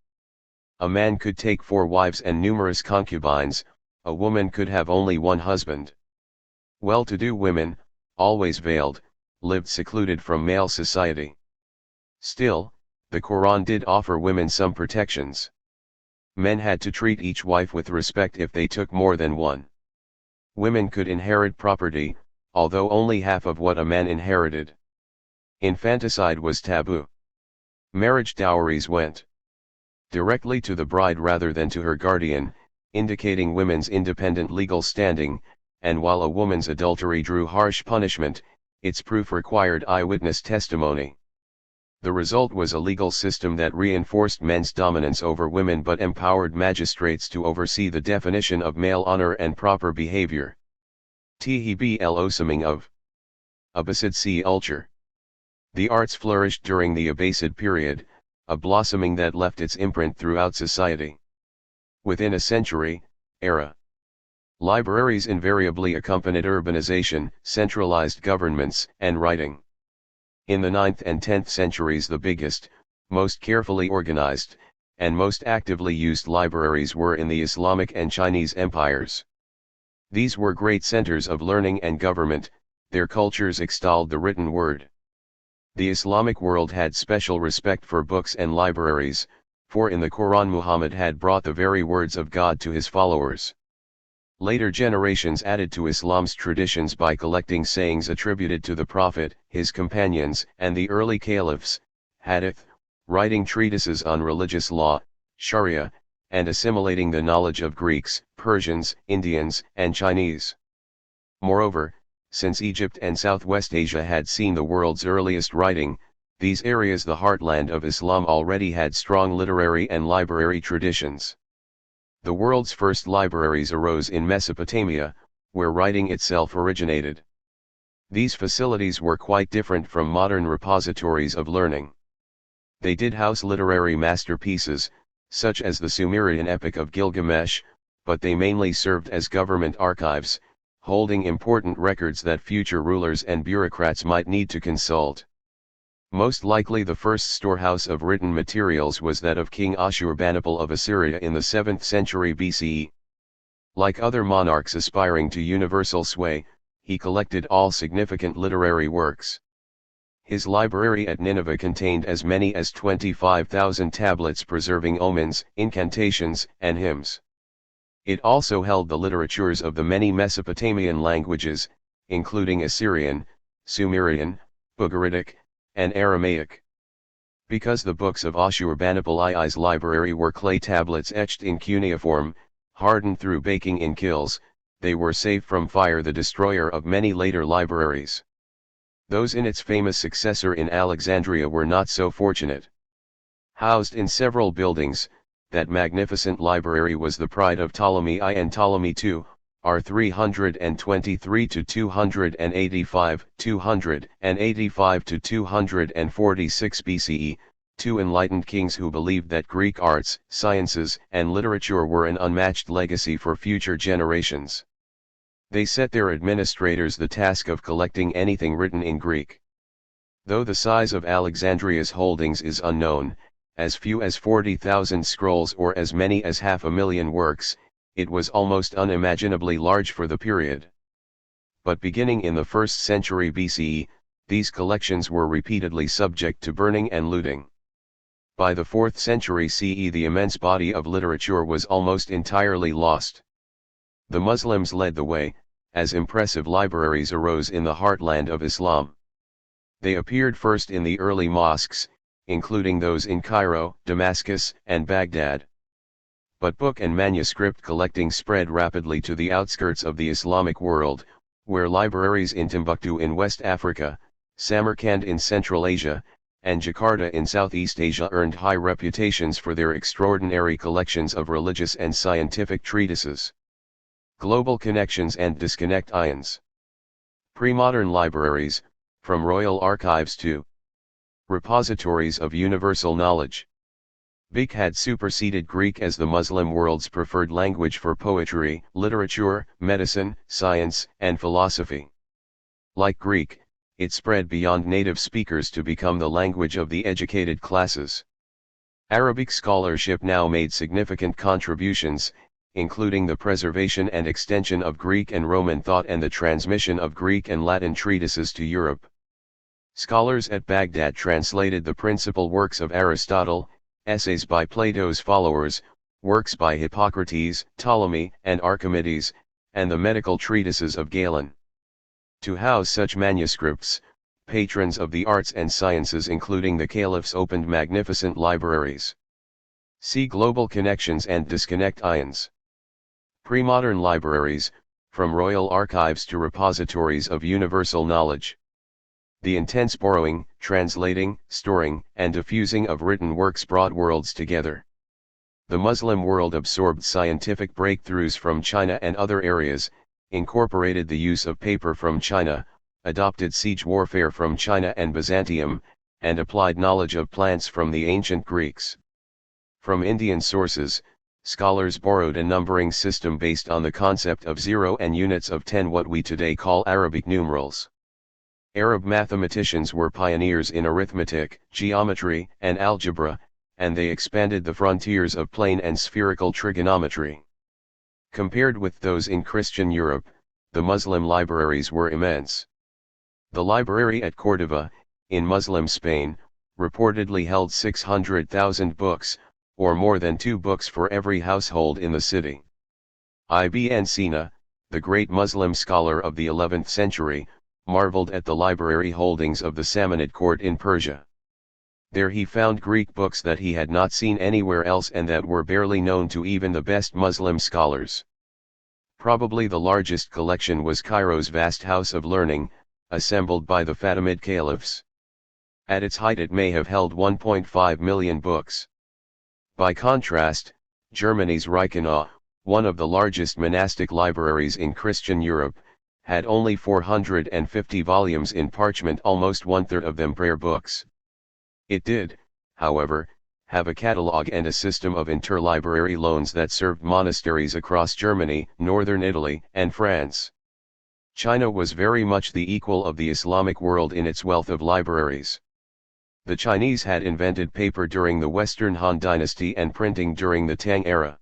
A: A man could take 4 wives and numerous concubines, a woman could have only one husband. Well-to-do women, always veiled, lived secluded from male society. Still, the Quran did offer women some protections. Men had to treat each wife with respect if they took more than one. Women could inherit property, although only half of what a man inherited. Infanticide was taboo. Marriage dowries went directly to the bride rather than to her guardian, indicating women's independent legal standing, and while a woman's adultery drew harsh punishment, its proof required eyewitness testimony. The result was a legal system that reinforced men's dominance over women but empowered magistrates to oversee the definition of male honor and proper behavior. Blossoming of Abbasid culture. The arts flourished during the Abbasid period, a blossoming that left its imprint throughout society. Within a century, era. Libraries invariably accompanied urbanization, centralized governments, and writing. In the 9th and 10th centuries the biggest, most carefully organized, and most actively used libraries were in the Islamic and Chinese empires. These were great centers of learning and government, their cultures extolled the written word. The Islamic world had special respect for books and libraries, for in the Quran Muhammad had brought the very words of God to his followers. Later generations added to Islam's traditions by collecting sayings attributed to the Prophet, his companions, and the early caliphs, hadith, writing treatises on religious law, Sharia, and assimilating the knowledge of Greeks, Persians, Indians, and Chinese. Moreover, since Egypt and Southwest Asia had seen the world's earliest writing, these areas, the heartland of Islam, already had strong literary and library traditions. The world's first libraries arose in Mesopotamia, where writing itself originated. These facilities were quite different from modern repositories of learning. They did house literary masterpieces, such as the Sumerian Epic of Gilgamesh, but they mainly served as government archives, holding important records that future rulers and bureaucrats might need to consult. Most likely the first storehouse of written materials was that of King Ashurbanipal of Assyria in the 7th century BCE. Like other monarchs aspiring to universal sway, he collected all significant literary works. His library at Nineveh contained as many as 25,000 tablets preserving omens, incantations, and hymns. It also held the literatures of the many Mesopotamian languages, including Assyrian, Sumerian, Ugaritic, and Aramaic. Because the books of Ashurbanipal II's library were clay tablets etched in cuneiform, hardened through baking in kilns, they were safe from fire, the destroyer of many later libraries. Those in its famous successor in Alexandria were not so fortunate. Housed in several buildings, that magnificent library was the pride of Ptolemy I and Ptolemy II, r. 323 to 285, 285 to 246 BCE, two enlightened kings who believed that Greek arts, sciences, and literature were an unmatched legacy for future generations. They set their administrators the task of collecting anything written in Greek. Though the size of Alexandria's holdings is unknown, as few as 40,000 scrolls or as many as 500,000 works, it was almost unimaginably large for the period. But beginning in the 1st century BCE, these collections were repeatedly subject to burning and looting. By the 4th century CE, the immense body of literature was almost entirely lost. The Muslims led the way, as impressive libraries arose in the heartland of Islam. They appeared first in the early mosques, including those in Cairo, Damascus, and Baghdad. But book and manuscript collecting spread rapidly to the outskirts of the Islamic world, where libraries in Timbuktu in West Africa, Samarkand in Central Asia, and Jakarta in Southeast Asia earned high reputations for their extraordinary collections of religious and scientific treatises. Global connections and disconnect ions. Pre-modern libraries, from royal archives to repositories of universal knowledge. BIC had superseded Greek as the Muslim world's preferred language for poetry, literature, medicine, science, and philosophy. Like Greek, it spread beyond native speakers to become the language of the educated classes. Arabic scholarship now made significant contributions, including the preservation and extension of Greek and Roman thought and the transmission of Greek and Latin treatises to Europe. Scholars at Baghdad translated the principal works of Aristotle, essays by Plato's followers, works by Hippocrates, Ptolemy, and Archimedes, and the medical treatises of Galen. To house such manuscripts, patrons of the arts and sciences including the caliphs opened magnificent libraries. See Global Connections and Disconnect Ions. Pre-modern libraries, from royal archives to repositories of universal knowledge. The intense borrowing, translating, storing, and diffusing of written works brought worlds together. The Muslim world absorbed scientific breakthroughs from China and other areas, incorporated the use of paper from China, adopted siege warfare from China and Byzantium, and applied knowledge of plants from the ancient Greeks. From Indian sources, scholars borrowed a numbering system based on the concept of 0 and units of 10, what we today call Arabic numerals. Arab mathematicians were pioneers in arithmetic, geometry, and algebra, and they expanded the frontiers of plane and spherical trigonometry. Compared with those in Christian Europe, the Muslim libraries were immense. The library at Córdoba, in Muslim Spain, reportedly held 600,000 books, or more than 2 books for every household in the city. Ibn Sina, the great Muslim scholar of the 11th century, marveled at the library holdings of the Samanid court in Persia. There he found Greek books that he had not seen anywhere else and that were barely known to even the best Muslim scholars. Probably the largest collection was Cairo's vast house of learning, assembled by the Fatimid caliphs. At its height it may have held 1.5 million books. By contrast, Germany's Reichenau, one of the largest monastic libraries in Christian Europe, had only 450 volumes in parchment, almost one-third of them prayer books. It did, however, have a catalogue and a system of interlibrary loans that served monasteries across Germany, northern Italy, and France. China was very much the equal of the Islamic world in its wealth of libraries. The Chinese had invented paper during the Western Han Dynasty and printing during the Tang era.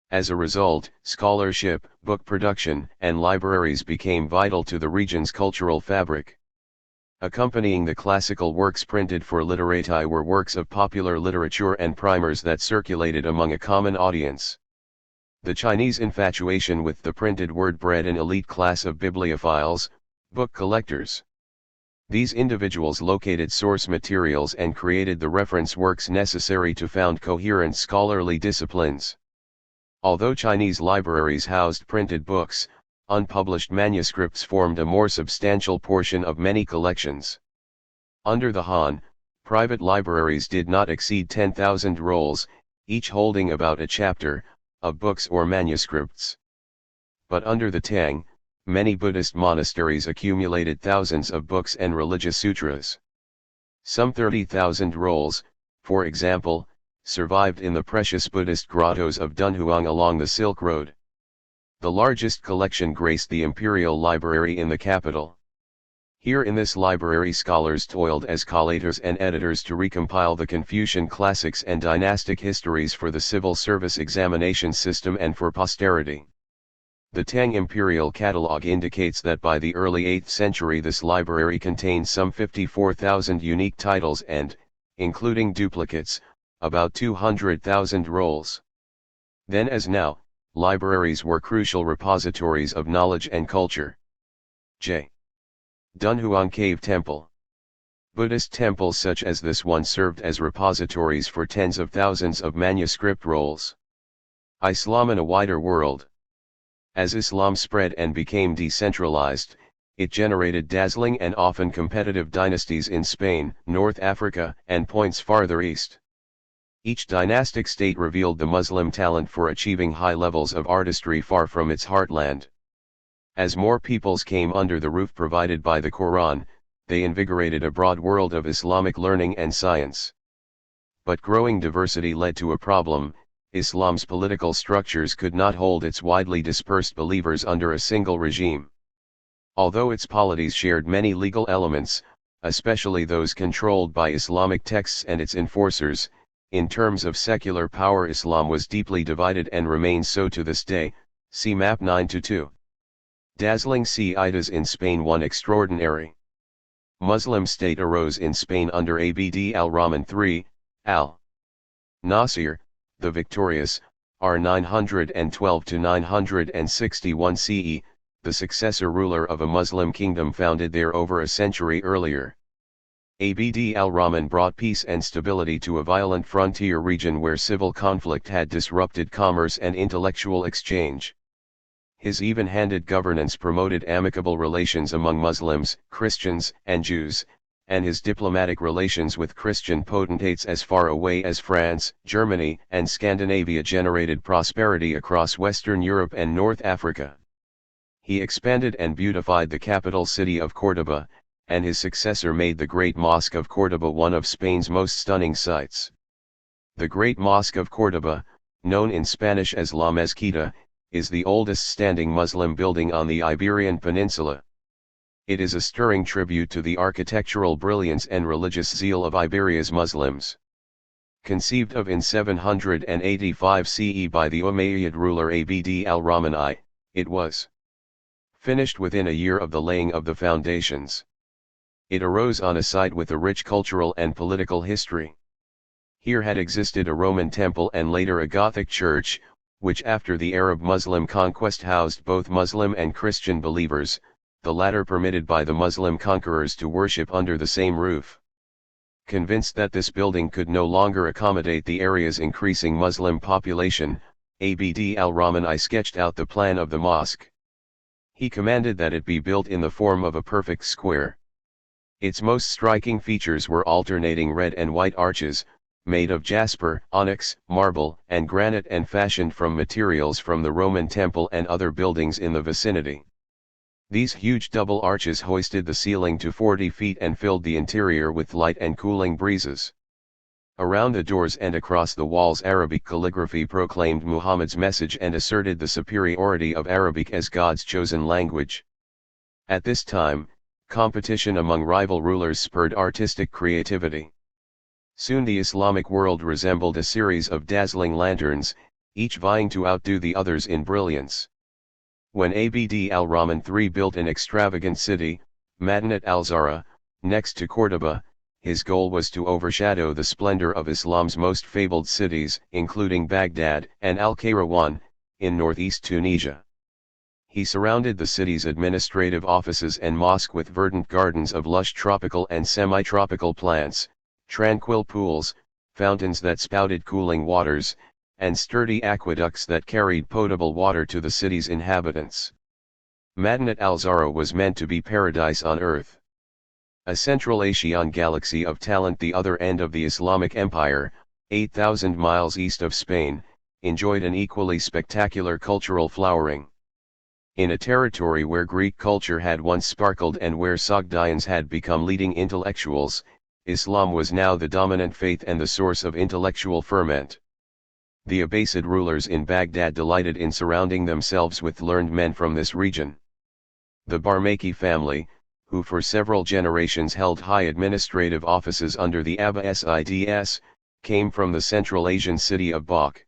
A: As a result, scholarship, book production, and libraries became vital to the region's cultural fabric. Accompanying the classical works printed for literati were works of popular literature and primers that circulated among a common audience. The Chinese infatuation with the printed word bred an elite class of bibliophiles, book collectors. These individuals located source materials and created the reference works necessary to found coherent scholarly disciplines. Although Chinese libraries housed printed books, unpublished manuscripts formed a more substantial portion of many collections. Under the Han, private libraries did not exceed 10,000 rolls, each holding about a chapter, of books or manuscripts. But under the Tang, many Buddhist monasteries accumulated thousands of books and religious sutras. Some 30,000 rolls, for example, survived in the precious Buddhist grottos of Dunhuang along the Silk Road. The largest collection graced the Imperial Library in the capital. Here in this library scholars toiled as collators and editors to recompile the Confucian classics and dynastic histories for the civil service examination system and for posterity. The Tang Imperial Catalogue indicates that by the early 8th century this library contained some 54,000 unique titles and, including duplicates, about 200,000 rolls. Then as now, libraries were crucial repositories of knowledge and culture. J. Dunhuang Cave Temple. Buddhist temples such as this one served as repositories for tens of thousands of manuscript rolls. Islam in a wider world. As Islam spread and became decentralized, it generated dazzling and often competitive dynasties in Spain, North Africa, and points farther east. Each dynastic state revealed the Muslim talent for achieving high levels of artistry far from its heartland. As more peoples came under the roof provided by the Quran, they invigorated a broad world of Islamic learning and science. But growing diversity led to a problem: Islam's political structures could not hold its widely dispersed believers under a single regime. Although its polities shared many legal elements, especially those controlled by Islamic texts and its enforcers, in terms of secular power Islam was deeply divided and remains so to this day. See Map 9-2. Dazzling Ciitas in Spain. One extraordinary Muslim state arose in Spain under Abd al-Rahman III, al-Nasir, the victorious, r. 912-961 CE, the successor ruler of a Muslim kingdom founded there over a century earlier. Abd al-Rahman brought peace and stability to a violent frontier region where civil conflict had disrupted commerce and intellectual exchange. His even-handed governance promoted amicable relations among Muslims, Christians, and Jews, and his diplomatic relations with Christian potentates as far away as France, Germany, and Scandinavia generated prosperity across Western Europe and North Africa. He expanded and beautified the capital city of Córdoba, and his successor made the Great Mosque of Córdoba one of Spain's most stunning sights. The Great Mosque of Córdoba, known in Spanish as La Mezquita, is the oldest standing Muslim building on the Iberian Peninsula. It is a stirring tribute to the architectural brilliance and religious zeal of Iberia's Muslims. Conceived of in 785 CE by the Umayyad ruler Abd al-Rahman I, it was finished within a year of the laying of the foundations. It arose on a site with a rich cultural and political history. Here had existed a Roman temple and later a Gothic church, which after the Arab-Muslim conquest housed both Muslim and Christian believers, the latter permitted by the Muslim conquerors to worship under the same roof. Convinced that this building could no longer accommodate the area's increasing Muslim population, Abd al-Rahman I sketched out the plan of the mosque. He commanded that it be built in the form of a perfect square. Its most striking features were alternating red and white arches, made of jasper, onyx, marble, and granite and fashioned from materials from the Roman temple and other buildings in the vicinity. These huge double arches hoisted the ceiling to 40 feet and filled the interior with light and cooling breezes. Around the doors and across the walls Arabic calligraphy proclaimed Muhammad's message and asserted the superiority of Arabic as God's chosen language. At this time, competition among rival rulers spurred artistic creativity. Soon the Islamic world resembled a series of dazzling lanterns, each vying to outdo the others in brilliance. When Abd al-Rahman III built an extravagant city, Madinat al-Zahra, next to Cordoba, his goal was to overshadow the splendor of Islam's most fabled cities, including Baghdad and Al-Qayrawan, in northeast Tunisia. He surrounded the city's administrative offices and mosque with verdant gardens of lush tropical and semi-tropical plants, tranquil pools, fountains that spouted cooling waters, and sturdy aqueducts that carried potable water to the city's inhabitants. Madinat al-Zahra was meant to be paradise on earth. A Central Asian galaxy of talent, the other end of the Islamic Empire, 8,000 miles east of Spain, enjoyed an equally spectacular cultural flowering. In a territory where Greek culture had once sparkled and where Sogdians had become leading intellectuals, Islam was now the dominant faith and the source of intellectual ferment. The Abbasid rulers in Baghdad delighted in surrounding themselves with learned men from this region. The Barmaki family, who for several generations held high administrative offices under the Abbasids, came from the Central Asian city of Balkh.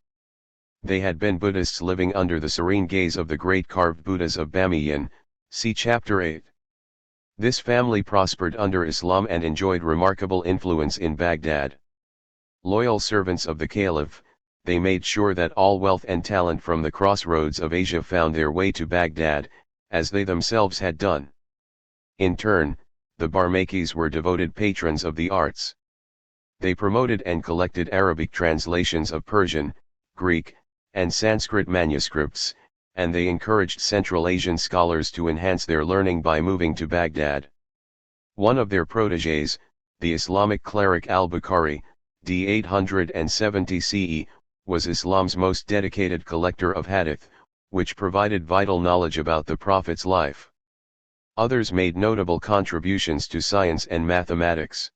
A: They had been Buddhists living under the serene gaze of the great carved Buddhas of Bamiyan, see Chapter 8. This family prospered under Islam and enjoyed remarkable influence in Baghdad. Loyal servants of the Caliph, they made sure that all wealth and talent from the crossroads of Asia found their way to Baghdad, as they themselves had done. In turn, the Barmakis were devoted patrons of the arts. They promoted and collected Arabic translations of Persian, Greek, and Sanskrit manuscripts, and they encouraged Central Asian scholars to enhance their learning by moving to Baghdad. One of their protégés, the Islamic cleric al-Bukhari, d. 870 CE, was Islam's most dedicated collector of hadith, which provided vital knowledge about the Prophet's life. Others made notable contributions to science and mathematics.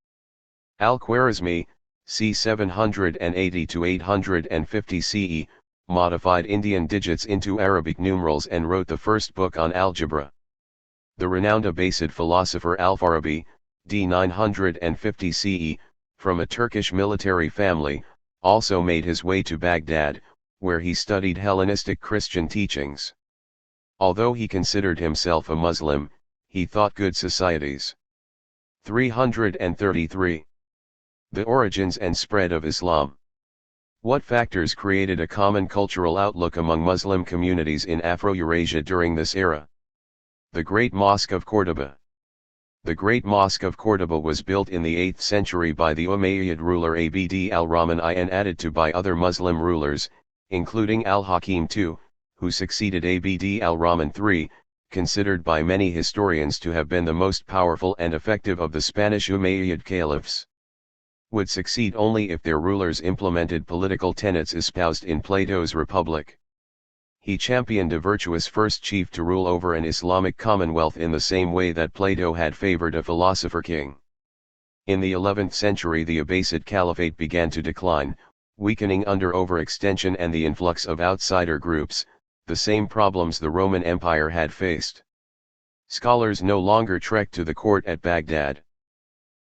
A: Al-Khwarizmi, c. 780 to 850 CE, modified Indian digits into Arabic numerals and wrote the first book on algebra. The renowned Abbasid philosopher Al-Farabi, d. 950 CE, from a Turkish military family, also made his way to Baghdad, where he studied Hellenistic Christian teachings. Although he considered himself a Muslim, he thought good societies. 333. The origins and spread of Islam. What factors created a common cultural outlook among Muslim communities in Afro-Eurasia during this era? The Great Mosque of Cordoba. The Great Mosque of Cordoba was built in the 8th century by the Umayyad ruler Abd al-Rahman I and added to by other Muslim rulers, including al-Hakim II, who succeeded Abd al-Rahman III, considered by many historians to have been the most powerful and effective of the Spanish Umayyad caliphs. Would succeed only if their rulers implemented political tenets espoused in Plato's Republic. He championed a virtuous first chief to rule over an Islamic commonwealth in the same way that Plato had favored a philosopher king. In the 11th century the Abbasid Caliphate began to decline, weakening under overextension and the influx of outsider groups, the same problems the Roman Empire had faced. Scholars no longer trekked to the court at Baghdad.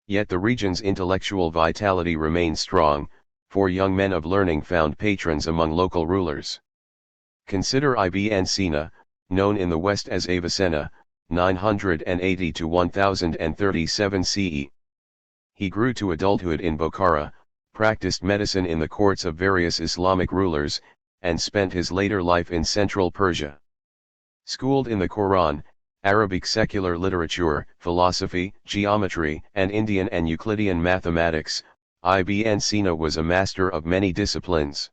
A: Yet the region's intellectual vitality remained strong, for young men of learning found patrons among local rulers. Consider Ibn Sina, known in the West as Avicenna, 980 to 1037 CE. He grew to adulthood in Bokhara, practiced medicine in the courts of various Islamic rulers, and spent his later life in central Persia. Schooled in the Quran, Arabic secular literature, philosophy, geometry, and Indian and Euclidean mathematics, Ibn Sina was a master of many disciplines.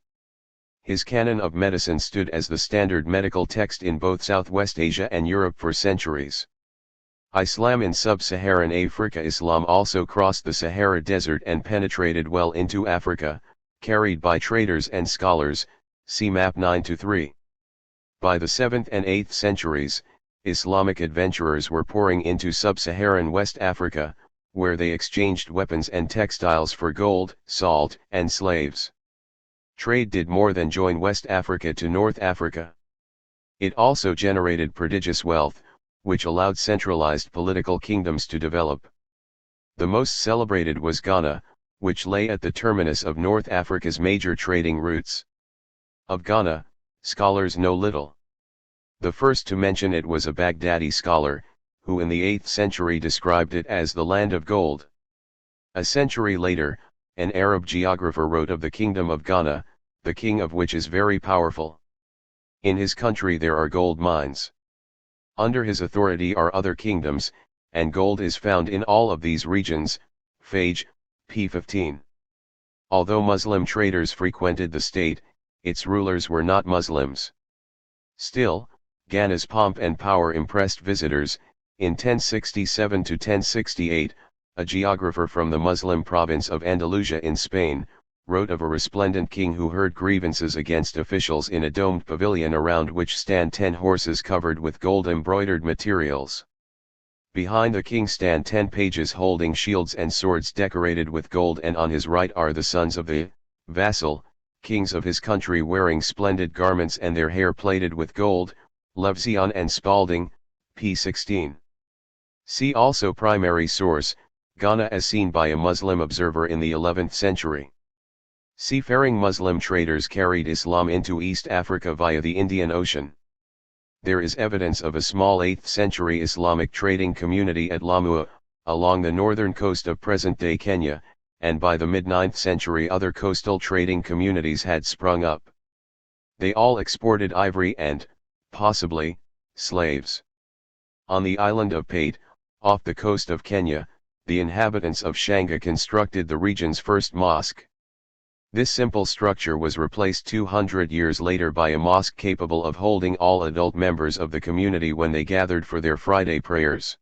A: His canon of medicine stood as the standard medical text in both Southwest Asia and Europe for centuries. Islam in sub-Saharan Africa. Islam also crossed the Sahara Desert and penetrated well into Africa, carried by traders and scholars, see map 9-3. By the 7th and 8th centuries, Islamic adventurers were pouring into sub-Saharan West Africa, where they exchanged weapons and textiles for gold, salt, and slaves. Trade did more than join West Africa to North Africa. It also generated prodigious wealth, which allowed centralized political kingdoms to develop. The most celebrated was Ghana, which lay at the terminus of North Africa's major trading routes. Of Ghana, scholars know little. The first to mention it was a Baghdadi scholar, who in the 8th century described it as the land of gold. A century later, an Arab geographer wrote of the kingdom of Ghana, the king of which is very powerful. In his country there are gold mines. Under his authority are other kingdoms, and gold is found in all of these regions, Phage, p. 15. Although Muslim traders frequented the state, its rulers were not Muslims. Still, Ghana's pomp and power impressed visitors. In 1067 to 1068, a geographer from the Muslim province of Andalusia in Spain, wrote of a resplendent king who heard grievances against officials in a domed pavilion around which stand 10 horses covered with gold-embroidered materials. Behind the king stand 10 pages holding shields and swords decorated with gold, and on his right are the sons of the vassal kings of his country wearing splendid garments and their hair plaited with gold. Levzion and Spalding, p. 16. See also primary source, Ghana as seen by a Muslim observer in the 11th century. Seafaring Muslim traders carried Islam into East Africa via the Indian Ocean. There is evidence of a small 8th century Islamic trading community at Lamu, along the northern coast of present-day Kenya, and by the mid-9th century other coastal trading communities had sprung up. They all exported ivory and, possibly, slaves. On the island of Pate, off the coast of Kenya, the inhabitants of Shanga constructed the region's first mosque. This simple structure was replaced 200 years later by a mosque capable of holding all adult members of the community when they gathered for their Friday prayers.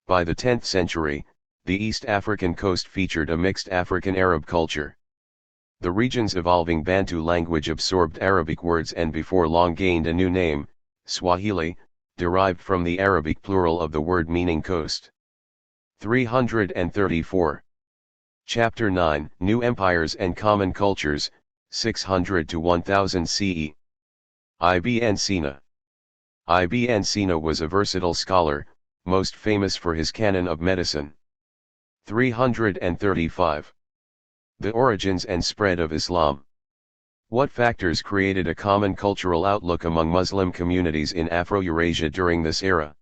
A: By the 10th century, the East African coast featured a mixed African-Arab culture. The region's evolving Bantu language absorbed Arabic words and before long gained a new name, Swahili, derived from the Arabic plural of the word meaning coast. 334. Chapter 9, New Empires and Common Cultures, 600 to 1000 CE. Ibn Sina. Ibn Sina was a versatile scholar, most famous for his canon of medicine. 335. The origins and spread of Islam. What factors created a common cultural outlook among Muslim communities in Afro-Eurasia during this era?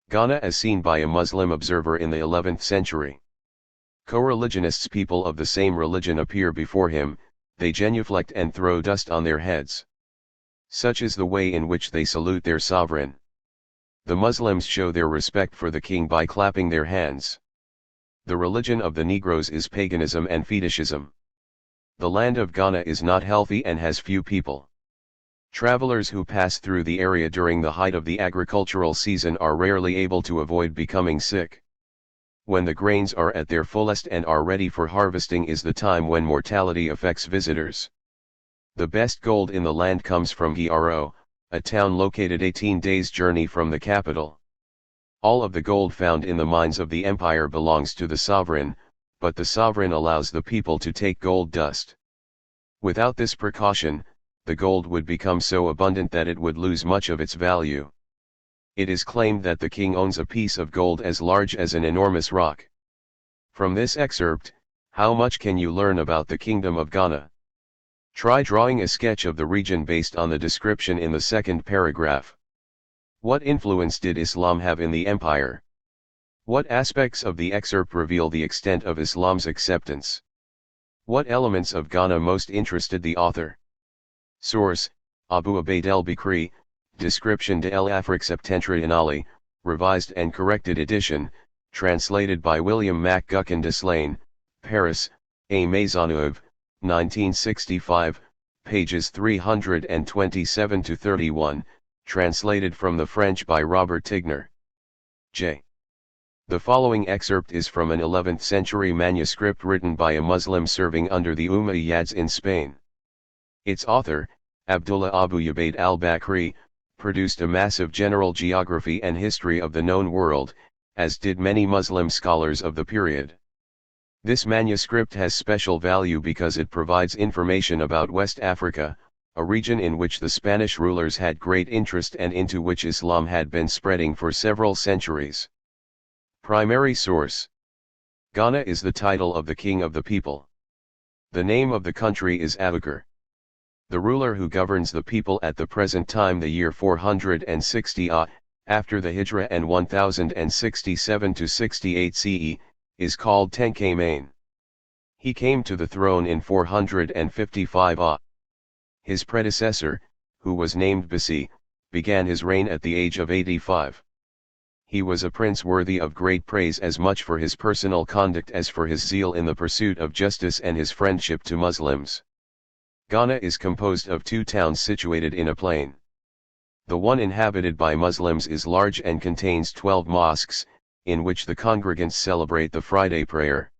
A: Ghana as seen by a Muslim observer in the 11th century. Co-religionists, people of the same religion, appear before him, they genuflect and throw dust on their heads. Such is the way in which they salute their sovereign. The Muslims show their respect for the king by clapping their hands. The religion of the Negroes is paganism and fetishism. The land of Ghana is not healthy and has few people. Travelers who pass through the area during the height of the agricultural season are rarely able to avoid becoming sick. When the grains are at their fullest and are ready for harvesting is the time when mortality affects visitors. The best gold in the land comes from Giro, a town located 18 days' journey from the capital. All of the gold found in the mines of the empire belongs to the sovereign, but the sovereign allows the people to take gold dust. Without this precaution, the gold would become so abundant that it would lose much of its value. It is claimed that the king owns a piece of gold as large as an enormous rock. From this excerpt, how much can you learn about the Kingdom of Ghana? Try drawing a sketch of the region based on the description in the second paragraph. What influence did Islam have in the empire? What aspects of the excerpt reveal the extent of Islam's acceptance? What elements of Ghana most interested the author? Source: Abu Ubaid el-Bikri, Description de l'Afrique septentrionale, revised and corrected edition, translated by William MacGuckin Deslane, Paris, A. Maisonneuve, 1965, pages 327 to 31, translated from the French by Robert Tigner. J. The following excerpt is from an 11th century manuscript written by a Muslim serving under the Umayyads in Spain. Its author, Abdullah Abu Ubaid al-Bakri, produced a massive general geography and history of the known world, as did many Muslim scholars of the period. This manuscript has special value because it provides information about West Africa, a region in which the Spanish rulers had great interest and into which Islam had been spreading for several centuries. Primary source. Ghana is the title of the king of the people. The name of the country is Abukar. The ruler who governs the people at the present time, the year 460 after the Hijra and 1067 to 68 CE, is called Tenkamain. He came to the throne in 455 His predecessor, who was named Basi, began his reign at the age of 85. He was a prince worthy of great praise as much for his personal conduct as for his zeal in the pursuit of justice and his friendship to Muslims. Ghana is composed of 2 towns situated in a plain. The one inhabited by Muslims is large and contains 12 mosques, in which the congregants celebrate the Friday prayer.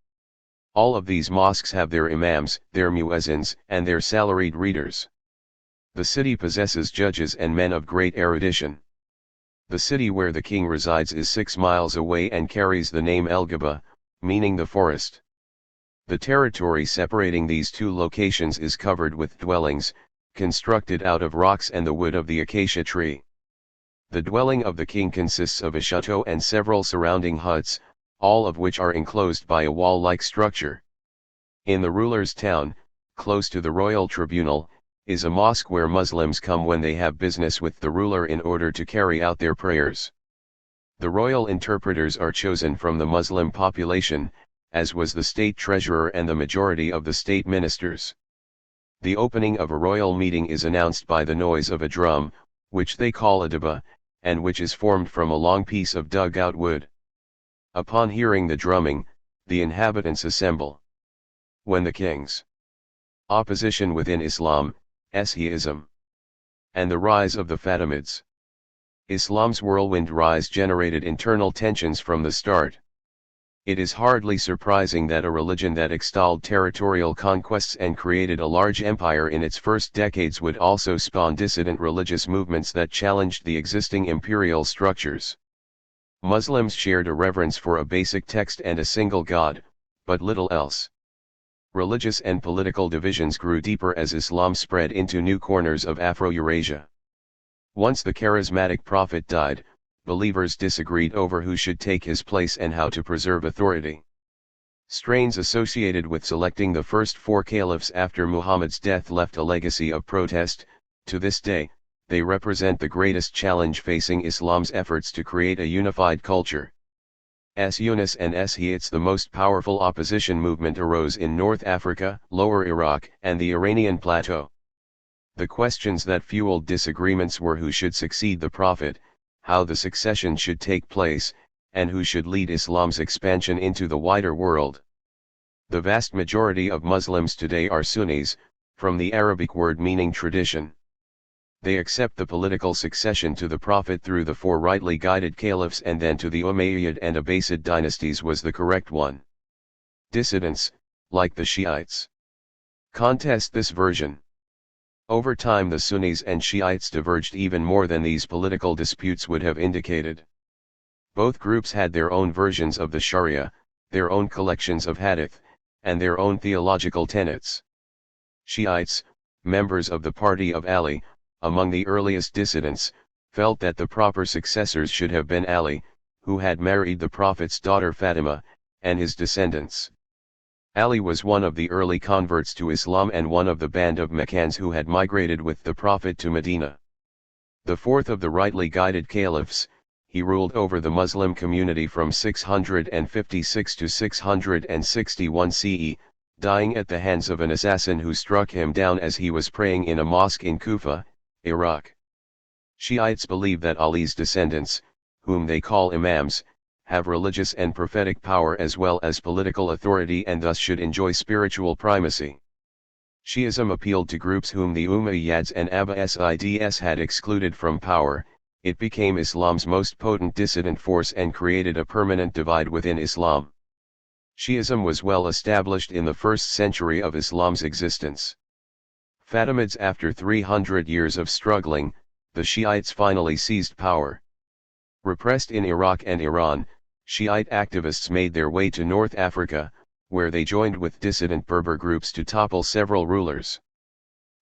A: All of these mosques have their imams, their muezzins, and their salaried readers. The city possesses judges and men of great erudition. The city where the king resides is 6 miles away and carries the name El Gaba, meaning the forest. The territory separating these 2 locations is covered with dwellings, constructed out of rocks and the wood of the acacia tree. The dwelling of the king consists of a chateau and several surrounding huts, all of which are enclosed by a wall-like structure. In the ruler's town, close to the royal tribunal, is a mosque where Muslims come when they have business with the ruler in order to carry out their prayers. The royal interpreters are chosen from the Muslim population, as was the state treasurer and the majority of the state ministers. The opening of a royal meeting is announced by the noise of a drum, which they call a daba, and which is formed from a long piece of dug-out wood. Upon hearing the drumming, the inhabitants assemble. When the king's opposition within Islam, Shi'ism, and the rise of the Fatimids. Islam's whirlwind rise generated internal tensions from the start. It is hardly surprising that a religion that extolled territorial conquests and created a large empire in its first decades would also spawn dissident religious movements that challenged the existing imperial structures. Muslims shared a reverence for a basic text and a single God, but little else. Religious and political divisions grew deeper as Islam spread into new corners of Afro-Eurasia. Once the charismatic prophet died, believers disagreed over who should take his place and how to preserve authority. Strains associated with selecting the first 4 caliphs after Muhammad's death left a legacy of protest. To this day, they represent the greatest challenge facing Islam's efforts to create a unified culture. Sunnis and Shiites. The most powerful opposition movement arose in North Africa, Lower Iraq, and the Iranian plateau. The questions that fueled disagreements were who should succeed the prophet, how the succession should take place, and who should lead Islam's expansion into the wider world. The vast majority of Muslims today are Sunnis, from the Arabic word meaning tradition. They accept the political succession to the prophet through the 4 rightly guided caliphs and then to the Umayyad and Abbasid dynasties was the correct one. Dissidents, like the Shiites, contest this version. Over time the Sunnis and Shiites diverged even more than these political disputes would have indicated. Both groups had their own versions of the Sharia, their own collections of hadith, and their own theological tenets. Shiites, members of the party of Ali, among the earliest dissidents, felt that the proper successors should have been Ali, who had married the Prophet's daughter Fatima, and his descendants. Ali was one of the early converts to Islam and one of the band of Meccans who had migrated with the Prophet to Medina. The 4th of the rightly guided caliphs, he ruled over the Muslim community from 656 to 661 CE, dying at the hands of an assassin who struck him down as he was praying in a mosque in Kufa, Iraq. Shiites believe that Ali's descendants, whom they call imams, have religious and prophetic power as well as political authority and thus should enjoy spiritual primacy. Shi'ism appealed to groups whom the Umayyads and Abbasids had excluded from power. It became Islam's most potent dissident force and created a permanent divide within Islam. Shi'ism was well established in the first century of Islam's existence. Fatimids. After 300 years of struggling, the Shiites finally seized power. Repressed in Iraq and Iran, Shiite activists made their way to North Africa, where they joined with dissident Berber groups to topple several rulers.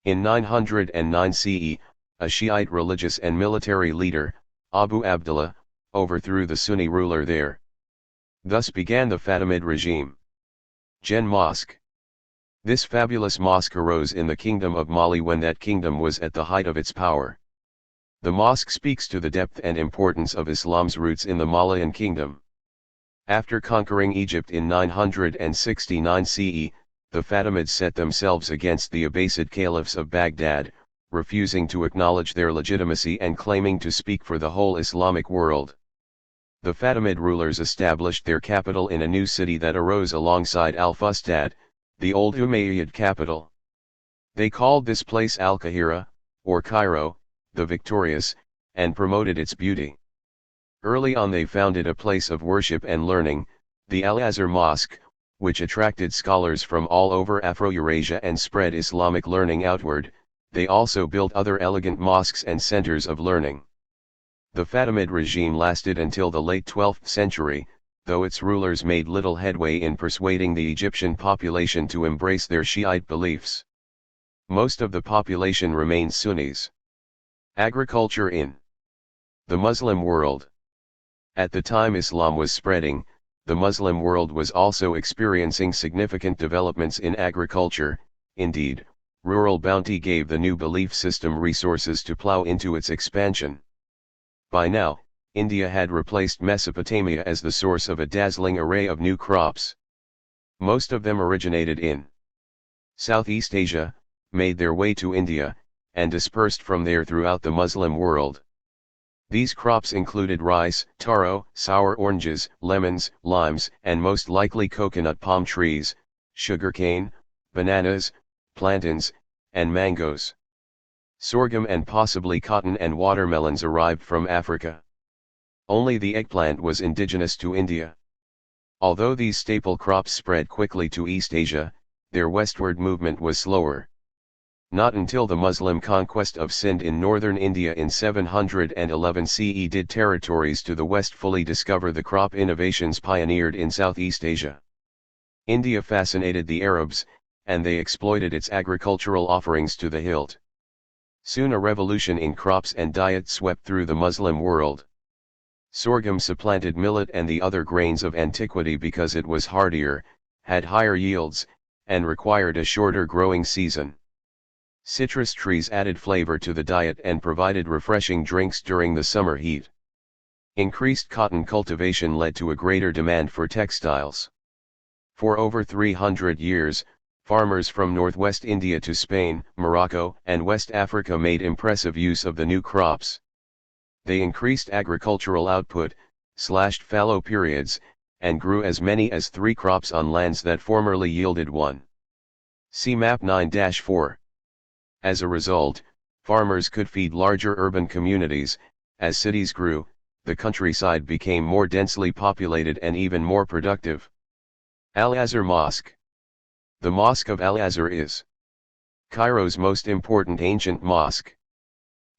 A: In 909 CE, a Shiite religious and military leader, Abu Abdullah, overthrew the Sunni ruler there. Thus began the Fatimid regime. Gen Mosque. This fabulous mosque arose in the kingdom of Mali when that kingdom was at the height of its power. The mosque speaks to the depth and importance of Islam's roots in the Malian kingdom. After conquering Egypt in 969 CE, the Fatimids set themselves against the Abbasid caliphs of Baghdad, refusing to acknowledge their legitimacy and claiming to speak for the whole Islamic world. The Fatimid rulers established their capital in a new city that arose alongside Al-Fustad, the old Umayyad capital. They called this place Al-Qahira, or Cairo, the victorious, and promoted its beauty. Early on they founded a place of worship and learning, the Al-Azhar Mosque, which attracted scholars from all over Afro-Eurasia and spread Islamic learning outward. They also built other elegant mosques and centers of learning. The Fatimid regime lasted until the late 12th century, though its rulers made little headway in persuading the Egyptian population to embrace their Shiite beliefs. Most of the population remained Sunnis. Agriculture in the Muslim world. At the time Islam was spreading, the Muslim world was also experiencing significant developments in agriculture. Indeed, rural bounty gave the new belief system resources to plow into its expansion. By now, India had replaced Mesopotamia as the source of a dazzling array of new crops. Most of them originated in Southeast Asia, made their way to India, and dispersed from there throughout the Muslim world. These crops included rice, taro, sour oranges, lemons, limes, and most likely coconut palm trees, sugarcane, bananas, plantains, and mangoes. Sorghum and possibly cotton and watermelons arrived from Africa. Only the eggplant was indigenous to India. Although these staple crops spread quickly to East Asia, their westward movement was slower. Not until the Muslim conquest of Sindh in northern India in 711 CE did territories to the west fully discover the crop innovations pioneered in Southeast Asia. India fascinated the Arabs, and they exploited its agricultural offerings to the hilt. Soon a revolution in crops and diet swept through the Muslim world. Sorghum supplanted millet and the other grains of antiquity because it was hardier, had higher yields, and required a shorter growing season. Citrus trees added flavor to the diet and provided refreshing drinks during the summer heat. Increased cotton cultivation led to a greater demand for textiles. For over 300 years, farmers from northwest India to Spain, Morocco, and West Africa made impressive use of the new crops. They increased agricultural output, slashed fallow periods, and grew as many as 3 crops on lands that formerly yielded 1. See Map 9-4. As a result, farmers could feed larger urban communities. As cities grew, the countryside became more densely populated and even more productive. Al-Azhar Mosque. The Mosque of Al-Azhar is Cairo's most important ancient mosque.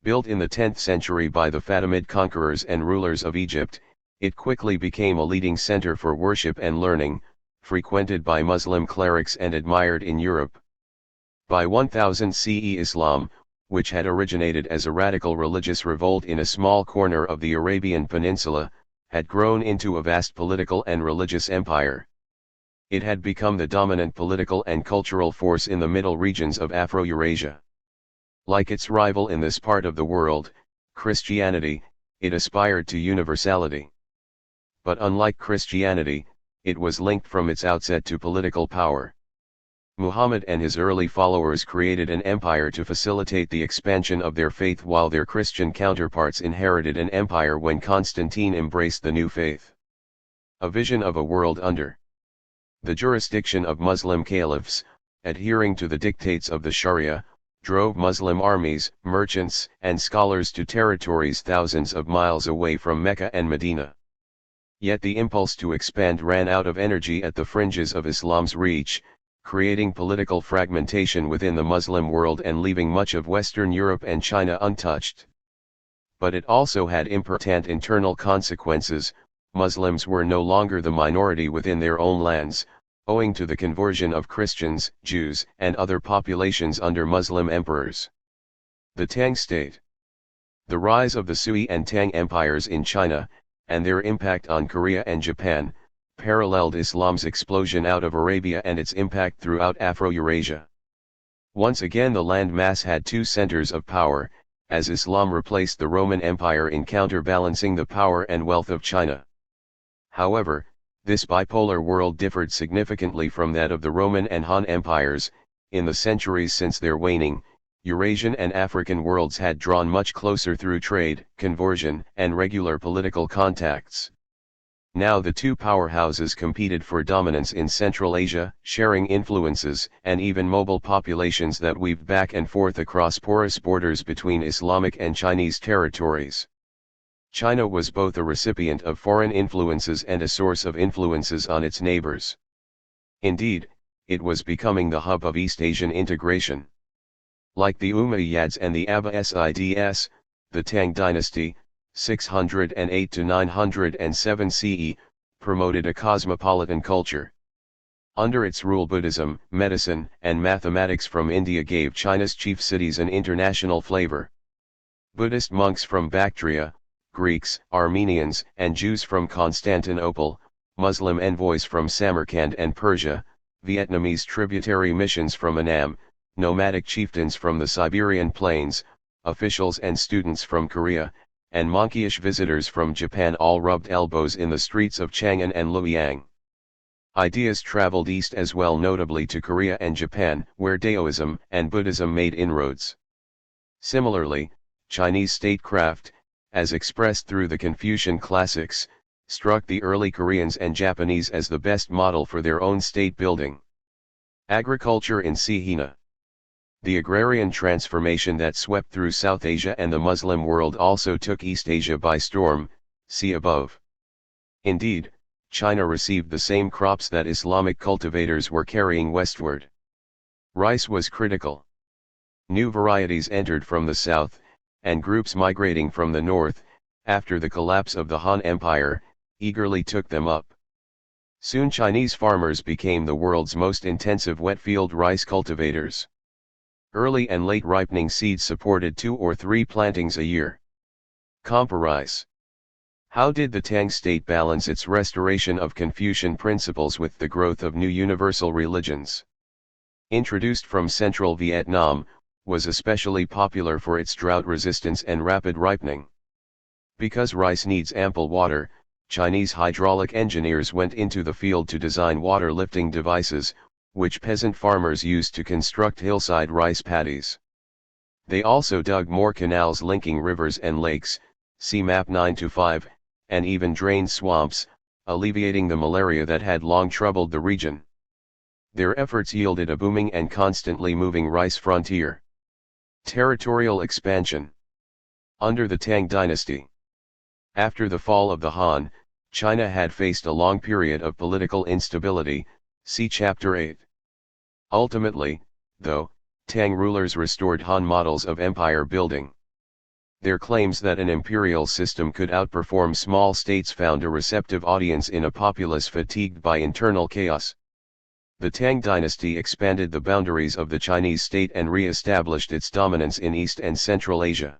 A: Built in the 10th century by the Fatimid conquerors and rulers of Egypt, it quickly became a leading center for worship and learning, frequented by Muslim clerics and admired in Europe. By 1000 CE Islam, which had originated as a radical religious revolt in a small corner of the Arabian Peninsula, had grown into a vast political and religious empire. It had become the dominant political and cultural force in the middle regions of Afro-Eurasia. Like its rival in this part of the world, Christianity, it aspired to universality. But unlike Christianity, it was linked from its outset to political power. Muhammad and his early followers created an empire to facilitate the expansion of their faith, while their Christian counterparts inherited an empire when Constantine embraced the new faith. A vision of a world under the jurisdiction of Muslim caliphs, adhering to the dictates of the Sharia, drove Muslim armies, merchants, and scholars to territories thousands of miles away from Mecca and Medina. Yet the impulse to expand ran out of energy at the fringes of Islam's reach, creating political fragmentation within the Muslim world and leaving much of Western Europe and China untouched. But it also had important internal consequences. Muslims were no longer the minority within their own lands, owing to the conversion of Christians, Jews, and other populations under Muslim emperors. The Tang state. The rise of the Sui and Tang empires in China, and their impact on Korea and Japan, paralleled Islam's explosion out of Arabia and its impact throughout Afro-Eurasia. Once again the land mass had two centers of power, as Islam replaced the Roman Empire in counterbalancing the power and wealth of China. However, this bipolar world differed significantly from that of the Roman and Han empires. In the centuries since their waning, Eurasian and African worlds had drawn much closer through trade, conversion, and regular political contacts. Now the two powerhouses competed for dominance in Central Asia, sharing influences and even mobile populations that weaved back and forth across porous borders between Islamic and Chinese territories. China was both a recipient of foreign influences and a source of influences on its neighbors. Indeed, it was becoming the hub of East Asian integration. Like the Umayyads and the Abbasids, the Tang dynasty, 608 to 907 CE, promoted a cosmopolitan culture. Under its rule Buddhism, medicine, and mathematics from India gave China's chief cities an international flavor. Buddhist monks from Bactria, Greeks, Armenians, and Jews from Constantinople, Muslim envoys from Samarkand and Persia, Vietnamese tributary missions from Annam, nomadic chieftains from the Siberian plains, officials and students from Korea, and monkeyish visitors from Japan all rubbed elbows in the streets of Chang'an and Luoyang. Ideas traveled east as well, notably to Korea and Japan, where Daoism and Buddhism made inroads. Similarly, Chinese statecraft, as expressed through the Confucian classics, struck the early Koreans and Japanese as the best model for their own state building. Agriculture in Sihina. The agrarian transformation that swept through South Asia and the Muslim world also took East Asia by storm, see above. Indeed, China received the same crops that Islamic cultivators were carrying westward. Rice was critical. New varieties entered from the south, and groups migrating from the north, after the collapse of the Han Empire, eagerly took them up. Soon Chinese farmers became the world's most intensive wet-field rice cultivators. Early and late ripening seeds supported 2 or 3 plantings a year. Comparize. How did the Tang state balance its restoration of Confucian principles with the growth of new universal religions? Introduced from central Vietnam, was especially popular for its drought resistance and rapid ripening. Because rice needs ample water, Chinese hydraulic engineers went into the field to design water-lifting devices, which peasant farmers used to construct hillside rice paddies. They also dug more canals linking rivers and lakes, see map 9-5, and even drained swamps, alleviating the malaria that had long troubled the region. Their efforts yielded a booming and constantly moving rice frontier. Territorial expansion. Under the Tang dynasty. After the fall of the Han, China had faced a long period of political instability, see Chapter 8. Ultimately, though, Tang rulers restored Han models of empire building. Their claims that an imperial system could outperform small states found a receptive audience in a populace fatigued by internal chaos. The Tang dynasty expanded the boundaries of the Chinese state and re-established its dominance in East and Central Asia.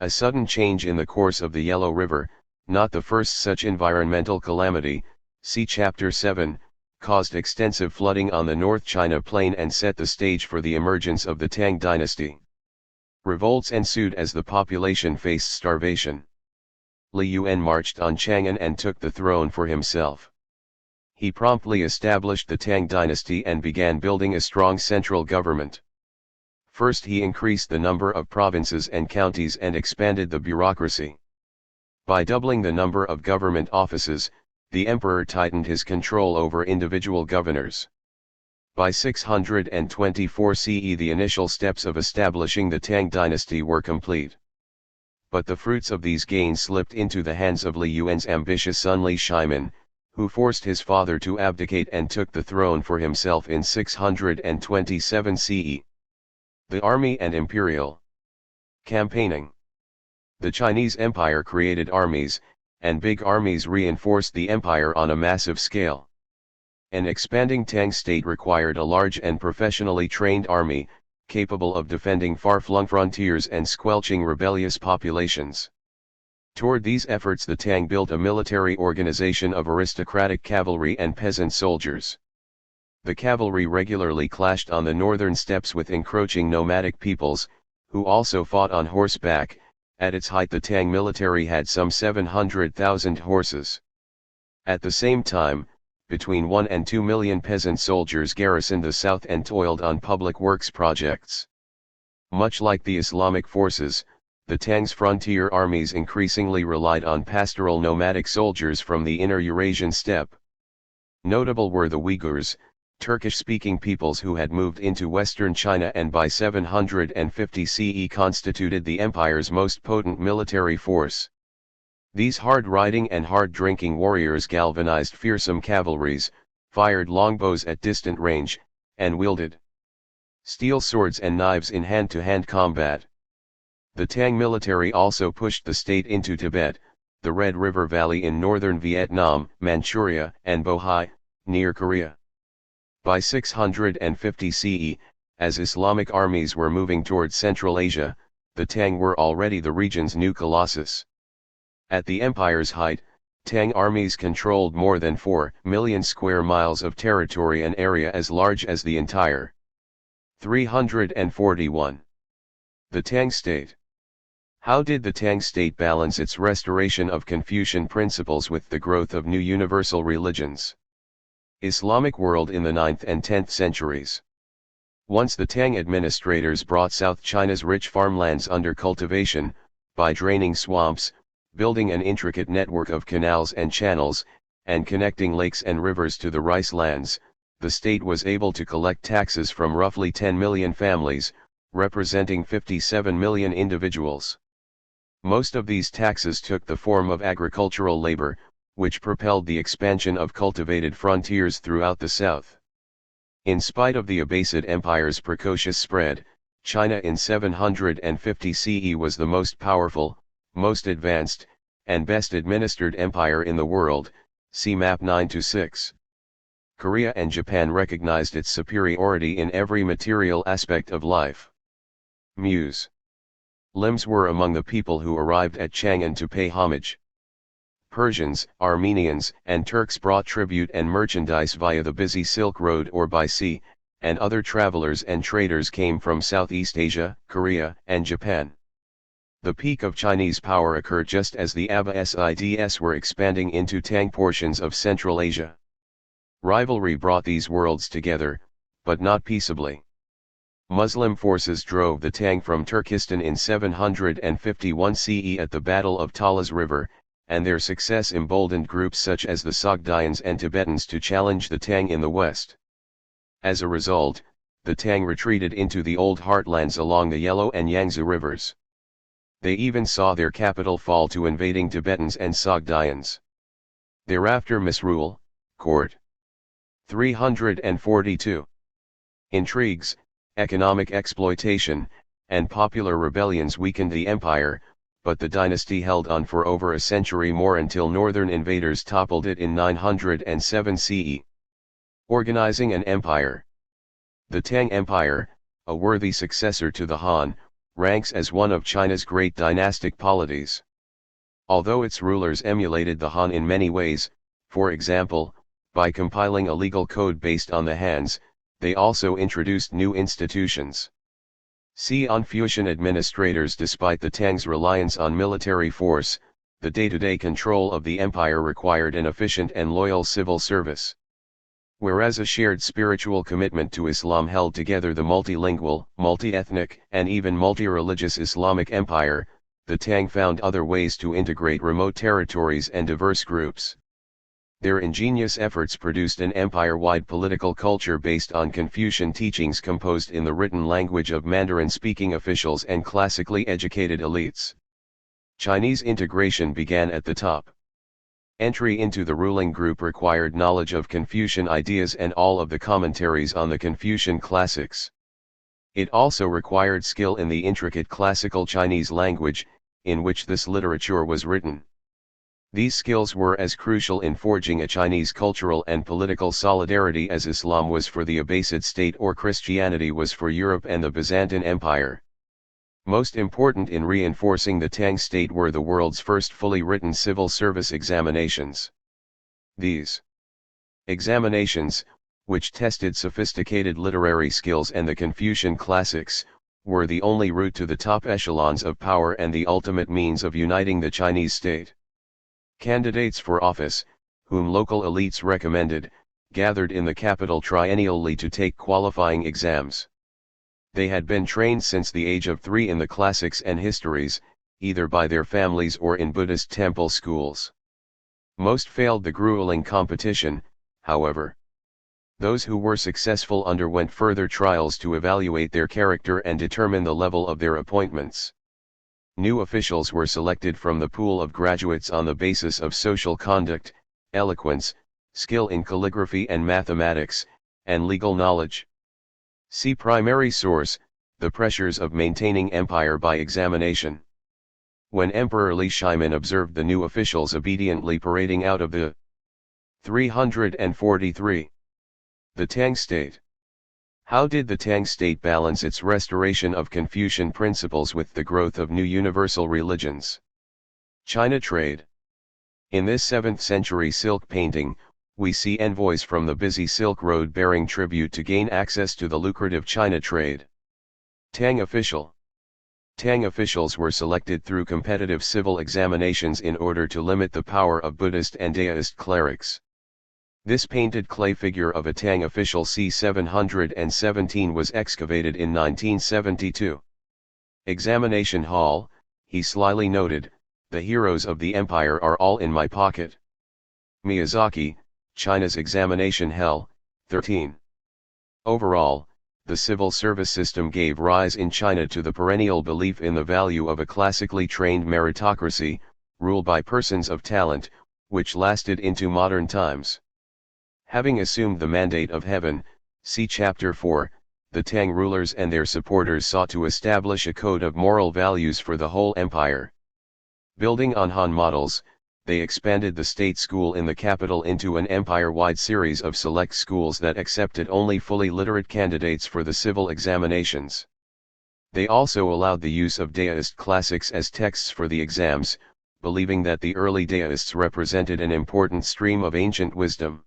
A: A sudden change in the course of the Yellow River, not the first such environmental calamity, see Chapter 7, caused extensive flooding on the North China Plain and set the stage for the emergence of the Tang dynasty. Revolts ensued as the population faced starvation. Li Yuan marched on Chang'an and took the throne for himself. He promptly established the Tang dynasty and began building a strong central government. First he increased the number of provinces and counties and expanded the bureaucracy. By doubling the number of government offices, the emperor tightened his control over individual governors. By 624 CE the initial steps of establishing the Tang dynasty were complete. But the fruits of these gains slipped into the hands of Li Yuan's ambitious son Li Shimin, who forced his father to abdicate and took the throne for himself in 627 CE. The Army and Imperial Campaigning. The Chinese Empire created armies, and big armies reinforced the empire on a massive scale. An expanding Tang state required a large and professionally trained army, capable of defending far-flung frontiers and squelching rebellious populations. Toward these efforts the Tang built a military organization of aristocratic cavalry and peasant soldiers. The cavalry regularly clashed on the northern steppes with encroaching nomadic peoples, who also fought on horseback. At its height the Tang military had some 700,000 horses. At the same time, between 1 and 2 million peasant soldiers garrisoned the south and toiled on public works projects. Much like the Islamic forces, the Tang's frontier armies increasingly relied on pastoral nomadic soldiers from the inner Eurasian steppe. Notable were the Uyghurs, Turkish-speaking peoples who had moved into western China and by 750 CE constituted the empire's most potent military force. These hard-riding and hard-drinking warriors galvanized fearsome cavalries, fired longbows at distant range, and wielded steel swords and knives in hand-to-hand combat. The Tang military also pushed the state into Tibet, the Red River Valley in northern Vietnam, Manchuria, and Bohai, near Korea. By 650 CE, as Islamic armies were moving towards Central Asia, the Tang were already the region's new colossus. At the empire's height, Tang armies controlled more than 4 million square miles of territory, an area as large as the entire 341. The Tang state. How did the Tang state balance its restoration of Confucian principles with the growth of new universal religions? Islamic world in the 9th and 10th centuries. Once the Tang administrators brought South China's rich farmlands under cultivation, by draining swamps, building an intricate network of canals and channels, and connecting lakes and rivers to the rice lands, the state was able to collect taxes from roughly 10 million families, representing 57 million individuals. Most of these taxes took the form of agricultural labor, which propelled the expansion of cultivated frontiers throughout the south. In spite of the Abbasid Empire's precocious spread, China in 750 CE was the most powerful, most advanced, and best administered empire in the world, see map 9-6. Korea and Japan recognized its superiority in every material aspect of life. Muslims were among the people who arrived at Chang'an to pay homage. Persians, Armenians, and Turks brought tribute and merchandise via the busy Silk Road or by sea, and other travelers and traders came from Southeast Asia, Korea, and Japan. The peak of Chinese power occurred just as the Abbasids were expanding into Tang portions of Central Asia. Rivalry brought these worlds together, but not peaceably. Muslim forces drove the Tang from Turkestan in 751 CE at the Battle of Talas River, and their success emboldened groups such as the Sogdians and Tibetans to challenge the Tang in the west. As a result, the Tang retreated into the old heartlands along the Yellow and Yangtze rivers. They even saw their capital fall to invading Tibetans and Sogdians. Thereafter misrule, court. 342. Intrigues, economic exploitation, and popular rebellions weakened the empire, but the dynasty held on for over a century more until northern invaders toppled it in 907 CE. Organizing an empire. The Tang Empire, a worthy successor to the Han, ranks as one of China's great dynastic polities. Although its rulers emulated the Han in many ways, for example, by compiling a legal code based on the Han's, they also introduced new institutions. See Confucian administrators. Despite the Tang's reliance on military force, the day-to-day control of the empire required an efficient and loyal civil service. Whereas a shared spiritual commitment to Islam held together the multilingual, multi-ethnic, and even multi-religious Islamic empire, the Tang found other ways to integrate remote territories and diverse groups. Their ingenious efforts produced an empire-wide political culture based on Confucian teachings composed in the written language of Mandarin-speaking officials and classically educated elites. Chinese integration began at the top. Entry into the ruling group required knowledge of Confucian ideas and all of the commentaries on the Confucian classics. It also required skill in the intricate classical Chinese language, in which this literature was written. These skills were as crucial in forging a Chinese cultural and political solidarity as Islam was for the Abbasid state or Christianity was for Europe and the Byzantine Empire. Most important in reinforcing the Tang state were the world's first fully written civil service examinations. These examinations, which tested sophisticated literary skills and the Confucian classics, were the only route to the top echelons of power and the ultimate means of uniting the Chinese state. Candidates for office, whom local elites recommended, gathered in the capital triennially to take qualifying exams. They had been trained since the age of 3 in the classics and histories, either by their families or in Buddhist temple schools. Most failed the grueling competition, however. Those who were successful underwent further trials to evaluate their character and determine the level of their appointments. New officials were selected from the pool of graduates on the basis of social conduct, eloquence, skill in calligraphy and mathematics, and legal knowledge. See primary source, the pressures of maintaining empire by examination. When Emperor Li Shimin observed the new officials obediently parading out of the 343. The Tang state. How did the Tang state balance its restoration of Confucian principles with the growth of new universal religions? China trade. In this 7th century silk painting, we see envoys from the busy Silk Road bearing tribute to gain access to the lucrative China trade. Tang official. Tang officials were selected through competitive civil examinations in order to limit the power of Buddhist and Daoist clerics. This painted clay figure of a Tang official c. 717 was excavated in 1972. Examination hall, he slyly noted, "The heroes of the empire are all in my pocket." Miyazaki, China's Examination Hell, 13. Overall, the civil service system gave rise in China to the perennial belief in the value of a classically trained meritocracy, ruled by persons of talent, which lasted into modern times. Having assumed the mandate of heaven, see Chapter 4, the Tang rulers and their supporters sought to establish a code of moral values for the whole empire. Building on Han models, they expanded the state school in the capital into an empire-wide series of select schools that accepted only fully literate candidates for the civil examinations. They also allowed the use of Daoist classics as texts for the exams, believing that the early Daoists represented an important stream of ancient wisdom.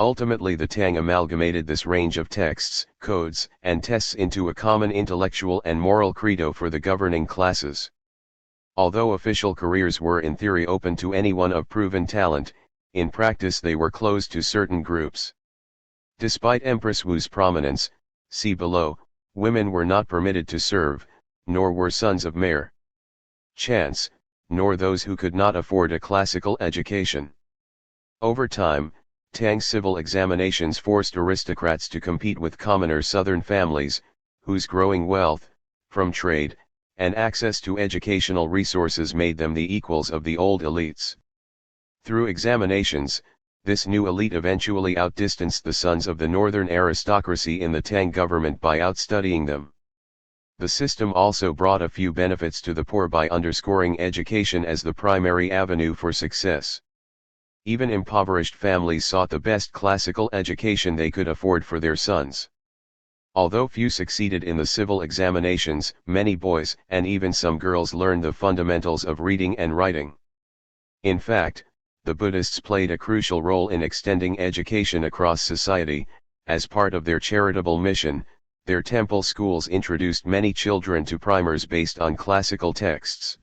A: Ultimately, the Tang amalgamated this range of texts, codes, and tests into a common intellectual and moral credo for the governing classes. Although official careers were in theory open to anyone of proven talent, in practice they were closed to certain groups. Despite Empress Wu's prominence, see below, women were not permitted to serve, nor were sons of mayor chance, nor those who could not afford a classical education. Over time, Tang civil examinations forced aristocrats to compete with commoner southern families, whose growing wealth, from trade, and access to educational resources made them the equals of the old elites. Through examinations, this new elite eventually outdistanced the sons of the northern aristocracy in the Tang government by outstudying them. The system also brought a few benefits to the poor by underscoring education as the primary avenue for success. Even impoverished families sought the best classical education they could afford for their sons. Although few succeeded in the civil examinations, many boys and even some girls learned the fundamentals of reading and writing. In fact, the Buddhists played a crucial role in extending education across society. As part of their charitable mission, their temple schools introduced many children to primers based on classical texts.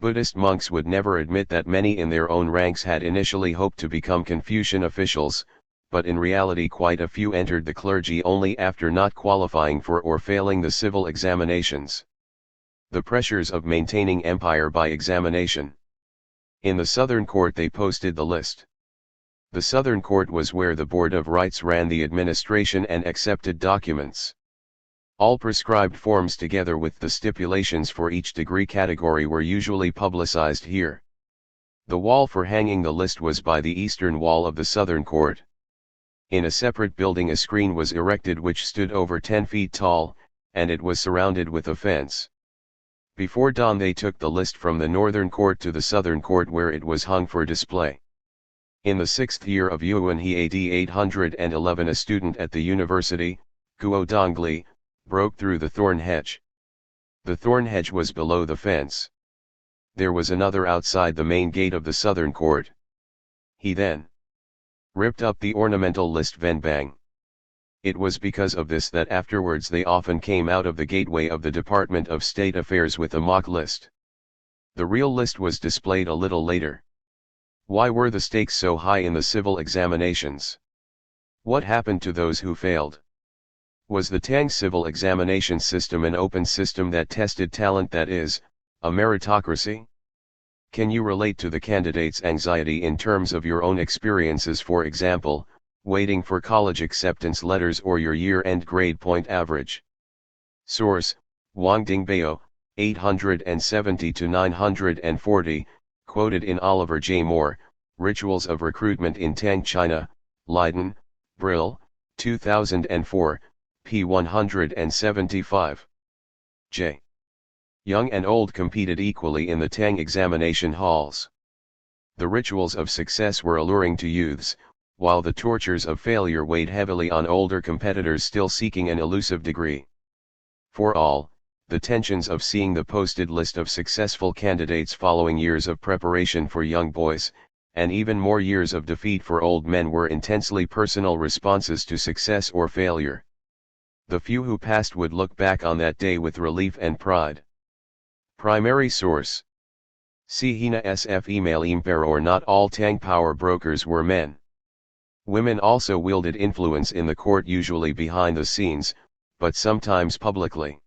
A: Buddhist monks would never admit that many in their own ranks had initially hoped to become Confucian officials, but in reality quite a few entered the clergy only after not qualifying for or failing the civil examinations. The pressures of maintaining empire by examination. In the southern court they posted the list. The Southern Court was where the Board of Rights ran the administration and accepted documents. All prescribed forms together with the stipulations for each degree category were usually publicized here. The wall for hanging the list was by the eastern wall of the Southern Court. In a separate building a screen was erected which stood over 10 feet tall, and it was surrounded with a fence. Before dawn they took the list from the Northern Court to the Southern Court where it was hung for display. In the 6th year of Yuan He AD 811 a student at the university, Guo Dongli, broke through the thorn hedge. The thorn hedge was below the fence. There was another outside the main gate of the Southern Court. He then ripped up the ornamental list Venbang. It was because of this that afterwards they often came out of the gateway of the Department of State Affairs with a mock list. The real list was displayed a little later. Why were the stakes so high in the civil examinations? What happened to those who failed? Was the Tang civil examination system an open system that tested talent, that is, a meritocracy? Can you relate to the candidate's anxiety in terms of your own experiences, for example, waiting for college acceptance letters or your year-end grade point average? Source: Wang Dingbao, 870-940, quoted in Oliver J. Moore, Rituals of Recruitment in Tang China, Leiden, Brill, 2004, p. 175. J. Young and old competed equally in the Tang examination halls. The rituals of success were alluring to youths, while the tortures of failure weighed heavily on older competitors still seeking an elusive degree. For all, the tensions of seeing the posted list of successful candidates following years of preparation for young boys, and even more years of defeat for old men, were intensely personal responses to success or failure. The few who passed would look back on that day with relief and pride. Primary source: See Hina SF email Imperor. Not all Tang power brokers were men. Women also wielded influence in the court, usually behind the scenes, but sometimes publicly.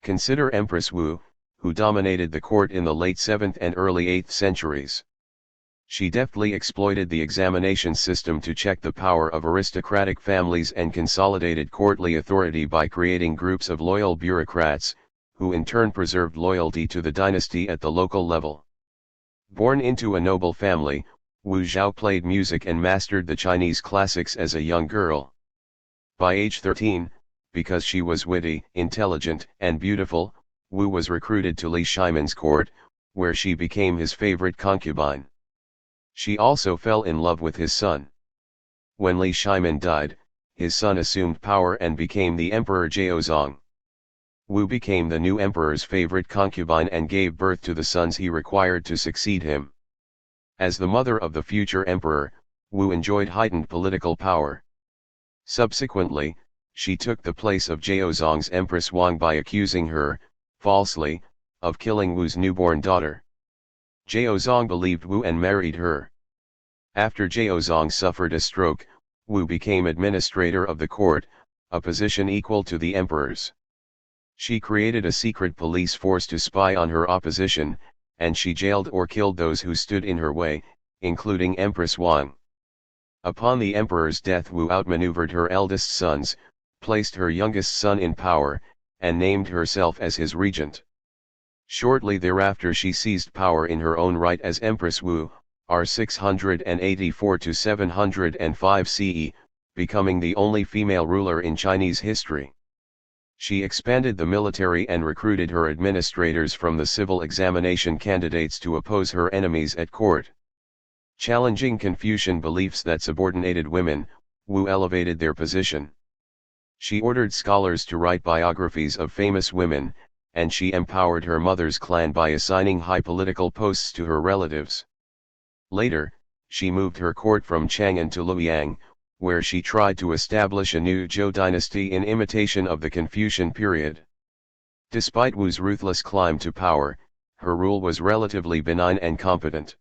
A: Consider Empress Wu, who dominated the court in the late 7th and early 8th centuries. She deftly exploited the examination system to check the power of aristocratic families and consolidated courtly authority by creating groups of loyal bureaucrats, who in turn preserved loyalty to the dynasty at the local level. Born into a noble family, Wu Zhao played music and mastered the Chinese classics as a young girl. By age 13, because she was witty, intelligent, and beautiful, Wu was recruited to Li Shiman's court, where she became his favorite concubine. She also fell in love with his son. When Li Shiman died, his son assumed power and became the Emperor Jiaozong. Wu became the new emperor's favorite concubine and gave birth to the sons he required to succeed him. As the mother of the future emperor, Wu enjoyed heightened political power. Subsequently, she took the place of Jiaozong's Empress Wang by accusing her, falsely, of killing Wu's newborn daughter. Jiaozong believed Wu and married her. After Jiaozong suffered a stroke, Wu became administrator of the court, a position equal to the emperor's. She created a secret police force to spy on her opposition, and she jailed or killed those who stood in her way, including Empress Wang. Upon the emperor's death, Wu outmaneuvered her eldest sons, placed her youngest son in power, and named herself as his regent. Shortly thereafter she seized power in her own right as Empress Wu, r. 684-705 CE, becoming the only female ruler in Chinese history. She expanded the military and recruited her administrators from the civil examination candidates to oppose her enemies at court. Challenging Confucian beliefs that subordinated women, Wu elevated their position. She ordered scholars to write biographies of famous women, and she empowered her mother's clan by assigning high political posts to her relatives. Later, she moved her court from Chang'an to Luoyang, where she tried to establish a new Zhou dynasty in imitation of the Confucian period. Despite Wu's ruthless climb to power, her rule was relatively benign and competent.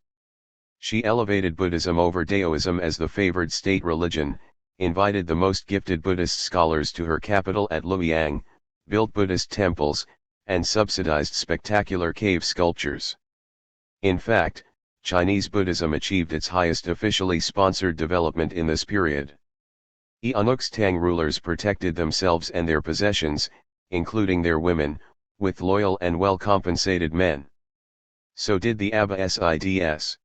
A: She elevated Buddhism over Daoism as the favored state religion, invited the most gifted Buddhist scholars to her capital at Luoyang, built Buddhist temples, and subsidized spectacular cave sculptures. In fact, Chinese Buddhism achieved its highest officially sponsored development in this period. Eunuk's Tang rulers protected themselves and their possessions, including their women, with loyal and well-compensated men. So did the Abbasids.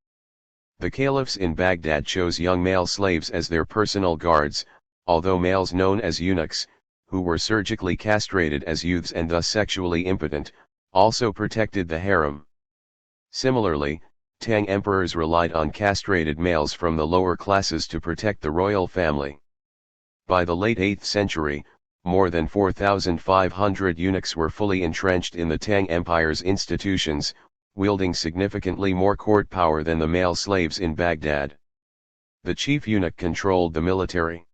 A: The caliphs in Baghdad chose young male slaves as their personal guards, although males known as eunuchs, who were surgically castrated as youths and thus sexually impotent, also protected the harem. Similarly, Tang emperors relied on castrated males from the lower classes to protect the royal family. By the late 8th century, more than 4,500 eunuchs were fully entrenched in the Tang Empire's institutions, wielding significantly more court power than the male slaves in Baghdad. The chief eunuch controlled the military.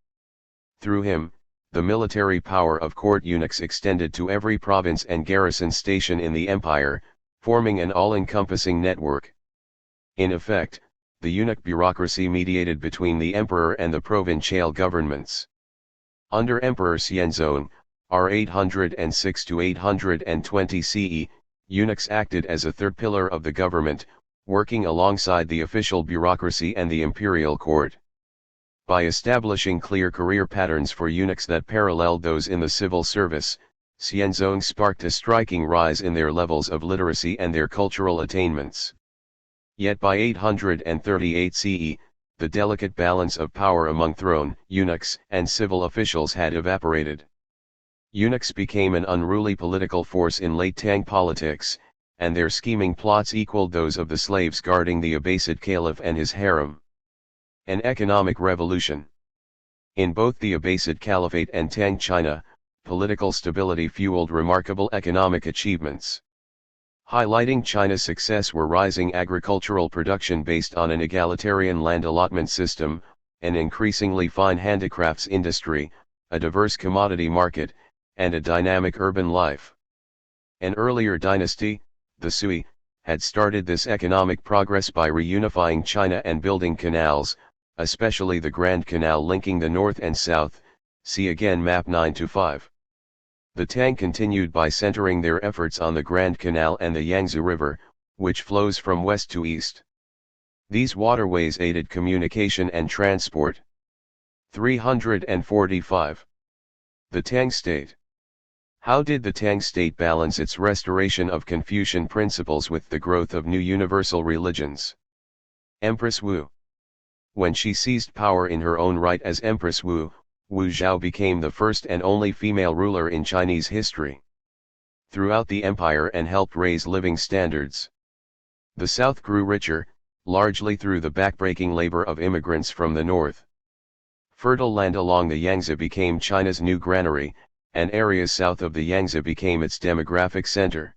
A: Through him, the military power of court eunuchs extended to every province and garrison station in the empire, forming an all-encompassing network. In effect, the eunuch bureaucracy mediated between the emperor and the provincial governments. Under Emperor Xianzong, r. 806 to 820 CE, eunuchs acted as a third pillar of the government, working alongside the official bureaucracy and the imperial court. By establishing clear career patterns for eunuchs that paralleled those in the civil service, Xianzong sparked a striking rise in their levels of literacy and their cultural attainments. Yet by 838 CE, the delicate balance of power among throne, eunuchs, and civil officials had evaporated. Eunuchs became an unruly political force in late Tang politics, and their scheming plots equaled those of the slaves guarding the Abbasid caliph and his harem. An economic revolution. In both the Abbasid Caliphate and Tang China, political stability fueled remarkable economic achievements. Highlighting China's success were rising agricultural production based on an egalitarian land allotment system, an increasingly fine handicrafts industry, a diverse commodity market, and a dynamic urban life. An earlier dynasty, the Sui, had started this economic progress by reunifying China and building canals, especially the Grand Canal linking the north and south, see again map 9-5. The Tang continued by centering their efforts on the Grand Canal and the Yangtze River, which flows from west to east. These waterways aided communication and transport. 345. The Tang State. How did the Tang state balance its restoration of Confucian principles with the growth of new universal religions? Empress Wu. When she seized power in her own right as Empress Wu, Wu Zhao became the first and only female ruler in Chinese history. Throughout the empire and helped raise living standards. The south grew richer, largely through the backbreaking labor of immigrants from the north. Fertile land along the Yangtze became China's new granary, and areas south of the Yangtze became its demographic center.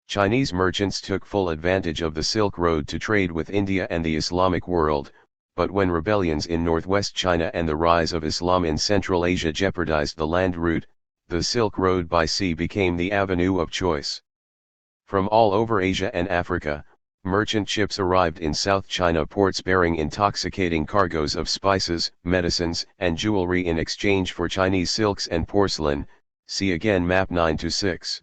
A: Chinese merchants took full advantage of the Silk Road to trade with India and the Islamic world, but when rebellions in northwest China and the rise of Islam in Central Asia jeopardized the land route, the Silk Road by sea became the avenue of choice. From all over Asia and Africa, merchant ships arrived in South China ports bearing intoxicating cargoes of spices, medicines, and jewelry in exchange for Chinese silks and porcelain, see again map 9-6.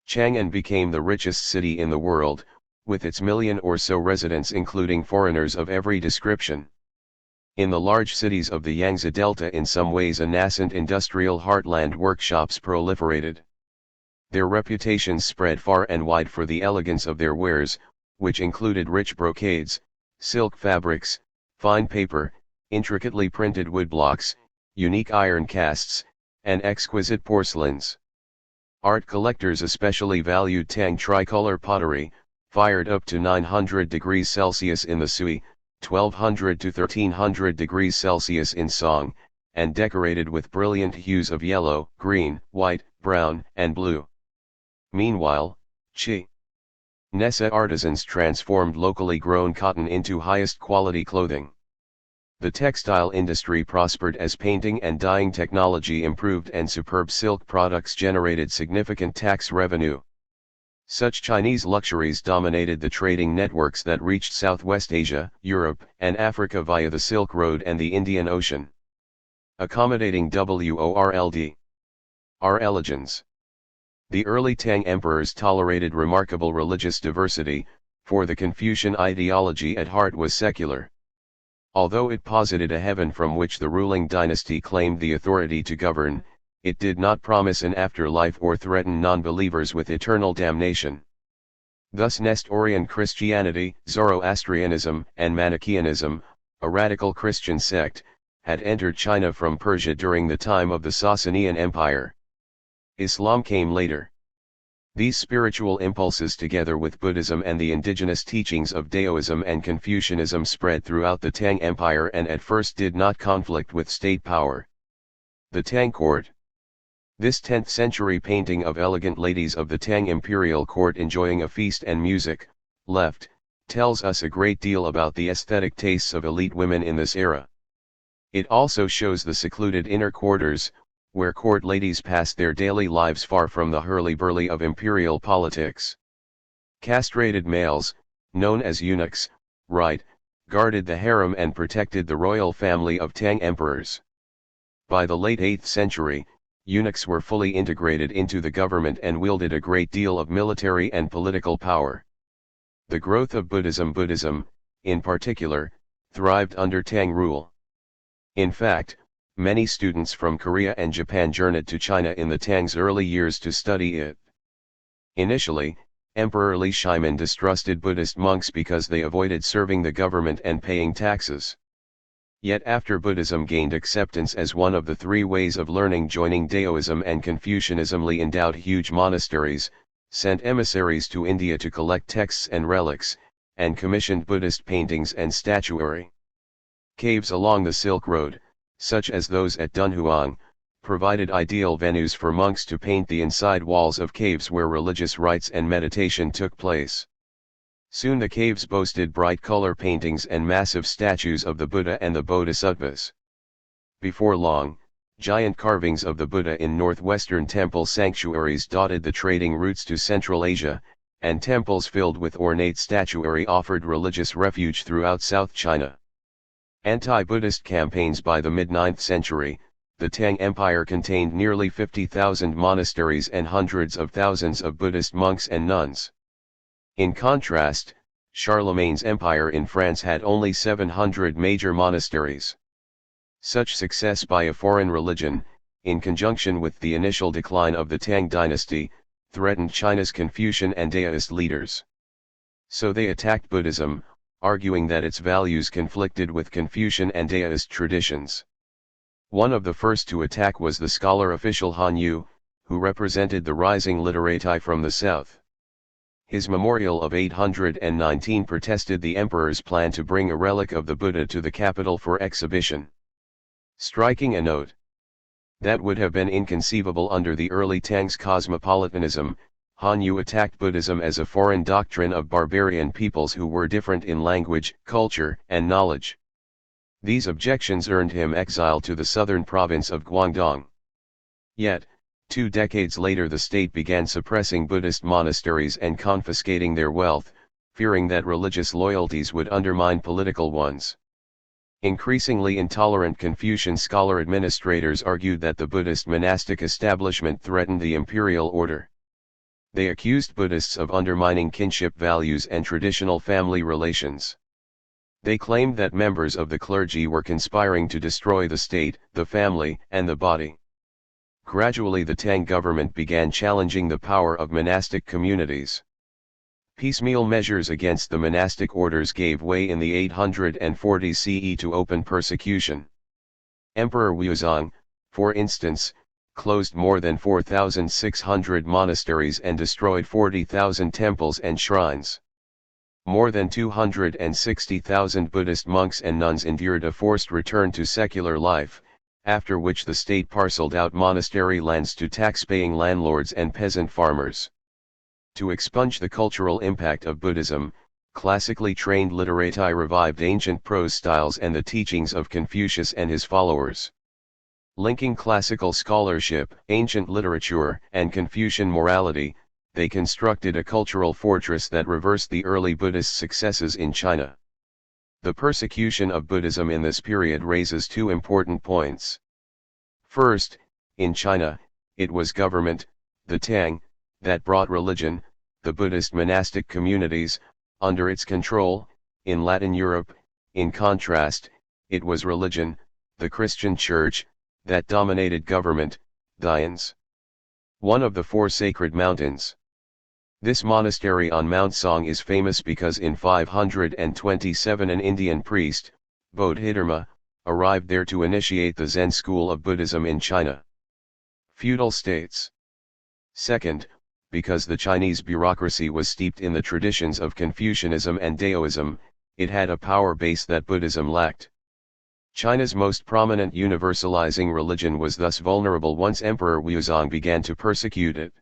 A: Chang'an became the richest city in the world, with its million or so residents including foreigners of every description. In the large cities of the Yangtze Delta, in some ways a nascent industrial heartland, workshops proliferated. Their reputations spread far and wide for the elegance of their wares, which included rich brocades, silk fabrics, fine paper, intricately printed woodblocks, unique iron casts, and exquisite porcelains. Art collectors especially valued Tang tricolor pottery, fired up to 900 degrees Celsius in the Sui, 1200 to 1300 degrees Celsius in Song, and decorated with brilliant hues of yellow, green, white, brown, and blue. Meanwhile, Nessa artisans transformed locally grown cotton into highest quality clothing. The textile industry prospered as painting and dyeing technology improved and superb silk products generated significant tax revenue. Such Chinese luxuries dominated the trading networks that reached Southwest Asia, Europe, and Africa via the Silk Road and the Indian Ocean. Accommodating world. Religions. The early Tang emperors tolerated remarkable religious diversity, for the Confucian ideology at heart was secular. Although it posited a heaven from which the ruling dynasty claimed the authority to govern, it did not promise an afterlife or threaten non-believers with eternal damnation. Thus Nestorian Christianity, Zoroastrianism, and Manichaeanism, a radical Christian sect, had entered China from Persia during the time of the Sasanian Empire. Islam came later. These spiritual impulses together with Buddhism and the indigenous teachings of Daoism and Confucianism spread throughout the Tang Empire and at first did not conflict with state power. The Tang Court. This 10th century painting of elegant ladies of the Tang imperial court enjoying a feast and music, left, tells us a great deal about the aesthetic tastes of elite women in this era. It also shows the secluded inner quarters, where court ladies passed their daily lives far from the hurly-burly of imperial politics. Castrated males, known as eunuchs, guarded the harem and protected the royal family of Tang emperors. By the late 8th century, eunuchs were fully integrated into the government and wielded a great deal of military and political power. The growth of Buddhism, in particular, thrived under Tang rule. In fact, many students from Korea and Japan journeyed to China in the Tang's early years to study it. Initially, Emperor Li Shimin distrusted Buddhist monks because they avoided serving the government and paying taxes. Yet after Buddhism gained acceptance as one of the three ways of learning joining Daoism and Confucianism, Li endowed huge monasteries, sent emissaries to India to collect texts and relics, and commissioned Buddhist paintings and statuary. Caves along the Silk Road, such as those at Dunhuang, provided ideal venues for monks to paint the inside walls of caves where religious rites and meditation took place. Soon the caves boasted bright color paintings and massive statues of the Buddha and the Bodhisattvas. Before long, giant carvings of the Buddha in northwestern temple sanctuaries dotted the trading routes to Central Asia, and temples filled with ornate statuary offered religious refuge throughout South China. Anti-Buddhist campaigns. By the mid-9th century, the Tang Empire contained nearly 50,000 monasteries and hundreds of thousands of Buddhist monks and nuns. In contrast, Charlemagne's empire in France had only 700 major monasteries. Such success by a foreign religion, in conjunction with the initial decline of the Tang dynasty, threatened China's Confucian and Daoist leaders. So they attacked Buddhism, arguing that its values conflicted with Confucian and Daoist traditions. One of the first to attack was the scholar official Han Yu, who represented the rising literati from the south. His memorial of 819 protested the emperor's plan to bring a relic of the Buddha to the capital for exhibition. Striking a note that would have been inconceivable under the early Tang's cosmopolitanism, Han Yu attacked Buddhism as a foreign doctrine of barbarian peoples who were different in language, culture, and knowledge. These objections earned him exile to the southern province of Guangdong. Yet, 2 decades later the state began suppressing Buddhist monasteries and confiscating their wealth, fearing that religious loyalties would undermine political ones. Increasingly intolerant Confucian scholar administrators argued that the Buddhist monastic establishment threatened the imperial order. They accused Buddhists of undermining kinship values and traditional family relations. They claimed that members of the clergy were conspiring to destroy the state, the family, and the body. Gradually the Tang government began challenging the power of monastic communities. Piecemeal measures against the monastic orders gave way in the 840s CE to open persecution. Emperor Wuzong, for instance, closed more than 4,600 monasteries and destroyed 40,000 temples and shrines. More than 260,000 Buddhist monks and nuns endured a forced return to secular life, after which the state parceled out monastery lands to tax-paying landlords and peasant farmers. To expunge the cultural impact of Buddhism, classically trained literati revived ancient prose styles and the teachings of Confucius and his followers. Linking classical scholarship, ancient literature, and Confucian morality, they constructed a cultural fortress that reversed the early Buddhist successes in China. The persecution of Buddhism in this period raises 2 important points. First, in China, it was government, the Tang, that brought religion, the Buddhist monastic communities, Under its control, in Latin Europe, in contrast, it was religion, the Christian Church, that dominated government, Dians. One of the four sacred mountains. This monastery on Mount Song is famous because in 527 an Indian priest, Bodhidharma, arrived there to initiate the Zen school of Buddhism in China. Feudal states. Second, because the Chinese bureaucracy was steeped in the traditions of Confucianism and Daoism, it had a power base that Buddhism lacked. China's most prominent universalizing religion was thus vulnerable once Emperor Wuzong began to persecute it.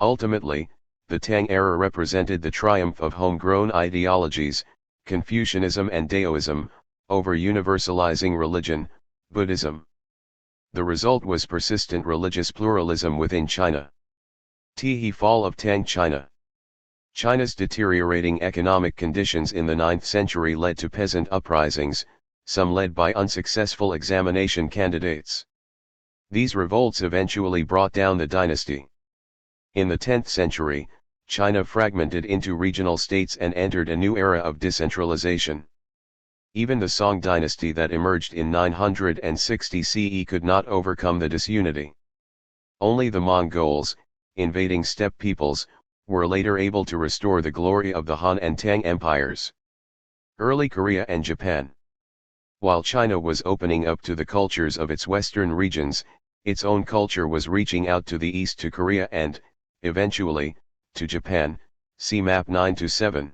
A: Ultimately, the Tang era represented the triumph of homegrown ideologies, Confucianism and Daoism, over universalizing religion, Buddhism. The result was persistent religious pluralism within China. Fall of Tang China. China's deteriorating economic conditions in the 9th century led to peasant uprisings, some led by unsuccessful examination candidates. These revolts eventually brought down the dynasty. In the 10th century, China fragmented into regional states and entered a new era of decentralization. Even the Song dynasty that emerged in 960 CE could not overcome the disunity. Only the Mongols, invading steppe peoples, were later able to restore the glory of the Han and Tang empires. Early Korea and Japan. While China was opening up to the cultures of its western regions, its own culture was reaching out to the east to Korea and, eventually, to Japan, see map 9-7.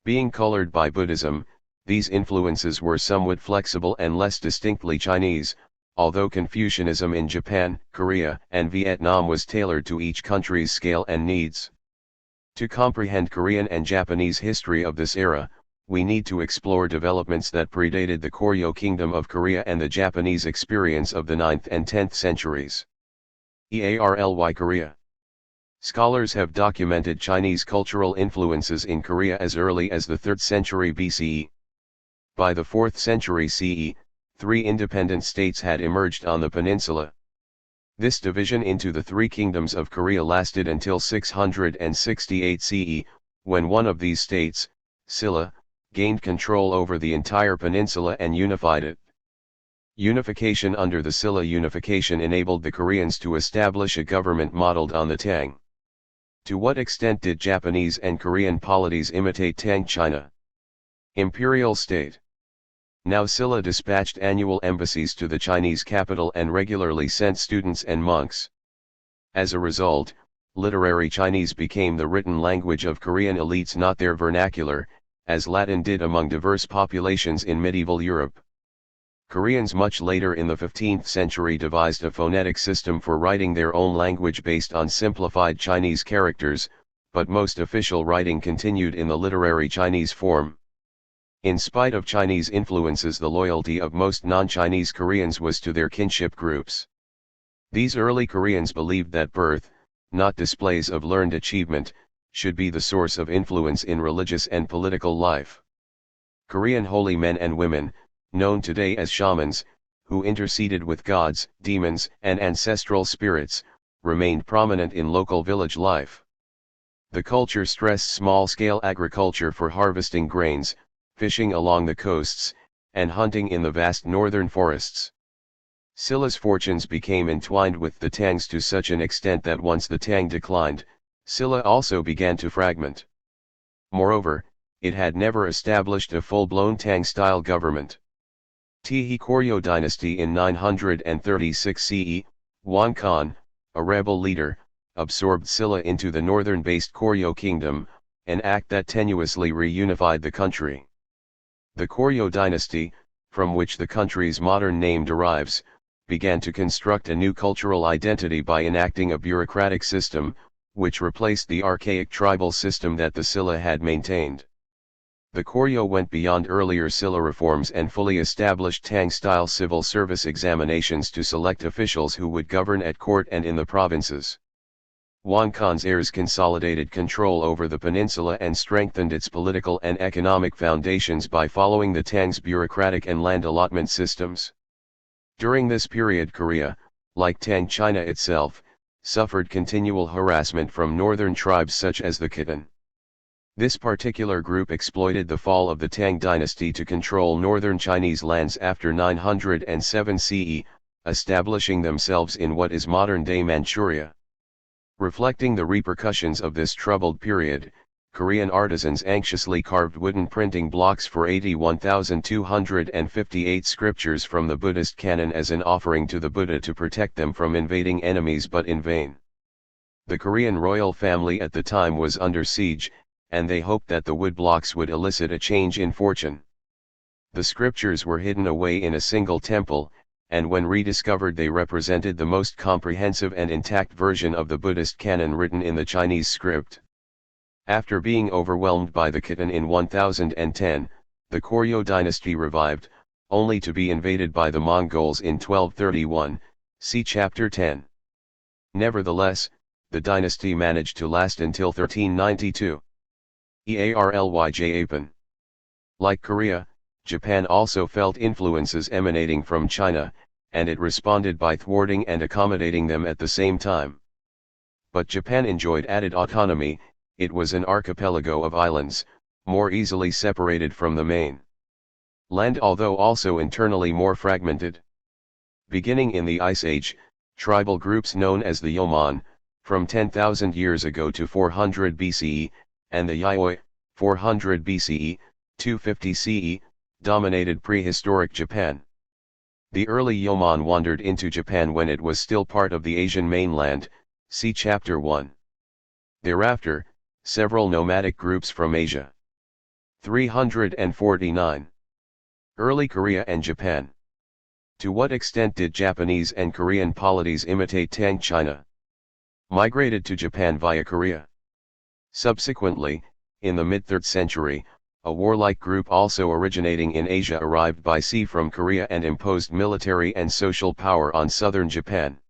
A: Being colored by Buddhism, these influences were somewhat flexible and less distinctly Chinese, although Confucianism in Japan, Korea, and Vietnam was tailored to each country's scale and needs. To comprehend Korean and Japanese history of this era, we need to explore developments that predated the Koryo Kingdom of Korea and the Japanese experience of the 9th and 10th centuries. EARLY Korea. Scholars have documented Chinese cultural influences in Korea as early as the 3rd century BCE. By the 4th century CE, 3 independent states had emerged on the peninsula. This division into the 3 kingdoms of Korea lasted until 668 CE, when one of these states, Silla, gained control over the entire peninsula and unified it. Unification under the Silla unification enabled the Koreans to establish a government modeled on the Tang. To what extent did Japanese and Korean polities imitate Tang China? Imperial state. Now Silla dispatched annual embassies to the Chinese capital and regularly sent students and monks. As a result, literary Chinese became the written language of Korean elites, not their vernacular, as Latin did among diverse populations in medieval Europe. Koreans much later in the 15th century devised a phonetic system for writing their own language based on simplified Chinese characters, but most official writing continued in the literary Chinese form. In spite of Chinese influences, the loyalty of most non-Chinese Koreans was to their kinship groups. These early Koreans believed that birth, not displays of learned achievement, should be the source of influence in religious and political life. Korean holy men and women, known today as shamans, who interceded with gods, demons, and ancestral spirits, remained prominent in local village life. The culture stressed small-scale agriculture for harvesting grains, fishing along the coasts, and hunting in the vast northern forests. Silla's fortunes became entwined with the Tangs to such an extent that once the Tang declined, Silla also began to fragment. Moreover, it had never established a full-blown Tang-style government. Koryo dynasty in 936 CE, Wan Khan, a rebel leader, absorbed Silla into the northern-based Koryo kingdom, an act that tenuously reunified the country. The Koryo dynasty, from which the country's modern name derives, began to construct a new cultural identity by enacting a bureaucratic system, which replaced the archaic tribal system that the Silla had maintained. The Koryo went beyond earlier Silla reforms and fully established Tang-style civil service examinations to select officials who would govern at court and in the provinces. Wan Khan's heirs consolidated control over the peninsula and strengthened its political and economic foundations by following the Tang's bureaucratic and land allotment systems. During this period, Korea, like Tang China itself, suffered continual harassment from northern tribes such as the Khitan. This particular group exploited the fall of the Tang dynasty to control northern Chinese lands after 907 CE, establishing themselves in what is modern-day Manchuria. Reflecting the repercussions of this troubled period, Korean artisans anxiously carved wooden printing blocks for 81,258 scriptures from the Buddhist canon as an offering to the Buddha to protect them from invading enemies, but in vain. The Korean royal family at the time was under siege, and they hoped that the wood blocks would elicit a change in fortune. The scriptures were hidden away in a single temple, and when rediscovered they represented the most comprehensive and intact version of the Buddhist canon written in the Chinese script. After being overwhelmed by the Khitan in 1010, the Koryo dynasty revived, only to be invaded by the Mongols in 1231, see chapter 10. Nevertheless, the dynasty managed to last until 1392. Japan. Like Korea, Japan also felt influences emanating from China, and it responded by thwarting and accommodating them at the same time. But Japan enjoyed added autonomy. It was an archipelago of islands, more easily separated from the main land, although also internally more fragmented. Beginning in the Ice Age, tribal groups known as the Yomon, from 10,000 years ago to 400 BCE, and the Yayoi, 400 BCE, 250 CE, dominated prehistoric Japan. The early Yomon wandered into Japan when it was still part of the Asian mainland, see chapter 1. Thereafter, several nomadic groups from Asia. 349. Early Korea and Japan. To what extent did Japanese and Korean polities imitate Tang China? Migrated to Japan via Korea. Subsequently, in the mid-3rd century, a warlike group also originating in Asia arrived by sea from Korea and imposed military and social power on southern Japan.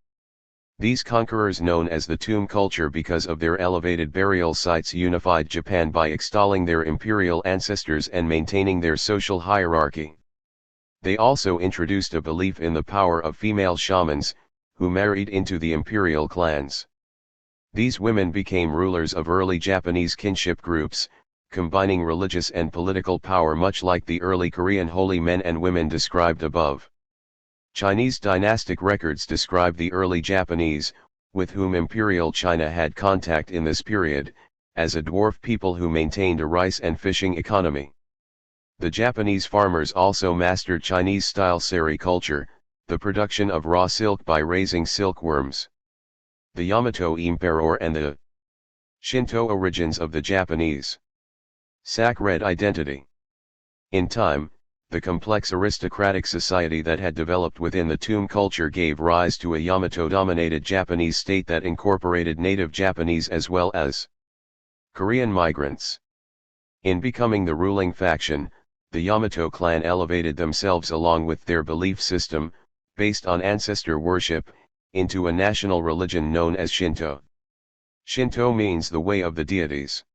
A: These conquerors, known as the tomb culture because of their elevated burial sites, unified Japan by extolling their imperial ancestors and maintaining their social hierarchy. They also introduced a belief in the power of female shamans, who married into the imperial clans. These women became rulers of early Japanese kinship groups, combining religious and political power much like the early Korean holy men and women described above. Chinese dynastic records describe the early Japanese, with whom Imperial China had contact in this period, as a dwarf people who maintained a rice and fishing economy. The Japanese farmers also mastered Chinese-style sericulture, the production of raw silk by raising silkworms. The Yamato Emperor and the Shinto origins of the Japanese sacred identity. In time, the complex aristocratic society that had developed within the tomb culture gave rise to a Yamato-dominated Japanese state that incorporated native Japanese as well as Korean migrants. In becoming the ruling faction, the Yamato clan elevated themselves along with their belief system, based on ancestor worship, into a national religion known as Shinto. Shinto means the way of the deities.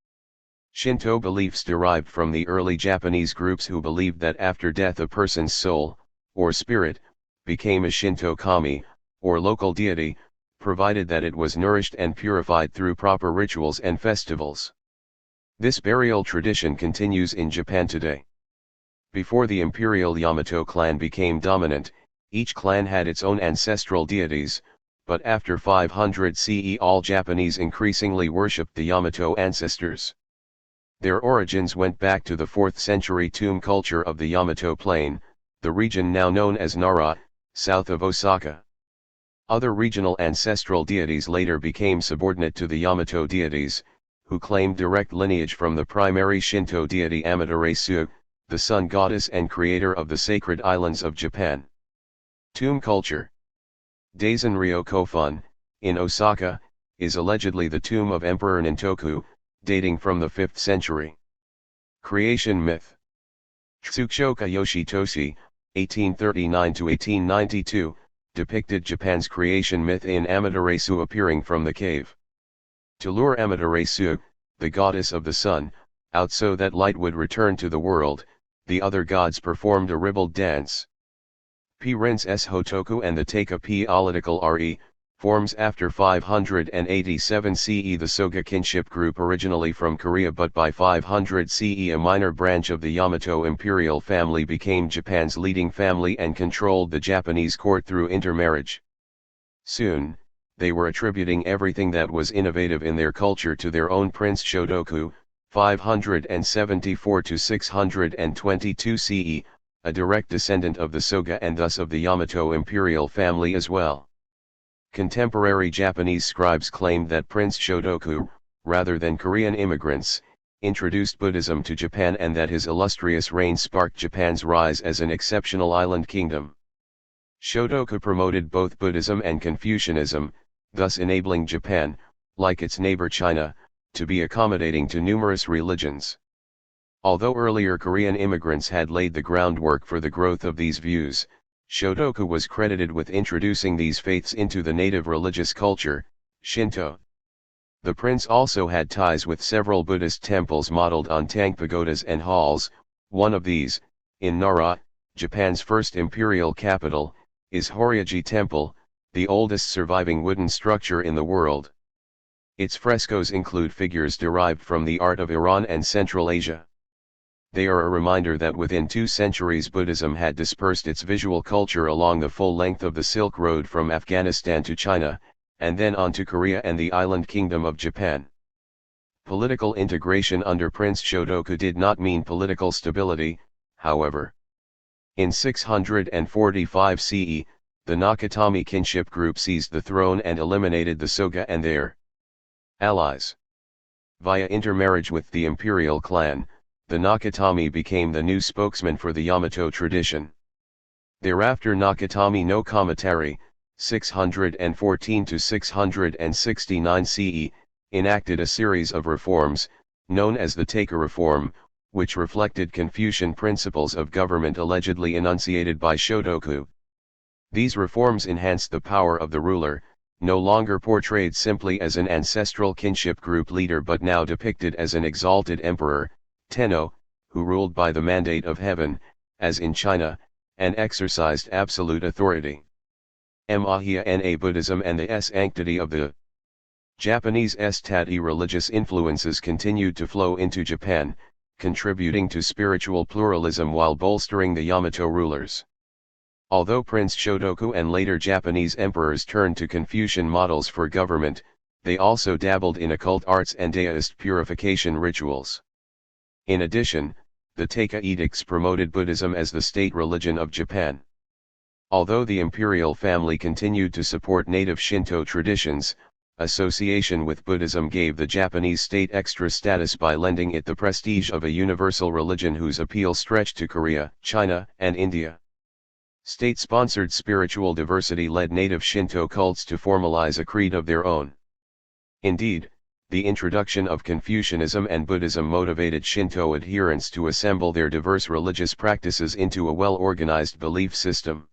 A: Shinto beliefs derived from the early Japanese groups who believed that after death a person's soul, or spirit, became a Shinto kami, or local deity, provided that it was nourished and purified through proper rituals and festivals. This burial tradition continues in Japan today. Before the imperial Yamato clan became dominant, each clan had its own ancestral deities, but after 500 CE all Japanese increasingly worshipped the Yamato ancestors. Their origins went back to the 4th century tomb culture of the Yamato Plain, the region now known as Nara, south of Osaka. Other regional ancestral deities later became subordinate to the Yamato deities, who claimed direct lineage from the primary Shinto deity Amaterasu, the sun goddess and creator of the sacred islands of Japan. Tomb culture. Daisenryo Kofun, in Osaka, is allegedly the tomb of Emperor Nintoku, dating from the 5th century. Creation myth. Tsuchoka Yoshitoshi, 1839–1892, depicted Japan's creation myth in Amaterasu appearing from the cave. To lure Amaterasu, the goddess of the sun, out so that light would return to the world, the other gods performed a ribald dance. P. Rin's S. Hotoku and the Taika P. Political Re. Forms after 587 CE. The Soga kinship group, originally from Korea but by 500 CE a minor branch of the Yamato imperial family, became Japan's leading family and controlled the Japanese court through intermarriage. Soon, they were attributing everything that was innovative in their culture to their own Prince Shotoku, 574 to 622 CE, a direct descendant of the Soga and thus of the Yamato imperial family as well. Contemporary Japanese scribes claimed that Prince Shotoku, rather than Korean immigrants, introduced Buddhism to Japan and that his illustrious reign sparked Japan's rise as an exceptional island kingdom. Shotoku promoted both Buddhism and Confucianism, thus enabling Japan, like its neighbor China, to be accommodating to numerous religions. Although earlier Korean immigrants had laid the groundwork for the growth of these views, Shotoku was credited with introducing these faiths into the native religious culture, Shinto. The prince also had ties with several Buddhist temples modeled on Tang pagodas and halls. One of these, in Nara, Japan's first imperial capital, is Horyaji Temple, the oldest surviving wooden structure in the world. Its frescoes include figures derived from the art of Iran and Central Asia. They are a reminder that within 2 centuries Buddhism had dispersed its visual culture along the full length of the Silk Road from Afghanistan to China, and then on to Korea and the island kingdom of Japan. Political integration under Prince Shotoku did not mean political stability, however. In 645 CE, the Nakatomi kinship group seized the throne and eliminated the Soga and their allies. Via intermarriage with the imperial clan, the Nakatomi became the new spokesman for the Yamato tradition. Thereafter Nakatomi no Kamatari, 614 to 669 CE, enacted a series of reforms, known as the Taika reform, which reflected Confucian principles of government allegedly enunciated by Shotoku. These reforms enhanced the power of the ruler, no longer portrayed simply as an ancestral kinship group leader but now depicted as an exalted emperor, Tenno, who ruled by the mandate of heaven, as in China, and exercised absolute authority. Mahia na Buddhism and the sanctity of the Japanese Tati religious influences continued to flow into Japan, contributing to spiritual pluralism while bolstering the Yamato rulers. Although Prince Shotoku and later Japanese emperors turned to Confucian models for government, they also dabbled in occult arts and deist purification rituals. In addition, the Taika edicts promoted Buddhism as the state religion of Japan. Although the imperial family continued to support native Shinto traditions, association with Buddhism gave the Japanese state extra status by lending it the prestige of a universal religion whose appeal stretched to Korea, China, and India. State-sponsored spiritual diversity led native Shinto cults to formalize a creed of their own. Indeed, the introduction of Confucianism and Buddhism motivated Shinto adherents to assemble their diverse religious practices into a well-organized belief system.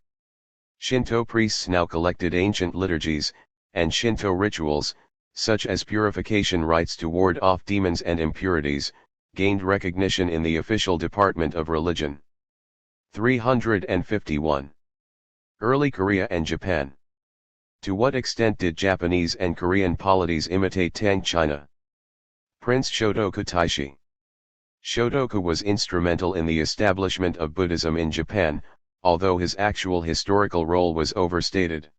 A: Shinto priests now collected ancient liturgies, and Shinto rituals, such as purification rites to ward off demons and impurities, gained recognition in the official Department of Religion. 351. Early Korea and Japan. To what extent did Japanese and Korean polities imitate Tang China? Prince Shotoku Taishi. Shotoku was instrumental in the establishment of Buddhism in Japan, although his actual historical role was overstated.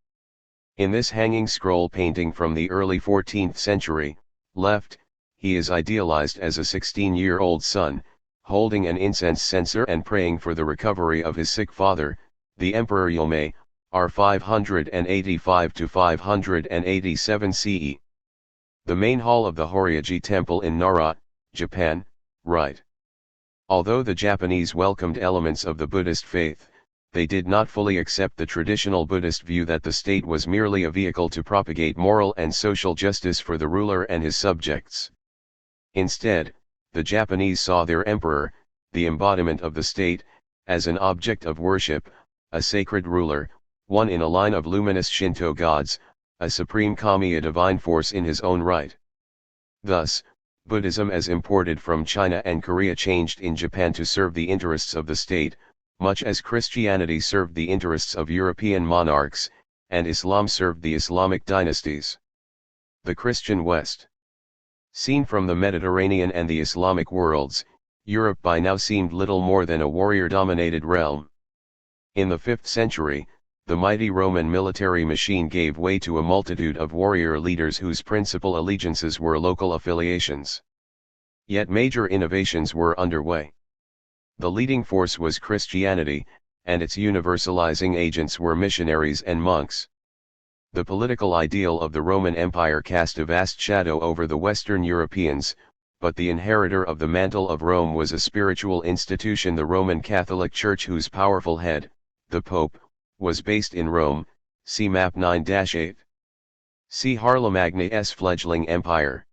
A: In this hanging scroll painting from the early 14th century, left, he is idealized as a 16-year-old son, holding an incense censer and praying for the recovery of his sick father, the Emperor Yomei, R 585 to 587 CE. The main hall of the Horyaji Temple in Nara, Japan, right. Although the Japanese welcomed elements of the Buddhist faith, they did not fully accept the traditional Buddhist view that the state was merely a vehicle to propagate moral and social justice for the ruler and his subjects. Instead, the Japanese saw their emperor, the embodiment of the state, as an object of worship, a sacred ruler, one in a line of luminous Shinto gods, a supreme kami, a divine force in his own right. Thus, Buddhism as imported from China and Korea changed in Japan to serve the interests of the state, much as Christianity served the interests of European monarchs, and Islam served the Islamic dynasties. The Christian West. Seen from the Mediterranean and the Islamic worlds, Europe by now seemed little more than a warrior-dominated realm. In the 5th century, the mighty Roman military machine gave way to a multitude of warrior leaders whose principal allegiances were local affiliations. Yet major innovations were underway. The leading force was Christianity, and its universalizing agents were missionaries and monks. The political ideal of the Roman Empire cast a vast shadow over the Western Europeans, but the inheritor of the mantle of Rome was a spiritual institution, the Roman Catholic Church, whose powerful head, the Pope, was based in Rome. See map 9-8. See Harlemagne's fledgling empire.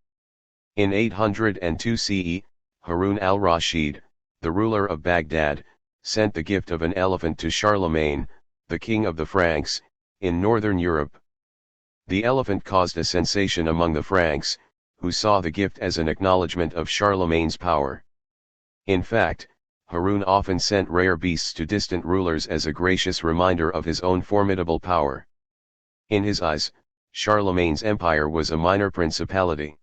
A: In 802 CE, Harun al-Rashid, the ruler of Baghdad, sent the gift of an elephant to Charlemagne, the king of the Franks, in northern Europe. The elephant caused a sensation among the Franks, who saw the gift as an acknowledgement of Charlemagne's power. In fact, Harun often sent rare beasts to distant rulers as a gracious reminder of his own formidable power. In his eyes, Charlemagne's empire was a minor principality.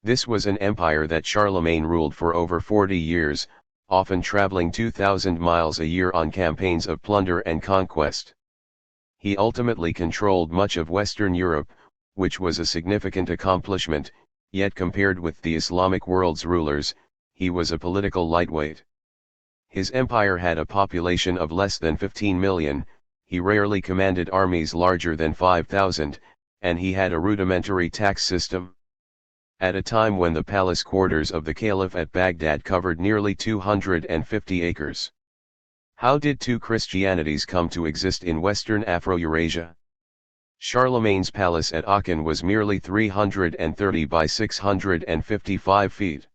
A: This was an empire that Charlemagne ruled for over 40 years, often traveling 2,000 miles a year on campaigns of plunder and conquest. He ultimately controlled much of Western Europe, which was a significant accomplishment, yet compared with the Islamic world's rulers, he was a political lightweight. His empire had a population of less than 15 million, he rarely commanded armies larger than 5,000, and he had a rudimentary tax system. At a time when the palace quarters of the Caliph at Baghdad covered nearly 250 acres. How did two Christianities come to exist in Western Afro-Eurasia? Charlemagne's palace at Aachen was merely 330 by 655 feet.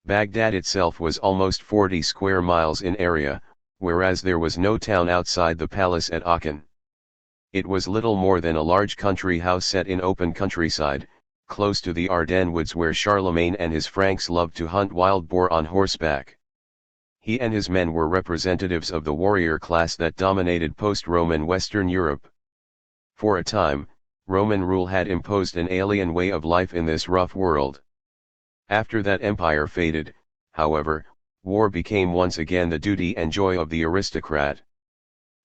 A: Baghdad itself was almost 40 square miles in area, whereas there was no town outside the palace at Aachen. It was little more than a large country house set in open countryside, close to the Ardennes woods, where Charlemagne and his Franks loved to hunt wild boar on horseback. He and his men were representatives of the warrior class that dominated post-Roman Western Europe. For a time, Roman rule had imposed an alien way of life in this rough world. After that empire faded, however, war became once again the duty and joy of the aristocrat.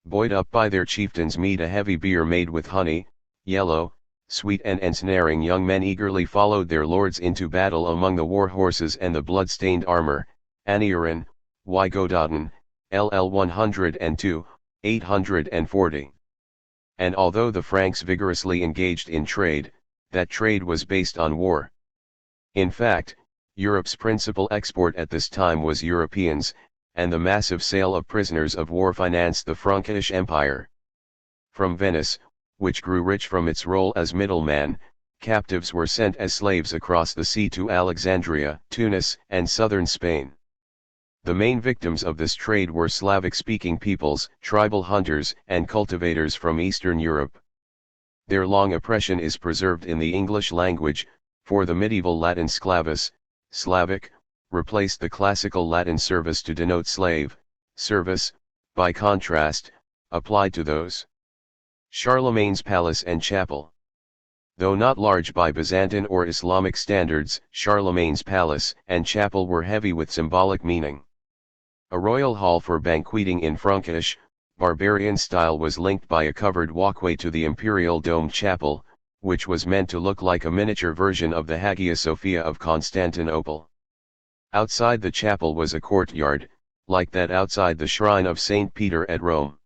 A: Buoyed up by their chieftains' mead, a heavy beer made with honey, yellow, sweet and ensnaring, young men eagerly followed their lords into battle among the war horses and the blood-stained armor. Aneurin, Y. Gododin, LL 102, 840. And although the Franks vigorously engaged in trade, that trade was based on war. In fact, Europe's principal export at this time was Europeans, and the massive sale of prisoners of war financed the Frankish Empire. From Venice, which grew rich from its role as middleman, captives were sent as slaves across the sea to Alexandria, Tunis, and southern Spain. The main victims of this trade were Slavic-speaking peoples, tribal hunters and cultivators from Eastern Europe. Their long oppression is preserved in the English language, for the medieval Latin sclavus, Slavic, replaced the classical Latin servus to denote slave. Service, by contrast, applied to those. Charlemagne's palace and chapel. Though not large by Byzantine or Islamic standards, Charlemagne's palace and chapel were heavy with symbolic meaning. A royal hall for banqueting in Frankish, barbarian style was linked by a covered walkway to the imperial domed chapel, which was meant to look like a miniature version of the Hagia Sophia of Constantinople. Outside the chapel was a courtyard, like that outside the shrine of Saint Peter at Rome.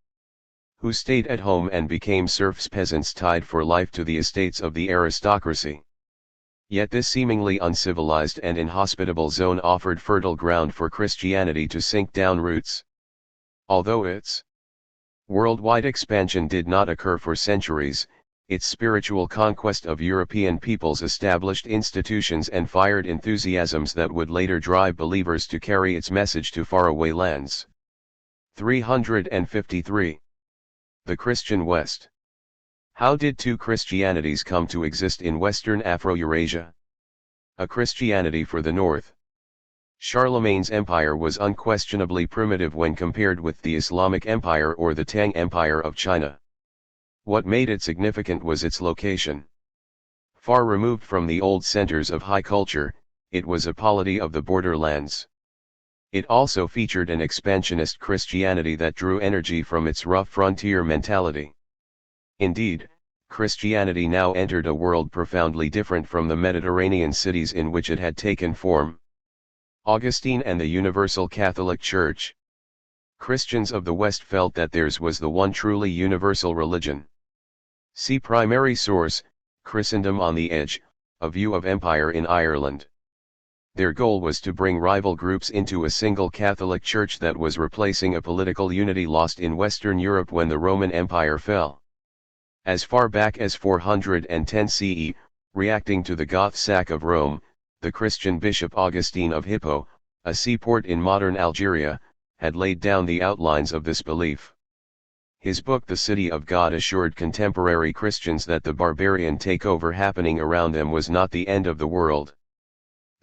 A: Who stayed at home and became serfs, peasants tied for life to the estates of the aristocracy. Yet this seemingly uncivilized and inhospitable zone offered fertile ground for Christianity to sink down roots. Although its worldwide expansion did not occur for centuries, its spiritual conquest of European peoples established institutions and fired enthusiasms that would later drive believers to carry its message to faraway lands. 353. The Christian West. How did two Christianities come to exist in Western Afro-Eurasia? A Christianity for the North. Charlemagne's empire was unquestionably primitive when compared with the Islamic Empire or the Tang Empire of China. What made it significant was its location. Far removed from the old centers of high culture, it was a polity of the borderlands. It also featured an expansionist Christianity that drew energy from its rough frontier mentality. Indeed, Christianity now entered a world profoundly different from the Mediterranean cities in which it had taken form. Augustine and the Universal Catholic Church. Christians of the West felt that theirs was the one truly universal religion. See primary source, Christendom on the Edge, A View of Empire in Ireland. Their goal was to bring rival groups into a single Catholic Church that was replacing a political unity lost in Western Europe when the Roman Empire fell. As far back as 410 CE, reacting to the Goth sack of Rome, the Christian bishop Augustine of Hippo, a seaport in modern Algeria, had laid down the outlines of this belief. His book The City of God assured contemporary Christians that the barbarian takeover happening around them was not the end of the world.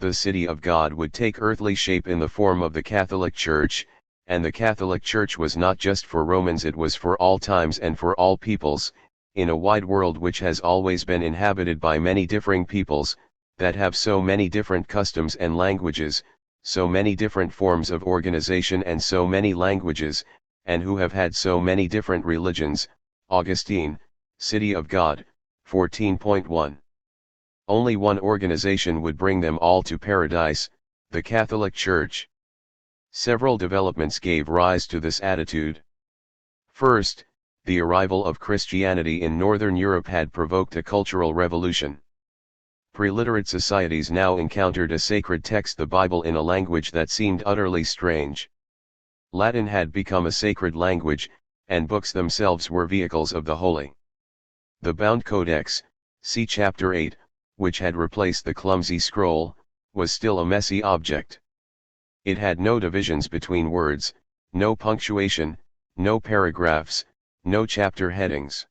A: The City of God would take earthly shape in the form of the Catholic Church, and the Catholic Church was not just for Romans, it was for all times and for all peoples, in a wide world which has always been inhabited by many differing peoples, that have so many different customs and languages, so many different forms of organization and so many languages, and who have had so many different religions. Augustine, City of God, 14.1. Only one organization would bring them all to paradise, the Catholic Church. Several developments gave rise to this attitude. First, the arrival of Christianity in Northern Europe had provoked a cultural revolution. Preliterate societies now encountered a sacred text, the Bible, in a language that seemed utterly strange. Latin had become a sacred language, and books themselves were vehicles of the holy. The bound codex, see chapter 8, which had replaced the clumsy scroll, was still a messy object. It had no divisions between words, no punctuation, no paragraphs, no chapter headings.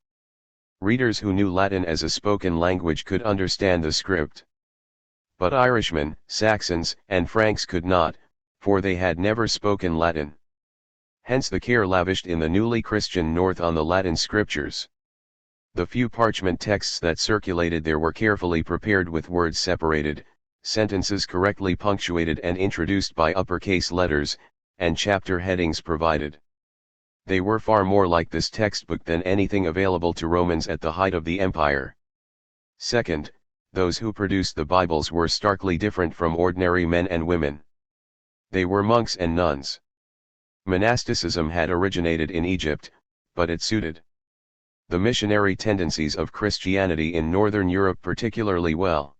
A: Readers who knew Latin as a spoken language could understand the script. But Irishmen, Saxons, and Franks could not, for they had never spoken Latin. Hence the care lavished in the newly Christian North on the Latin scriptures. The few parchment texts that circulated there were carefully prepared with words separated, sentences correctly punctuated and introduced by uppercase letters, and chapter headings provided. They were far more like this textbook than anything available to Romans at the height of the empire. Second, those who produced the Bibles were starkly different from ordinary men and women. They were monks and nuns. Monasticism had originated in Egypt, but it suited the missionary tendencies of Christianity in Northern Europe particularly well.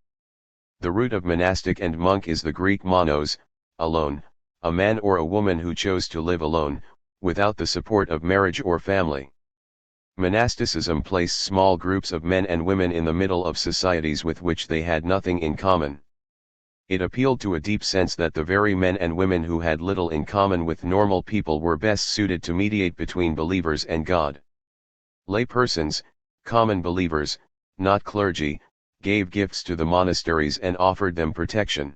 A: The root of monastic and monk is the Greek monos, alone, a man or a woman who chose to live alone, without the support of marriage or family. Monasticism placed small groups of men and women in the middle of societies with which they had nothing in common. It appealed to a deep sense that the very men and women who had little in common with normal people were best suited to mediate between believers and God. Lay persons, common believers, not clergy, gave gifts to the monasteries and offered them protection.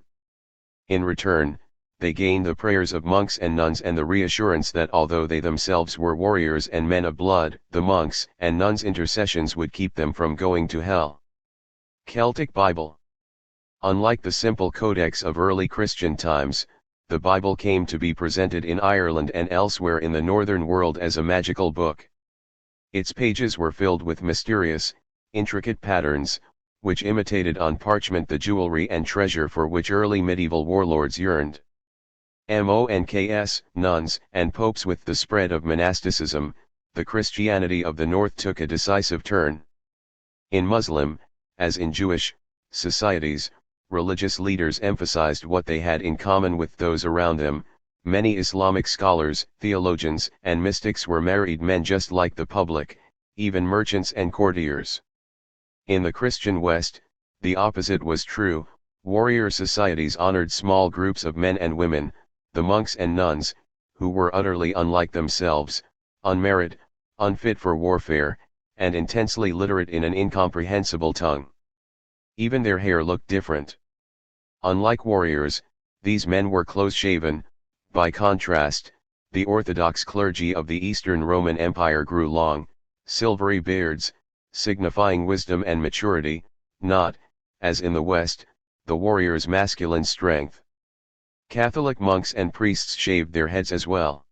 A: In return, they gained the prayers of monks and nuns and the reassurance that although they themselves were warriors and men of blood, the monks' and nuns' intercessions would keep them from going to hell. Celtic Bible. Unlike the simple codex of early Christian times, the Bible came to be presented in Ireland and elsewhere in the northern world as a magical book. Its pages were filled with mysterious, intricate patterns, which imitated on parchment the jewelry and treasure for which early medieval warlords yearned. Monks, nuns, and popes. With the spread of monasticism, the Christianity of the North took a decisive turn. In Muslim, as in Jewish, societies, religious leaders emphasized what they had in common with those around them. Many Islamic scholars, theologians, and mystics were married men just like the public, even merchants and courtiers. In the Christian West, the opposite was true. Warrior societies honored small groups of men and women, the monks and nuns, who were utterly unlike themselves, unmarried, unfit for warfare, and intensely literate in an incomprehensible tongue. Even their hair looked different. Unlike warriors, these men were close-shaven. By contrast, the Orthodox clergy of the Eastern Roman Empire grew long, silvery beards, signifying wisdom and maturity, not, as in the West, the warrior's masculine strength. Catholic monks and priests shaved their heads as well.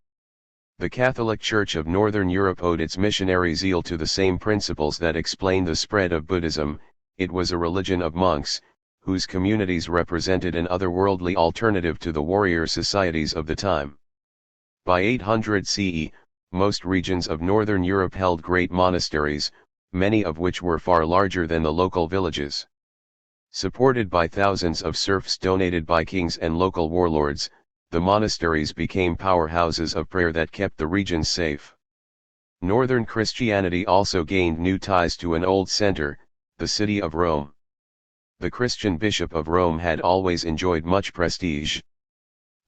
A: The Catholic Church of Northern Europe owed its missionary zeal to the same principles that explained the spread of Buddhism. It was a religion of monks, whose communities represented an otherworldly alternative to the warrior societies of the time. By 800 CE, most regions of Northern Europe held great monasteries, many of which were far larger than the local villages. Supported by thousands of serfs donated by kings and local warlords, the monasteries became powerhouses of prayer that kept the regions safe. Northern Christianity also gained new ties to an old center, the city of Rome. The Christian bishop of Rome had always enjoyed much prestige.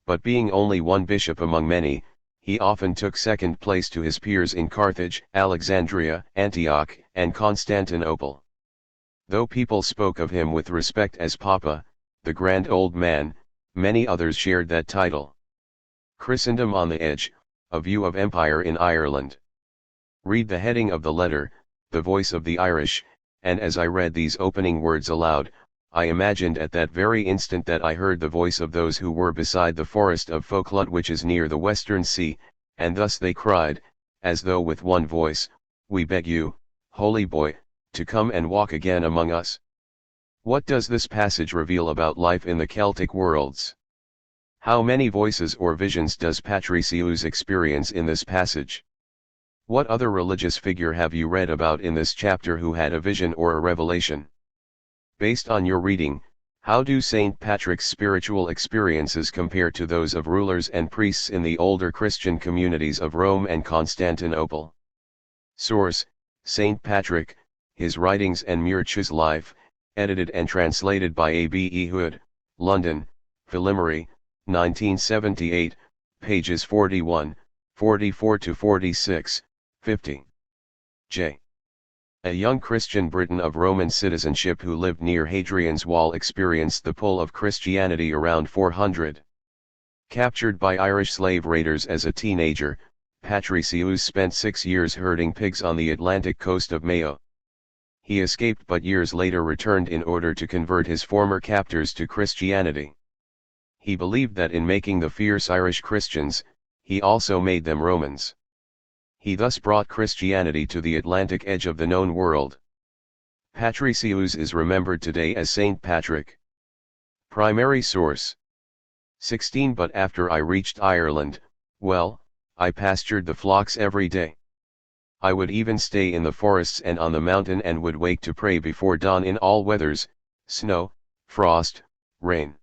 A: But being only one bishop among many, he often took second place to his peers in Carthage, Alexandria, Antioch, and Constantinople. Though people spoke of him with respect as Papa, the grand old man, many others shared that title. Christendom on the Edge, a view of empire in Ireland. Read the heading of the letter, The Voice of the Irish, and as I read these opening words aloud, I imagined at that very instant that I heard the voice of those who were beside the forest of Foclud which is near the western sea, and thus they cried, as though with one voice, "We beg you, holy boy, to come and walk again among us." What does this passage reveal about life in the Celtic worlds? How many voices or visions does Patricius experience in this passage? What other religious figure have you read about in this chapter who had a vision or a revelation? Based on your reading, how do St. Patrick's spiritual experiences compare to those of rulers and priests in the older Christian communities of Rome and Constantinople? Source: St. Patrick, His Writings and Muirch's Life, edited and translated by A. B. E. Hood, London, Philimery, 1978, pages 41, 44-46, 50. J. A young Christian Briton of Roman citizenship who lived near Hadrian's Wall experienced the pull of Christianity around 400. Captured by Irish slave raiders as a teenager, Patricius spent 6 years herding pigs on the Atlantic coast of Mayo. He escaped but years later returned in order to convert his former captors to Christianity. He believed that in making the fierce Irish Christians, he also made them Romans. He thus brought Christianity to the Atlantic edge of the known world. Patricius is remembered today as Saint Patrick. Primary source: 16. But after I reached Ireland, well, I pastured the flocks every day. I would even stay in the forests and on the mountain and would wake to pray before dawn in all weathers, snow, frost, rain.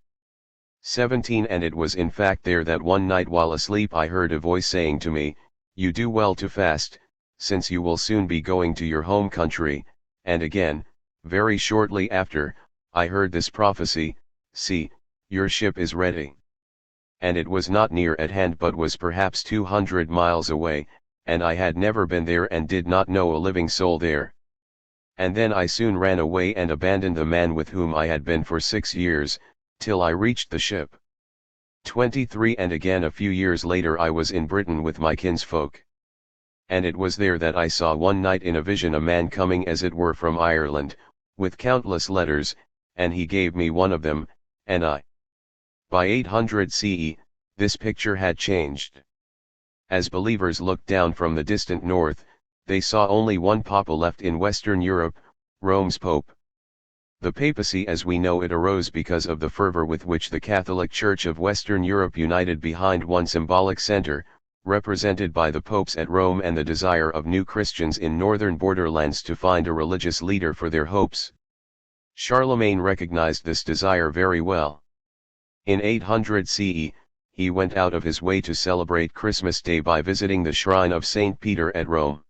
A: 17. And it was in fact there that one night while asleep I heard a voice saying to me, "You do well to fast, since you will soon be going to your home country," and again, very shortly after, I heard this prophecy, "See, your ship is ready." And it was not near at hand but was perhaps 200 miles away, and I had never been there and did not know a living soul there. And then I soon ran away and abandoned the man with whom I had been for 6 years, till I reached the ship. 23. And again a few years later I was in Britain with my kinsfolk. And it was there that I saw one night in a vision a man coming as it were from Ireland, with countless letters, and he gave me one of them, and I. By 800 CE, this picture had changed. As believers looked down from the distant north, they saw only one papa left in Western Europe, Rome's Pope. The papacy as we know it arose because of the fervor with which the Catholic Church of Western Europe united behind one symbolic center, represented by the popes at Rome, and the desire of new Christians in northern borderlands to find a religious leader for their hopes. Charlemagne recognized this desire very well. In 800 CE, he went out of his way to celebrate Christmas Day by visiting the shrine of St. Peter at Rome.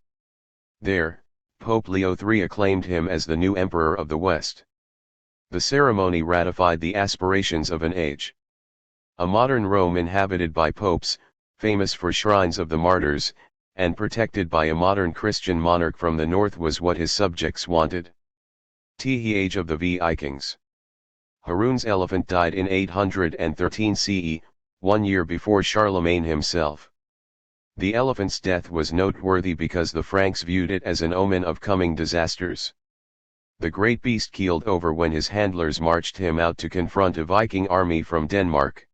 A: There, Pope Leo III acclaimed him as the new emperor of the West. The ceremony ratified the aspirations of an age. A modern Rome inhabited by popes, famous for shrines of the martyrs, and protected by a modern Christian monarch from the north was what his subjects wanted. The age of the Vikings. Harun's elephant died in 813 CE, 1 year before Charlemagne himself. The elephant's death was noteworthy because the Franks viewed it as an omen of coming disasters. The great beast keeled over when his handlers marched him out to confront a Viking army from Denmark.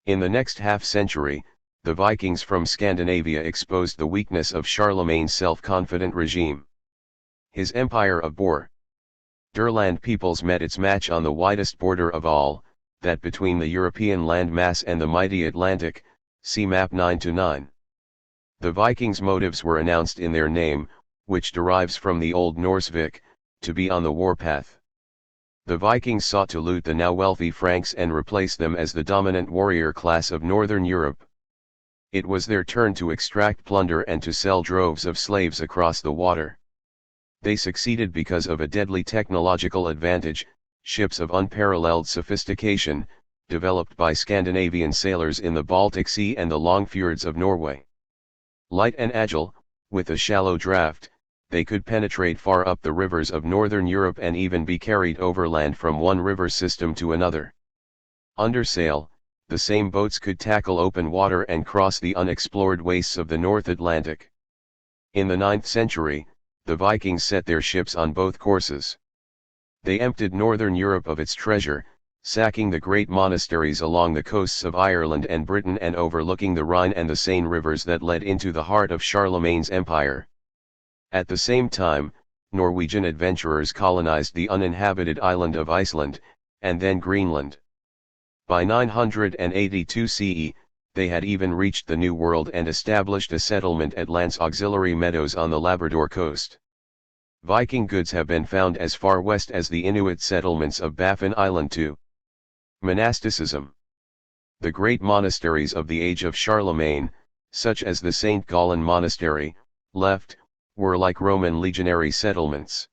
A: In the next half-century, the Vikings from Scandinavia exposed the weakness of Charlemagne's self-confident regime. His empire of borderland peoples met its match on the widest border of all, that between the European landmass and the mighty Atlantic, see map 9-9. The Vikings' motives were announced in their name, which derives from the Old Norse vik, to be on the warpath. The Vikings sought to loot the now wealthy Franks and replace them as the dominant warrior class of Northern Europe. It was their turn to extract plunder and to sell droves of slaves across the water. They succeeded because of a deadly technological advantage, ships of unparalleled sophistication, developed by Scandinavian sailors in the Baltic Sea and the long fjords of Norway. Light and agile, with a shallow draft, they could penetrate far up the rivers of Northern Europe and even be carried overland from one river system to another. Under sail, the same boats could tackle open water and cross the unexplored wastes of the North Atlantic. In the 9th century, the Vikings set their ships on both courses. They emptied Northern Europe of its treasure, sacking the great monasteries along the coasts of Ireland and Britain and overlooking the Rhine and the Seine rivers that led into the heart of Charlemagne's empire. At the same time, Norwegian adventurers colonized the uninhabited island of Iceland, and then Greenland. By 982 CE, they had even reached the New World and established a settlement at Lance Auxiliary Meadows on the Labrador coast. Viking goods have been found as far west as the Inuit settlements of Baffin Island too. Monasticism. The great monasteries of the age of Charlemagne, such as the St. Gallen Monastery, were like Roman legionary settlements.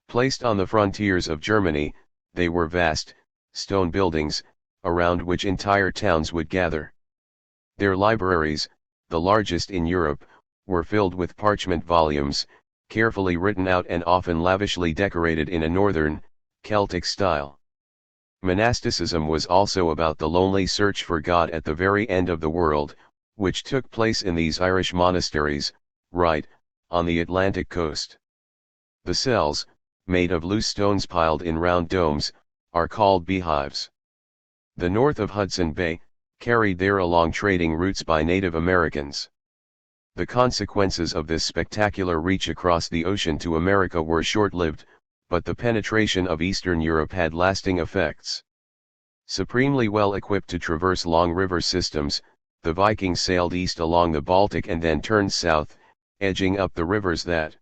A: Placed on the frontiers of Germany, they were vast, stone buildings, around which entire towns would gather. Their libraries, the largest in Europe, were filled with parchment volumes, carefully written out and often lavishly decorated in a northern, Celtic style. Monasticism was also about the lonely search for God at the very end of the world, which took place in these Irish monasteries, right, on the Atlantic coast. The cells, made of loose stones piled in round domes, are called beehives. The north of Hudson Bay, carried there along trading routes by Native Americans. The consequences of this spectacular reach across the ocean to America were short-lived, but the penetration of Eastern Europe had lasting effects. Supremely well equipped to traverse long river systems, the Vikings sailed east along the Baltic and then turned south, edging up the rivers that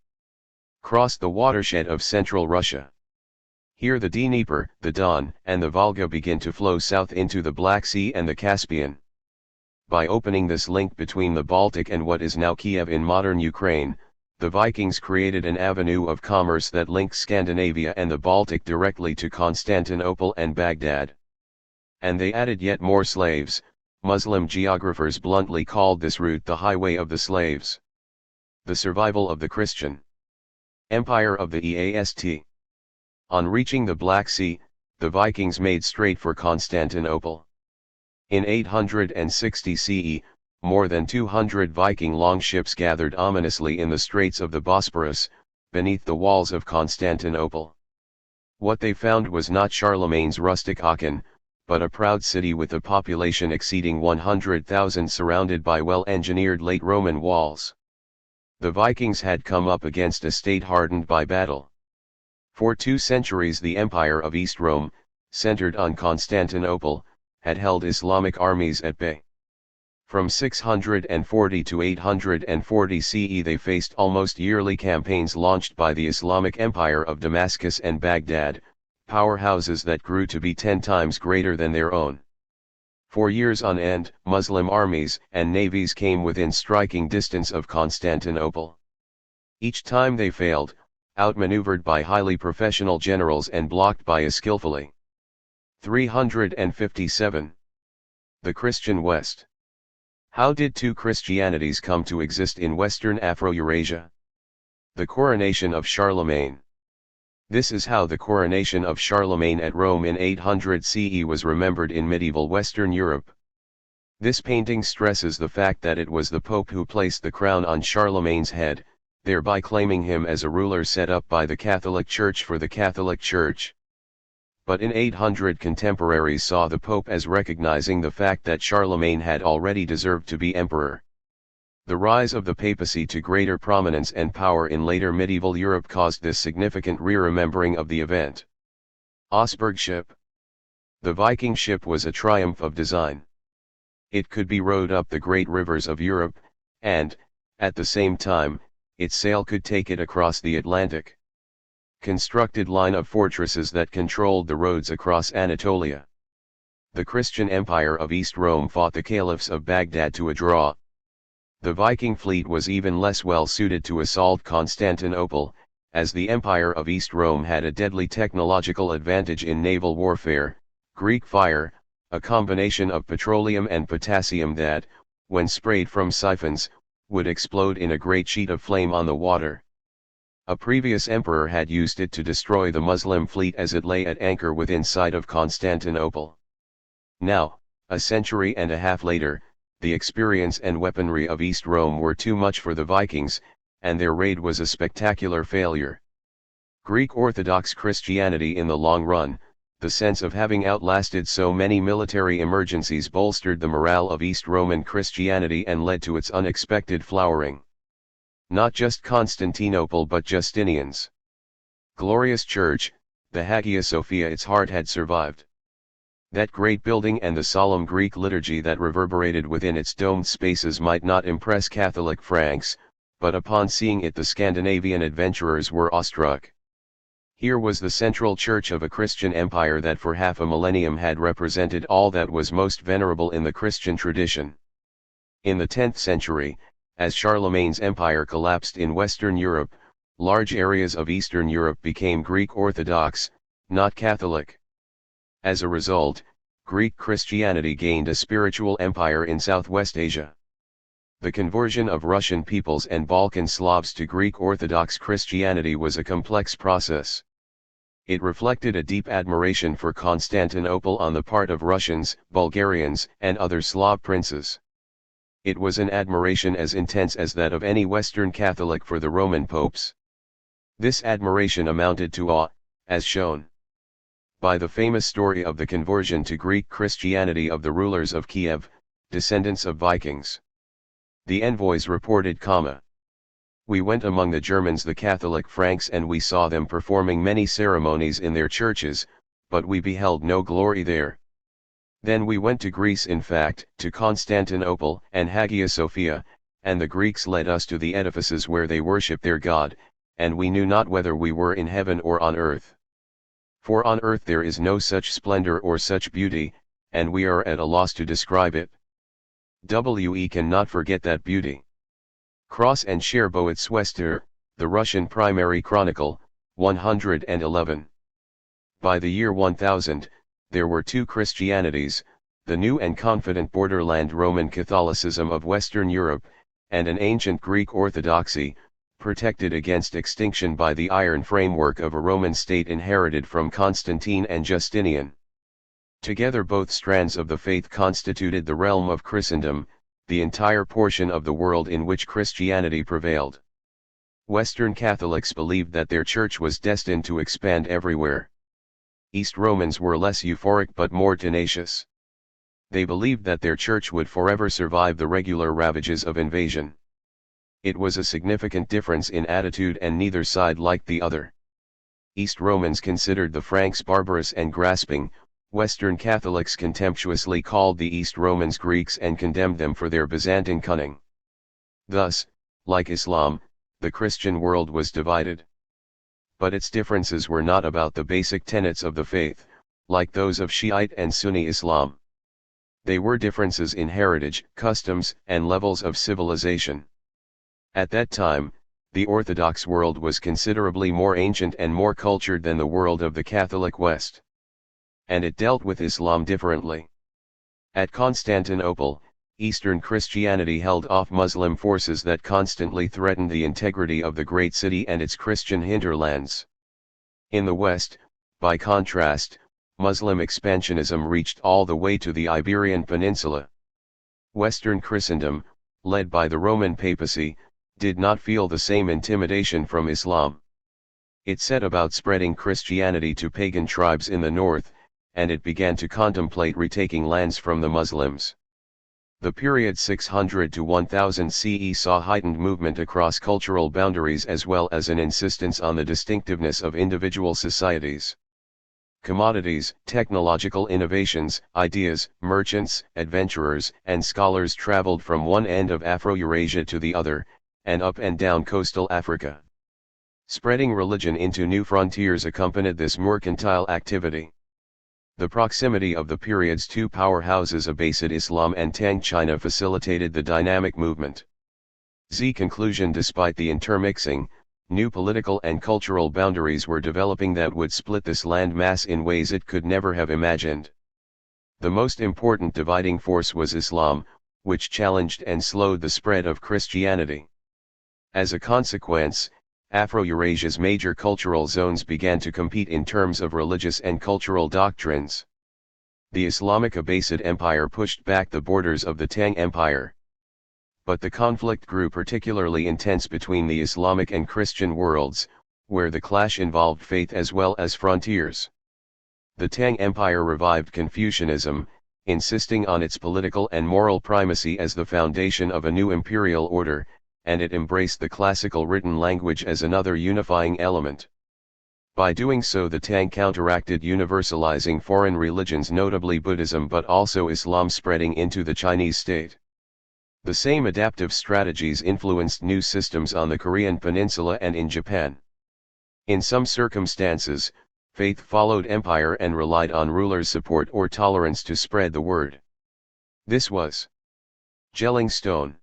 A: crossed the watershed of central Russia. Here the Dnieper, the Don, and the Volga begin to flow south into the Black Sea and the Caspian. By opening this link between the Baltic and what is now Kiev in modern Ukraine, the Vikings created an avenue of commerce that linked Scandinavia and the Baltic directly to Constantinople and Baghdad. And they added yet more slaves. Muslim geographers bluntly called this route the highway of the slaves. The survival of the Christian empire of the East. On reaching the Black Sea, the Vikings made straight for Constantinople. In 860 CE, more than 200 Viking longships gathered ominously in the straits of the Bosporus, beneath the walls of Constantinople. What they found was not Charlemagne's rustic Aachen, but a proud city with a population exceeding 100,000 surrounded by well-engineered late Roman walls. The Vikings had come up against a state hardened by battle. For 2 centuries the Empire of East Rome, centered on Constantinople, had held Islamic armies at bay. From 640 to 840 CE they faced almost yearly campaigns launched by the Islamic Empire of Damascus and Baghdad, powerhouses that grew to be 10 times greater than their own. For years on end, Muslim armies and navies came within striking distance of Constantinople. Each time they failed, outmaneuvered by highly professional generals and blocked by a skillfully. 357. The Christian West. How did 2 Christianities come to exist in Western Afro-Eurasia? The coronation of Charlemagne. This is how the coronation of Charlemagne at Rome in 800 CE was remembered in medieval Western Europe. This painting stresses the fact that it was the Pope who placed the crown on Charlemagne's head, thereby claiming him as a ruler set up by the Catholic Church for the Catholic Church. But in 800 contemporaries saw the Pope as recognizing the fact that Charlemagne had already deserved to be emperor. The rise of the papacy to greater prominence and power in later medieval Europe caused this significant re-remembering of the event. Augsburg ship. The Viking ship was a triumph of design. It could be rowed up the great rivers of Europe, and, at the same time, its sail could take it across the Atlantic. Constructed line of fortresses that controlled the roads across Anatolia. The Christian Empire of East Rome fought the caliphs of Baghdad to a draw. The Viking fleet was even less well suited to assault Constantinople, as the Empire of East Rome had a deadly technological advantage in naval warfare, Greek fire, a combination of petroleum and potassium that, when sprayed from siphons, would explode in a great sheet of flame on the water. A previous emperor had used it to destroy the Muslim fleet as it lay at anchor within sight of Constantinople. Now, a century and a half later, the experience and weaponry of East Rome were too much for the Vikings, and their raid was a spectacular failure. Greek Orthodox Christianity in the long run, the sense of having outlasted so many military emergencies bolstered the morale of East Roman Christianity and led to its unexpected flowering. Not just Constantinople but Justinian's glorious church, the Hagia Sophia, its heart had survived. That great building and the solemn Greek liturgy that reverberated within its domed spaces might not impress Catholic Franks, but upon seeing it the Scandinavian adventurers were awestruck. Here was the central church of a Christian empire that for half a millennium had represented all that was most venerable in the Christian tradition. In the 10th century, as Charlemagne's empire collapsed in Western Europe, large areas of Eastern Europe became Greek Orthodox, not Catholic. As a result, Greek Christianity gained a spiritual empire in Southwest Asia. The conversion of Russian peoples and Balkan Slavs to Greek Orthodox Christianity was a complex process. It reflected a deep admiration for Constantinople on the part of Russians, Bulgarians, and other Slav princes. It was an admiration as intense as that of any Western Catholic for the Roman popes. This admiration amounted to awe, as shown by the famous story of the conversion to Greek Christianity of the rulers of Kiev, descendants of Vikings. The envoys reported, "We went among the Germans, the Catholic Franks, and we saw them performing many ceremonies in their churches, but we beheld no glory there. Then we went to Greece, in fact, to Constantinople and Hagia Sophia, and the Greeks led us to the edifices where they worship their God, and we knew not whether we were in heaven or on earth. For on earth there is no such splendor or such beauty, and we are at a loss to describe it. We cannot forget that beauty." Cross and Sherbowitzwester, the Russian Primary Chronicle, 111. By the year 1000, there were two Christianities, the new and confident borderland Roman Catholicism of Western Europe, and an ancient Greek Orthodoxy, protected against extinction by the iron framework of a Roman state inherited from Constantine and Justinian. Together both strands of the faith constituted the realm of Christendom, the entire portion of the world in which Christianity prevailed. Western Catholics believed that their church was destined to expand everywhere. East Romans were less euphoric but more tenacious. They believed that their church would forever survive the regular ravages of invasion. It was a significant difference in attitude, and neither side liked the other. East Romans considered the Franks barbarous and grasping. Western Catholics contemptuously called the East Romans Greeks and condemned them for their Byzantine cunning. Thus, like Islam, the Christian world was divided. But its differences were not about the basic tenets of the faith, like those of Shiite and Sunni Islam. They were differences in heritage, customs, and levels of civilization. At that time, the Orthodox world was considerably more ancient and more cultured than the world of the Catholic West. And it dealt with Islam differently. At Constantinople, Eastern Christianity held off Muslim forces that constantly threatened the integrity of the great city and its Christian hinterlands. In the West, by contrast, Muslim expansionism reached all the way to the Iberian Peninsula. Western Christendom, led by the Roman papacy, did not feel the same intimidation from Islam. It set about spreading Christianity to pagan tribes in the north, and it began to contemplate retaking lands from the Muslims. The period 600 to 1000 CE saw heightened movement across cultural boundaries as well as an insistence on the distinctiveness of individual societies. Commodities, technological innovations, ideas, merchants, adventurers, and scholars traveled from one end of Afro-Eurasia to the other, and up and down coastal Africa. Spreading religion into new frontiers accompanied this mercantile activity. The proximity of the period's two powerhouses Abbasid Islam and Tang China facilitated the dynamic movement. Conclusion. Despite the intermixing, new political and cultural boundaries were developing that would split this landmass in ways it could never have imagined. The most important dividing force was Islam, which challenged and slowed the spread of Christianity. As a consequence, Afro-Eurasia's major cultural zones began to compete in terms of religious and cultural doctrines. The Islamic Abbasid Empire pushed back the borders of the Tang Empire. But the conflict grew particularly intense between the Islamic and Christian worlds, where the clash involved faith as well as frontiers. The Tang Empire revived Confucianism, insisting on its political and moral primacy as the foundation of a new imperial order, and it embraced the classical written language as another unifying element. By doing so, the Tang counteracted universalizing foreign religions, notably Buddhism, but also Islam spreading into the Chinese state. The same adaptive strategies influenced new systems on the Korean peninsula and in Japan. In some circumstances, faith followed empire and relied on rulers' support or tolerance to spread the word. This was gelling stone.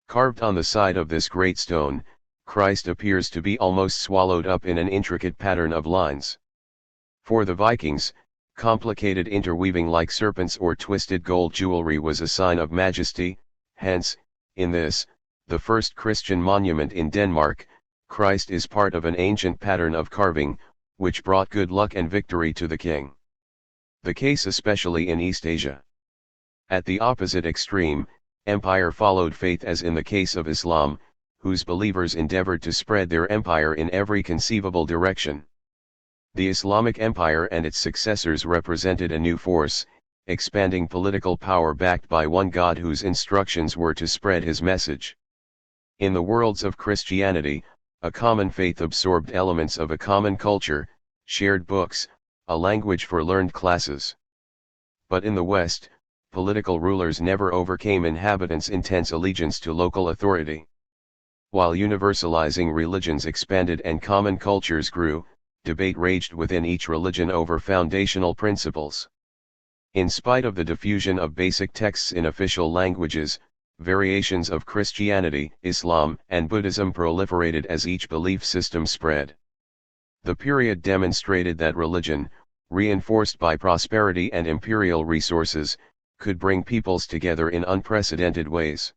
A: Carved on the side of this great stone, Christ appears to be almost swallowed up in an intricate pattern of lines. For the Vikings, complicated interweaving like serpents or twisted gold jewelry was a sign of majesty. Hence, in this, the first Christian monument in Denmark, Christ is part of an ancient pattern of carving, which brought good luck and victory to the king. The case especially in East Asia. At the opposite extreme, empire followed faith, as in the case of Islam, whose believers endeavored to spread their empire in every conceivable direction. The Islamic Empire and its successors represented a new force, expanding political power backed by one God whose instructions were to spread his message. In the worlds of Christianity, a common faith absorbed elements of a common culture, shared books, a language for learned classes. But in the West, political rulers never overcame inhabitants' intense allegiance to local authority. While universalizing religions expanded and common cultures grew, debate raged within each religion over foundational principles. In spite of the diffusion of basic texts in official languages, variations of Christianity, Islam, and Buddhism proliferated as each belief system spread. The period demonstrated that religion, reinforced by prosperity and imperial resources, could bring peoples together in unprecedented ways.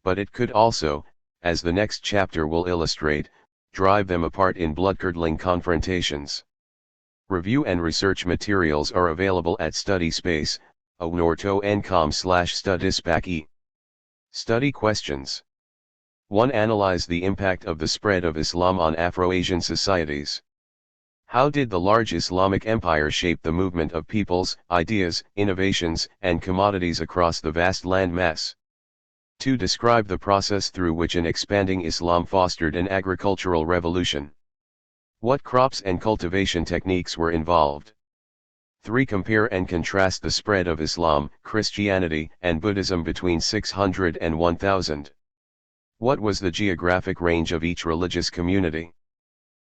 A: But it could also, as the next chapter will illustrate, drive them apart in blood-curdling confrontations. Review and research materials are available at StudySpace, agnorto.com/studiespake. Study questions. 1. Analyze the impact of the spread of Islam on Afro-Asian societies. How did the large Islamic empire shape the movement of peoples, ideas, innovations, and commodities across the vast landmass? 2. Describe the process through which an expanding Islam fostered an agricultural revolution. What crops and cultivation techniques were involved? 3. Compare and contrast the spread of Islam, Christianity, and Buddhism between 600 and 1000. What was the geographic range of each religious community?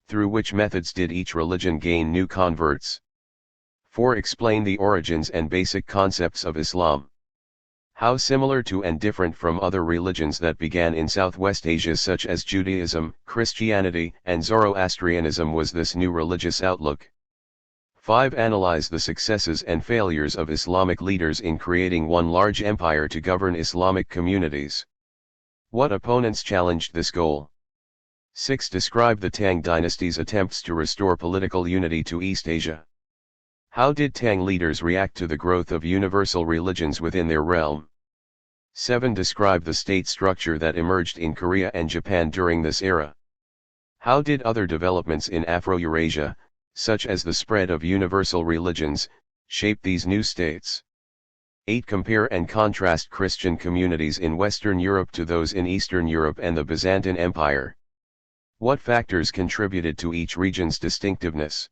A: Through which methods did each religion gain new converts? 4. Explain the origins and basic concepts of Islam. How similar to and different from other religions that began in Southwest Asia such as Judaism, Christianity, and Zoroastrianism was this new religious outlook? 5. Analyze the successes and failures of Islamic leaders in creating one large empire to govern Islamic communities. What opponents challenged this goal? 6. Describe the Tang dynasty's attempts to restore political unity to East Asia. How did Tang leaders react to the growth of universal religions within their realm? 7. Describe the state structure that emerged in Korea and Japan during this era. How did other developments in Afro-Eurasia, such as the spread of universal religions, shape these new states? 8. Compare and contrast Christian communities in Western Europe to those in Eastern Europe and the Byzantine Empire. What factors contributed to each region's distinctiveness?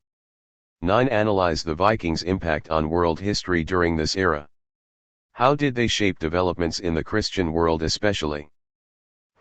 A: 9. Analyze the Vikings' impact on world history during this era. How did they shape developments in the Christian world especially?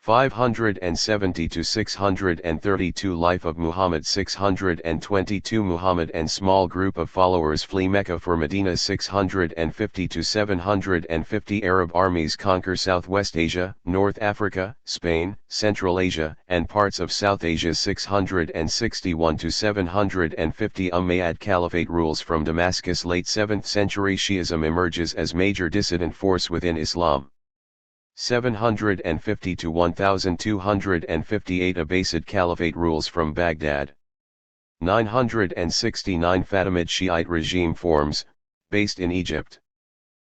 A: 570 to 632 Life of Muhammad. 622 Muhammad and small group of followers flee Mecca for Medina. 650 to 750 Arab armies conquer Southwest Asia, North Africa, Spain, Central Asia, and parts of South Asia. 661 to 750 Umayyad Caliphate rules from Damascus. Late 7th century Shi'ism emerges as major dissident force within Islam. 750 to 1258 Abbasid Caliphate rules from Baghdad. 969 Fatimid Shiite regime forms, based in Egypt.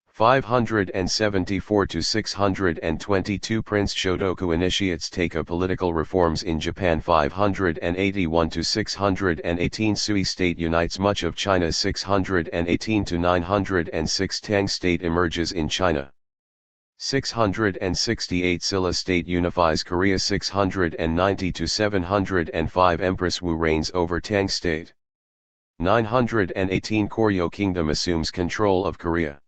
A: 574 to 622 Prince Shotoku initiates take up political reforms in Japan. 581 to 618 Sui state unites much of China. 618 to 906 Tang state emerges in China. 668 Silla state unifies Korea. 690 to 705 Empress Wu reigns over Tang state. 918 Koryo kingdom assumes control of Korea.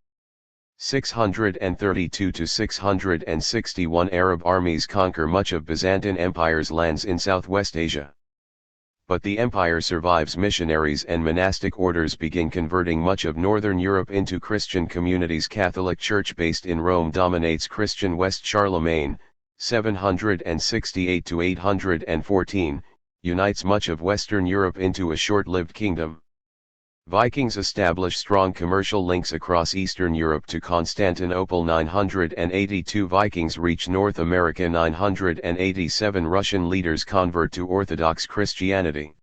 A: 632 to 661 Arab armies conquer much of Byzantine Empire's lands in Southwest Asia. But the empire survives. Missionaries and monastic orders begin converting much of Northern Europe into Christian communities. Catholic Church based in Rome dominates Christian West. Charlemagne, 768 to 814, unites much of Western Europe into a short-lived kingdom. Vikings establish strong commercial links across Eastern Europe to Constantinople. 982 Vikings reach North America. 987 Russian leaders convert to Orthodox Christianity.